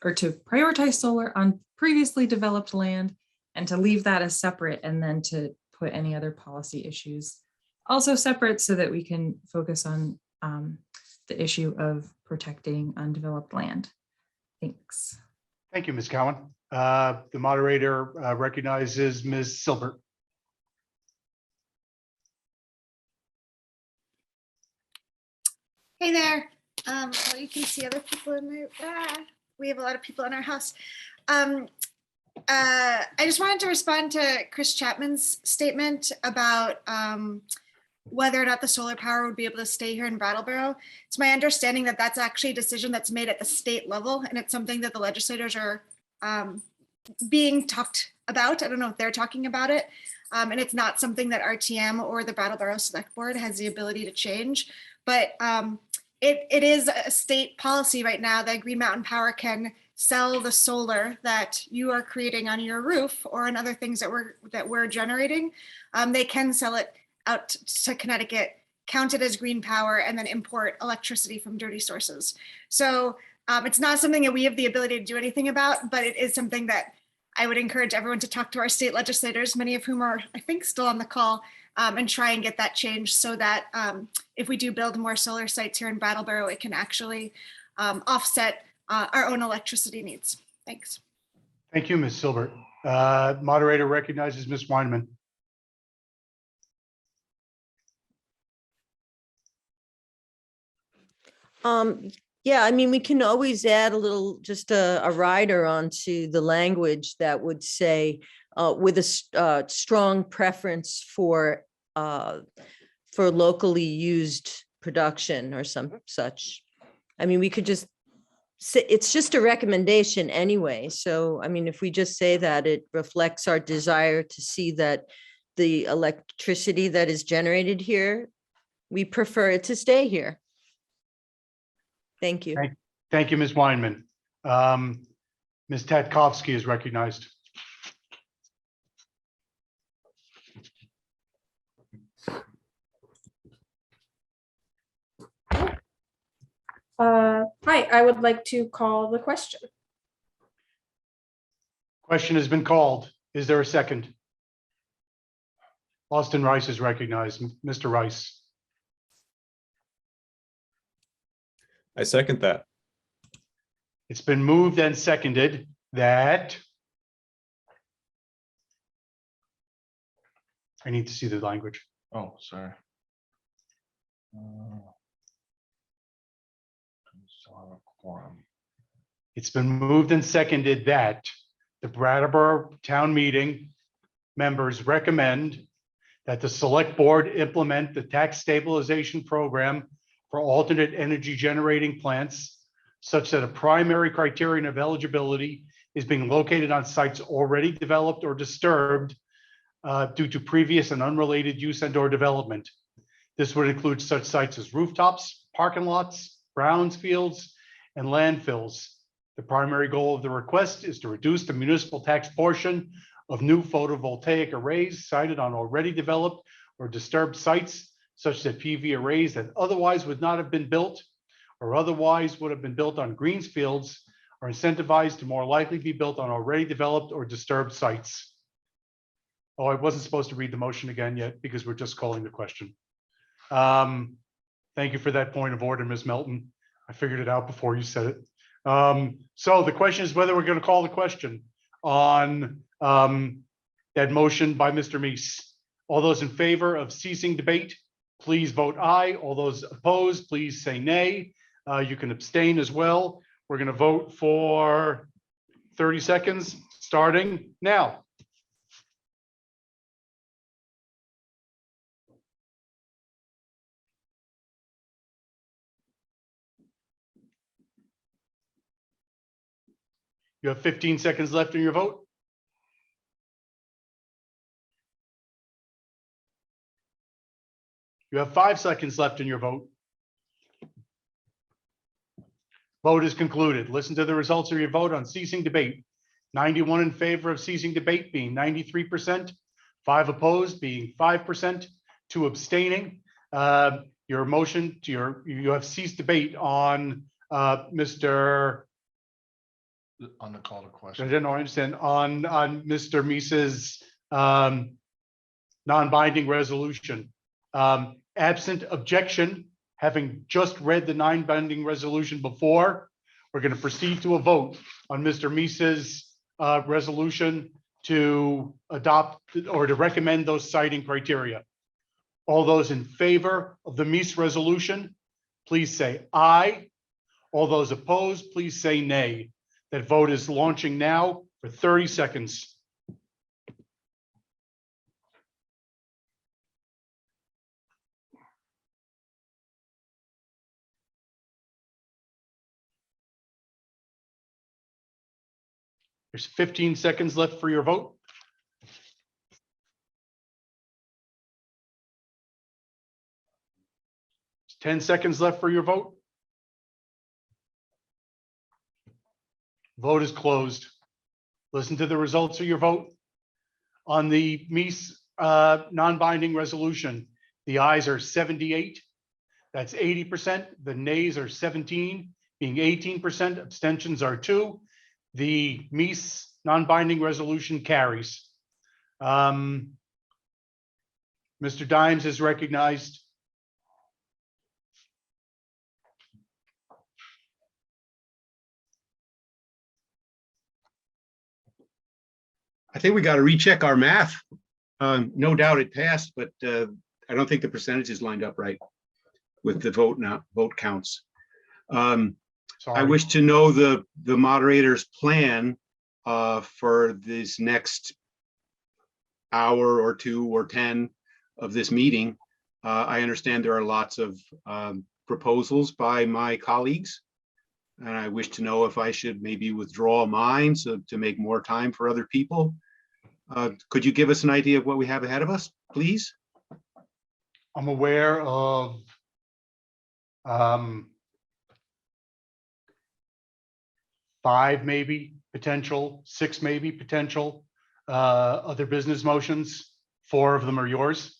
or to prioritize solar on previously developed land, and to leave that as separate, and then to put any other policy issues also separate, so that we can focus on the issue of protecting undeveloped land. Thanks. Thank you, Ms. Cowan. The moderator recognizes Ms. Silbert. Hey there. Well, you can see other people in my, we have a lot of people in our house. I just wanted to respond to Chris Chapman's statement about whether or not the solar power would be able to stay here in Brattleboro. It's my understanding that that's actually a decision that's made at the state level, and it's something that the legislators are being talked about. I don't know if they're talking about it. And it's not something that RTM or the Brattleboro Select Board has the ability to change. But it is a state policy right now that Green Mountain Power can sell the solar that you are creating on your roof or on other things that we're generating. They can sell it out to Connecticut, count it as green power, and then import electricity from dirty sources. So it's not something that we have the ability to do anything about, but it is something that I would encourage everyone to talk to our state legislators, many of whom are, I think, still on the call, and try and get that changed so that if we do build more solar sites here in Brattleboro, it can actually offset our own electricity needs. Thanks. Thank you, Ms. Silbert. Moderator recognizes Ms. Weinman. Yeah, I mean, we can always add a little, just a rider onto the language that would say with a strong preference for locally used production or some such. I mean, we could just say, it's just a recommendation anyway. So, I mean, if we just say that it reflects our desire to see that the electricity that is generated here, we prefer it to stay here. Thank you. Thank you, Ms. Weinman. Ms. Tatkovsky is recognized. Hi, I would like to call the question. Question has been called. Is there a second? Austin Rice is recognized. Mr. Rice. I second that. It's been moved and seconded that. I need to see the language. Oh, sorry. It's been moved and seconded that the Brattleboro Town Meeting members recommend that the Select Board implement the Tax Stabilization Program for alternate energy generating plants such that a primary criterion of eligibility is being located on sites already developed or disturbed due to previous and unrelated use and/or development. This would include such sites as rooftops, parking lots, brownfields, and landfills. The primary goal of the request is to reduce the municipal tax portion of new photovoltaic arrays sited on already developed or disturbed sites, such that PV arrays that otherwise would not have been built or otherwise would have been built on greensfields are incentivized to more likely be built on already developed or disturbed sites. Oh, I wasn't supposed to read the motion again yet because we're just calling the question. Thank you for that point of order, Ms. Melton. I figured it out before you said it. So the question is whether we're going to call the question on that motion by Mr. Meese. All those in favor of ceasing debate, please vote aye. All those opposed, please say nay. You can abstain as well. We're going to vote for 30 seconds starting now. You have 15 seconds left in your vote. You have 5 seconds left in your vote. Vote is concluded. Listen to the results of your vote on ceasing debate. 91 in favor of ceasing debate being 93%, 5 opposed being 5%, 2 abstaining. Your motion to you have ceased debate on Mr. On the call to question. I didn't understand on Mr. Meese's non-binding resolution. Absent objection, having just read the non-binding resolution before, we're going to proceed to a vote on Mr. Meese's resolution to adopt or to recommend those citing criteria. All those in favor of the Meese resolution, please say aye. All those opposed, please say nay. That vote is launching now for 30 seconds. There's 15 seconds left for your vote. There's 10 seconds left for your vote. Vote is closed. Listen to the results of your vote. On the Meese non-binding resolution, the ayes are 78. That's 80%. The nays are 17, being 18%. Abstentions are 2. The Meese non-binding resolution carries. Mr. Dimes is recognized. I think we got to recheck our math. No doubt it passed, but I don't think the percentages lined up right with the vote counts. I wish to know the moderator's plan for this next hour or 2 or 10 of this meeting. I understand there are lots of proposals by my colleagues, and I wish to know if I should maybe withdraw mine to make more time for other people. Could you give us an idea of what we have ahead of us, please? I'm aware of five maybe potential, 6 maybe potential other business motions. 4 of them are yours.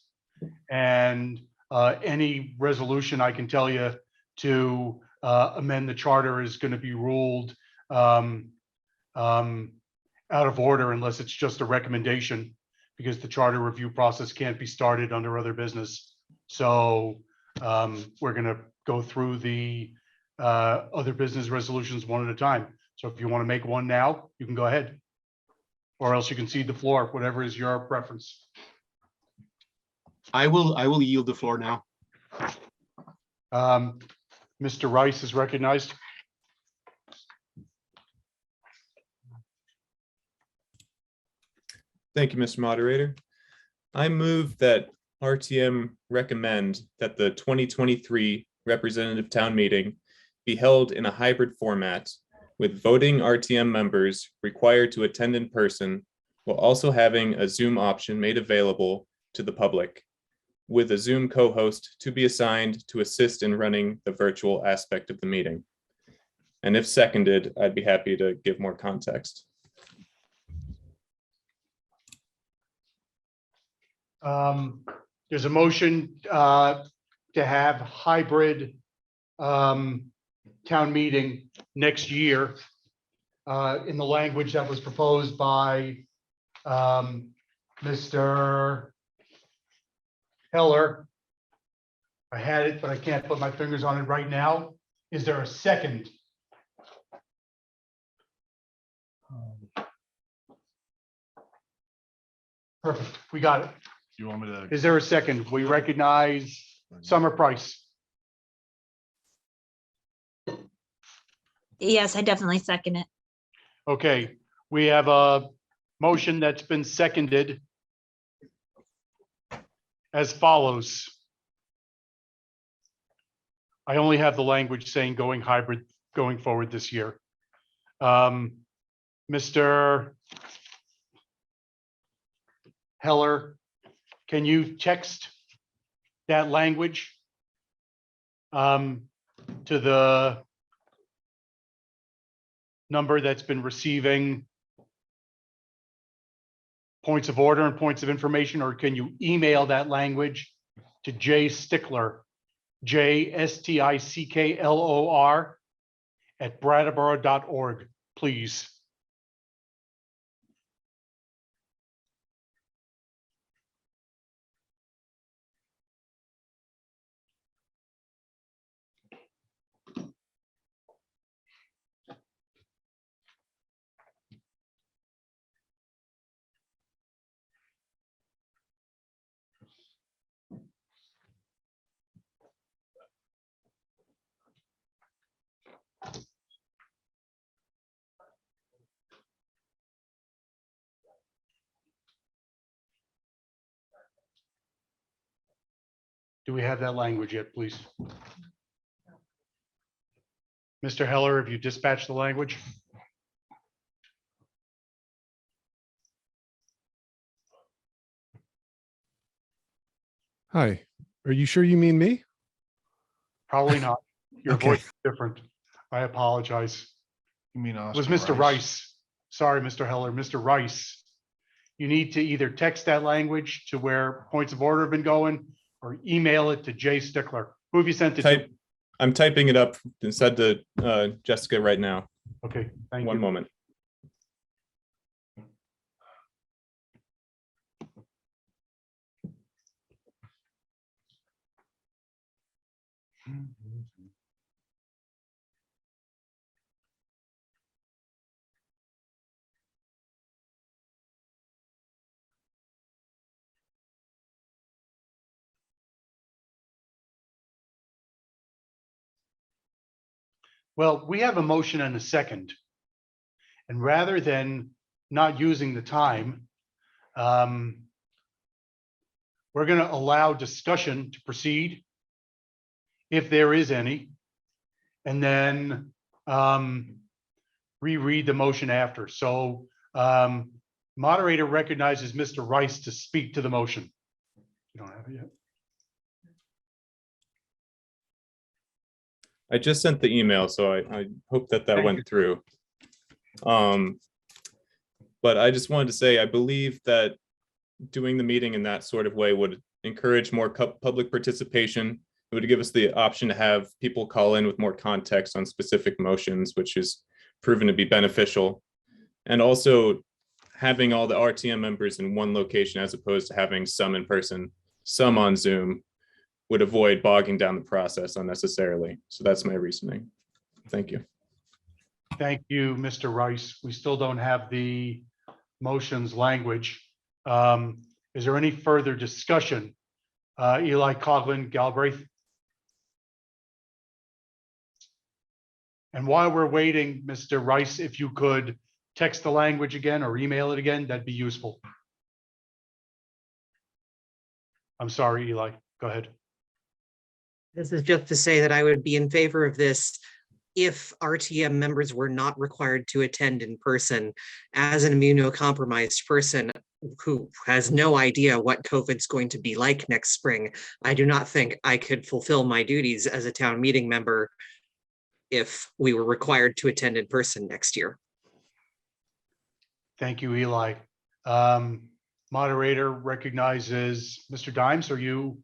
And any resolution I can tell you to amend the charter is going to be ruled out of order unless it's just a recommendation, because the charter review process can't be started under other business. So we're going to go through the other business resolutions one at a time. So if you want to make one now, you can go ahead. Or else you can cede the floor, whatever is your preference. I will yield the floor now. Mr. Rice is recognized. Thank you, Mr. Moderator. I move that RTM recommend that the 2023 Representative Town Meeting be held in a hybrid format with voting RTM members required to attend in person, while also having a Zoom option made available to the public, with a Zoom co-host to be assigned to assist in running the virtual aspect of the meeting. And if seconded, I'd be happy to give more context. There's a motion to have hybrid town meeting next year in the language that was proposed by Mr. Heller. I had it, but I can't put my fingers on it right now. Is there a second? Perfect, we got it. You want me to? Is there a second? We recognize Summer Price. Yes, I definitely second it. Okay, we have a motion that's been seconded as follows. I only have the language saying going hybrid going forward this year. Mr. Heller, can you text that language to the number that's been receiving points of order and points of information, or can you email that language to J Stickler, JSTICKLOR @brattleboro.org, please? Do we have that language yet, please? Mr. Heller, have you dispatched the language? Hi, are you sure you mean me? Probably not. Your Okay. voice is different. I apologize. You mean It was Mr. Rice. Sorry, Mr. Heller, Mr. Rice. You need to either text that language to where points of order have been going or email it to Jay Stickler. Who have you sent it to? I'm typing it up and send to Jessica right now. Okay, thank you. One moment. Well, we have a motion and a second. And rather than not using the time, we're going to allow discussion to proceed, if there is any, and then reread the motion after. So moderator recognizes Mr. Rice to speak to the motion. You don't have it yet? I just sent the email, so I hope that Thank went you. through. But I just wanted to say, I believe that doing the meeting in that sort of way would encourage more public participation It would give us the option to have people call in with more context on specific motions, which is proven to be beneficial. And also having all the RTM members in one location as opposed to having some in person, some on Zoom, would avoid bogging down the process unnecessarily. So that's my reasoning. Thank you. Thank you, Mr. Rice. We still don't have the motions language. Is there any further discussion? Eli, Coughlin, Galbraith? And while we're waiting, Mr. Rice, if you could text the language again or email it again, that'd be useful. I'm sorry, Eli, go ahead. This is just to say that I would be in favor of this if RTM members were not required to attend in person. As an immunocompromised person who has no idea what COVID's going to be like next spring, I do not think I could fulfill my duties as a town meeting member if we were required to attend in person next year. Thank you, Eli. Moderator recognizes Mr. Dimes. Are you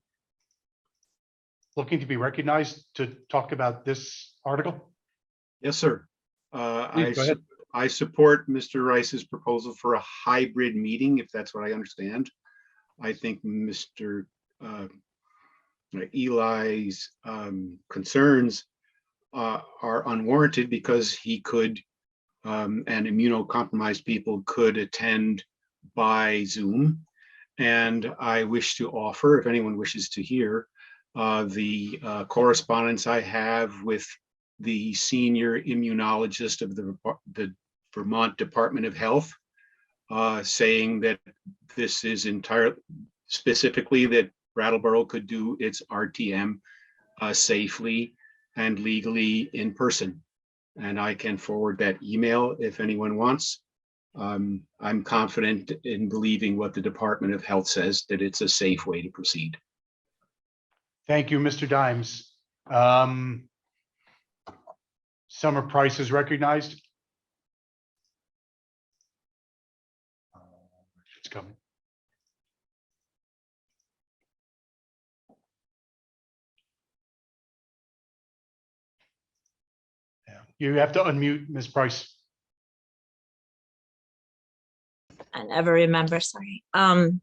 looking to be recognized to talk about this article? Yes, sir. Please, go ahead. I support Mr. Rice's proposal for a hybrid meeting, if that's what I understand. I think Mr. Eli's concerns are unwarranted because he could, and immunocompromised people could attend by Zoom. And I wish to offer, if anyone wishes to hear, the correspondence I have with the senior immunologist of the Vermont Department of Health, saying that this is entirely, specifically that Brattleboro could do its RTM safely and legally in person. And I can forward that email if anyone wants. I'm confident in believing what the Department of Health says, that it's a safe way to proceed. Thank you, Mr. Dimes. Summer Price is recognized. It's coming. Yeah, you have to unmute Ms. Price. I never remember, sorry. I'm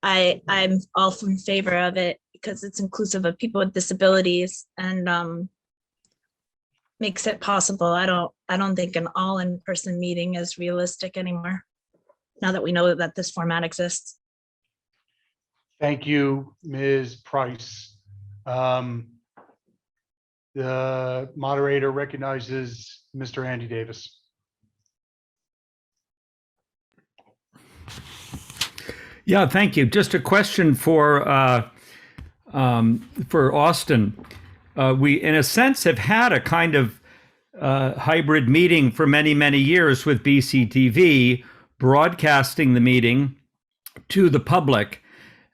all in favor of it because it's inclusive of people with disabilities and makes it possible. I don't think an all in-person meeting is realistic anymore, now that we know that this format exists. Thank you, Ms. Price. The moderator recognizes Mr. Andy Davis. Yeah, thank you. Just a question for Austin. We, in a sense, have had a kind of hybrid meeting for many, many years with BCTV broadcasting the meeting to the public.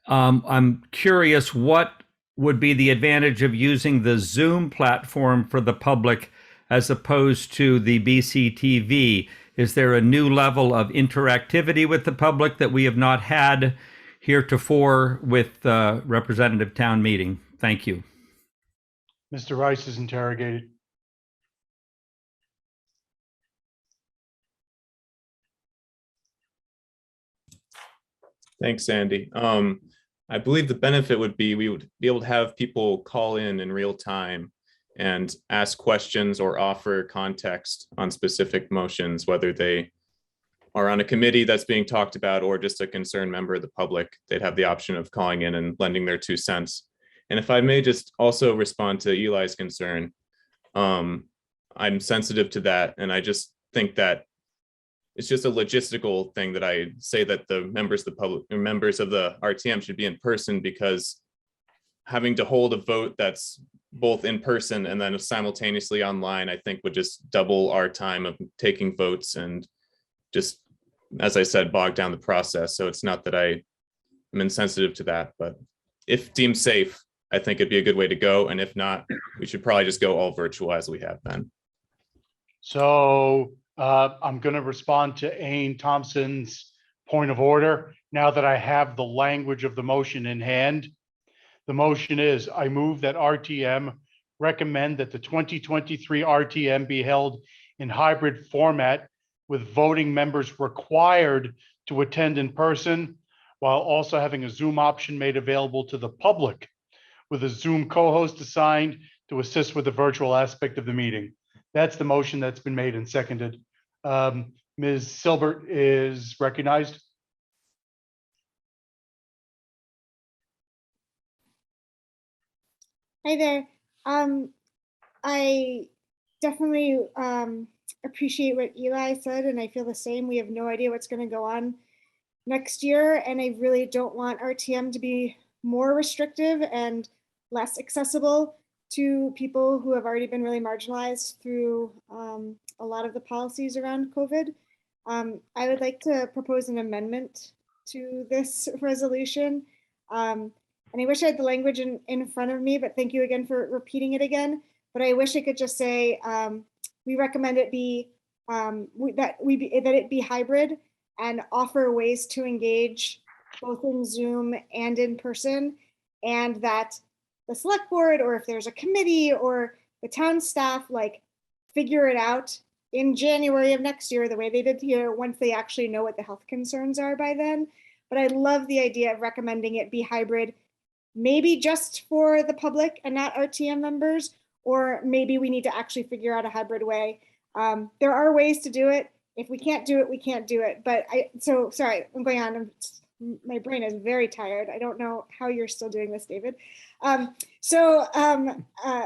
I'm curious what would be the advantage of using the Zoom platform for the public as opposed to the BCTV? Is there a new level of interactivity with the public that we have not had heretofore with representative town meeting? Thank you. Mr. Rice is interrogated. Thanks, Andy. I believe the benefit would be we would be able to have people call in real time and ask questions or offer context on specific motions, whether they are on a committee that's being talked about or just a concerned member of the public. They'd have the option of calling in and lending their 2 cents. And if I may just also respond to Eli's concern, I'm sensitive to that. And I just think that it's just a logistical thing that I say that the members of the public or members of the RTM should be in person, because having to hold a vote that's both in person and then simultaneously online, I think would just double our time of taking votes and just, as I said, bog down the process. So it's not that I am insensitive to that, but if deemed safe, I think it'd be a good way to go. And if not, we should probably just go all virtual as we have been. So I'm going to respond to Aine Thompson's point of order now that I have the language of the motion in hand. The motion is, I move that RTM recommend that the 2023 RTM be held in hybrid format with voting members required to attend in person, while also having a Zoom option made available to the public, with a Zoom co-host assigned to assist with the virtual aspect of the meeting. That's the motion that's been made and seconded. Ms. Silbert is recognized. Hi there. I definitely appreciate what Eli said, and I feel the same. We have no idea what's going to go on next year, and I really don't want RTM to be more restrictive and less accessible to people who have already been really marginalized through a lot of the policies around COVID. I would like to propose an amendment to this resolution. And I wish I had the language in front of me, but thank you again for repeating it again. But I wish I could just say, we recommend it be, that it be hybrid and offer ways to engage both in Zoom and in person, and that the select board, or if there's a committee or the town staff, like figure it out in January of next year, the way they did here, once they actually know what the health concerns are by then. But I love the idea of recommending it be hybrid, maybe just for the public and not RTM members, or maybe we need to actually figure out a hybrid way. There are ways to do it. If we can't do it, we can't do it. But so sorry, I'm going on. My brain is very tired. I don't know how you're still doing this, David. My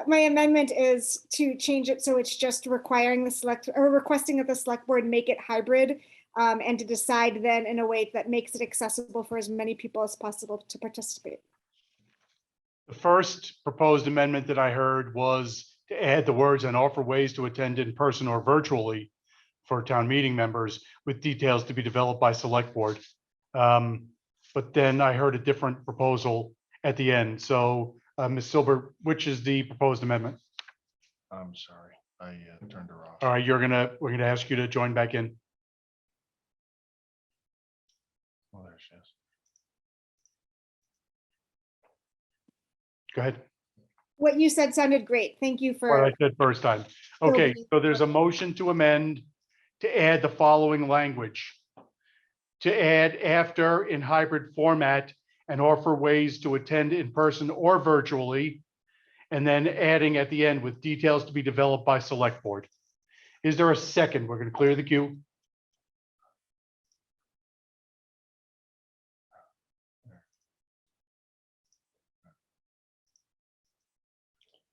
amendment is to change it so it's just requiring the requesting that the select board make it hybrid, and to decide then in a way that makes it accessible for as many people as possible to participate. The first proposed amendment that I heard was to add the words and offer ways to attend in person or virtually for town meeting members, with details to be developed by select board. But then I heard a different proposal at the end. So Ms. Silbert, which is the proposed amendment? I'm sorry, I turned her off. All right, we're gonna ask you to join back in. Oh, there she is. Go ahead. What you said sounded great. Thank you for. What I said first time. Okay, so there's a motion to amend to add the following language. To add after in hybrid format and offer ways to attend in person or virtually, and then adding at the end with details to be developed by select board. Is there a second? We're going to clear the queue.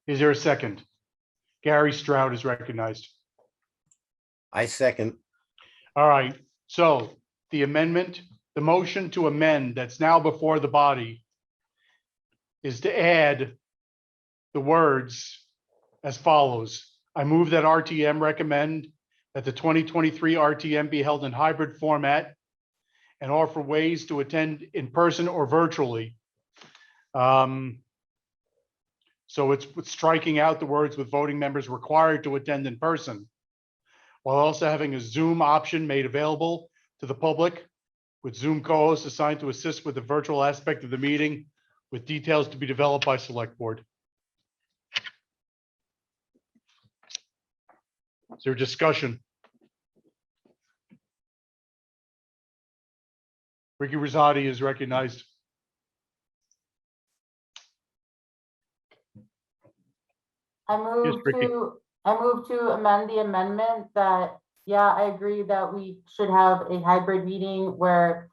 Is there a second? Gary Stroud is recognized. I second. All right, so the amendment, the motion to amend that's now before the body is to add the words as follows. I move that RTM recommend that the 2023 RTM be held in hybrid format and offer ways to attend in person or virtually. So it's striking out the words with voting members required to attend in person, while also having a Zoom option made available to the public, with Zoom co-hosts assigned to assist with the virtual aspect of the meeting, with details to be developed by select board. Is there discussion? Ricky Rosati is recognized. I move to amend the amendment that, yeah, I agree that we should have a hybrid meeting where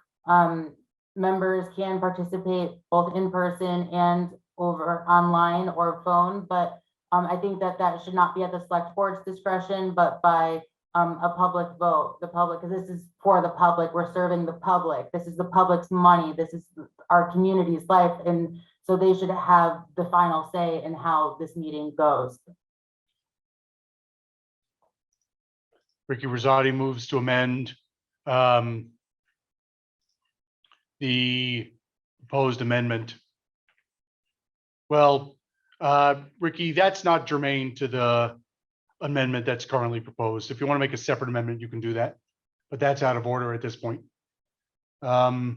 members can participate both in person and over online or phone, but I think that should not be at the select board's discretion, but by a public vote. The public, because this is for the public, we're serving the public. This is the public's money. This is our community's life. And so they should have the final say in how this meeting goes. Ricky Rosati moves to amend the proposed amendment. Well, Ricky, that's not germane to the amendment that's currently proposed. If you want to make a separate amendment, you can do that, but that's out of order at this point. Mr.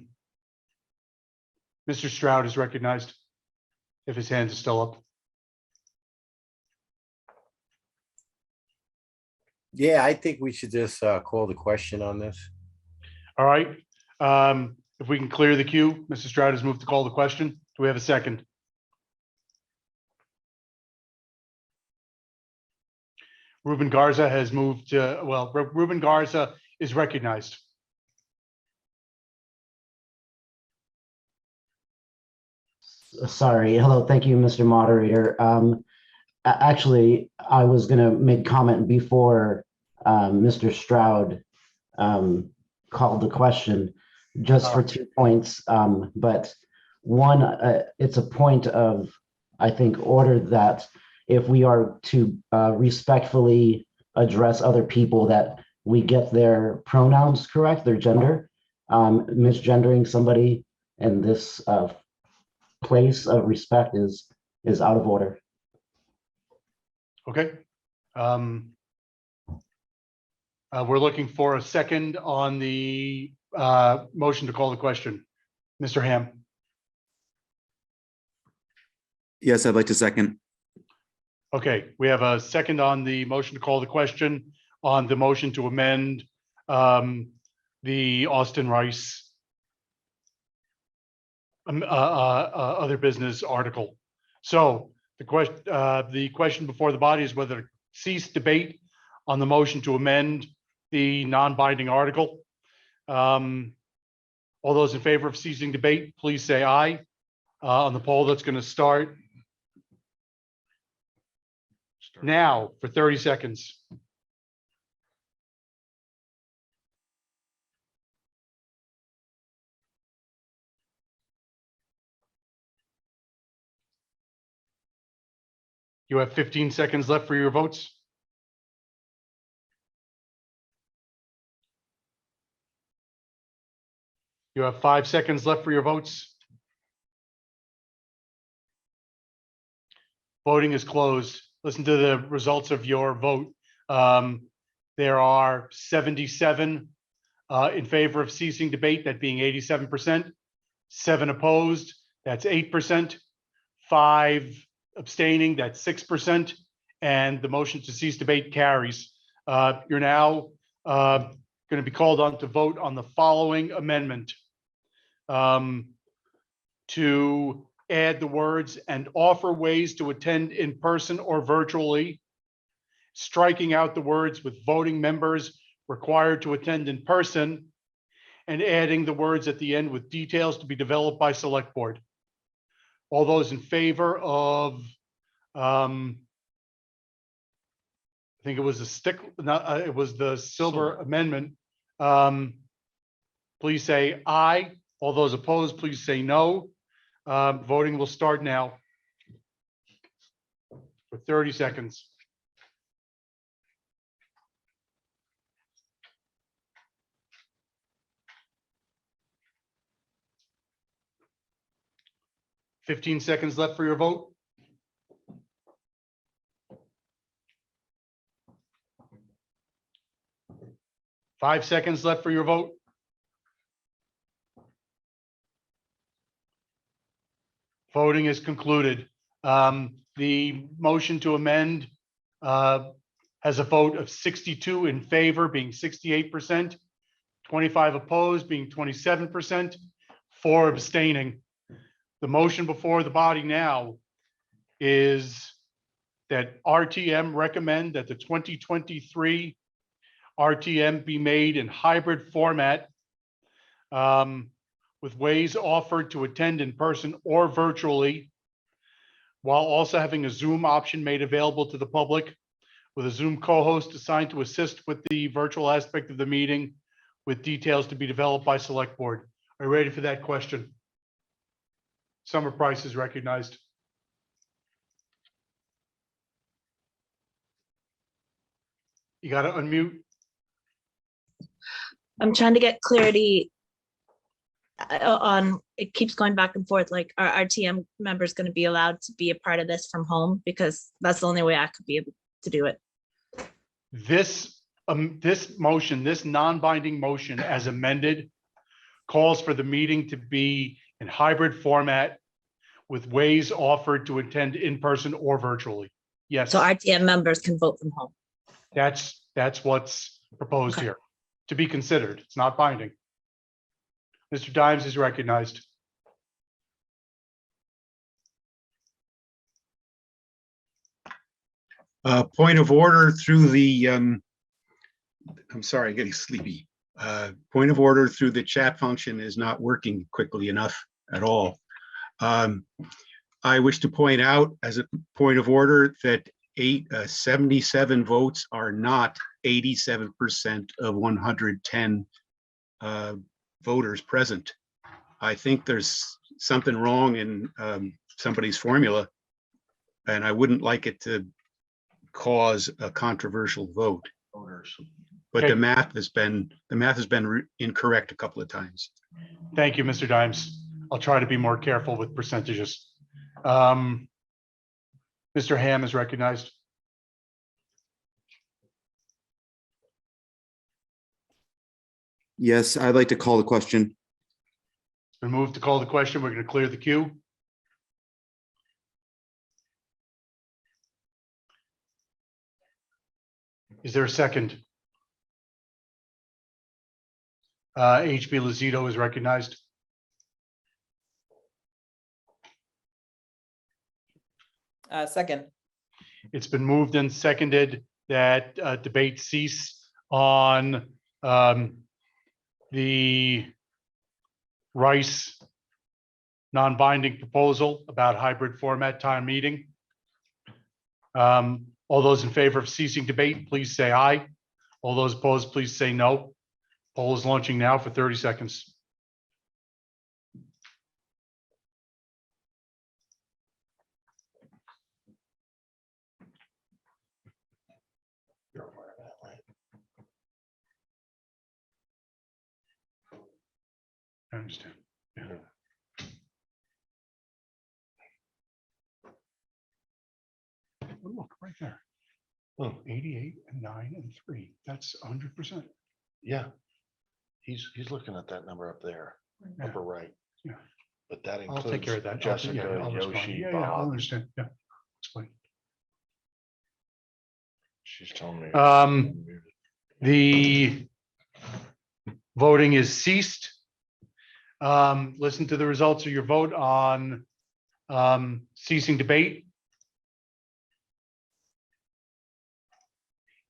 Stroud is recognized. if his hand is still up. Yeah, I think we should just call the question on this. All right. If we can clear the queue, Mr. Stroud has moved to call the question. Do we have a second? Ruben Garza has moved to, well, Ruben Garza is recognized. Sorry. Hello. Thank you, Mr. Moderator. Actually, I was going to make comment before Mr. Stroud called the question, just for 2 points. But one, it's a point of, I think, order that if we are to respectfully address other people, that we get their pronouns correct, their gender. Misgendering somebody in this place of respect is out of order. Okay. We're looking for a second on the motion to call the question. Mr. Ham. Yes, I'd like to second. Okay, we have a second on the motion to call the question on the motion to amend the Austin Rice other business article. So the question before the body is whether to cease debate on the motion to amend the non-binding article. All those in favor of ceasing debate, please say aye. On the poll that's going to start now for 30 seconds. You have 15 seconds left for your votes. You have 5 seconds left for your votes. Voting is closed. Listen to the results of your vote. There are 77 in favor of ceasing debate, that being 87%, 7 opposed, that's 8%, 5 abstaining, that's 6%, and the motion to cease debate carries. You're now going to be called on to vote on the following amendment. To add the words "and offer ways to attend in person or virtually," striking out the words "with voting members required to attend in person," and adding the words at the end "with details to be developed by Select Board." All those in favor of, I think it was it was the Silver Amendment. Please say aye. All those opposed, please say no. Voting will start now for 30 seconds. $15 seconds left for your vote. $5 seconds left for your vote. Voting is concluded. The motion to amend has a vote of 62 in favor, being 68%, 25 opposed, being 27%, 4 abstaining. The motion before the body now is that RTM recommend that the 2023 RTM be made in hybrid format, with ways offered to attend in person or virtually, while also having a Zoom option made available to the public, with a Zoom co-host assigned to assist with the virtual aspect of the meeting, with details to be developed by Select Board. Are you ready for that question? Summer Price is recognized. You got to unmute. I'm trying to get clarity on, it keeps going back and forth, like are RTM members going to be allowed to be a part of this from home? Because that's the only way I could be able to do it. This motion, this non-binding motion as amended, calls for the meeting to be in hybrid format with ways offered to attend in person or virtually. Yes, So RTM members can vote from home. that's what's proposed here to be considered. It's not binding. Mr. Dimes is recognized. Point of order through the, I'm sorry, getting sleepy. Point of order through the chat function is not working quickly enough at all. I wish to point out as a point of order that 77 votes are not 87% of 110 voters present. I think there's something wrong in somebody's formula, and I wouldn't like it to cause a controversial vote. But Okay. the math has been incorrect a couple of times. Thank you, Mr. Dimes. I'll try to be more careful with percentages. Mr. Ham is recognized. Yes, I'd like to call the question. It's been moved to call the question. We're going to clear the queue. Is there a second? HB Lozito is recognized. Second. It's been moved and seconded that debate cease on the Rice non-binding proposal about hybrid format town meeting. All those in favor of ceasing debate, please say aye. All those opposed, please say no. Poll is launching now for 30 seconds. I understand. Yeah. Oh, look, right there. 88 and 9 and 3. That's 100%. Yeah. He's looking at that number up there, Yeah. upper right. Yeah. But that I'll take care of that. includes Yeah, Jessica, I'll respond. Yoshi, Yeah, I'll Bob. understand. Yeah. Explain. She's telling me. The voting is ceased. Listen to the results of your vote on ceasing debate.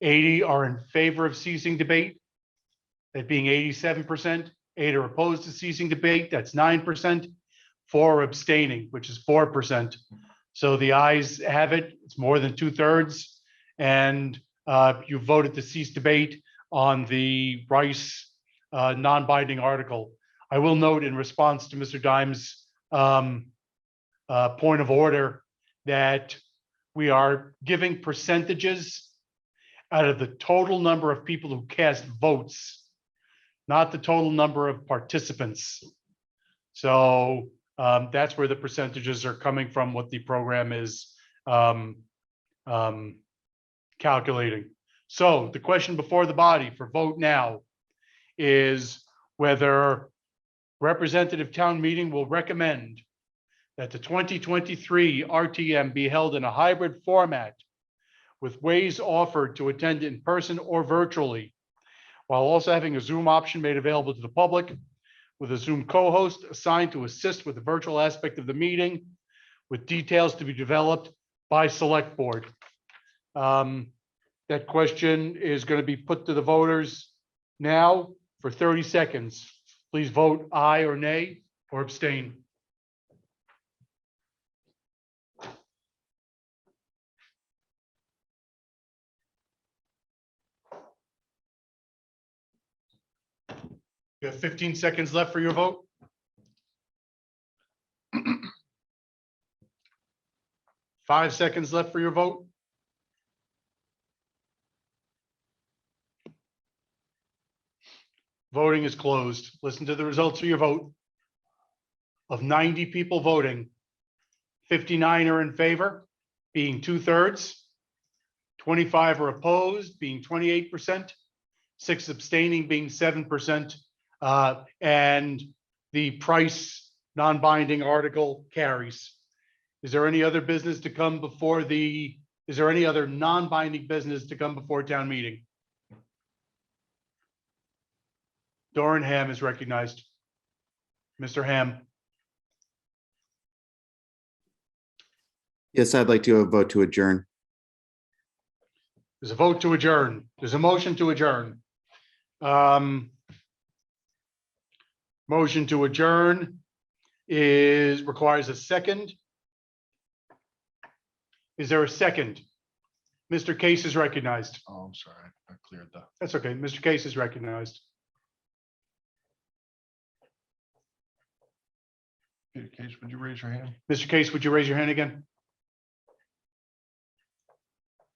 80 are in favor of ceasing debate, that being 87%. 8 are opposed to ceasing debate, that's 9%. 4 are abstaining, which is 4%. So the ayes have it, it's more than 2/3. And you voted to cease debate on the Rice non-binding article. I will note in response to Mr. Dimes' point of order that we are giving percentages out of the total number of people who cast votes, not the total number of participants. So that's where the percentages are coming from, what the program is calculating. So the question before the body for vote now is whether representative town meeting will recommend that the 2023 RTM be held in a hybrid format with ways offered to attend in person or virtually, while also having a Zoom option made available to the public, with a Zoom co-host assigned to assist with the virtual aspect of the meeting, with details to be developed by Selectboard. That question is going to be put to the voters now for 30 seconds. Please vote aye or nay or abstain. You have 15 seconds left for your vote. Five seconds left for your vote. Voting is closed. Listen to the results of your vote. Of 90 people voting, 59 are in favor, being 2/3. 25 are opposed, being 28%. 6 abstaining, being 7%. And the Price non-binding article carries. Is there any other business to come before the, is there any other non-binding business to come before town meeting? Doran Ham is recognized. Mr. Ham. Yes, I'd like to vote to adjourn. There's a vote to adjourn. There's a motion to adjourn. Motion to adjourn requires a second. Is there a second? Mr. Case is recognized. Oh, I'm sorry. I cleared the. That's okay. Mr. Case is recognized. Peter Case, would you raise your hand? Mr. Case, would you raise your hand again?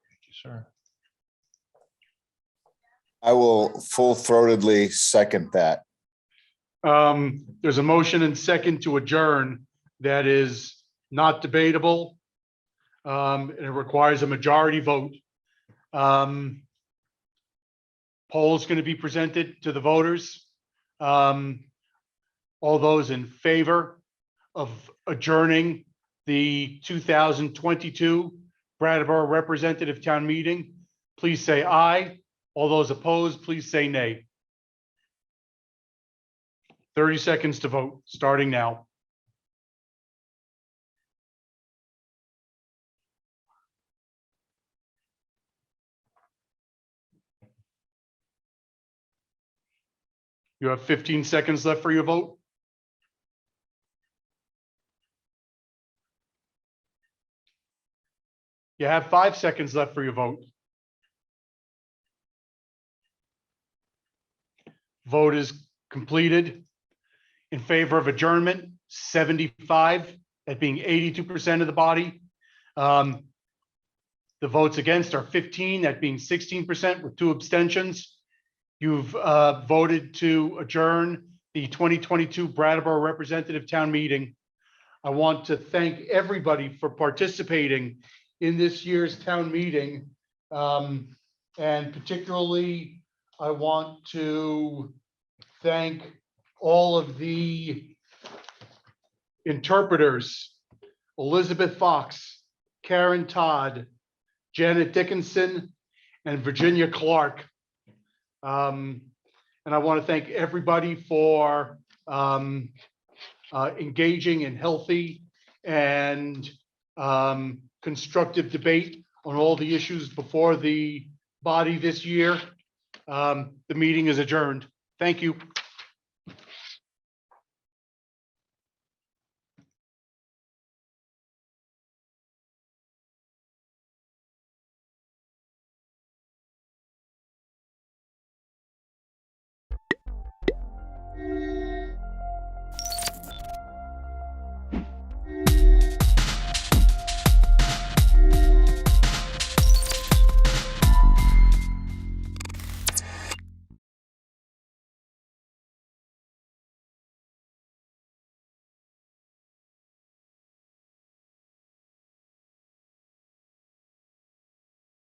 Thank you, sir. I will full-throatedly second that. There's a motion and second to adjourn that is not debatable. And it requires a majority vote. Poll is going to be presented to the voters. All those in favor of adjourning the 2022 Brattleboro Representative Town Meeting, please say aye. All those opposed, please say nay. 30 seconds to vote, starting now. You have 15 seconds left for your vote. You have 5 seconds left for your vote. Vote is completed. In favor of adjournment, 75, that being 82% of the body. The votes against are 15, that being 16% with 2 abstentions. You've voted to adjourn the 2022 Brattleboro Representative Town Meeting. I want to thank everybody for participating in this year's town meeting. And particularly, I want to thank all of the interpreters, Elizabeth Fox, Karen Todd, Janet Dickinson, and Virginia Clark. And I want to thank everybody for engaging in healthy and constructive debate on all the issues before the body this year. The meeting is adjourned. Thank you.